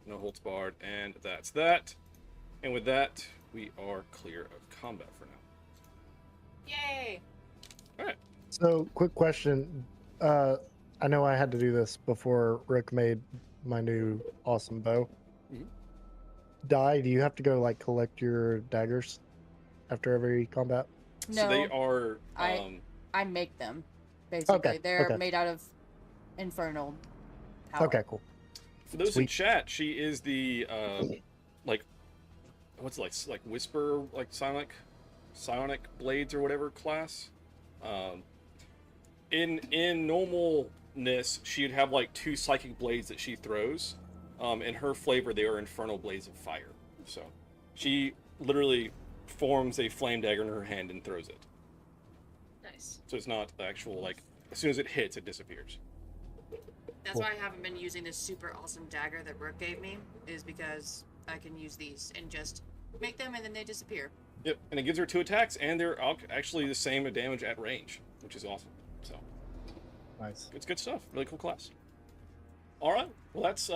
No holds barred, and that's that. And with that, we are clear of combat for now. Yay! Alright. So, quick question. I know I had to do this before Rick made my new awesome bow. Mhm. Do you have to go like collect your daggers after every combat? No. So they are I make them, basically. Okay, They're okay. made out of infernal power. Okay, cool. for those in chat, she is the like what's it like whisper, like psionic blades or whatever class. In normalness, she'd have like 2 psychic blades that she throws. In her flavor, they are infernal blades of fire. So she literally forms a flame dagger in her hand and throws it. Nice. So it's not the actual, like, as soon as it hits, it disappears. That's why I haven't been using this super awesome dagger that Brooke gave me, is because I can use these and just make them and then they disappear. Yep, and it gives her 2 attacks, and they're actually the same damage at range, which is awesome. So nice. It's good stuff. Really cool class. All right, well that's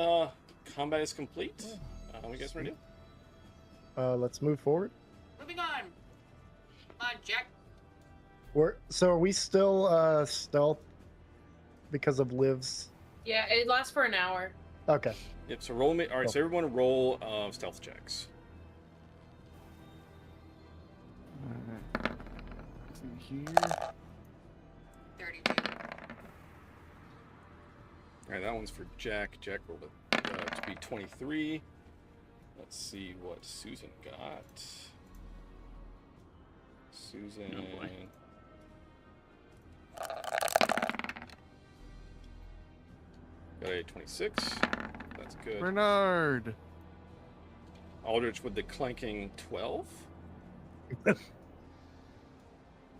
combat is complete. What you guys want to do? Let's move forward. Moving on. Come on, Jack. Are we still stealth because of Liv's? Yeah, it lasts for an hour. Okay. Yep. So roll me. All right. So everyone roll stealth checks. Here. 32. All right, that one's for Jack. Jack rolled it to be 23. Let's see what Susan got. Susan. Oh boy. Got a 26. That's good. Bernard. Aldrich with the clanking 12.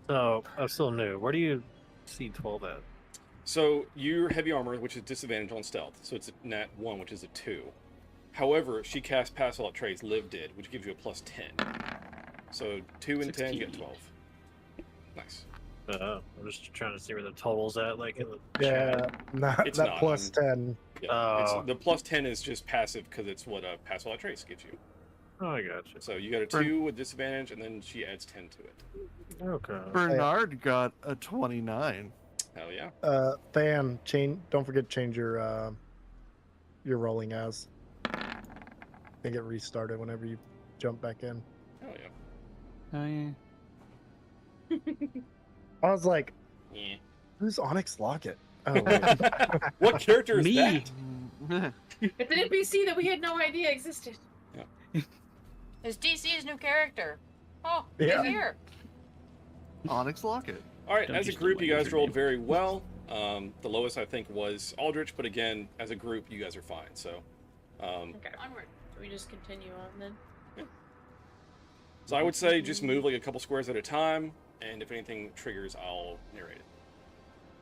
So, I'm still new. Where do you see 12 at? So your heavy armor, which is disadvantage on stealth, so it's a nat 1, which is a 2. However, she cast Pass Without Trace, Liv did, which gives you a plus 10. So 2 and 10, you get 12. Nice. I'm just trying to see where the total's at, like in the Yeah, chat. It's that not. plus 10. Yeah, the plus 10 is just passive because it's what a Pass Without Trace gives you. Oh, I gotcha. So you got a 2 with disadvantage, and then she adds 10 to it. Okay. Bernard got a 29. Hell yeah. Than, don't forget to change your rolling as. I think it restarted whenever you jump back in. Hell yeah. Oh yeah. I was like, Yeah. who's Onyx Locket? Oh, wait. What character is Me. that? It's an NPC that we had no idea existed. It's DC's new character. Oh, Yeah. he's here. Onyx Locket. All right, Don't as a you steal group, my you guys username. rolled very well. The lowest I think was Aldrich, but again, as a group, you guys are fine. So, Okay. Onward. Do we just continue on then? so I would say just move like a couple squares at a time, and if anything triggers, I'll narrate it.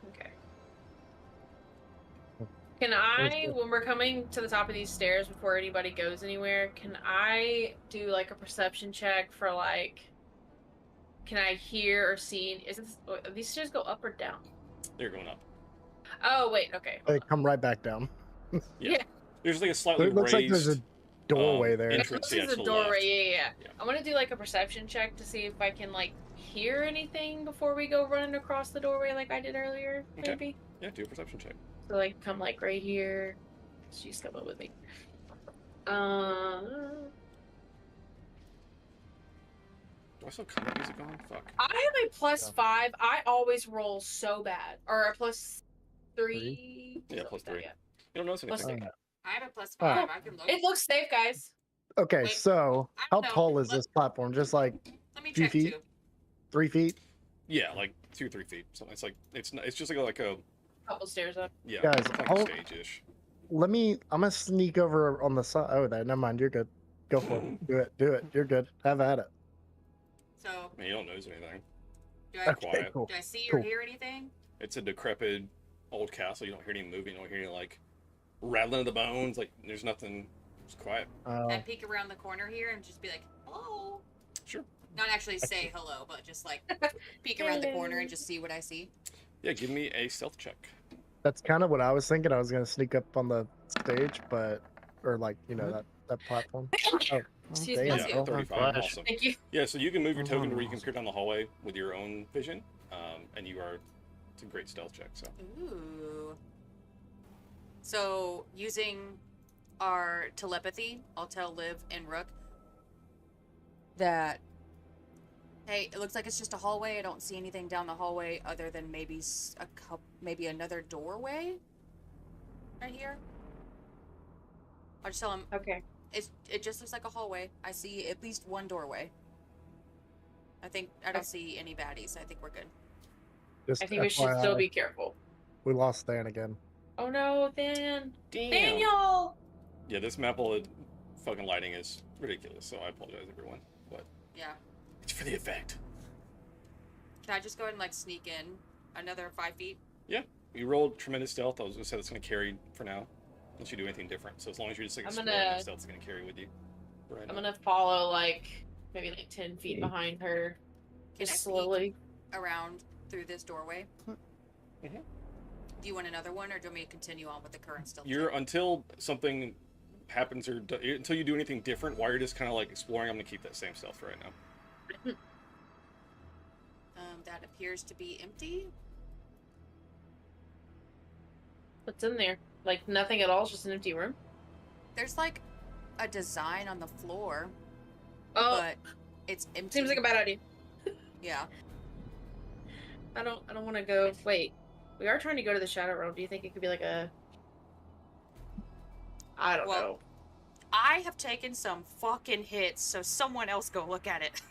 Okay. Can I, when we're coming to the top of these stairs before anybody goes anywhere, can I do like a perception check for like, can I hear or see, these stairs go up or down? They're going up. Oh, wait, okay. They come right back down. Yeah. There's like a slightly It looks like there's a raised doorway there. entrance. This Yeah, is to a the doorway, left. yeah. I want to do like a perception check to see if I can like hear anything before we go running across the doorway like I did earlier, Okay. maybe? Yeah, do a perception check. So like come like right here. She's coming with me. Do I still have combat music on? Fuck. I have a +5. I always roll so bad. Or a +3. Yeah, +3. You don't notice Plus anything. three. I have a +5. Alright. I can look. It looks safe, guys. Okay, Wait, so how know. tall is this platform? Just like Let me few check feet? too. 3 feet? Yeah, like 2 or 3 feet. So it's like it's just like a Couple stairs up. yeah, Guys, it's like I'll- a stage-ish. I'm gonna sneak over on the side. Oh, there. Never mind. You're good. Go for it. Do it. Do it. You're good. Have at it. So, I mean, you don't notice anything. do I, Okay, quiet. cool. do I see Cool. or hear anything? It's a decrepit old castle. You don't hear any moving. You don't hear any like rattling of the bones. Like there's nothing. It's quiet. Can I peek around the corner here and just be like, hello? Sure. Not actually say hello, but just like peek around the corner and just see what I see. Yeah, give me a stealth check. That's kind of what I was thinking. I was gonna sneak up on the stage, or like that platform. Oh, Excuse damn, me. Yeah, bro. 35. Awesome. Thank you. Yeah, so you can move your token to where you can peer down the hallway with your own vision, and you are. It's a great stealth check. So. Ooh. So, using our telepathy, I'll tell Liv and Rook that, hey, it looks like it's just a hallway. I don't see anything down the hallway other than maybe maybe another doorway right here. I'll just tell him, Okay. it just looks like a hallway. I see at least one doorway. I don't see any baddies. I think we're good. Just I think we should still FYI, be careful. We lost Stan again. Oh no, Dan. Damn. Daniel! Yeah, this map of fucking lighting is ridiculous. So I apologize, everyone. But Yeah. it's for the effect. Can I just go ahead and like sneak in another 5 feet? Yeah, you rolled tremendous stealth. I was gonna say that's gonna carry for now, unless you do anything different. So as long as you're just like I'm exploring, gonna- that stealth's gonna carry with you. Right I'm now. gonna follow like maybe like 10 feet behind her. Can Just I slowly. sneak around through this doorway? Mhm. Do you want another one, or do you want me to continue on with the current stealth? You're until something happens or until you do anything different. While you're just kind of like exploring, I'm gonna keep that same stealth right now. That appears to be empty. What's in there? Like nothing at all, it's just an empty room. There's like a design on the floor, Oh, but it's empty. seems like a bad idea. Yeah. I don't want to go. Wait, we are trying to go to the Shadow Realm. Do you think it could be like a? I don't know. I have taken some fucking hits, so someone else go look at it.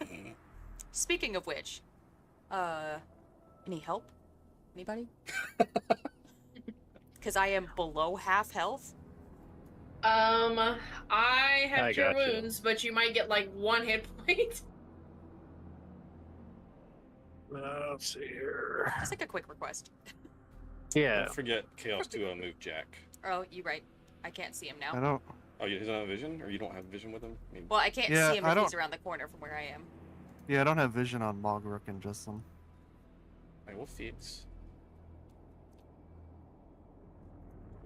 Speaking of which, any help? Anybody? Because I am below half health. I have I cure got you. wounds, but you might get like 1 hit point. Let's see here. Just like a quick request. Yeah. Don't forget Chaos to move Jack. Oh, you're right. I can't see him now. I don't. Oh, he doesn't have vision, or you don't have vision with him? I mean, Well, I can't Yeah, see him I if he's don't- around the corner from where I am. Yeah, I don't have vision on Mogrook and Jessamine. I will fix.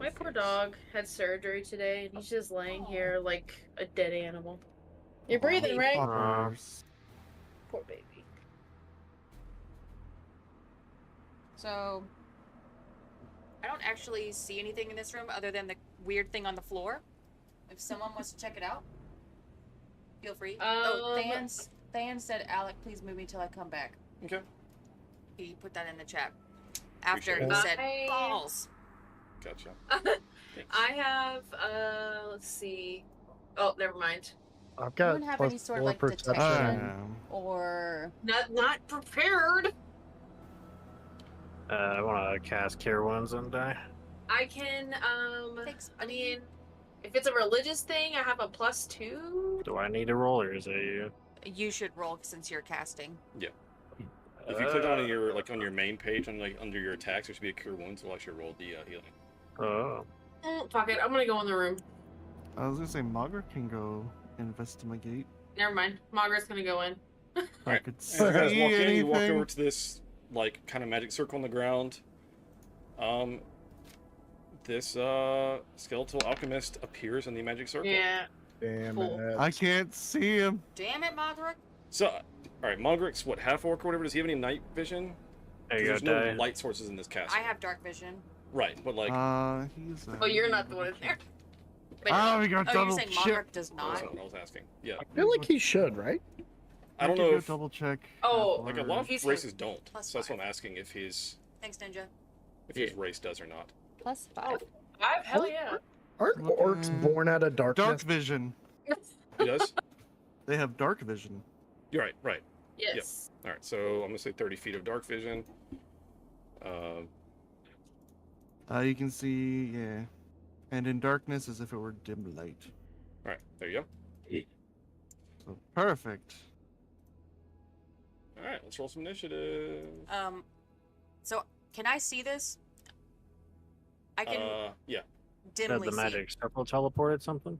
My poor dog had surgery today, and he's just laying here like a dead animal. You're breathing, right? Poor baby. So, I don't actually see anything in this room other than the weird thing on the floor. If someone wants to check it out, feel free. Than said, Alec, please move me till I come back. Okay. He put that in the chat. After he Appreciate said it. balls. Gotcha. I have, let's see. Oh, never mind. I've You got don't have plus any sort of 4 like perception. detection or Not prepared. I want to cast Cure Wounds and die. I can, I mean, if it's a religious thing, I have a +2. Do I need to roll, or is it you? You should roll since you're casting. Yeah. If you click on your on your main page and under your attacks, there should be a Cure Wounds. It'll actually roll the healing. Oh. Fuck it, I'm gonna go in the room. I was gonna say Margaret can go investigate. Never mind. Margaret's gonna go in. Alright. could As you guys see walk in, you walk anything. over to this kind of magic circle on the ground. This skeletal alchemist appears in the magic circle. Yeah. Damn Cool. it. I can't see him. Damn it, Margaret. So, alright, Mogrick's what, half orc or whatever? Does he have any night vision? There you There's go, no die. light sources in this castle. I have dark vision. Right, but like. He's. Oh, you're not the one in there. Oh, we got you're double saying check. Margaret does That's not? what I was asking. Yeah. I feel like he should, right? I don't can know go if double check. Oh, like a lot of He's- races don't. Plus So that's what 5. I'm asking if his Thanks, Ninja. race does or not. Plus 5. 5? Hell yeah. Aren't orcs born out of darkness? Dark vision. He does? They have dark vision. You're right, right. Yes. Yep. Alright, so I'm gonna say 30 feet of dark vision. You can see, yeah. And in darkness as if it were dim light. Alright, there you go. So perfect. Alright, let's roll some initiative. So can I see this? I can Yeah. Did dimly the see. magic circle teleported something?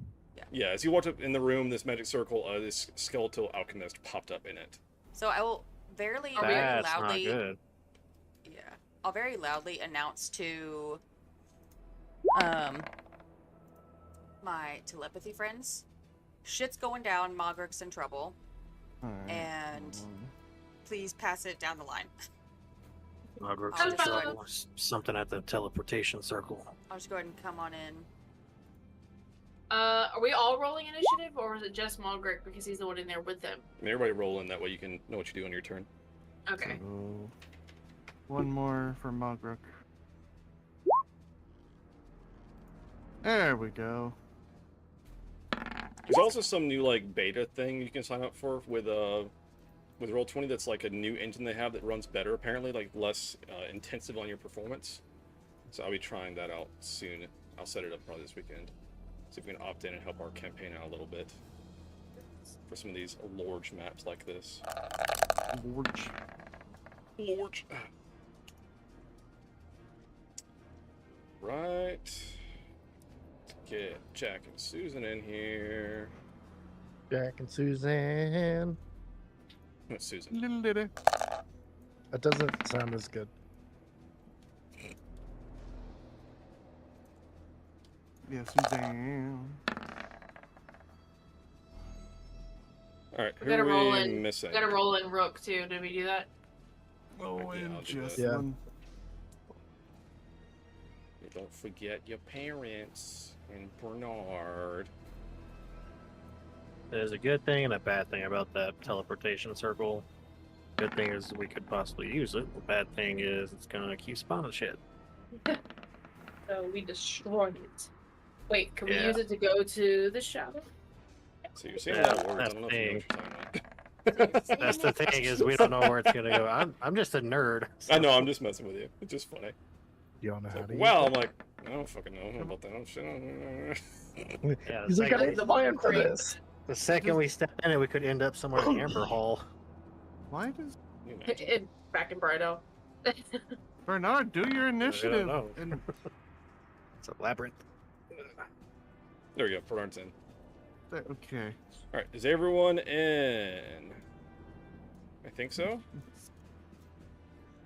Yeah, as you walked up in the room, this magic circle, this skeletal alchemist popped up in it. So I will very That's loudly. not good. Yeah, I'll very loudly announce to my telepathy friends, shit's going down. Mogrick's in trouble, Alright. and please pass it down the line. Margaret's I'll in just go trouble. Something at the teleportation circle. I'll just go ahead and come on in. Are we all rolling initiative, or is it just Malgrick because he's the one in there with them? I mean, everybody roll in, that way you can know what you do on your turn. Okay. So, one more for Mogrick. There we go. There's also some new beta thing you can sign up for with Roll20. That's like a new engine they have that runs better, apparently, less intensive on your performance. So I'll be trying that out soon. I'll set it up probably this weekend. See if we can opt in and help our campaign out a little bit for some of these large maps like this. Large. Right. Let's get Jack and Susan in here. Jack and Suzanne. What's Susan? Little ditty. That doesn't sound as good. Yeah, Suzanne. Alright, We who gotta are roll we in. missing? We gotta roll in Rook too. Did we do that? Oh, Yeah, and I'll do just that. Yeah. one. Don't forget your parents and Bernard. There's a good thing and a bad thing about that teleportation circle. Good thing is we could possibly use it. The bad thing is it's gonna keep spawning shit. So we destroyed it. Wait, can we Yeah. use it to go to the shadow? So you're saying Yeah, a lot of words. I that's don't know the if you know what you're talking about. That's the thing is we don't know where it's gonna go. I'm just a nerd. I know, I'm just messing with you. It's just funny. You don't know how to use Well, it? I'm like, I don't fucking know about that. Yeah, He's like, I need a plan for Great. this. the second we step in it, we could end up somewhere in Amber Hall. Why does Back in Brido. Bernard do your initiative? know. And It's a labyrinth. There we go, Bernard's in. okay. Alright, is everyone in? I think so.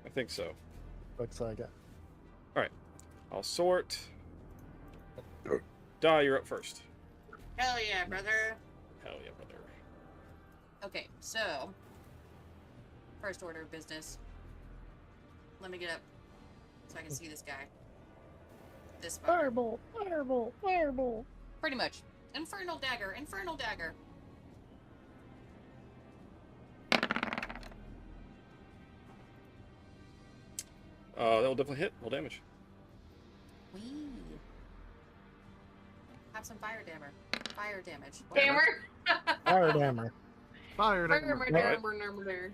I think so. Looks like it. Alright, I'll sort. Die, you're up first. Hell yeah, brother. Hell yeah, brother. Okay, so first order of business. Let me get up so I can see this guy. This fucker. Fireball, fireball, fireball. Pretty much. Infernal dagger, infernal dagger. That'll definitely hit. Roll damage. Wee. Have some fire damage. Fire damage. Hammer. Fire dammer. Fire Hammer, damage. hammer, hammer.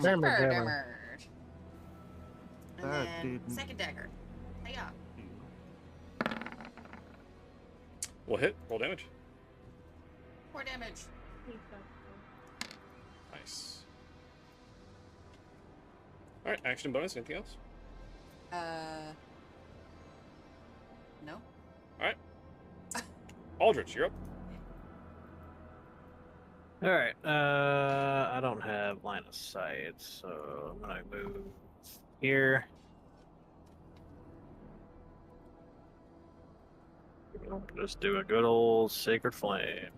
Dammer, dammer. Damage. And That then didn't- second dagger. Hiya. We'll hit. Roll damage. 4 damage. Nice. All right. Action bonus. Anything else? No. All right. Aldrich, you're up. All right. I don't have line of sight, so I'm gonna move here. Just do a good old sacred flame.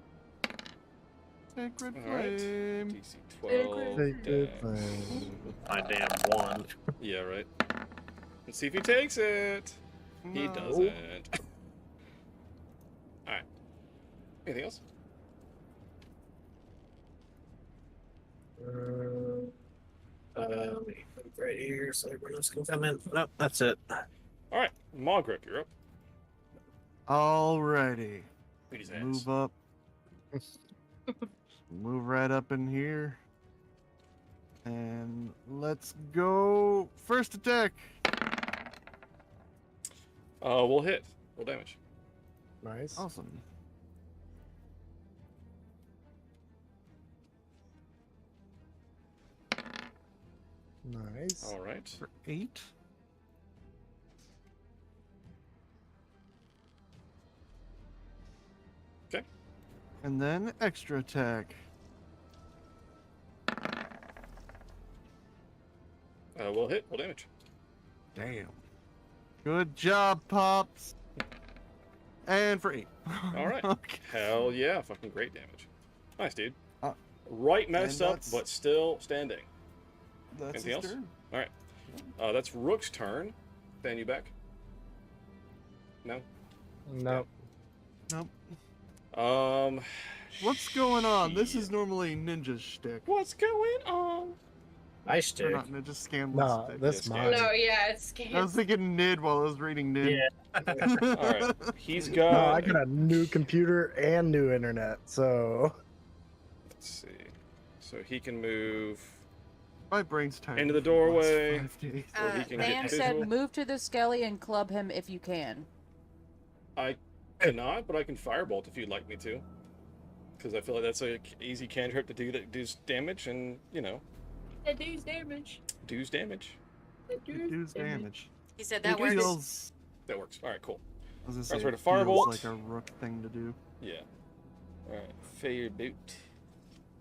Sacred All right. flame. DC 12. Sacred dex. flame. My damn wand. Yeah, right. Let's see if he takes it. He No. doesn't. All right. Anything else? Let me put it right here so everyone else can come in. Nope, that's it. All right. Margaret, you're up. Alrighty. Beat his ass. Move up. Move right up in here. And let's go. First attack. We'll hit. Roll damage. Nice. Awesome. Nice. All right. For 8. Okay. And then extra attack. We'll hit. Roll damage. Damn. Good job, Pops. And for 8. All right. Okay. Hell yeah. Fucking great damage. Nice, dude. Uh, Right messed and up, that's- but still standing. That's Anything his else? turn. All right. That's Rook's turn. Dan, you back? No? Nope. Nope. What's going on? This is normally Ninja's shtick. What's going on? I Or stick. not Ninja Scanlon's No, shtick. this Yeah, mine. No, yeah, it's I was scans. thinking Nid while I was reading Nid. Yeah. All right. He's No, got. I got a new computer and new internet, so Let's see. So he can move. My brain's tired. Into the from last doorway. 5 days. Or he can Nan get said, visual. "Move to the skelly and club him if you can." I cannot, but I can firebolt if you'd like me to. Because I feel like that's a easy cantrip to do that does damage, and It does damage. does damage. Reduce damage. He said It that works. feels, That works. All right, cool. I was gonna Right, say, so it to firebolt. feels like a Rook thing to do. Yeah. All right. Fire boot.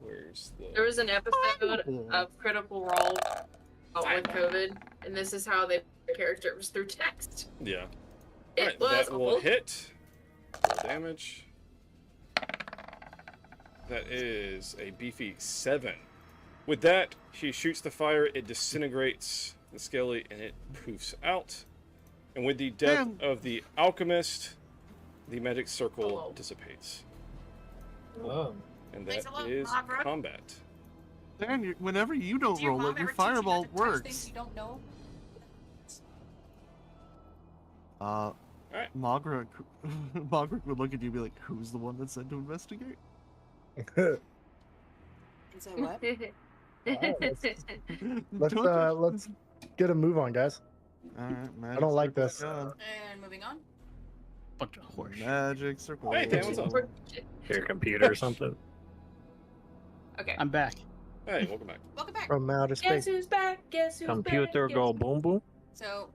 Where's the? There was an episode of Critical Role with COVID, and this is how they character was through text. Yeah. It Alright, was that will awful. hit. Roll damage. That is a beefy 7. With that, he shoots the fire, it disintegrates the skelly, and it poofs out. And with the death of the alchemist, the magic circle dissipates. Oh. And Thanks that a lot, is Barbara. combat. Dan, whenever you don't Did your roll mom it, your ever teach you not fireball to touch works. things you don't know? Margaret would look at you and be like, "Who's the one that said to investigate?" And say what? let's get a move on, guys. All right, I don't like this. And moving on. Bunch of horse. Magic circle. Hey, Dan, what's up? Your computer or something. Okay. I'm back. Hey, welcome back. Welcome back. From outer Guess space. who's back? Guess who's Computer back? go boom boom. So,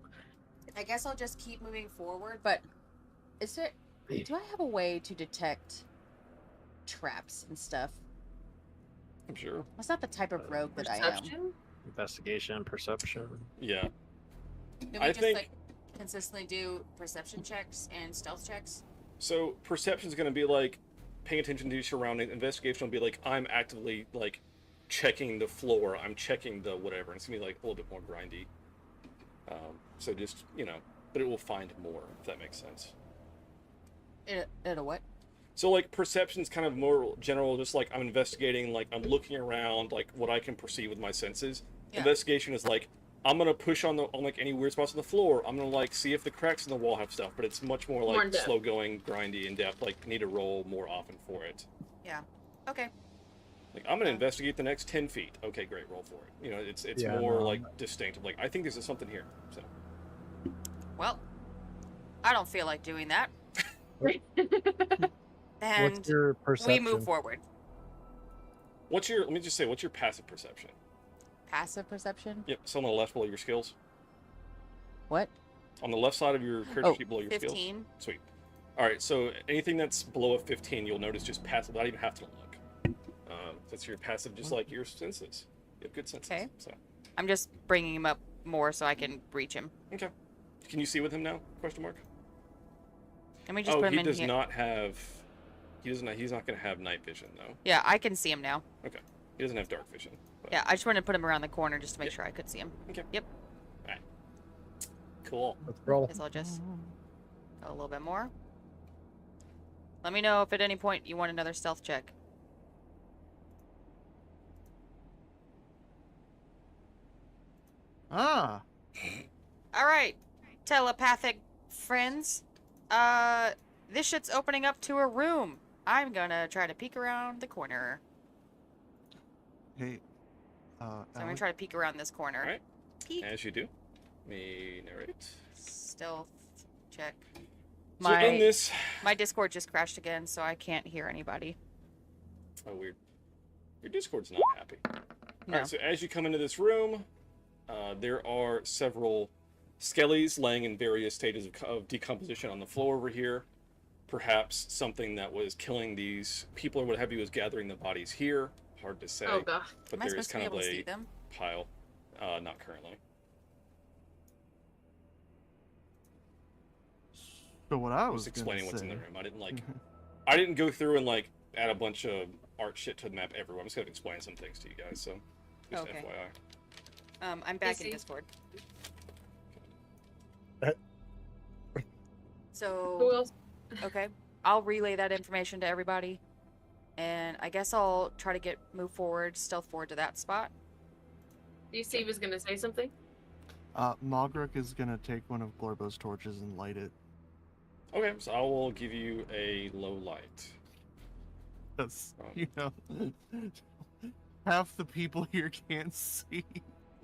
I guess I'll just keep moving forward. But is there? Do I have a way to detect traps and stuff? I'm sure. That's not the type of rogue that I am. Perception? Investigation, perception. Yeah. Do we I just think- like consistently do perception checks and stealth checks? So perception is going to be like paying attention to your surroundings. Investigation will be like I'm actively like checking the floor. I'm checking the whatever. And it's going to be like a little bit more grindy. So just but it will find more if that makes sense. In a what? So like perception is kind of more general. Just like I'm investigating. Like I'm looking around. Like what I can perceive with my senses. Yeah. Investigation is like I'm gonna push on like any weird spots on the floor. I'm gonna like see if the cracks in the wall have stuff, but it's much more More like in depth. slow going, grindy, in depth. Like need to roll more often for it. Yeah. Okay. Like, I'm gonna investigate the next 10 feet. Okay, great, roll for it. You know, it's Yeah, more no, like distinct. Like, I think there's something here. So. Well, I don't feel like doing that. And What's your perception? we move forward. What's your? Let me just say, what's your passive perception? Passive perception? Yep. So on the left below your skills. What? On the left side of your character sheet below your 15. skills. Sweet. All right. So anything that's below a 15, you'll notice just passive. Not even have to look. That's your passive, just like your senses. You have good senses. Okay. So. I'm just bringing him up more so I can reach him. Okay. Can you see with him now? Question mark. Let me just put him in here. He does not have. He's not going to have night vision though. Yeah, I can see him now. Okay. He doesn't have dark vision. But... Yeah, I just wanted to put him around the corner just to make sure I could see him. Okay. Yep. All right. Cool. Let's roll. Guess I'll just go a little bit more. Let me know if at any point you want another stealth check. Ah. All right, telepathic friends. This shit's opening up to a room. I'm gonna try to peek around the corner. Hey. So I'm gonna try to peek around this corner. All right. Peek. As you do. Me narrate. Stealth check. So in this... My Discord just crashed again, so I can't hear anybody. Oh, weird. Your Discord's not happy. No. Alright, so as you come into this room, there are several skellies laying in various stages of decomposition on the floor over here. Perhaps something that was killing these people or what have you was gathering the bodies here. Hard to say. Oh, God. But Am I there is supposed to be kind of able to see a them? pile. Not currently. So what I was was explaining what's in the say- room. I didn't I didn't go through and like add a bunch of art shit to the map everywhere. I'm just gonna explain some things to you guys. So just Okay. FYI. I'm back in Easy. Discord. Who So, else? okay, I'll relay that information to everybody, and I guess I'll try to move forward, stealth forward to that spot. Do you see he was gonna say something? Mogric is gonna take one of Glorbo's torches and light it. Okay, so I will give you a low light. Because, you know, half the people here can't see.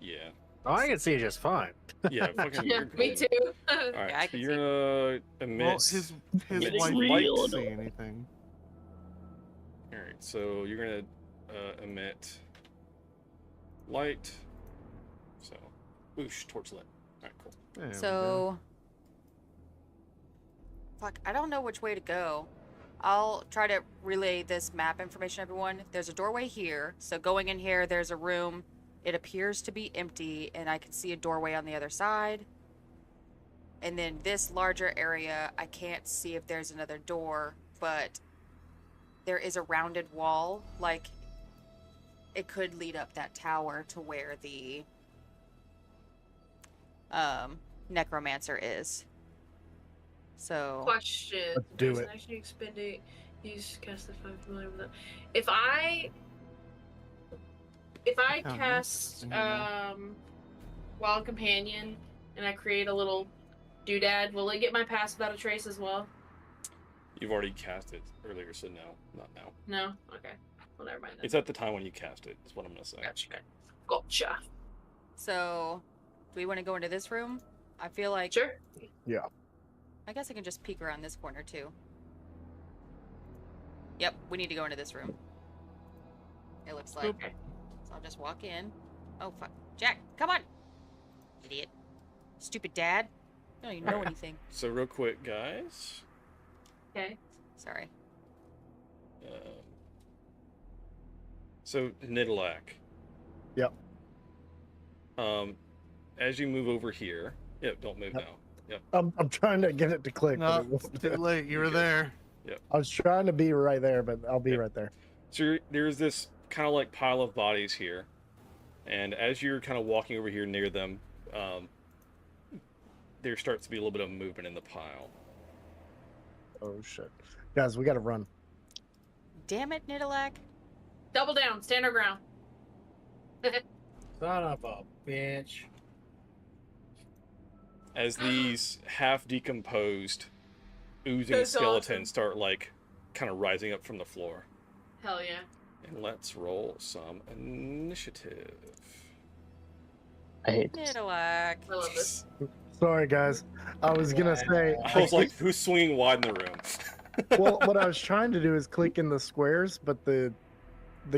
Yeah. Oh, I can see just fine. Yeah, fucking Yeah, you're me good. too. Alright, Yeah, I so can you're gonna emit. Well, his emit wife light. can't see anything. Alright, so you're gonna emit light. So, whoosh, torch lit. Alright, cool. There we go. So, fuck, I don't know which way to go. I'll try to relay this map information to everyone. There's a doorway here, so going in here, there's a room. It appears to be empty, and I can see a doorway on the other side. And then this larger area, I can't see if there's another door, but there is a rounded wall. Like, it could lead up that tower to where the necromancer is. So Question. Let's do As an it. action expended, use cast the five familiar with it. If I Oh, cast nice. Wild Companion and I create a little doodad, will it get my pass without a trace as well? You've already cast it earlier, so no, not now. No? Okay. Well, never mind then. It's at the time when you cast it, is what I'm gonna say. Gotcha. So, do we want to go into this room? I feel like... Sure. Yeah. I guess I can just peek around this corner, too. Yep, we need to go into this room. It looks like. Okay. So I'll just walk in. Oh, fuck. Jack, come on! Idiot. Stupid dad. I don't even know anything. So real quick, guys. Okay. Sorry. So Nidalak. Yep. As you move over here. Yep, don't move now. Yep. I'm trying to get it to click. but No, it won't too do it. late. You were there. Yep. I was trying to be right there, but I'll be right there. So there's this kind of like pile of bodies here, and as you're kind of walking over here near them, there starts to be a little bit of movement in the pile. Oh shit, guys, we gotta run. Damn it, Nidalak. Double down. Stand our ground. Son of a bitch. As these half decomposed, oozing That's skeletons awesome. start like kind of rising up from the floor. Hell yeah. And let's roll some initiative. I hate Nidalak. I love this. Sorry, guys. I was gonna say. I was like, who's swinging wide in the room? Well, what I was trying to do is click in the squares, but the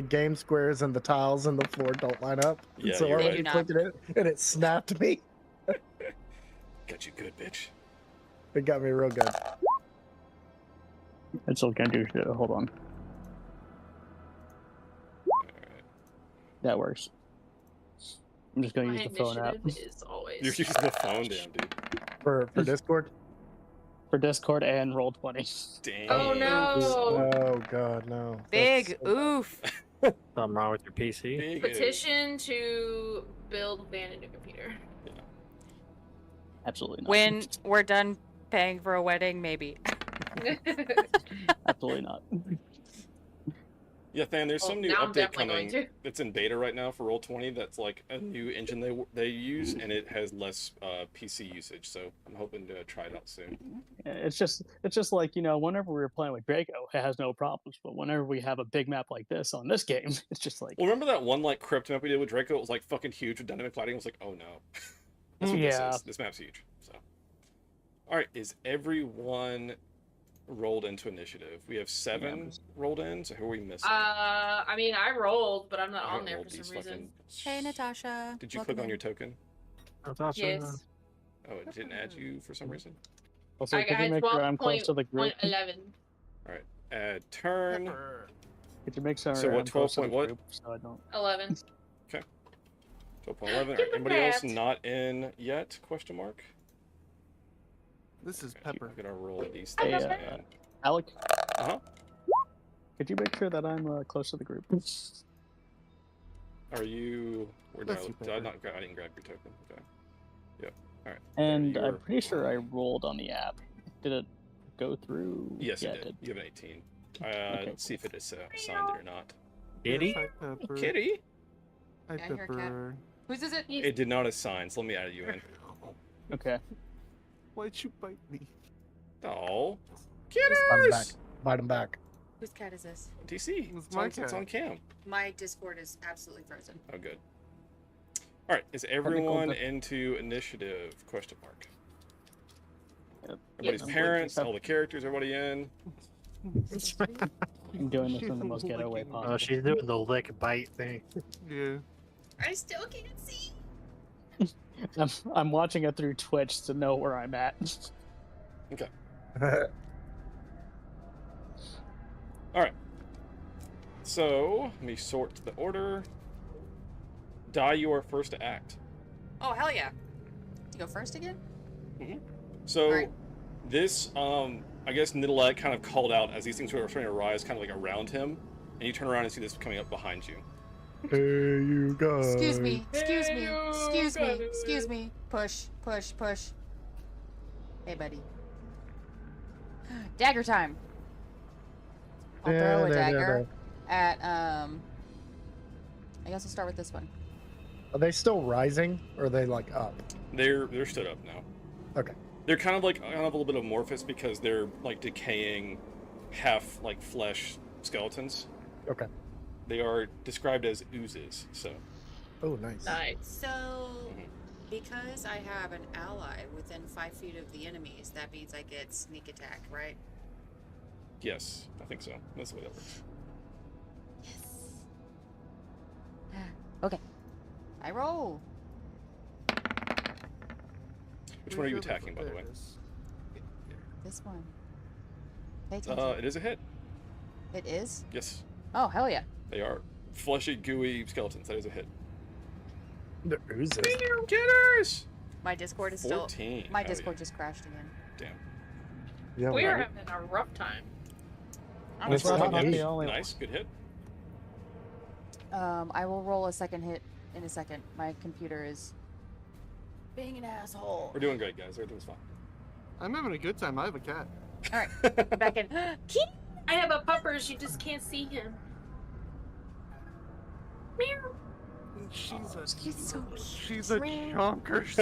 game squares and the tiles and the floor don't line up. And Yeah, so I you're already right. clicked it and it snapped me. Got you good, bitch. It got me real good. It's all gonna do shit. Hold on. That works. I'm just gonna My use the phone app. initiative is always. You're using the phone, damn dude. For Discord? For Discord and Roll20. Damn. Oh no! Oh god, no. Big oof. Something wrong with your PC? Big Petition to build ban a new computer. Absolutely not. When we're done paying for a wedding, maybe. Absolutely not. Yeah, Than, there's Well, some new now I'm update definitely coming going to. that's in beta right now for Roll20 that's like a new engine they use, and it has less PC usage, so I'm hoping to try it out soon. It's just like, you know, whenever we were playing with Draco, it has no problems. But whenever we have a big map like this on this game, it's just like, Well, remember that one like crypto map we did with Draco? It was like fucking huge with dynamic lighting. I was like, oh no. That's what Yeah. this is. This map's huge. So, all right, is everyone rolled into initiative? We have 7 rolled in. So who are we missing? I mean, I rolled, but I'm not I on haven't there rolled for these some reason. Hey, Natasha. Did you Welcome click on in. your token? Yes. Oh, it didn't add you for some reason. also, I could you got make sure I'm close to the group? 12.11. All right, add turn. Could you make sure So what, I'm close to the 12 point what? group so I don't... 11. Okay. 12.11. All right, anybody else not in yet? Question mark. This is Pepper. I'm gonna roll these Hey, things. in. Alec? Uh-huh. Could you make sure that I'm close to the group? Are you? Where did That's you, I Pepper. not? I didn't grab your token. Okay. Yep. All right. And You're I'm pretty sure I rolled on the app. Did it go through? Yes, yeah, it did. You have an 18. Let's see if it is assigned it or not. Kitty? Hi, Pepper. Kitty? Hi, Yeah, I hear a cat. Pepper. Whose is it? It did not assign, so let me add you in. Okay. Why'd you bite me? Oh. Bite him back. Kitters! Bite him back. Whose cat is this? DC. was It's my on, it's cat. on cam. My Discord is absolutely frozen. Oh, good. All right. Is everyone into initiative? Question mark. Yep. Everybody's Yep. parents, all the characters, everybody in. I'm doing this in the most ghetto way possible. Oh, she's doing the lick bite thing. Yeah. I still can't see. I'm watching it through Twitch to know where I'm at. Okay. All right. So let me sort the order. Die, you are first to act. Oh, hell yeah. You go first again? So Alright. this, I guess Nidalek kind of called out as these things were starting to rise, kind of like around him, and you turn around and see this coming up behind you. Hey, you guys. Excuse me. Excuse me. Excuse me. Excuse me. Push. Push. Push. Hey, buddy. Dagger time. I'll throw a dagger at, I guess I'll start with this one. Are they still rising, or are they like up? They're stood up now. Okay. They're kind of like a little bit amorphous because they're like decaying, half like flesh skeletons. Okay. They are described as oozes. So. Oh, nice. Nice. So, because I have an ally within 5 feet of the enemies, that means I get sneak attack, right? Yes, I think so. That's the way that works. Okay. I roll. Which one are you attacking, by the way? This one. Pay attention. It is a hit. It is? Yes. Oh, hell yeah. They are fleshy, gooey skeletons. That is a hit. The oozes. Kidders! My Discord is still. 14. My Hell Discord yeah. just crashed again. Damn. Yeah, We are right. having a rough time. It's not me. Nice, good hit. I will roll a second hit in a second. My computer is being an asshole. We're doing great, guys. Everything's fine. I'm having a good time. I have a cat. All right, back in. Kitty! I have a puppers, you just can't see him. Meow. She's a chonkers.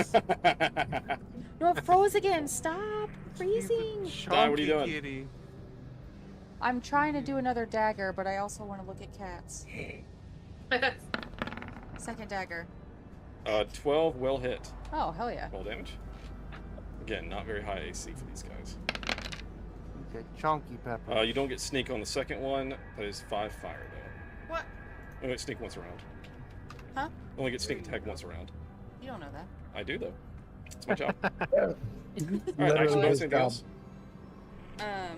No, it froze again. Stop freezing. Di, what are you doing? Kitty. I'm trying to do another dagger, but I also want to look at cats. Second dagger. 12 will hit. Oh, hell yeah. Roll damage. Again, not very high AC for these guys. Okay, chunky pepper. You don't get sneak on the second one. That is 5 fire, though. What? Only get sneak once around. Huh? Only get sneak attack once around. You don't know that. I do, though. It's my job. Yeah. Alright, action bonus, anything else? I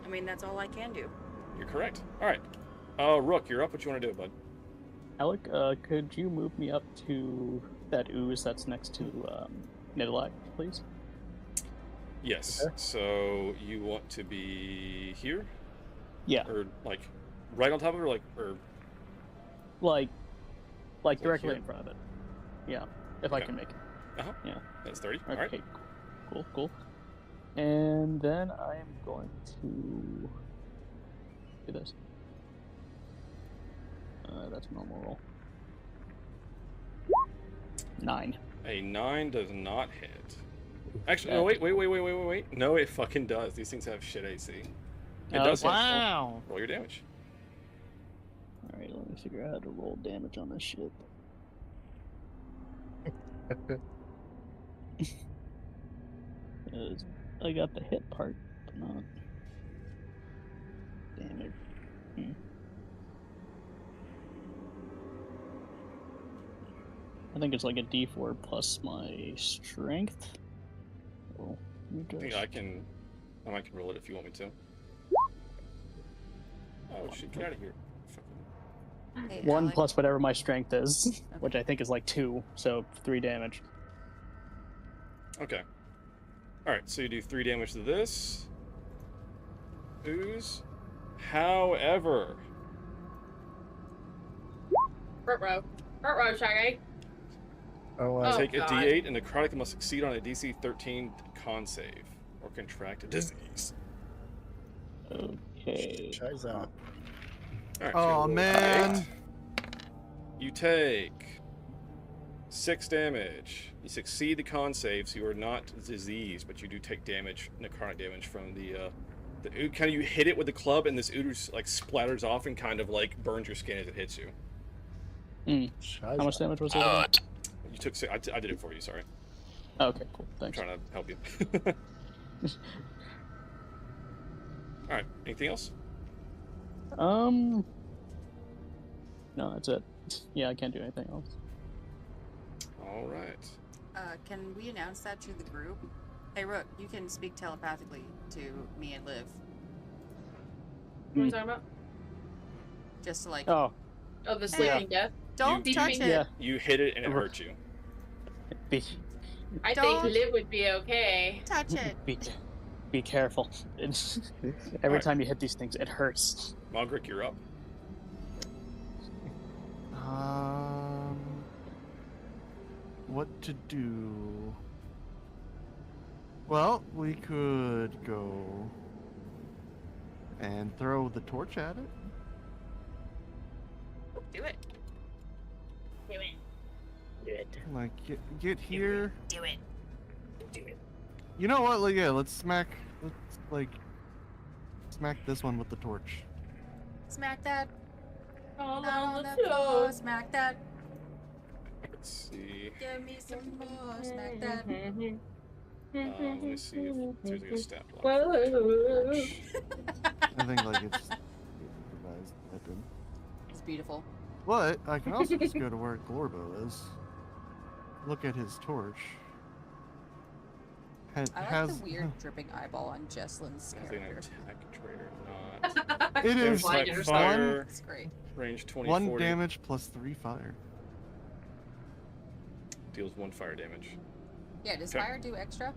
mean, that's all I can do. You're correct. Alright. Rook, you're up. What you want to do, bud? Alec, could you move me up to that ooze that's next to Nidalak, please? Yes. Okay. So you want to be here? Yeah. Or like right on top of it, or like directly here? in front of it. Yeah, if I Okay. can make it. Uh-huh. Yeah. That's 30. Okay. Alright. Cool. And then I am going to do this. That's normal roll. 9. A 9 does not hit. Actually, no, wait. No, it fucking does. These things have shit AC. It does hit. Wow. Roll your damage. Alright, let me figure out how to roll damage on this shit. I got the hit part, but not damage. I think it's like a D4 plus my strength. Oh, I think I can roll it if you want me to. Oh shit, get out of here. Hey, 1 Alec. plus whatever my strength is, which I think is like 2, so 3 damage. Okay. Alright, so you do 3 damage to this. Ooze. However, Front row, Shaggy. Oh, take a God. D8 and the Chronicles must succeed on a DC 13 con save or contract a disease. Okay. Shiza. Alright, so you Oh roll man. D8. You take 6 damage. You succeed the con save, so you are not diseased, but you do take damage, necrotic damage from the ood. Kind of you hit it with the club, and this ooze like splatters off and kind of like burns your skin as it hits you. How much damage was it again? You took. I did it for you. Sorry. Okay, cool. Thanks. I'm trying to help you. All right. Anything else? No, that's it. Yeah, I can't do anything else. All right. Can we announce that to the group? Hey, Rook, you can speak telepathically to me and Liv. What are you talking about? Just to like. Oh. Oh, the sleeping death. Don't touch it. Yeah. You hit it and it hurt you. I think Liv would be okay. Touch it. Be careful. Every time you hit these things, it hurts. Mogric, you're up. What to do? Well, we could go and throw the torch at it. Do it. Do it. Do it. Like, get here. Do it. Do it. You know what? Like, yeah, let's smack this one with the torch. Smack that. All on on the the floor. floor. Smack that. Let's see. Give me some more. Smack that. Let me see if there's like a stat block. Whoa. I think like it's improvised weapon. It's beautiful. But I can also just go to where Glorbo is. Look at his torch. I like has the weird dripping eyeball on Jesslyn's Is it an character. attack trait or not? It is Like one- fire, It's great. range 20, 1 40. damage plus 3 fire. Deals 1 fire damage. Yeah, does Okay. fire do extra?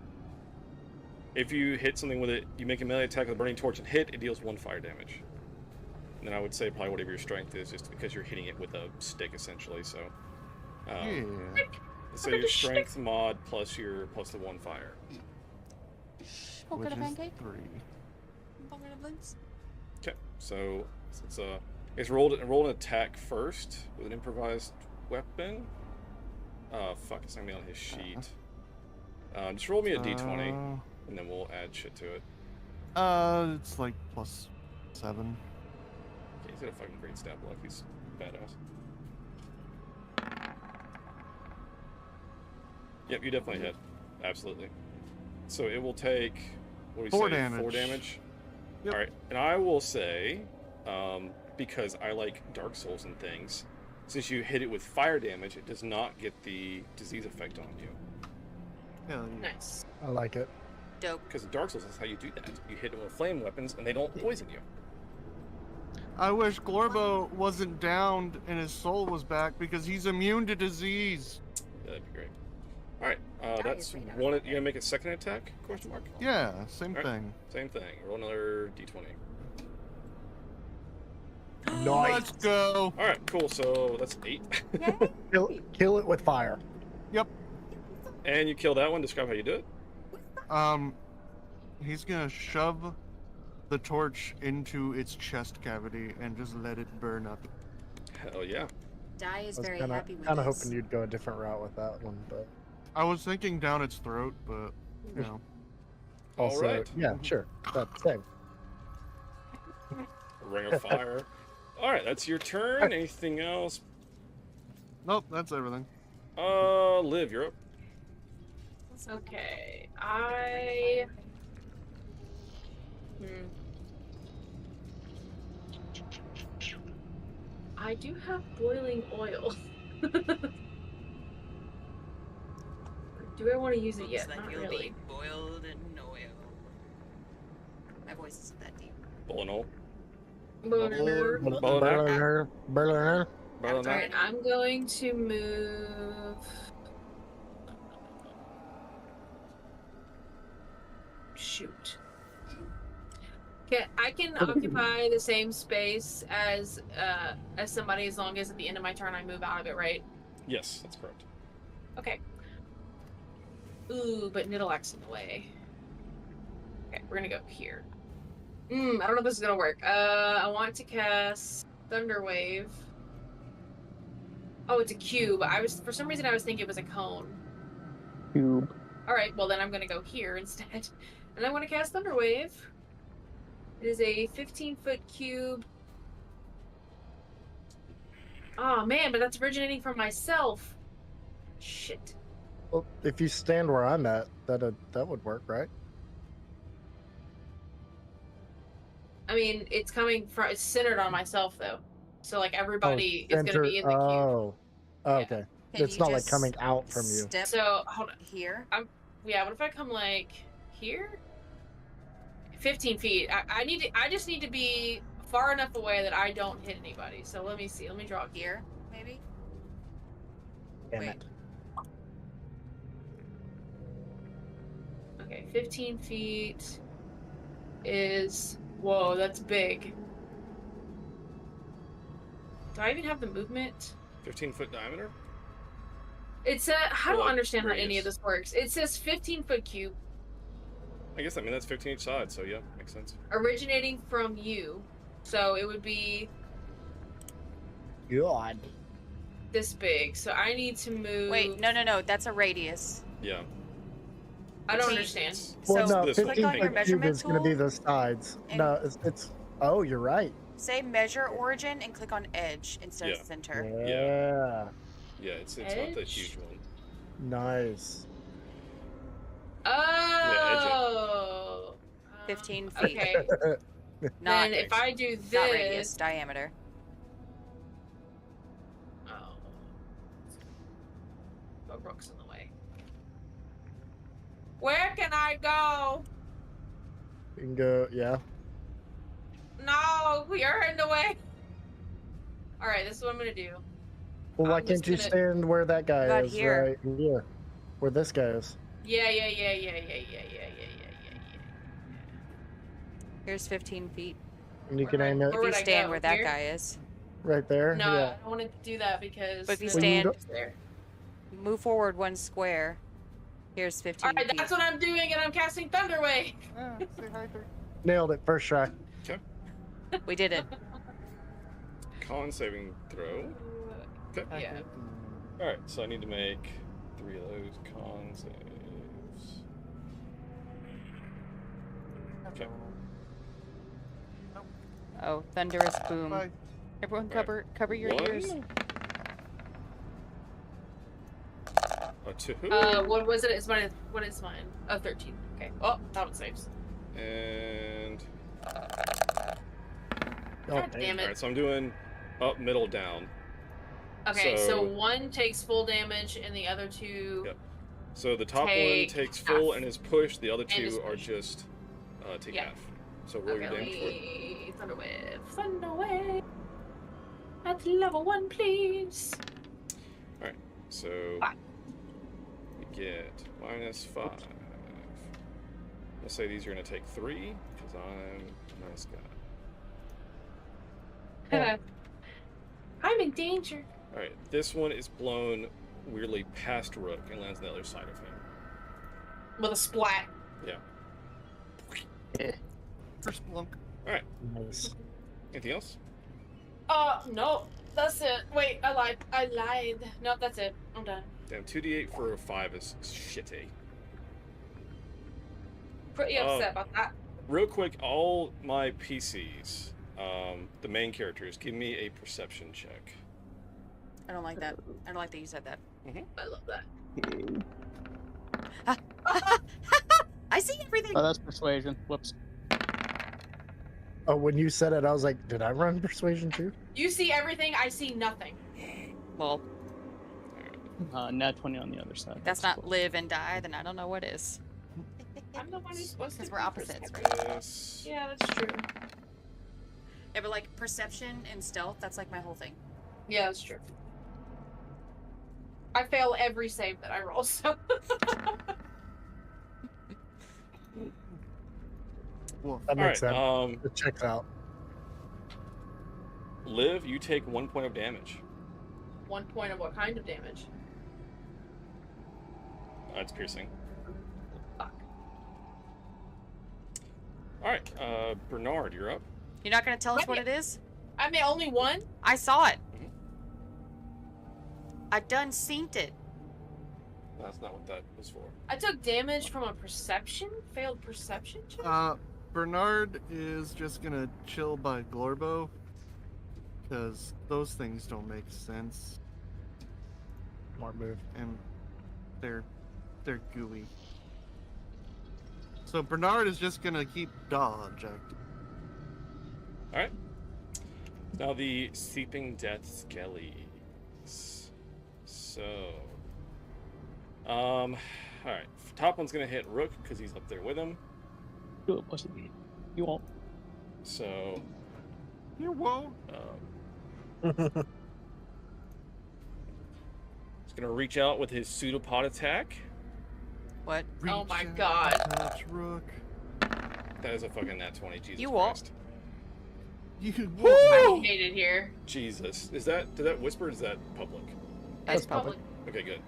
If you hit something with it, you make a melee attack with a burning torch and hit, it deals 1 fire damage. And then I would say probably whatever your strength is, just because you're hitting it with a stick essentially. So, Yeah. so your strength mod plus the 1 fire. Poke Which at a is pancake? 3. Poke at a blitz? Okay, so it's rolled an attack first with an improvised weapon. Fuck, it's not gonna be on his sheet. Just roll me a d20, and then we'll add shit to it. It's like +7. Okay, he's got a fucking great stab block. He's badass. Yep, you definitely hit. Absolutely. So it will take, what do we 4 say? damage. 4 damage? Yep. Alright, and I will say, because I like Dark Souls and things, since you hit it with fire damage, it does not get the disease effect on you. Yeah. Nice. I like it. Dope. Because in Dark Souls, that's how you do that. You hit it with flame weapons, and they don't poison you. I wish Glorbo wasn't downed and his soul was back because he's immune to disease. That'd be great. Alright, that's one. You gonna make a second attack? Question mark. Yeah, same All right, thing. Same thing. Roll another d20. Nice. Let's go. All right, cool. So that's 8. Kill it with fire. Yep. And you kill that one. Describe how you do it. He's gonna shove the torch into its chest cavity and just let it burn up. Hell yeah. Dai is I was very kinda, happy with kinda this. hoping you'd go a different route with that one, but I was thinking down its throat, but you know. also, right. yeah, sure, that's same. Ring of fire. All right, that's your turn. Anything else? Nope, that's everything. Liv, you're up. Okay, I do have boiling oil. Do I want to use it yet? Looks like Not you'll really. be boiled in oil. My voice isn't that deep. Bolinol. Berliner. Alright, I'm going to move. Shoot. Okay, I can occupy the same space as somebody as long as at the end of my turn I move out of it, right? Yes, that's correct. Okay. Ooh, but Niddleack's in the way. Okay, we're gonna go here. I don't know if this is gonna work. I want to cast Thunderwave. Oh, it's a cube. For some reason I was thinking it was a cone. Cube. Alright, well then I'm gonna go here instead. And I'm gonna cast Thunderwave. It is a 15-foot cube. Oh man, but that's originating from myself. Shit. Well, if you stand where I'm at, that would work, right? I mean, it's centered on myself though. So like everybody is gonna be in the cube. Oh, okay. Can It's you not like just coming out from you. So hold on. Here. Yeah, what if I come like here? 15 feet. I just need to be far enough away that I don't hit anybody. So let me see. Let me draw Here, maybe. Damn Wait. it. Okay, 15 feet is... Whoa, that's big. Do I even have the movement? 15-foot diameter? It's I Or, don't like, understand how any radius. of this works. It says 15-foot cube I guess, that's 15 each side, so yeah, makes sense. originating from you. So it would be God. this big. So I need to move... Wait, no. That's a radius. Yeah. I don't 15 understand. Well, So no, this click 15 on your foot cube measurement is going to be tool the sides. and- No, it's. Oh, you're right. say measure origin and click on edge instead Yeah. of center. Yeah. Yeah, it's not the Edge? huge one. Nice. Oh! 15 feet. Okay. Not Then if I do not radius, this... diameter. Oh. Oh, Brooke's in the way. Where can I go? You can go. Yeah. No, you're in the way. All right, this is what I'm gonna do. Well, why I'm can't just you gonna- stand where that guy About is? here. Right here. Where this guy is. Yeah. Here's 15 feet. And you can aim it If Where you would I stand go? where that Here? guy is, right there. No, Yeah. I don't want to do that because. But if you then stand- it's there. move forward 1 square. Here's 15 All right, feet. that's what I'm doing, and I'm casting Thunderwave. Nailed it first try. Okay. We did it. Con saving throw. Okay. Yeah. Alright, so I need to make 3 of those con saves. Okay. Oh, thunderous boom. Bye. Everyone cover your One. ears. A 2. What was it? What is mine? Oh, 13. Okay. Oh, that one saves. And God damn it. Alright, so I'm doing up, middle, down. Okay, so one takes full damage and the other two. Yep. So the top one takes full and is pushed. The other two are just take half. So roll your damage for it. Thunderwave. At level 1, please. Alright, so you get -5. Let's say these are going to take 3, because I'm a nice guy. I'm in danger. Alright, this one is blown weirdly past Rook and lands on the other side of him. With a splat. Yeah. First blunk. Alright. Nice. Anything else? No. That's it. Wait, I lied. No, that's it. I'm done. Damn, 2d8 for a 5 is shitty. Pretty upset about that. Real quick, all my PCs, the main characters, give me a perception check. I don't like that. I don't like that you said that. I love that. I see everything. Oh, that's persuasion. Whoops. Oh, when you said it, I was like, did I run persuasion too? You see everything, I see nothing. Well, nat 20 on the other side. that's not live and die, then I don't know what is. I'm the one who's supposed to. Because we're opposites, right? Yes. Yeah, that's true. Yeah, but like perception and stealth, that's like my whole thing. Yeah, that's true. I fail every save that I roll, so. Well, that makes sense. Alright, It checks out. Liv, you take 1 point of damage. 1 point of what kind of damage? It's piercing. Fuck. Alright, Bernard, you're up. You're not gonna tell us what it is? I mean, only one? I saw it. I done seen it. That's not what that was for. I took damage from a failed perception check? Bernard is just gonna chill by Glorbo, because those things don't make sense. Smart move. And they're gooey. So Bernard is just gonna keep dodge active. Alright. Now the Seeping Death Skellies. So... Alright. Top one's gonna hit Rook, because he's up there with him. Do it, wasn't me. You won't. So... You won't. He's gonna reach out with his pseudopod attack. What? Oh my god. Touch Rook. That is a fucking nat 20, Jesus You Christ. You Woo! I hate it here. Jesus. Did that whisper or is that public? That's public. Okay, good.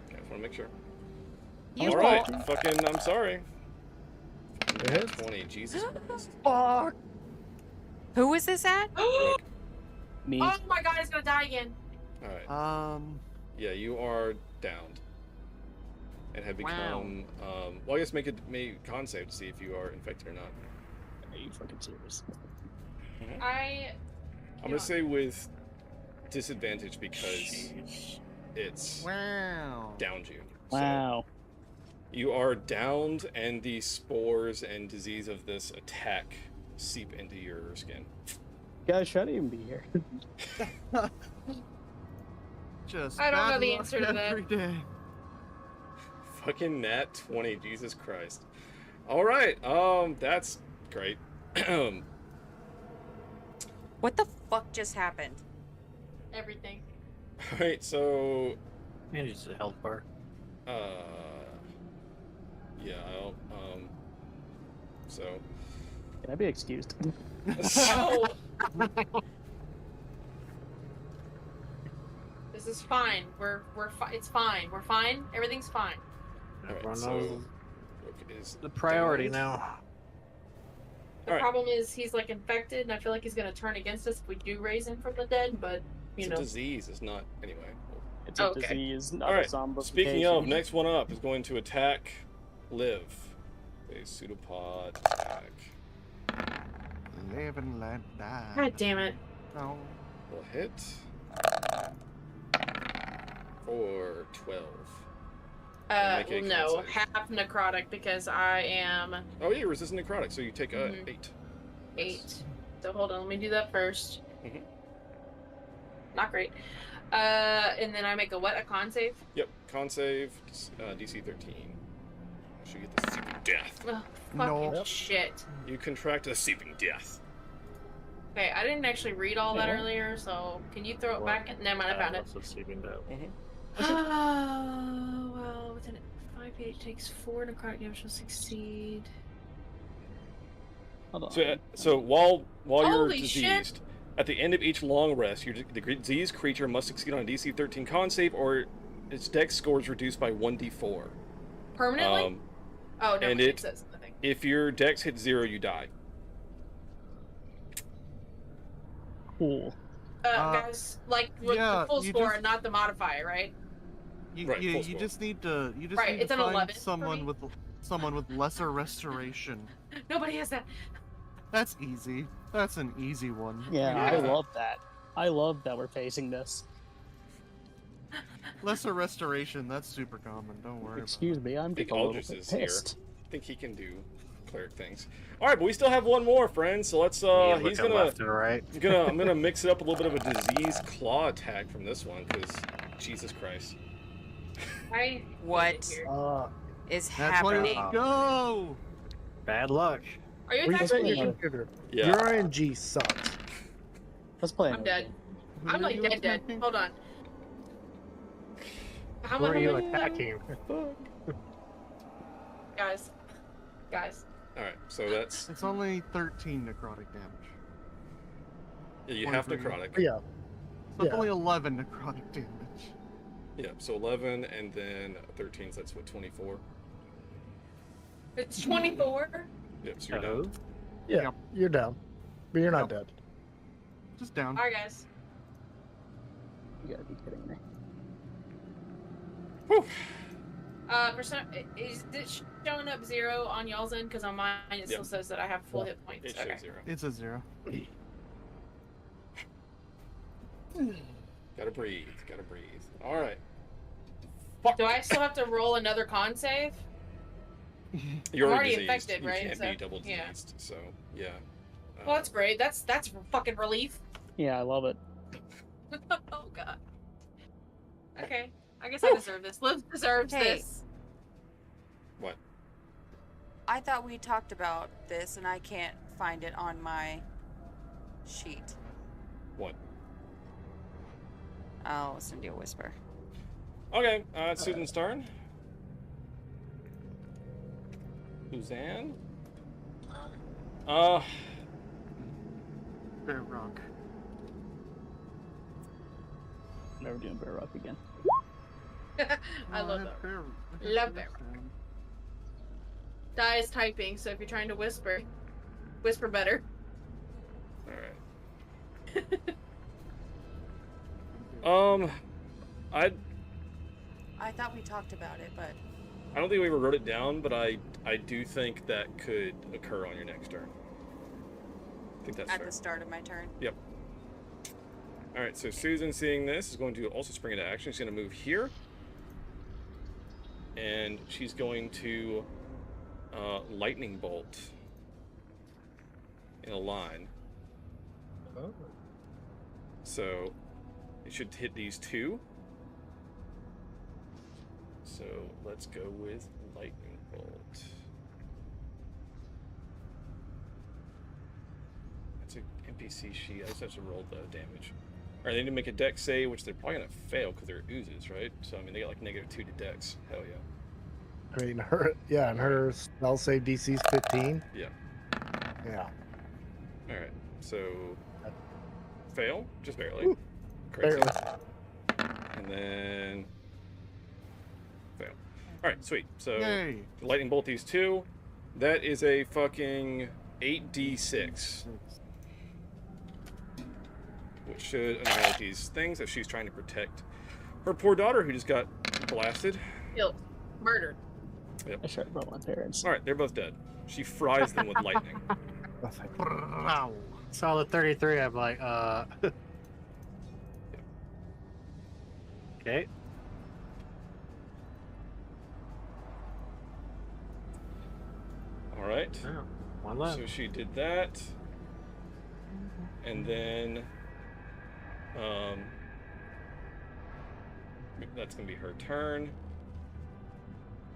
Okay, I just want to make sure. You Alright, won't. fucking, I'm sorry. It hits. 20, Jesus Christ. Fuck. Who is this at? Me. Oh my god, he's gonna die again. Alright. Yeah, you are downed. And have become, well, I guess make a con save to see if you are infected or not. Are you fucking serious? I'm gonna say with disadvantage because it's downed you. Wow. So you are downed, and the spores and disease of this attack seep into your skin. Guys, shouldn't even be here. Just I don't know bad the luck answer to that. every day. Fucking nat 20, Jesus Christ. Alright, that's great. What the fuck just happened? Everything. Alright, so... And it's a health bar. Yeah, so... Can I be excused? No. This is fine. It's fine. We're fine. Everything's fine. Alright, so... Rook is The priority downed. now. The problem is he's like infected, and I feel like he's gonna turn against us if we do raise him from the dead. But you It's know, a disease, it's not... Anyway. It's a disease, not Alright, a zombification. speaking of, next one up is going to attack Liv. A pseudopod attack. live and let die. God damn it. No. Will hit. For 12. Make a No, con save. half necrotic because I am Oh yeah, resistant necrotic, so you take 8. 8. So hold on, let me do that first. Mhm. Not great. And then I make a what? A con save? Yep, con save, DC 13. So you get the seeping death. Oh, fucking shit. You contract a seeping death. Okay, I didn't actually read all that earlier, so can you throw it back? Never mind, I found it. Oh, well, within 5 feet, it takes 4 necrotic damage to succeed. Hold on. So while you're Holy diseased, shit. at the end of each long rest, the diseased creature must succeed on a DC 13 con save, or its dex score is reduced by 1d4. Permanently? Oh, no, and it says nothing. if your dex hits 0, you die. Cool. Guys, like with the full score, not the modifier, right? You just need to Right, it's an find 11 for someone with lesser restoration. Nobody has that. That's easy. That's an easy one. Yeah, I love that. I love that we're facing this. Lesser restoration, that's super common. Don't worry. Excuse me, I'm I think just a little Aldous bit is here. pissed. I think he can do cleric things. All right, but we still have one more, friends. So let's. Yeah, He's looking gonna. left and right. I'm gonna mix it up a little bit of a disease claw attack from this one, because Jesus Christ. What That's is happening? happening? Go! Bad luck. Are you Reset attacking your me? computer. Yeah. Your RNG sucks. Let's play. I'm dead. I'm like dead. Hold on. How Where are you much? attacking? Guys. All right, so that's. It's only 13 necrotic damage. You have necrotic. Yeah. So it's only 11 necrotic damage. Yeah, so 11 and then 13, so that's what, 24? It's 24? Yep, so you're down. Yeah, you're down. But you're not dead. Just down. Alright, guys. You gotta be kidding me. For some, is it showing up 0 on y'all's end? Because on mine it still says that I have full hit points. It shows 0. It's a 0. Gotta breathe. All right. Do I still have to roll another con save? You're I'm already diseased. infected, you right? can't So, be double yeah. diseased, so yeah. Well, that's great. That's fucking relief. Yeah, I love it. Oh god. Okay, I guess I deserve this. Liv deserves Hey. this. What? I thought we talked about this, and I can't find it on my sheet. What? Oh, Cindy will whisper. Okay, it's Susan's turn. Suzanne? Bear rock. Never doing bear rock again. I love that. Love that. Di is typing, so if you're trying to whisper better. Alright. I thought we talked about it, but I don't think we ever wrote it down, but I do think that could occur on your next turn. I think that's at fair. the start of my turn. Yep. Alright, so Susan, seeing this, is going to also spring into action. She's going to move here. And she's going to lightning bolt in a line. Oh. So it should hit these two. So let's go with lightning bolt. That's an NPC sheet. I just have to roll the damage. All right, they need to make a dex save, which they're probably gonna fail because they're oozes, right? So I mean, they got like -2 to dex. Hell yeah. I mean, her spell save DC is 15. Yeah. Yeah. All right. So fail, just barely. Ooh, Crazy. barely. And then fail. All right, sweet. So Yay. lightning bolt these two. That is a fucking 8d6, which should annihilate these things that she's trying to protect her poor daughter, who just got blasted. Killed. Murdered. Yep. I should have brought my parents. All right, they're both dead. She fries them with lightning. Saw the 33. I'm like, Okay. All right. Oh, one left. So she did that, and then that's gonna be her turn.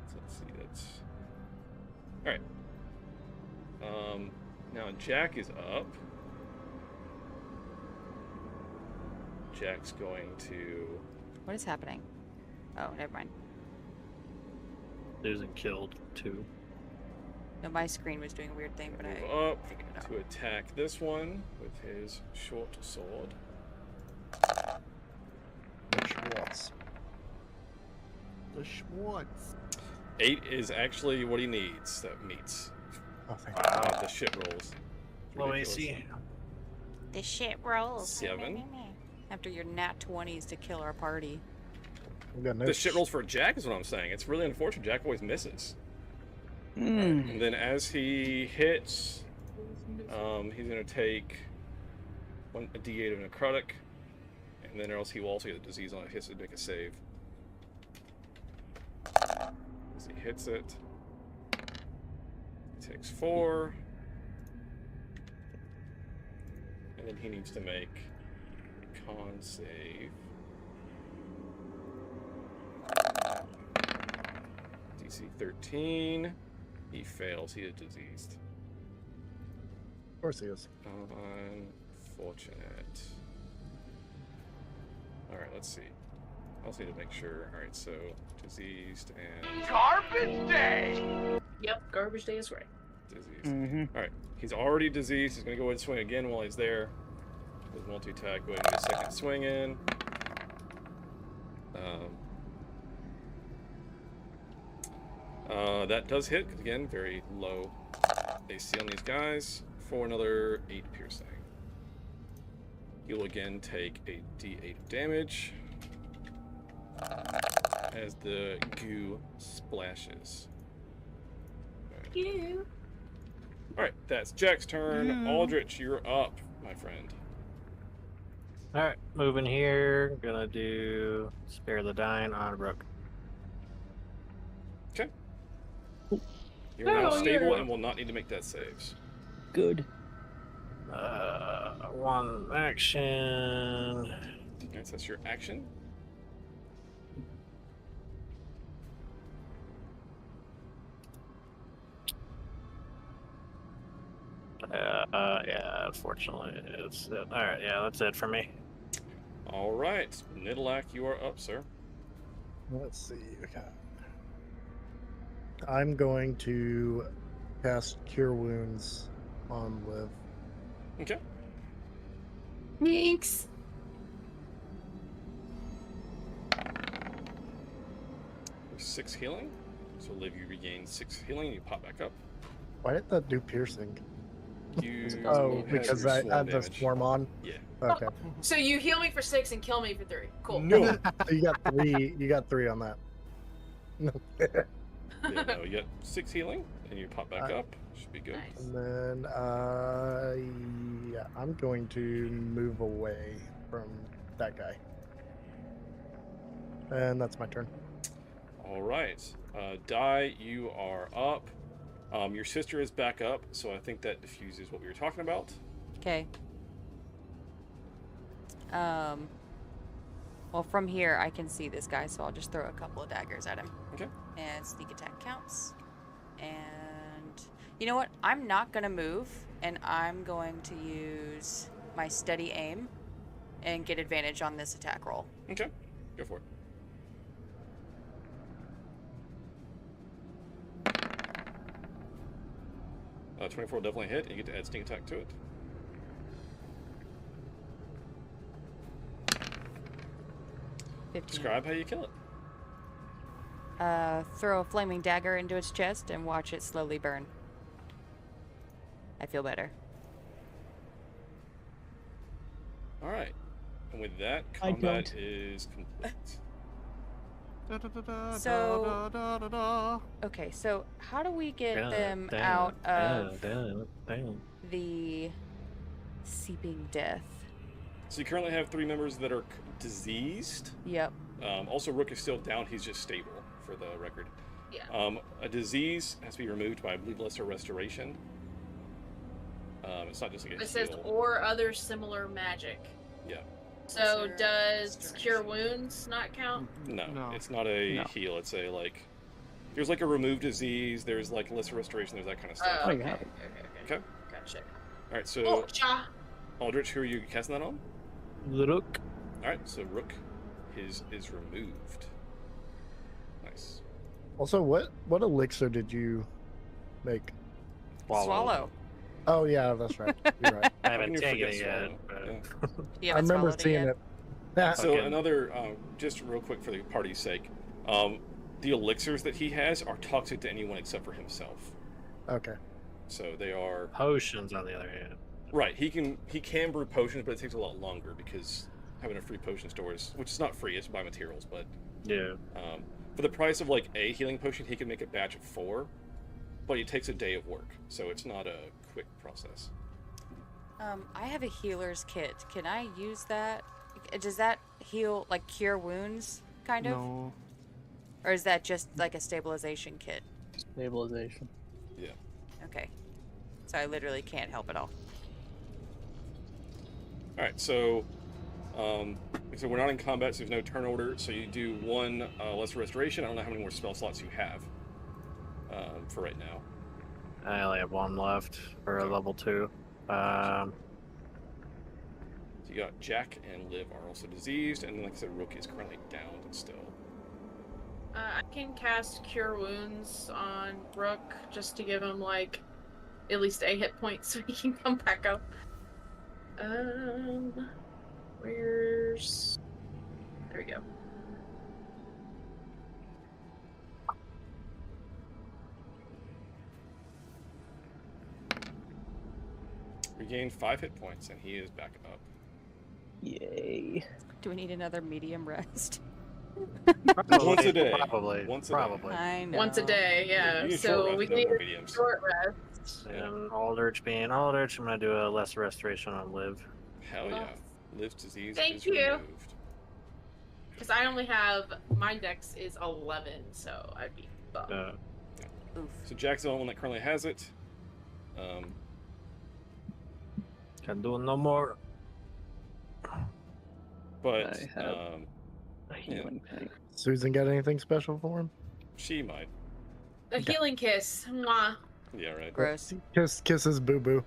So let's see. That's all right. Now Jack is up. Jack's going to. What is happening? Oh, never mind. Susan killed 2. No, my screen was doing a weird thing, but I Move figured it up out. to attack this one with his short sword. The Schwartz. The Schwartz. 8 is actually what he needs. That meets. Oh, thank The shit rolls. Low Ridiculous. AC. The shit rolls. 7. After your nat 20s to kill our party. We got no The shit rolls for Jack is what I'm saying. It's really unfortunate. Jack always misses. And then as he hits, he's going to take a D8 of necrotic, and then else he will also get a disease on it. He has to make a save. As he hits it, he takes 4, and then he needs to make a con save. DC 13. He fails. He is diseased. Of course he is. Unfortunate. Alright, let's see. I also need to make sure. Alright, so diseased and. Garbage day! Yep, garbage day is right. Diseased. Alright, he's already diseased. He's going to go ahead and swing again while he's there. With multi attack, go ahead and get a second swing in. That does hit, because again, very low AC on these guys, for another 8 piercing. He will again take a D8 of damage as the goo splashes. You. Alright, that's Jack's turn. Aldrich, you're up, my friend. Alright, moving here. Gonna do Spare the Dying on Rook. Okay. You're now stable and will not need to make death saves. Good. One action. Okay, so that's your action. Yeah, unfortunately, it's it. Alright, yeah, that's it for me. Alright, Nidalak, you are up, sir. Let's see. Okay. I'm going to cast Cure Wounds on Liv. Okay. Thanks. There's 6 healing. So Liv, you regain 6 healing and you pop back up. Why did that do piercing? You because I had the swarm on? Yeah. Okay. So you heal me for 6 and kill me for 3. Cool. No. So you got 3. You got 3 on that. No. Yeah, no, you got 6 healing and you pop back up. Should be good. Nice. And then, yeah, I'm going to move away from that guy. And that's my turn. All right. Dai, you are up. Your sister is back up, so I think that diffuses what we were talking about. Okay. Well, from here I can see this guy, so I'll just throw a couple of daggers at him. Okay. And sneak attack counts. And you know what? I'm not gonna move, and I'm going to use my steady aim and get advantage on this attack roll. Okay. Go for it. Uh, 24 definitely hit, and you get to add sneak attack to it. Describe how you kill it. Throw a flaming dagger into its chest and watch it slowly burn. I feel better. All right. And with that, combat is complete. So, okay, so how do we get them out of the seeping death? So you currently have 3 members that are diseased. Yep. Also, Rook is still down. He's just stable, for the record. Yeah. A disease has to be removed by, I believe, lesser restoration. It's not just like a It says heal. or other similar magic. Yeah. So does cure wounds not count? No, it's not a heal. It's a like. There's like a remove disease. There's like lesser restoration. There's that kind of stuff. Oh, okay. Okay. Gotcha. All right. So, Gotcha. Aldrich, who are you casting that on? Rook. All right. So Rook, his is removed. Nice. Also, what elixir did you make? Swallow. Oh yeah, that's right. You're right. I haven't taken it yet. Yeah, I remember seeing it. Yeah. So another, just real quick for the party's sake, the elixirs that he has are toxic to anyone except for himself. Okay. So they are potions, on the other hand. Right. He can brew potions, but it takes a lot longer because having a free potion store is, which is not free, it's by materials, but yeah. For the price of like a healing potion, he can make a batch of 4, but it takes a day of work, so it's not a quick process. I have a healer's kit. Can I use that? Does that heal, like cure wounds, kind of? No. Or is that just like a stabilization kit? Stabilization. Yeah. Okay. So I literally can't help at all. Alright, so we're not in combat, so there's no turn order, so you do 1 lesser restoration. I don't know how many more spell slots you have for right now. I only have 1 left for a level 2. So you got Jack and Liv are also diseased, and like I said, Rook is currently downed still. I can cast Cure Wounds on Rook just to give him like at least a hit point so he can come back up. Where's... There we go. Regained 5 hit points, and he is back up. Yay. Do we need another medium rest? Once a day. Probably. Once a Probably. I know. Once a day, yeah. You need So short we rest, need no a mediums. short rest. And Aldrich being Aldrich, I'm going to do a lesser restoration on Liv. Hell yeah. Liv's disease Thank is you. removed. Because I only have... My dex is 11, so I'd be bummed. So Jack's the only one that currently has it. Can do no more. But I have a healing tank. Susan got anything special for him? She might. A healing kiss. Mwah. Yeah, right. Gross. Kisses boo boo.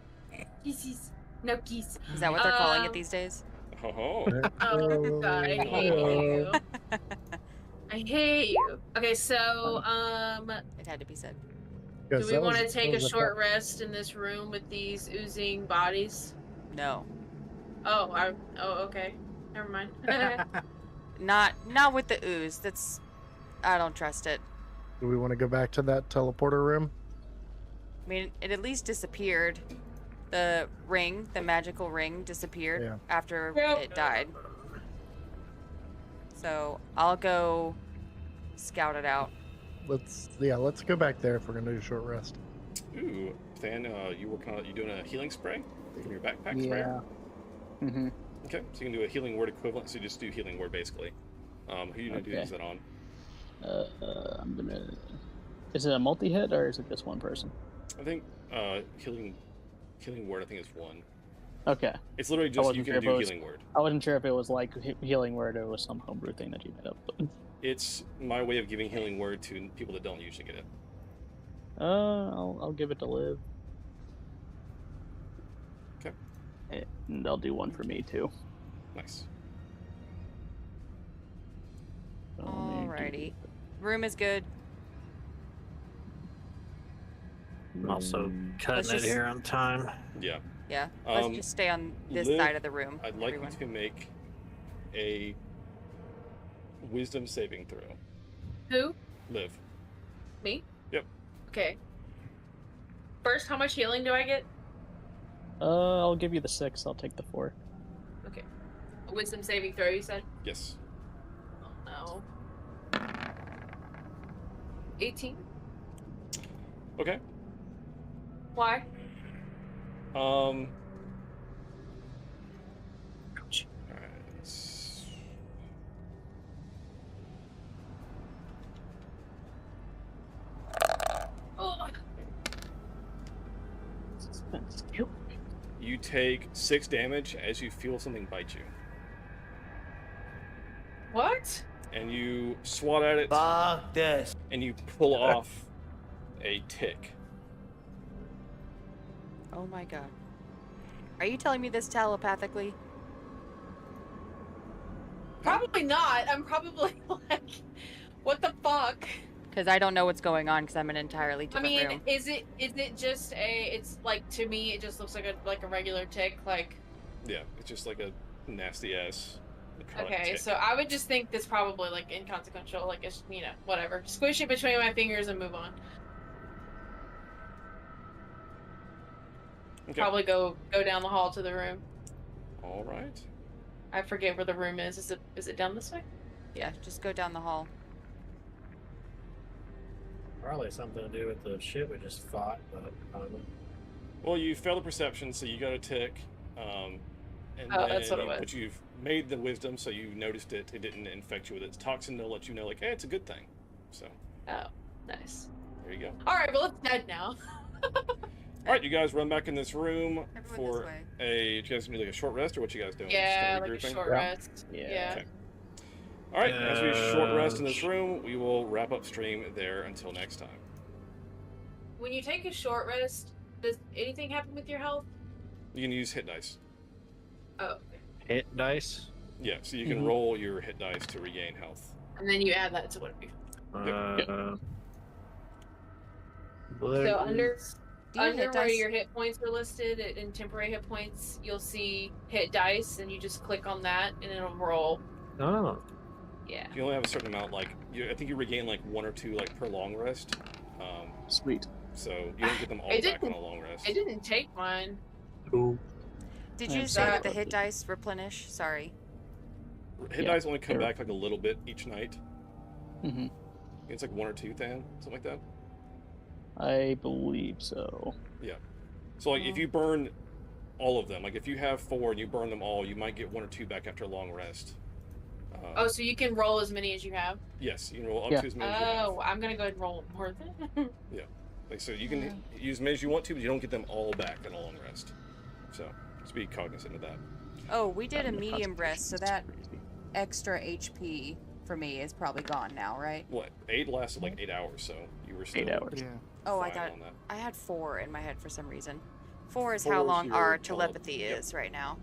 Kisses. No kiss. Is that what they're calling it these days? Oh. Oh, God, I hate you. I hate you. Okay, so, It had to be said. do we want to take a short rest in this room with these oozing bodies? No. Oh, okay. Never mind. Not with the ooze. I don't trust it. Do we want to go back to that teleporter room? I mean, it at least disappeared. The ring, the magical ring, disappeared after it died. So I'll go scout it out. Let's go back there if we're gonna do a short rest. Ooh, Than, you doing a healing spray from your backpack sprayer? Mm-hmm. Okay, so you can do a healing word equivalent. So you just do healing word basically. Who are you gonna do that on? I'm gonna. Is it a multi-hit or is it just one person? I think healing word. I think is 1. Okay. It's literally just you can do healing word. I wasn't sure if it was like healing word or it was some homebrew thing that you made up. But... It's my way of giving healing word to people that don't usually get it. I'll give it to Liv. Okay. And they'll do one for me too. Nice. Alrighty. Room is good. I'm also cutting it here on time. Yeah. Yeah. Let's just stay on this side of the room. I'd like you to make a wisdom saving throw. Who? Liv. Me? Yep. Okay. First, how much healing do I get? I'll give you the 6. I'll take the 4. Okay. A wisdom saving throw, you said? Yes. Oh, no. 18. Okay. Why? Alright. Oh. You take 6 damage as you feel something bite you. What? And you swat at it. Fuck this. And you pull off a tick. Oh my god. Are you telling me this telepathically? Probably not. I'm probably like, what the fuck? Because I don't know what's going on because I'm in an entirely I different mean, room. is it just a? It's like, to me, it just looks like a regular tick. Like, Yeah, it's just like a nasty ass. okay, tick. so I would just think this probably like inconsequential. Like, it's, you know, whatever. Squish it between my fingers and move on. Okay. Probably go down the hall to the room. All right. I forget where the room is. Is it down this way? Yeah, just go down the hall. Probably something to do with the shit we just fought, but I don't know. Well, you failed the perception, so you got a tick. And Oh, then that's what it was. but you've made the wisdom, so you noticed it. It didn't infect you with its toxin. They'll let you know, like, hey, it's a good thing. So. Oh, nice. There you go. All right, well, it's dead now. All right, you guys run back in this room Everyone for this way. you guys need like a short rest, or what you guys doing? Yeah, Just like a regrouping? short rest. Yeah. Okay. All right, as we short rest in this room, we will wrap up stream there until next time. When you take a short rest, does anything happen with your health? You can use hit dice. Oh. Hit dice? Yeah, so you can roll your hit dice to regain health. And then you add that to what you. So under where your hit points are listed in temporary hit points, you'll see hit dice, and you just click on that, and it'll roll. Oh. Yeah. You only have a certain amount, like I think you regain like 1 or 2 like per long rest. Sweet. So you don't get them all It back on didn't- a long rest. It didn't take mine. Cool. Did you say that the hit dice replenish? Sorry. Hit dice only come back like a little bit each night. Mm-hmm. It's like 1 or 2, Than, something like that. I believe so. Yeah. So like if you burn all of them, like if you have 4 and you burn them all, you might get 1 or 2 back after a long rest. Oh, so you can roll as many as you have? Yes, you can roll up to as many as you have. Oh, I'm gonna go ahead and roll more then. Yeah. Like so you can use as many as you want to, but you don't get them all back in a long rest. So just be cognizant of that. Oh, we did a medium rest, so that extra HP for me is probably gone now, right? What? 8 lasted like 8 hours, so you were still 8 hours. Yeah. Oh, I fine thought on that. I had 4 in my head for some reason. 4 is 4 how is long your our tele- telepathy yep. is right now.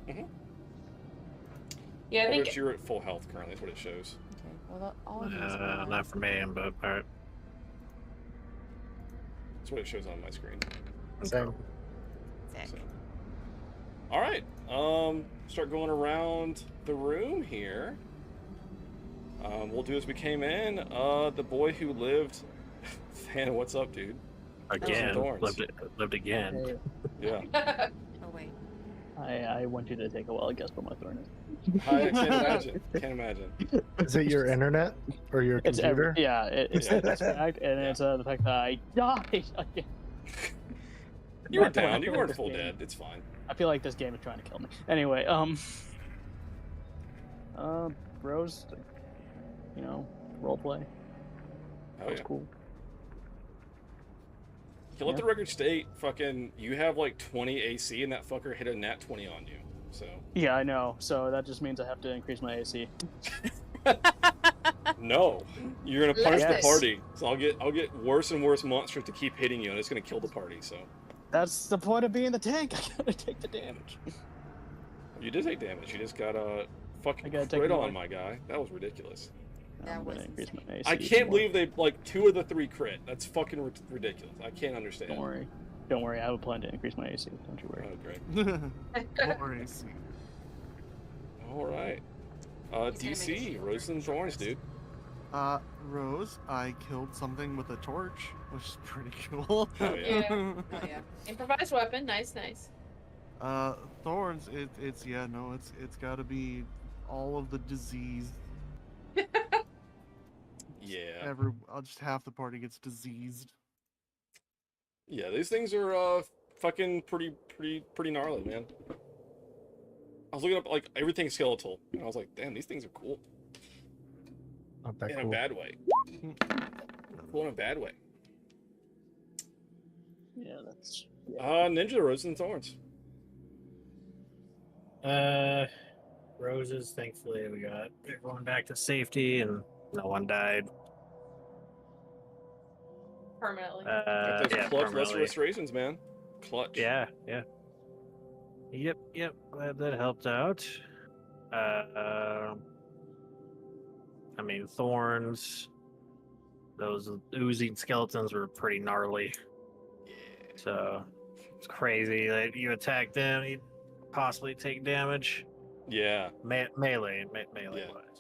Yeah, I think But you're at full health currently, is what it shows. Okay, well, all of these Not for me, but alright. That's what it shows on my screen. Same. So. All right. Start going around the room here. We'll do as we came in. The boy who lived. Fan, what's up, dude? Again. Thorns. Lived again. Yeah. Oh wait. I want you to take a wild guess what my thorn is. I can't imagine. Can't imagine. Is it your internet or your It's computer? it's that's fact, and it's the fact that I died again. You were That's what I down. You feel like weren't this full game- dead. It's fine. I feel like this game is trying to kill me. Anyway, bros, you know, role play. Oh, That was yeah. cool. You let the record state, fucking, you have like 20 AC, and that fucker hit a nat 20 on you. So. Yeah, I know. So that just means I have to increase my AC. No, you're gonna punish the Yes. party. So I'll get worse and worse monsters to keep hitting you, and it's gonna kill the party. So. That's the point of being the tank. I gotta take the damage. You did take damage. You just got a fucking gotta take crit it on away. my guy. That was ridiculous. That I'm was gonna increase my AC. I can't more. believe they like 2 of the 3 crit. That's fucking ridiculous. I can't understand. Don't worry. Don't worry. I have a plan to increase my AC. Don't you worry. Oh, great. Don't worry. All right. DC, Roses and Thorns, dude. Rose, I killed something with a torch, which is pretty cool. Oh, yeah. Oh, yeah. Improvised weapon. Nice, nice. Thorns, it's got to be all of the disease. Yeah. Just half the party gets diseased. Yeah, these things are fucking pretty gnarly, man. I was looking up like everything skeletal, and I was like, damn, these things are cool. Not that In cool. a bad way. Cool in a bad way. Yeah, that's. Ninja Roses and Thorns. Roses, thankfully, we got everyone back to safety and no one died. Permanently. Got those Yeah, clutch permanently. restorations, man. Clutch. Yeah. Yep, glad that helped out. I mean, thorns, those oozing skeletons were pretty gnarly. So, it's crazy that you attack them, you possibly take damage. Yeah. Melee wise,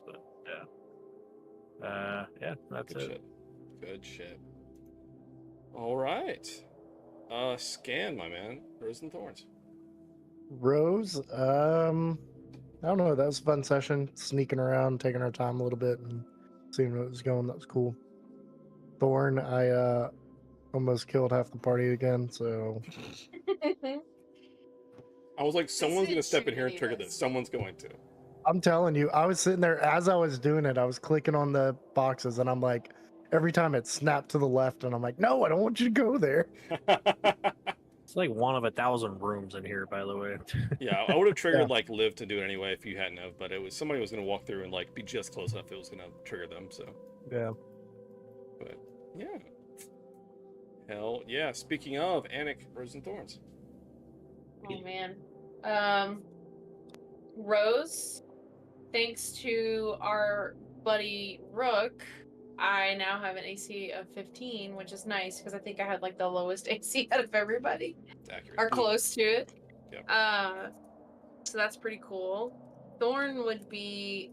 but yeah, that's Good it. shit. Good shit. All right. Scan, my man. Roses and Thorns. Rose, I don't know. That was a fun session. Sneaking around, taking our time a little bit, and seeing what was going. That was cool. Thorn, I almost killed half the party again. So I was like, someone's gonna step in here and trigger this. Someone's going to. I'm telling you, I was sitting there as I was doing it. I was clicking on the boxes, and I'm like, every time it snapped to the left, and I'm like, no, I don't want you to go there. It's like one of 1,000 rooms in here, by the way. Yeah, I would have triggered like Liv to do it anyway if you hadn't have, but it was somebody was gonna walk through and like be just close enough it was gonna trigger them. So yeah, but yeah, hell yeah. Speaking of Anik, Roses and Thorns. Oh man. Rose, thanks to our buddy Rook, I now have an AC of 15, which is nice because I think I had like the lowest AC out of everybody. Accurate. Or close to it. Yep. So that's pretty cool. Thorn would be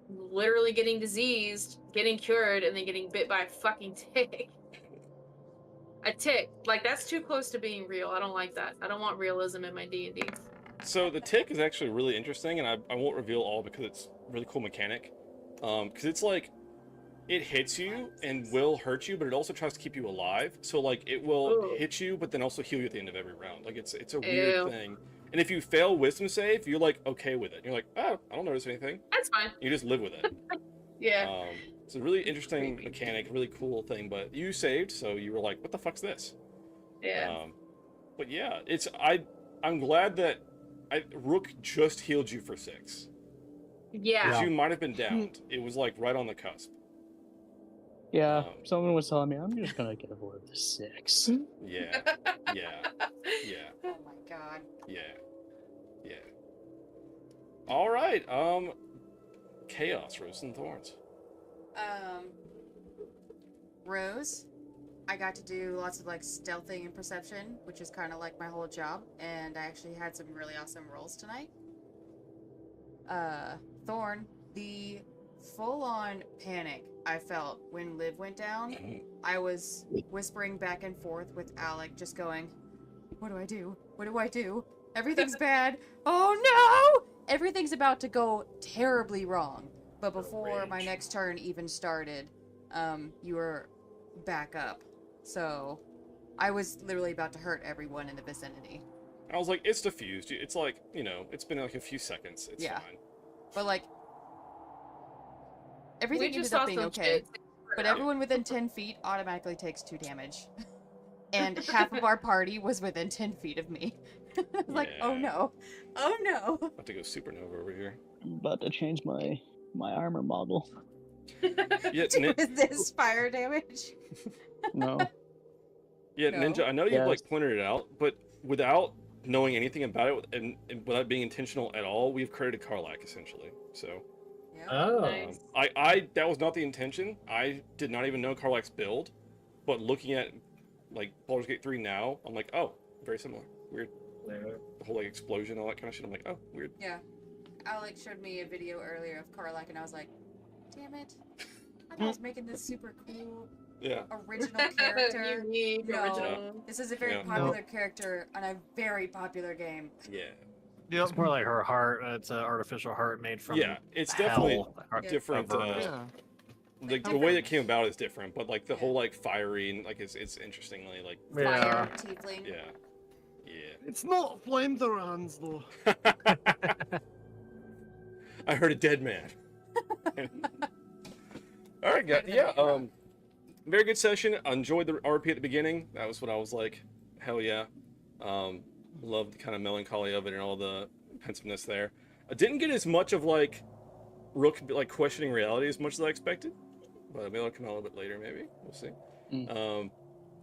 literally getting diseased, getting cured, and then getting bit by a fucking tick. A tick. Like, that's too close to being real. I don't like that. I don't want realism in my D&D. So the tick is actually really interesting, and I won't reveal all because it's a really cool mechanic. Because it's like, it hits you and will hurt you, but it also tries to keep you alive. So like, it will hit you, but then also heal you at the end of every round. Like, it's a weird thing. And if you fail Wisdom save, you're like okay with it. You're like, oh, I don't notice anything. That's fine. You just live with it. Yeah. It's a really interesting mechanic, really cool thing. But you saved, so you were like, what the fuck's this? Yeah. But yeah, I'm glad that Rook just healed you for 6. Yeah. Because you might have been downed. It was like right on the cusp. Yeah, someone was telling me I'm just gonna get avoid the 6. Yeah. Oh my god. Yeah. All right. Chaos, Roses and Thorns. Rose, I got to do lots of like stealthing and perception, which is kind of like my whole job, and I actually had some really awesome rolls tonight. Thorn, the full-on panic I felt when Liv went down, I was whispering back and forth with Alec, just going, what do I do? What do I do? Everything's bad. Oh no! Everything's about to go terribly wrong. But before my next turn even started, you were back up. So I was literally about to hurt everyone in the vicinity. I was like, it's diffused. It's like, it's been like a few seconds. It's fine. But like, everything ended up being okay. But everyone within 10 feet automatically takes 2 damage. And half of our party was within 10 feet of me. I was like, oh no. Oh no. About to go supernova over here. I'm about to change my armor model. Was this fire damage? No. Yeah, No. Ninja, I know you've like pointed it out, but without knowing anything about it and without being intentional at all, we've created Karlak essentially. So Nice. I that was not the intention. I did not even know Karlak's build, but looking at like Baldur's Gate 3 now, I'm like, oh, very similar. Weird. The whole like explosion, all that kind of shit. I'm like, oh, weird. Yeah. Alec showed me a video earlier of Karlak, and I was like, damn it. I thought I was making this super cool original character. Original. This is a very popular character on a very popular game. Yeah. It's more like her heart. It's an artificial heart made from it's definitely hell. different. like the way that came about is different, but like the whole like fiery and like it's interestingly like Fire tiefling. yeah. Yeah. It's not flamethrowers though. I heard a dead man. All right, guys. Yeah. Very good session. I enjoyed the RP at the beginning. That was what I was like. Hell yeah. Loved the kind of melancholy of it and all the pensiveness there. I didn't get as much of like Rook like questioning reality as much as I expected, but maybe that'll come out a little bit later. Maybe we'll see.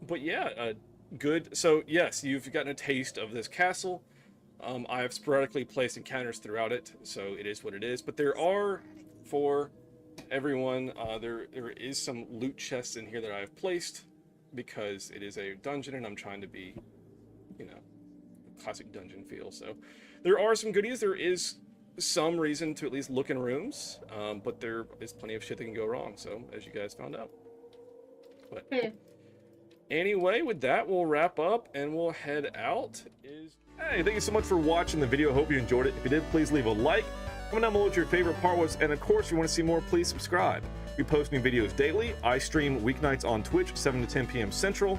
But yeah, good. So yes, you've gotten a taste of this castle. I have sporadically placed encounters throughout it, so it is what it is. But there are, for everyone, there is some loot chests in here that I have placed because it is a dungeon and I'm trying to be, you know, classic dungeon feel. So there are some goodies. There is some reason to at least look in rooms, but there is plenty of shit that can go wrong. So as you guys found out. But anyway, with that, we'll wrap up and we'll head out. Hey, thank you so much for watching the video. Hope you enjoyed it. If you did, please leave a like. Comment down below what your favorite part was, and of course, if you want to see more, please subscribe. We post new videos daily. I stream weeknights on Twitch, 7 to 10 p.m. Central.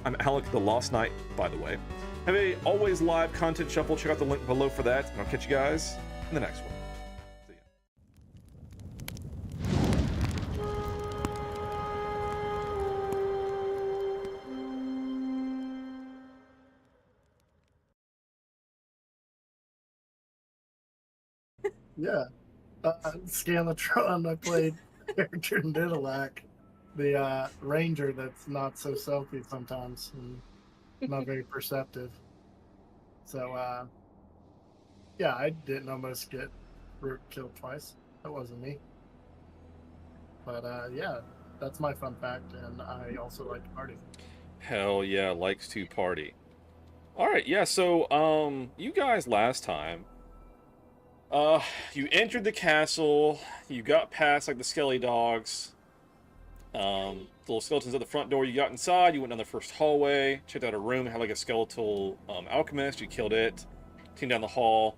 I'm Alec the Lost Knight, by the way. Have a always live content shuffle. Check out the link below for that, and I'll catch you guys in the next one. Yeah. Scanlatron, I played character in Diddleac, the ranger that's not so stealthy sometimes and not very perceptive. So, yeah, I didn't almost get Root killed twice. That wasn't me. But, yeah, that's my fun fact, and I also like to party. Hell yeah, likes to party. Alright, yeah, so, you guys last time, you entered the castle, you got past, like, the skelly dogs, the little skeletons at the front door, you got inside, you went down the first hallway, checked out a room, had, like, a skeletal, alchemist, you killed it, came down the hall,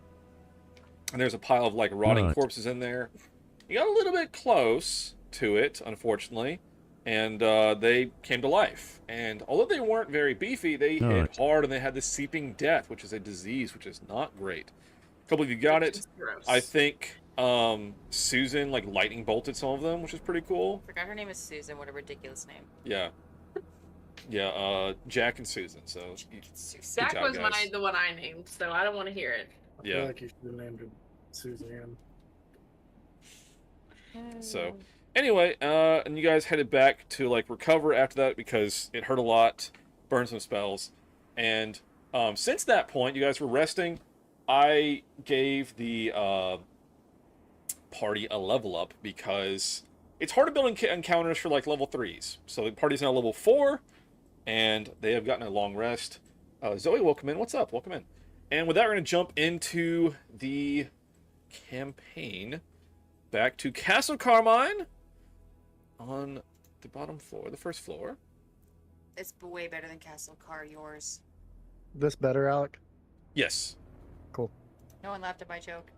and there's a pile of, like, rotting corpses in there. You got a little bit close to it, unfortunately, and, they came to life. And although they weren't very beefy, they hit hard, and they had this seeping death, which is a disease, which is not great. A couple of you got it. I think Susan like lightning bolted some of them, which is pretty cool. Forgot her name is Susan. What a ridiculous name. Yeah. Yeah, Jack and Susan. So Jack was the one I named, so I don't want to hear it. I feel like you should have named her Suzanne. So anyway, and you guys headed back to like recover after that because it hurt a lot, burned some spells, and since that point you guys were resting. I gave the party a level up because it's hard to build encounters for like level 3s. So the party's now level 4, and they have gotten a long rest. Zoe, welcome in. What's up? Welcome in. And with that, we're going to jump into the campaign. Back to Castle Carmine on the bottom floor, the first floor. It's way better than Castle Car, yours. This better, Alec? Yes. Cool. No one laughed at my joke.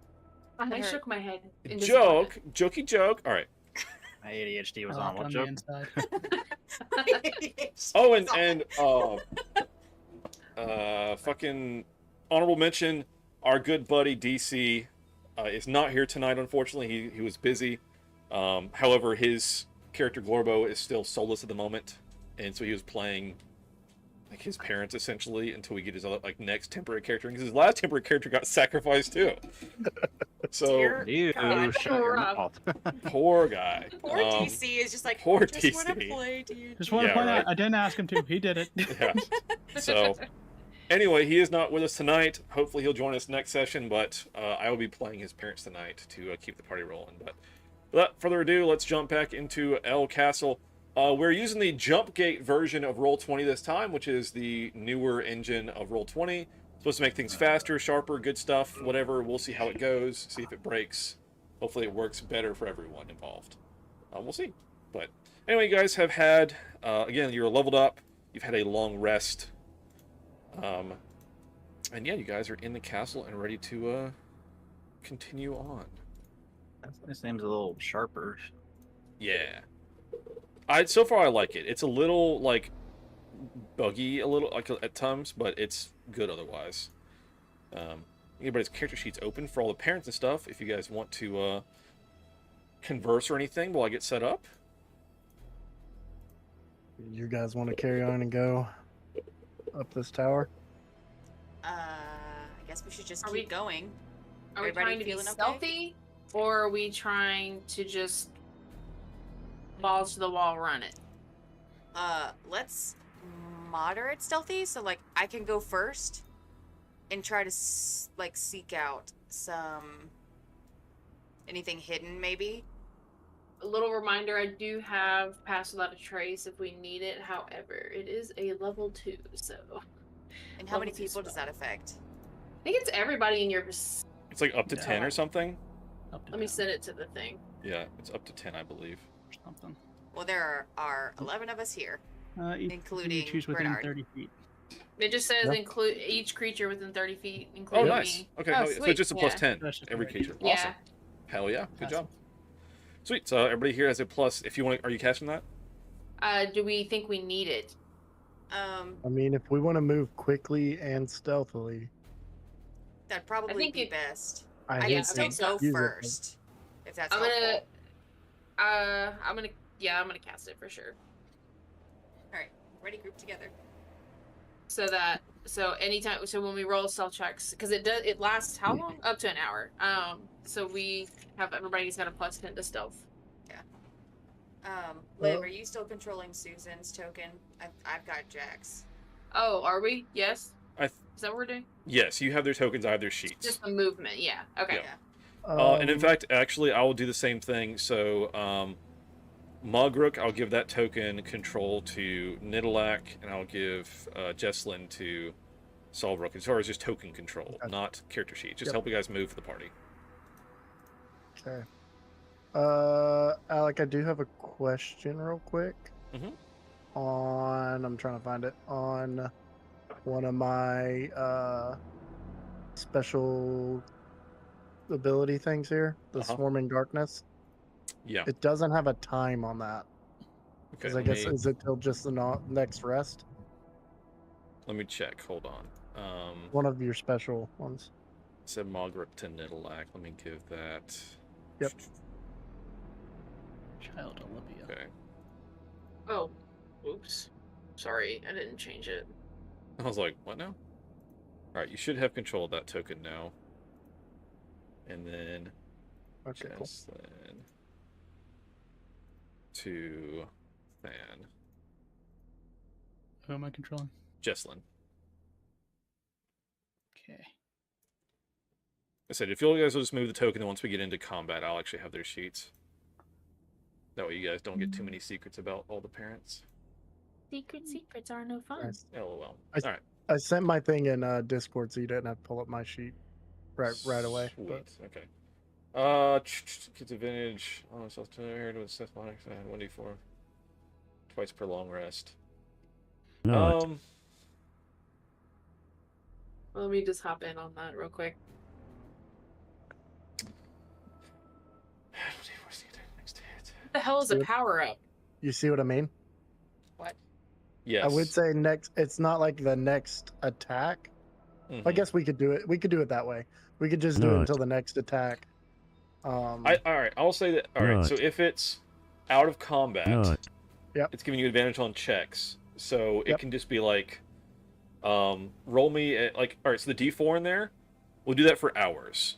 I shook my head. Jokey joke. All right. My ADHD was on. What joke? Oh, and fucking honorable mention. Our good buddy DC is not here tonight. Unfortunately, he was busy. However, his character Glorbo is still soulless at the moment, and so he was playing like his parents essentially until we get his other like next temporary character, because his last temporary character got sacrificed too. So poor guy. Poor DC is just like, poor I just DC. want to play, dude. Just want to point out, I didn't ask him to. He did it. Yeah. So anyway, he is not with us tonight. Hopefully he'll join us next session, but I will be playing his parents tonight to keep the party rolling. But without further ado, let's jump back into El Castle. We're using the jump gate version of Roll20 this time, which is the newer engine of Roll20. Supposed to make things faster, sharper, good stuff, whatever. We'll see how it goes, see if it breaks. Hopefully it works better for everyone involved. We'll see. But anyway, you guys have had, again, you're leveled up. You've had a long rest. And yeah, you guys are in the castle and ready to continue on. This name's a little sharper. Yeah. So far I like it. It's a little like buggy, a little like at times, but it's good otherwise. Anybody's character sheets open for all the parents and stuff. If you guys want to converse or anything while I get set up. You guys want to carry on and go up this tower? I guess we should just Are keep we- going. Are we Everybody trying to be feeling okay? stealthy, or are we trying to just balls to the wall run it? Let's moderate stealthy. So like I can go first and try to like seek out anything hidden maybe. A little reminder: I do have pass without a trace if we need it. However, it is a level 2, so. And how many Level 2 people does that affect? I think it's everybody in your. It's like up to 10 or something. Let me send it to the thing. Yeah, it's up to 10, I believe. Something. Well, there are 11 of us here, including choose within Bernard. 30 feet. It just says Yeah. include each creature within 30 feet, Oh, including nice. me. Okay, Oh, hell yeah. So sweet. just a plus Yeah. 10 That's just every right. creature. Yeah. Awesome. Hell yeah. Good job. Sweet. So everybody here has a plus. If you want, are you casting that? Do we think we need it? I mean, if we want to move quickly and stealthily, That'd probably think be it- best. I I hate can still to go use it, but- first, if that's I'm helpful. I'm gonna cast it for sure. All right, ready, group together. So anytime, so when we roll stealth checks, because it lasts how long? Up to an hour. So we have everybody's got a plus 10 to stealth. Liv, are you still controlling Susan's token? I've got Jack's. Oh, are we? Yes. I Is that what we're doing? Yes, you have their tokens, I have their sheets. Just the movement. Yeah. Okay. Yeah. And in fact, actually, I will do the same thing. So, Mugrook, I'll give that token control to Nidalak, and I'll give Jesslyn to Solrook, as far as just token control, not character sheet. Just help you guys move the party. Okay. Alec, I do have a question real quick. I'm trying to find it, on one of my special ability things here, the Swarming Darkness. Yeah. It doesn't have a time on that. Okay. Because I guess, is it till just the next rest? Let me check. Hold on. One of your special ones. Said Mugrook to Nidalak. Let me give that. Yep. Child Olivia. Okay. Oh, oops. Sorry, I didn't change it. I was like, what now? Alright, you should have control of that token now. And then Okay, cool. Jesslyn to Than. Who am I controlling? Jesslyn. Okay. I said, if you guys will just move the token, and once we get into combat, I'll actually have their sheets. That way you guys don't get too many secrets about all the parents. Secrets are no fun. Nice. LOL. I, Alright. I sent my thing in Discord, so you didn't have to pull up my sheet right away. Sweet. But Okay. Kids advantage. Oh, self-generated with Seth Monix. 1d4. Twice per long rest. Not. Let me just hop in on that real quick. What the hell is a power up? you see what I mean? What? Yes. I would say next. It's not like the next attack. I guess we could do it. We could do it that way. We could just do it Not. until the next attack. All right. I'll say that. All right. Not. So if it's out of combat, Not. it's giving you advantage on checks. So it can just be like, roll me at, like. All right. So the D4 in there, we'll do that for hours.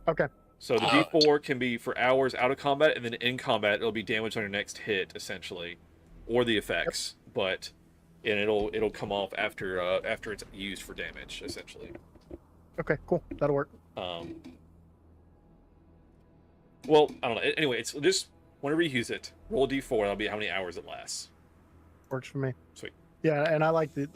Okay. So the D4 can be for hours out of combat, and then in combat it'll be damage on your next hit, essentially, or the effects. But and it'll come off after it's used for damage, essentially. Okay, cool. That'll work. Well, I don't know. Anyway, it's just whenever you use it, roll a D4. That'll be how many hours it lasts. Works for me. Sweet. Yeah, and I like the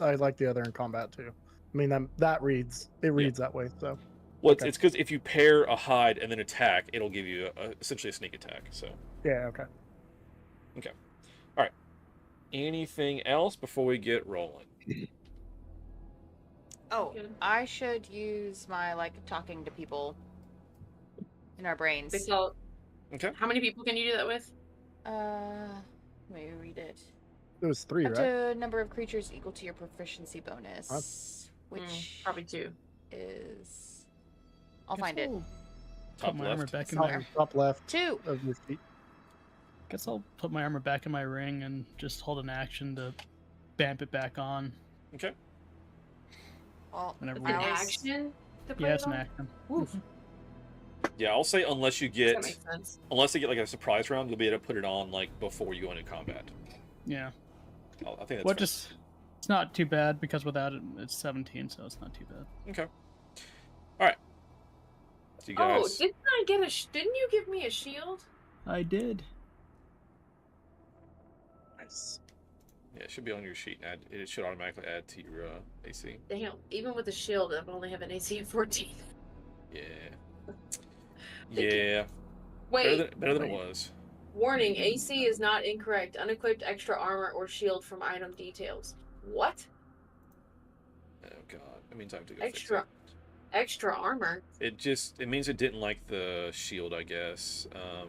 other in combat too. I mean that reads that way. So. Well, Okay. it's because if you pair a hide and then attack, it'll give you essentially a sneak attack. So. Yeah. Okay. Okay. All right. Anything else before we get rolling? Oh, I should use my talking to people in our brains. So, okay. How many people can you do that with? Let me read it. It was 3, Up right? to number of creatures equal to your proficiency bonus, which probably 2 is. I'll Guess find it. I'll Top put my armor left. back in Top, my. top left 2. of your feet. Guess I'll put my armor back in my ring and just hold an action to vamp it back on. Okay. Well, Whenever It's we. an action to put Yeah, it it's an on? action. Yeah, I'll say unless you That get makes sense. unless they get like a surprise round, you'll be able to put it on like before you go into combat. Yeah. I think that's Well, fair. just it's not too bad because without it, it's 17, so it's not too bad. Okay. All right. So you guys. Oh, didn't I get didn't you give me a shield? I did. Nice. Yeah, it should be on your sheet. And it should automatically add to your AC. Damn, even with the shield, I only have an AC of 14. Yeah. Yeah. Wait. Better than it was. Warning, AC is not incorrect. Unequipped extra armor or shield from item details. What? Oh god, that means I have to go Extra armor? fix it. It means it didn't like the shield, I guess. I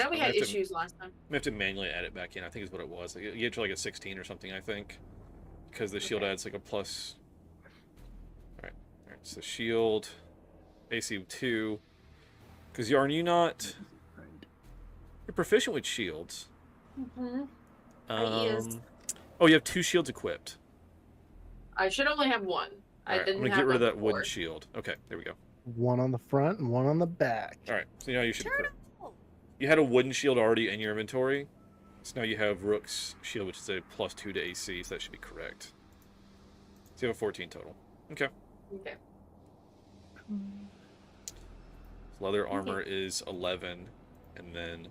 know we had issues last time. We have to manually add it back in. I think is what it was. You get to like a 16 or something, I think, because the shield adds like a plus. All right. So shield, AC 2. Because Yarn, you not. You're proficient with shields. Mm-hmm. Oh, you have 2 shields equipped. I should only have 1. I'm gonna get rid of that wooden shield. Okay, there we go. One on the front and one on the back. All right, so now you should. You had a wooden shield already in your inventory, so now you have Rook's shield, which is a +2 to AC, so that should be correct. So you have a 14 total. Okay. Okay. Leather armor is 11, and then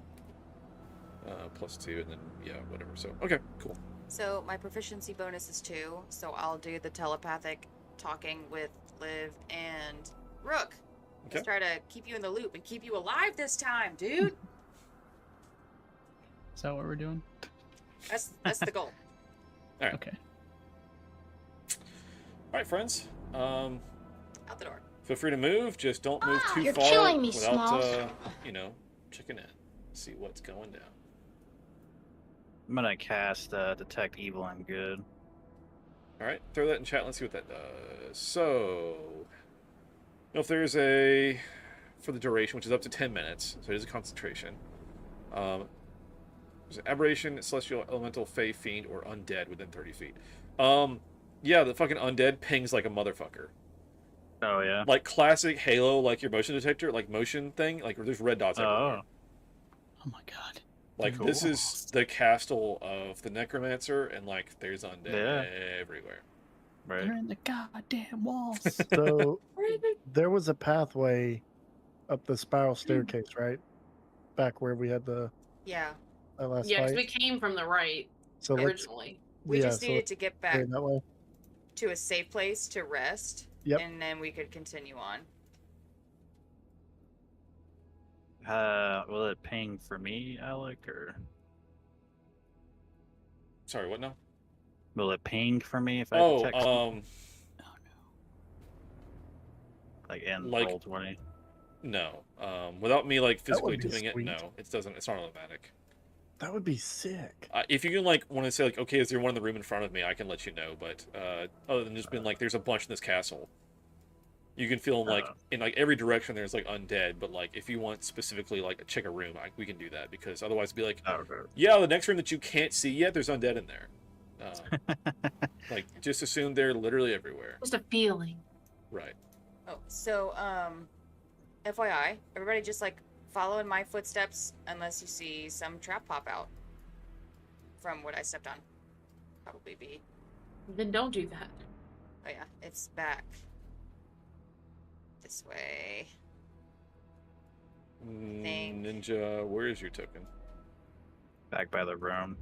+2, and then yeah, whatever. So okay, cool. So my proficiency bonus is 2, so I'll do the telepathic talking with Liv and Rook. Okay. Let's try to keep you in the loop and keep you alive this time, dude. Is that what we're doing? That's the goal. All right. Okay. All right, friends. Out the door. Feel free to move. Just don't move too You're far killing me, without, Smalls. checking in. See what's going down. I'm gonna cast Detect Evil. I'm good. All right, throw that in chat. Let's see what that does. So, if there's for the duration, which is up to 10 minutes, so it is a concentration. There's an aberration, celestial, elemental, fey, fiend, or undead within 30 feet. Yeah, the fucking undead pings like a motherfucker. Oh yeah. Like classic Halo, like your motion detector, like motion thing. Like there's red dots everywhere. Oh my god. Like this is the castle of the necromancer, and like there's undead everywhere. They're in the goddamn walls. So there was a pathway up the spiral staircase, right? Back where we had the Yeah. last Yeah, because fight. we came from the right So let's- originally. We Yeah, just so needed let's to get go back that way. to a safe place to rest. Yep. And then we could continue on. Will it ping for me, Alec, or Sorry, what now? will it ping for me if I Oh, detect something? Like in like- roll 20? No. Without me like physically would be doing it, sweet. no. It doesn't. It's not automatic. That would be sick. If you can like want to say like, okay, is there one in the room in front of me? I can let you know. But other than just being like, there's a bunch in this castle. You can feel like in like every direction there's like undead. But like if you want specifically like check a room, we can do that because otherwise it'd be like, yeah, the next room that you can't see yet, there's undead in there. Like just assume they're literally everywhere. Just a feeling. Right. Oh, so FYI, everybody just like follow in my footsteps unless you see some trap pop out from what I stepped on. Probably be. Then don't do that. Oh yeah, it's back this way. Ninja, where is your token? Back by the room.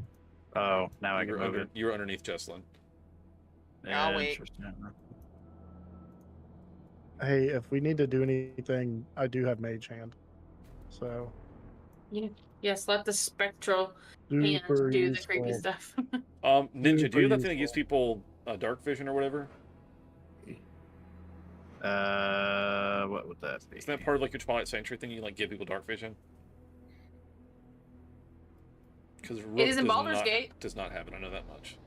Oh, now I can move it. You're underneath Jesslyn. Yeah, I'll wait. Interesting. Hey, if we need to do anything, I do have Mage Hand. So Yeah. Yes, let the spectral hand super do the creepy useful. stuff. Ninja, do you have that thing that useful. gives people dark vision or whatever? What would that be? Isn't that part of like your Twilight Sanctuary thing? You like give people dark vision? Because It is in Baldur's Gate. Does not have it. I know that much.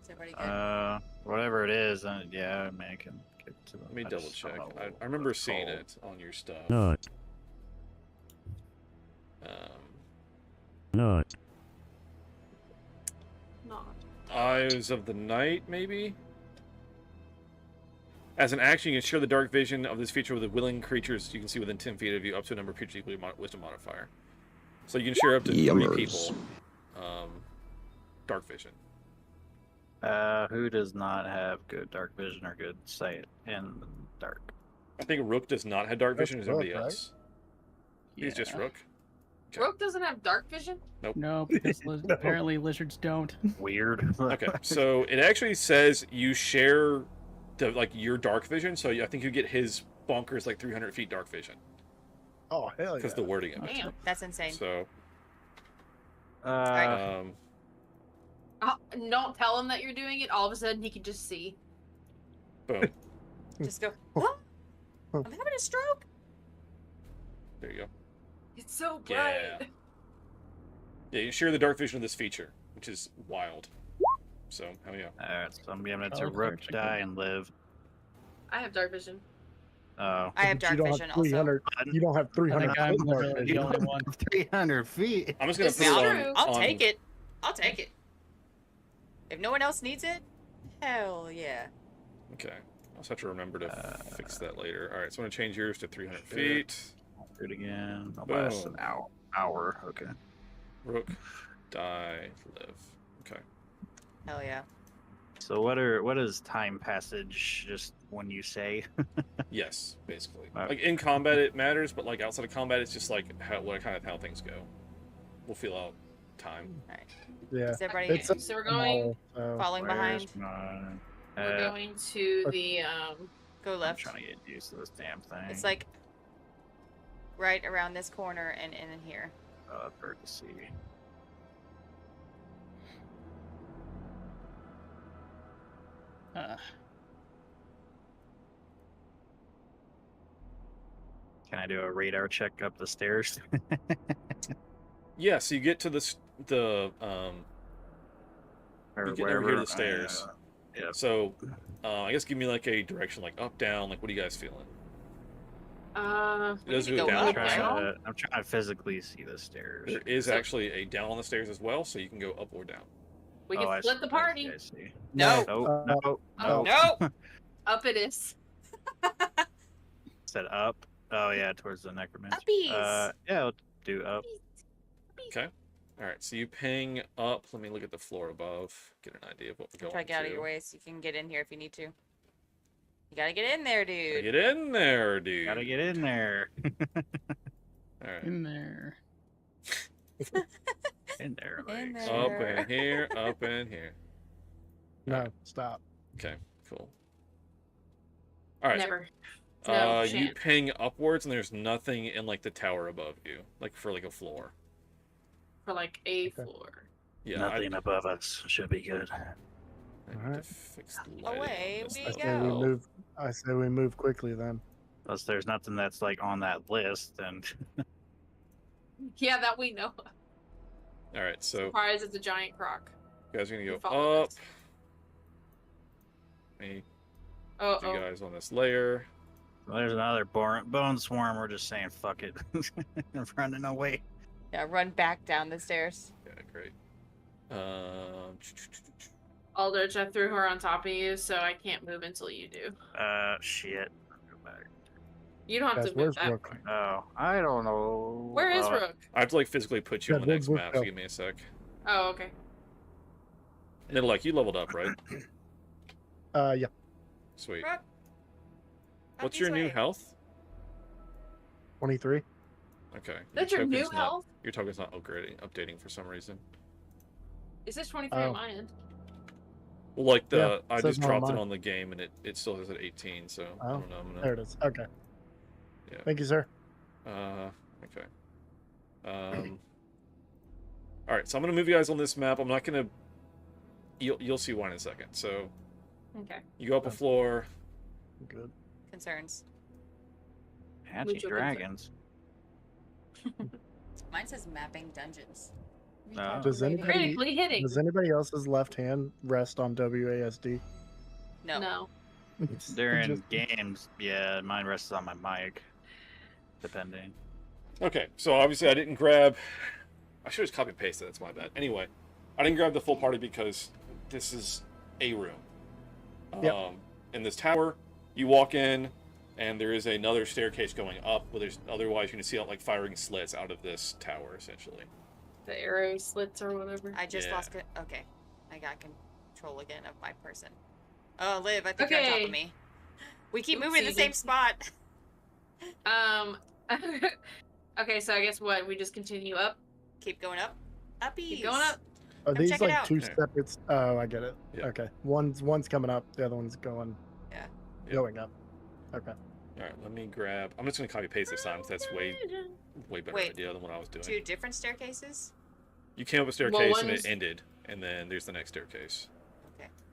Is everybody good? Whatever it is, yeah, I mean, I can get to them. Let me I double just check. don't know I remember what it's seeing called. it on your stuff. No. No. Not. Eyes of the Night, maybe? As an action, you can share the dark vision of this feature with the willing creatures you can see within 10 feet of you, up to a number of creatures equal to wisdom modifier. So you can share up to 3 people. Dark vision. Who does not have good dark vision or good sight in the dark? I think Rook does not have dark vision. That's Is everybody Rook, right? else? He's just Rook. Rook doesn't have dark vision? Nope. No, because apparently lizards don't. Weird. Okay, so it actually says you share your dark vision. So I think you get his bonkers 300 feet dark vision. Oh hell yeah! Because the wording of it. Damn, that's insane. So. Don't tell him that you're doing it. All of a sudden, he can just see. Boom. Just go. What? I'm having a stroke. There you go. It's so bright. Yeah, you share the dark vision of this feature, which is wild. So, hell yeah. Alright, so I'm giving it to Rook, die, and live. I have dark vision. Oh. I have dark vision also. You don't have 300 I think I'm foot dark literally vision. the only one. 300 feet. I'm just gonna put it on. I'll take it. I'll take it. If no one else needs it, hell yeah. Okay. I'll just have to remember to fix that later. Alright, so I'm gonna change yours to 300 feet. Do it again. I'll Boom. last an hour. Okay. Rook, die, live. Okay. Hell yeah. So what is time passage? Just when you say? Yes, basically. In combat it matters, but outside of combat it's just how things go. We'll feel out time. Alright. Yeah. Is everybody So we're going. falling behind? We're going to the Go left. I'm trying to get used to this damn thing. It's right around this corner and in here. Hard to see. Can I do a radar check up the stairs? Yeah, so you get to the Or you get over wherever here to the stairs. Yeah. So I guess give me a direction, up, down, what are you guys feeling? We Does need it to go go down? up, right? I'm trying to physically see the stairs. There is actually a down on the stairs as well, so you can go up or down. We can I split the party. I see. No. No. Up it is. Said up. Oh yeah, towards the necromancer. Uppies. Yeah, I'll do up. Okay. All right. So you ping up. Let me look at the floor above. Get an idea of what we're going Try to get out of your way so you can get in here if you need to. You gotta get in there, dude. Get in there, dude. Gotta get in there. All right. In there. In there, In like. there. Up and here. Up and here. No, stop. Okay. Cool. All right. Never. No you chance. ping upwards, and there's nothing in the tower above you, for a floor. For a floor. Yeah. Nothing above us should be good. I need to fix the lighting Away on this we thing. I say we go. move. I say we move quickly then. Unless there's nothing that's on that list, then Yeah, that we know. All right. So Surprise! It's a giant croc. you guys are gonna You go follow up. Me. Oh, You guys on this layer. there's another bone swarm. We're just saying fuck it, and running away. Yeah, run back down the stairs. Yeah, great. Aldrich, I threw her on top of you, so I can't move until you do. Shit. Go back. You don't have to move Where's that. Rook? Oh, I don't know. Where is Rook? I have to physically put you on the Yeah, next Rook, map. So go. give me a sec. Oh, okay. And then you leveled up, right? Yeah. Sweet. Rook. What's your new health? 23. Okay. That's your new token's not- health? Your token's not updating for some reason. Is this 23 Oh. on my end? Well, Yeah, I says just more on dropped it mine. on the game, and it still has at 18. So I Oh, don't know. I'm gonna. there it is. Okay. Yeah. Thank you, sir. Okay. All right. So I'm gonna move you guys on this map. I'm not gonna. You'll see why in a second. So Okay. you go up a floor. Good. Concerns. Hatching Mucho dragons. Mine says mapping dungeons. Does anybody Critically hitting. does anybody else's left hand rest on WASD? No. No. During games, yeah, mine rests on my mic, depending. Okay, so obviously I didn't grab. I should just copy and paste it. That's my bad. Anyway, I didn't grab the full party because this is a room. Yep. In this tower, you walk in, and there is another staircase going up. But there's otherwise you can see out like firing slits out of this tower, essentially. The arrow slits or whatever. I just lost it. Okay. I got control again of my person. Oh, Liv, I think you're on top of me. We keep moving in the same spot. Okay, so I guess what? We just continue up? Keep going up. Uppies. Keep going up. Are Come these check it like out. two separate? Oh, I get it. Yeah. Okay, one's coming up, the other one's going. Yeah. Going up. Okay. All right, let me grab. I'm just gonna copy paste this time because that's way better Wait, idea than what I was doing. 2 different staircases? You came up a staircase and one's- it ended, and then there's the next staircase.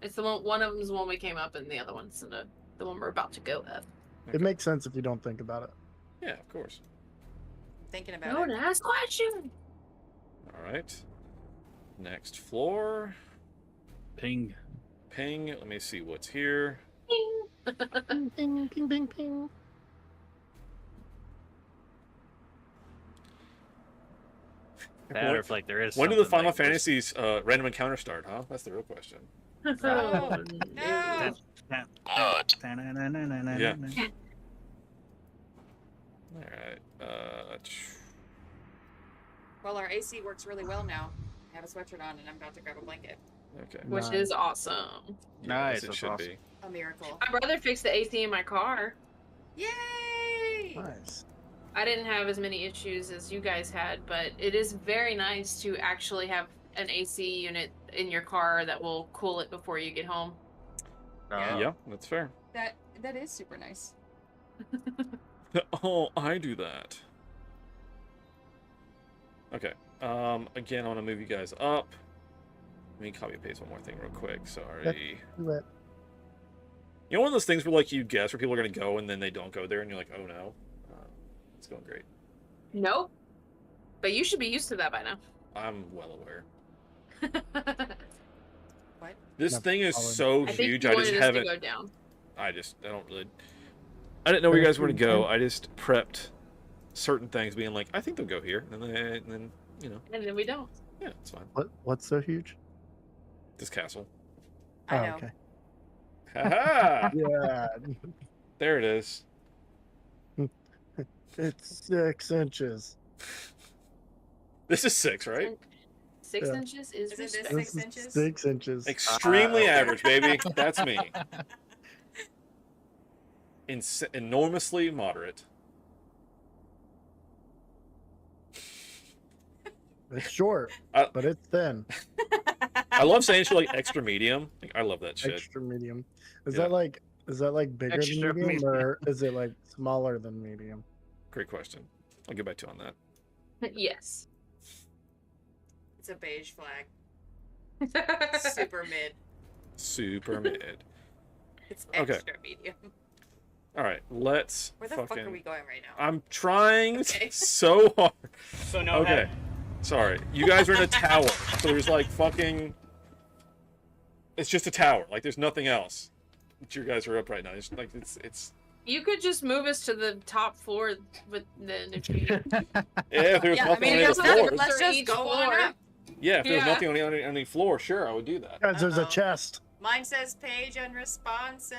It's the one of them's the one we came up, and the other one's the one we're about to go up. It makes sense if you don't think about it. Yeah, of course. Thinking about No it. one asked question. All right. Next floor. Ping. Ping. Let me see what's here. Ping, ping, ping, ping, ping. That, or if like there is. When do the something, Final like, there's- Fantasies random encounter start, huh? That's the real question. No. Yeah. Alright. Well, our AC works really well now. I have a sweatshirt on and I'm about to grab a blanket. Okay. Which is awesome. Nice. It that's should awesome. be. A miracle. My brother fixed the AC in my car. Yay! Nice. I didn't have as many issues as you guys had, but it is very nice to actually have an AC unit in your car that will cool it before you get home. Yeah, that's fair. That is super nice. Oh, I do that. Okay. Again, I want to move you guys up. Let me copy and paste one more thing real quick. Sorry. Do it. You know one of those things where like you guess where people are gonna go and then they don't go there and you're like, oh no. It's going great. Nope. But you should be used to that by now. I'm well aware. What? This No, thing is Colin. so I think huge. you I wanted just us to haven't. go down. I don't really. I didn't know where you guys were to go. I just prepped certain things, being like, I think they'll go here, and then you know. And then we don't. Yeah, it's fine. What's so huge? This castle. Oh, I know. okay. Ha Yeah. There it is. It's 6 inches. This is 6, right? 6 Yeah. inches is Isn't this respect. This 6 is inches? 6 inches. Extremely average, baby. That's me. Enormously moderate. It's short, but it's thin. I love saying shit like extra medium. Like, I love that shit. Extra medium. Is Yeah. that like bigger Extra than medium, medium. or is it like smaller than medium? Great question. I'll get back to you on that. Yes. It's a beige flag. Super mid. Super mid. It's Okay. extra medium. All right, let's Where the fucking. fuck are we going right now? I'm trying Okay. so hard. So no Okay. head. Sorry. You guys are in a tower. So there's like fucking. It's just a tower. Like there's nothing else. But you guys are up right now. It's like it's. You could just move us to the top floor, but then if you. Yeah, if there was Yeah, I nothing mean, on I any guess of the floors. let's just each go on floor. up. Yeah, if there was Yeah. nothing on any floor, sure, I would do that. Guys, there's a Uh-oh. chest. Mine says page unresponsive.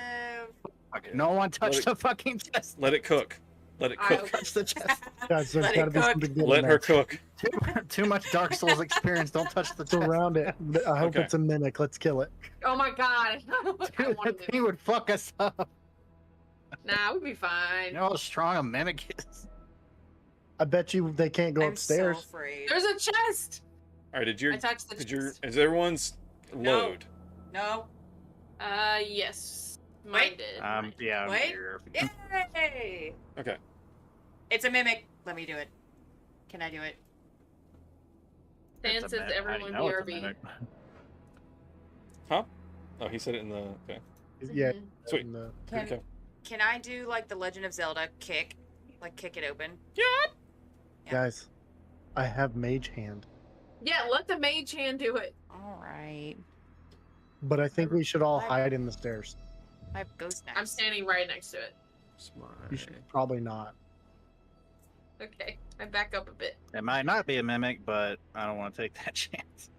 No one Let touched it- the fucking chest. Let it cook. Let it I cook. Touch the chest. Guys, there's Let gotta it be cook. something good in Let her there. cook. Too much Dark Souls experience. Don't touch the chest. Surround it. I hope Okay. it's a mimic. Let's kill it. Oh my god. I Dude, want that to thing would fuck us up. Nah, we'd be fine. You know how strong a mimic is? I bet you they can't go I'm upstairs. so afraid. There's a chest. All right, did your I touched the did your chest. is everyone's load? No. Yes. Mine Wait. did. Yeah. I'm Wait. here. Yay! Okay. It's a mimic. Let me do it. Can I do it? Dan It's a says mimic. I everyone know it's a BRB. mimic. Huh? Oh, he said it in the okay. Yeah. Mhm. Sweet. and, Can, Okay. can I do like the Legend of Zelda kick? Like kick it open? Yeah. Guys, I have mage hand, Yeah, let the mage hand do it. All right. but I think we should all hide in the stairs. I have ghost knives. I'm standing right next to it. You should probably not. Okay, I back up a bit. It might not be a mimic, but I don't want to take that chance.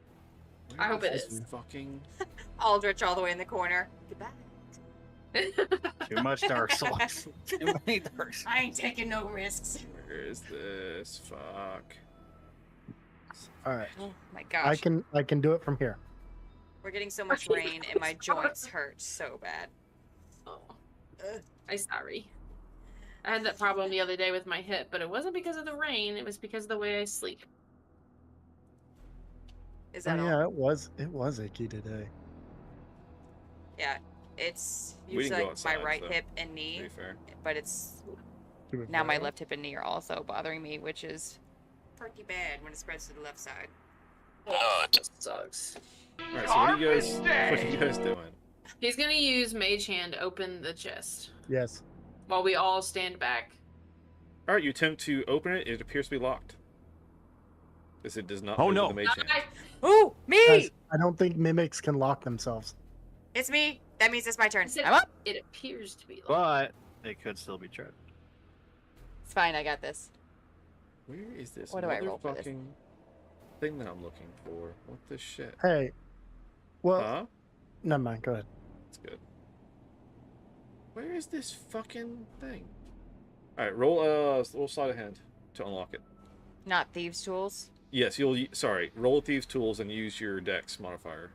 I hope it is. Fucking Aldrich all the way in the corner. Goodbye. Too much Dark Souls. Too many Dark Souls. I ain't taking no risks. Where is this? Fuck. All right. Oh my gosh. I can do it from here. We're getting so much rain and my joints hurt so bad. Oh, I'm sorry. I had that problem the other day with my hip, but it wasn't because of the rain. It was because of the way I sleep. Is that all? Yeah, it was icky today. Yeah, it's We usually didn't go like my outside, right so, hip and knee, to be fair. but it's To be now my fair. left hip and knee are also bothering me, which is pretty bad when it spreads to the left side. Oh, it just sucks. Alright, so what are you guys doing? He's gonna use Mage Hand to open the chest Yes. while we all stand back. Alright, you attempt to open it, it appears to be locked. Because it does not Oh, move no. with the mage hand. Ooh, me! Guys, I don't think mimics can lock themselves. It's me. That means it's my turn. I said I'm up. It appears to be locked. But it could still be tried. It's fine. I got this. Where is this What do I roll for this? motherfucking thing that I'm looking for? What the shit? Hey. Well, Huh? never mind. Go ahead. That's good. Where is this fucking thing? Alright, roll sleight of hand to unlock it. Not thieves' tools. Yes, roll a thieves tools and use your dex modifier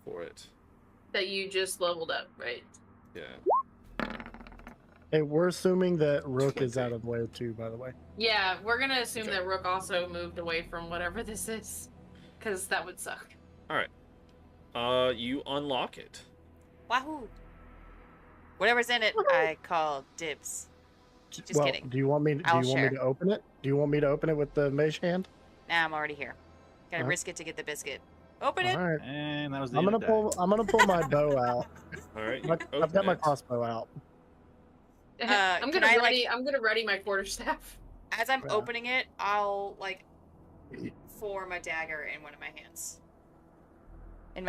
for it. That you just leveled up, right? Yeah. Hey, we're assuming that Rook is out of the way too, by the way. Yeah, we're gonna assume that Rook also moved away from whatever this is, because that would suck. Alright. You unlock it. Wahoo! Whatever's in it, I call dibs. Just well, kidding. do you want me? I'll Me share. to open it? Do you want me to open it with the mage hand? Nah, I'm already here. Gotta Alright. risk it to get the biscuit. Open it. All right. And that was the I'm end gonna of that. pull. I'm gonna pull my bow out. Alright, I've got my crossbow out. I'm can gonna I, ready. I'm gonna ready my quarterstaff. As I'm Yeah. opening it, I'll like form a dagger in one of my hands. In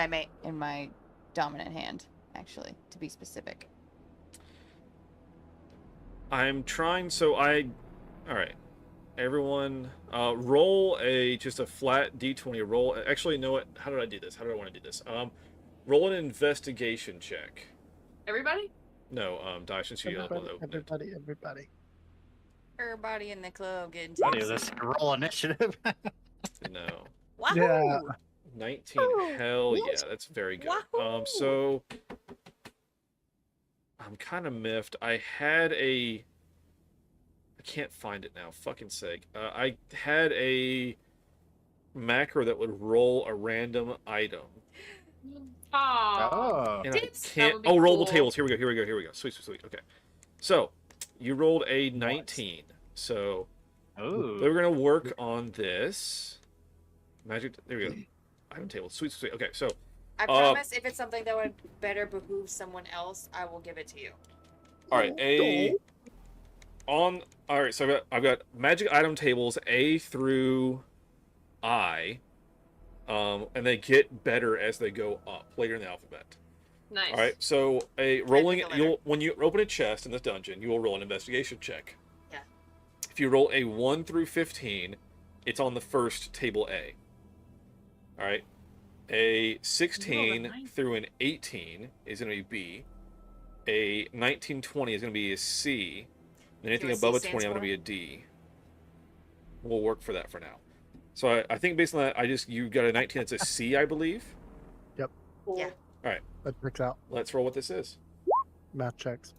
my dominant hand, actually, to be specific. I'm trying, alright. Everyone, roll just a flat d20. Roll, actually, you know what? How did I do this? How do I want to do this? Roll an investigation check. Everybody? No, Dice, since you opened it. Everybody. Everybody in the club getting What is tipsy. this? Roll initiative? No. Wahoo! Yeah. 19. Hell yeah, that's very good. So I'm kind of miffed. I can't find it now. Fucking sake. I had a macro that would roll a random item. Aww. And I That can't. would be Oh, rollable cool. tables. Here we go. Sweet. Okay. So you rolled a 19. So we're gonna work on this. Magic. There we go. Item table. Sweet. Okay. So. I promise if it's something that would better behoove someone else, I will give it to you. All right. All right. So I've got magic item tables A through I, and they get better as they go up later in the alphabet. Nice. All right. So when you open a chest in this dungeon, you will roll an investigation check. Yeah. If you roll a 1 through 15, it's on the first table A. All right. A 16 through an 18 is going to be B. A 19, 20 is going to be a C. And anything what above a C 20 is stands going to be a D. We'll work for that for now. So I think based on that, you got a 19 that's a C, I believe. Yep. Yeah. All right. That tricks out. Let's roll what this is. Math checks.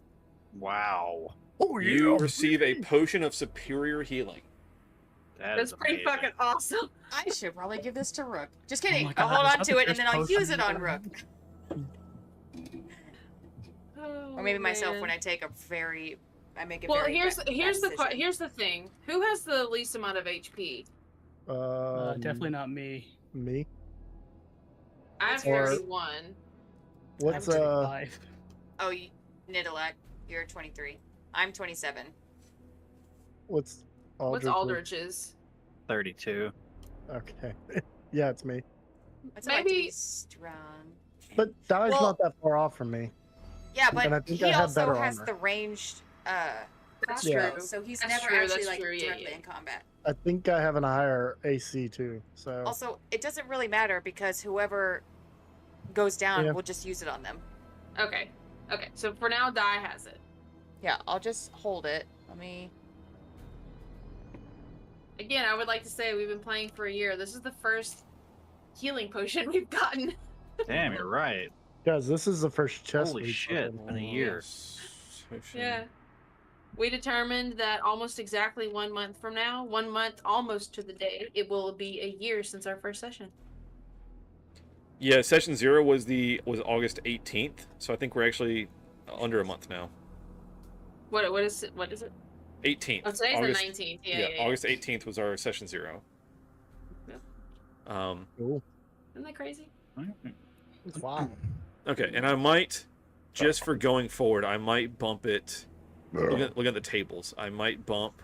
Wow. Oh You receive a potion of superior healing. That's pretty fucking awesome. I should probably give this to Rook. Just kidding. my I'll God, hold is on that to the it and first then I'll potion use it you've on ever Rook. Oh, Or maybe myself man. when I take I make a Well, very here's bad the decision. thing. Who has the least amount of HP? Definitely not me. Me. I have Or- 31. What's I'm 25. Oh, Nidalek, you're 23. I'm 27. what's What's Aldrich's? Aldrich's? 32. Okay. Yeah, it's me. What's it like to be Maybe- strong? But Dai's Well- not that far off from me. Yeah, And I but think he I have also better has armor. the ranged That's Yeah. true. so he's That's never true, actually that's like true, yeah, directly yeah. in combat. I think I have a higher AC too. So Also, it doesn't really matter because whoever goes down Yeah. will just use it on them. Okay. Okay. So for now, Dai has it. Yeah, I'll just hold it. Let me. Again, I would like to say we've been playing for a year. This is the first healing potion we've gotten. Damn, you're right. guys, this is the first chest. Holy we've shit, opened. in a year. Yeah. We determined that almost exactly 1 month from now, 1 month almost to the day, it will be a year since our first session. Yeah, session 0 was August 18th, so I think we're actually under a month now. What is it? What is it? 18th. Oh, today's August, the 19th. Yeah. August 18th was our session 0. Yep. Cool. Isn't that crazy? Wow. Okay, and I might, just for going forward, I might bump it. Look at the tables. I might bump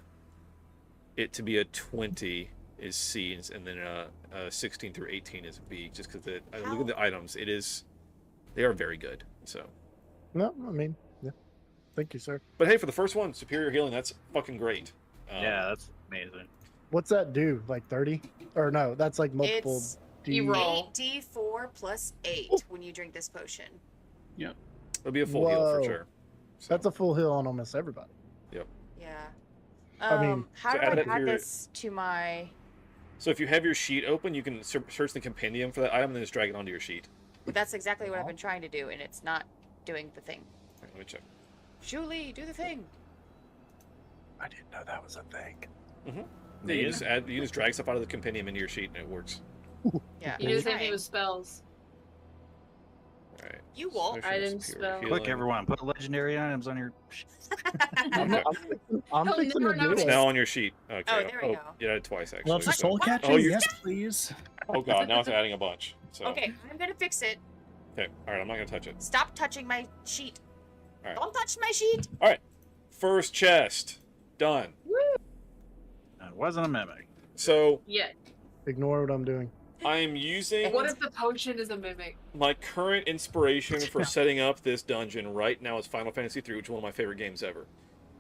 it to be a 20 is C, and then a 16 through 18 is B. Just because I look at the items, they are very good. So. No, I mean, yeah. Thank you, sir. But hey, for the first one, superior healing, that's fucking great. Yeah, that's amazing. What's that do? Like 30? Or no, that's like multiple. It's You roll. 8d4 plus 8 when you drink this potion. Yep. It'll be a full heal for Whoa. sure. That's a full heal on almost everybody. Yep. Yeah. I mean- how So do add I that to add your- this to my? So if you have your sheet open, you can search the compendium for that item and then just drag it onto your sheet. That's exactly what I've been trying to do, and it's not doing the thing. All right, let me check. Julie, do the thing. I didn't know that was a thing. Yeah, you can just drag stuff out of the compendium into your sheet and it works. Yeah. You do the same Trying. thing with spells. All right. You won't. Item spell. Quick, everyone, put legendary items on your. Okay. I'm He'll fixing never to do notice. It's it. now on your sheet. Okay. Oh, there we go. You did it twice actually. Loves of so- soul catching? Oh, you. Yes, please. Oh god, now it's adding a bunch. So. Okay, I'm gonna fix it. Okay. All right, I'm not gonna touch it. Stop touching my sheet. All right. Don't touch my sheet. All right. First chest done. It wasn't a mimic. So Yeah. Ignore what I'm doing. I'm using What if the potion is a mimic? my current inspiration for setting up this dungeon right now is Final Fantasy III, which is one of my favorite games ever.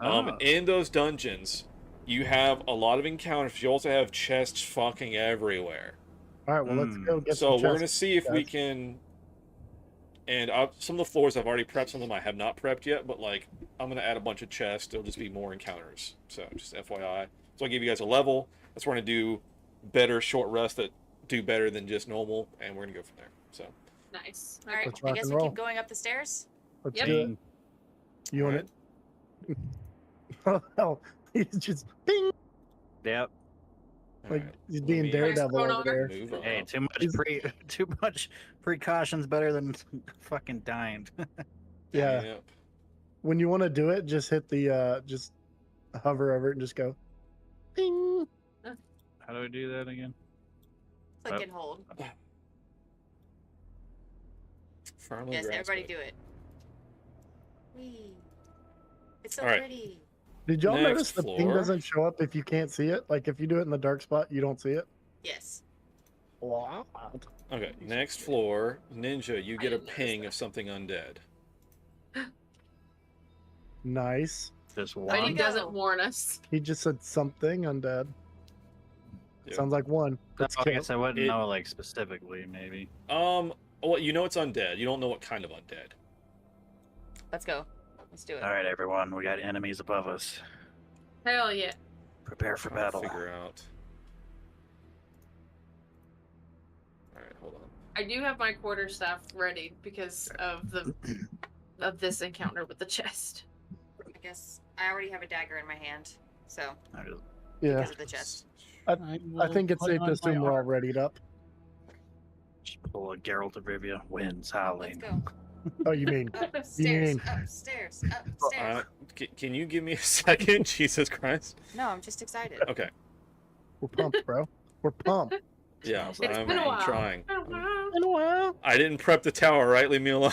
Oh. In those dungeons, you have a lot of encounters. You also have chests fucking everywhere. All right, well, let's go get So some we're gonna chests, see if we guys. can. And some of the floors I've already prepped, some of them I have not prepped yet. But like, I'm gonna add a bunch of chests. It'll just be more encounters. So just FYI. So I'll give you guys a level. That's where we're gonna do better short rests that do better than just normal, and we're gonna go from there. So. Nice. All right, Let's I rock guess and we roll. keep going up the stairs. Let's Yep. do it. You want it? Oh, hell. He's just ping. Yep. Like Alright, he's let being me Daredevil Nice over there. move up. Hey, too much precautions better than fucking dying. Yeah. Yep. When you want to do it, just hit the just hover over it and just go ping. How do I do that again? Click and hold. Firmly Yes, grasp everybody it. do it. Whee. It's so All right. pretty. Did y'all Next notice the ping floor. doesn't show up if you can't see it? Like if you do it in the dark spot, you don't see it. Yes. Wow. Okay, next floor, Ninja, you get a didn't notice ping that. of something undead. Nice. Just But he one. doesn't warn us. He just said something undead. Yeah. Sounds like one. Let's I kill guess it. I wouldn't It- know like specifically, maybe. Well, you know it's undead. You don't know what kind of undead. Let's go. Let's do it. All right, everyone, we got enemies above us. Hell yeah. Prepare for Trying to battle. Figure out. All right, hold on. I do have my quarterstaff ready because of the this encounter with the chest. I guess I already have a dagger in my hand, so Yeah. because of the chest. I think it's safe to assume we're all readied up. Just pull a Geralt of Rivia. Winds howling. Let's go. Oh, you mean Upstairs, mean- upstairs, upstairs. Can you give me a second? Jesus Christ. No, I'm just excited. Okay. we're pumped, bro. We're pumped. Yeah, It's been a I'm while. trying. In a while. I didn't prep the tower, right? Leave me alone.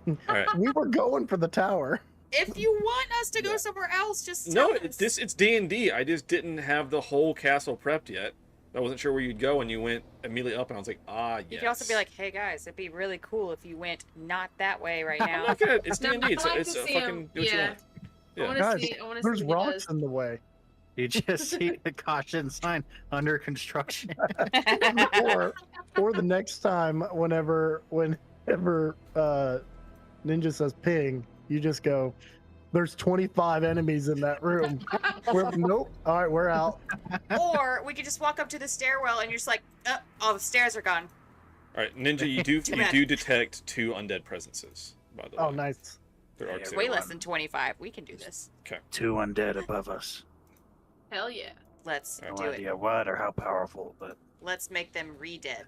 All right. We were going for the tower. If you want us to go somewhere else, just No, tell us. it's D&D. I just didn't have the whole castle prepped yet. I wasn't sure where you'd go, and you went immediately up, and I was like, yes. You could also be like, hey guys, it'd be really cool if you went not that way right I'm now. not gonna. It's D&D. I'd It's like it's to a see fucking him. do what you Yeah. want. I want Guys, to see. I want to there's see what he rocks does. in the way. You just see the caution sign under construction. or the next time, whenever Ninja says ping, you just go, there's 25 enemies in that room. Nope. All right, we're out. Or we could just walk up to the stairwell and you're just like, all the stairs are gone. All right, Ninja, you do Too you bad. do detect 2 undead presences, by the way. Oh, nice. There are It's 2. way less than 25. We can do this. Okay. 2 undead above us. Hell yeah. Let's No do idea it. what or how powerful, but Let's make them re-dead.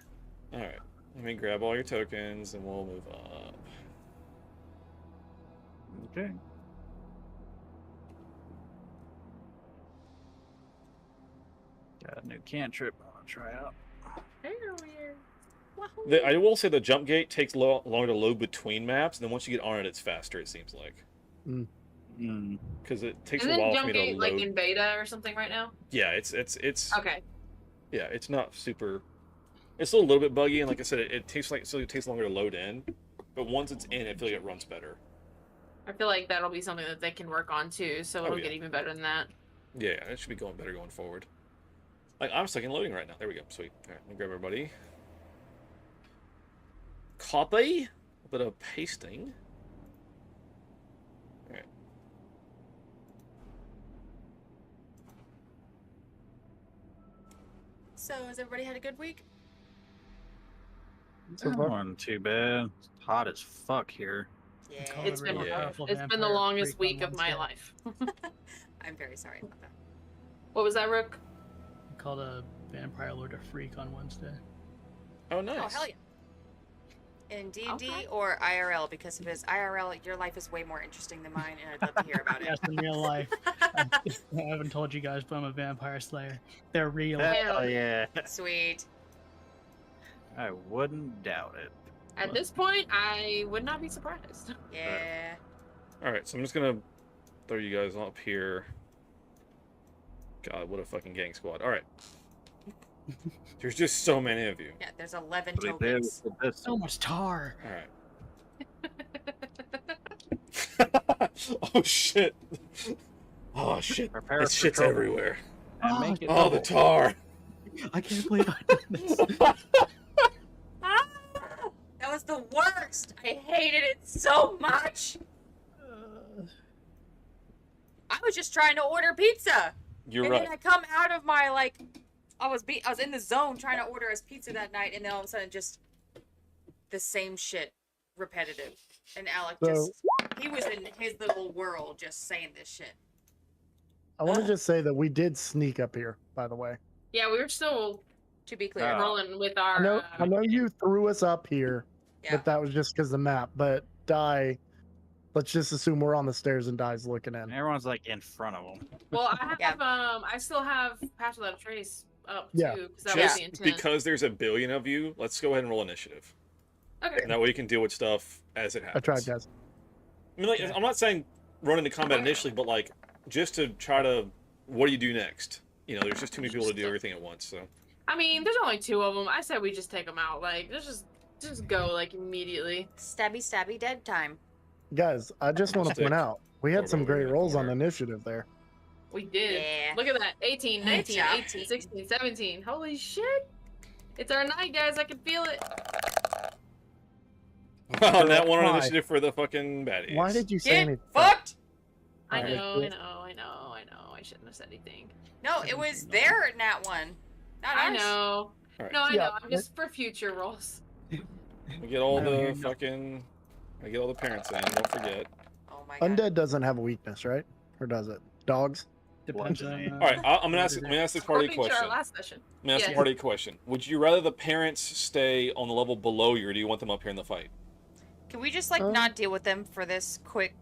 All right. Let me grab all your tokens, and we'll move up. okay. Got a new cantrip I want to try out. I will say the jump gate takes longer to load between maps, and then once you get on it, it's faster. It seems like. Because it takes Isn't a while for Jump me to Gate load. like in beta or something right now? Yeah, it's Okay. yeah, it's not super. It's still a little bit buggy, and like I said, it takes longer to load in. But once it's in, I feel like it runs better. I feel like that'll be something that they can work on too, so it'll yeah. get even better than that. Yeah, it should be going better going forward. Like I'm stuck in loading right now. There we go. Sweet. All right, let me grab everybody. Copy. A bit of pasting. All right. So, has everybody had a good week? That wasn't too bad. It's hot as fuck here. Yeah. It's been the longest week of my life. I'm very sorry about that. What was that, Rook? I called a vampire lord a freak on Wednesday. Oh, nice. Oh, hell yeah. In D&D or IRL? Because if it's IRL, your life is way more interesting than mine, and I'd love to hear about it. Yes, in real life. I haven't told you guys, but I'm a vampire slayer. They're real. Hell yeah. Sweet. I wouldn't doubt it. At this point, I would not be surprised. Yeah. All right, so I'm just gonna throw you guys up here. God, what a fucking gang squad! All right, there's just so many of you. Yeah, there's 11 tokens. So much tar. All right. Oh shit! Oh shit! Prepare This for shit's trouble. everywhere. And make it Oh, the double. tar! I can't believe I did this. That was the worst. I hated it so much. I was just trying to order pizza. You're and right. then I come out of my I was in the zone trying to order us pizza that night, and then all of a sudden just the same shit, repetitive. And Alec he was in his little world just saying this shit. I want to just say that we did sneak up here, by the way. Yeah, we were still, to be clear, rolling with our. I know you threw us up here, Yeah. but that was just because the map. But Di, let's just assume we're on the stairs and Di's looking in. Everyone's like in front of them. Well, I have I still have Pass Without a Trace up Yeah. too, because that was Just the intent. because there's a billion of you, let's go ahead and roll initiative. Okay. And that way you can deal with stuff as it I happens. tried, guys. I mean, like, I'm not saying run into combat initially, but like just to try to, what do you do next? You know, there's just too many people to do everything at once. So I mean, there's only 2 of them. I said we just take them out. Like, let's just go like immediately. Stabby, stabby, dead time. Guys, I just want to Stick. point out we had some Over great in the rolls on corner. initiative there. We did. Yeah. Look at that. 18, Good 19, job. 18, 16, 17. Holy shit. It's our night, guys. I can feel it. wow, that one on Why? initiative for the fucking baddies. Why did you say Get anything? fucked! I Alright, know, cool. I know, I know, I know. I shouldn't have said anything. No, it was there in that one. Not I ours. know. Alright. No, I Yeah. know. I'm just for future rolls. We get all I don't the hear no- fucking. I get all the parents in. Don't forget. Oh my god. Undead doesn't have a weakness, right? Or does it? Dogs? Depends on. All right, I'm gonna ask. I'm gonna ask this party a According to our question. last session. I'm gonna ask the Yes. party a question. Would you rather the parents stay on the level below you, or do you want them up here in the fight? Can we just not deal with them for this quick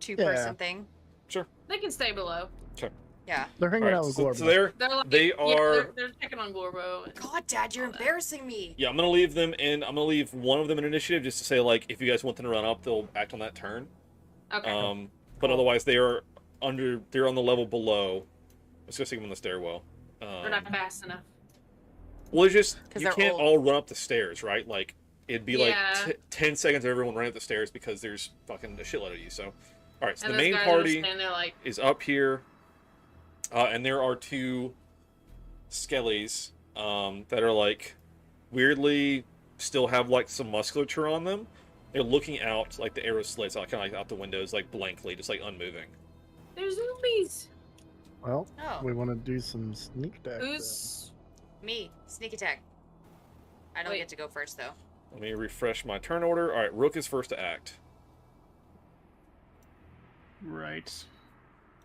2-person Yeah. thing? Sure. They can stay below. Okay. Yeah. They're hanging Alright, out with so, Glorbo. so they're They're they yeah, are. they're checking on Glorbo. God, Dad, you're embarrassing me. Yeah, I'm gonna leave them in. I'm gonna leave one of them in initiative just to say like, if you guys want them to run up, they'll act on that turn. Okay. But otherwise, they're on the level below. Let's go see them on the stairwell. They're not fast enough. Well, it's just 'Cause you they're can't old. all run up the stairs, right? Like it'd be Yeah. like 10 seconds of everyone running up the stairs because there's fucking a shitload of you. So, all right. So And the those main guys party are standing there like, is up here, and there are two skellies that are like weirdly still have like some musculature on them. They're looking out like the arrow slits out, kind of like out the windows, like blankly, just like unmoving. there's zombies. Well, Oh. we want to do some sneak attack. Who's Me. Sneak attack. I don't get to go first, though. Let me refresh my turn order. All right, Rook is first to act. Right.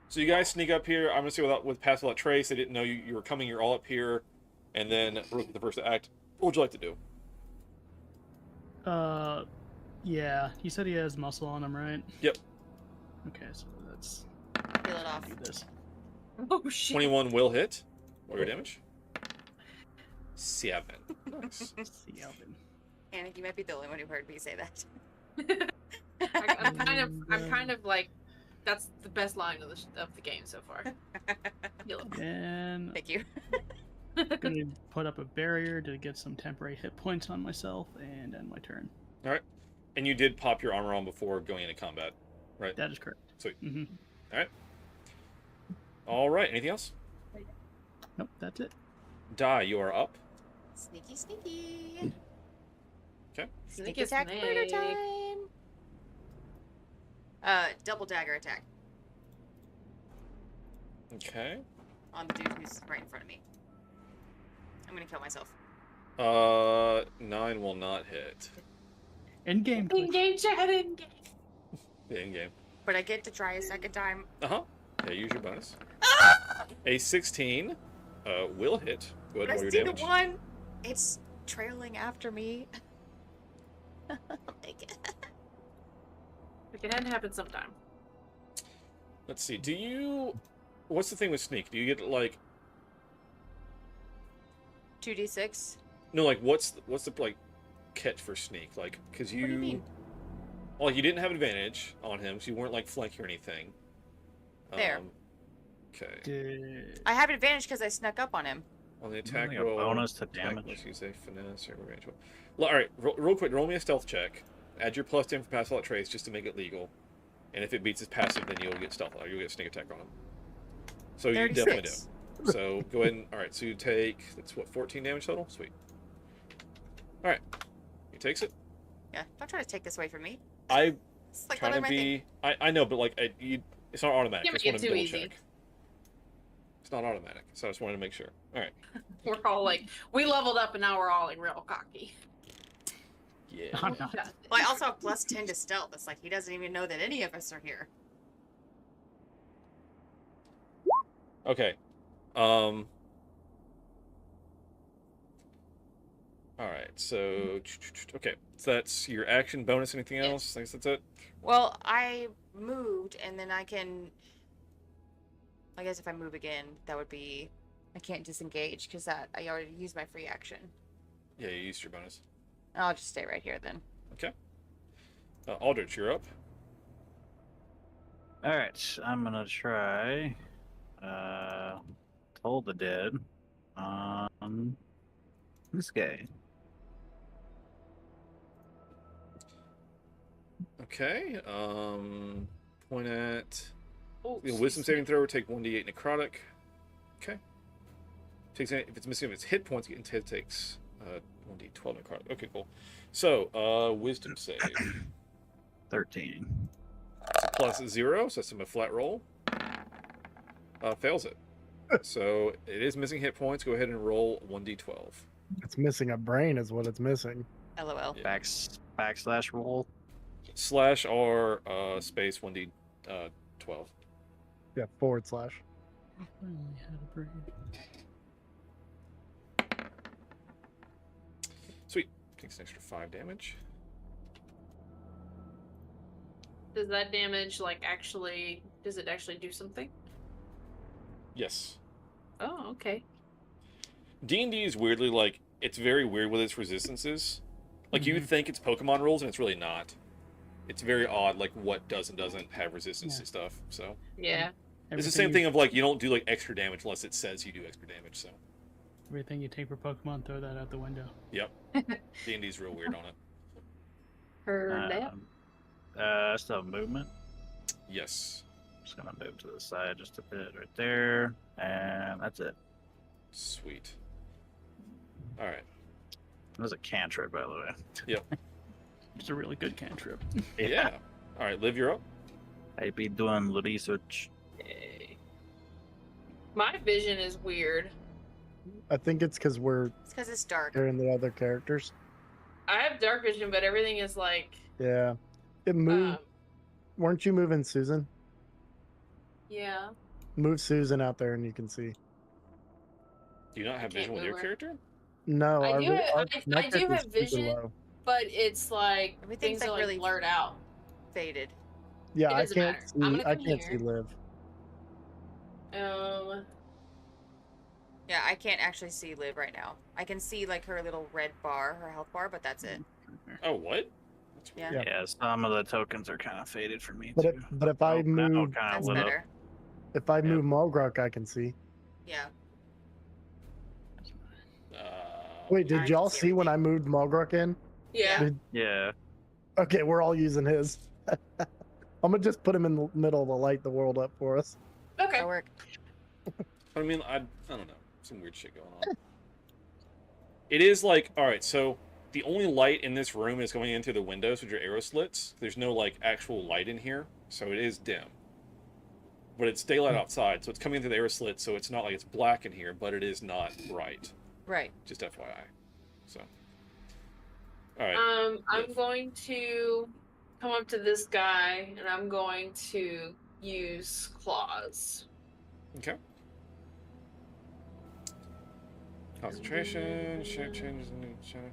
So you guys sneak up here. I'm gonna say with pass without trace. They didn't know you were coming. You're all up here, and then Rook is the first to act. What would you like to do? Yeah. He said he has muscle on him, right? Yep. Okay, so that's Peel it off. do this. Oh shit. 21 will hit. What your damage? 7. Nice. Annick, you might be the only one who heard me say that. I'm kind of like, that's the best line of the game so far. And Thank you. gonna put up a barrier to get some temporary hit points on myself and end my turn. All right. And you did pop your armor on before going into combat, right? That is correct. Sweet. Mm-hmm. All right. All right. Anything else? Nope, that's it. Die, you are up. Sneaky, sneaky. Okay. Sneak attack, murder time. Double dagger attack Okay. on the dude who's right in front of me. I'm gonna kill myself. 9 will not hit. In game. In game chat. In game. In game. But I get to try a second time. Uh-huh. Yeah, use your bonus. A 16 will hit. Go ahead But I and roll your see the damage. one. It's trailing after me. I'll take it. It can happen sometime. Let's see. Do you... What's the thing with sneak? Do you get, like... 2d6. No, like, what's the like, catch for sneak? Like, because you... What do you mean? Well, you didn't have advantage on him, so you weren't, like, flanking or anything. There. Okay. I have advantage because I snuck up on him. On the attack Only a roll... bonus to attack, damage. Let's use a finesse or revenge roll. Well, alright, real quick, roll me a stealth check. Add your plus 10 for pass without trace just to make it legal. And if it beats his passive, then you'll get stealth, or you'll get sneak attack on him. So you definitely 36. do. So go ahead and... Alright, so you take... That's what, 14 damage total? Sweet. Alright. He takes it. Yeah, don't try to take this away from me. I It's like trying to literally my thing. be... I know, but like, it's not automatic. Can't I just make want it to too double easy. check. It's not automatic, so I just wanted to make sure. Alright. We're all like, we leveled up and now we're all like real cocky. Yeah. I'm not. Well, I also have plus 10 to stealth. It's like he doesn't even know that any of us are here. Okay. Alright, so... Okay, so that's your action bonus. Anything else? I guess that's it? Well, I moved, and then I can... I guess if I move again, that would be... I can't disengage, because I already used my free action. Yeah, you used your bonus. I'll just stay right here, then. Okay. Aldrich, you're up. Alright, I'm gonna try Toll the Dead on this guy. Okay, point at... Oh, Wisdom saving throw, take 1d8 necrotic. Okay. Takes if it's missing of its hit points, it takes 1d12 necrotic. Okay, cool. So, wisdom save. 13. It's a plus 0, so that's a flat roll. Fails it. So it is missing hit points. Go ahead and roll 1d12. It's missing a brain, is what it's missing. LOL. Yeah. Backslash roll. Slash or space 1d12. Yeah, forward slash. I only had a brain. Sweet. Takes an extra 5 damage. Does that damage like actually? Does it actually do something? Yes. Oh, okay. D&D is weirdly like it's very weird with its resistances. Like you would think it's Pokemon rules, and it's really not. it's very odd, like what does and doesn't have resistance to stuff. So Yeah. it's the same thing of like you don't do like extra damage unless it says you do extra damage. So Everything you take for Pokemon, throw that out the window. yep, D&D's real weird on it. Heard that. Still movement. Yes. Just gonna move to the side just a bit right there, and that's it. Sweet. All right. That was a cantrip, by the way. Yep. It's a really good cantrip. Yeah. All right, Liv, you're up. I be doing the research. My vision is weird. I think it's because we're It's because it's dark. hearing the other characters. I have dark vision, but everything is like, Yeah. It moved. Weren't you moving Susan? yeah. Move Susan out there and you can see. Do you not have vision with your move her. character? No, I do have, my I do character's have super vision, low. but it's like Everything's things are like really blurred out. Faded. Yeah, It I doesn't can't matter. see. I'm gonna I come can't here. see Liv. Yeah, I can't actually see Liv right now. I can see like her little red bar, her health bar, but that's it. Oh, what? Yeah. Yeah, some of the tokens are kind of faded for me But too. if I now move, kind of That's lit up. better. if I move Mulgrok, I can see. Yeah. Wait, did y'all see when I moved Mulgrok in? Yeah. Yeah. Okay, we're all using his. I'm gonna just put him in the middle to light the world up for us. Okay. That work. I mean, I don't know. Some weird shit going on. It is like, all right, so the only light in this room is going in through the windows with your arrow slits. There's no like actual light in here, so it is dim. But it's daylight outside, so it's coming in through the arrow slits, so it's not like it's black in here, but it is not bright. Right. Just FYI. So. All right. I'm going to come up to this guy, and I'm going to use claws. Okay. Concentration, shape changes in the shadow.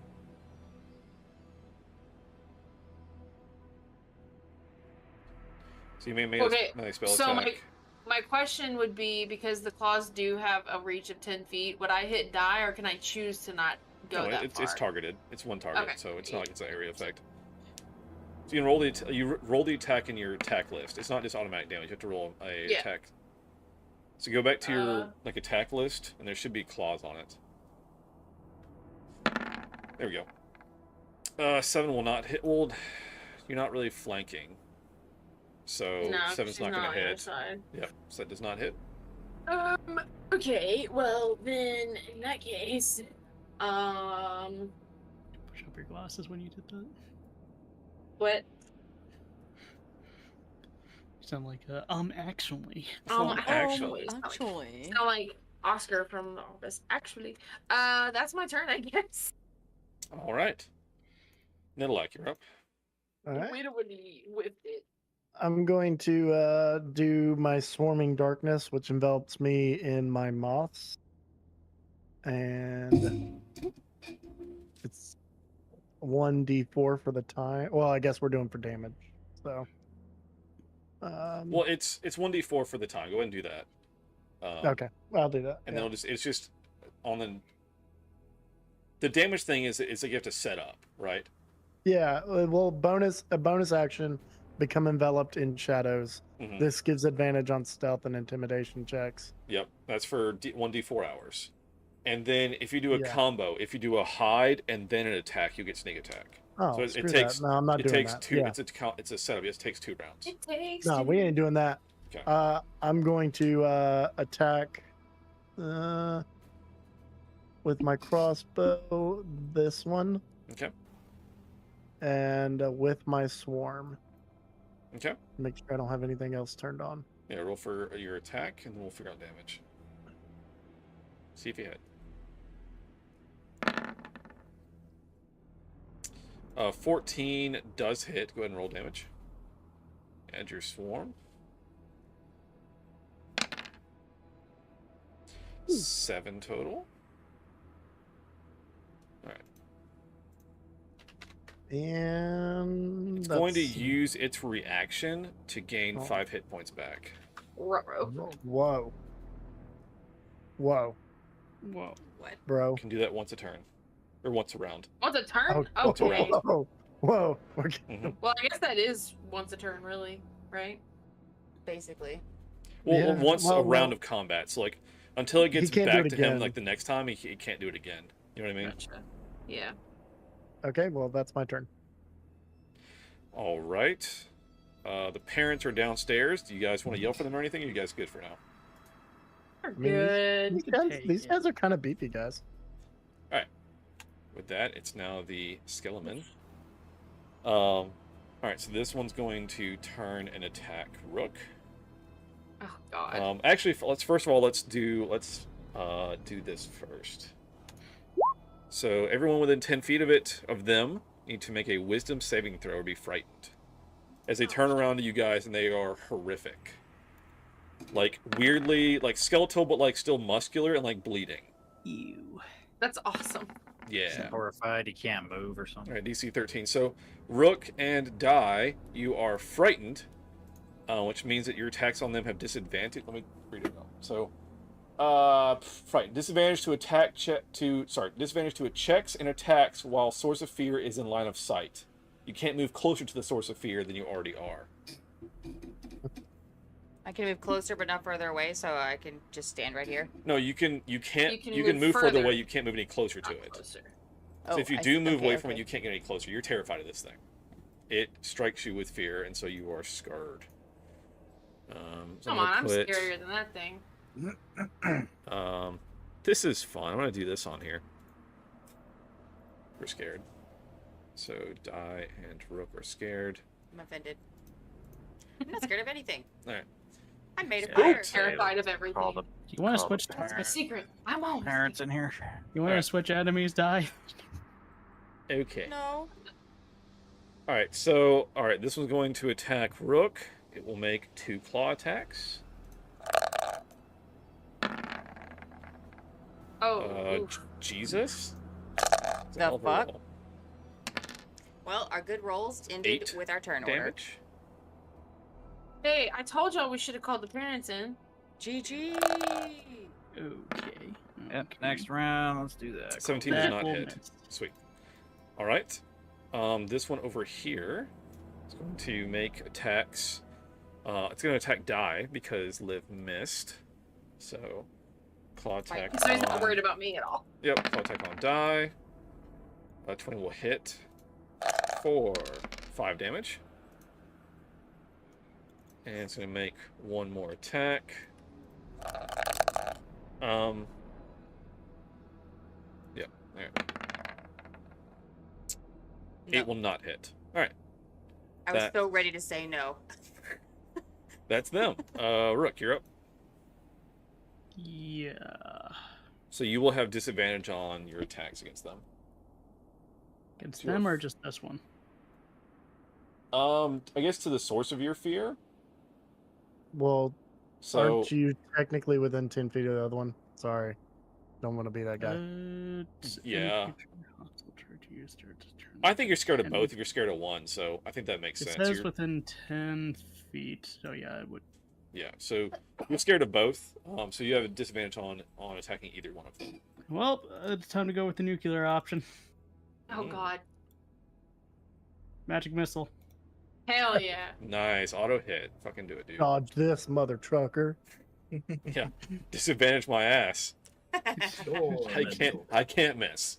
So you may make Okay, a spell so attack. my question would be, because the claws do have a reach of 10 feet, would I hit die, or can I choose to not go No, that it's far? targeted. It's one target, Okay. so it's not like it's an area effect. So you can roll roll the attack in your attack list. It's not just automatic damage. You have to roll a Yeah. attack. So go back to your like attack list, and there should be claws on it. There we go. 7 will not hit. Well, you're not really flanking, so No, 7's she's not going not to on your hit. side. Yep, so that does not hit. Okay, well, then, in that case, Push up your glasses when you did that. what? You sound like, actually. Actually. Actually. Sound like Oscar from The Office. Actually, that's my turn, I guess. All right. Nidalak, you're up. All right. Wait when he whipped it. I'm going to do my swarming darkness, which envelops me in my moths, and it's 1d4 for the time. Well, I guess we're doing for damage. So. Well, it's 1d4 for the time. Go ahead and do that. Okay, I'll do that. And then it's just on the damage thing is like you have to set up, right? Yeah, well, a bonus action, become enveloped in shadows. Mhm. This gives advantage on stealth and intimidation checks. Yep, that's for 1d4 hours. And then if you do a Yeah. combo, if you do a hide and then an attack, you get sneak attack. Oh, so screw it takes. that. No, I'm not it doing takes that. two. Yeah. It's a setup. It takes 2 rounds. It takes. No, we ain't doing that. Okay. I'm going to attack with my crossbow this one. Okay. And with my swarm. Okay. Make sure I don't have anything else turned on. Yeah, roll for your attack, and then we'll figure out damage. See if you hit. 14 does hit. Go ahead and roll damage. Add your swarm. 7 total. Alright. And It's going to use its reaction to gain 5 hit points back. Whoa. Whoa. Whoa. What? Bro. Can do that once a turn. Or once a round. What's a turn? Oh, Okay. whoa. Whoa. Okay. Mhm. Well, I guess that is once a turn, really, right? Basically. Well, Yeah, once a well, round well- of combat. So like until it gets can't do back it to him again. like the next time, he can't do it again. You know what I mean? Gotcha. Yeah. Okay, well, that's my turn. All right. The parents are downstairs. Do you guys want to yell for them or anything? Or are you guys good for now? We're I mean, good. these guys are kind of beefy guys. All right. With that, it's now the skeleton. All right. So this one's going to turn and attack Rook. Oh God. Actually, let's do this first. So everyone within 10 feet of them need to make a Wisdom saving throw or be frightened. As they turn around to you guys, and they are horrific. Like weirdly, like skeletal, but like still muscular and like bleeding. Ew. That's awesome. Yeah. Horrified, he can't move or something. All right, DC 13. So Rook and Die, you are frightened, which means that your attacks on them have disadvantage. Let me read it out. So, frightened. Disadvantage to disadvantage to checks and attacks while Source of Fear is in line of sight. You can't move closer to the Source of Fear than you already are. I can move closer, but not further away, so I can just stand right here. No, you can move move further further. away. You can't move any closer to it. Closer. So if you I do see. move Okay, away from it, okay. you can't get any closer. You're terrified of this thing. It strikes you with fear, and so you are scared. So Come on, I'm scarier than that thing. This is fun. I'm gonna do this on here. We're scared. So Die and Rook are scared. I'm offended. I'm not scared of anything. All right. I'm made of Yeah, fire. I'm terrified of everything. Call the, Do you want to call the switch? That's my secret. I won't. parents in here. You want to switch enemies? Die. Okay. No. All right. So this one's going to attack Rook. It will make 2 claw attacks. Oh. Oof. Jesus. The fuck? Well, our good rolls ended 8 with our turn order. damage. Hey, I told y'all we should have called the parents in. GG. Okay. Yep, next round, let's do that. 17 does That not will hit. miss. Sweet. All right. This one over here is going to make attacks. It's going to attack Die because Liv missed. So, claw attack. So he's not on- worried about me at all. Yep, claw attack on Die. 20 will hit for 5 damage. And it's going to make 1 more attack. Yep, there. 8 will not hit. All right. I was so ready to say no. That's them. Rook, you're up. Yeah. So you will have disadvantage on your attacks against them. Against them or just this one? I guess to the source of your fear. Well, So aren't you technically within 10 feet of the other one? Sorry. Don't want to be that guy. yeah. I think you're scared of both if you're scared of one, so I think that makes It sense. says You're- within 10 feet, so yeah, it would. Yeah, so you're scared of both, so you have a disadvantage on attacking either one of them. Well, it's time to go with the nuclear option. Oh God. Magic missile. Hell yeah. Nice, auto hit. Fucking do it, dude. Dodge this, mother trucker. Yeah, disadvantage my ass. I can't miss.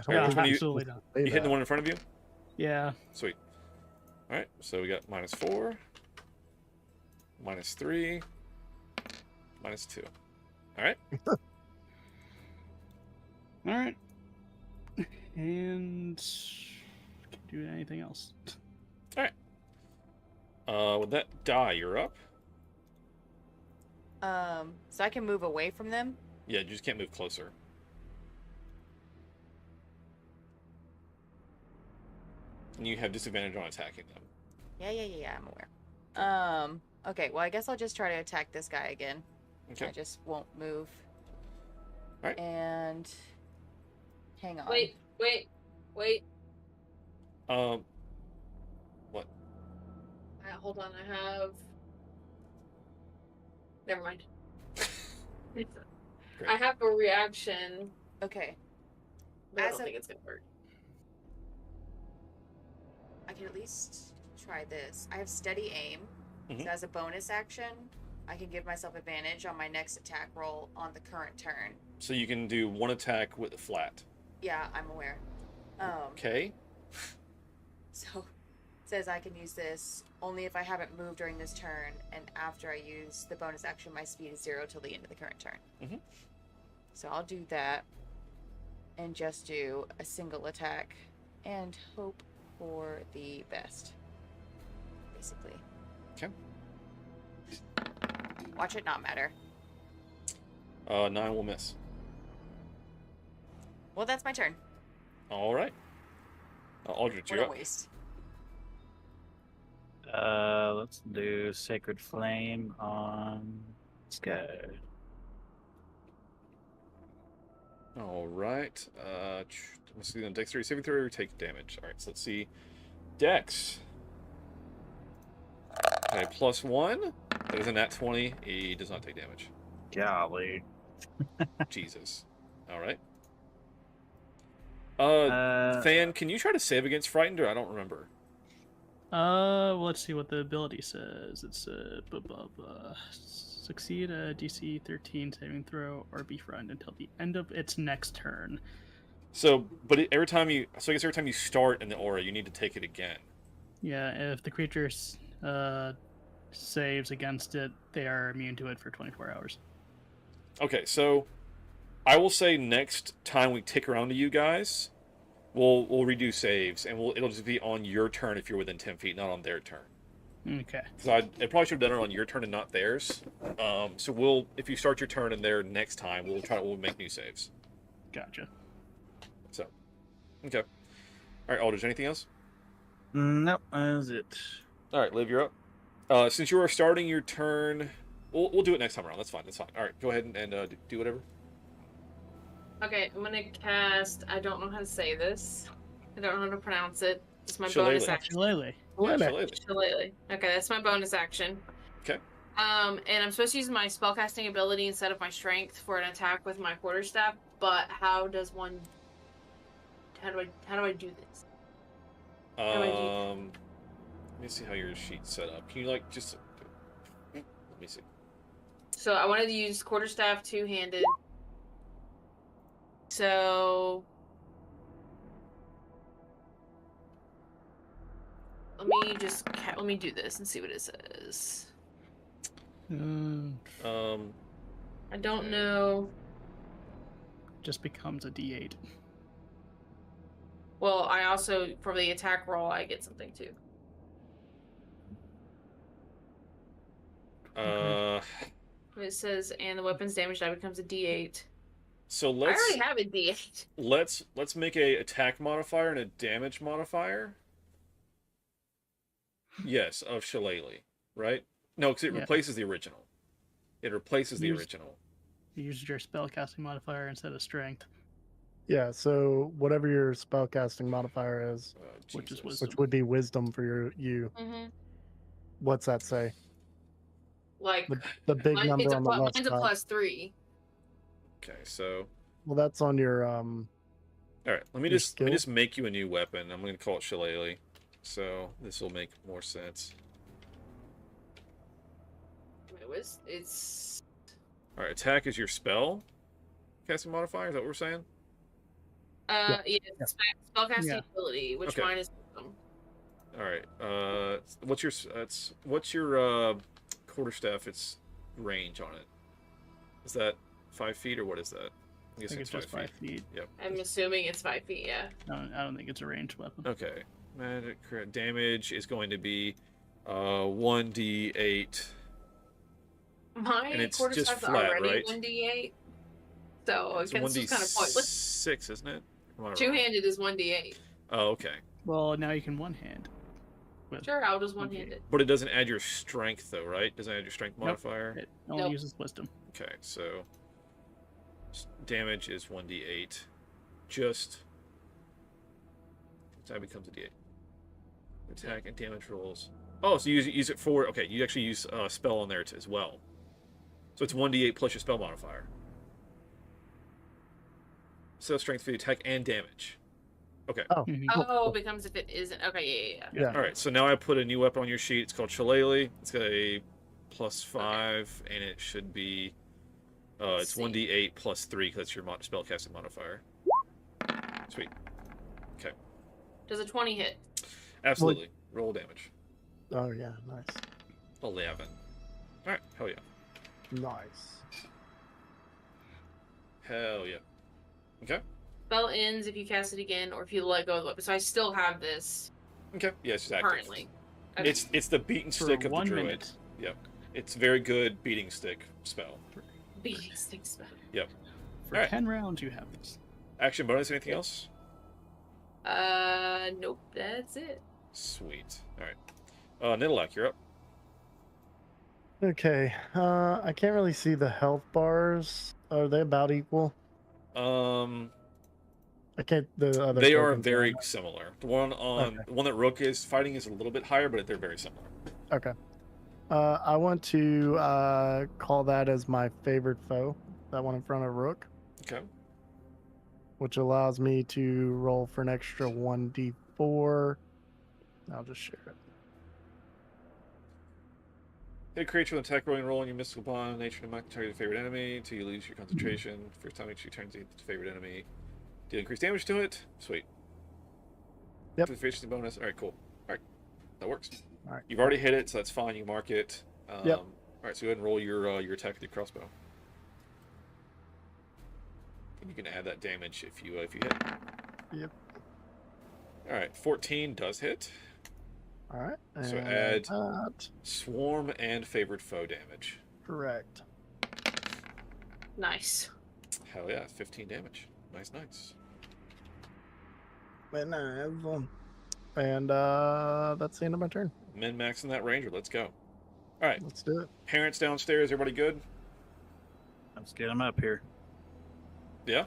don't Alright, which one absolutely not. You hitting the one in front of you? Yeah. Sweet. All right, so we got -4, -3, -2. All right. All right. And can do anything else. All right. With that Die, you're up. So I can move away from them. Yeah, you just can't move closer. And you have disadvantage on attacking them. Yeah, I'm aware. Okay, well, I guess I'll just try to attack this guy again. Okay. I just won't move. Alright. And hang on. Wait. What? Hold on, I have. Never mind. I have a reaction. Okay. But I As don't a- think it's gonna work. I can at least try this. I have steady aim. Mhm. So as a bonus action, I can give myself advantage on my next attack roll on the current turn. So you can do one attack with a flat. Yeah, I'm aware. Okay. So it says I can use this only if I haven't moved during this turn, and after I use the bonus action, my speed is 0 till the end of the current turn. Mhm. So I'll do that and just do a single attack and hope for the best, basically. Okay. Watch it not matter. 9 will miss. Well, that's my turn. All right. Aldrich, What you're a up. waste. Let's do Sacred Flame on this guy. All right. Let's see. Dexterity saving throw or take damage. All right. So let's see. Dex. Okay, +1. That is a nat 20. He does not take damage. Golly. Jesus. All right. Than, can you try to save against frightened, or I don't remember? Well, let's see what the ability says. It's succeed a DC 13 saving throw or be frightened until the end of its next turn. So, but every time you, so I guess every time you start in the aura, you need to take it again. Yeah, if the creature saves against it, they are immune to it for 24 hours. Okay, so I will say next time we tick around to you guys, we'll redo saves, and it'll just be on your turn if you're within 10 feet, not on their turn. Okay. Because I probably should have done it on your turn and not theirs. So if you start your turn and there next time, we'll make new saves. Gotcha. So, okay. All right, Aldridge, anything else? Nope, that's it. All right, Liv, you're up. Since you are starting your turn, we'll do it next time around. That's fine. All right, go ahead and do whatever. Okay, I'm gonna cast. I don't know how to say this. I don't know how to pronounce it. It's my Shillelagh. bonus action. Shillelagh. Shillelagh. Okay, that's my bonus action. Okay. And I'm supposed to use my spellcasting ability instead of my strength for an attack with my quarterstaff. But how do I do this? Let me see how your sheet's set up. Can you just? Let me see. So I wanted to use quarterstaff two-handed. So let me do this and see what it says. I don't know. Just becomes a D8. Well, I also, for the attack roll, I get something too. It says, and the weapon's damage die becomes a D8. So I already have a D8. Let's make a attack modifier and a damage modifier. Yes, of Shillelagh, right? No, because it replaces the original. It replaces the original. You used your spellcasting modifier instead of strength. Yeah, so whatever your spellcasting modifier is, which is wisdom. which would be wisdom for you. Mm-hmm. What's that say? Like the big number on the left mine's a side. +3. Okay, so. Well, that's on your All right, let me just make you a new weapon. I'm going to call it Shillelagh, so this will make more sense. It's. All right, attack is your spell casting modifier. Is that what we're saying? Spellcasting ability, which mine is wisdom. All right. What's your quarterstaff? Its range on it. Is that 5 feet or what is that? I think it's just 5 feet. Yep. I'm assuming it's 5 feet. Yeah. I don't think it's a ranged weapon. Okay. Magic damage is going to be 1d8. My and it's quarterstaff's just flat, already right? 1d8. So It's it's just kind of pointless. 6, isn't it? Two-handed is 1d8. Oh, okay. Well, now you can one-hand. Sure, I'll just one-handed. But it doesn't add your strength, though, right? Doesn't add your strength modifier? It only uses wisdom. Okay, so damage is 1d8. That becomes a d8. Attack and damage rolls. Oh, so you use it for... Okay, you actually use a spell on there as well. So it's 1d8 plus your spell modifier. So strength for the attack and damage. Okay. Oh, Oh, it becomes if it isn't. Okay, yeah. All right, so now I put a new weapon on your sheet. It's called Shillelagh. It's got a +5, and it should be it's 1d8 +3 because that's your spellcasting modifier. Sweet. Okay. Does a 20 hit? Absolutely. Roll damage. Oh yeah, nice. 11. All right. Hell yeah. Nice. Hell yeah. Okay. Spell ends if you cast it again, or if you let go of the weapon. So I still have this. Okay. Yeah, it's active. Currently. Okay. It's the beaten For stick of the 1 druid. minute. Yep. It's very good beating stick spell. Beating stick spell. Yep. For All right. 10 rounds, you have this. Action bonus. Anything else? Nope. That's it. Sweet. All right. Nidalak, you're up. Okay. I can't really see the health bars. Are they about equal? I can't. The other. They are tokens very aren't. similar. The one on Okay. the one that Rook is fighting is a little bit higher, but they're very similar. Okay. I want to call that as my favorite foe. That one in front of Rook. Okay. Which allows me to roll for an extra 1d4. I'll just share it. Hit a creature with an attack rolling roll on your mystical bond. Nature to mark the target of favorite enemy until you lose your concentration. First time each turns hit the favorite enemy. Deal increased damage to it. Sweet. Yep. For the efficiency bonus. All right, cool. All right, that works. All right. You've already hit it, so that's fine. You mark it. Yep. All right, so go ahead and roll your attack with your crossbow. And you can add that damage if you hit. Yep. All right, 14 does hit. All right. So and add that. swarm and favored foe damage. Correct. Nice. Hell yeah, 15 damage. Nice. And that's the end of my turn. Min maxing that ranger. Let's go. All right. Let's do it. Parents downstairs. Everybody good? Let's get them up here. Yeah.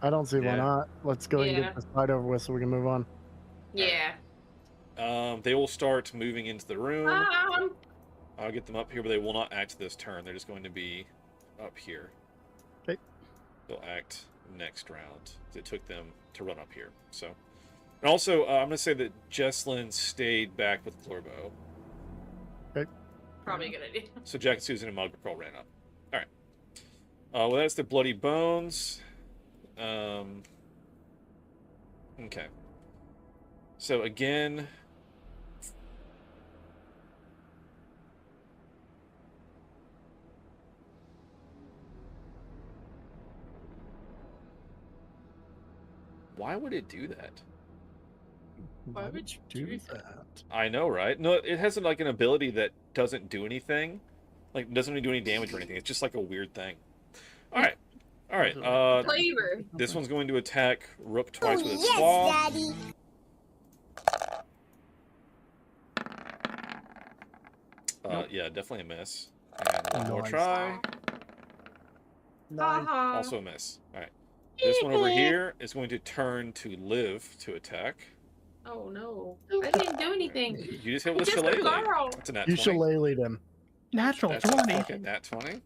I don't see why Yeah. not. Let's go and Yeah. get this fight over with so we can move on. Yeah. They will start moving into the room. Um, I'll get them up here, but they will not act this turn. They're just going to be up here. Okay. They'll act next round. It took them to run up here. So, and also, I'm going to say that Jesslyn stayed back with Glorbo. Okay. probably a good idea. So Jack and Susan and Muggercrawl ran up. All right. Well, that's the bloody bones. Okay. So again. Why would it do that? Why would you do that? I know, right? No, it has like an ability that doesn't do anything. Like, doesn't really do any damage or anything. It's just like a weird thing. All right. Flavor. This one's going to attack Rook twice with its claw. Daddy. Yeah, definitely a miss. And one more Nice. try. Nice. Also a miss. All right. This one over here is going to turn to live to attack. Oh no. I didn't do anything. You just hit with a Just a shillelagh. girl. That's a nat You 20. shillelagh'd him. Natural That's 20. Okay, nat 20.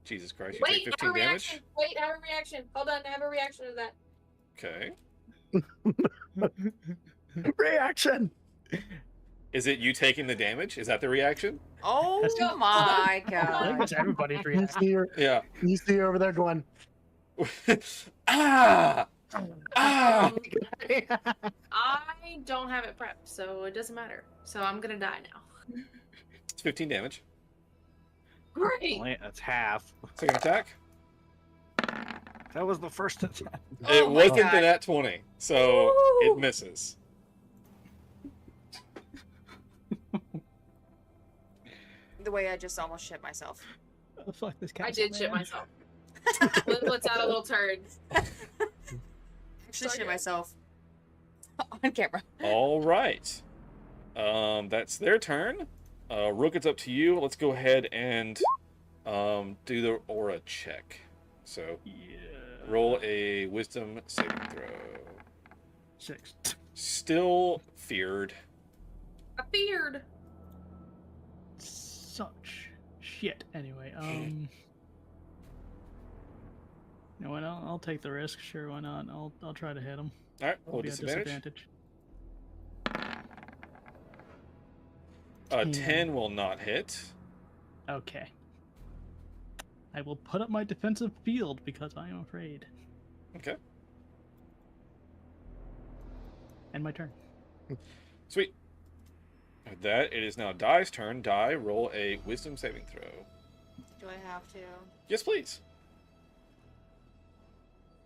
Jesus Christ, you Wait, take I have 15 a damage. reaction. Wait, I have a reaction. Hold on, I have a reaction to that. Okay. Reaction. Is it you taking the damage? Is that the reaction? Oh my god. That's everybody's You reaction. see her, Yeah. you see her over there going, Ah! Ah! I don't have it prepped, so it doesn't matter. So I'm gonna die now. It's 15 damage. Great. Only, that's half. Second attack. That was the first attack. It Oh my wasn't God. the nat 20, so Woo! it misses. The way I just almost shit myself. Oh, fuck this I castle, did shit man. myself. Let's add a little turd. Actually shit myself. On camera. All right. That's their turn. Rook, it's up to you. Let's go ahead and do the aura check. So, roll a wisdom saving throw. 6. Still feared. I feared. Such shit. Anyway, You know what? I'll take the risk. Sure, why not? I'll try to hit him. All right, I'll roll be at disadvantage. disadvantage. 10 will not hit. Okay. I will put up my defensive field because I am afraid. Okay. And my turn. Sweet. With that, it is now Die's turn. Die, roll a wisdom saving throw. Do I have to? Yes, please.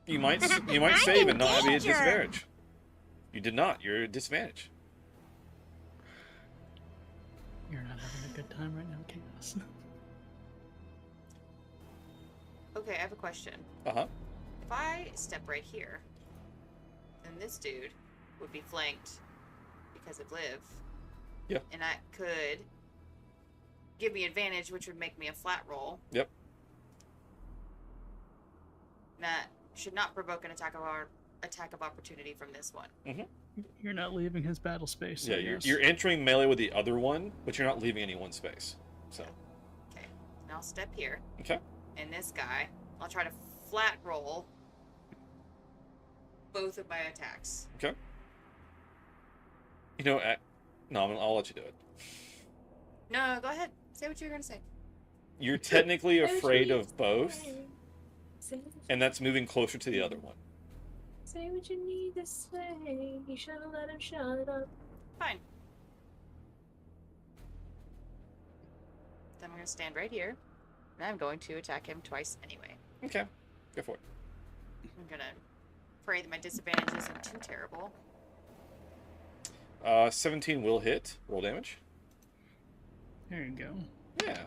You might save and not be at disadvantage. You did not. You're at disadvantage. You're not having a good time right now, Chaos. Okay, I have a question. Uh-huh. If I step right here, then this dude would be flanked because of Liv. Yeah. And that could give me advantage, which would make me a flat roll. Yep. That should not provoke an attack of opportunity from this one. Mm-hmm. You're not leaving his battle space. Yeah, you're entering melee with the other one, but you're not leaving any one space. So. Okay. Now I'll step here. Okay. And this guy, I'll try to flat roll both of my attacks. Okay. You know, no, I'll let you do it. No, go ahead. Say what you're going to say. You're technically afraid of both, and that's moving closer to the other one. Say what you need to say. You should have let him shut up. Fine. Then I'm going to stand right here, and I'm going to attack him twice anyway. Okay. Go for it. I'm going to pray that my disadvantage isn't too terrible. 17 will hit. Roll damage. There you go. Yeah.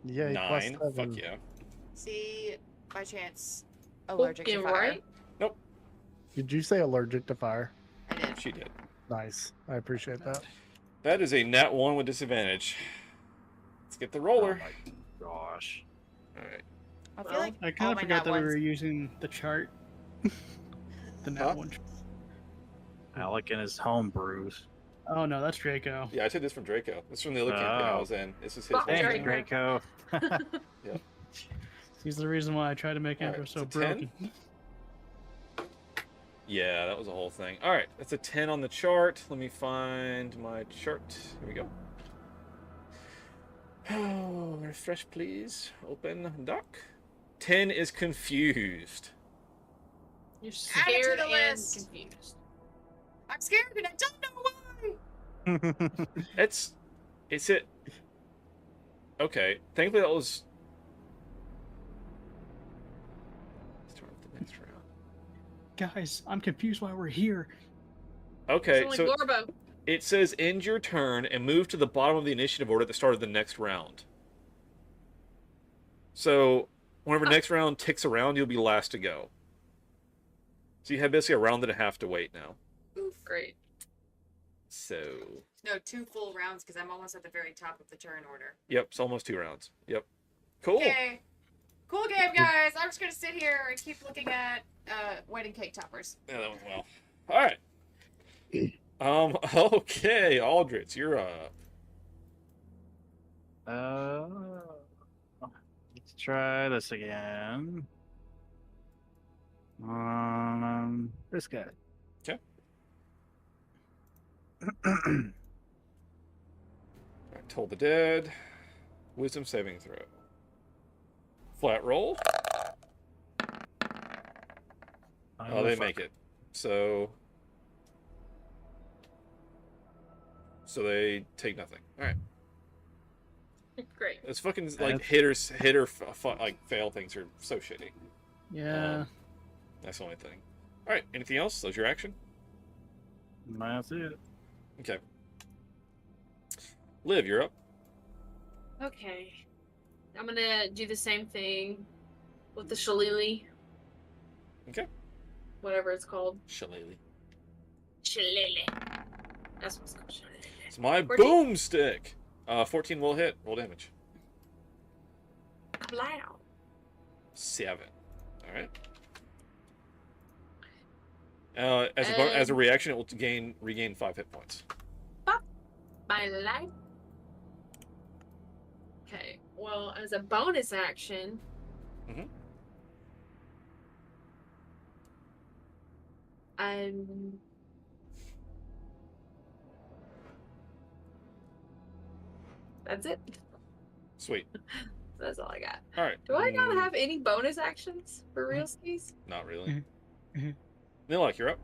Yeah, 9. Fuck yeah. See, by chance, allergic to fire. Right? Nope. Did you say allergic to fire? I did. She did. Nice. I appreciate that. That is a nat 1 with disadvantage. Let's get the roller. Oh my gosh. Alright. I feel like I kind all of my forgot nat that we ones- were using the chart. The nat one. Alec and his home brews. Oh no, that's Draco. Yeah, I took this from Draco. This is from the other campaign I was in. This is his Thanks, Draco. Yeah. He's the reason why I try to make Andrew so it's a 10. broken. Yeah, that was a whole thing. Alright, that's a 10 on the chart. Let me find my chart. Here we go. Oh, refresh, please. Open doc. 10 is confused. You're Add it to scared the and list. confused. I'm scared and I don't know why. It's it. Okay, thankfully that was. Start with the next round. Guys, I'm confused why we're here. Okay, It's so only Gorbo. it says end your turn and move to the bottom of the initiative order at the start of the next round. So, whenever next round ticks around, you'll be last to go. So you have basically a round and a half to wait now. Oof. Great. So, No, 2 full rounds because I'm almost at the very top of the turn order. yep, it's almost 2 rounds. Yep. Cool. Okay. Cool game, guys. I'm just going to sit here and keep looking at wedding cake toppers. Yeah, that went well. All right. Okay, Aldrich, you're up. Let's try this again. This guy. Okay. Toll the Dead. Wisdom saving throw. Flat roll. Oh, they make it. So they take nothing. All right. Great. It's fucking like hitter like fail things are so shitty. Yeah. That's the only thing. All right. Anything else? That's your action. That's it. Okay. Liv, you're up. Okay. I'm gonna do the same thing with the shillelagh. Okay. Whatever it's called. Shillelagh. Shillelagh. That's what it's called. Shillelagh. It's my 14. boomstick. 14 will hit. Roll damage. Wow. 7. All right. As a reaction, it will regain 5 hit points. My life. Okay. Well, as a bonus action, That's it. Sweet. That's all I got. All right. Do I not have any bonus actions for real skis? Not really. Nilak, you're up.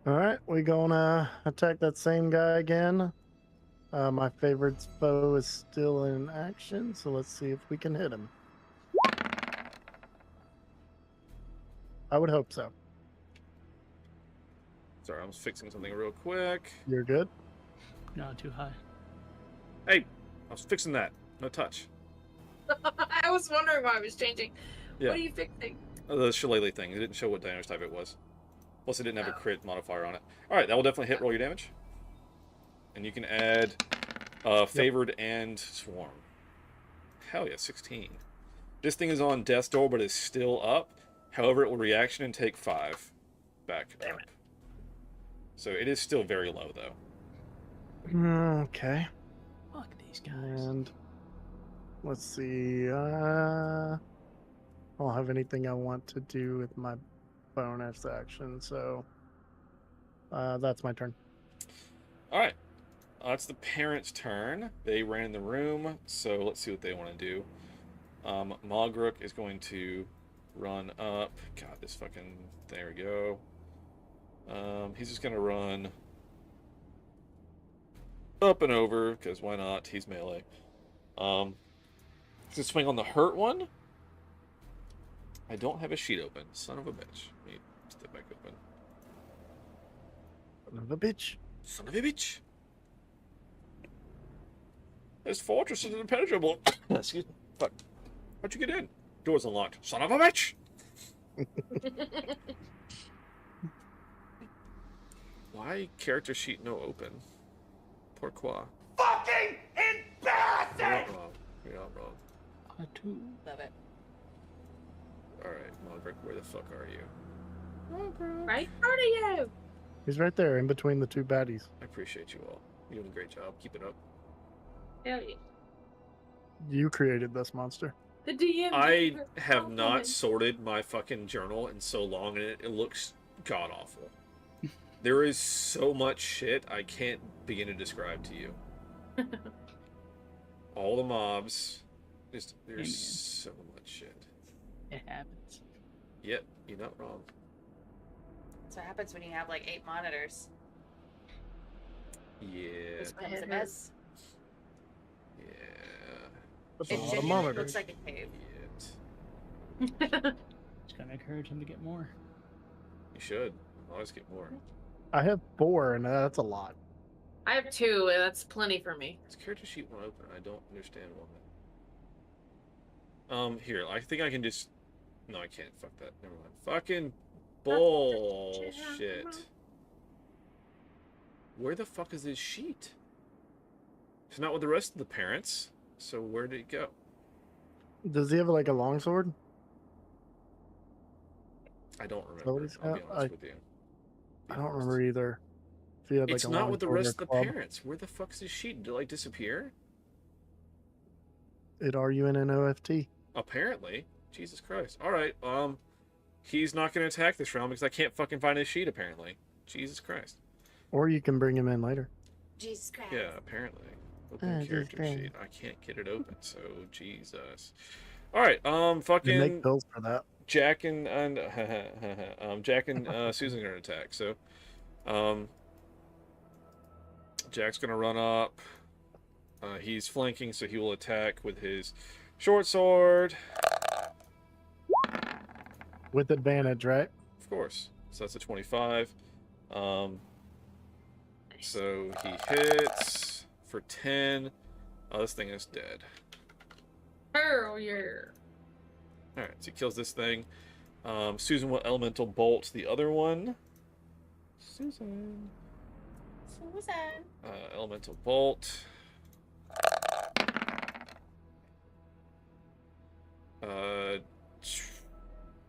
All right, we gonna attack that same guy again. My favorite foe is still in action, so let's see if we can hit him. I would hope so. Sorry, I was fixing something real quick. You're good? Not too high. Hey, I was fixing that. No touch. I was wondering why I was changing. Yeah. What are you fixing? The shillelagh thing. It didn't show what damage type it was. Plus, it didn't have a crit modifier on it. All right, that will definitely hit. Roll your damage. And you can add favored and swarm. Hell yeah, 16. This thing is on death's door, but is still up. However, it will reaction and take 5 back up. So it is still very low, though. Okay. Fuck these guys. And let's see. I don't have anything I want to do with my bonus action, so that's my turn. All right. It's the parents' turn. They ran the room, so let's see what they want to do. Mogruk is going to run up. God, this fucking... There we go. He's just going to run up and over, because why not? He's melee. He's going to swing on the hurt one. I don't have a sheet open. Son of a bitch. Let me step back open. Son of a bitch. Son of a bitch. This fortress is impenetrable. Excuse me. Fuck. How'd you get in? Door's unlocked. Son of a bitch! Why character sheet no open? Pourquoi? Fucking embarrassing! You're not wrong. You're not wrong. I too. Love it. Alright, Mogruk, where the fuck are you? Right in front of you. He's right there in between the two baddies. I appreciate you all. You're doing a great job. Keep it up. Hell yeah. You created this monster. The DM. I have not sorted my fucking journal in so long, and it looks god-awful. There is so much shit I can't begin to describe to you. All the mobs. There's so much shit. It happens. Yep, you're not wrong. That's what happens when you have like 8 monitors. Yeah. This becomes a mess. Yeah. That's It a lot of genuinely monitors. looks like a cave. Just gotta encourage him to get more. You should. Always get more. I have 4, and that's a lot. I have 2, and that's plenty for me. This character sheet won't open. I don't understand why. Here, I think I can just... No, I can't. Fuck that. Never mind. Fucking bullshit. Where the fuck is this sheet? It's not with the rest of the parents. So where did it go? Does he have like a longsword? I don't Is that what remember. he's I'll be got? honest with you. I don't remember either. If he had, like, It's a not with the longsword or rest of the club. parents. Where the fuck is this sheet? Did it like disappear? It RUNNOFT. Apparently. Jesus Christ. Alright, he's not gonna attack this round because I can't fucking find his sheet apparently. Jesus Christ. Or you can bring him in later. Jesus Christ. Yeah, apparently. Open Jesus character Christ. sheet. I can't get it open, so Jesus. Alright, They fucking make pills for that. Jack and Jack and Susan are gonna attack, so Jack's gonna run up. He's flanking, so he will attack with his short sword. With advantage, right? Of course. So that's a 25. So he hits for 10. Oh, this thing is dead. Hell yeah. Alright, so he kills this thing. Susan will elemental bolt the other one. Susan. Elemental bolt.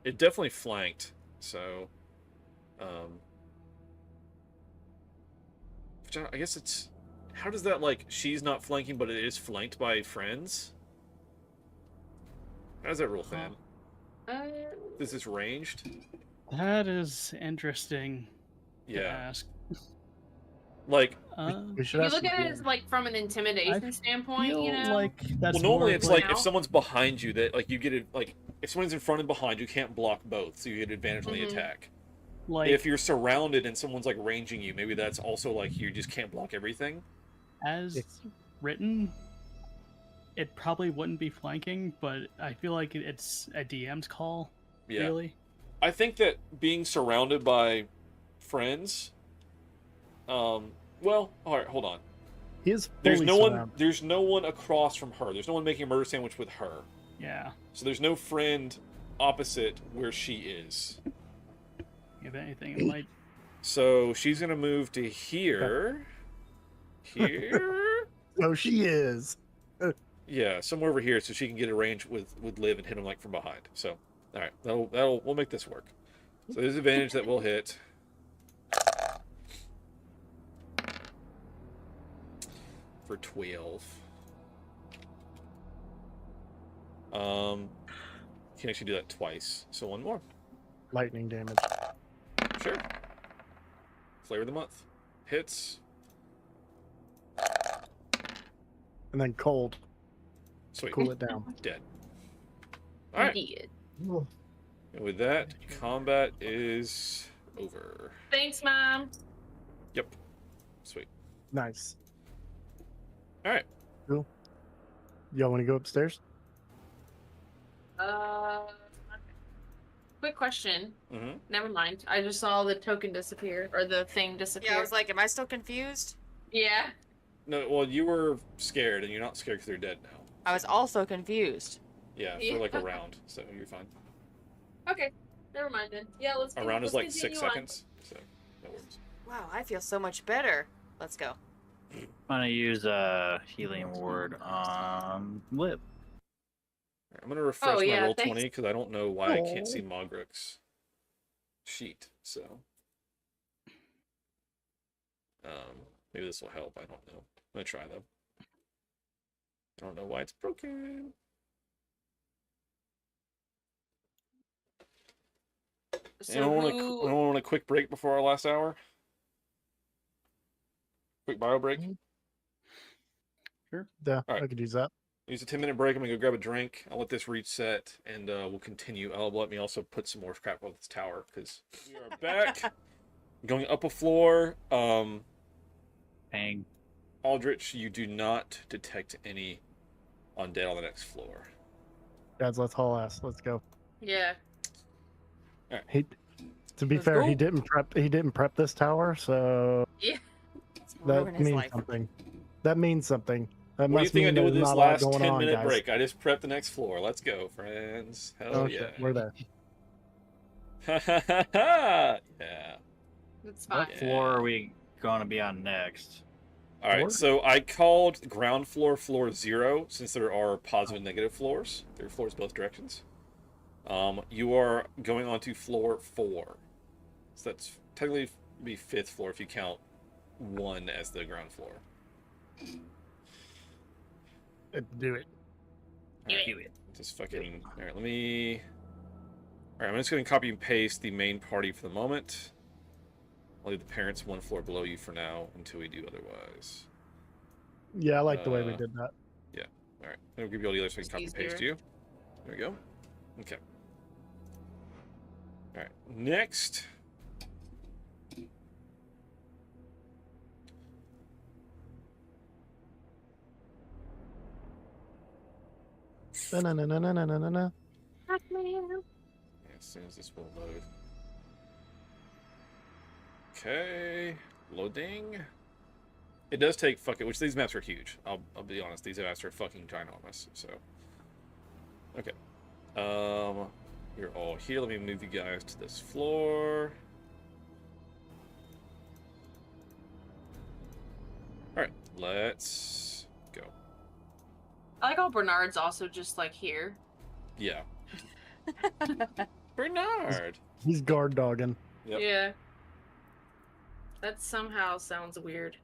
It definitely flanked, so which I guess it's... How does that, like, she's not flanking, but it is flanked by friends? How does that rule, fam? Is this ranged? That is interesting to Yeah. ask. Like, we should You ask look him at it again. as like from an intimidation standpoint, you Feel know. like that's well, normally more it's of like now. if someone's behind you, that like you get it. Like if someone's in front and behind, you can't block both, so you get advantage on the attack. like If you're surrounded and someone's like ranging you, maybe that's also like you just can't block everything. as written, it probably wouldn't be flanking, but I feel like it's a DM's call. Yeah. Really. I think that being surrounded by friends. Well, all right, hold on. He is There's fully no one. surrounded. There's no one across from her. There's no one making a murder sandwich with her. Yeah. So there's no friend opposite where she is. If anything, it might. So she's gonna move to here. Here. Oh, she is. Yeah, somewhere over here, so she can get a range with Liv and hit him like from behind. So, all right, that'll we'll make this work. So there's advantage that will hit. For 12. Can actually do that twice. So one more. Lightning damage. Sure. Flavor of the month. Hits. And then cold. Sweet. Cool it down. Dead. All right. Dead. And with that, combat is over. Thanks, Mom. Yep. Sweet. Nice. All right. Cool. Y'all want to go upstairs? Quick question. Mm-hmm. Never mind. I just saw the token disappear, or the thing disappear. Yeah, I was like, am I still confused? Yeah. No, well, you were scared, and you're not scared because they're dead now. I was also confused. Yeah, for like a round, so you're fine. Okay. Never mind then. Yeah, let's. A round is like 6 continue on. seconds, so that works. Wow, I feel so much better. Let's go. I'm gonna use a healing ward on Lip. I'm gonna refresh my yeah, roll thanks. 20 because I don't know why I can't see Mogrick's sheet. So, maybe this will help. I don't know. I'm gonna try though. I don't know why it's broken. So Anyone want a quick break before our last hour? Quick bio break. Sure. Yeah, All right. I could use that. Use a 10-minute break. I'm gonna go grab a drink. I'll let this reset, and we'll continue. Let me also put some more crap on this tower because we are back. Going up a floor. Bang. Aldrich, you do not detect any undead on the next floor. Guys, let's haul ass. Let's go. Yeah. All right. He, to be Let's fair, go. he didn't prep this tower, so Yeah. that ruin his means life. something. That means something. That What do you must think I mean do with there's this not a lot last going on, 10-minute guys. break? I just prepped the next floor. Let's go, friends. Hell Oh yeah. shit, we're there. Yeah. That's fine. What floor are we gonna be on next? All right, Floor? so I called ground floor floor 0 since there are positive and negative floors. There are floors both directions. You are going on to floor 4. So that's technically be 5th floor if you count 1 as the ground floor. Do it. Do it. Just fucking. All right, let me. All right, I'm just going to copy and paste the main party for the moment. I'll leave the parents 1 floor below you for now until we do otherwise. Yeah, I like the way we did that. Yeah. All right. I'll give you all the others so I can copy and paste you. There we go. Okay. All right. Next. Na-na-na-na-na-na-na-na. As soon as this will load. Okay. Loading. It does take fucking, which these maps are huge. I'll be honest, these maps are fucking ginormous. So. Okay. You're all here. Let me move you guys to this floor. Alright, let's go. I like how Bernard's also just like here. Yeah. Bernard! He's guard dogging. Yep. Yeah. That somehow sounds weird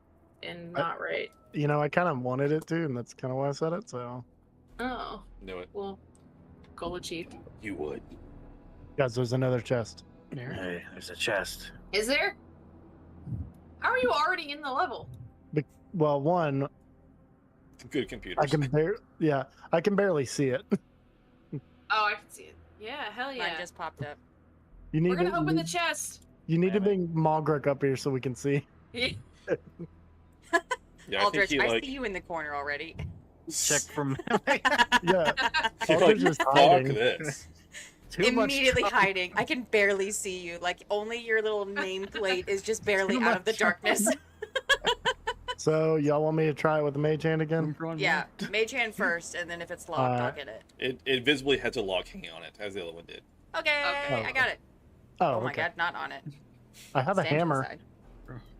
and not right. You know, I kind of wanted it to, and that's kind of why I said it, so. Oh. Knew it. Well, goal achieved. You would. Guys, there's another chest. Hey, there's a chest. Is there? How are you already in the level? Well, one, Good computers. I can barely see it. Oh, I can see it. Yeah, hell yeah. Mine just popped up. You need We're gonna to, open the chest. You need to bring Malgruk up here so we can see. Yeah, Aldrich, I see you in the corner already. Check from. Yeah. Aldrich is hiding. this. Immediately hiding. I can barely see you. Like, only your little nameplate is just barely out of the darkness. So, y'all want me to try it with the mage hand again? Yeah, mage hand first, and then if it's locked, I'll get it. It visibly has a lock hanging on it, as the other one did. Okay, I got it. Oh, my okay. god, not on it. I have a Stand to the hammer. side.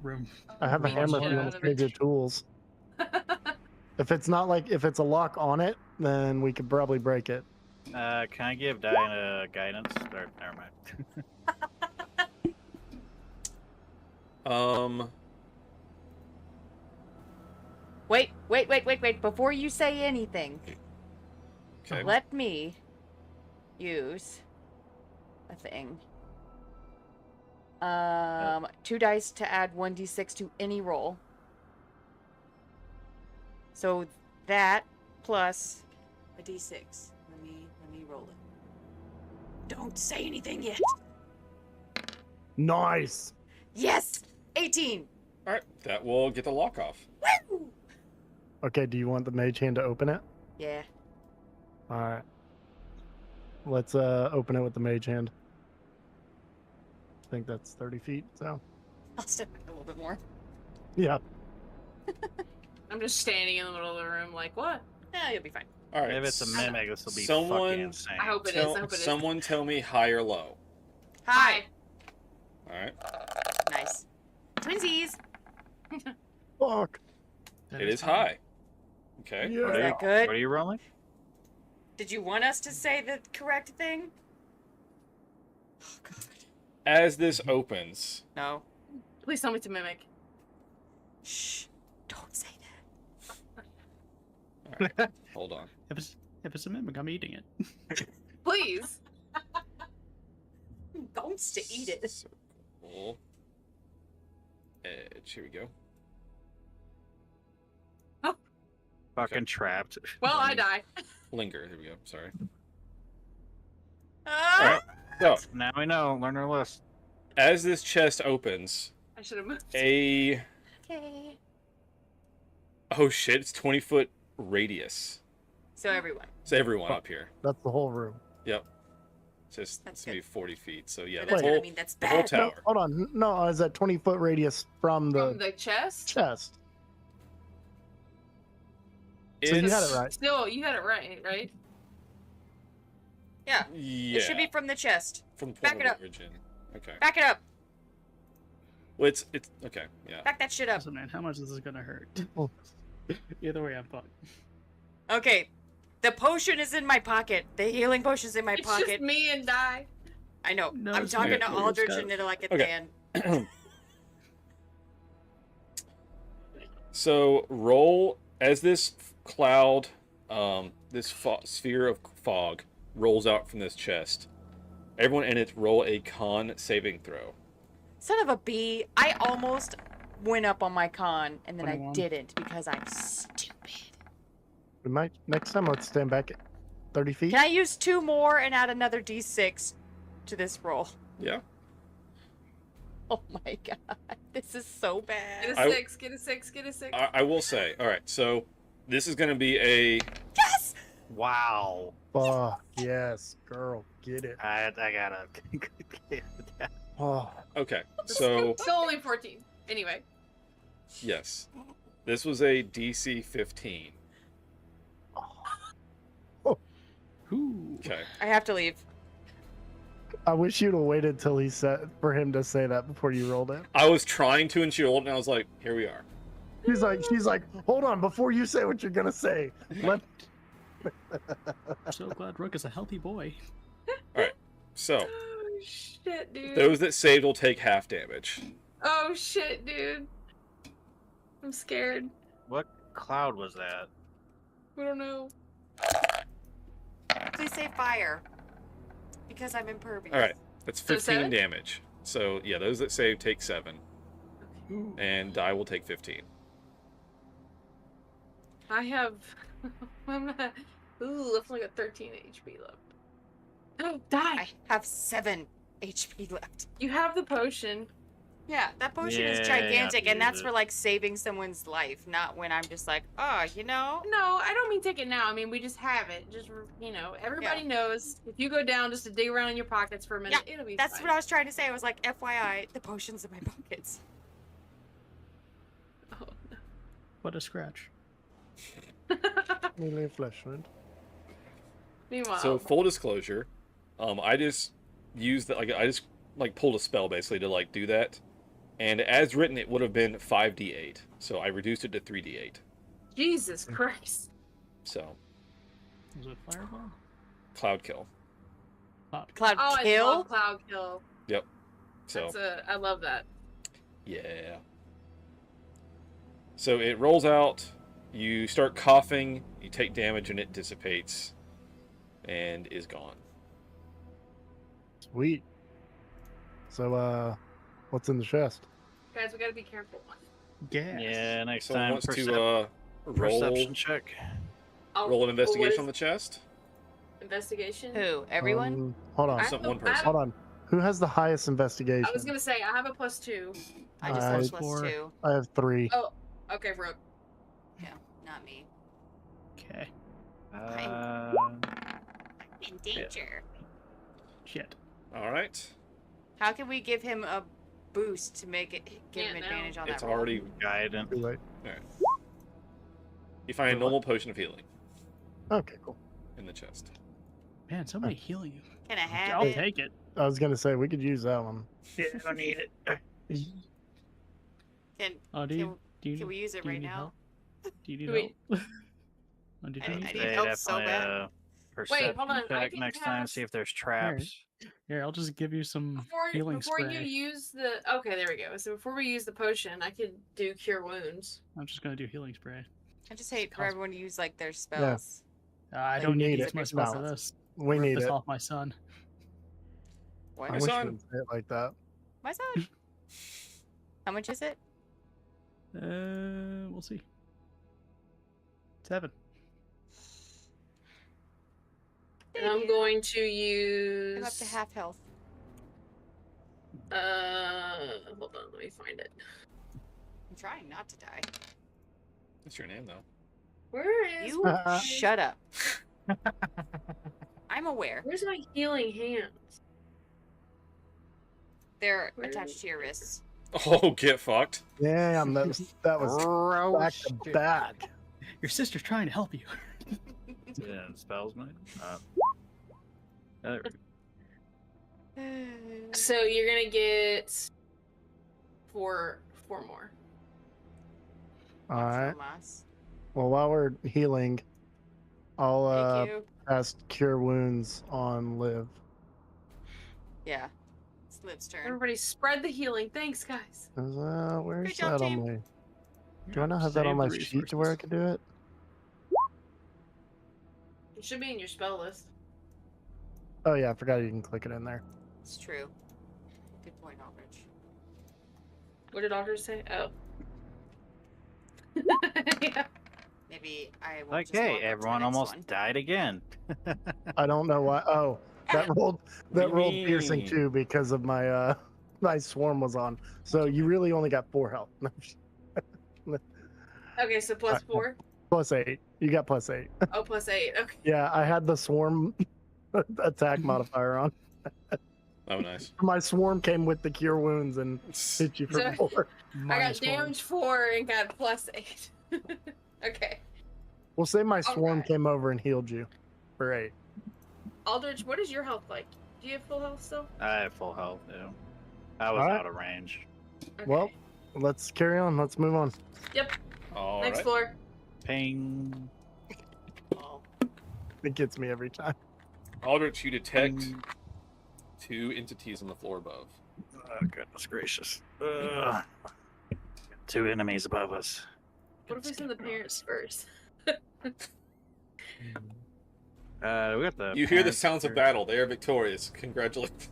Room. I have a hammer if you want to save your tools. If it's a lock on it, then we could probably break it. Can I give Diana guidance? Or, never mind. Wait. Before you say anything, okay. Let me use a thing. 2 dice to add 1d6 to any roll. So that plus a d6. Let me roll it. Don't say anything yet. Nice. Yes, 18. All right, that will get the lock off. Woo! Okay, do you want the mage hand to open it? Yeah. All right. Let's open it with the mage hand. I think that's 30 feet, so. I'll step back a little bit more. Yeah. I'm just standing in the middle of the room like, what? Yeah, you'll be fine. All right. If it's a mimic, this will be someone, fucking insane. I hope it is. Someone tell me high or low. Hi. All right. Nice. Twinsies. Fuck. It is high. Okay. Yeah. Is that good? What are you rolling? Did you want us to say the correct thing? Oh, God. As this opens, No. Please tell me to mimic. Shh. Don't say all right, hold on. If it's a mimic, I'm eating it. Please. that. Don't to eat it. Circle. Edge. Here we go. Fucking trapped. Well, I die. Linger. Here we go. Sorry. Ah! All right. So Now we know. Learn our list. as this chest opens, I should have moved. Okay. Oh shit! It's 20-foot radius. So everyone. It's everyone up here. That's the whole room. Yep. It's That's gonna be 40 feet. So yeah, That's the good. whole, I mean, that's the whole bad. tower. Hold on. No, is that 20-foot radius from From the chest? chest? So you had it right. Still, you had it right? Yeah. Yeah. It should be from the chest. From the Back point it of up. origin. Okay. Back it up. Well, it's okay. Yeah. Back that shit up. Listen, man, how much is this gonna hurt? Either way, I'm fucked. Okay. The potion is in my pocket. The healing potion's in my It's pocket. just me and die. I know. No, I'm it's talking not. to It's Aldrich got- and it'll like at Okay. the end. So roll as this cloud, this sphere of fog rolls out from this chest. Everyone in it roll a con saving throw. Son of a bee. I almost went up on my con and then 21. I didn't because I'm stupid. We might next time. Let's stand back at 30 feet. Can I use 2 more and add another d6 to this roll? Yeah. Oh my god. This is so bad. Get a 6, get a 6, get a 6. I will say. All right. So this is going to be a. Yes. Wow. Oh, yes, girl, get it. I gotta. Oh, Okay. So Still only 14. Anyway. yes, this was a DC 15. Ooh. Okay. I have to leave. I wish you'd have waited till he said for him to say that before you rolled it. I was trying to, and she rolled, and I was like, "Here we are." She's like, hold on, before you say what you're gonna say. Let. I'm so glad Rook is a healthy boy. All right. So Oh, shit, dude. those that saved will take half damage. Oh, shit, dude. I'm scared. What cloud was that? We don't know. Please say fire. Because I'm impervious. All right. That's So 15 7? damage. So yeah, those that save take 7, and I will take 15. I have. I'm not. Ooh, I've only got 13 HP left. Oh, die! I have 7 HP left. You have the potion. Yeah, that potion Yeah, is you gigantic, have to and that's use for it. like saving someone's life, not when I'm just like, oh, you know. No, I don't mean take it now. I mean, we just have it. Just, everybody knows. If you go down just to dig around in your pockets for a minute, it'll be That's fine. what I was trying to say. I was like, FYI, the potion's in my pockets. Oh, no. What a scratch. Melee flesh wound. Meanwhile. So full disclosure, I just used that. I just pulled a spell basically to do that, and as written, it would have been 5d8. So I reduced it to 3d8. Jesus Christ. So. Was it fireball? Cloud kill. Cloud oh, kill? I love cloud kill. Yep. So. I love that. Yeah. So it rolls out. You start coughing. You take damage, and it dissipates, and is gone. Sweet. So, what's in the chest? Guys, we gotta be careful. Yeah, next Someone time. wants to roll perception check. Roll an investigation on the chest. Investigation? Who? Everyone? Hold on. One person. Hold on. Who has the highest investigation? I was gonna say, I have a +2. I just have +2. I have 3. Oh, okay, Brooke. Yeah, not me. Okay. I'm in danger. Shit. All right. How can we give him a boost to give him advantage on It's that roll? already guidance. Too late. All right. You find a normal potion of healing Okay, cool. in the chest. Man, somebody healing you. Can I have I'll it? take it. I was gonna say we could use that one. Yeah, I don't need it. Can, Oh, do you can we use it do you right need now? help? Do you need Wait. help? Oh, did you I need need They help so definitely, bad. perception hold on, I check can next time. See if there's traps. Here, I'll just give you some healing Before spray. you use the okay, there we go. So before we use the potion, I could do cure wounds. I'm just gonna do healing spray. I just hate for everyone to use like their spells. I We don't need need to it. use my spell for No. this. We Rip need this it. off my son. What? I My wish son. you would say it like that. My son. How much is it? We'll see. 7. And I'm going to I'm use up to half health. hold on, let me find it. I'm trying not to die. What's your name though? Where is You shut up. I'm aware. Where's my healing hands? They're attached to your wrists. Oh, get fucked. Damn, that was back to back. Your sister's trying to help you. Yeah, spells, mate. There we go. So you're gonna get four more. All right. From us. Well, while we're healing, I'll Thank you. cast Cure Wounds on Liv. Yeah. It's Liv's turn. Everybody spread the healing. Thanks, guys. Where's Good job, that team. on my? Do I not have that on Save my the sheet to where I can do it? It should be in your spell list. Oh yeah, I forgot you can click it in there. It's true. Good point, Aldrich. What did Aldrich say? Oh. Yeah. Maybe I will just Okay, walk up to the everyone next almost one. died again. I don't know why. Oh, that rolled do you rolled piercing mean? too because of my my swarm was on. So you really only got 4 health. Okay, so plus 4. +8. You got +8. Oh, +8. Okay. Yeah, I had the swarm attack modifier on. Oh, nice. My swarm came with the cure wounds and hit you for So- 4. I got damage 4 and got +8. Okay. We'll say my swarm Alright. came over and healed you for 8. Aldrich, what is your health like? Do you have full health still? I have full health, yeah. I was Alright. out of range. Okay. Well, let's carry on. Let's move on. Yep. All Next right. floor. Ping. It gets me every time. Aldrich, you detect 2 entities on the floor above. Oh, goodness gracious. 2 enemies above us. What if we send the parents first? We got the. You hear the parents sounds of here. battle. They are victorious. Congratulations.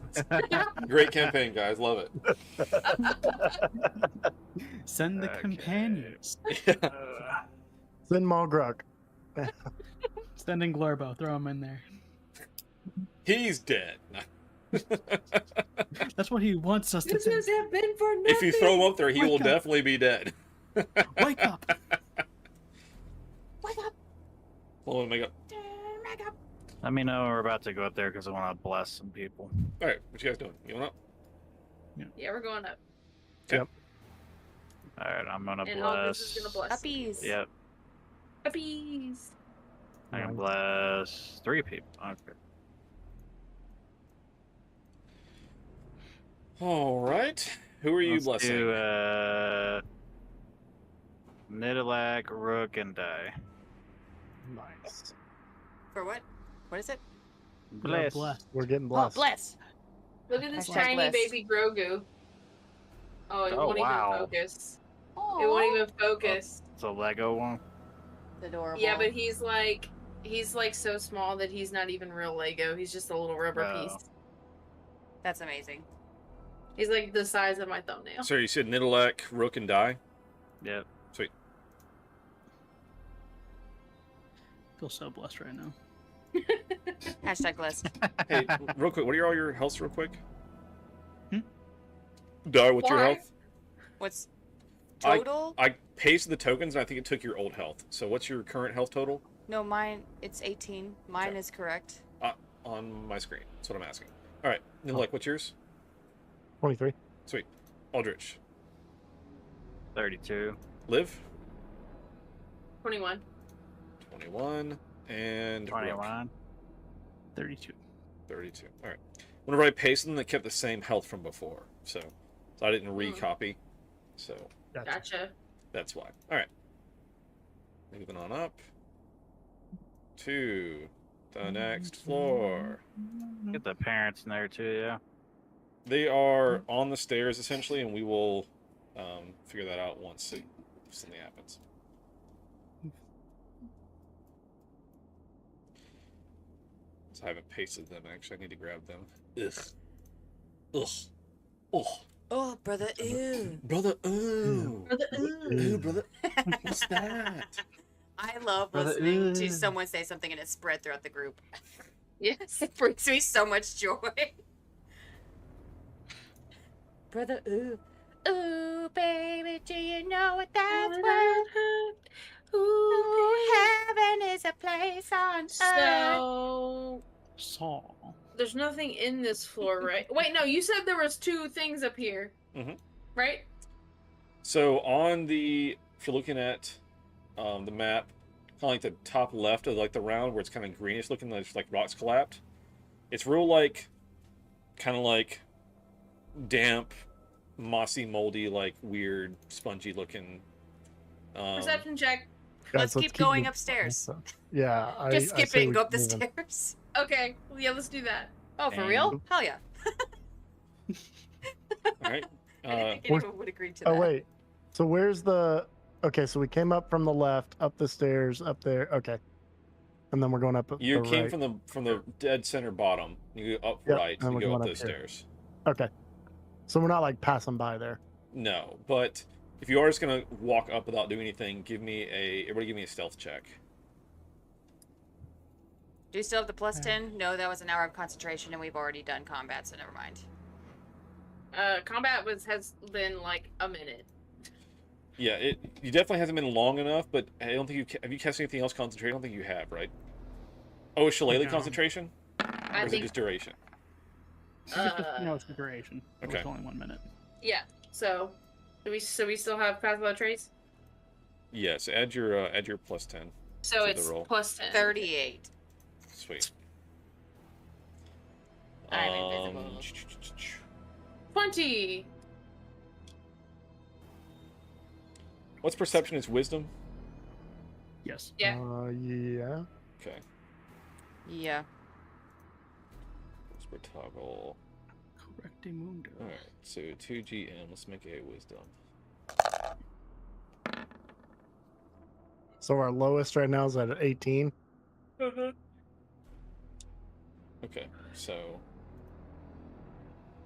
Great campaign, guys. Love it. Send the companions. Send Malgruk. Sending Glorbo. Throw him in there. He's dead. That's what he wants us to think. This have been for nothing. If you throw him up there, he Wake will up. definitely be dead. Wake up! Wake up! Hold on, make up. Wake up! Let me know we're about to go up there because I want to bless some people. All right, what you guys doing? You going up? Yeah, we're going up. Yep. All right, I'm gonna And bless. Aldous is gonna bless. Uppies. Yep, Uppies. I can bless 3 people. Okay. All right. Who are you Let's blessing? do Nidalak, Rook, and Die. Nice. For what? What is it? Bless. We're getting Oh, blessed. bless. Look at this Hashtag tiny blessed. baby Grogu. Oh, it Oh, won't wow. even focus. Aw. It won't even focus. It's a Lego one. Adorable. Yeah, but he's like so small that he's not even real Lego. He's just a little rubber Oh. piece. That's amazing. He's like the size of my thumbnail. So you said Nidalek, Rook, and Die? Yep. Sweet. Feel so blessed right now. Hashtag blessed. Hey, real quick, what are all your healths real quick? Die, what's your Why? health? What's total? I pasted the tokens, and I think it took your old health. So what's your current health total? No, mine, it's 18. Mine is correct. On my screen. That's what I'm asking. All right, Nidalek, what's yours? 23. Sweet. Aldrich. 32. Liv? 21. 21. And Rook. 21. 32. 32. All right. Whenever I pasted them, they kept the same health from before. So I didn't recopy. So Gotcha. that's why. All right. Moving on up to the next floor. Get the parents in there too, yeah. They are on the stairs essentially, and we will figure that out once something happens. So I haven't pasted them. Actually, I need to grab them. Ugh. Ugh. Ugh. Oh, brother, ew. Brother, ooh. Brother, Ooh, brother. What's that? I love Brother, listening to ew. someone say something and it spread throughout the group. Yes. It brings me so much joy. Brother, ooh. Ooh, baby, do you know what that's worth? Ooh, heaven is a place on earth. So Saw. there's nothing in this floor, right? Wait, no, you said there was 2 things up here, Mhm. right? So on the, if you're looking at the map, kind of like the top left of like the round where it's kind of greenish looking, like rocks collapsed. It's real like, kind of like damp, mossy, moldy, like weird, spongy looking. Perception check. Let's keep going upstairs. Yeah. Just skip it and go up the moving. stairs. Okay, well, yeah, let's do that. Oh, for real? Hell yeah. All right. I didn't think anyone would agree to Oh, that. wait. So where's the. Okay, so we came up from the left, up the stairs, up there. Okay. And then we're going up You the came right. from the dead center bottom. You go up Yep, right. and You we're go up going those up here. stairs. Okay. So we're not like passing by there. No, but if you are just gonna walk up without doing anything, everybody give me a stealth check. Do you still have the plus 10? No, that was an hour of concentration and we've already done combat, so never mind. Combat has been like a minute. Yeah, you definitely hasn't been long enough, but I don't think have you cast anything else concentrate? I don't think you have, right? Oh, is Shillelagh No. concentration? I Or is it think. just duration? No, it's the duration. Okay. It's only 1 minute. Yeah. So, do we still have pass without trace? Yes, add your plus 10. So to it's the roll. plus 10. 38. Sweet. I'm invisible. 20. What's perception? Is wisdom? Yes. Yeah. Yeah. Okay. Yeah. Whisper toggle. Correctamundo. Alright, so 2GM, let's make a wisdom. So our lowest right now is at 18. Okay, so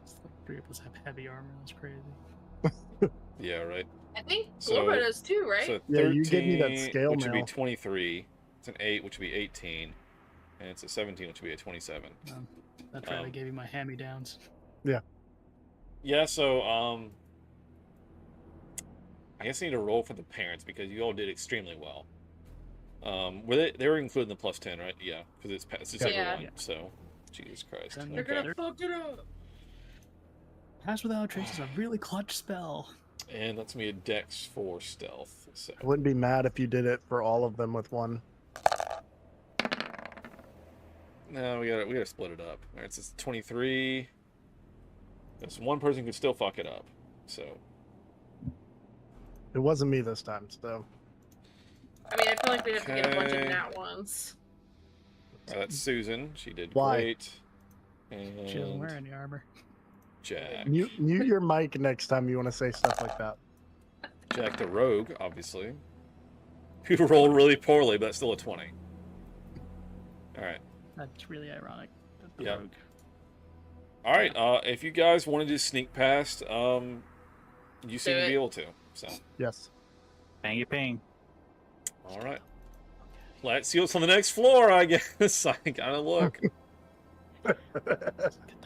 It's like 3 of us have heavy armor. That's crazy. yeah, right. I think So Glora does too, right? So Yeah, 13, you give me that scale which would be mail. 23. It's an 8, which would be 18, and it's a 17, which would be a 27. That's right. I gave you my hand-me-downs. Yeah. Yeah. So I guess I need to roll for the parents because you all did extremely well. They were including the +10, right? Yeah, because it's just everyone. Yeah. So, Jesus Christ. Then They're gonna fuck it up. Pass Without Trace is a really clutch spell. And that's me a Dex 4 stealth. So I wouldn't be mad if you did it for all of them with one. no, we gotta split it up. All right, so it's 23. This one person could still fuck it up. So It wasn't me this time, so. I mean, I feel like we have to get a bunch of Okay. nat ones. so that's Susan. She did Why? great. And She doesn't wear any armor. Jack. Mute your mic next time you want to say stuff like that. Jack the Rogue, obviously. Who rolled really poorly, but still a 20. Alright. That's really ironic. The Yeah. rogue. Alright, if you guys wanted to sneak past, you seem to be able to. So. Yes. Bang ping. Alright. Let's see what's on the next floor, I guess. I gotta look.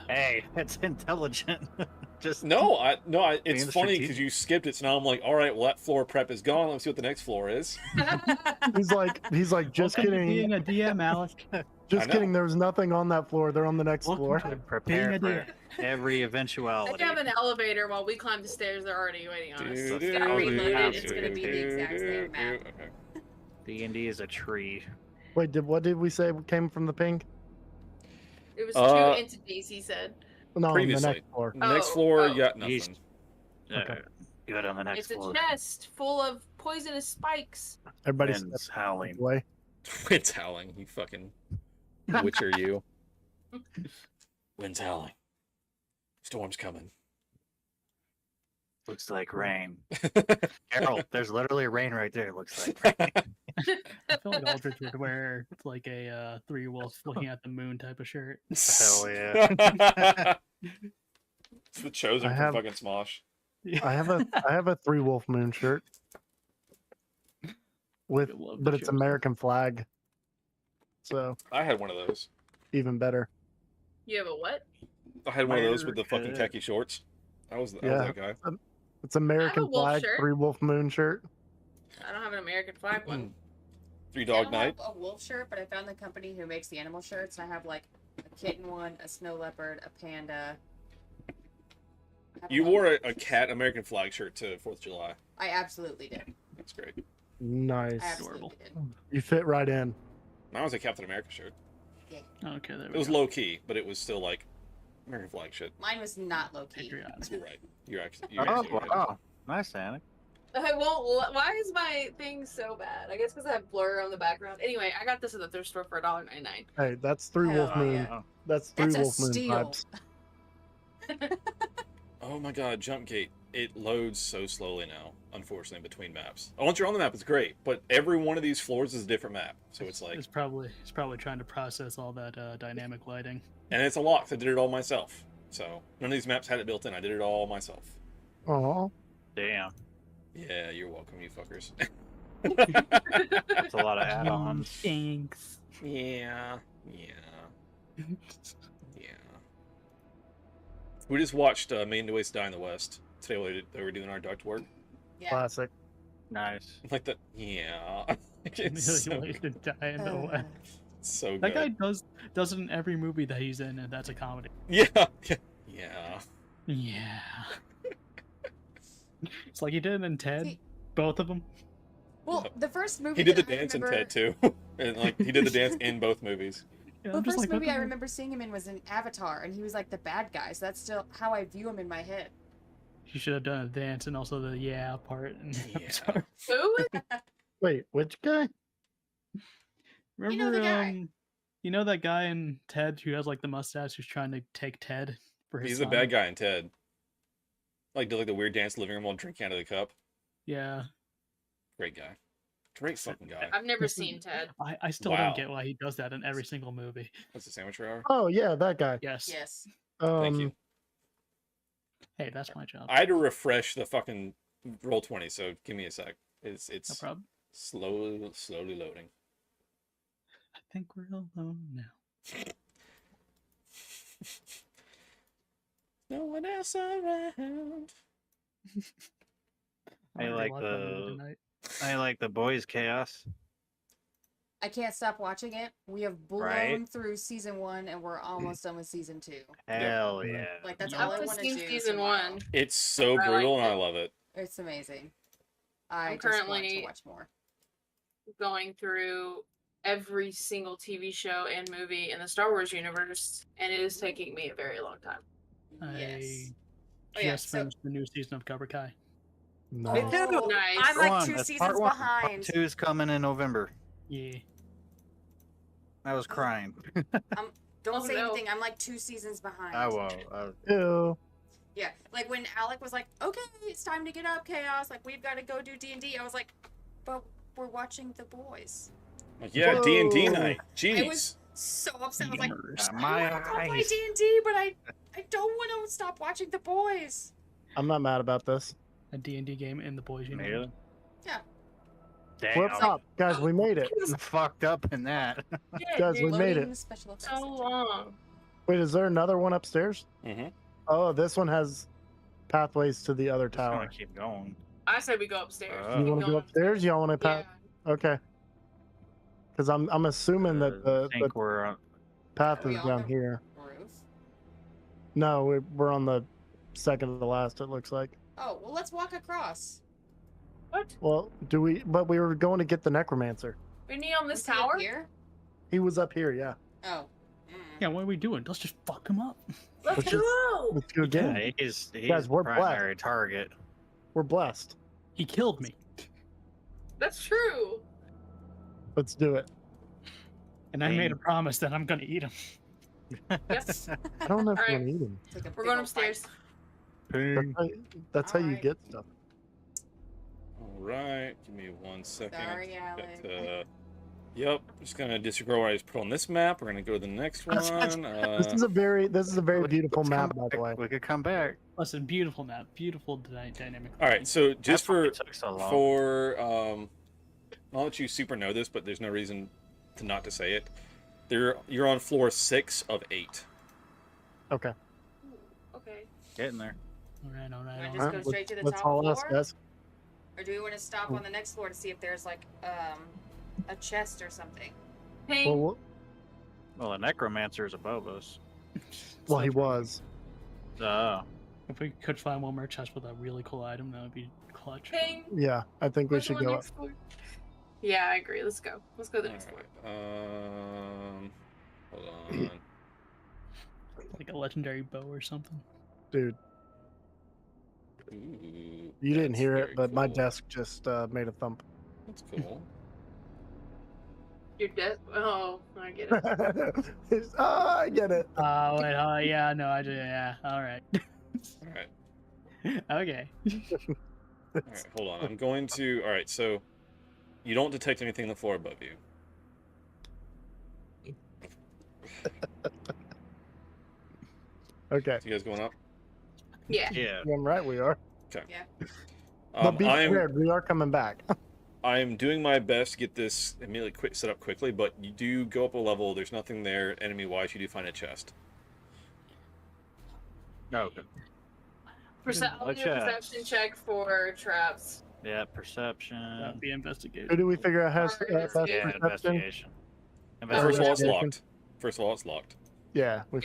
Hey, it's intelligent. Just No, it's being funny strategic. because you skipped it, so now I'm like, alright, well that floor prep is gone, let's see what the next floor is. He's like, just Welcome to kidding. being a DM, Alec. I Just know. kidding. There was nothing on that floor. They're on the next floor. prepare Being a for deer. every I eventuality. have an elevator while we climb the stairs. They're already waiting on us. Do, It's gonna reload it. It's gonna be the exact same map. Okay. D&D is a tree. Wait, what did we say came from the ping? It was Uh, 2 entities, he said. No, on the Previously. next floor. Next Oh, floor, oh. you got nothing. Okay. Good on the next It's a floor. chest full of poisonous spikes. Everybody's Winds howling. away. Wind's howling, you fucking witcher, you. Wind's howling. Storm's coming. Looks like rain. Carol, there's literally rain right there. Looks like rain. I feel like Aldrich would wear like a 3 wolf looking at the moon type of shirt. Hell yeah. It's the chosen I from have- fucking Smosh. I have a 3 wolf moon shirt. But it's American flag. So I had one of those. even better. You have a what? I had one of those with the fucking khaki shorts. I was that guy. It's American wolf flag, shirt. 3 wolf moon shirt. I don't have an American flag one. 3 I Dog don't Night. have a wolf shirt, but I found the company who makes the animal shirts, and I have like a kitten one, a snow leopard, a panda. I have You a- wore a cat American flag shirt to 4th of July. I absolutely did. That's great. Nice. I absolutely did. You fit right in. Mine was a Captain America shirt. Okay, there we It was go. low key, but it was still like American flag shit. Mine was not low key. You're right. You're actually Oh, right. wow. Nice, Anna. I won't. Why is my thing so bad? I guess because I have blur on the background. Anyway, I got this at the thrift store for $1.99. Hey, that's 3 wolf Hell moon. yeah. That's 3 That's a wolf moon steal. vibes. Oh my god, Jump Gate. It loads so slowly now, unfortunately, between maps. Once you're on the map, it's great, but every one of these floors is a different map. So it's like, It's probably trying to process all that dynamic lighting. and it's a lot. I did it all myself. So none of these maps had it built in. I did it all myself. Oh. Damn. Yeah, you're welcome, you fuckers. That's a lot of add-ons. Thanks. Yeah. Yeah. We just watched Main to Waste Die in the West. Today they were doing our duct work. Yeah. Classic. Nice. Like that. Yeah. It's Really so, like to die in the way. so good. That guy does it in every movie that he's in, and that's a comedy. Yeah. Yeah. Yeah. It's like he did it in Ted, See- both of them. Well, the first movie He did the that I dance remember, in Ted too. And like he did the dance in both movies. Yeah, The I'm just first like, what movie the I heck? remember seeing him in was in Avatar, and he was like the bad guy. So that's still how I view him in my head. You should have done a dance and also the yeah part. And Yeah. Who? Wait, which guy? Remember, the guy. you know that guy in Ted who has like the mustache who's trying to take Ted for his He's the son? bad guy in Ted. Like did like the weird dance in the living room while drinking out of the cup. Yeah. Great guy. Great fucking guy. I've never seen Ted. I still Wow. don't get why he does that in every single movie. That's the sandwich hour. Oh yeah, that guy. Yes. Yes. Thank you. Hey, that's my job. I had to refresh the fucking roll 20, so give me a sec. It's No problem. slowly loading. I think we're alone now. No one else around. I like the boys' chaos. I can't stop watching it. We have blown Right? through season 1 and we're almost done with season 2. Hell yeah. Like that's all I I've want to seen do. season tomorrow. 1. It's so I brutal, liked and I it. love it. It's amazing. I I'm just want to currently watch more. going through every single TV show and movie in the Star Wars universe, and it is taking me a very long time. Yes. I just finished the new season of Cobra Kai. Me too. Nice. I'm like 2 That's seasons part 1. behind. Part 2 is coming in November. Yeah. I was crying. Don't say anything. I'm like 2 seasons behind. I won't. Ew. Yeah, like when Alec was like, "Okay, it's time to get up, Chaos. Like we've got to go do D&D." I was like, "But we're watching The Boys." Like, yeah, D&D night. Jeez. I was so upset. I was like, my "I want to play eyes. D&D, but I don't want to stop watching The Boys." I'm not mad about this. A D&D game in the boys' universe. Yeah. Damn. What's up, guys? We made it. Fucked up in that. Guys, we made it. Special effects. So long. Wait, is there another one upstairs? Mm-hmm. Oh, this one has pathways to the other I'm gonna tower. keep going. I say we go upstairs. You want to go upstairs? Y'all want to path? Okay. Because I'm assuming that the we're path Are we is on down the here. roof? No, we're on the second to the last. It looks like. Oh, well, let's walk across. What? Well, do we? But we were going to get the necromancer. We need on this Is he up tower? here? He was up here. Yeah. Oh. Yeah, what are we doing? Let's just fuck him up. Let's Let's just- go! Let's do it again. Yeah, he's Guys, we're primary target. We're blessed. He killed me. That's true. Let's do it. And I made a promise that I'm gonna eat him. Yes. I don't know if All you right. want to eat him. We're going upstairs. That's how you get stuff. All right, give me 1 second. Sorry, Alec. Yep, just gonna disregard what I just put on this map. We're gonna go to the next one. This is a very beautiful map, by the way. We could come back. Listen, beautiful map, beautiful dynamic. All right, so just That's why for it took so long. I'll let you super know this, but there's no reason to not to say it. You're on floor 6 of 8. Okay. Okay. Getting there. All right. Do I just go straight to the Let's top haul floor? us, guys. Or do we want to stop on the next floor to see if there's like a chest or something? Hey. Well, Well, the necromancer is above us. well, he was. Oh. If we could find one more chest with a really cool item, that would be clutch. Ping. Yeah, I think we Where's the should one go up. next floor? Yeah, I agree. Let's go. Let's go to the next floor. Hold on. Like a legendary bow or something. Dude, Ooh, you didn't that's hear very it, but my cool. desk just made a thump. That's cool. You're dead. Oh, I get it. I get it. Oh wait, yeah, no, I do. Yeah, all right. All right. Okay. All right, hold on. I'm going to. All right, so you don't detect anything on the floor above you. Okay. So you guys going up? Yeah. Yeah. I'm right, we are. Okay. Yeah. But be prepared, we are coming back. I'm doing my best to get this immediately set up quickly, but you do go up a level. There's nothing there enemy-wise. You do find a chest. Oh, good. I'll do a perception check for traps. Yeah, perception. That'd be investigation. Who do we figure out has best Yeah, perception? investigation. First of all, it's Investigation. locked. First of all, it's locked. Yeah, we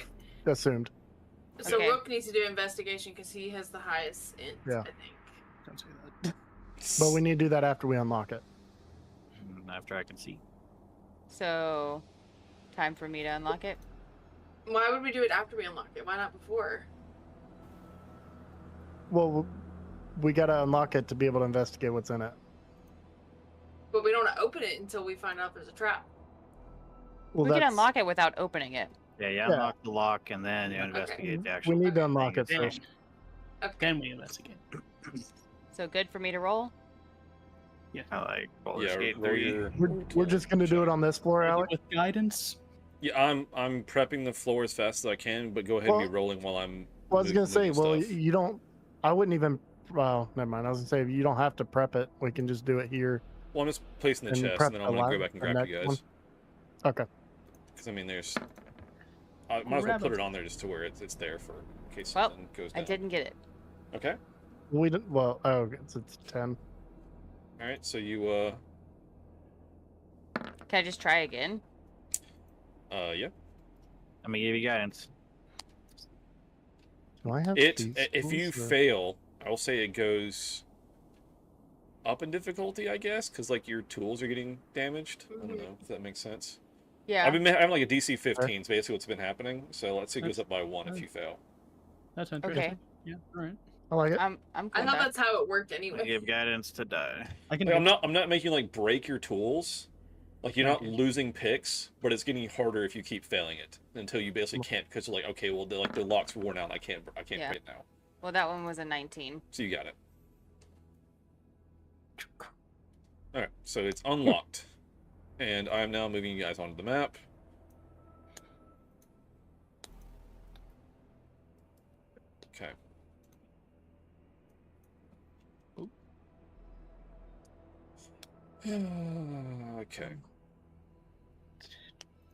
assumed. So Okay. Rook needs to do investigation because he has the highest int, Yeah. I think. Don't say that. But we need to do that after we unlock it. After I can see. So, time for me to unlock it. Why would we do it after we unlock it? Why not before? Well, we gotta unlock it to be able to investigate what's in it. But we don't want to open it until we find out there's a trap. Well, We can that's- unlock it without opening it. Yeah, you Yeah. unlock the lock and then you investigate the actual. We need to unlock it Then, first. then we investigate. So good for me to roll? Yeah. I like roller Yeah, skate roll 3. your- We're just gonna do it on this floor, Alec. With guidance. Yeah, I'm prepping the floor as fast as I can, but go ahead and be rolling while I'm. Well, I was gonna say, moving well, stuff. you don't. I wouldn't even. Well, never mind. I was gonna say you don't have to prep it. We can just do it here. Well, I'm just placing the and chest, prep and then the I'm gonna li- go back and the grab you next guys. one. Okay. Because I mean, there's. I might as well put it on there just to where it's there for in case something goes down. I didn't get it. Okay. We didn't. Well, oh, it's 10. All right. So you Can I just try again? yeah. I'm gonna give you guidance. Do I have It these if you tools, or- fail, I will say it goes up in difficulty, I guess, because like your tools are getting damaged. I don't know if that makes sense. Yeah. I've been having like a DC 15. Is basically what's been happening. So let's say it goes That's- up by 1 if you fail. That's interesting. Okay. Yeah. All right. I like it. I'm I cool thought with that. that's how it worked I anyway. give guidance to die. I can. Like, I'm not making you like break your tools. Like you're not losing picks, but it's getting harder if you keep failing it until you basically can't because you're like, okay, well the lock's worn out. I can't Yeah. break now. Well, that one was a 19. So you got it. All right, so it's unlocked, and I am now moving you guys onto the map. Okay. Okay.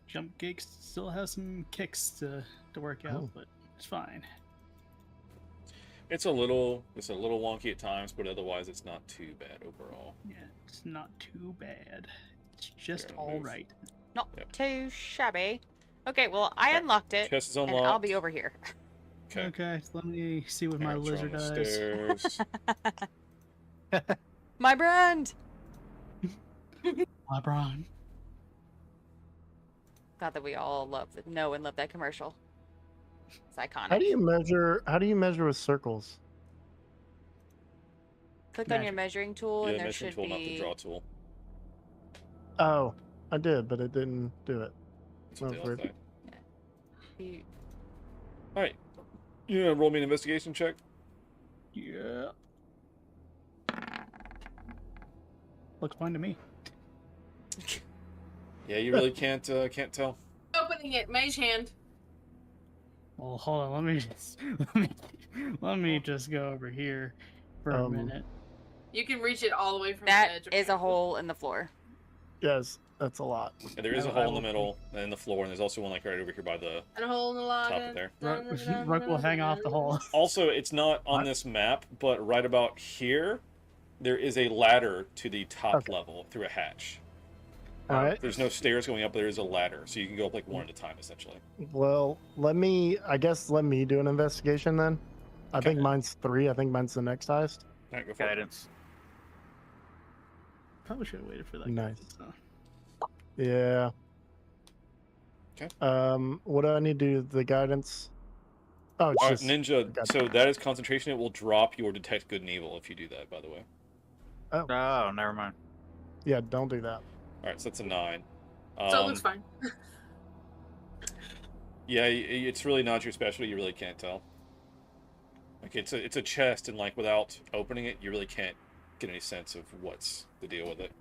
Jump gigs still has some kicks to work out, but it's fine. It's a little wonky at times, but otherwise it's not too bad overall. Yeah, it's not too bad. It's just Fair all move. right. Not too shabby. Okay, well, I unlocked it, Chest is and I'll unlocked. be over here. Okay, so let me see what my Alright, so lizard on the does. stairs. My brand! LeBron. Glad that we all know and love that commercial. It's iconic. How do you measure? How do you measure with circles? Click on your measuring tool, Yeah, and there measuring should tool, be. not the draw tool. Oh, I did, but it didn't do it. That's what That they was all weird. say. All right, you gonna roll me an investigation check? Yeah. Looks fine to me. Yeah, you really can't tell. Opening it, mage hand. Well, hold on. Let me just go over here for a minute. You can reach it all the way from That the edge. is a hole in the floor. Yes, that's a lot. Yeah, there is a hole in the middle and the floor, and there's also one like right over here by the And a hole in the log. top of there. Ruck will hang off the hole. Also, it's not on this map, but right about here, there is a ladder to the top level through a hatch. All right. There's no stairs going up, but there is a ladder, so you can go up like one at a time, essentially. Well, let me do an investigation then. I think mine's 3. I think mine's the next highest. All right, go for Guidance. Probably should have waited for that. Nice. So. Yeah. Okay. What do I need to do? The guidance. Oh, it's All right, just Ninja. So that is concentration. It will drop your detect good and evil if you do that. By the way. Oh, never mind. Yeah, don't do that. All right, so that's a 9. So it looks fine. Yeah, it's really not your specialty. You really can't tell. Like it's a chest, and like without opening it, you really can't get any sense of what's the deal with it.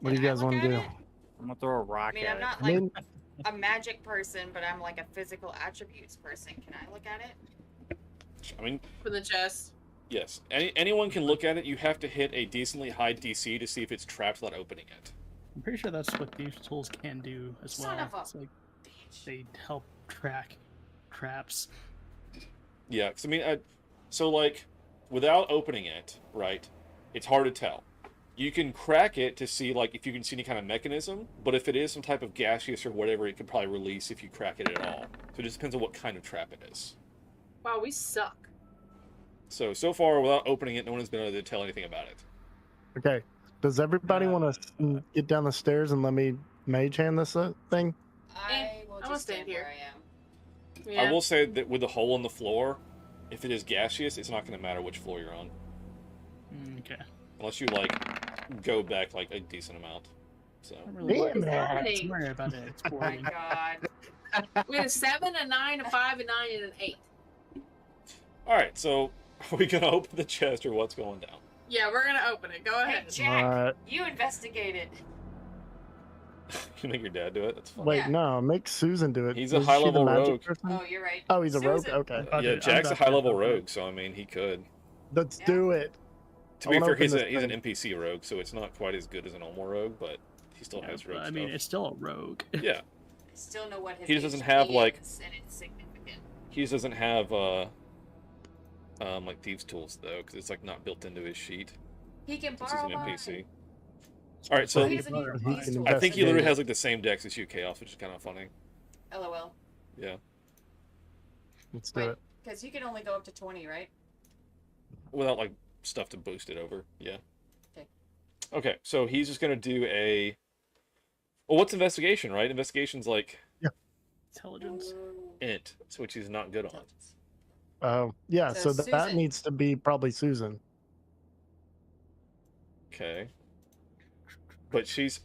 What do you guys want to do? I'm gonna throw a rock I mean, at I'm it. not like a magic person, but I'm like a physical attributes person. Can I look at it? I mean, For the chest. yes. Anyone can look at it. You have to hit a decently high DC to see if it's trapped without opening it. I'm pretty sure that's what these tools can do as Son well. of a It's like they help track traps. Yeah, 'cause I mean, so like, without opening it, right? It's hard to tell. You can crack it to see like if you can see any kind of mechanism, but if it is some type of gaseous or whatever, it could probably release if you crack it at all. So it just depends on what kind of trap it is. Wow, we suck. So far, without opening it, no one has been able to tell anything about it. Okay. Does everybody want to get down the stairs and let me mage hand this thing? I will I'm gonna just stand stand here. where I am. I will say that with the hole in the floor, if it is gaseous, it's not going to matter which floor you're on. Okay. Unless you like go back like a decent amount. So. Don't happening? worry about it. It's Oh my boring. god. We had a 7, a 9, a 5, a 9, and an 8. All right, so are we going to open the chest or what's going down? Yeah, we're gonna open it. Go Hey, ahead. Jack, you investigate it. You make your dad do it. That's fine. Wait, no, make Susan do it. He's a Isn't she the high-level magic rogue. person? Oh, you're right. Oh, he's a rogue. Susan. Okay. Yeah, I'm Jack's a about to high-level open it. rogue, so I mean, he could. Let's do it. To I be wanna fair, open he's this an thing. NPC rogue, so it's not quite as good as a normal rogue, but he still has rogue I mean, stuff. it's still a rogue. Yeah. I still know what his He just doesn't HP have, like- is, and it's significant. He just doesn't have like thieves tools though, because it's like not built into his sheet. He can Since he's borrow an mine. NPC. All right, so He doesn't need these tools. I think he literally has like the same dex as you, Chaos, which is kind of funny. LOL. Yeah. Let's do Wait, it. because you can only go up to 20, right? Without like stuff to boost it over. Yeah. Okay. Okay, so he's just gonna do a. Well, what's investigation, right? Investigation's like Intelligence. int, which he's not good on. Yeah, So so that Susan. needs to be probably Susan. Okay. But she's.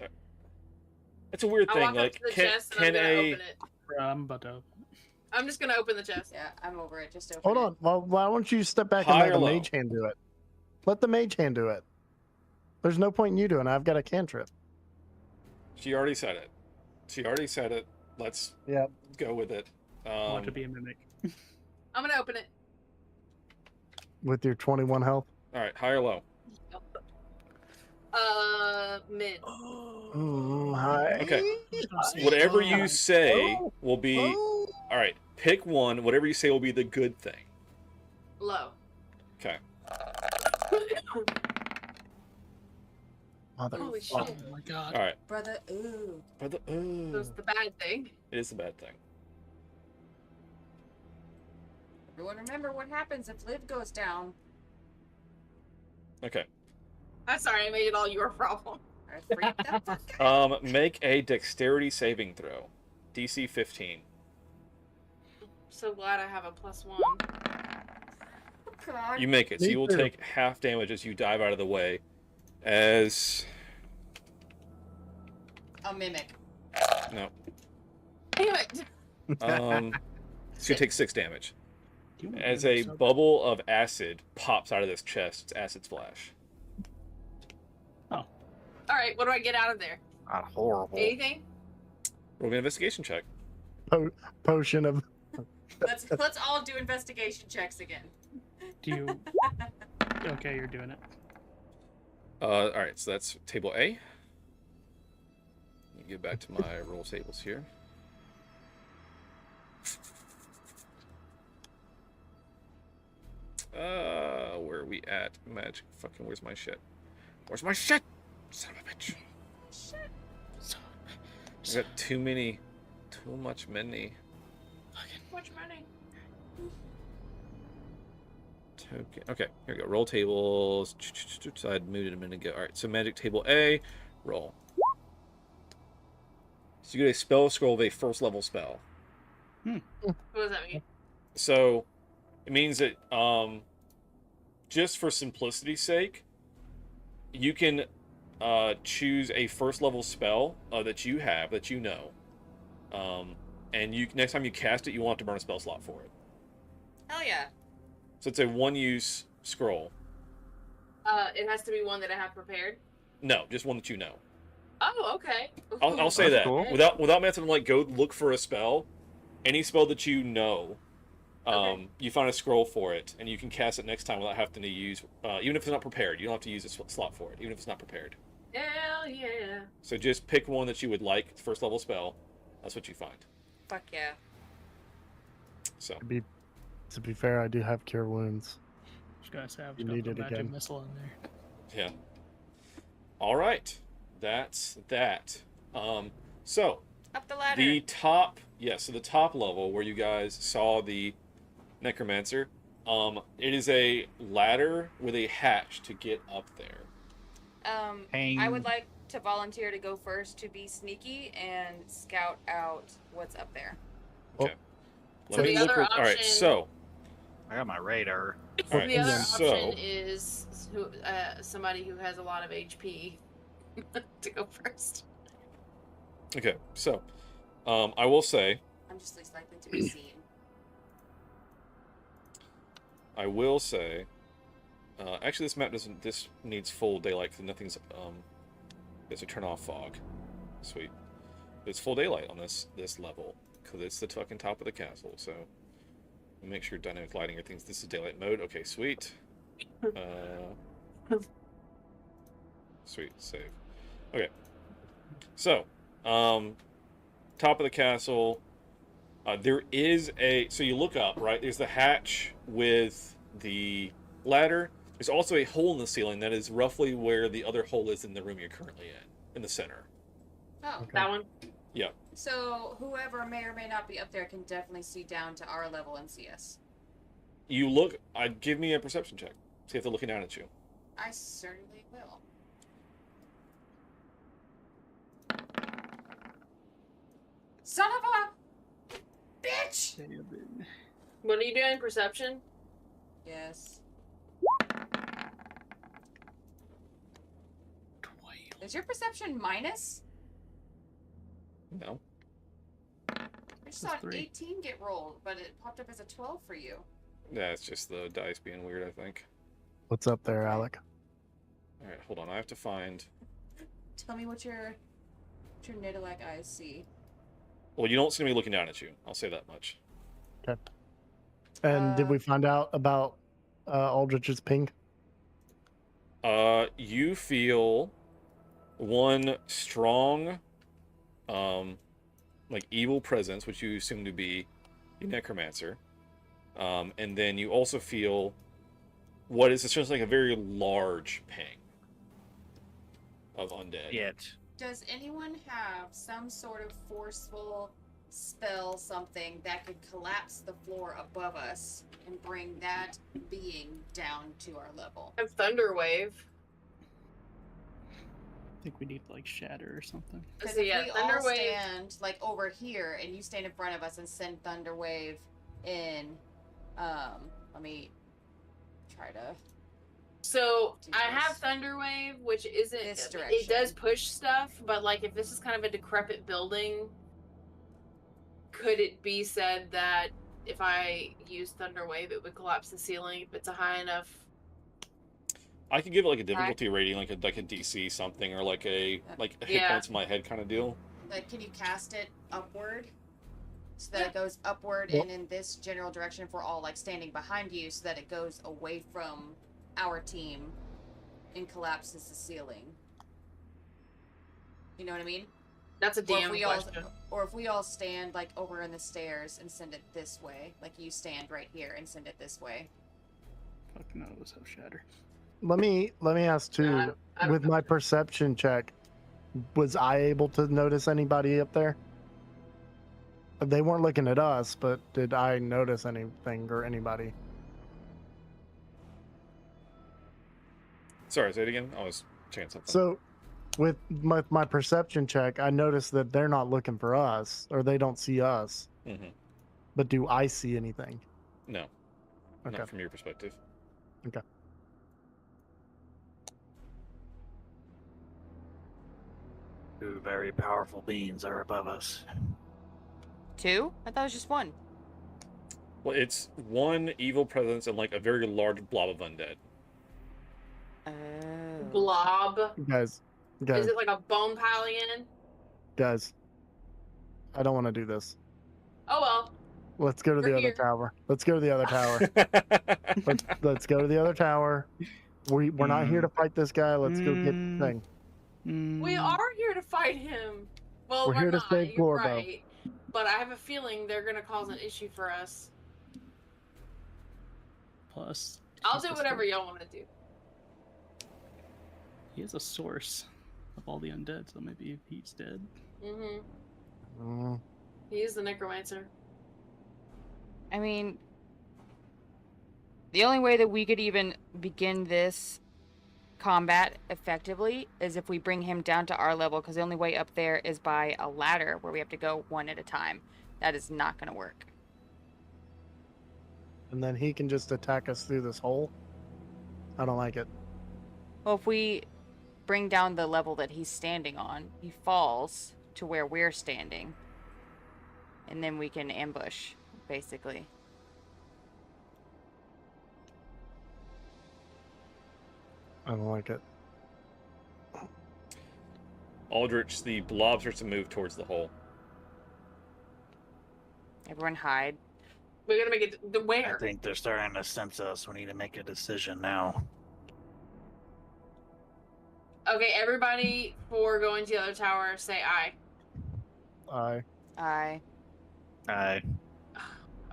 It's a weird I thing. walk up Like, to the can chest and I'm can gonna a open it. I'm about to open. I'm just gonna open the chest. Yeah, I'm over it. Just open Hold it. on. Well, why don't you step back and High let or the low? mage hand do it? Let the mage hand do it. There's no point in you doing it. I've got a cantrip. She already said it. She already said it. Let's go with it. I want to be a mimic. I'm gonna open it. With your 21 health. All right, high or low? Mid. Hi. Okay. Whatever you say will be. All right. Pick one. Whatever you say will be the good thing. Low. Okay. Holy shit. Oh my god. All right. Brother, ooh. Brother, ooh. That's the bad thing. It is the bad thing. Everyone remember what happens if Liv goes down. Okay. I'm sorry, I made it all your problem. I freaked the fuck out. Make a dexterity saving throw. DC 15. So glad I have a +1. God. You make it, so Me you will too. take half damage as you dive out of the way. As A mimic. no, Damn it! so you take 6 damage. As a bubble of acid pops out of this chest, it's acid splash. Alright, what do I get out of there? Not horrible. Anything? Roll me an investigation check. Potion of. Let's all do investigation checks again. Do you? Okay, you're doing it. All right, so that's table A. Let me get back to my roll tables here. Where are we at? Magic. Fucking, where's my shit? Where's my shit? Son of a bitch. Shit. I got too much many. Much money. Okay, here we go. Roll tables. So I'd moved it a minute ago. All right, so magic table A, roll. So you get a spell scroll of a first level spell. What does that mean? So it means that just for simplicity's sake, you can choose a first level spell that you have that you know, and you next time you cast it, you want to burn a spell slot for it. Hell yeah. So it's a one-use scroll. It has to be one that I have prepared. No, just one that you know. Oh, okay. I'll say That's that cool. without messing like go look for a spell. Any spell that you know, you find a scroll for it, and you can cast it next time without having to use. Even if it's not prepared, you don't have to use a slot for it. Even if it's not prepared. Hell yeah. So just pick one that you would like, first level spell. That's what you find. Fuck yeah. So To be fair, I do have cure wounds. Just gotta say, I've You got need the it magic again. missile in there. yeah. All right, that's that. So Up the ladder. the top, so the top level where you guys saw the necromancer, it is a ladder with a hatch to get up there. I would like to volunteer to go first to be sneaky and scout out what's up there. Okay. So Let me the look. other All right, option- so I got my radar. all right, The other so option is somebody who has a lot of HP to go first. okay, so I will say, I'm just least likely to be seen. I will say Actually, this map doesn't. This needs full daylight because nothing's. It's a turn off fog. Sweet. It's full daylight on this level because it's the fucking top of the castle. So make sure dynamic lighting or things. This is daylight mode. Okay, sweet. Sweet save. Okay. So, top of the castle. There is a. So you look up, right? There's the hatch with the ladder. There's also a hole in the ceiling that is roughly where the other hole is in the room you're currently in the center. Oh, that one. Yeah. So whoever may or may not be up there can definitely see down to our level and see us. You look. Give me a perception check. See if they're looking down at you. I certainly will. Son of a bitch! What are you doing? Perception? Yes. Is your perception minus? No. I just saw an 18 get rolled, but it popped up as a 12 for you. Yeah, it's just the dice being weird, I think. What's up there, Alec? All right, hold on. I have to find. Tell me what your Nidalak eyes see. Well, you don't see me looking down at you. I'll say that much. Okay. And did we find out about Aldrich's ping? You feel one strong, like evil presence, which you assume to be a necromancer, and then you also feel what is essentially like a very large ping of undead. Yet. Does anyone have some sort of forceful spell, something that could collapse the floor above us and bring that being down to our level? I have Thunder Wave. I think we need like Shatter or something. Because So, if yeah, we Thunder all Wave- stand like over here and you stand in front of us and send Thunder Wave in, let me try to. So I have Thunder Wave, which isn't. This It direction. does push stuff, but like if this is kind of a decrepit building, could it be said that if I use Thunder Wave, it would collapse the ceiling if it's a high enough? I could give it like a difficulty rating, like a DC something, or like a hit Yeah. points in my head kind of deal. Like, can you cast it upward? So that it goes upward Well- and in this general direction if we're all like standing behind you so that it goes away from our team and collapses the ceiling. You know what I mean? That's a Or if damn we question. or if we all stand like over in the stairs and send it this way, like you stand right here and send it this way. Fuck knows how Shatter. Let me ask too. I don't With my perception check, was I able to notice anybody up there? They weren't looking at us, but did I notice anything or anybody? Sorry, say it again. I was checking something. So, with my perception check, I noticed that they're not looking for us, or they don't see us. Mhm. But do I see anything? No. Okay. Not from your perspective. Okay. Two very powerful beings are above us. 2? I thought it was just 1. Well, it's one evil presence and like a very large blob of undead. Blob. Guys, Is it like a bone palian? guys. I don't want to do this. Oh well. Let's go to the We're other here. tower. Let's go to the other tower. let's go to the other tower. We're not here to fight this guy. Let's go get the thing. We are here to fight him. Well, We're we're here to not. save You're Glorbo. right. But I have a feeling they're gonna cause an issue for us. Plus, I'll do whatever y'all want to do. he is a source of all the undead, so maybe he's dead. Mm-hmm. He is the necromancer. I mean, the only way that we could even begin this combat effectively is if we bring him down to our level, because the only way up there is by a ladder where we have to go one at a time. That is not going to work. And then he can just attack us through this hole. I don't like it. Well, if we bring down the level that he's standing on, he falls to where we're standing. And then we can ambush, basically. don't like it. Aldrich, the blob starts to move towards the hole. Everyone hide. We're gonna make it the I where? think they're starting to sense us. We need to make a decision now. Okay, everybody for going to the other tower, say aye. Aye. Aye. Aye.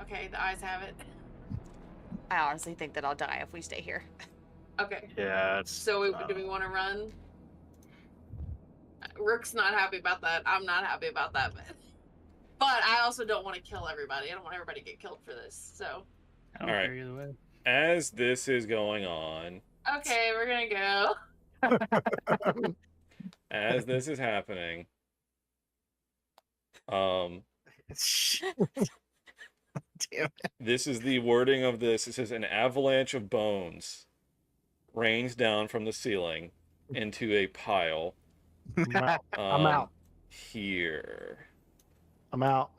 Okay, the ayes have it. I honestly think that I'll die if we stay here. Okay. Yeah, it's. So do we want to run? Rook's not happy about that. I'm not happy about that, but I also don't want to kill everybody. I don't want everybody to get killed for this. So. I don't care either way. As this is going on, Okay, we're gonna go. as this is happening, this is the wording of this. It says an avalanche of bones rains down from the ceiling into a pile. I'm out. Here. I'm out.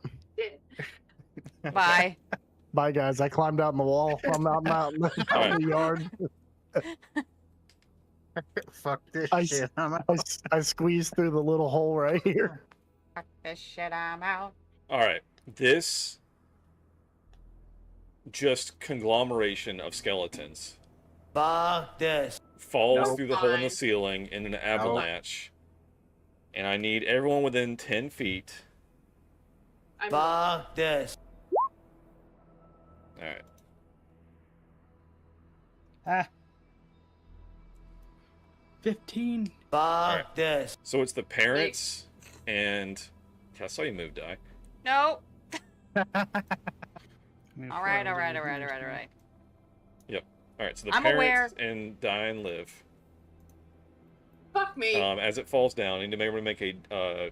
Bye. Bye, guys. I climbed out in the wall. I'm out in the yard. Fuck this shit. I squeezed through the little hole right here. Fuck this shit, I'm out. All right. This just conglomeration of skeletons Fuck this. falls through the hole in the ceiling in an avalanche. And I need everyone within 10 feet. Fuck this. Alright. Ah. 15. Fuck this. So it's the parents and... I saw you move, Die. No. All right. Yep. Alright, so the I'm parents aware. and Die and Liv. Fuck me. As it falls down, I need to make a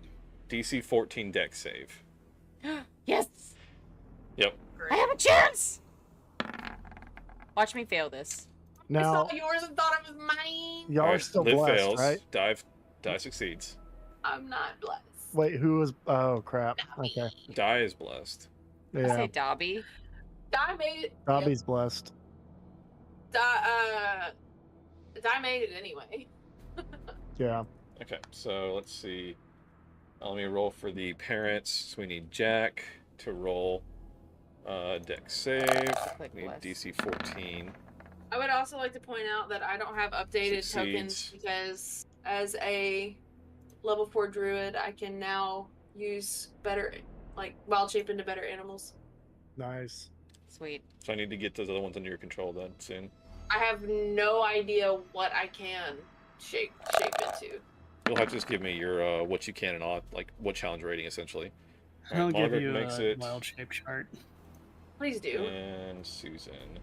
DC 14 deck save. Yes. Yep. I have a chance. Watch me fail this. I Now, saw yours and thought it was mine. y'all are still Liv blessed, fails, right? Die succeeds. I'm not blessed. Wait, who was? Oh crap. Okay. Die is blessed. I Yeah. say Dobby. Die made it. Dobby's blessed. Die made it anyway. Yeah. Okay, so let's see. Let me roll for the parents. So we need Jack to roll deck save. We need DC 14. I would also like to point out that I don't have updated tokens Succeeds. because as a level 4 druid, I can now use better, like, wild shape into better animals. Nice. Sweet. So I need to get those other ones under your control then soon. I have no idea what I can shape into. You'll have to just give me your what you can and all, like what challenge rating essentially. I'll Alright, give Margaret you makes a it. wild shape chart. Please do. And Susan,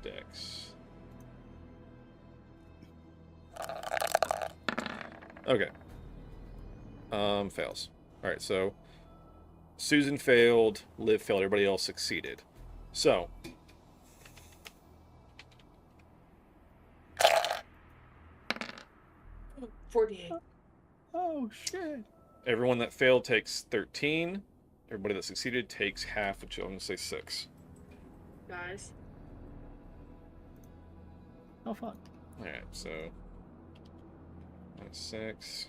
Dex. Okay. Fails. All right, so Susan failed, Liv failed, everybody else succeeded. So 48. Oh shit. everyone that failed takes 13. Everybody that succeeded takes half, which I'm gonna say 6. Guys. Oh fuck. All right, so minus 6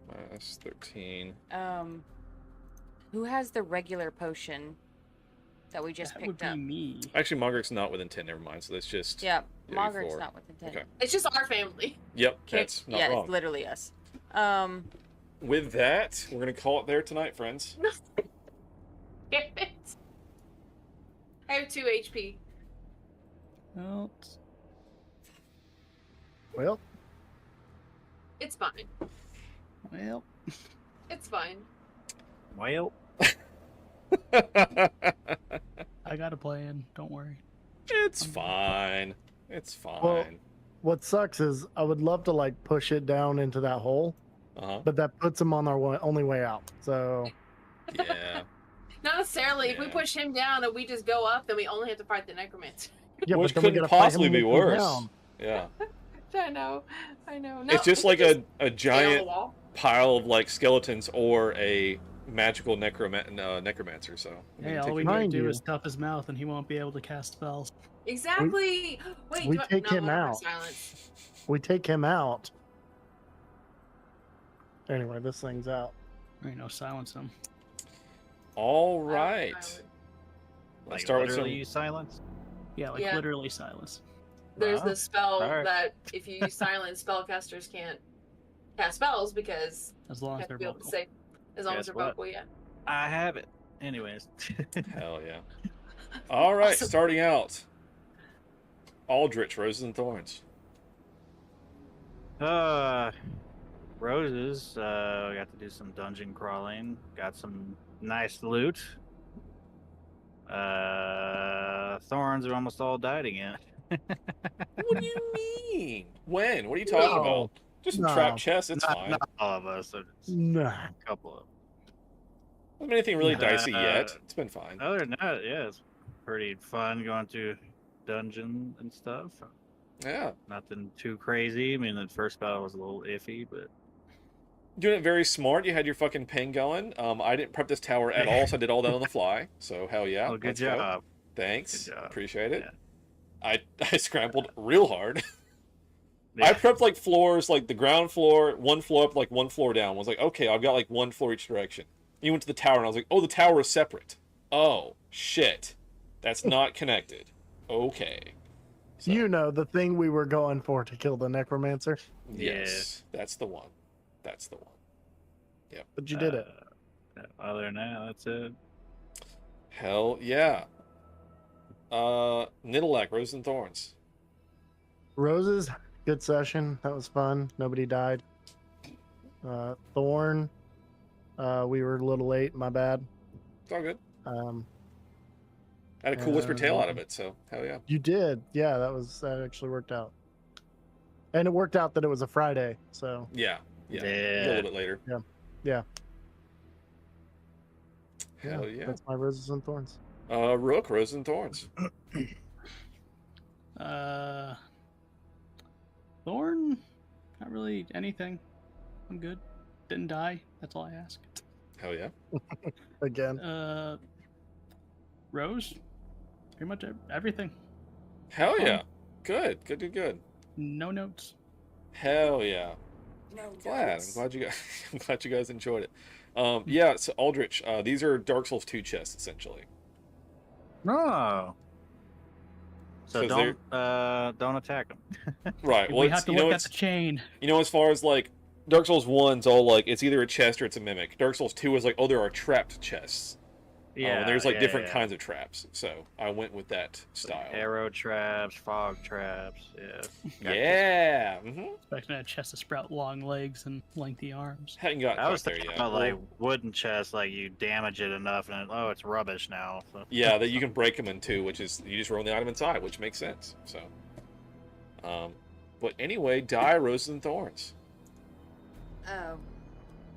minus 13. Who has the regular potion that we just That picked would be up? me. Actually, Margaret's not within 10. Never mind. So that's just Yeah, you Margaret's four. not within 10. Okay. It's just our family. Yep, that's not yeah, wrong. it's literally us. With that, we're gonna call it there tonight, friends. Damn it. I have 2 HP. Well, Well, It's fine. well. It's fine. Well. I got a plan. Don't worry. It's fine. It's fine. well, what sucks is I would love to like push it down into that hole, but that puts them on our only way out. So yeah. Not necessarily. If we push him down and we just go up, then we only have to fight the necromancer. Yeah, Which but then we couldn't gotta fight him possibly be when we go worse. down. Yeah. I know. No, It's just we like can a stay on the giant wall. pile of like skeletons or a magical necromancer. So Hey, all we need to do is stuff his mouth and he won't be able to cast spells. Exactly. Wait, we do I- take no, him I don't have out. Silence. We take him out. Anyway, this thing's out. Silence him. All right. Like, Let's start with literally some. use silence. Yeah, like Yeah. literally silence. There's Wow. the spell Alright. that if you use silence, spellcasters can't cast spells because As long you as have they're to be able to vocal. say, as long as Guess they're what? vocal, yeah. I have it. Anyways. Hell yeah. All right, Awesome. starting out. Aldrich, Roses and Thorns. Roses. We got to do some dungeon crawling. Got some nice loot. Thorns are almost all died again. What do you mean? When? What are you talking about? Just some trap chests, it's fine. Not all of us. So just Nah. a couple of them. Hasn't been anything really dicey yet. It's been fine. Other than that, yeah, it's pretty fun going to dungeon and stuff. Yeah. Nothing too crazy. I mean, the first battle was a little iffy, but Doing it very smart. You had your fucking ping going. I didn't prep this tower at all, so I did all that on the fly. So hell yeah. oh, good let's go. job. Thanks. Good job. Appreciate it. Yeah. I scrambled real hard. I prepped like floors, like the ground floor, one floor up, like one floor down. I was like, okay, I've got like one floor each direction. You went to the tower, and I was like, oh, the tower is separate. Oh, shit. That's not connected. Okay. So, You know, the thing we were going for to kill the necromancer. yes, that's the one. That's the one. Yep. But you did it. Other than that, that's it. Hell yeah. Nidalek, Roses and Thorns. Roses, good session. That was fun. Nobody died. Thorn, we were a little late. My bad. It's all good. Um, I had a cool whisper tail out of it, so hell yeah. You did. Yeah, that actually worked out. And it worked out that it was a Friday, so. Yeah. Yeah. Yeah. A little bit later. Yeah. Yeah. Hell yeah. That's my Roses and Thorns. Rook, Roses and Thorns. Thorn, not really anything. I'm good. Didn't die. That's all I ask. Hell yeah. Again. Rose, pretty much everything. Hell Fun. yeah. Good. Good, good, good. No notes. Hell yeah. No Glad. I'm glad you guys I'm glad you guys enjoyed it. Yeah, so Aldrich, these are Dark Souls 2 chests essentially. Oh. So 'Cause don't attack them. Right. Well, We it's, have to you know, look at it's, the chain. you know, as far as like Dark Souls 1's all like it's either a chest or it's a mimic. Dark Souls 2 is like, oh, there are trapped chests. Yeah. And there's like yeah, different yeah. kinds of traps. So I went with that style. Arrow traps, fog traps. Yeah. Yeah. Expecting a chest to sprout long legs and lengthy arms. Hadn't gotten I was quite there thinking yet. about like wooden chests, like you damage it enough, and it's rubbish now. So. Yeah, that you can break them in two, which is you just roll the item inside, which makes sense. So, but anyway, die Roses and Thorns. Oh,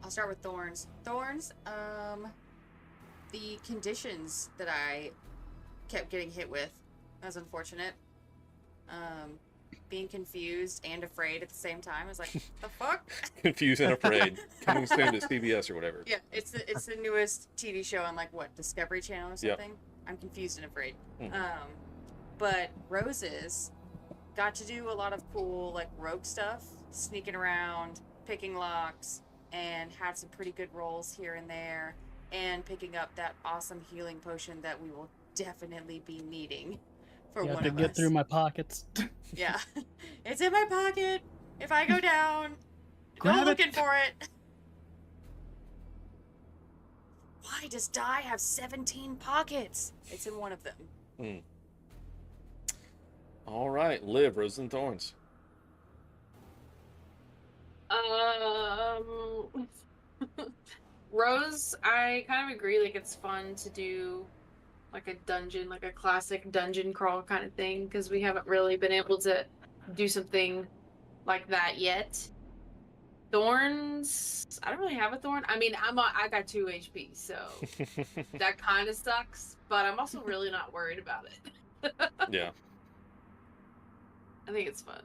I'll start with Thorns. Thorns, the conditions that I kept getting hit with, that was unfortunate. Being confused and afraid at the same time. I was like, the fuck? Confused and Afraid. Coming soon to CBS or whatever. Yeah, it's the newest TV show on like what, Discovery Channel or Yep. something. I'm confused and afraid. Hmm. But Roses got to do a lot of cool like rogue stuff, sneaking around, picking locks, and had some pretty good rolls here and there, and picking up that awesome healing potion that we will definitely be needing for You have one to of get us. through my pockets. Yeah, it's in my pocket. If I go down, go Grab it. looking for it. Why does Die have 17 pockets? It's in one of them. Hmm. All right, Liv, Roses and Thorns. Rose, I kind of agree. Like, it's fun to do like a dungeon, like a classic dungeon crawl kind of thing, because we haven't really been able to do something like that yet. Thorns, I don't really have a thorn. I mean, I got 2 HP, so that kind of sucks. But I'm also really not worried about it. Yeah. I think it's fun.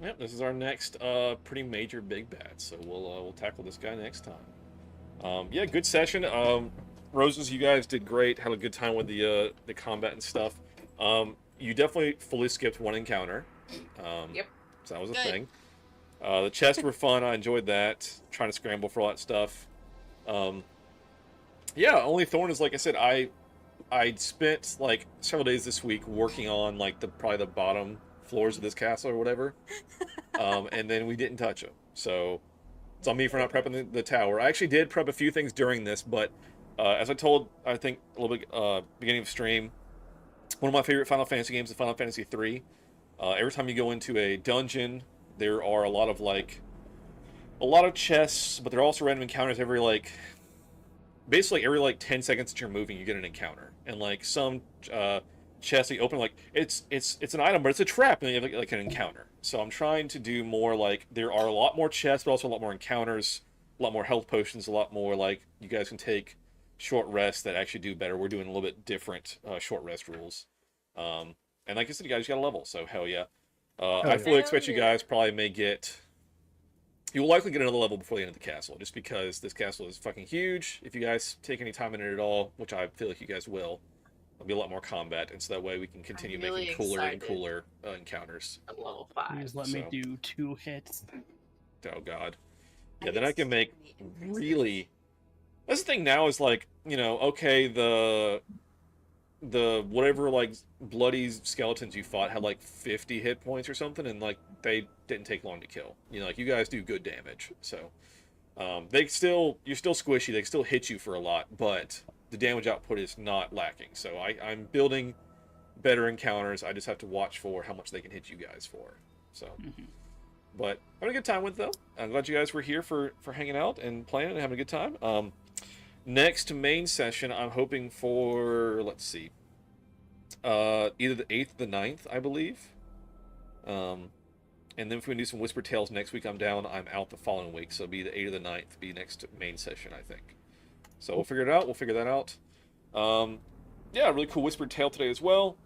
Yep, this is our next pretty major big bad, so we'll tackle this guy next time. Yeah, good session. Roses, you guys did great. Had a good time with the combat and stuff. You definitely fully skipped one encounter. Yep. So that was a Good. thing. The chests were fun. I enjoyed that. Trying to scramble for all that stuff. Yeah, only thorn is, like I said, I spent like several days this week working on like probably the bottom floors of this castle or whatever, and then we didn't touch them. So it's on me for not prepping the tower. I actually did prep a few things during this, but as I told, I think a little bit beginning of stream, one of my favorite Final Fantasy games is Final Fantasy III. Every time you go into a dungeon, there are a lot of chests, but there are also random encounters every basically every 10 seconds that you're moving, you get an encounter. And like some chests that you open, like it's an item, but it's a trap, and you have like an encounter. So I'm trying to do more like there are a lot more chests, but also a lot more encounters, a lot more health potions, a lot more like you guys can take short rests that actually do better. We're doing a little bit different short rest rules. And like I said, you guys got a level, so hell yeah. I fully expect you guys probably may get... You will likely get another level before the end of the castle, just because this castle is fucking huge. If you guys take any time in it at all, which I feel like you guys will, there'll be a lot more combat, and so that way we can continue making cooler and cooler encounters. At level 5. Please let me do 2 hits. Oh god. Yeah, then I can make really... That's the thing now is like, you know, okay, the whatever like bloody skeletons you fought had like 50 hit points or something, and like they didn't take long to kill. You know, like you guys do good damage, so you're still squishy. They still hit you for a lot, but the damage output is not lacking. So I'm building better encounters. I just have to watch for how much they can hit you guys for. So, but having a good time with it, though. I'm glad you guys were here for hanging out and playing and having a good time. Next main session, I'm hoping for, let's see, either the 8th or the 9th, I believe. And then if we do some Whispered Tales next week, I'm down. I'm out the following week, so it'll be the 8th or the 9th, be next main session, I think. So we'll figure it out. We'll figure that out. Yeah, really cool Whispered Tale today as well.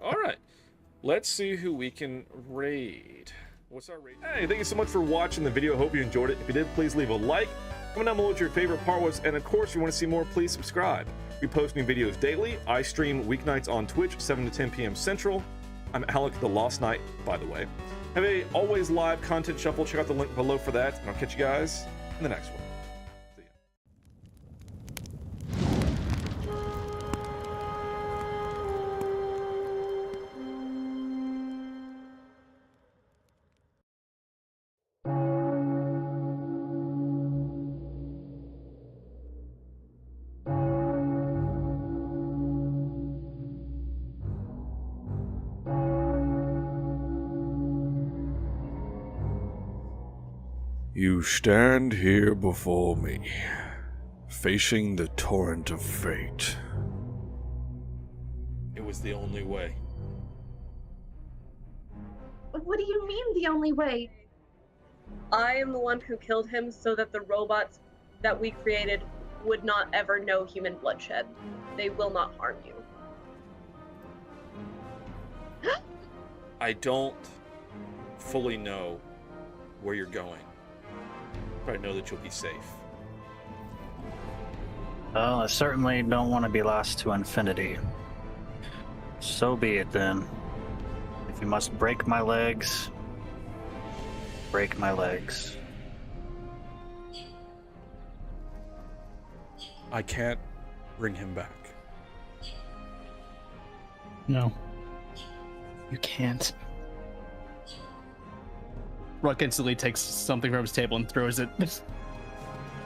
Alright, let's see who we can raid. What's our raid? Hey, thank you so much for watching the video. Hope you enjoyed it. If you did, please leave a like. Comment down below what your favorite part was, and of course, if you want to see more, please subscribe. We post new videos daily. I stream weeknights on Twitch, 7 to 10 p.m. Central. I'm Alec the Lost Knight, by the way. Have a always live content shuffle. Check out the link below for that, and I'll catch you guys in the next one. You stand here before me, facing the torrent of fate. It was the only way. What do you mean the only way? I am the one who killed him so that the robots that we created would not ever know human bloodshed. They will not harm you. I don't fully know where you're going, but I know that you'll be safe. Well, I certainly don't want to be lost to infinity. So be it then. If you must break my legs, break my legs. I can't bring him back. No. You can't. Ruck instantly takes something from his table and throws it.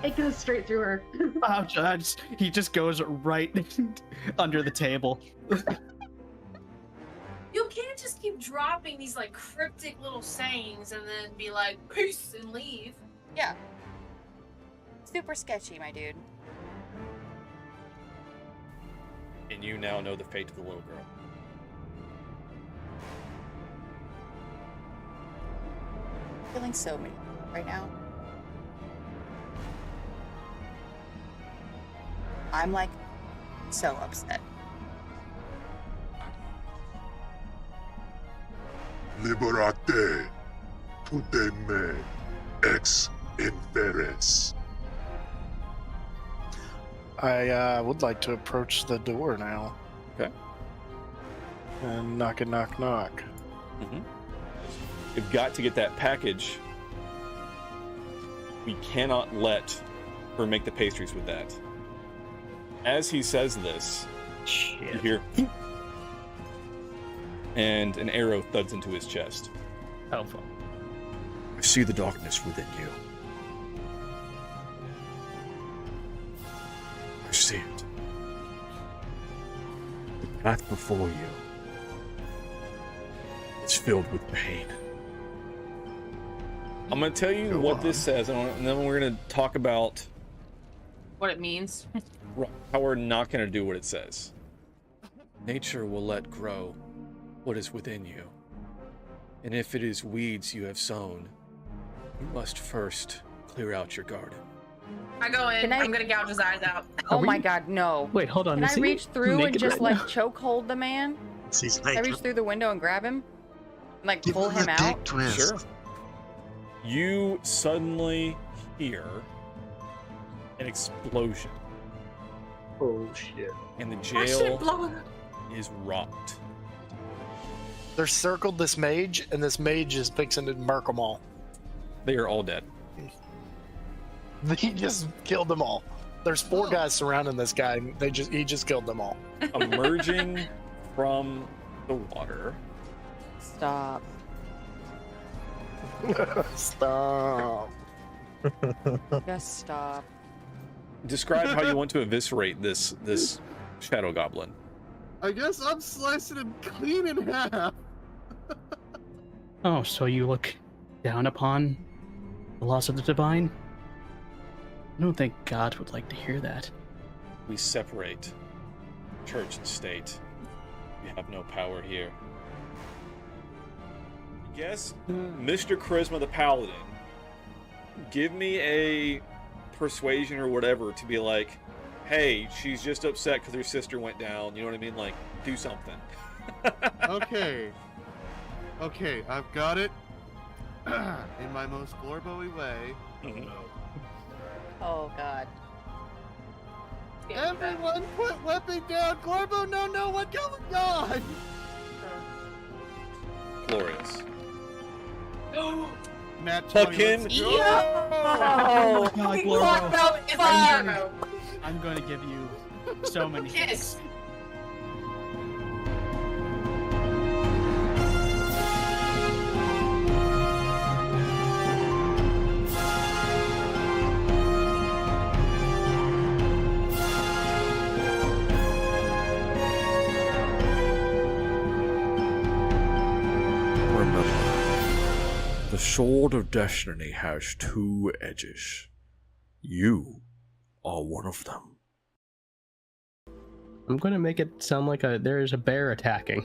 It goes straight through her. Ouch, he just goes right under the table. You can't just keep dropping these like cryptic little sayings and then be like, peace, and leave. Yeah. Super sketchy, my dude. And you now know the fate of the little girl. Feeling so many right now. I'm like so upset. Liberate tutte me ex inferes. I would like to approach the door now. Okay. And knock. Mm-hmm. You've got to get that package. We cannot let her make the pastries with that. As he says this, you hear, and an arrow thuds into his chest. Helpful. I see the darkness within you. I see it. The path before you is filled with pain. I'm going to tell you what this says, and then we're going to talk about What it means. how we're not going to do what it says. Nature will let grow what is within you. And if it is weeds you have sown, you must first clear out your garden. I go in. I'm gonna gouge his eyes out. Oh my god, no. Wait, hold on. Can is I he reach through and naked just right like choke hold the man? He's Can I reach through the window and grab him? And, like pull him out? Sure. You suddenly hear an explosion. Oh shit. And the shit jail blowing. is rocked. They're circled this mage, and this mage is fixing to murk them all. They are all dead. He just killed them all. There's 4 guys surrounding this guy, and he just killed them all. Emerging from the water. Stop. Stop. Just stop. Describe how you want to eviscerate this shadow goblin. I guess I'm slicing him clean in half. Oh, so you look down upon the loss of the divine? I don't think God would like to hear that. We separate church and state. We have no power here. Yes, Mr. Charisma the Paladin, give me a persuasion or whatever to be like, hey, she's just upset because her sister went down. You know what I mean? Like, do something. Okay, I've got it. In my most Glorbo-y way. Oh god. Everyone put weapon down! Glorbo, no, what's going on? Glorious. Matt, Fucking Oh my god, Glorbo. I'm going to give you so many hits. The sword of destiny has 2 edges. You are one of them. I'm going to make it sound like there is a bear attacking.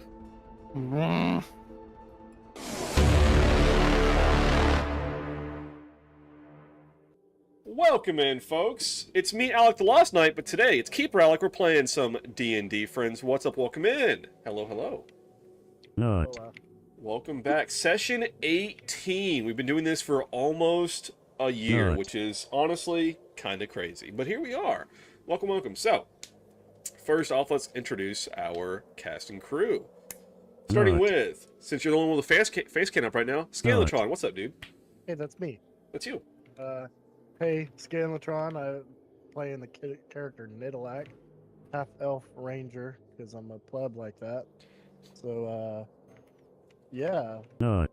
Welcome in, folks. It's me, Alec the Lost Knight, but today it's Keeper Alec. We're playing some D&D, friends. What's up? Welcome in. Hello. No. Welcome back. Session 18. We've been doing this for almost a year, Right. which is honestly kind of crazy. But here we are. Welcome. So, first off, let's introduce our cast and crew. Starting with, since you're the only one with a face cam up right now, Scalatron. What's up, dude? Hey, that's me. That's you. Hey, Scalatron. I play in the character Nidalak, half elf ranger, because I'm a pleb like that. So, yeah. No.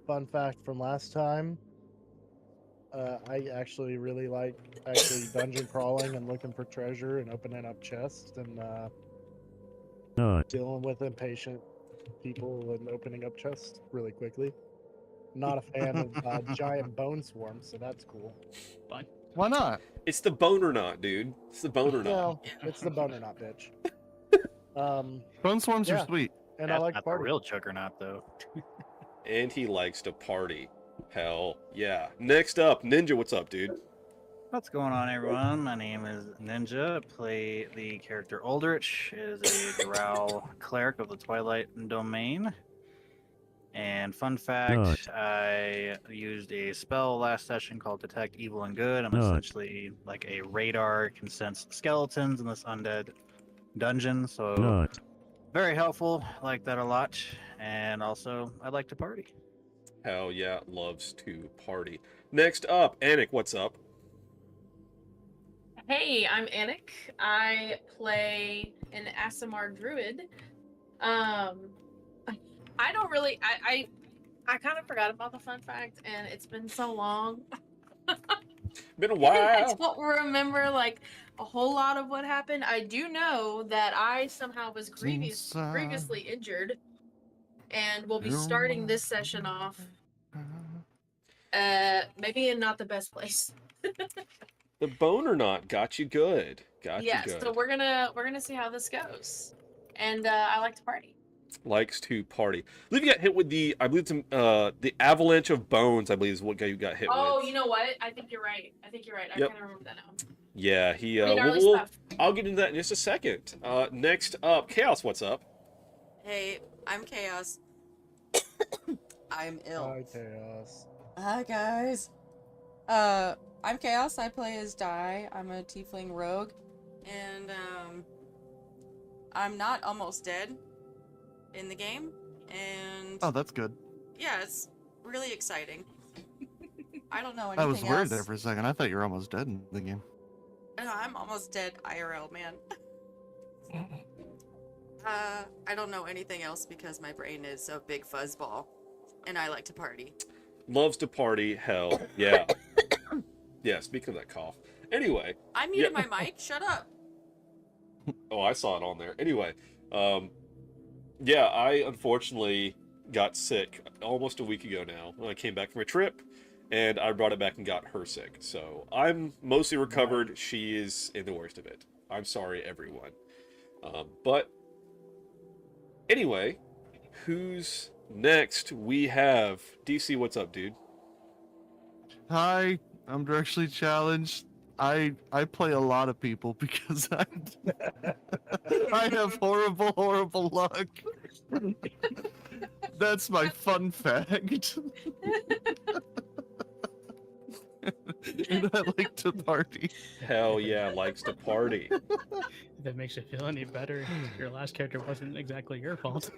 Fun fact from last time. I actually really like dungeon crawling and looking for treasure and opening up chests and No. dealing with impatient people and opening up chests really quickly. Not a fan of giant bone swarms, so that's cool. Fine. Why not? It's the boner knot, dude. It's the boner knot. No, it's the boner knot, bitch. Bone swarms yeah. are sweet. And That's I like not party. the real juggernaut, though. And he likes to party. Hell yeah. Next up, Ninja. What's up, dude? What's going on, everyone? My name is Ninja. I play the character Aldrich, is a drow cleric of the Twilight Domain. And fun fact, I used a spell last session called Detect Evil and Good. I'm essentially like a radar, can sense skeletons in this undead dungeon, so very helpful. I like that a lot. And also, I like to party. Hell yeah, loves to party. Next up, Anik, what's up? Hey, I'm Anik. I play an Aasimar druid. I don't really. I kind of forgot about the fun fact, and it's been so long. Been a I while. don't remember like a whole lot of what happened. I do know that I somehow was previously injured, and will be starting this session off. Maybe in not the best place. The boner knot got you good. Got you Yes, good. so we're gonna see how this goes, and I like to party. Likes to party. I believe you got hit with the, I believe it's, the avalanche of bones, I believe is what guy you got hit with. Oh, you know what? I think you're right. I Yep. kind of remember that now. Yeah, he, gnarly stuff. I'll get into that in just a second. Next up, Chaos, what's up? Hey, I'm Chaos. I'm ill. Hi, Chaos. Hi, guys. I'm Chaos. I play as Dai. I'm a tiefling rogue. And, I'm not almost dead in the game. And... Oh, that's good. yeah, it's really exciting. I don't know anything I was worried else. there for a second. I thought you were almost dead in the game. No, I'm almost dead IRL, man. I don't know anything else because my brain is a big fuzzball. And I like to party. Loves to party, hell, yeah. Yeah, speaking of that cough. Anyway. I muted my mic, shut up. Oh, I saw it on there. Anyway, yeah, I unfortunately got sick almost a week ago now when I came back from a trip, and I brought it back and got her sick. So I'm mostly recovered. She is in the worst of it. I'm sorry, everyone. But anyway, who's next? We have DC. What's up, dude? Hi, I'm directionally challenged. I play a lot of people because I have horrible luck. That's my fun fact. And I like to party. Hell yeah, likes to party. If that makes you feel any better, your last character wasn't exactly your fault.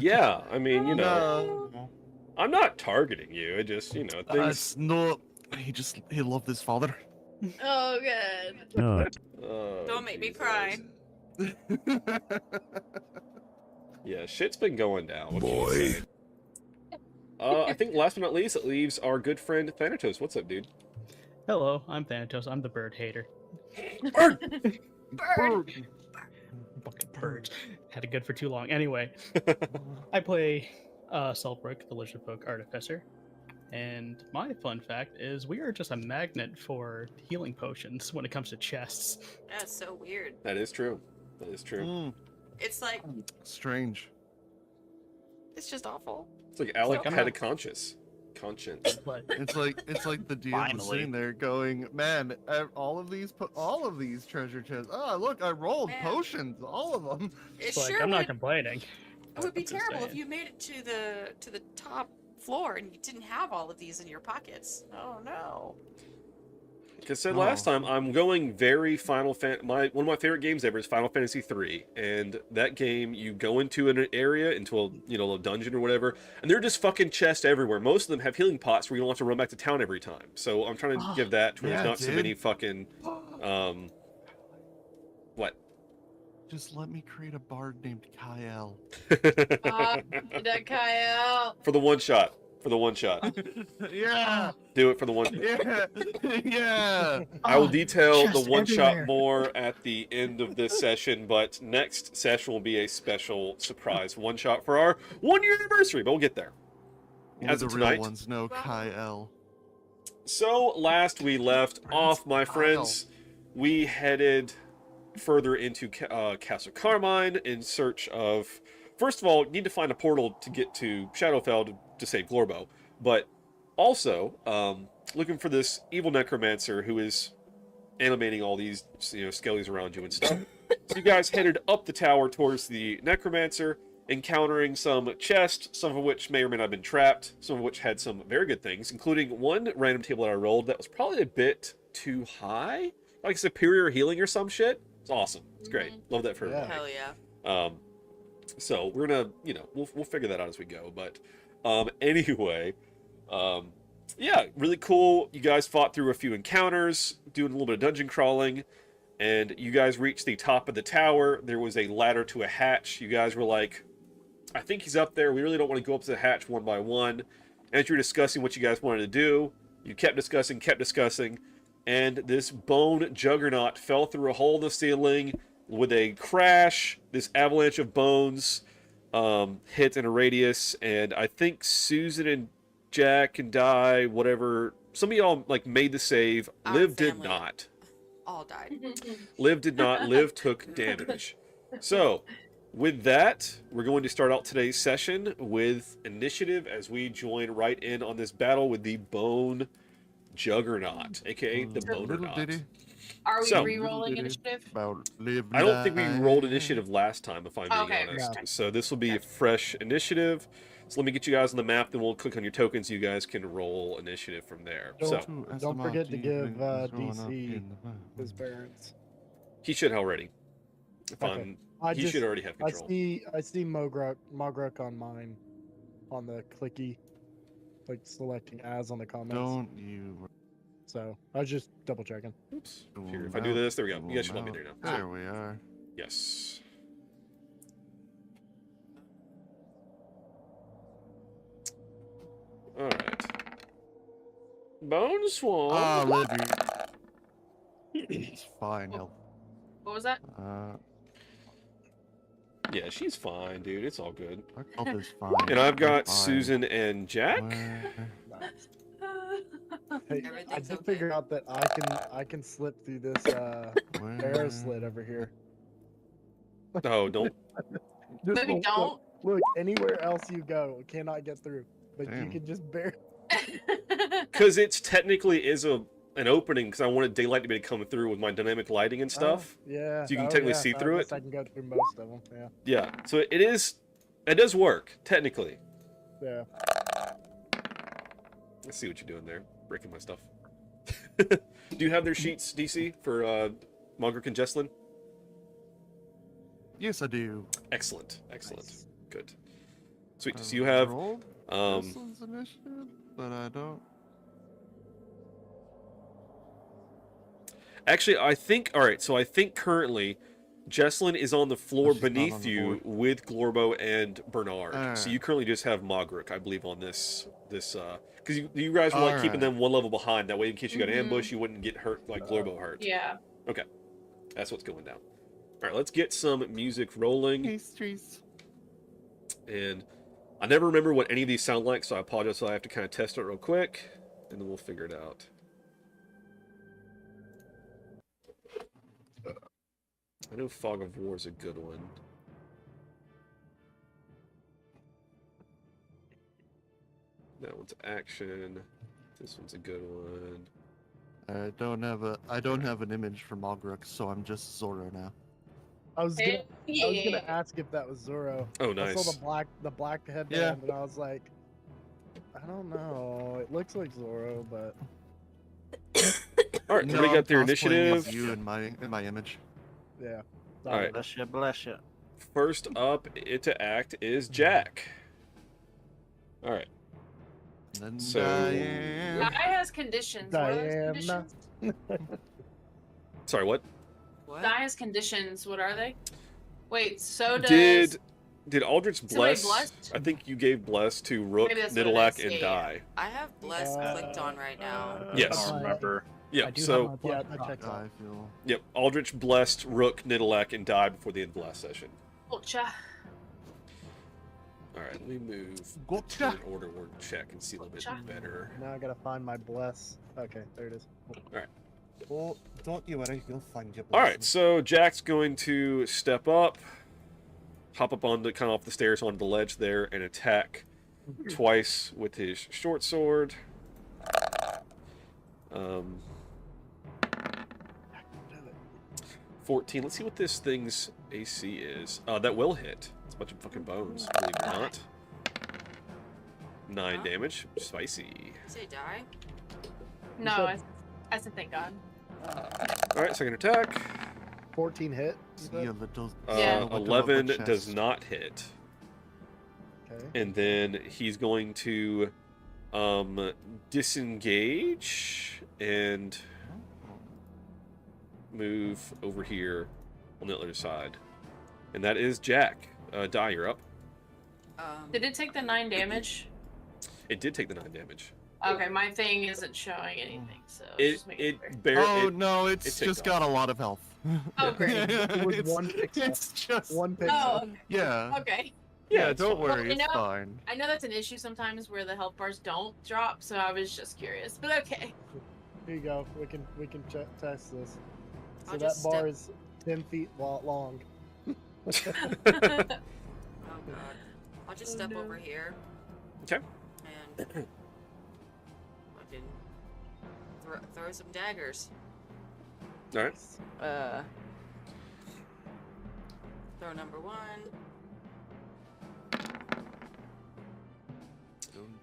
Yeah, I mean, you know, I'm not targeting you. I just, you know, things. No, he loved his father. Oh, good. Don't make me cry. Yeah, shit's been going down. What can you say? I think last but not least, it leaves our good friend Thanatos. What's up, dude? Hello, I'm Thanatos. I'm the bird hater. Bird! Fucking birds. Had it good for too long. Anyway, I play Selbrook, the Lizard Folk Artificer. And my fun fact is we are just a magnet for healing potions when it comes to chests. That's so weird. That is true. That is true. It's like... strange. It's just awful. It's like Alec had a conscience. It's like the DM was sitting there going, "Man, all of these treasure chests. Oh, look, I rolled potions, all of them." I'm not complaining. It would be terrible if you made it to the top floor and you didn't have all of these in your pockets. Oh no. Like I said last time, I'm going very Final Fantasy. One of my favorite games ever is Final Fantasy III, and that game you go into an area, into a dungeon or whatever, and there are just fucking chests everywhere. Most of them have healing pots where you don't have to run back to town every time. So I'm trying to give that to where there's not so many fucking what? Just let me create a bard named Kyle. That Kyle. For the one shot. For the one shot. Yeah. Do it for the one. Yeah. Yeah. I will detail the one everywhere. shot more at the end of this session, but next session will be a special surprise one shot for our 1 year anniversary, but we'll get there. Only As the of real tonight. ones know Kyle. So last we left off, my friends, we headed further into Castle Carmine in search of. First of all, need to find a portal to get to Shadowfell to save Glorbo, but also looking for this evil necromancer who is animating all these skellies around you and stuff. So you guys headed up the tower towards the necromancer, encountering some chests, some of which may or may not have been trapped, some of which had some very good things, including one random table that I rolled that was probably a bit too high, like superior healing or some shit. It's awesome. It's great. Love that for everybody. Hell yeah. So we're gonna, we'll figure that out as we go. But anyway, yeah, really cool. You guys fought through a few encounters, doing a little bit of dungeon crawling, and you guys reached the top of the tower. There was a ladder to a hatch. You guys were like, I think he's up there. We really don't want to go up to the hatch one by one. As you're discussing what you guys wanted to do, you kept discussing, and this bone juggernaut fell through a hole in the ceiling with a crash. This avalanche of bones hit in a radius, and I think Susan and Jack and Di, whatever, some of y'all like made the save. Liv did not. All died. Liv did not. Liv took damage. So, with that, we're going to start out today's session with initiative as we join right in on this battle with the Bone Juggernaut, aka the Bonernaut. Are we So- re-rolling initiative? I don't think we rolled initiative last time, if I'm being honest. No. So this will be a fresh initiative. So let me get you guys on the map, then we'll click on your tokens. You guys can roll initiative from there. So Don't forget to give DC his parents. he should already. If Okay. he should already have control. I see Mogruk on mine, on the clicky, like selecting as on the comments. Don't you? So I was just double checking. Oops. Here, if I do this, there we go. You guys should let me there now. There we are. Yes. Alright. Bone Swamp. Ah, Libby. It's fine. He'll. What was that? Yeah, she's fine, dude. It's all good. Hope is fine. And I've got Fine. Susan and Jack. Hey, I just figured out that I can slip through this arrow slit over here. Oh, don't. Just Maybe don't. Look, anywhere else you go, cannot get through. But you Damn. can just bear. Because it's technically is an opening, because I wanted daylight to be able to come through with my dynamic lighting and stuff. Yeah. So you can oh, technically yeah, see I through guess it. I can go through most of them. Yeah. Yeah, so it does work, technically. Yeah. Let's see what you're doing there. Breaking my stuff. Do you have their sheets, DC, for Mogruk and Jesslyn? Yes, I do. Excellent. Excellent. Good. Sweet. So I you have rolled Jesslyn's initiative, but I don't. Actually, I think currently Jesslyn is on the floor She's not beneath on the you with Glorbo and Bernard. So Alright. you currently just have Mogruk, I believe, on this because you guys were like keeping Alright. them one level behind. That way, in case you got Mhm. ambushed, you wouldn't get hurt like Glorbo hurt. Yeah. Okay, that's what's going down. All right, let's get some music rolling. And I never remember what any of these sound like, so I apologize. So I have to kind of test it real quick, and then we'll figure it out. I know Fog of War is a good one. That one's action. This one's a good one. I don't have an image for Mogruk, so I'm just Zoro now. I was gonna Yeah. ask if that was Zoro. Oh, I nice. saw the black headband, and I was like, I don't know. It looks like Zoro, but All right, No, everybody got their I'm cosplaying as initiative. You in my image. yeah. All right. Bless you. First up to act is Jack. All right. Then So- Diane. Guy has conditions. What are those Diana. conditions? Sorry, what? Guy has conditions. What are they? Wait, so does... Did Aldrich Somebody bless? blessed? I think you gave bless to Rook, Maybe that's what it Nidalak, is. and Yeah, Die. I have Bless clicked on right now. Yes. I don't remember. Yeah. I do So have my Yeah, blood I checked prop. that. I feel. yep, Aldrich blessed Rook, Nidalak, and Die before the end of the last session. Gotcha. All right, let me move Gotcha. to an order word check and see a little bit Gotcha. better. Now I gotta find my bless. Okay, there it is. Oh, don't you worry, you'll find your. All right, so Jack's going to step up, hop up on the kind of off the stairs onto the ledge there, and attack twice with his short sword. 14. Let's see what this thing's AC is. That will hit. It's a bunch of fucking bones. Believe it or not. 9 damage. Spicy. Say die. No, I said thank God. Alright, second attack. 14 hit. Yeah, that does. 11 does not hit. Okay. And then he's going to disengage and move over here on the other side. And that is Jack. Die, you're up. Did it take the 9 damage? It did take the 9 damage. Okay, my thing isn't showing anything, so No, it's just got a lot of health. Oh, great. It was It's- one pixel. It's just one pixel. Oh, Yeah. okay. Yeah, don't Well, worry, it's fine. I know that's an issue sometimes where the health bars don't drop, so I was just curious. But okay. Here you go. We can test this. So I'll that just bar is 10 feet long. Oh god. I'll just step over here. Okay. And fucking throw some daggers. Alright. Throw number 1.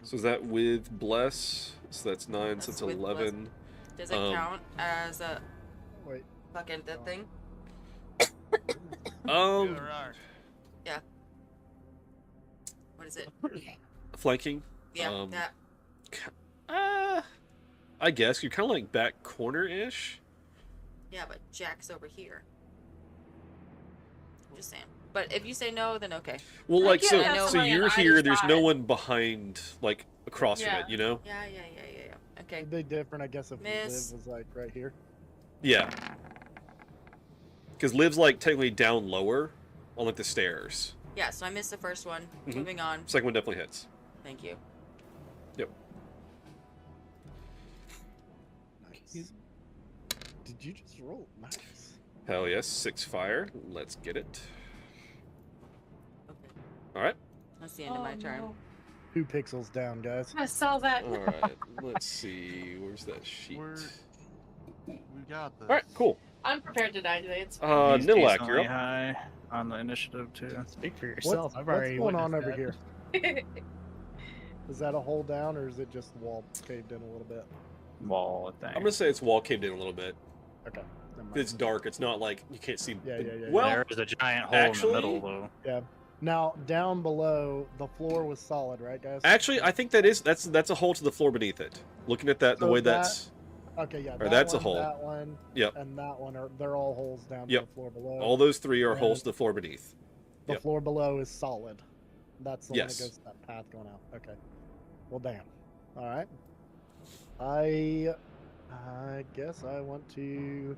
So is that with Bless? So that's 9, so That's it's with 11. Does it count as a Wait. fucking that thing? Yeah. What is it? Flanking? Yeah, that. I guess. You're kind of like back corner-ish. Yeah, but Jack's over here. I'm just saying. But if you say no, then okay. Well, like, so somebody you're on here, either there's side. no one behind, like, across from Yeah. it, you know? Yeah. Okay. It'd be different, I guess, if Miss. Liv was like right here. Yeah. Because Liv's, like, technically down lower on, like, the stairs. Yeah, so I missed the first one. Mhm. Moving on. Second one definitely hits. Thank you. Yep. Nice. Did you just roll? Nice. Hell yes. 6 fire. Let's get it. Alright. That's the end of my turn. 2 pixels down, guys. I saw that. Alright. Let's see. Where's that sheet? We got this. Alright, cool. I'm prepared to die today. It's He's Nilak, decently you're up. high on the initiative too. Speak for yourself. I've What's already going on witnessed over that. here? Is that a hole down, or is it just the wall caved in a little bit? Wall, I think. I'm gonna say it's wall caved in a little bit. Okay. It's dark. It's not like you can't see. Yeah. Well, there is a giant hole actually, in the middle, though. Yeah. Now down below, the floor was solid, right, guys? Actually, I think that's a hole to the floor beneath it. Looking at that, the So way that- that's. Okay, yeah. Or That that's a one, hole. That one. Yep. And that one they're all holes down to Yep. the floor below. All those 3 are And holes to the floor beneath. The Yep. floor below is solid. That's the Yes. one that goes to that path going out. Okay. Well, damn. All right. I guess I want to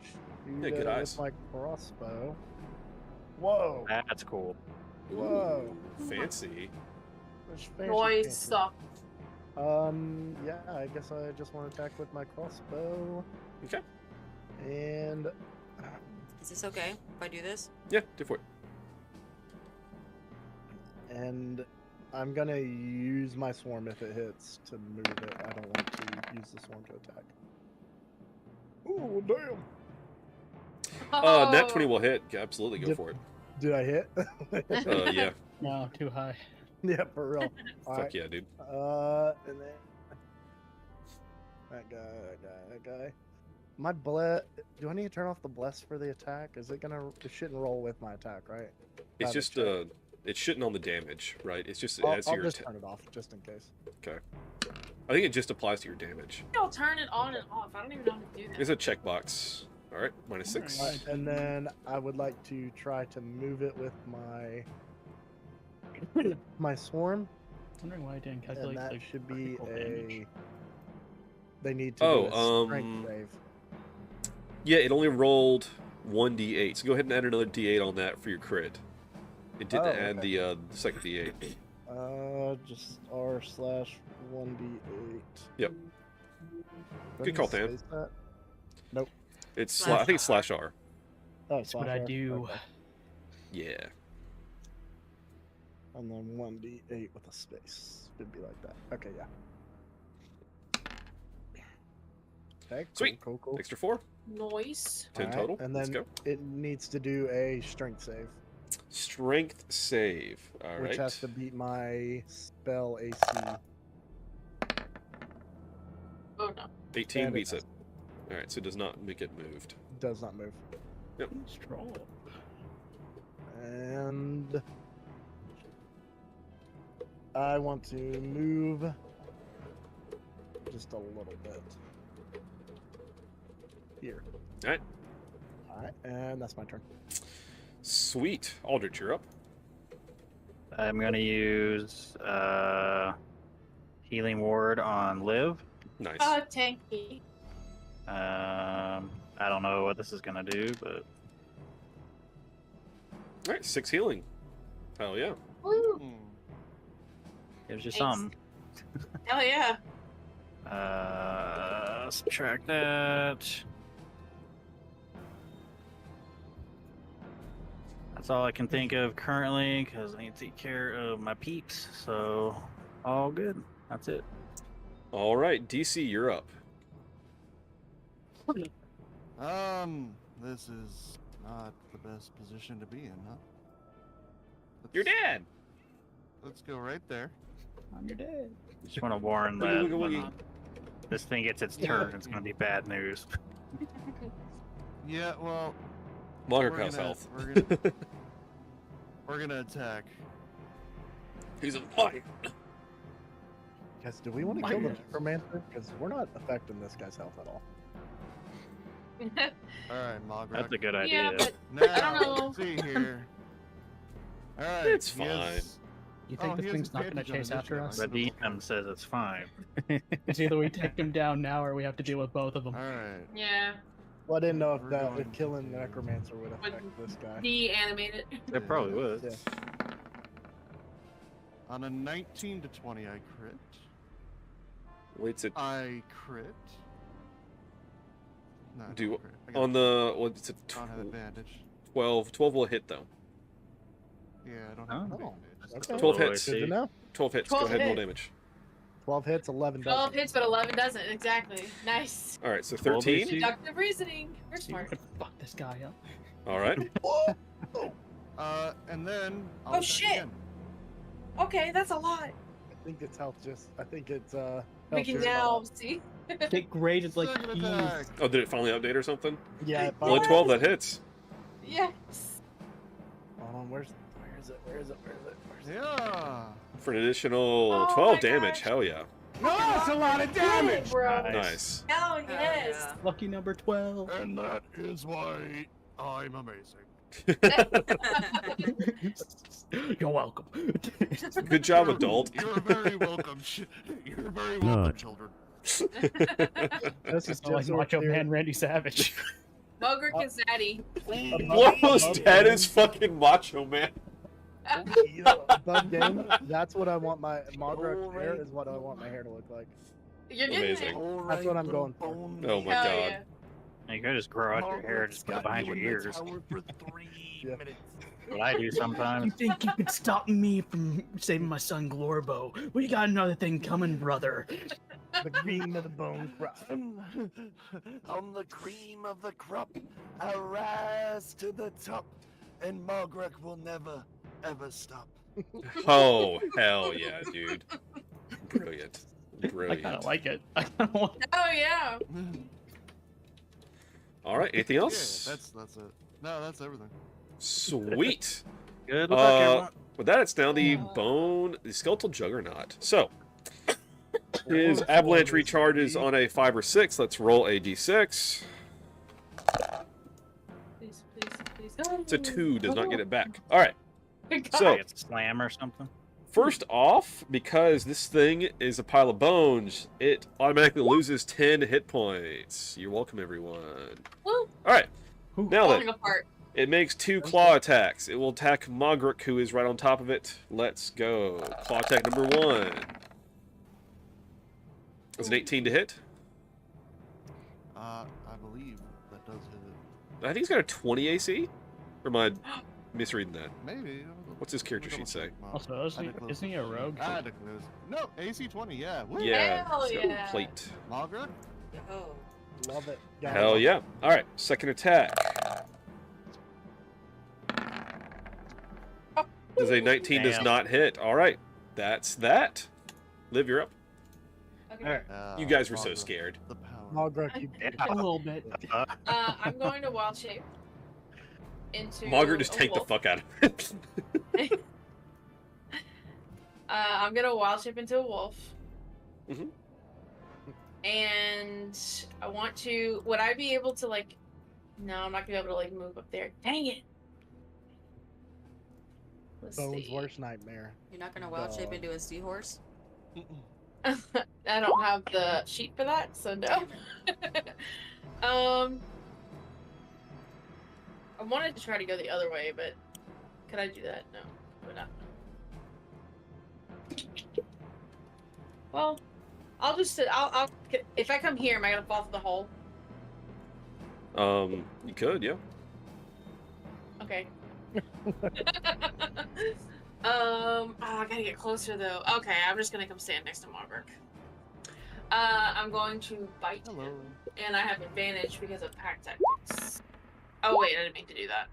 shoot Yeah, good it eyes. with my crossbow. Whoa. That's cool. Whoa. Fancy. There's fancy noise fancy. stuff. Yeah, I guess I just want to attack with my crossbow. Okay. And Is this okay if I do this? Yeah, do for it. And I'm gonna use my swarm if it hits to move it. I don't want to use the swarm to attack. Oh damn! Nat 20 will hit. Absolutely, go for it. Did I hit? Yeah. No, too high. Yeah, for real. Fuck yeah, dude. And then that guy. My bless. Do I need to turn off the bless for the attack? Is it gonna? It shouldn't roll with my attack, right? It's Have it just check. it shouldn't on the damage, right? It's just I'll as your just attack. turn it off just in case. Okay. I think it just applies to your damage. I'll turn it on and off. I don't even know how to do that. There's a checkbox. All right, -6. Alright, and then I would like to try to move it with my swarm. I'm wondering why I didn't calculate And that the should be critical damage. They need to do a strength um, save. Yeah, it only rolled 1d8. So go ahead and add another d8 on that for your crit. It didn't Oh, add okay. the second d8. Just r/1d8. Yep. Good call, Tam. Nope. It's I think it's /r. Oh, That's what I slash R. do. Okay. Yeah. And then 1d8 with a space. It'd be like that. Okay, yeah. Okay, Sweet. Cool. Extra 4. Noise. 10 Alright, total. And Let's then go. it needs to do a strength save, Strength save. All which right. has to beat my spell AC. Oh no. 18 And beats it it. All right, so it does not make it moved. does not move. Yep. Strong. And I want to move just a little bit here. All right. All right, and that's my turn. Sweet. Aldrich, you're up. I'm gonna use healing ward on Liv. Nice. Oh, tanky. I don't know what this is gonna do, but All right, 6 healing. Hell yeah. Woo. gives you Thanks. some. Hell yeah. Subtract that. That's all I can think of currently because I need to take care of my peeps. So, all good. That's it. All right, DC, you're up. This is not the best position to be in, huh? You're dead. Let's go right there. I'm your dad. Just want to warn Woogie, that woogie, when woogie. this thing gets its turn, it's going to be bad news. Yeah, well, Longer we're cost gonna- health. we're gonna attack. He's a fight. Guys, do we want to kill the necromancer? Because we're not affecting this guy's health at all. All right, Mograk. That's a good idea. Yeah, but Now, I don't know. let's see here. All right, It's he has- fine. You think Oh, the he has thing's not going to advantage on chase after initiative. us? The DM says it's fine. It's either we take him down now or we have to deal with both of them. All right. Yeah. Well, I didn't know if We're that going if killing the necromancer would Would affect this guy. Deanimate it. It probably would. Yeah. On a 19 to 20, I crit. Waits it. I crit. No, I Do don't crit. I got on the what's it? I don't have advantage. 12. 12 will hit though. Yeah, I don't have Oh. advantage. Okay. 12 Low hits. Good to AC. know. 12 hits. 12 Go ahead and roll hit. damage. 12 hits, 11 doesn't. 12 hits, but 11 doesn't. Exactly. Nice. All right, so 12 13. AC. Deductive reasoning. You're See, we smart. could fuck this guy up. All right. And then I'll Oh, attack shit. again. Okay, that's a lot. I think it's health just. I think it's We health can just now about- see. Get graded like Second keys. attack. Oh, did it finally update or something? Yeah. Only 12 that hits. Yes. Hold on, where is it? Where is it? Yeah. For an additional Oh 12 my damage. gosh. Hell yeah. No, that's a lot of damage. Bro. Nice. Hell yes. Lucky number 12. And that is why I'm amazing. You're welcome. Good job, adult. You're very welcome. You're very welcome, Good. children. This is Oh, like just so Macho clear. Man Randy Savage. Mogric and Zaddy. Almost dead as fucking Macho Man. Above game, that's what I want my Mograk's hair is what I want my hair to look like. You're getting Amazing. it. That's what I'm going for. Oh my Hell god. yeah. You can just grow out your hair and just go behind your ears. Yeah. What I do You sometimes. think you can stop me from saving my son Glorbo? We got another thing coming, brother. The cream of the bone crop. On the cream of the crop, I rise to the top, and Margaret will never, ever stop. Oh, hell yeah, dude. Brilliant. I Brilliant. kind of like it. I kind of want. Oh yeah. All right, anything else? Yeah, that's it. No, that's everything. Sweet. Good luck, everyone. With that, it's now the skeletal juggernaut. So, his avalanche recharges on a 5 or 6. Let's roll a d6. Please, please, please. It's a 2, does not get it back. All right. So, It's a slam or something. first off, because this thing is a pile of bones, it automatically loses 10 hit points. You're welcome, everyone. Woo. All right. Now Falling then, apart. it makes 2 claw attacks. It will attack Mogric, who is right on top of it. Let's go. Claw attack number 1. Is an 18 to hit? I believe that does hit it. I think he's got a 20 AC. Or am I misreading that? Maybe. What's his character sheet say? Also, isn't he a rogue? I had to close. No, AC 20, yeah. Woo. Yeah, Hell so yeah. plate. Margaret? Oh. Love it. Hell yeah. All right, second attack. Does a 19 does Damn. not hit. All right, that's that. Liv, you're up. Okay. You guys were so scared. Margaret, you A little bit. I'm going to wild shape into. Margaret, just a take the wolf. fuck out of it. I'm gonna wild shape into a wolf. Mhm. And I want to. Would I be able to like? No, I'm not gonna be able to like move up there. Dang it! Let's Bones' see. worst nightmare. You're not gonna wild shape into a seahorse? I don't have the sheet for that, so no. I wanted to try to go the other way, but could I do that? No, would not. Well, I'll just. I'll. If I come here, am I gonna fall through the hole? You could, yeah. Okay. Oh, I gotta get closer though. Okay, I'm just gonna come stand next to Marburg. I'm going to bite him, and I have advantage because of pack tactics. Oh wait, I didn't mean to do that.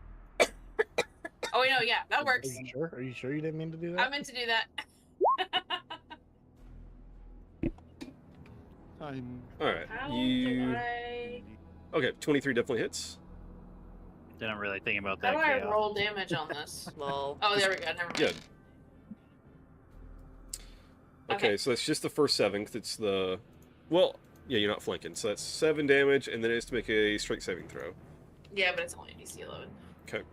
Oh wait, no, yeah, that works. Are you sure? Are you sure you didn't mean to do that? I meant to do that. All right, How do you. I? Okay, 23 definitely hits. Didn't really think about How that. do I Chaos. roll damage on this? Lol. Oh, there we go. Never mind. Good. Okay, so that's just the first 7, 'cause it's the... Well, yeah, you're not flanking, so that's 7 damage, and then it is to make a strength saving throw. Yeah, but it's only a DC 11. Okay.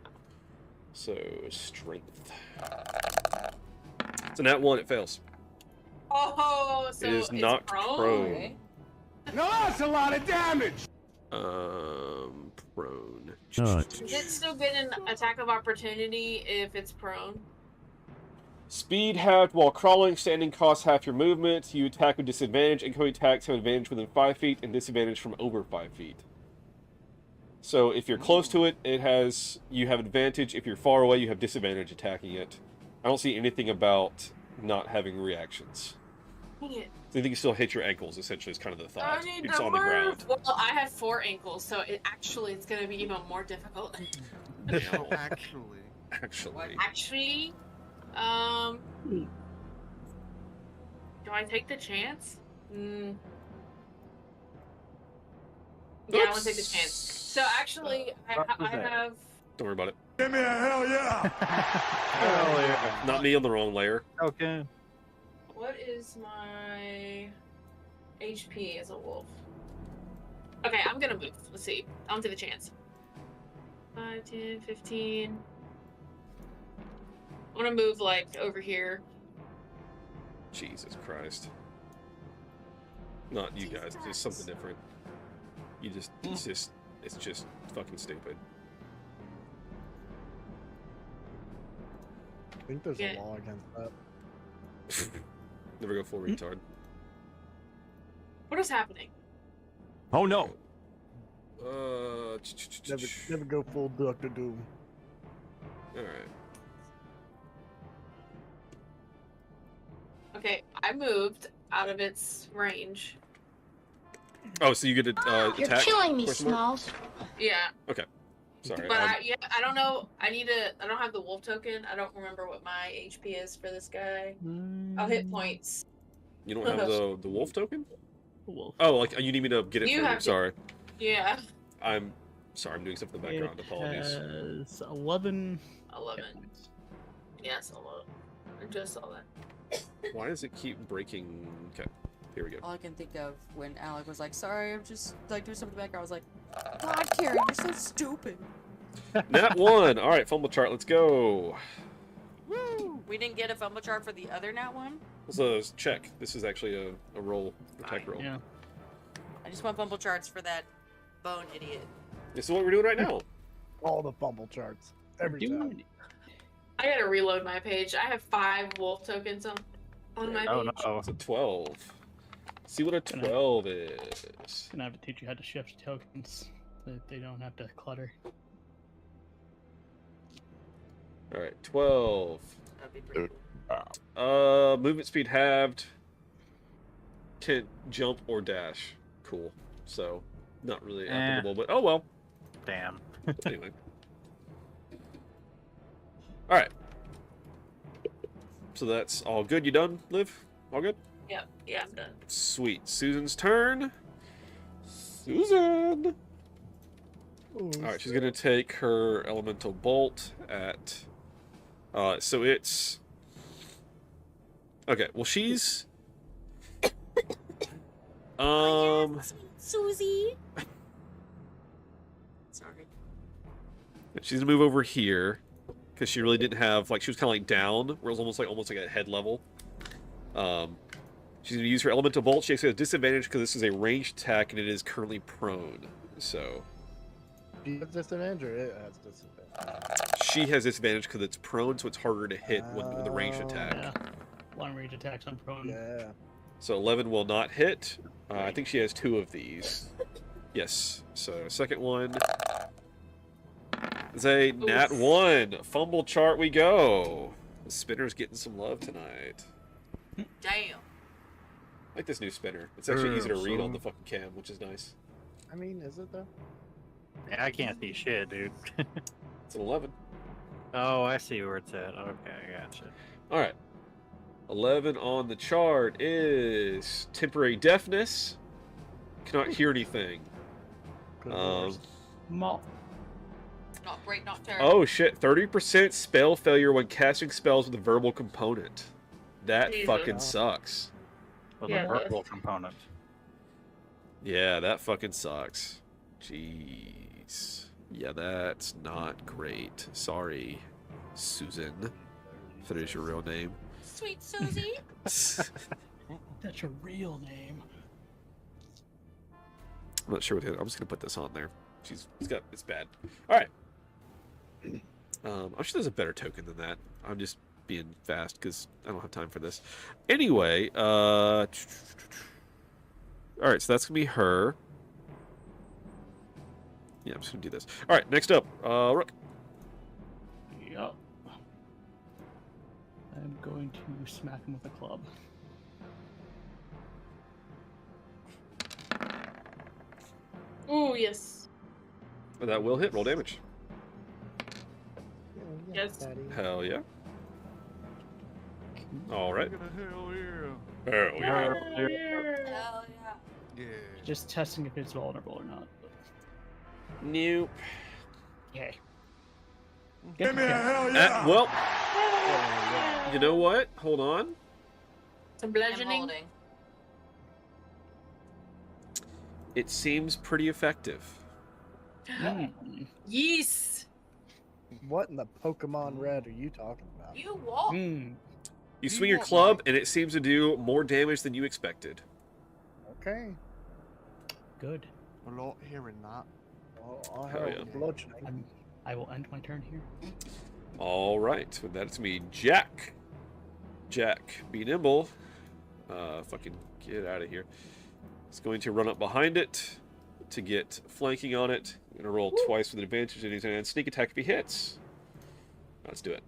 So, strength. So that one, it fails. Oh, so It is it's knocked prone. prone. No, that's a lot of damage. Prone. Not. Does it still get an attack of opportunity if it's prone? Speed halved while crawling. Standing costs half your movement. You attack with disadvantage. Incoming attacks have advantage within 5 feet and disadvantage from over 5 feet. So if you're close to it, you have advantage. If you're far away, you have disadvantage attacking it. I don't see anything about not having reactions. Dang it. So I think you still hit your ankles, essentially, is kind of the thought. I need It's to on the move. ground. Well, I have 4 ankles, so it's going to be even more difficult. Actually. Actually, do I take the chance? Yeah, I want to take the chance. So actually, I have. Don't worry about it. Give me a hell yeah. Hell yeah. Not me on the wrong layer. Okay. What is my HP as a wolf? Okay, I'm gonna move. Let's see. I'll take the chance. 5, 10, 15. I want to move like over here. Jesus Christ. Not you guys, just something different. You just, it's just fucking stupid. I think there's a law against that. Never go full retard. What is happening? Oh no! Never go full Dr. Doom. Alright. Okay, I moved out of its range. Oh, so you get to attack? You're killing me, question mark? Smalls. Yeah. Okay. Sorry. But I don't know. I don't have the wolf token. I don't remember what my HP is for this guy. I'll hit points. You don't have the wolf token? Wolf. Oh, like you need me to get it You for you. have to- Sorry. Yeah. I'm sorry, I'm doing stuff in the background. Apologies. It's 11. 11. Yes, 11. I just saw that. Why does it keep breaking? Okay, here we go. All I can think of when Alec was like, sorry, I'm just like doing something back, I was like, God, Karen, you're so stupid. Nat 1. All right, fumble chart. Let's go. We didn't get a fumble chart for the other Nat one? This is check. This is actually a roll, attack roll. Yeah. I just want fumble charts for that bone idiot. This is what we're doing right now. All the fumble charts. Every time. I gotta reload my page. I have 5 wolf tokens on my page. It's a 12. See what a 12 is. Gonna have to teach you how to shift tokens so that they don't have to clutter. All right, 12. That'd be pretty Movement speed halved. Can jump or dash. Cool. So, not really applicable, but oh well. Damn. Anyway. All right. So that's all good. You done, Liv? All good? Yep. Yeah, I'm done. Sweet. Susan's turn. Susan. All right, she's gonna take her elemental bolt at. So it's. Okay. Well, she's. Susie. Sorry. She's gonna move over here because she really didn't have she was kind of down, where it was almost like at head level. She's gonna use her elemental bolt. She actually has disadvantage because this is a ranged attack and it is currently prone. So. Do you have disadvantage or it has disadvantage? She has disadvantage because it's prone, so it's harder to hit with the ranged attack. Yeah. Long range attacks on prone. Yeah. So 11 will not hit. I think she has 2 of these. Yes. So second one is a nat 1. Fumble chart we go. The spinner's getting some love tonight. Damn. I like this new spinner. It's actually easy to read on the fucking cam, which is nice. I mean, is it though? Yeah, I can't see shit, dude. It's an 11. Oh, I see where it's at. Okay, I gotcha. All right. 11 on the chart is temporary deafness. Cannot hear anything. Not great, not terrible. Oh shit, 30% spell failure when casting spells with a verbal component. That Jesus. fucking sucks. With Yeah, a verbal component. Yeah, that fucking sucks. Jeez. Yeah, that's not great. Sorry, Susan. If it is your real name. Sweet Susie. That's your real name. I'm not sure what I'm just gonna put this on there. It's bad. Alright. I'm sure there's a better token than that. I'm just being fast because I don't have time for this. Anyway, alright, so that's gonna be her. Yeah, I'm just gonna do this. Alright, next up, Rook. Yup. I'm going to smack him with a club. Ooh, yes. That will hit. Roll damage. Yes. Hell yeah. Alright. Hell yeah. Hell yeah. Hell yeah. Yeah. Just testing if it's vulnerable or not. Nope. Okay. Give me a hell yeah. Well, you know what? Hold on. Some I'm bludgeoning. holding. It seems pretty effective. Yes. What in the Pokemon Red are you talking about? You walk. You swing your club, and it seems to do more damage than you expected. Okay. Good. I'm not hearing that. I'll Hell have yeah. bludgeoning. I will end my turn here. All right, with that, it's me, Jack. Jack, be nimble. Fucking get out of here. He's going to run up behind it to get flanking on it. I'm gonna roll twice with advantage, and he's gonna sneak attack if he hits. Let's do it.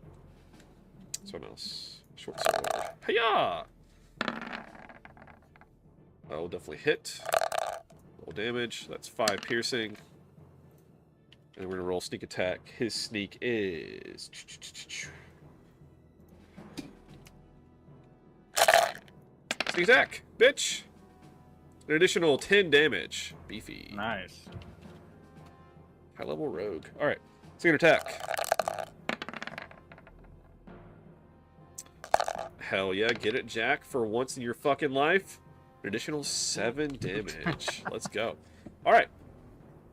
Someone else. Short sword. Hiya! That will definitely hit. Roll damage. That's 5 piercing. And we're gonna roll sneak attack. His sneak is sneak attack, bitch. An additional 10 damage. Beefy. Nice. High level rogue. All right. Second attack. Hell yeah, get it, Jack, for once in your fucking life. An additional 7 damage. Let's go. All right.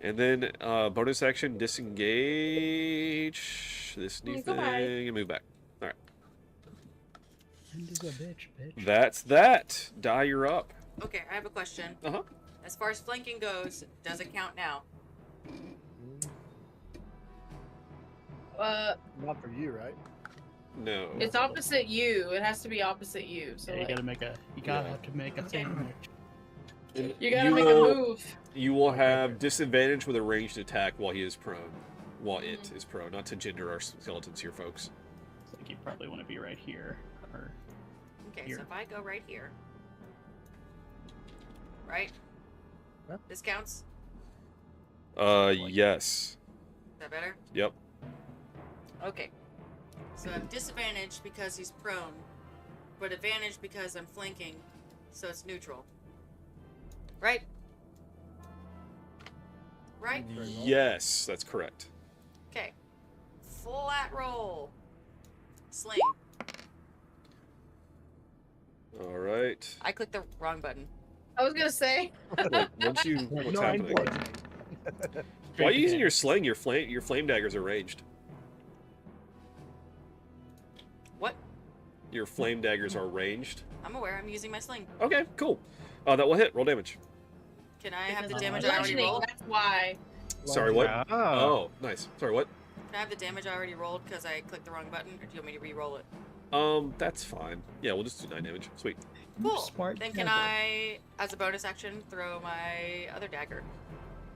And then bonus action, disengage this new thing and move back. All right. Cinder's a bitch. That's that. Die, you're up. Okay, I have a question. Uh-huh. As far as flanking goes, does it count now? Not for you, right? No. It's opposite you. It has to be opposite you. So Yeah, you like, gotta make a. You gotta have to make a sandwich. you gotta make a move. You will have disadvantage with a ranged attack while he is prone. While it is prone. Not to gender our skeletons here, folks. It's like you probably want to be right here. Or Okay, here. so if I go right here, right? Yeah. This counts. Yes. Is that better? Yep. Okay. So I'm disadvantaged because he's prone, but advantage because I'm flanking, so it's neutral. Right? Right? Yes, that's correct. Okay. Flat roll. Sling. All right. I clicked the wrong button. I was gonna say. Wait, what's happening? Why are you using your sling? Your flame daggers are ranged. What? Your flame daggers are ranged. I'm aware. I'm using my sling. Okay, cool. That will hit. Roll damage. Can I have the Because damage I'm I already bludgeoning, rolled? That's why. Sorry, what? Oh. Oh, nice. Sorry, what? Can I have the damage I already rolled because I clicked the wrong button, or do you want me to re-roll it? That's fine. Yeah, we'll just do 9 damage. Sweet. Cool. Smart Then can I, as a bonus action, throw my other dagger?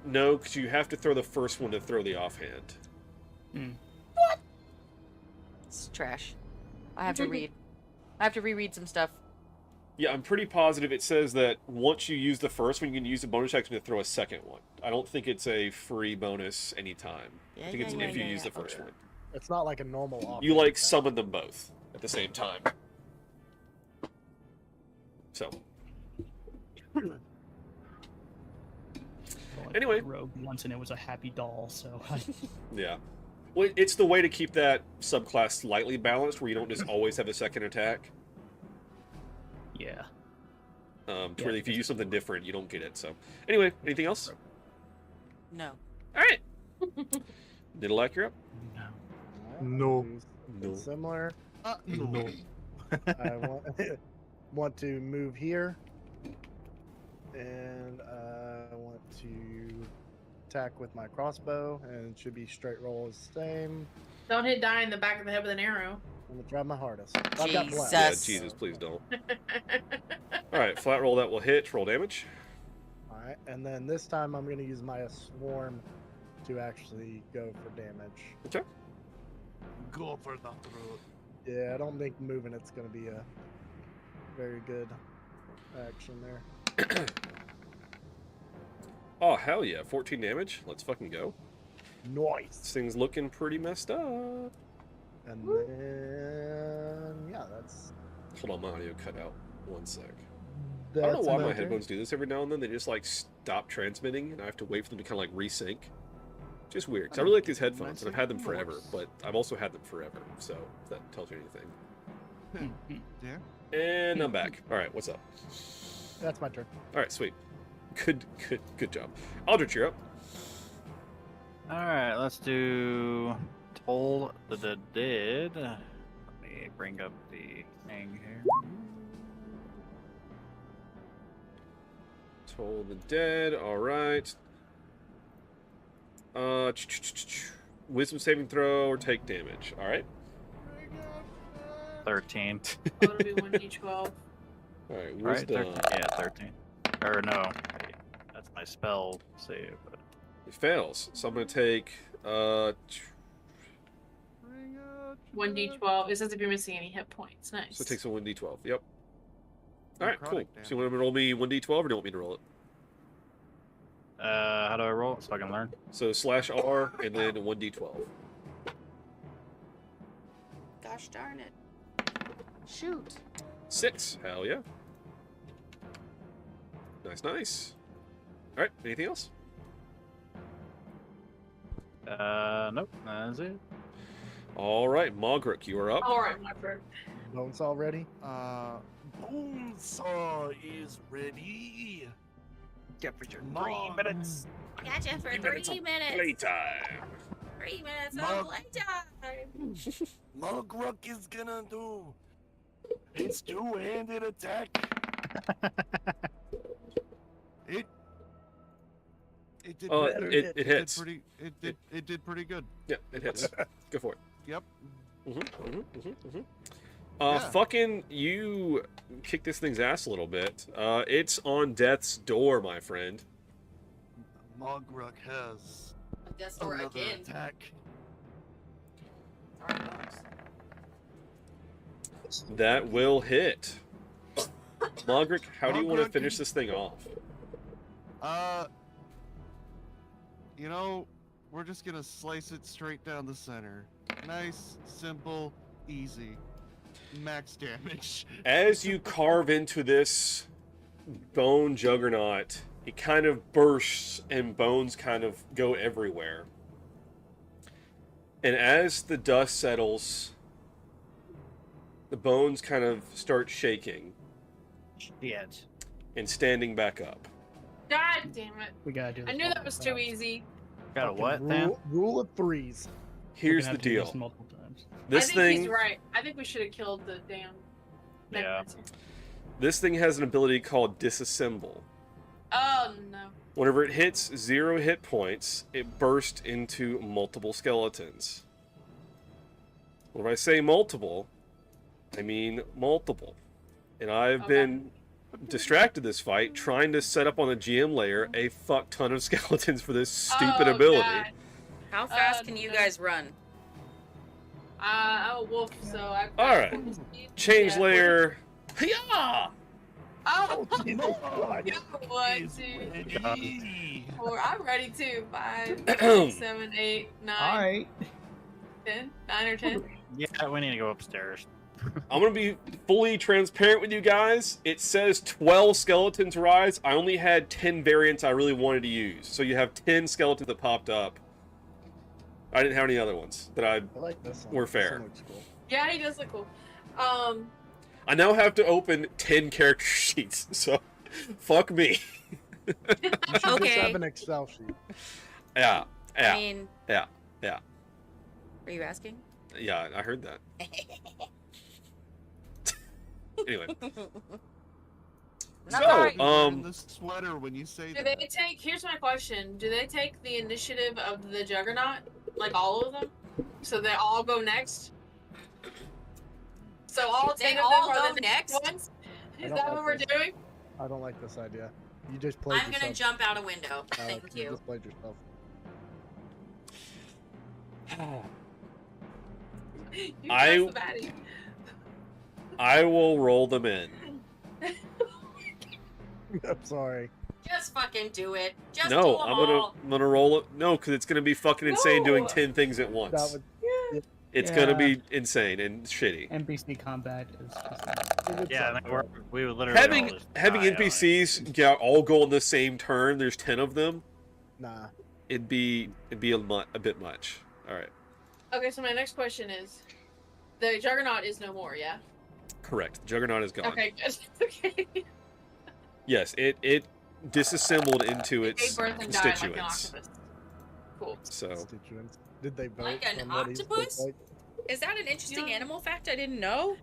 No, because you have to throw the first one to throw the offhand. What? It's trash. I have to read. I have to reread some stuff. Yeah, I'm pretty positive it says that once you use the first one, you can use the bonus action to throw a second one. I don't think it's a free bonus anytime. I think it's if you use the first one. It's not like a normal offense. You, like, summon them both at the same time. So. Anyway. Rogue once, and it was a happy doll, so... Yeah. Well, it's the way to keep that subclass slightly balanced, where you don't just always have a second attack. Yeah. To where if you use something different, you don't get it. So, anyway, anything else? No. All right. Diddleack, you're up. No. No. Similar. No. I want to move here, and I want to attack with my crossbow, and it should be straight roll the same. Don't hit die in the back of the head with an arrow. I'm gonna try my hardest. I've got blast. Yeah, Jesus, please don't. All right, flat roll that will hit. Roll damage. All right, and then this time I'm gonna use my swarm to actually go for damage. Okay. Go for the throat. Yeah, I don't think moving it's gonna be a very good action there. Oh, hell yeah. 14 damage. Let's fucking go. Nice. This thing's looking pretty messed up. And then, yeah, that's... Hold on, my audio cut out. One sec. I That's don't know why my another- headphones do this every now and then. They just, like, stop transmitting, and I have to wait for them to kind of, like, resync. Just weird. Because I really like these headphones, and I've had them forever, but I've also had them forever, so if that tells you anything. Yeah. And I'm back. All right, what's up? That's my turn. All right, sweet. Good job. Aldrich, you're up. Alright, let's do Toll the Dead. Let me bring up the thing here. Toll the Dead, alright. Wisdom saving throw or take damage, alright? 13. It'll be 1d12. Alright, Right, wisdom. yeah, 13. Or no, that's my spell save. But... It fails, so I'm going to take 1d12. It says if you're missing any hit points. Nice. So it takes a 1d12. Yep. Alright, cool. Necrotic So you want me to roll me 1d12 or do you want me to roll it? How do I roll it so I can learn? So /R and then 1d12. Gosh darn it. Shoot. 6. Hell yeah. Nice. Alright, anything else? Nope, that's it. Alright, Mogric, you are up. Alright, my friend. Bonesaw ready? Bonesaw is ready. Get for your 3 minutes. Gotcha for 3 minutes. Playtime. 3 minutes Mog- of playtime. Mogruck is gonna do its two-handed attack. It did better. It hits. It did pretty good. Yeah, it hits. Go for it. Yep. Yeah. Fucking, you kick this thing's ass a little bit. It's on death's door, my friend. Mogruck has Death's door another again. attack. That will hit. Mogric, how do you want to finish this thing off? you know, we're just gonna slice it straight down the center. Nice, simple, easy. Max damage. As you carve into this bone juggernaut, it kind of bursts and bones kind of go everywhere. And as the dust settles, the bones kind of start shaking. Shit. And standing back up. God damn it. We gotta do this. I knew that was too easy. Got a Fucking what, Sam? Rule of threes. Here's We're the gonna have to do deal. this multiple times. This I think thing, he's right. I think we should have killed the damn. Yeah. this thing has an ability called disassemble. Oh no. Whenever it hits 0 hit points, it bursts into multiple skeletons. When I say multiple, I mean multiple. And I've been distracted this fight trying to set up on the GM layer a fuck ton of skeletons for this stupid ability. God. How fast can you guys run? I'm a wolf, so I. Alright. Change Yeah. layer. Hiya! Oh, You know what? 1, 2, 3, 4. I'm ready too. 5, 6, 7, 8, 9. Alright. 10, 9 or 10. Yeah, we need to go upstairs. I'm gonna be fully transparent with you guys. It says 12 skeletons rise. I only had 10 variants I really wanted to use. So you have 10 skeletons that popped up. I didn't have any other ones that I like this one. were This one fair. looks cool. Yeah, he does look cool. I now have to open 10 character sheets, so fuck me. You should just Okay. have an Excel sheet. Yeah, yeah, I mean, yeah, yeah, are you asking? yeah, I heard that. Anyway, Not so, right. The sweater when you say Do that. they take? Here's my question: do they take the initiative of the Juggernaut, like all of them, so they all go next? So all They 10 of all them are go the next? ones. I Is don't that like what we're this. doing? I don't like this idea. You just played I'm gonna yourself. jump out a window. Thank You you. just played yourself. You I- press the baddie. I will roll them in. I'm sorry. Just fucking do it. Just do No, them all. I'm gonna roll it. No, because it's gonna be fucking insane doing No. 10 things at once. That would, It's gonna Yeah. be insane and shitty. NPC combat is just. it would Yeah, suck. I mean, we would literally all Having just having die on it. NPCs all go on the same turn. There's 10 of them. Nah. It'd be a bit much. All right, Okay, so my next question is, the Juggernaut is no more, yeah? correct. Juggernaut is gone. Okay, good. Okay. Yes, it disassembled into It gave its birth and died like an constituents. octopus. Cool. So Constituents. Did they vote Like an on what he's octopus? like? Is that an interesting Yeah. animal fact I didn't know?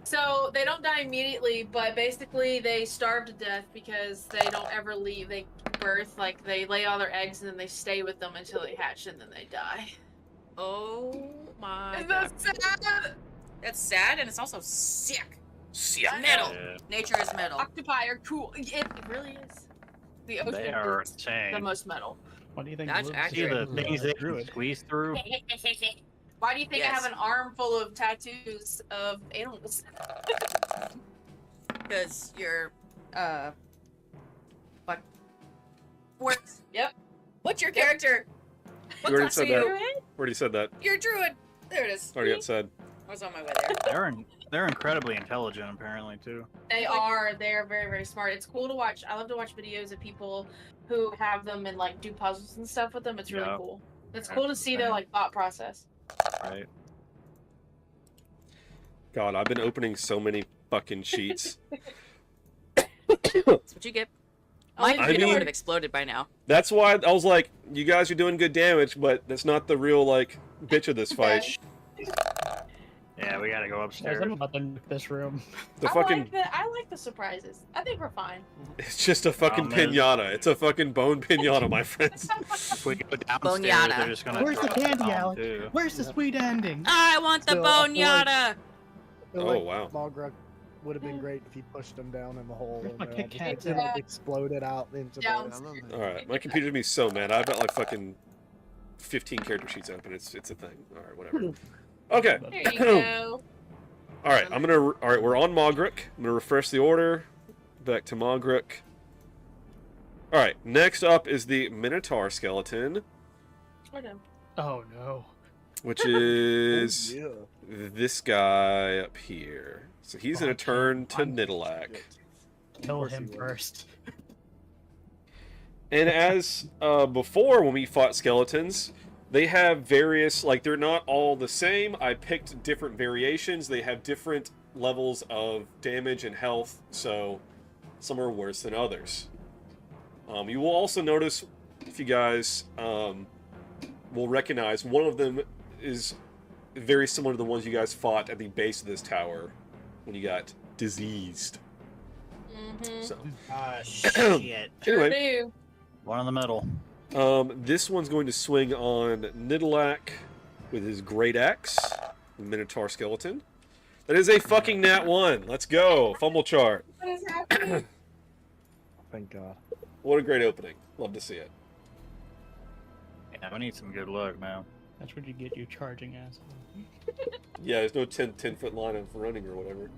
So they don't die immediately, but basically they starve to death because they don't ever leave. They birth, like they lay all their eggs and then they stay with them until they hatch and then they die. Oh my Isn't god. that sad? That's sad and it's also sick. sick. Metal. Yeah, Nature is metal. Octopi are cool. It really is. The ocean they are is insane. the most metal. What do you think? That's Luke's See the accurate. things they can squeeze through? Why do you think I Yes. have an arm full of tattoos of animals? Because you're, what? Works. Yep. What's your character? You What already class said are you? that. Already said that. You're a druid. There it is. Already got said. I was on my way there. They're incredibly intelligent, apparently, too. They are. They're very, very smart. It's cool to watch. I love to watch videos of people who have them and like do puzzles and stuff with them. It's really Yeah. cool. It's cool to see their like thought process. Right. God, I've been opening so many fucking sheets. That's what you get. My I computer mean- would have exploded by now. That's why I was like, you guys are doing good damage, but that's not the real like bitch of this fight. Yeah, we gotta go Guys, upstairs. I'm about to nuke this room. The I fucking like the surprises. I think we're fine. it's just a fucking man. pinata. It's a fucking bone pinata, my friends. If we go downstairs, Boneyata. they're just gonna Where's the drop us candy, down, Alec? too. Where's the sweet ending? I want the Still, I feel like- boneyata. I feel Oh, like wow. Malgruk would have been great if he pushed them down in the hole Where's and my they all Kit just Kat? it, like, exploded out into Down. the. All right, my computer's gonna be so mad. I've got like fucking 15 character sheets open. It's a thing. All right, whatever. Okay. There you go. All right, all right, we're on Mogruk. I'm gonna refresh the order. Back to Mogruk. All right. Next up is the Minotaur skeleton, Oh no. which is yeah. this guy up here. So he's going to turn to Nidalak. Kill him first. And as before, when we fought skeletons, they have various, like, they're not all the same. I picked different variations. They have different levels of damage and health, so some are worse than others. You will also notice, if you guys will recognize, one of them is very similar to the ones you guys fought at the base of this tower when you got diseased. So, Shit. anyway, One in the middle. this one's going to swing on Nidalak with his great axe, the Minotaur skeleton. That is a fucking nat 1. Let's go. Fumble chart. What is happening? Thank God. What a great opening. Love to see it. Yeah, we need some good luck now. That's what you get, you charging ass. Yeah, there's no 10-foot line of running or whatever.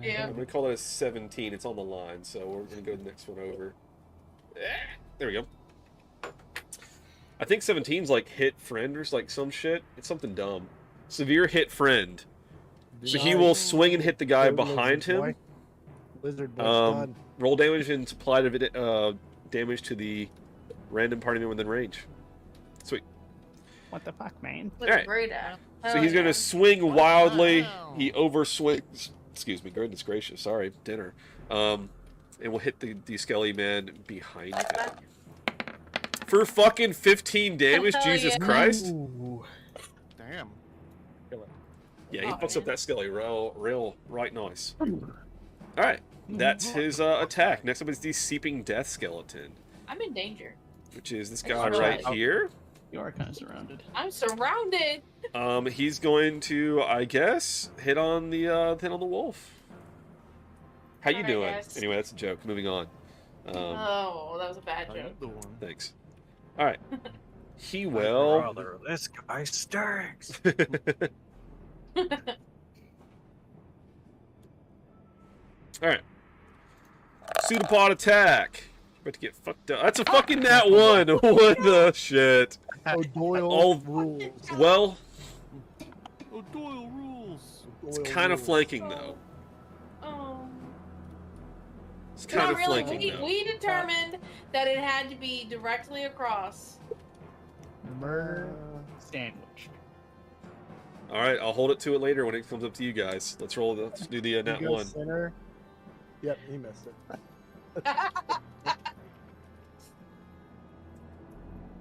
Yeah. I'm going to call that a 17. It's on the line, so we're going to go the next one over. There we go. I think 17's like hit friend or like some shit. It's something dumb. Severe hit friend. So he will swing and hit the guy behind him. Lizard boy done. Roll damage and supply damage to the random party member within range. Sweet. What the fuck, man? Alright. Great at. So he's going to swing wildly. He overswings. Excuse me, goodness gracious. Sorry, dinner. And we'll hit the skelly man behind him. For fucking 15 damage, Jesus Christ. Ooh. Damn. Yeah, he fucks up that skelly real right nice. Alright, that's his attack. Next up is the Seeping Death skeleton, I'm in danger. which is this I guy just right realized. here. You are kind of surrounded. I'm surrounded. He's going to, I guess, hit on the wolf. How you Alright, doing? guys. Anyway, that's a joke. Moving on. Oh, that was a bad joke. Thanks. All right. He will. Brother, this guy stinks. All right. Pseudopod attack. About to get fucked up. That's a fucking nat 1. What the shit? O'Doyle rules. Well, O'Doyle rules. it's kind of flanking though. Oh. It's kind Not of really. flanking though. We determined that it had to be directly across. Murder. Sandwich. All right, I'll hold it to it later when it comes up to you guys. Let's roll. Let's do the nat You go 1. Center. Yep, he missed it.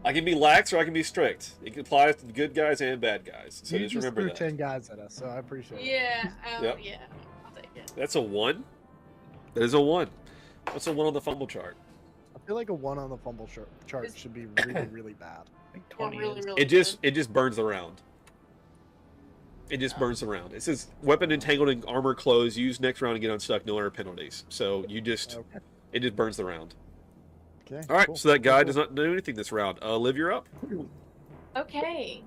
I can be lax or I can be strict. It applies to the good guys and bad guys. So You just just remember threw that. 10 guys at us, so I appreciate it. Yeah. Yep. Yeah. I'll take it. That's a 1. That is a 1. What's a 1 on the fumble chart? I feel like a 1 on the fumble chart should be really, really bad. Like Yeah, 20 really, is. really It just burns the round. It just burns the round. It says weapon entangled in armor clothes used next round to get unstuck, no other penalties. So you just it just burns the round. Okay. All right, cool. so that guy Cool. does not do anything this round. Liv, you're up. Okay.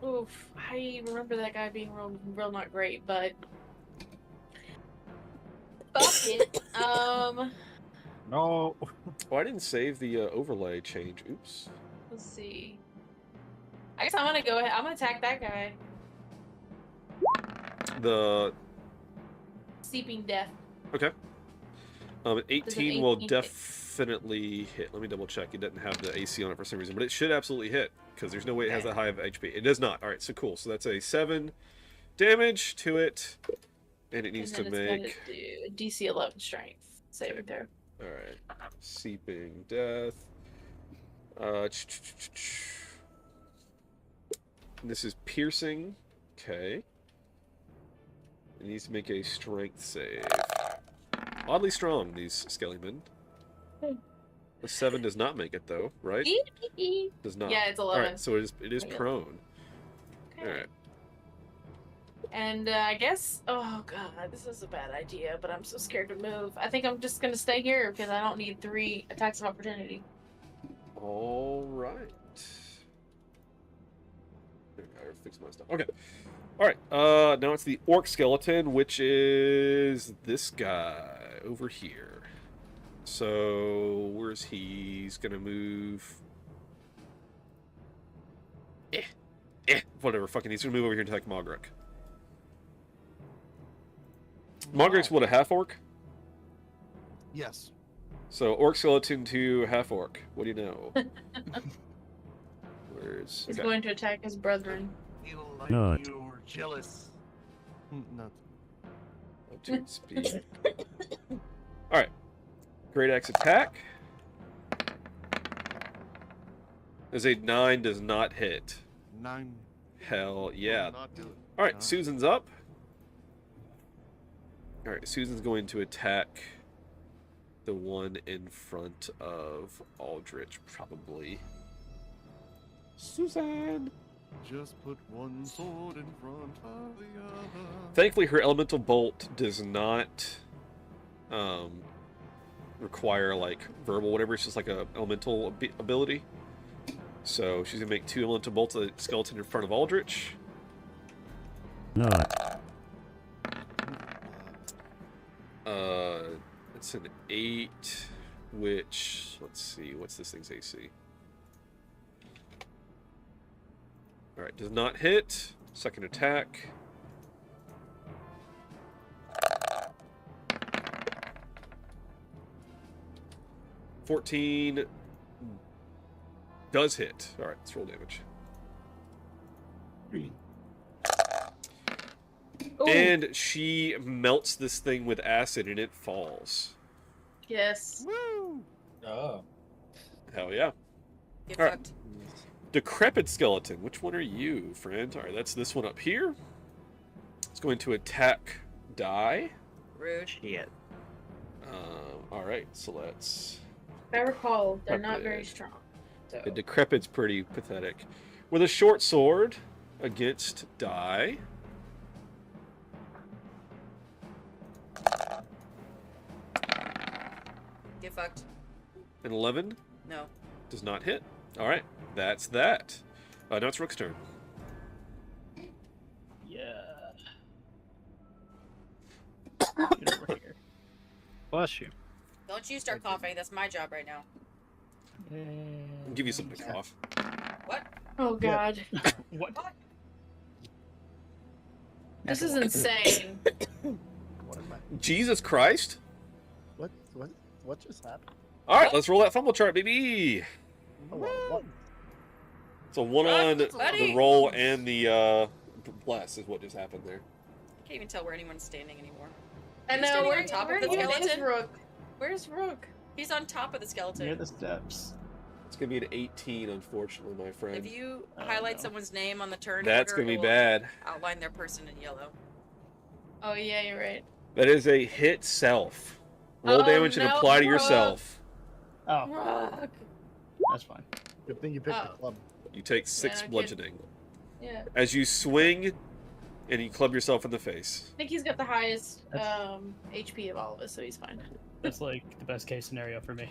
Oof. I remember that guy being real not great, but fuck it. No. Oh, I didn't save the overlay change. Oops. Let's see. I guess I'm gonna go ahead. I'm gonna attack that guy. The Seeping Death. okay. 18 will 18 hit? definitely hit. Let me double check. It doesn't have the AC on it for some reason, but it should absolutely hit because there's no way it has that high of HP. It does not. All right, so cool. So that's a 7 damage to it, and it needs And to then make. it's gonna do DC 11 strength saving throw. All right, Seeping Death. This is piercing. Okay. It needs to make a strength save. Oddly strong, these skellymen. The 7 does not make it though, right? Does not. Yeah, it's 11. All right, so it is Okay. prone. All right. And I guess, oh god, this is a bad idea, but I'm so scared to move. I think I'm just gonna stay here because I don't need 3 attacks of opportunity. All right. I fix my stuff. Okay. All right. Now it's the orc skeleton, which is this guy over here. So where's he? He's gonna move. Whatever. Fucking, he's gonna move over here and attack Mogruk. Mogruk's what, a half orc? Yes. So orc skeleton to half orc. What do you know? Where's? He's Okay. going to attack his brethren. Feel like No. you were jealous. No. Altitude speed. All right. Great axe attack. As a 9 does not hit. 9. Hell yeah. Not do it. All right, No. Susan's up. All right, Susan's going to attack the one in front of Aldrich, probably. Susan! Just put one sword in front of the other. Thankfully, her elemental bolt does not require, like, verbal whatever. It's just like a elemental ability. So she's going to make 2 elemental bolts at the skeleton in front of Aldrich. No. It's an 8, which, let's see, what's this thing's AC? Alright, does not hit. Second attack. $14 does hit. Alright, let's roll damage. And she melts this thing with acid and it falls. Yes. Woo! Oh. Hell yeah. Get All right. fucked. Decrepit skeleton. Which one are you, friend? Alright, that's this one up here. It's going to attack Die. Rude. Shit. Alright, so let's... If I recall, they're not Decrepit. very strong. So. The Decrepit's pretty pathetic. With a short sword against Die. Get fucked. An 11 No. does not hit. Alright, that's that. Now it's Rook's turn. Yeah. Get over here. Bless you. Don't you start coughing. That's my job right now. I'll give you something to cough. What? Oh god. What? This is insane. What am I? Jesus Christ! What just happened? Alright, let's roll that fumble chart, baby! Oh, what? So one on Buddy. the roll and the bless is what just happened there. I can't even tell where anyone's standing anymore. I He's know. standing Where, on top where of the is skeleton. Rook? Where's Rook? He's on top of the skeleton. Near the steps. It's gonna be an 18, unfortunately, my friend. If you highlight someone's name on the turn That's order, gonna be it will bad. Outline their person in yellow. Oh yeah, you're right. That is a hit self. Roll Oh, damage and no, apply to Rook. yourself. Oh, Rook. that's fine. Good thing you picked the club. You take 6 Yeah, bludgeoning. Yeah. As you swing and you club yourself in the face. I think he's got the highest HP of all of us, so he's fine. That's like the best case scenario for me.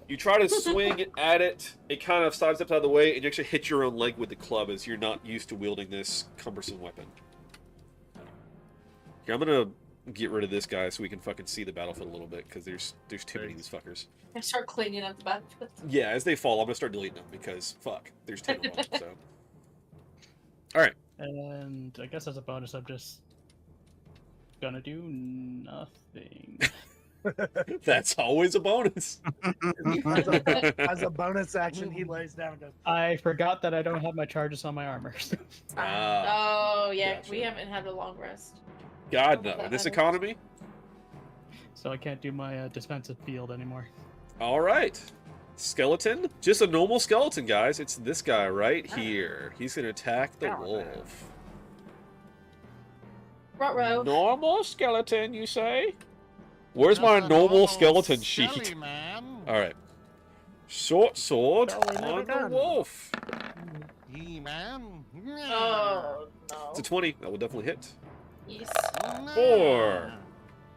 You try to swing at it, it kind of sidesteps out of the way, and you actually hit your own leg with the club as you're not used to wielding this cumbersome weapon. Here, I'm gonna get rid of this guy so we can fucking see the battlefield a little bit, because there's too many of these fuckers. I start cleaning up the battlefield. Yeah, as they fall, I'm gonna start deleting them, because fuck, there's 10 of them, so... Alright. And I guess as a bonus, I'm just gonna do nothing. That's always a bonus. As a bonus action, he lays down and goes, I forgot that I don't have my charges on my armor. Oh yeah, Gotcha. we haven't had a long rest. God, no. In this economy? So I can't do my defensive field anymore. Alright. Skeleton? Just a normal skeleton, guys. It's this guy right here. He's gonna attack the wolf. Ruh-roh. Normal skeleton, you say? Where's my normal skeleton sheet? Alright. Short sword on the wolf. He-Man. Oh no. It's a 20. That will definitely hit. Yes. 4.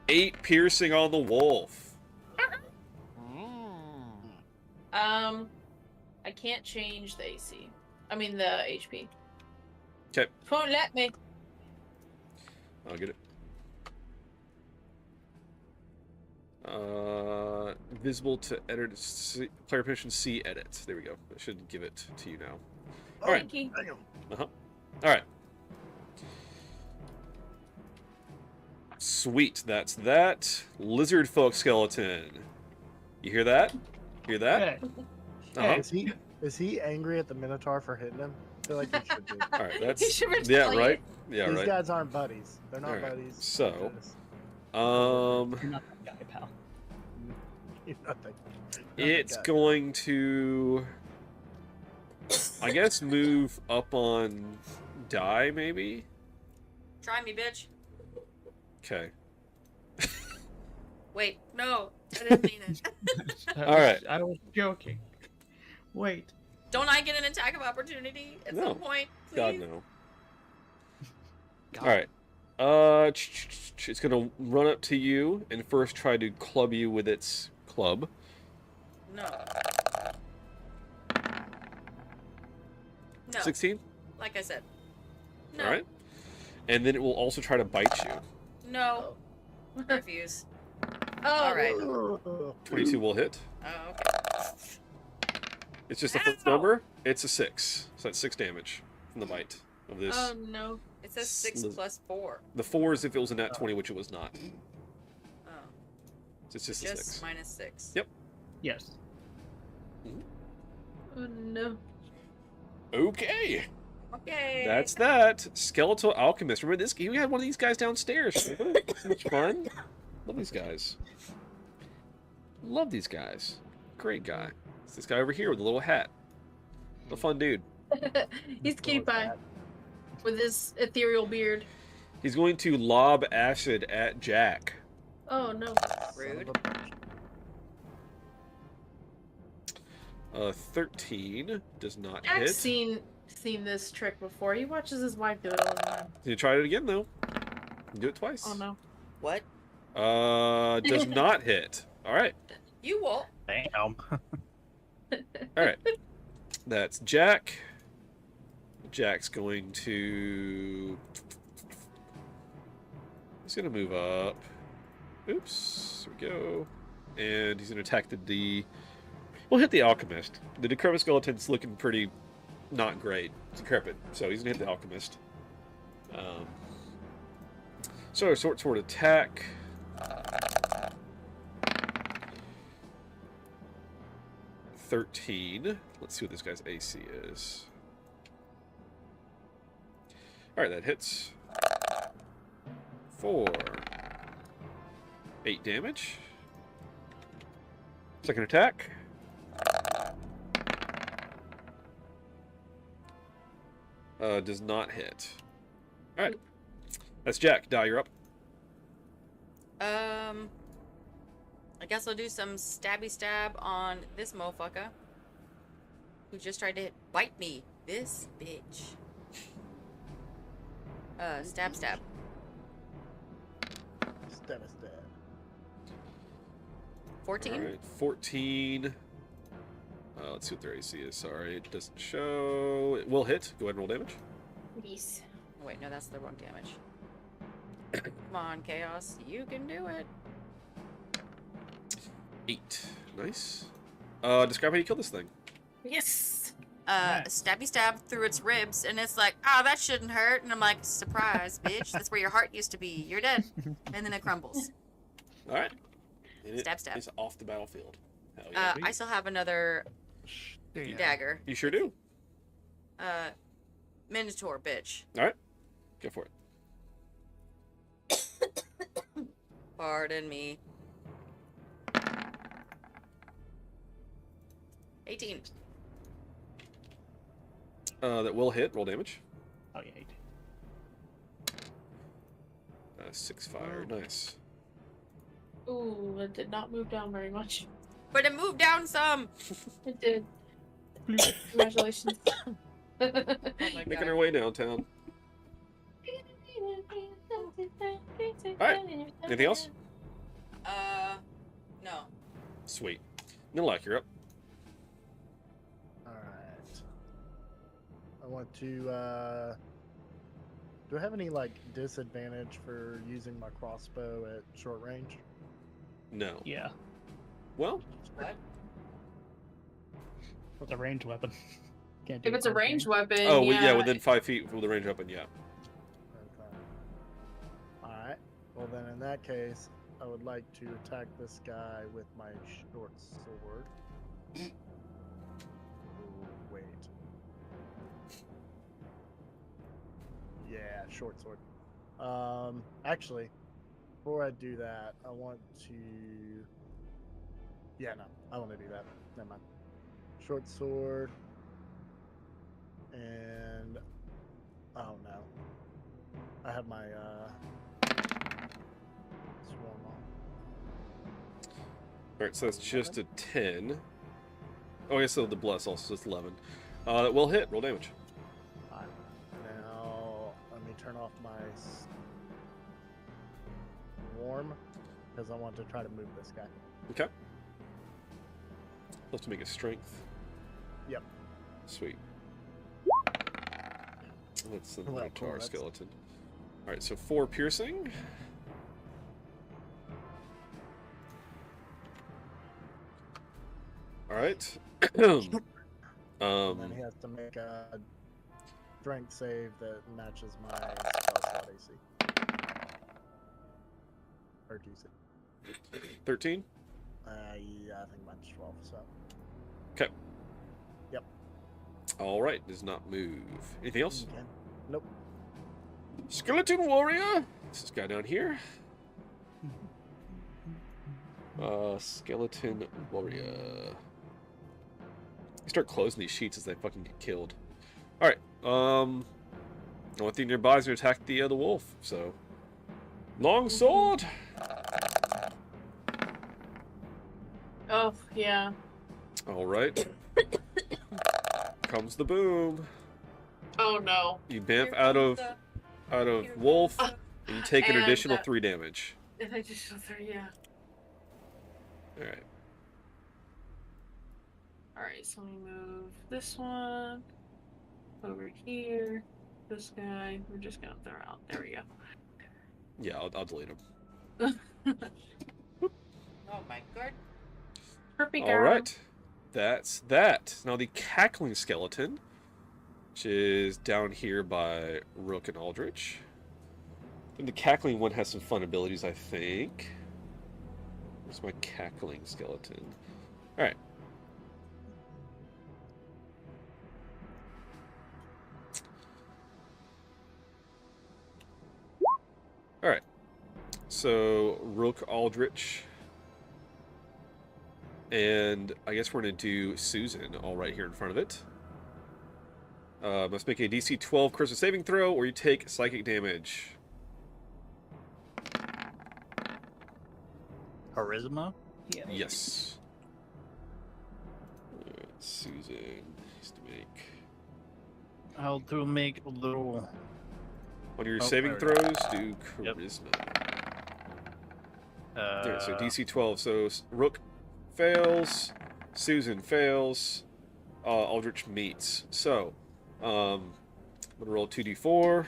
8 piercing on the wolf. I can't change the AC. I mean the HP. Okay. Won't let me. I'll get it. Visible to edit. Player permission C edit. There we go. I should give it to you now. Oh, All right. All right. Sweet. That's that. Lizard folk skeleton. You hear that? Hear that? Hey, is he angry at the Minotaur for hitting him? I feel like he should be. All right. That's He should yeah. retaliate. Right. Yeah. These right. guys aren't buddies. They're not All right, buddies. so, You're not that guy, pal. You're not that- it's guy. going to, I guess, move up on die, maybe? Try me, bitch. Okay. Wait, no, I didn't mean it. All right. I was joking. Wait. Don't I get an attack of opportunity at No. some point, please? God, no. All right. It's going to run up to you and first try to club you with its club. No. No. 16? Like I said. No. All right. And then it will also try to bite you. No. Refuse. Oh, All right. 22 will hit. Oh, okay. It's just the first number. It's a 6. So that's 6 damage from the bite of this. Oh no. It says 6 plus 4. The 4 is if it was a nat 20, which it was not. Oh. So it's just a 6. minus 6. Yep. Yes. Oh no. Okay. Okay. That's that. Skeletal Alchemist. Remember this? We had one of these guys downstairs. So much fun. Love these guys. Love these guys. Great guy. It's this guy over here with the little hat. A fun dude. He's cutie pie. With his ethereal beard. He's going to lob acid at Jack. Oh no. Rude. 13 does not Jack's hit. seen this trick before. He watches his wife do it all the time. You try it again though. Do it twice. Oh no. What? Does not hit. All right. You won't. Damn. All right. That's Jack. Jack's going to. He's going to move up. Oops. There we go. And he's going to attack the. We'll hit the alchemist. The decrepit skeleton's looking pretty not great. It's decrepit, so he's going to hit the alchemist. So sword attack. $13. Let's see what this guy's AC is. Alright, that hits. 4. 8 damage. Second attack. Does not hit. Alright. That's Jack. Die, you're up. I guess I'll do some stabby stab on this motherfucker who just tried to bite me. This bitch. Stab. Stab. 14? Alright, 14. Let's see what their AC is. Sorry, it doesn't show. It will hit. Go ahead and roll damage. Yes. Oh, wait, no, that's the wrong damage. Come on, Chaos. You can do it. 8. Nice. Describe how you kill this thing. Yes. Stabby stab through its ribs, and it's like, oh, that shouldn't hurt. And I'm like, surprise, bitch. That's where your heart used to be. You're dead. And then it crumbles. Alright. Stab. It's off the battlefield. Hell yeah. I still have another dagger. You sure do. Minotaur, bitch. Alright. Go for it. Pardon me. 18. That will hit. Roll damage. Oh, yeah, 18. 6 fire. Nice. Ooh, it did not move down very much. But it moved down some. It did. Congratulations. Making our way downtown. Alright. Anything else? No. Sweet. Nilak, you're up. Alright. I want to, do I have any, like, disadvantage for using my crossbow at short range? No. Yeah, Well, What? with a ranged weapon. Can't do If it it's a close ranged range. weapon, oh, yeah. yeah, within 5 feet from the range weapon, yeah. Okay. Alright. Well, then in that case, I would like to attack this guy with my short sword. Oh, wait. Yeah, short sword. Actually, before I do that, I want to. Yeah, no, I want to do that. Never mind. Short sword. And. Oh no. I have my swarm on. Alright, so that's just a 10. Oh, yeah, so the bless also is 11. That will hit. Roll damage. Alright. Now, let me turn off my swarm, because I want to try to move this guy. Okay. Let's make a strength. Yep. Sweet. Let's send Well, that to cool, our that's- skeleton. Alright, so 4 piercing. Alright. And then he has to make a strength save that matches my spell slot AC. Or DC. 13? Yeah, I think mine's 12, so. Okay. Yep. Alright, does not move. Anything else? Okay. Nope. Skeleton warrior! This guy down here. Skeleton warrior. You start closing these sheets as they fucking get killed. Alright, one thing nearby is going to attack the wolf, so. Long sword! Oh, yeah. Alright. Comes the boom. Oh no. You bamf out of wolf, and you take an And, additional 3 damage. An additional 3, yeah. Alright. Alright, so let me move this one over here. This guy, we're just gonna throw out. There we go. Yeah, I'll delete him. Oh my god. Perfect. Alright. That's that. Now the cackling skeleton, which is down here by Rook and Aldrich. And the cackling one has some fun abilities, I think. Where's my cackling skeleton? Alright. Alright. So, Rook Aldrich. And I guess we're going to do Susan all right here in front of it. Must make a DC 12 charisma saving throw, or you take psychic damage. Charisma? Yeah. Yes. Susan needs to make. I'll make a little. On your Oh, saving there we go. throws, do charisma. Yeah, so Uh, DC 12. So Rook fails, Susan fails, Aldrich meets. So, I'm gonna roll 2d4.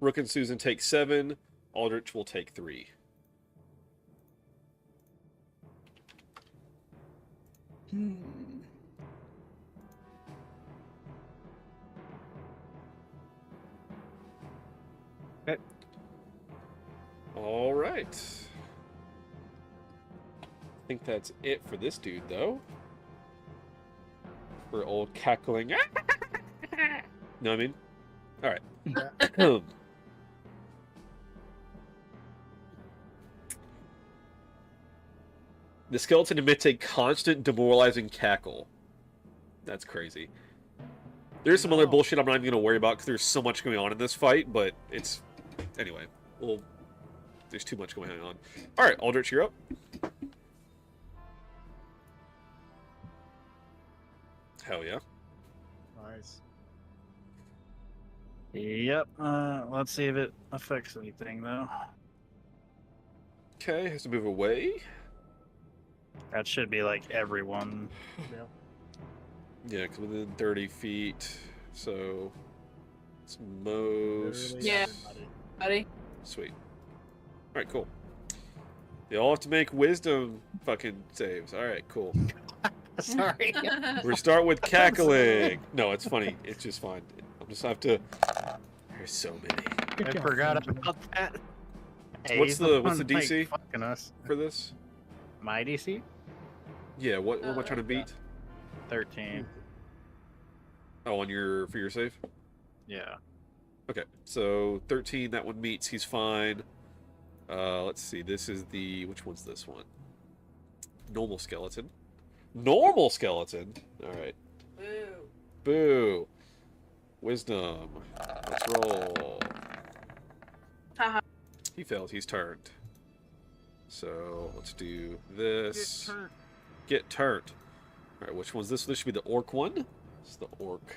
Rook and Susan take 7. Aldrich will take 3. Okay. All right. I think that's it for this dude, though. For old cackling. Know what I mean? All right. The skeleton emits a constant demoralizing cackle. That's crazy. There's some other bullshit I'm not even going to worry about because there's so much going on in this fight, but it's... Anyway, well, there's too much going on. Alright, Aldrich, you're up. Hell yeah. Nice. Yep. Let's see if it affects anything, though. Okay, has to move away. That should be like everyone. Yeah. Yeah, because within 30 feet, so It's most. Yeah. Buddy. Sweet. All right, cool. They all have to make wisdom fucking saves. All right, cool. Sorry. We start with cackling. No, it's funny. It's just fine. I'll just have to. There's so many. I forgot about that. Hey, What's the like, DC fucking us. for this? My DC? Yeah. What am I trying to beat? 13. Oh, on your for your save. Yeah. Okay, so 13. That one meets. He's fine. Let's see. This is the which one's this one? Normal skeleton. Normal skeleton. All right. Boo. Boo. Wisdom. Let's roll. Haha. He failed. He's turned. So let's do this. Get turned. All right. Which one's this? This should be the orc one. This is the orc.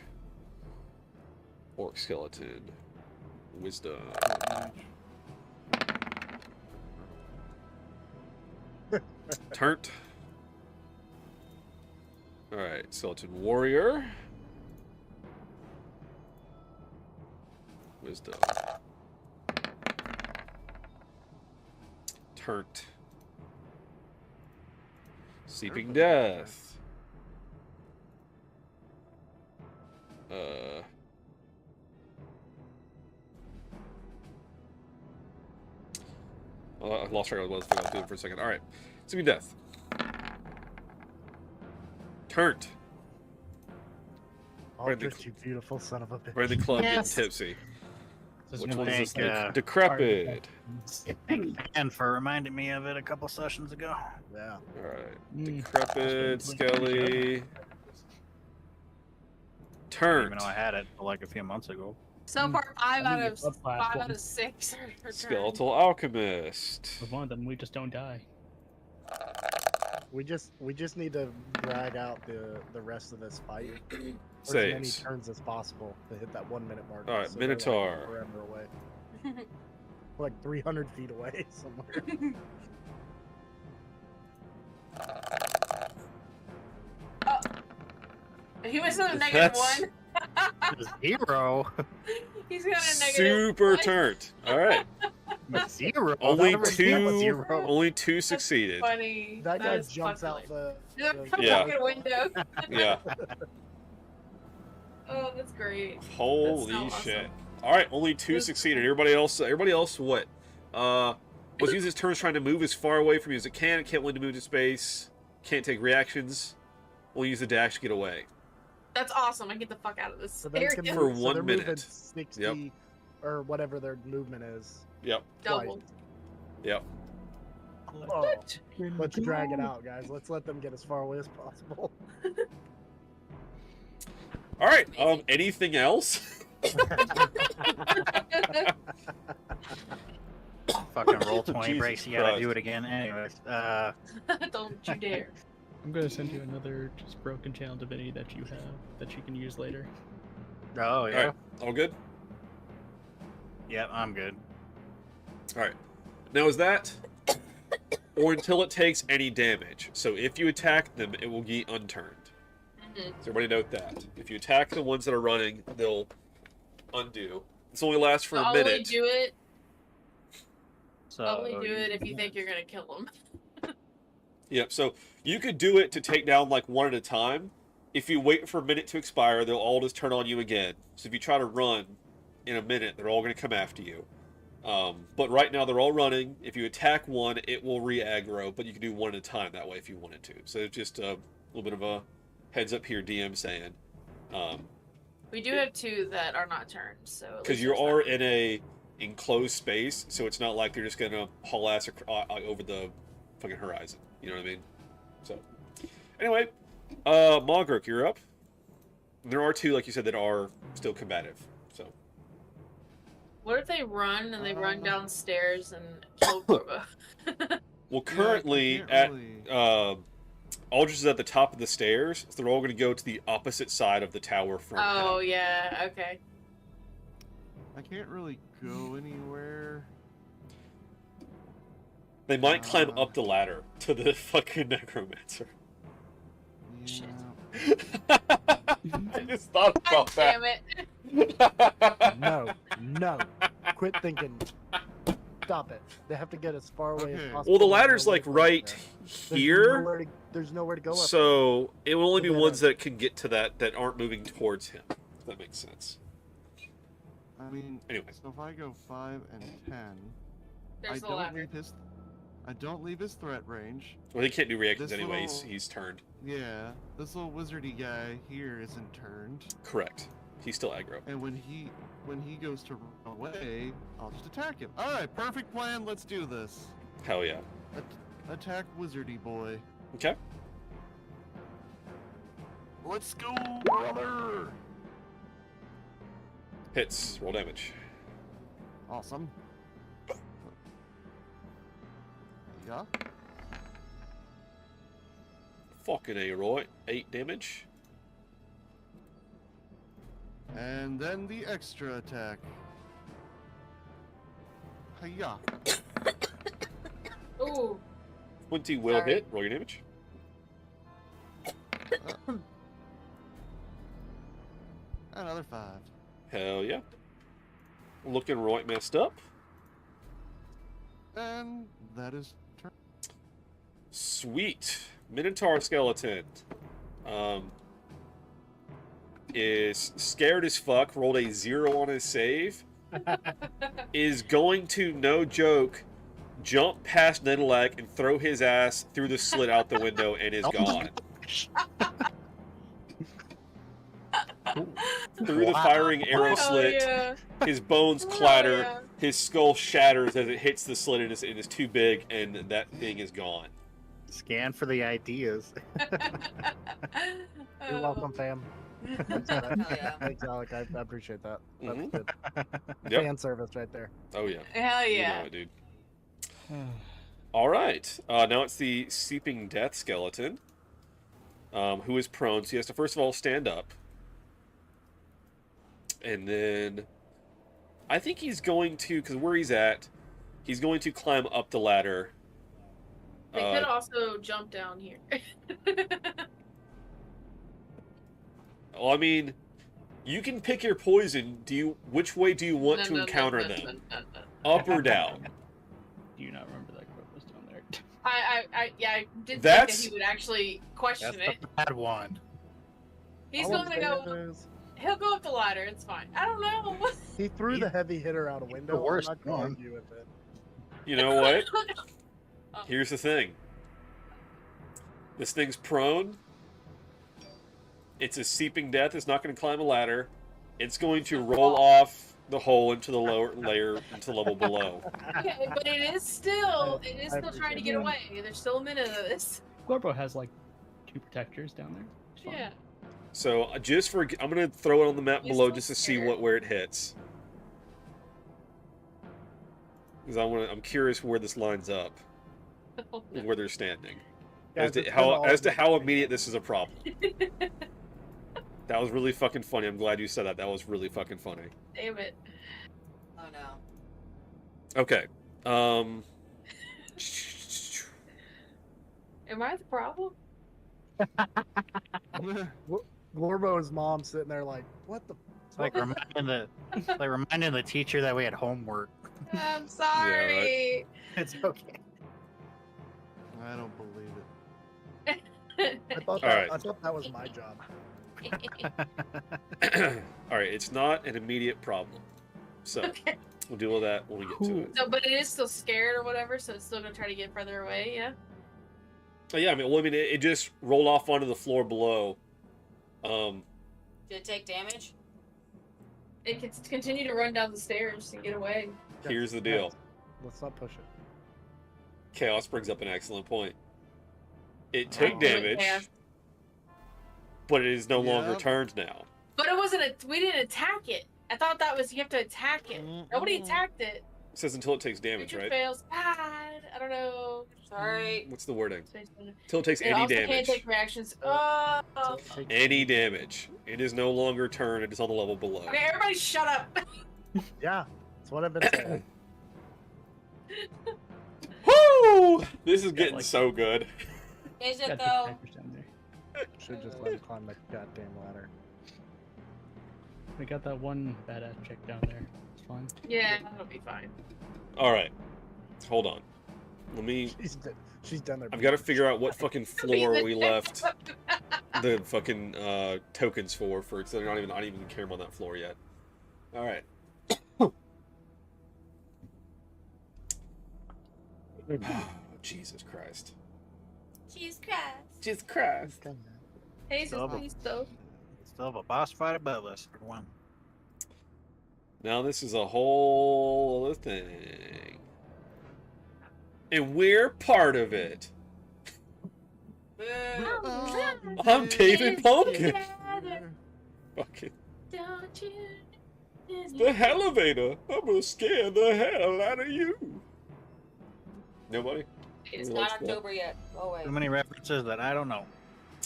Orc skeleton. Wisdom. Turnt. Alright, skeleton warrior. Wisdom. Turnt. Seeping death. I lost track of what I was doing for a second. Alright. Seeping death. Turnt. Aldrich, you beautiful son of a bitch. Right in the club Yes. getting tipsy. Just Which gonna one is this? thank, Decrepit. And for reminding me of it a couple sessions ago. Yeah. Alright. Decrepit, Skelly. Turnt. Even though I had it like a few months ago. So far, 5 out of What 5 platform? out of 6 are turned. Skeletal alchemist. With one of them, we just don't die. We just need to drag out the rest of this fight. For as many Saves. turns as possible to hit that 1 minute mark. Alright, so they're, like, Minotaur. forever away. Like 300 feet away somewhere. He was on a negative That's- 1. 0. He's got a negative Super 1. turnt. Alright. 0. Only never seen a two. zero. Only two succeeded. Funny. That guy is jumps funny. out the Yeah. fucking window. Yeah. Oh, that's great. Holy That's so shit. awesome. Alright, only two succeeded. Everybody else what? Was using his turns trying to move as far away from you as it can. Can't win to move to space. Can't take reactions. We'll use the dash to get away. That's awesome. I get the fuck out of this So they area. can For move, so 1 they're moving minute. 60 Yep. or whatever their movement is. Yep. Double. Yep. Oh, let's drag it out, guys. Let's let them get as far away as possible. Alright, anything else? Fucking roll 20 Jesus breaks, you gotta Christ. do it again. Anyways, Don't you dare. I'm gonna send you another just broken channel divinity that you have that you can use later. oh yeah. Alright, all good? Yep, I'm good. Alright. Now is that or until it takes any damage. So if you attack them, it will get unturned. Mhm. So everybody note that. If you attack the ones that are running, they'll undo. This only lasts for a Only minute. do it. So Only do it if you think you're gonna kill them. Yep, so you could do it to take down like one at a time. If you wait for a minute to expire, they'll all just turn on you again. So if you try to run in a minute, they're all going to come after you. But right now they're all running. If you attack one, it will re-aggro, but you can do one at a time that way if you wanted to. So just a little bit of a heads up here, DM saying. We do have 2 that are not turned, so. at Because least you there's are that. in a enclosed space, so it's not like they're just going to haul ass over the fucking horizon. You know what I mean? So, anyway, Mogrok, you're up. There are 2, like you said, that are still combative. So, What if they run and they run downstairs and kill Groba? well, currently Aldrich is at the top of the stairs, so they're all going to go to the opposite side of the tower from Oh him. yeah, okay. I can't really go anywhere. They might climb up the ladder to the fucking necromancer. Shit. I just thought about that. Damn it. No, no. Quit thinking. Stop it. They have to get as far away as possible. Well, the There's ladder's nowhere like to go right up here. there's nowhere to go up. So it will only be Put that ones up. that can get to that aren't moving towards him. If that makes sense. I mean, Anyway. so if I go 5 and 10, There's the I don't ladder. leave his threat range. Well, he can't do reactions This anyway. little- He's turned. Yeah, this little wizardy guy here isn't turned. Correct. He's still aggro. And when he goes to run away, I'll just attack him. All right, perfect plan. Let's do this. Hell yeah. Attack wizardy boy. Okay. Let's go, brother. Hits. Roll damage. Awesome. Yeah. Fucking A, right? 8 damage. And then the extra attack. Hiya. Ooh. 20 will Sorry. hit. Roll your damage. Another 5. Hell yeah. Looking right messed up. And that is turn. Sweet. Minotaur skeleton. Is scared as fuck, rolled a 0 on his save. Is going to, no joke, jump past Nedelak and throw his ass through the slit out the window and is gone. Through the firing arrow slit, yeah. his bones Hell clatter, yeah. his skull shatters as it hits the slit, and it is too big, and that thing is gone. Scan for the ideas. You're welcome, fam. Thanks, Hell yeah. Thanks, Alec. I appreciate that. That's Mhm. good. Yep. Fan service right there. Oh yeah. Hell You yeah. know it, dude. All right. Now it's the Seeping Death skeleton, who is prone. So he has to first of all stand up, and then I think he's going to, because where he's at, he's going to climb up the ladder. They could also jump down here. Well, I mean, you can pick your poison. Which way do you want to encounter them? Up or down? Do you not remember that quote was down there? I did think That's- that he would actually question it. Bad one. He's All I'm going to go. saying is, He'll go up the ladder. It's fine. I don't know. he threw the heavy hitter out a window. worst I'm not gonna one. argue with it. You know what? Here's the thing. This thing's prone. It's a Seeping Death. It's not going to climb a ladder. It's going to roll off the hole into the lower layer, into the level below. Okay, but it is still trying to get that. away. There's still a minute of this. Glorbo has like 2 protectors down there. It's fine. Yeah. So I'm going to throw it on the map He's below still just to see scared. where it hits. Because I'm curious where this lines up, Oh, no. where they're standing, Guys, as to it's been how all as to good. how immediate this is a problem. That was really fucking funny. I'm glad you said that. That was really fucking funny. Damn it. Oh no. Okay. Am I the problem? Glorbo's mom sitting there like, what the? It's like reminding the teacher that we had homework. I'm sorry. It's okay. I don't believe it. I thought All that, right. I thought that was my job. All right. It's not an immediate problem, so Okay. we'll deal with that when we get to it. So, but it is still scared or whatever, so it's still gonna try to get further away. Yeah. Oh, yeah. It just rolled off onto the floor below. Did it take damage? It can continue to run down the stairs to get away. Here's the deal. Let's not push it. Chaos brings up an excellent point. It took Oh. damage, Yeah. but it is no longer Yeah. turned now. But it wasn't we didn't attack it. I thought that was you have to attack it. Nobody attacked it. It says until it takes damage, Creature right? fails. I don't know. Sorry. What's the wording? Space Runner. Until it takes It any also damage. can't take reactions. Oh. Any damage. It is no longer turned. It is on the level below. Okay, everybody shut up. Yeah, that's what I've been saying. Woo! This is getting like- so good. Is Got it 2 though? protectors down there. Should just let him climb the goddamn ladder. We got that one badass chick down there. It's fine. Yeah, that'll be fine. All right, hold on. Let me. She's done her. I've got to figure out what fucking floor we left the fucking tokens for. Because they're not even care on that floor yet. All right. Jesus Christ. Jesus Christ. Jesus Christ. Hey, Still have a- Sisto. Still have a boss fight above us for one. Now this is a whole other thing. And we're part of it. I'm David Pumpkin. Fucking. Don't you? The elevator. I'm gonna scare the hell out of you. Nobody? It's Nobody not likes that? October yet. Oh wait. Too many references that I don't know.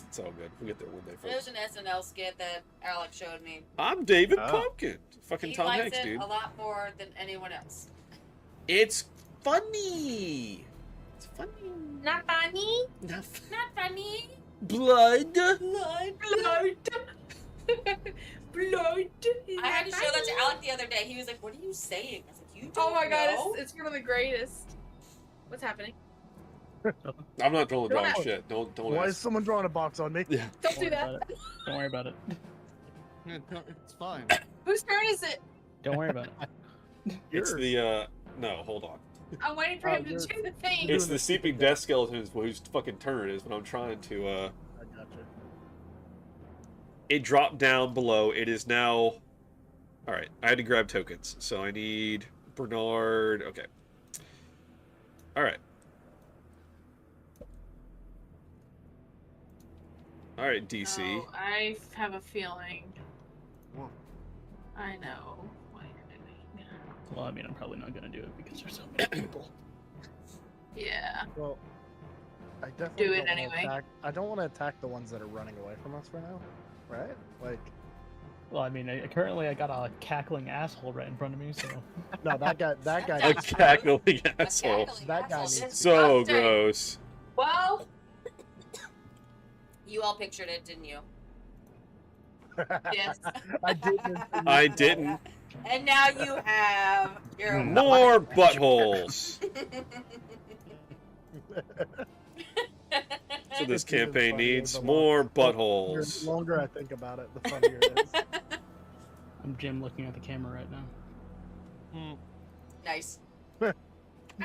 It's all good. We'll get there one day, There's folks. an SNL skit that Alex showed me. I'm David Oh. Pumpkin. Fucking He Tom likes Hanks, it dude. a lot more than anyone else. It's funny. It's funny. Not funny. Not Not funny. blood. Blood. Blood. Blood. I had to show that to Alec the other day. He was like, "What are you saying?" I was like, "You don't Oh my god, know?" it's one of the greatest. What's happening? I'm not drawing Don't shit. Don't Why is ask. someone drawing a box on me? Yeah. Don't do that. Don't worry about it. It's fine. Whose turn is it? Don't worry about it. It's the no, hold on. I'm waiting for him to do the thing. It's the sleeping death skeleton whose fucking turn it is when I'm trying to I gotcha. It dropped down below. It is now alright, I had to grab tokens. So I need Bernard. Okay. Alright. Alright, DC. Oh, I have a feeling. Whoa. I know what you're doing. Well, I mean, I'm probably not gonna do it because there's so many people. Yeah. Well, I definitely Do it don't wanna anyway. Attack, I don't want to attack the ones that are running away from us for now, right? Like, Well, I mean, currently I got a cackling asshole right in front of me, so. no, that guy. A cackling asshole. That guy needs. So gross. Well, You all pictured it, didn't you? yes. I didn't. I didn't. And now you have your More buttholes. So this It's even campaign funnier needs the more The buttholes. longer I think about it, the funnier it is. I'm Jim looking at the camera right now. Nice. I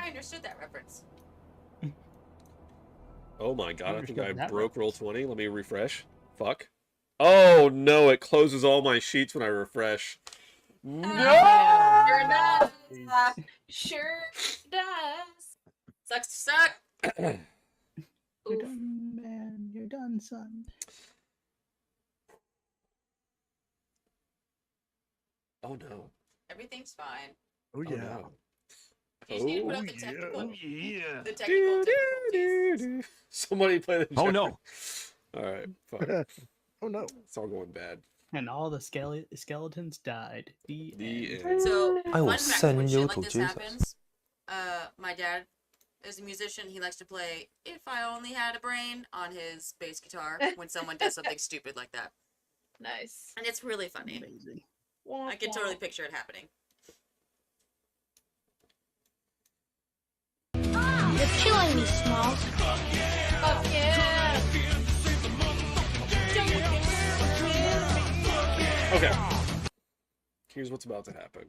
understood that reference. Oh my god, I think I Understood that broke roll 20. Let me refresh. Fuck. Oh no, it closes all my sheets when I refresh. No! Sure does. Sure does. Sucks to suck. You're done, man. You're done, son. Oh no. Everything's fine. Oh yeah. No. You just need to put Oh, up the technical, yeah. the technical difficulties. Somebody play the Oh, no. Alright, fuck. Oh no. It's all going bad. And all the skeletons died. The The end. end. So, I will fun fact, send when you shit to like this Jesus. happens, my dad is a musician. He likes to play "If I Only Had a Brain" on his bass guitar when someone does something stupid like that, Nice. and it's really funny. Amazing. I can totally picture it happening. You're killing me, Smalls. Fuck yeah. Okay. Here's what's about to happen.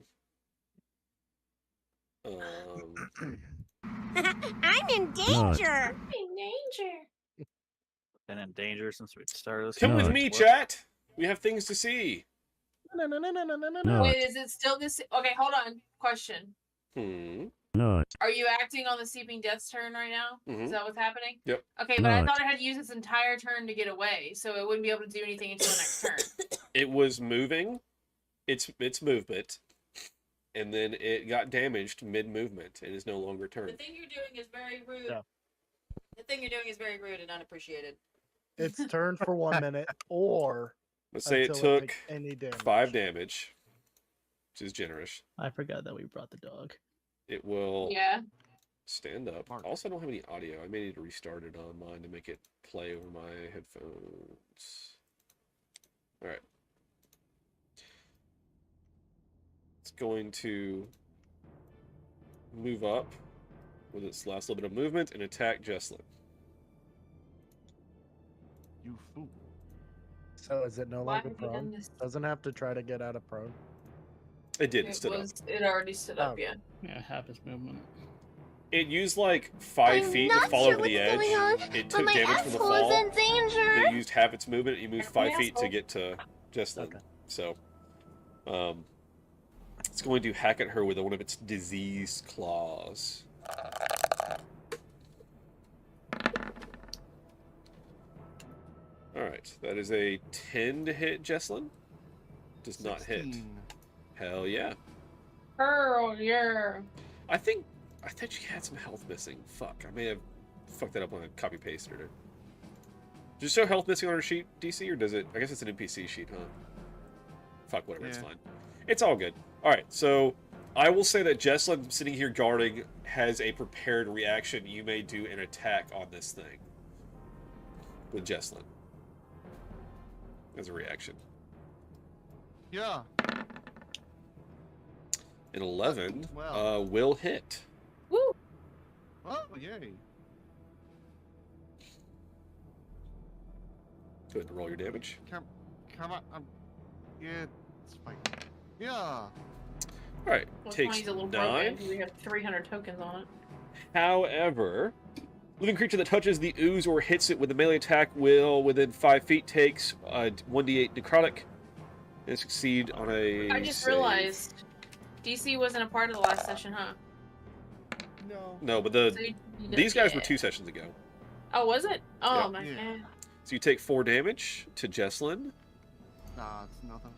I'm in danger. In danger. Been in danger since we started this. Come with game. me, chat. We have things to see. No. No. Wait, is it still this? Okay, hold on. Question. No. Are you acting on the Sleeping Death's turn right now? Mhm. Is that what's happening? Yep. Okay, but I No. thought I had to use its entire turn to get away, so it wouldn't be able to do anything until the next turn. It was moving. Its movement. And then it got damaged mid-movement and is no longer The turned. thing you're doing is very rude. Yeah. The thing you're doing is very rude and unappreciated. It's turned for 1 minute, or Let's say it until took takes any damage. 5 damage, which is generous. I forgot that we brought the dog. It will Yeah. stand up. Also, I don't have any audio. I may need to restart it on mine to make it play over my headphones. All right. It's going to move up with its last little bit of movement and attack Jesslyn. You fool. So is it no Why longer have you done prone? this? Doesn't have to try to get out of prone. It did. It It stood up. was. It already stood up. Oh. Yeah. Yeah, half his movement. It used like 5 I'm feet to not fall sure over the what's edge. going on, It but took my damage from the asshole is fall. in danger. It used half its movement. You moved 5 feet to asshole. get to Jesslyn. So, it's going to hack at her with one of its diseased claws. Alright, that is a 10 to hit Jesslyn. Does not hit. 16. Hell yeah. Hurl, yeah. I think she had some health missing. Fuck, I may have fucked that up when I copy pasted it. Does it show health missing on her sheet, DC, or does it? I guess it's an NPC sheet, huh? Fuck, whatever, it's Yeah. fine. It's all good. Alright, so I will say that Jesslyn sitting here guarding has a prepared reaction. You may do an attack on this thing. With Jesslyn. As a reaction. Yeah. An 11 Well. will hit. Woo! Oh, yay. Go ahead and roll your damage. Come on. Yeah, it's fine. Yeah. Alright, Well, takes mine's a little 9. broken because we have 300 tokens on it. However, living creature that touches the ooze or hits it with a melee attack will, within 5 feet, takes 1d8 necrotic and succeed on a I just save. realized DC wasn't a part of the last session, huh? No. No, but So you these guys were yeah. 2 sessions ago. Oh, was it? Oh, Yep. my Yeah. god. So you take 4 damage to Jesslyn. Nah, it's nothing.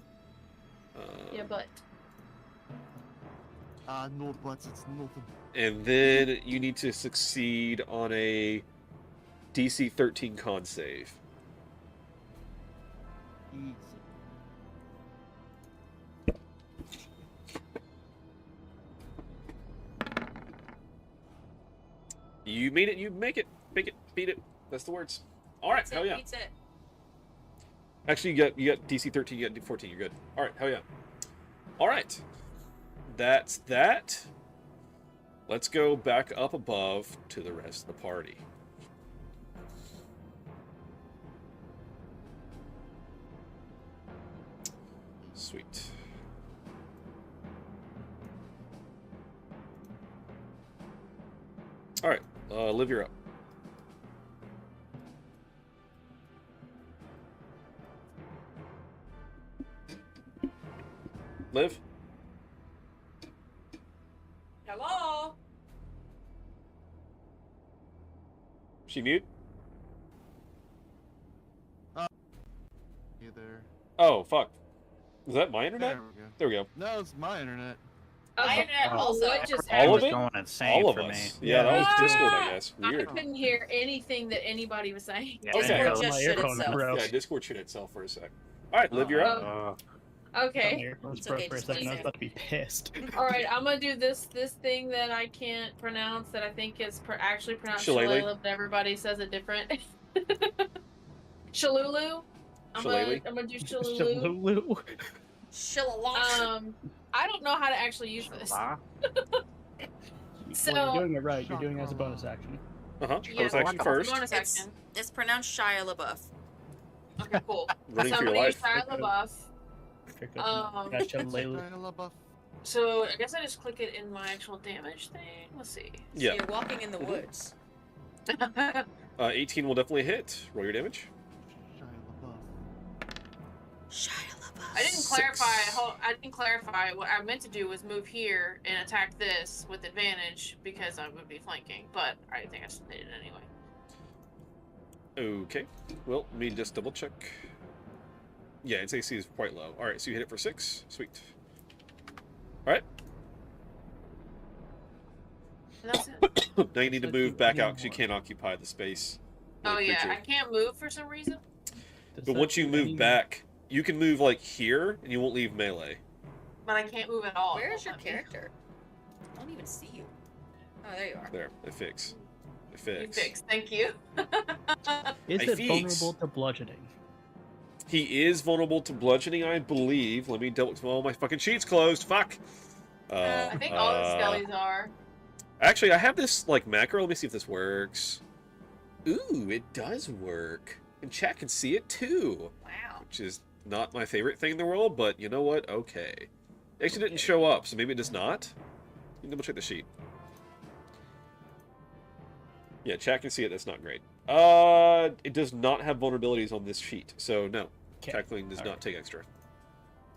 Yeah, but. No buts, it's nothing. And then you need to succeed on a DC 13 con save. Easy. You meet it, you make it, beat it. That's the words. All right, hell yeah. Beats it. Actually, you got DC 13, you got D14, you're good. All right, hell yeah. All right, that's that. Let's go back up above to the rest of the party. Sweet. All right, Liv, you're up. Liv? Hello? She mute? You there? Oh, fuck. Is that my internet? There we go. There we go. No, it's my internet. My internet also. What just All of happened? it? Going insane All of for us. me. Yeah, that was Ah! Discord, I guess. I Weird. couldn't hear anything that anybody was saying. Yeah, Okay. Discord I just My shit earphone itself. broke. Yeah, Discord shit itself for a sec. All right, Liv, you're up. Uh, My Okay. earphones It's broke okay, for a just second. I was listen. about to be pissed. All right, I'm gonna do this thing that I can't pronounce that I think is actually pronounced Shillelagh? Shillelagh, but everybody says it different. Shillelagh. I'm Shillelagh? gonna do Shillelagh. Shillelagh. Shillelagh. I don't know how to actually use this. Well, So you're doing it right. You're doing it as a bonus action. Uh-huh. Yeah, Bonus action first. bonus It's, action. it's pronounced Shia LaBeouf. Okay, cool. Running so for I'm your gonna use life. Shia LaBeouf. Got Shillelagh. So I guess I just click it in my actual damage thing. Let's see. Yeah. You're walking in the woods. 18 will definitely hit. Roll your damage. Shia LaBeouf. I didn't clarify. I didn't clarify. What I meant to do was move here and attack this with advantage because I would be flanking. But I think I still did it anyway. Okay. Well, let me just double check. Yeah, its AC is quite low. All right, so you hit it for 6. Sweet. All right. And that's it. Now you need to move back out because you can't occupy the space. of Oh the yeah, creature. I can't move for some reason. But once you move back, you can move like here, and you won't leave melee. But I can't move at all. Where's your character? I don't even see you. Oh, there you are. There, it fix. It You fix. fixed. Thank you. Is I it fix. vulnerable to bludgeoning? He is vulnerable to bludgeoning, I believe. Let me double. Oh, my fucking sheet's closed. Fuck. I think all the skellies are. Actually, I have this like macro. Let me see if this works. Ooh, it does work, and chat can see it too. Wow. Which is not my favorite thing in the world, but you know what? Okay. It actually didn't show up, so maybe it does not. You can double check the sheet. Yeah, chat can see it. That's not great. It does not have vulnerabilities on this sheet, so no. Cackling does not take extra.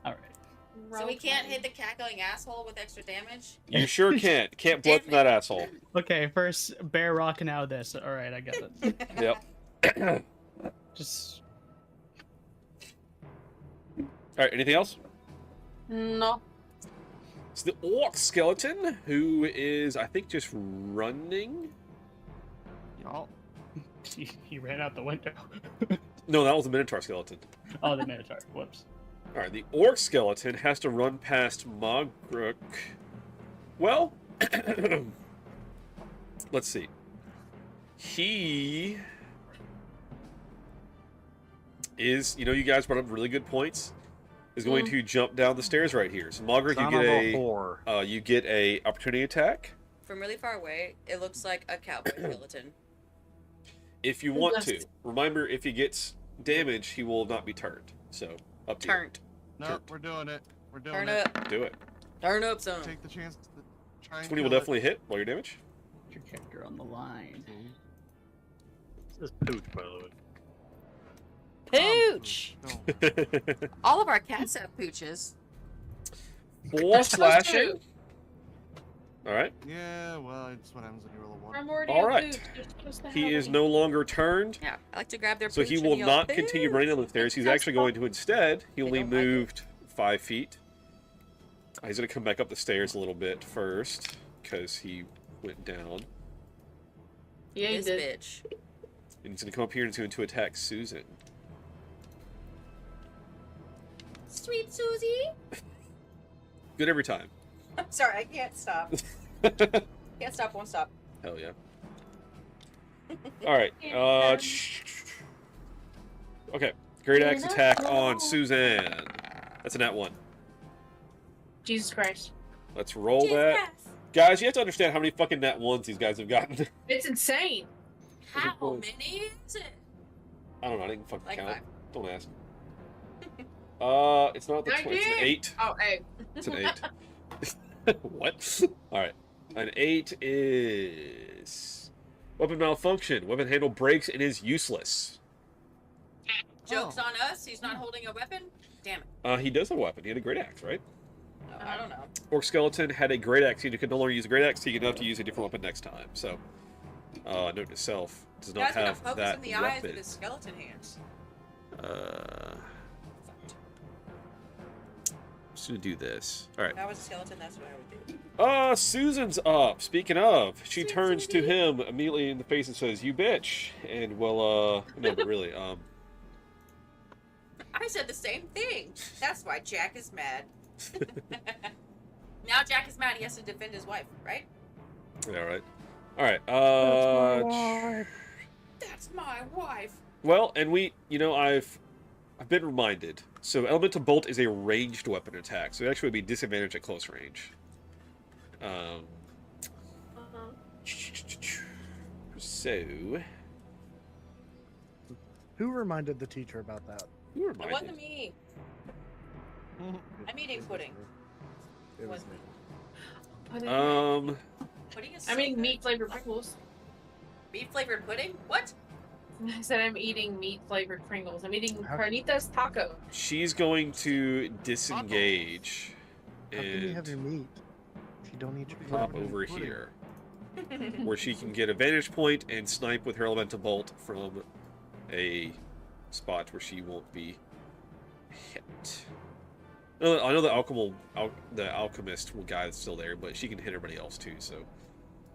All right. So we can't hit the cackling asshole with extra damage? You sure can't. Can't blood from that asshole. Okay, first bear rock, now this. All right, I got it. Yep. Just. All right. Anything else? No. It's the orc skeleton, who is, I think, just running. Y'all. He ran out the window. No, that was the minotaur skeleton. Oh, the minotaur. Whoops. All right, the orc skeleton has to run past Mogruk. Well, let's see. He is, you know, you guys brought up really good points. Is going to jump down the stairs right here. So Mogruk, you get a opportunity attack. From really far away, it looks like a cowboy skeleton. If you want to, remember, if he gets damage, he will not be turned. So up to Turned. No, we're doing it. We're doing Turn it. up. Do it. Turn up some. Take the chance to try and 20 will kill it. definitely hit while you're damage. Put your character on the line. This is pooch, by the way. Pooch! All of our cats have pooches. 4 slashing. All right. Yeah, well, it's what happens when you roll a 1. I'm already All a right. pooch. You're supposed to He have is me. no longer turned. Yeah, I like to grab their So pooch he and will yell, not continue "Pooch!" running down the stairs. He's actually going to instead, he only moved 5 feet. He's going to come back up the stairs a little bit first, because he went down. Yeah, he This did. bitch. And he's going to come up here and he's going to attack Susan. Sweet Susie. Good every time. I'm sorry, I can't stop. Can't stop, won't stop. Hell yeah. Alright, okay. Great axe attack on Suzanne. That's a nat 1. Jesus Christ. Let's roll that. Guys, you have to understand how many fucking nat 1s these guys have gotten. It's insane. How many is it? I don't know, I didn't fucking Like count. 5. Don't ask. It's not the 20, it's an 8. Oh, hey. It's an 8. What? Alright. An 8 is... Weapon malfunction. Weapon handle breaks and is useless. Joke's on us, he's not holding a weapon? Damn it. He does have a weapon. He had a great axe, right? No, I don't know. Orc skeleton had a great axe. He could no longer use a great axe. He could have to use a different weapon next time. So, note to self does not Guy's gonna have focus that in the eyes with weapon. his skeleton hands. Just gonna do this. All right. If I was a skeleton, that's what I would do. Susan's up. Speaking of, she turns to him immediately in the face and says, "You bitch!" And well, no, but really, I said the same thing. That's why Jack is mad. Now Jack is mad. He has to defend his wife, right? yeah, all right. That's my wife. Well, and I've been reminded. So Elemental Bolt is a ranged weapon attack, so it actually would be disadvantage at close range. So, Who reminded the teacher about that? who It reminded? wasn't me. I'm eating pudding. It was me. Pudding is I'm so eating good. meat flavored Pringles. Meat flavored pudding? What? I said I'm eating meat flavored Pringles. I'm eating carnitas taco. She's going to disengage How can you and have your meat if you don't eat your pop pudding? over here, where she can get a vantage point and snipe with her Elemental Bolt from a spot where she won't be hit. I know the alchemist guy is still there, but she can hit everybody else too, so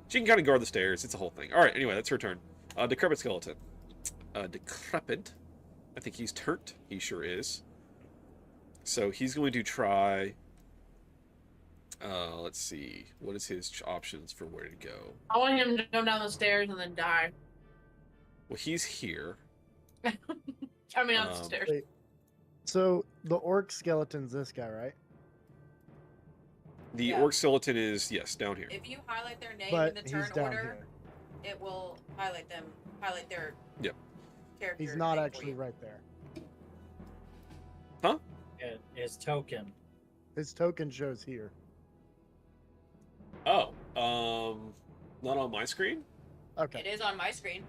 she can kind of guard the stairs. It's a whole thing. All right, anyway, that's her turn. Decrepit skeleton. Decrepit. I think he's turned. He sure is. So he's going to try. Let's see. What is his options for where to go? I want him to go down the stairs and then die. Well, he's here. I mean, on the stairs. Wait, So the orc skeleton's this guy, right? The Yeah. orc skeleton is, yes, down here. If you highlight their name But in the he's turn down order, here. it will highlight their Yep. character. He's not thing for actually you. right there. Huh? His token. His token shows here. Oh, not on my screen? Okay. It is on my screen.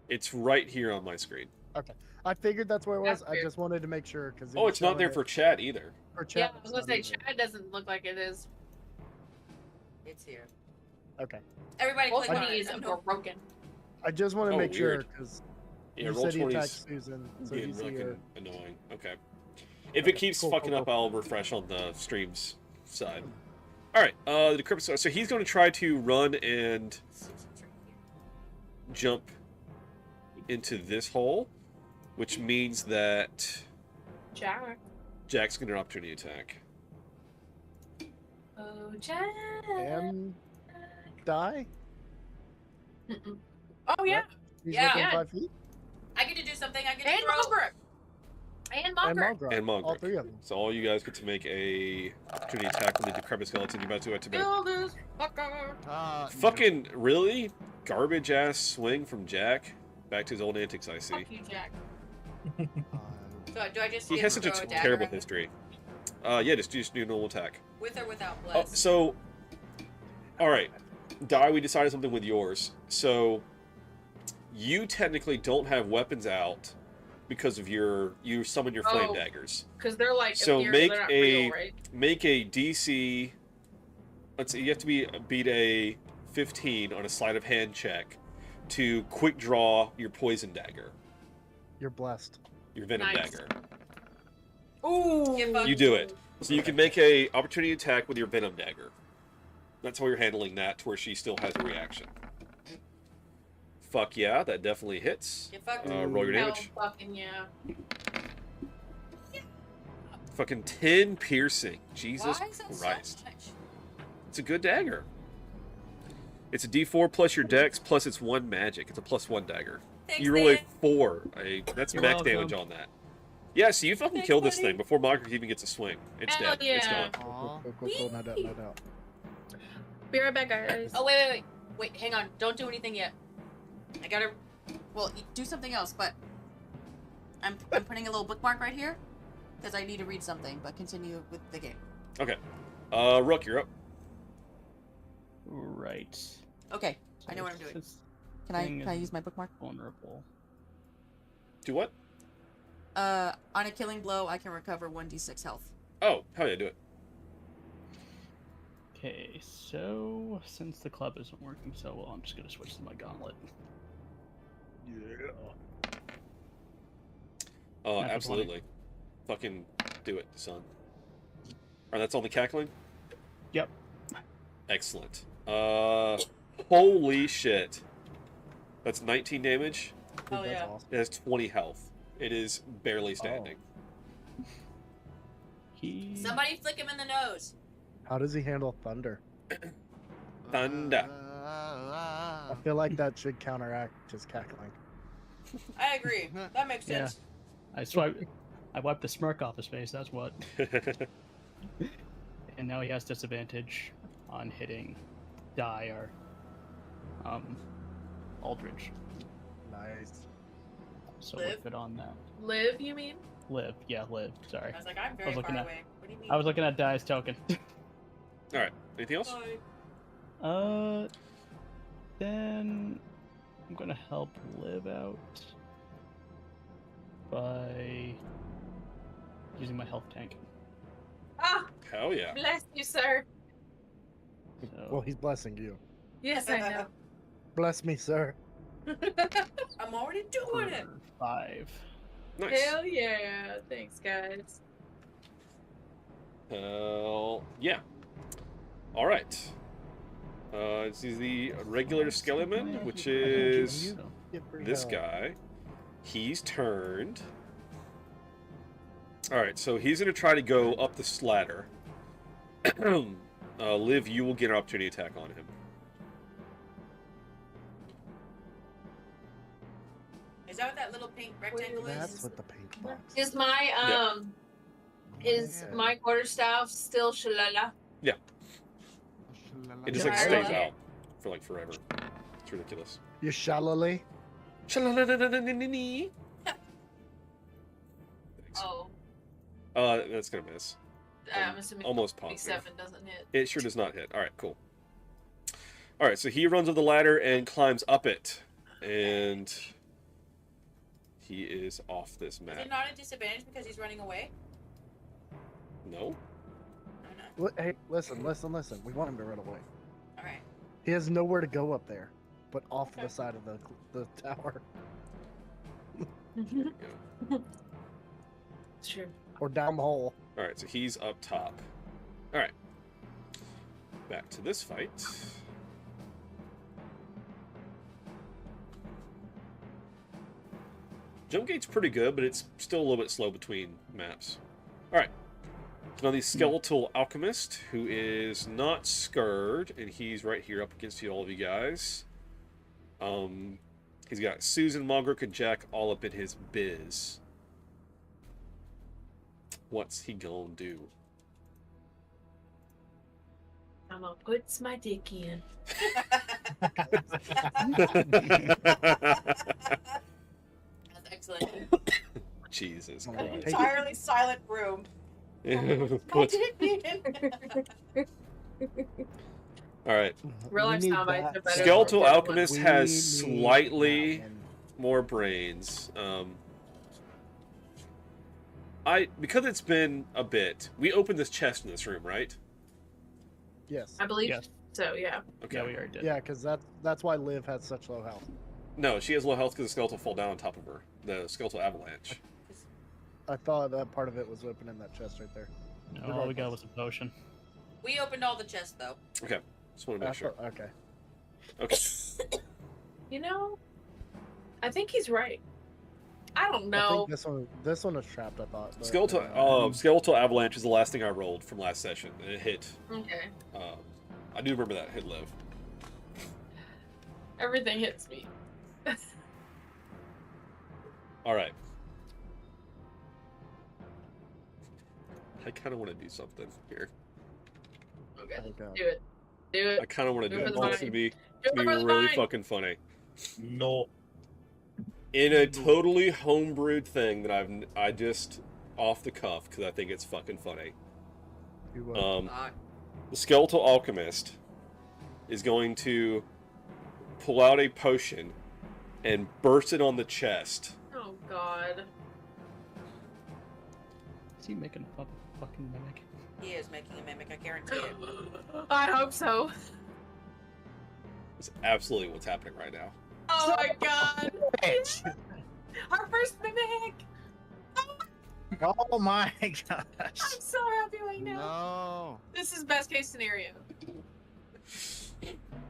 It's right here on my screen. Okay. I figured that's where it was. That's I weird. just wanted to make sure because Oh, it's not there for chat either. For Yeah, chat. I was gonna say Chad doesn't look like it is. It's here. Okay. Everybody click on Roll20 it. is broken. I just want to Oh, make sure weird. because Yeah, you roll said he 20 attacked is Susan, so being he's fucking here. annoying. Okay. If Okay, it keeps cool, fucking cool, up, cool. I'll refresh on the stream's side. All right. The decrepit. So he's going to try to run and jump into this hole, which means that Jack. Jack's going to get an opportunity attack. Oh, Jack. And die? Mm-mm. Oh yeah. He's Yeah. within Yeah. 5 feet? I get to do something. I get And to throw. Mogric. And And Mogric. Malgrat. And Mogric. All three of them. So all you guys get to make a opportunity attack with the decrepit skeleton. You about to do it to me. Kill this fucker. Fucking really garbage ass swing from Jack. Back to his old antics, I see. Fuck you, Jack. So do I just He get has to such a throw a dagger terrible at him? history. Yeah, just do a normal attack. With or without Oh, bless? so, all right, Di, we decided something with yours. So, you technically don't have weapons out because of you summon your flame Oh. daggers. Because they're like So ethereal, make they're not a real, right? make a DC. Let's see, you have to beat a 15 on a sleight of hand check to quick draw your poison dagger, You're blessed. your venom Nice. dagger. Ooh. You do it. So you can make a opportunity attack with your venom dagger. That's how you're handling that, to where she still has a reaction. Fuck yeah, that definitely hits. You fucked. Roll your Hell damage. fucking yeah. Fucking 10 piercing. Jesus Why is that Christ. so much? It's a good dagger. It's a D4 plus your dex plus it's 1 magic. It's a +1 dagger. Thanks, You roll a man. 4. That's You're max welcome. damage on that. Yeah, so you fucking Thanks, killed this buddy. thing before Mogric even gets a swing. It's Hell dead. It's yeah. gone. Cool. No doubt, no doubt. Be right back, guys. Oh wait, hang on. Don't do anything yet. I gotta. Well, do something else, but I'm putting a little bookmark right here because I need to read something. But continue with the game. Okay. Rook, you're up. Right. Okay, I know what I'm doing. This Can thing I is use my bookmark? Vulnerable. Do what? On a killing blow, I can recover 1d6 health. Oh, hell yeah, do it. Okay, so since the club isn't working so well, I'm just gonna switch to my gauntlet. Yeah. Oh, Natural absolutely. Fucking do it, son. Alright, that's only cackling? Yep. Excellent. Holy shit. That's 19 damage. Oh That's yeah. awesome. It has 20 health. It is barely standing. He. Somebody flick him in the nose. How does he handle thunder? Thunder. I feel like that should counteract his cackling. I agree. That makes Yeah. sense. I wiped the smirk off his face. That's what. And now he has disadvantage on hitting Die or Aldridge. Nice. So Liv? we're good on that. Live, you mean? Live, yeah, live. Sorry. I was like, I'm I very was looking far at- away. What do you mean? I was looking at Die's token. Alright, anything else? Bye. Then I'm gonna help Liv out by using my health tank. Ah, Hell yeah. bless you, sir. So Well, he's blessing you. Yes, I know. Bless me, sir. I'm already doing it. for 5. Nice. Hell yeah. Thanks, guys. Hell yeah. Alright. This is the regular skeleton, which is this guy. He's turned. Alright, so he's going to try to go up the ladder. Liv, you will get an opportunity attack on him. Is that what that little pink rectangle That's is? what the pink box. Is my my quarterstaff still shalala? Yeah. It just like Yeah. stays Okay. out for like forever. It's ridiculous. You shallally? Oh, That's gonna miss. I'm assuming Almost positive. 27 doesn't hit. It sure does not hit. All right, cool. All right, so he runs up the ladder and climbs up it, and he is off this Is map. it not a disadvantage because he's running away? No. Hey, listen. We want him to run away. All right. He has nowhere to go up there, but off to the side of the tower. Sure. Or down the hole. All right, so he's up top. All right. Back to this fight. Jump gate's pretty good, but it's still a little bit slow between maps. All right. So now the skeletal alchemist, who is not scared, and he's right here up against all of you guys. He's got Susan, Mogric, and Jack all up in his biz. What's he gonna do? I'm gonna put my dick in. That's excellent. Jesus An Christ. entirely silent room. What? All right. Real life sound bites are better. Skeletal than Alchemist ones. has slightly more brains. Because it's been a bit. We opened this chest in this room, right? Yes. I believe so. Yeah. Okay. Yeah, we already did. Yeah, because that's why Liv has such low health. No, she has low health because the skeletal fall down on top of her. The skeletal avalanche. I thought that part of it was opening that chest right there. No, all we got was a potion. We opened all the chests though. Okay. Just want to make sure. Okay. Okay. You know, I think he's right. I don't I know. think this one was trapped. I thought. but- Skeletal avalanche is the last thing I rolled from last session, and it hit. Okay. I do remember that hit Liv. Everything hits me. All right. I kind of want to do something here. Okay. Okay. Do it. Do it. I kind of want to do Do it it. for the It's gonna be, vine. Do it for the really vine. fucking funny. No. In a totally homebrewed thing that I just off the cuff because I think it's fucking funny. The skeletal alchemist is going to pull out a potion and burst it on the chest. Oh God. Is he making a fucking mimic? He is making a mimic, I guarantee it. I hope so. It's absolutely what's happening right now. Oh my God. Our first mimic. Oh my gosh. I'm so happy right now. No. This is best case scenario.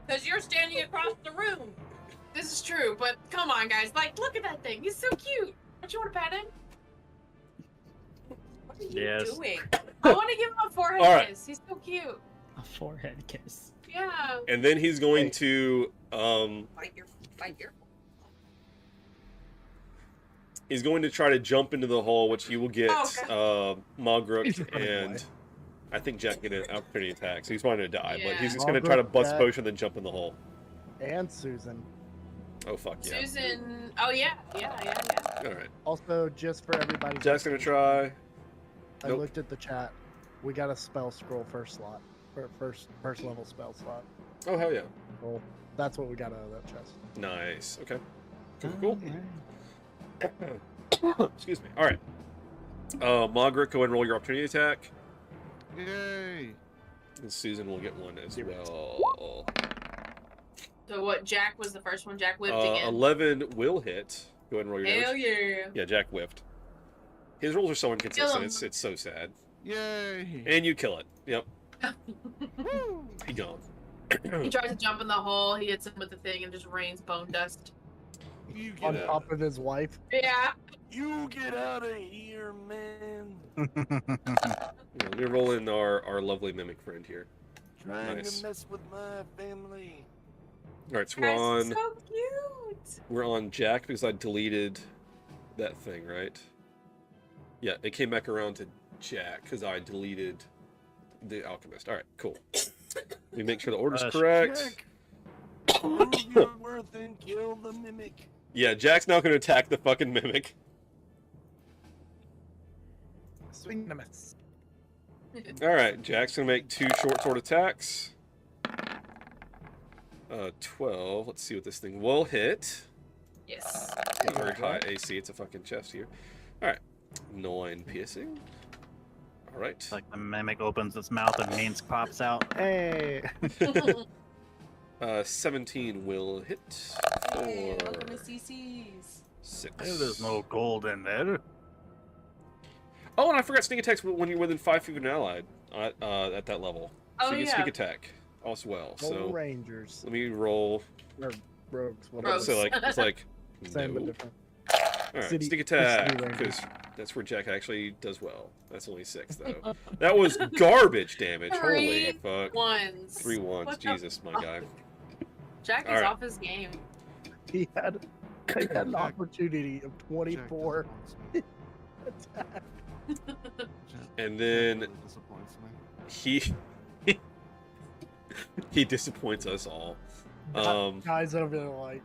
Because you're standing across the room. This is true, but come on, guys. Like, look at that thing. He's so cute. Don't you want to pet him? What are you Yes. doing? I want to give him a forehead All right. kiss. He's so cute. A forehead kiss. Yeah. And then he's going to Bite your. he's going to try to jump into the hole, which you will get Mogric and I think Jack get an opportunity attack. So he's going to die, but he's just going to try to bust Jack. potion then jump in the hole. And Susan. Oh fuck yeah! Susan. Oh yeah. All right. Also, just for everybody. Jack's gonna try. I Nope. looked at the chat. We got a spell scroll first slot. First level spell slot. Oh hell yeah! Well, that's what we got out of that chest. Nice. Okay. Cool. Excuse me. All right. Mogric, go ahead and roll your opportunity attack. Yay! And Susan will get one as well. So what? Jack was the first one. Jack whipped again. 11 will hit. Go ahead and roll your Hell damage. yeah. Yeah, Jack whiffed. His rolls are so Kill inconsistent. him. It's so sad. Yay! And you kill it. Yep. He gone. He tries to jump in the hole. He hits him with the thing and just rains bone dust. You On get out. top of his wife. Yeah. You get out of here, man. Let me roll in our lovely mimic friend here. Trying Nice. to mess with my family. All right, so Guys, we're he's on so cute. We're on Jack because I deleted that thing, right? Yeah, it came back around to Jack because I deleted the alchemist. All right, cool. Let me make sure the order's correct. Jack, prove your worth and kill the mimic. Yeah, Jack's now going to attack the fucking mimic. Swing and a miss. All right, Jack's going to make 2 short sword attacks. 12. Let's see what this thing will hit. Yes. Very high AC. It's a fucking chest here. All right, 9 piercing. All right. Like the mimic opens its mouth and Minsk pops out. Hey! 17 will hit. Hey, For welcome to CC's. 6. Hey, there's no gold in there. Oh, and I forgot sneak attacks when you're within 5 feet of an allied at that level. So Oh, you get yeah. sneak attack as well. So Rangers. let me roll. Or rogues. Whatever. So like it's like Same but no. different. All right, City- sneak city attack rangers. because that's where Jack actually does well. That's only 6 though. That was garbage damage. Holy fuck! 3s. 3 ones. What the Jesus, my guy. Jack is All right. off his game. He had an opportunity of 24 attack. And then Really disappoints me. he disappoints us all. Guys that have been like,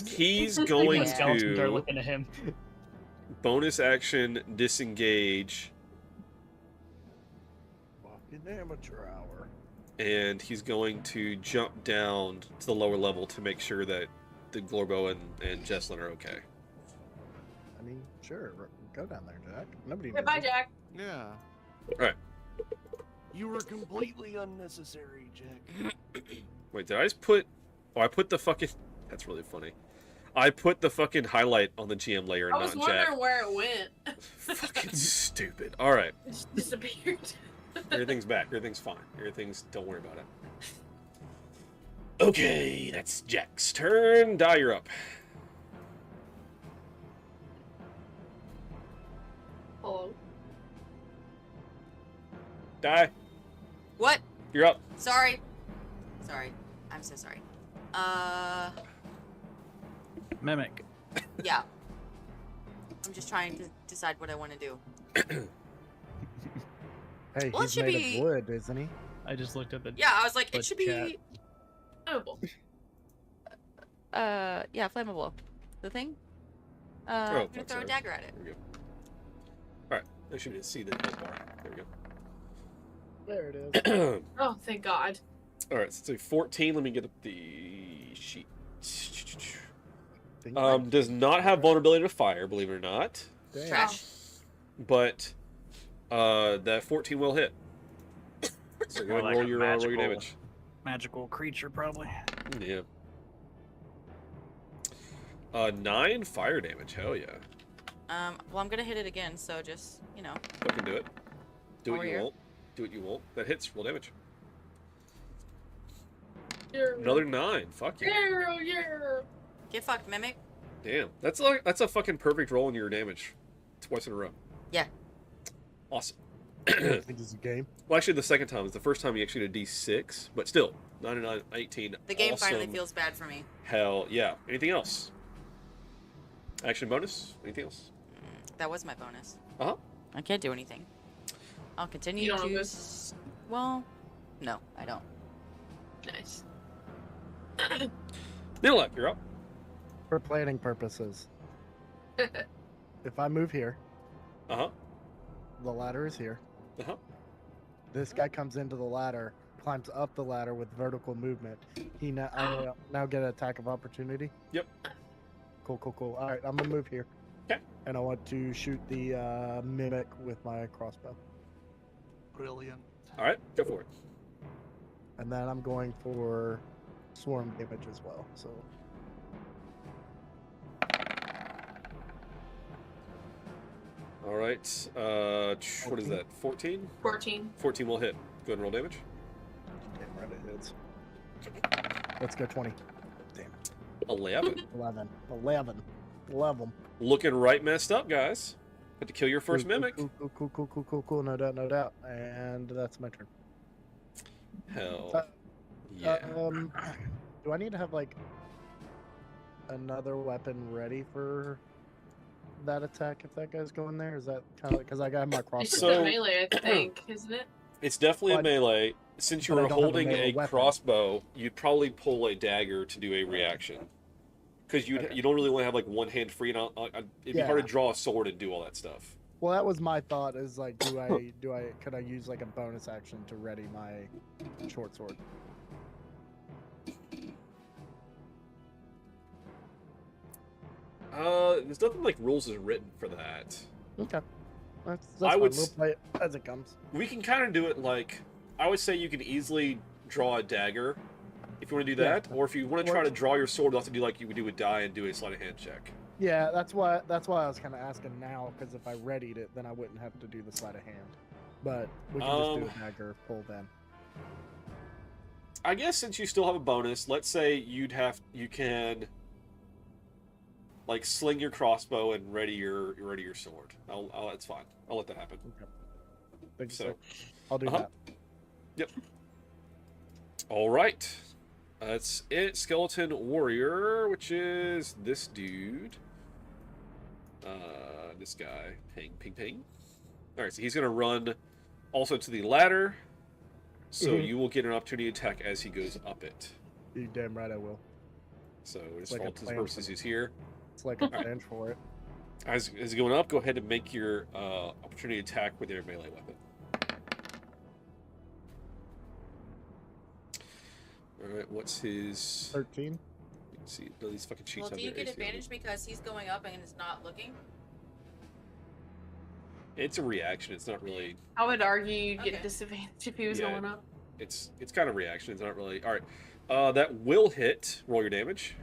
He's Even going the skeletons are to looking at him. bonus action disengage, fucking amateur hour. and he's going to jump down to the lower level to make sure that the Glorbo and Jesslyn are okay. I mean, sure, go down there, Jack. Nobody knows. Goodbye, you. Jack. Yeah. Alright. You were completely unnecessary, Jack. Wait, did I just put... Oh, I put the fucking... That's really funny. I put the fucking highlight on the GM layer and I was not Jack. wondering where it went. Fucking stupid. Alright. It just disappeared. Everything's back. Everything's fine. Everything's... Don't worry about it. Okay, that's Jack's turn. Die, you're up. Hello. Die. What? You're up. Sorry. Sorry. I'm so sorry. Mimic. Yeah. I'm just trying to decide what I want to do. Hey, Well, it he's should made be- of wood, isn't he? I just looked at the. Yeah, I was like, the it should chat. be. Noble. Yeah, flammable. The thing? Oh, I'm gonna fuck, throw sorry. a dagger at it. There we go. Alright, I should see the health bar. There There it we go. Oh, thank God. Alright, so it's a 14. Let me get up the sheet. Think Does not have vulnerability to fire, believe it or not. Damn. Trash. But that 14 will hit. So go ahead and Like roll a your damage. Magical creature, probably. Yeah. 9 fire damage. Hell yeah. Well, I'm gonna hit it again, so just, you know. Fucking do it. Do what Over you here. won't. Do what you won't. That hits. Roll damage. Yeah. Another 9. Fuck yeah. Yeah. Get fucked, Mimic. Damn. That's a fucking perfect roll in your damage. Twice in a row. Yeah. Awesome. I think it's a game. Well, actually, the second time. It's the first time you actually did a D6, but still. 9 and 9, 18. The game awesome. finally feels bad for me. Hell yeah. Anything else? Action bonus? Anything else? That was my bonus. Uh-huh. I can't do anything. I'll continue You don't to. know Well, no, I don't. Nice. Nilak, you're up. For planning purposes, if I move here, Uh-huh. the ladder is here. Uh-huh. This guy comes into the ladder, climbs up the ladder with vertical movement. I now get an attack of opportunity. Yep. Cool. All right, I'm gonna move here. Okay. And I want to shoot the mimic with my crossbow. Brilliant. All right, go for it. And then I'm going for swarm damage as well. So All right. What is that? 14? 14. 14 will hit. Go ahead and roll damage. damn right it hits. Let's go 20. Damn it. 11. 11. Looking right messed up, guys. Had to kill your first mimic. Cool. No doubt. And that's my turn. Hell. Yeah. Do I need to have like another weapon ready for that attack if that guy's going there? Is that kind of because I got my crossbow? It's just a melee, I think, isn't it? It's definitely a melee. Since you but I were don't have a holding melee a weapon. crossbow, you'd probably pull a dagger to do a reaction. Because you don't really want to have like one hand free, and it'd be hard Yeah. to draw a sword and do all that stuff. Well, that was my thought. Is like, could I use like a bonus action to ready my short sword? There's nothing like rules is written for that. Okay. That's I fine. would We'll play it as it comes. We can kind of do it like, I would say you can easily draw a dagger if you want to do that, or if you want to try to draw your sword, you'll have to do like you would do with die and do a sleight of hand check. Yeah, that's why I was kind of asking now, because if I readied it, then I wouldn't have to do the sleight of hand. But we can just do a dagger pull then. I guess since you still have a bonus, let's say you can like sling your crossbow and ready your sword. That's fine. I'll let that happen. Okay. Thank you, sir. I'll do that. Yep. All right. That's it. Skeleton Warrior, which is this dude. This guy. Ping, ping, ping. All right, so he's going to run also to the ladder. So you will get an opportunity attack as he goes up it. You damn right I will. So his Like a fault is plan versus for he's here. It's like a plan for it. As he's going up, go ahead and make your opportunity attack with your melee weapon. All right, what's his 13? Let's see, no, these fucking cheats. Well, do you get advantage because he's going up and is not looking? It's a reaction. It's not really. I would argue you'd get disadvantage if he was going up. It's kind of reaction. It's not really. All right, that will hit. Roll your damage.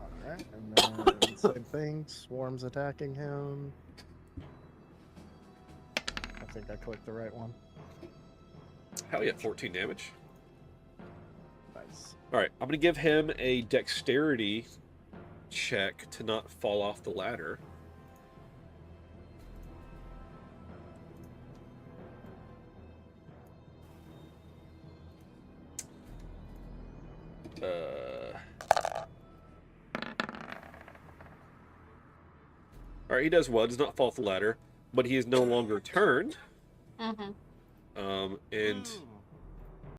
All right, and then same thing. Swarms attacking him. I think I clicked the right one. Hell yeah, 14 damage. Nice. All right, I'm gonna give him a dexterity check to not fall off the ladder. All right, he does well. Does not fall off the ladder, but he is no longer turned. Mm-hmm. And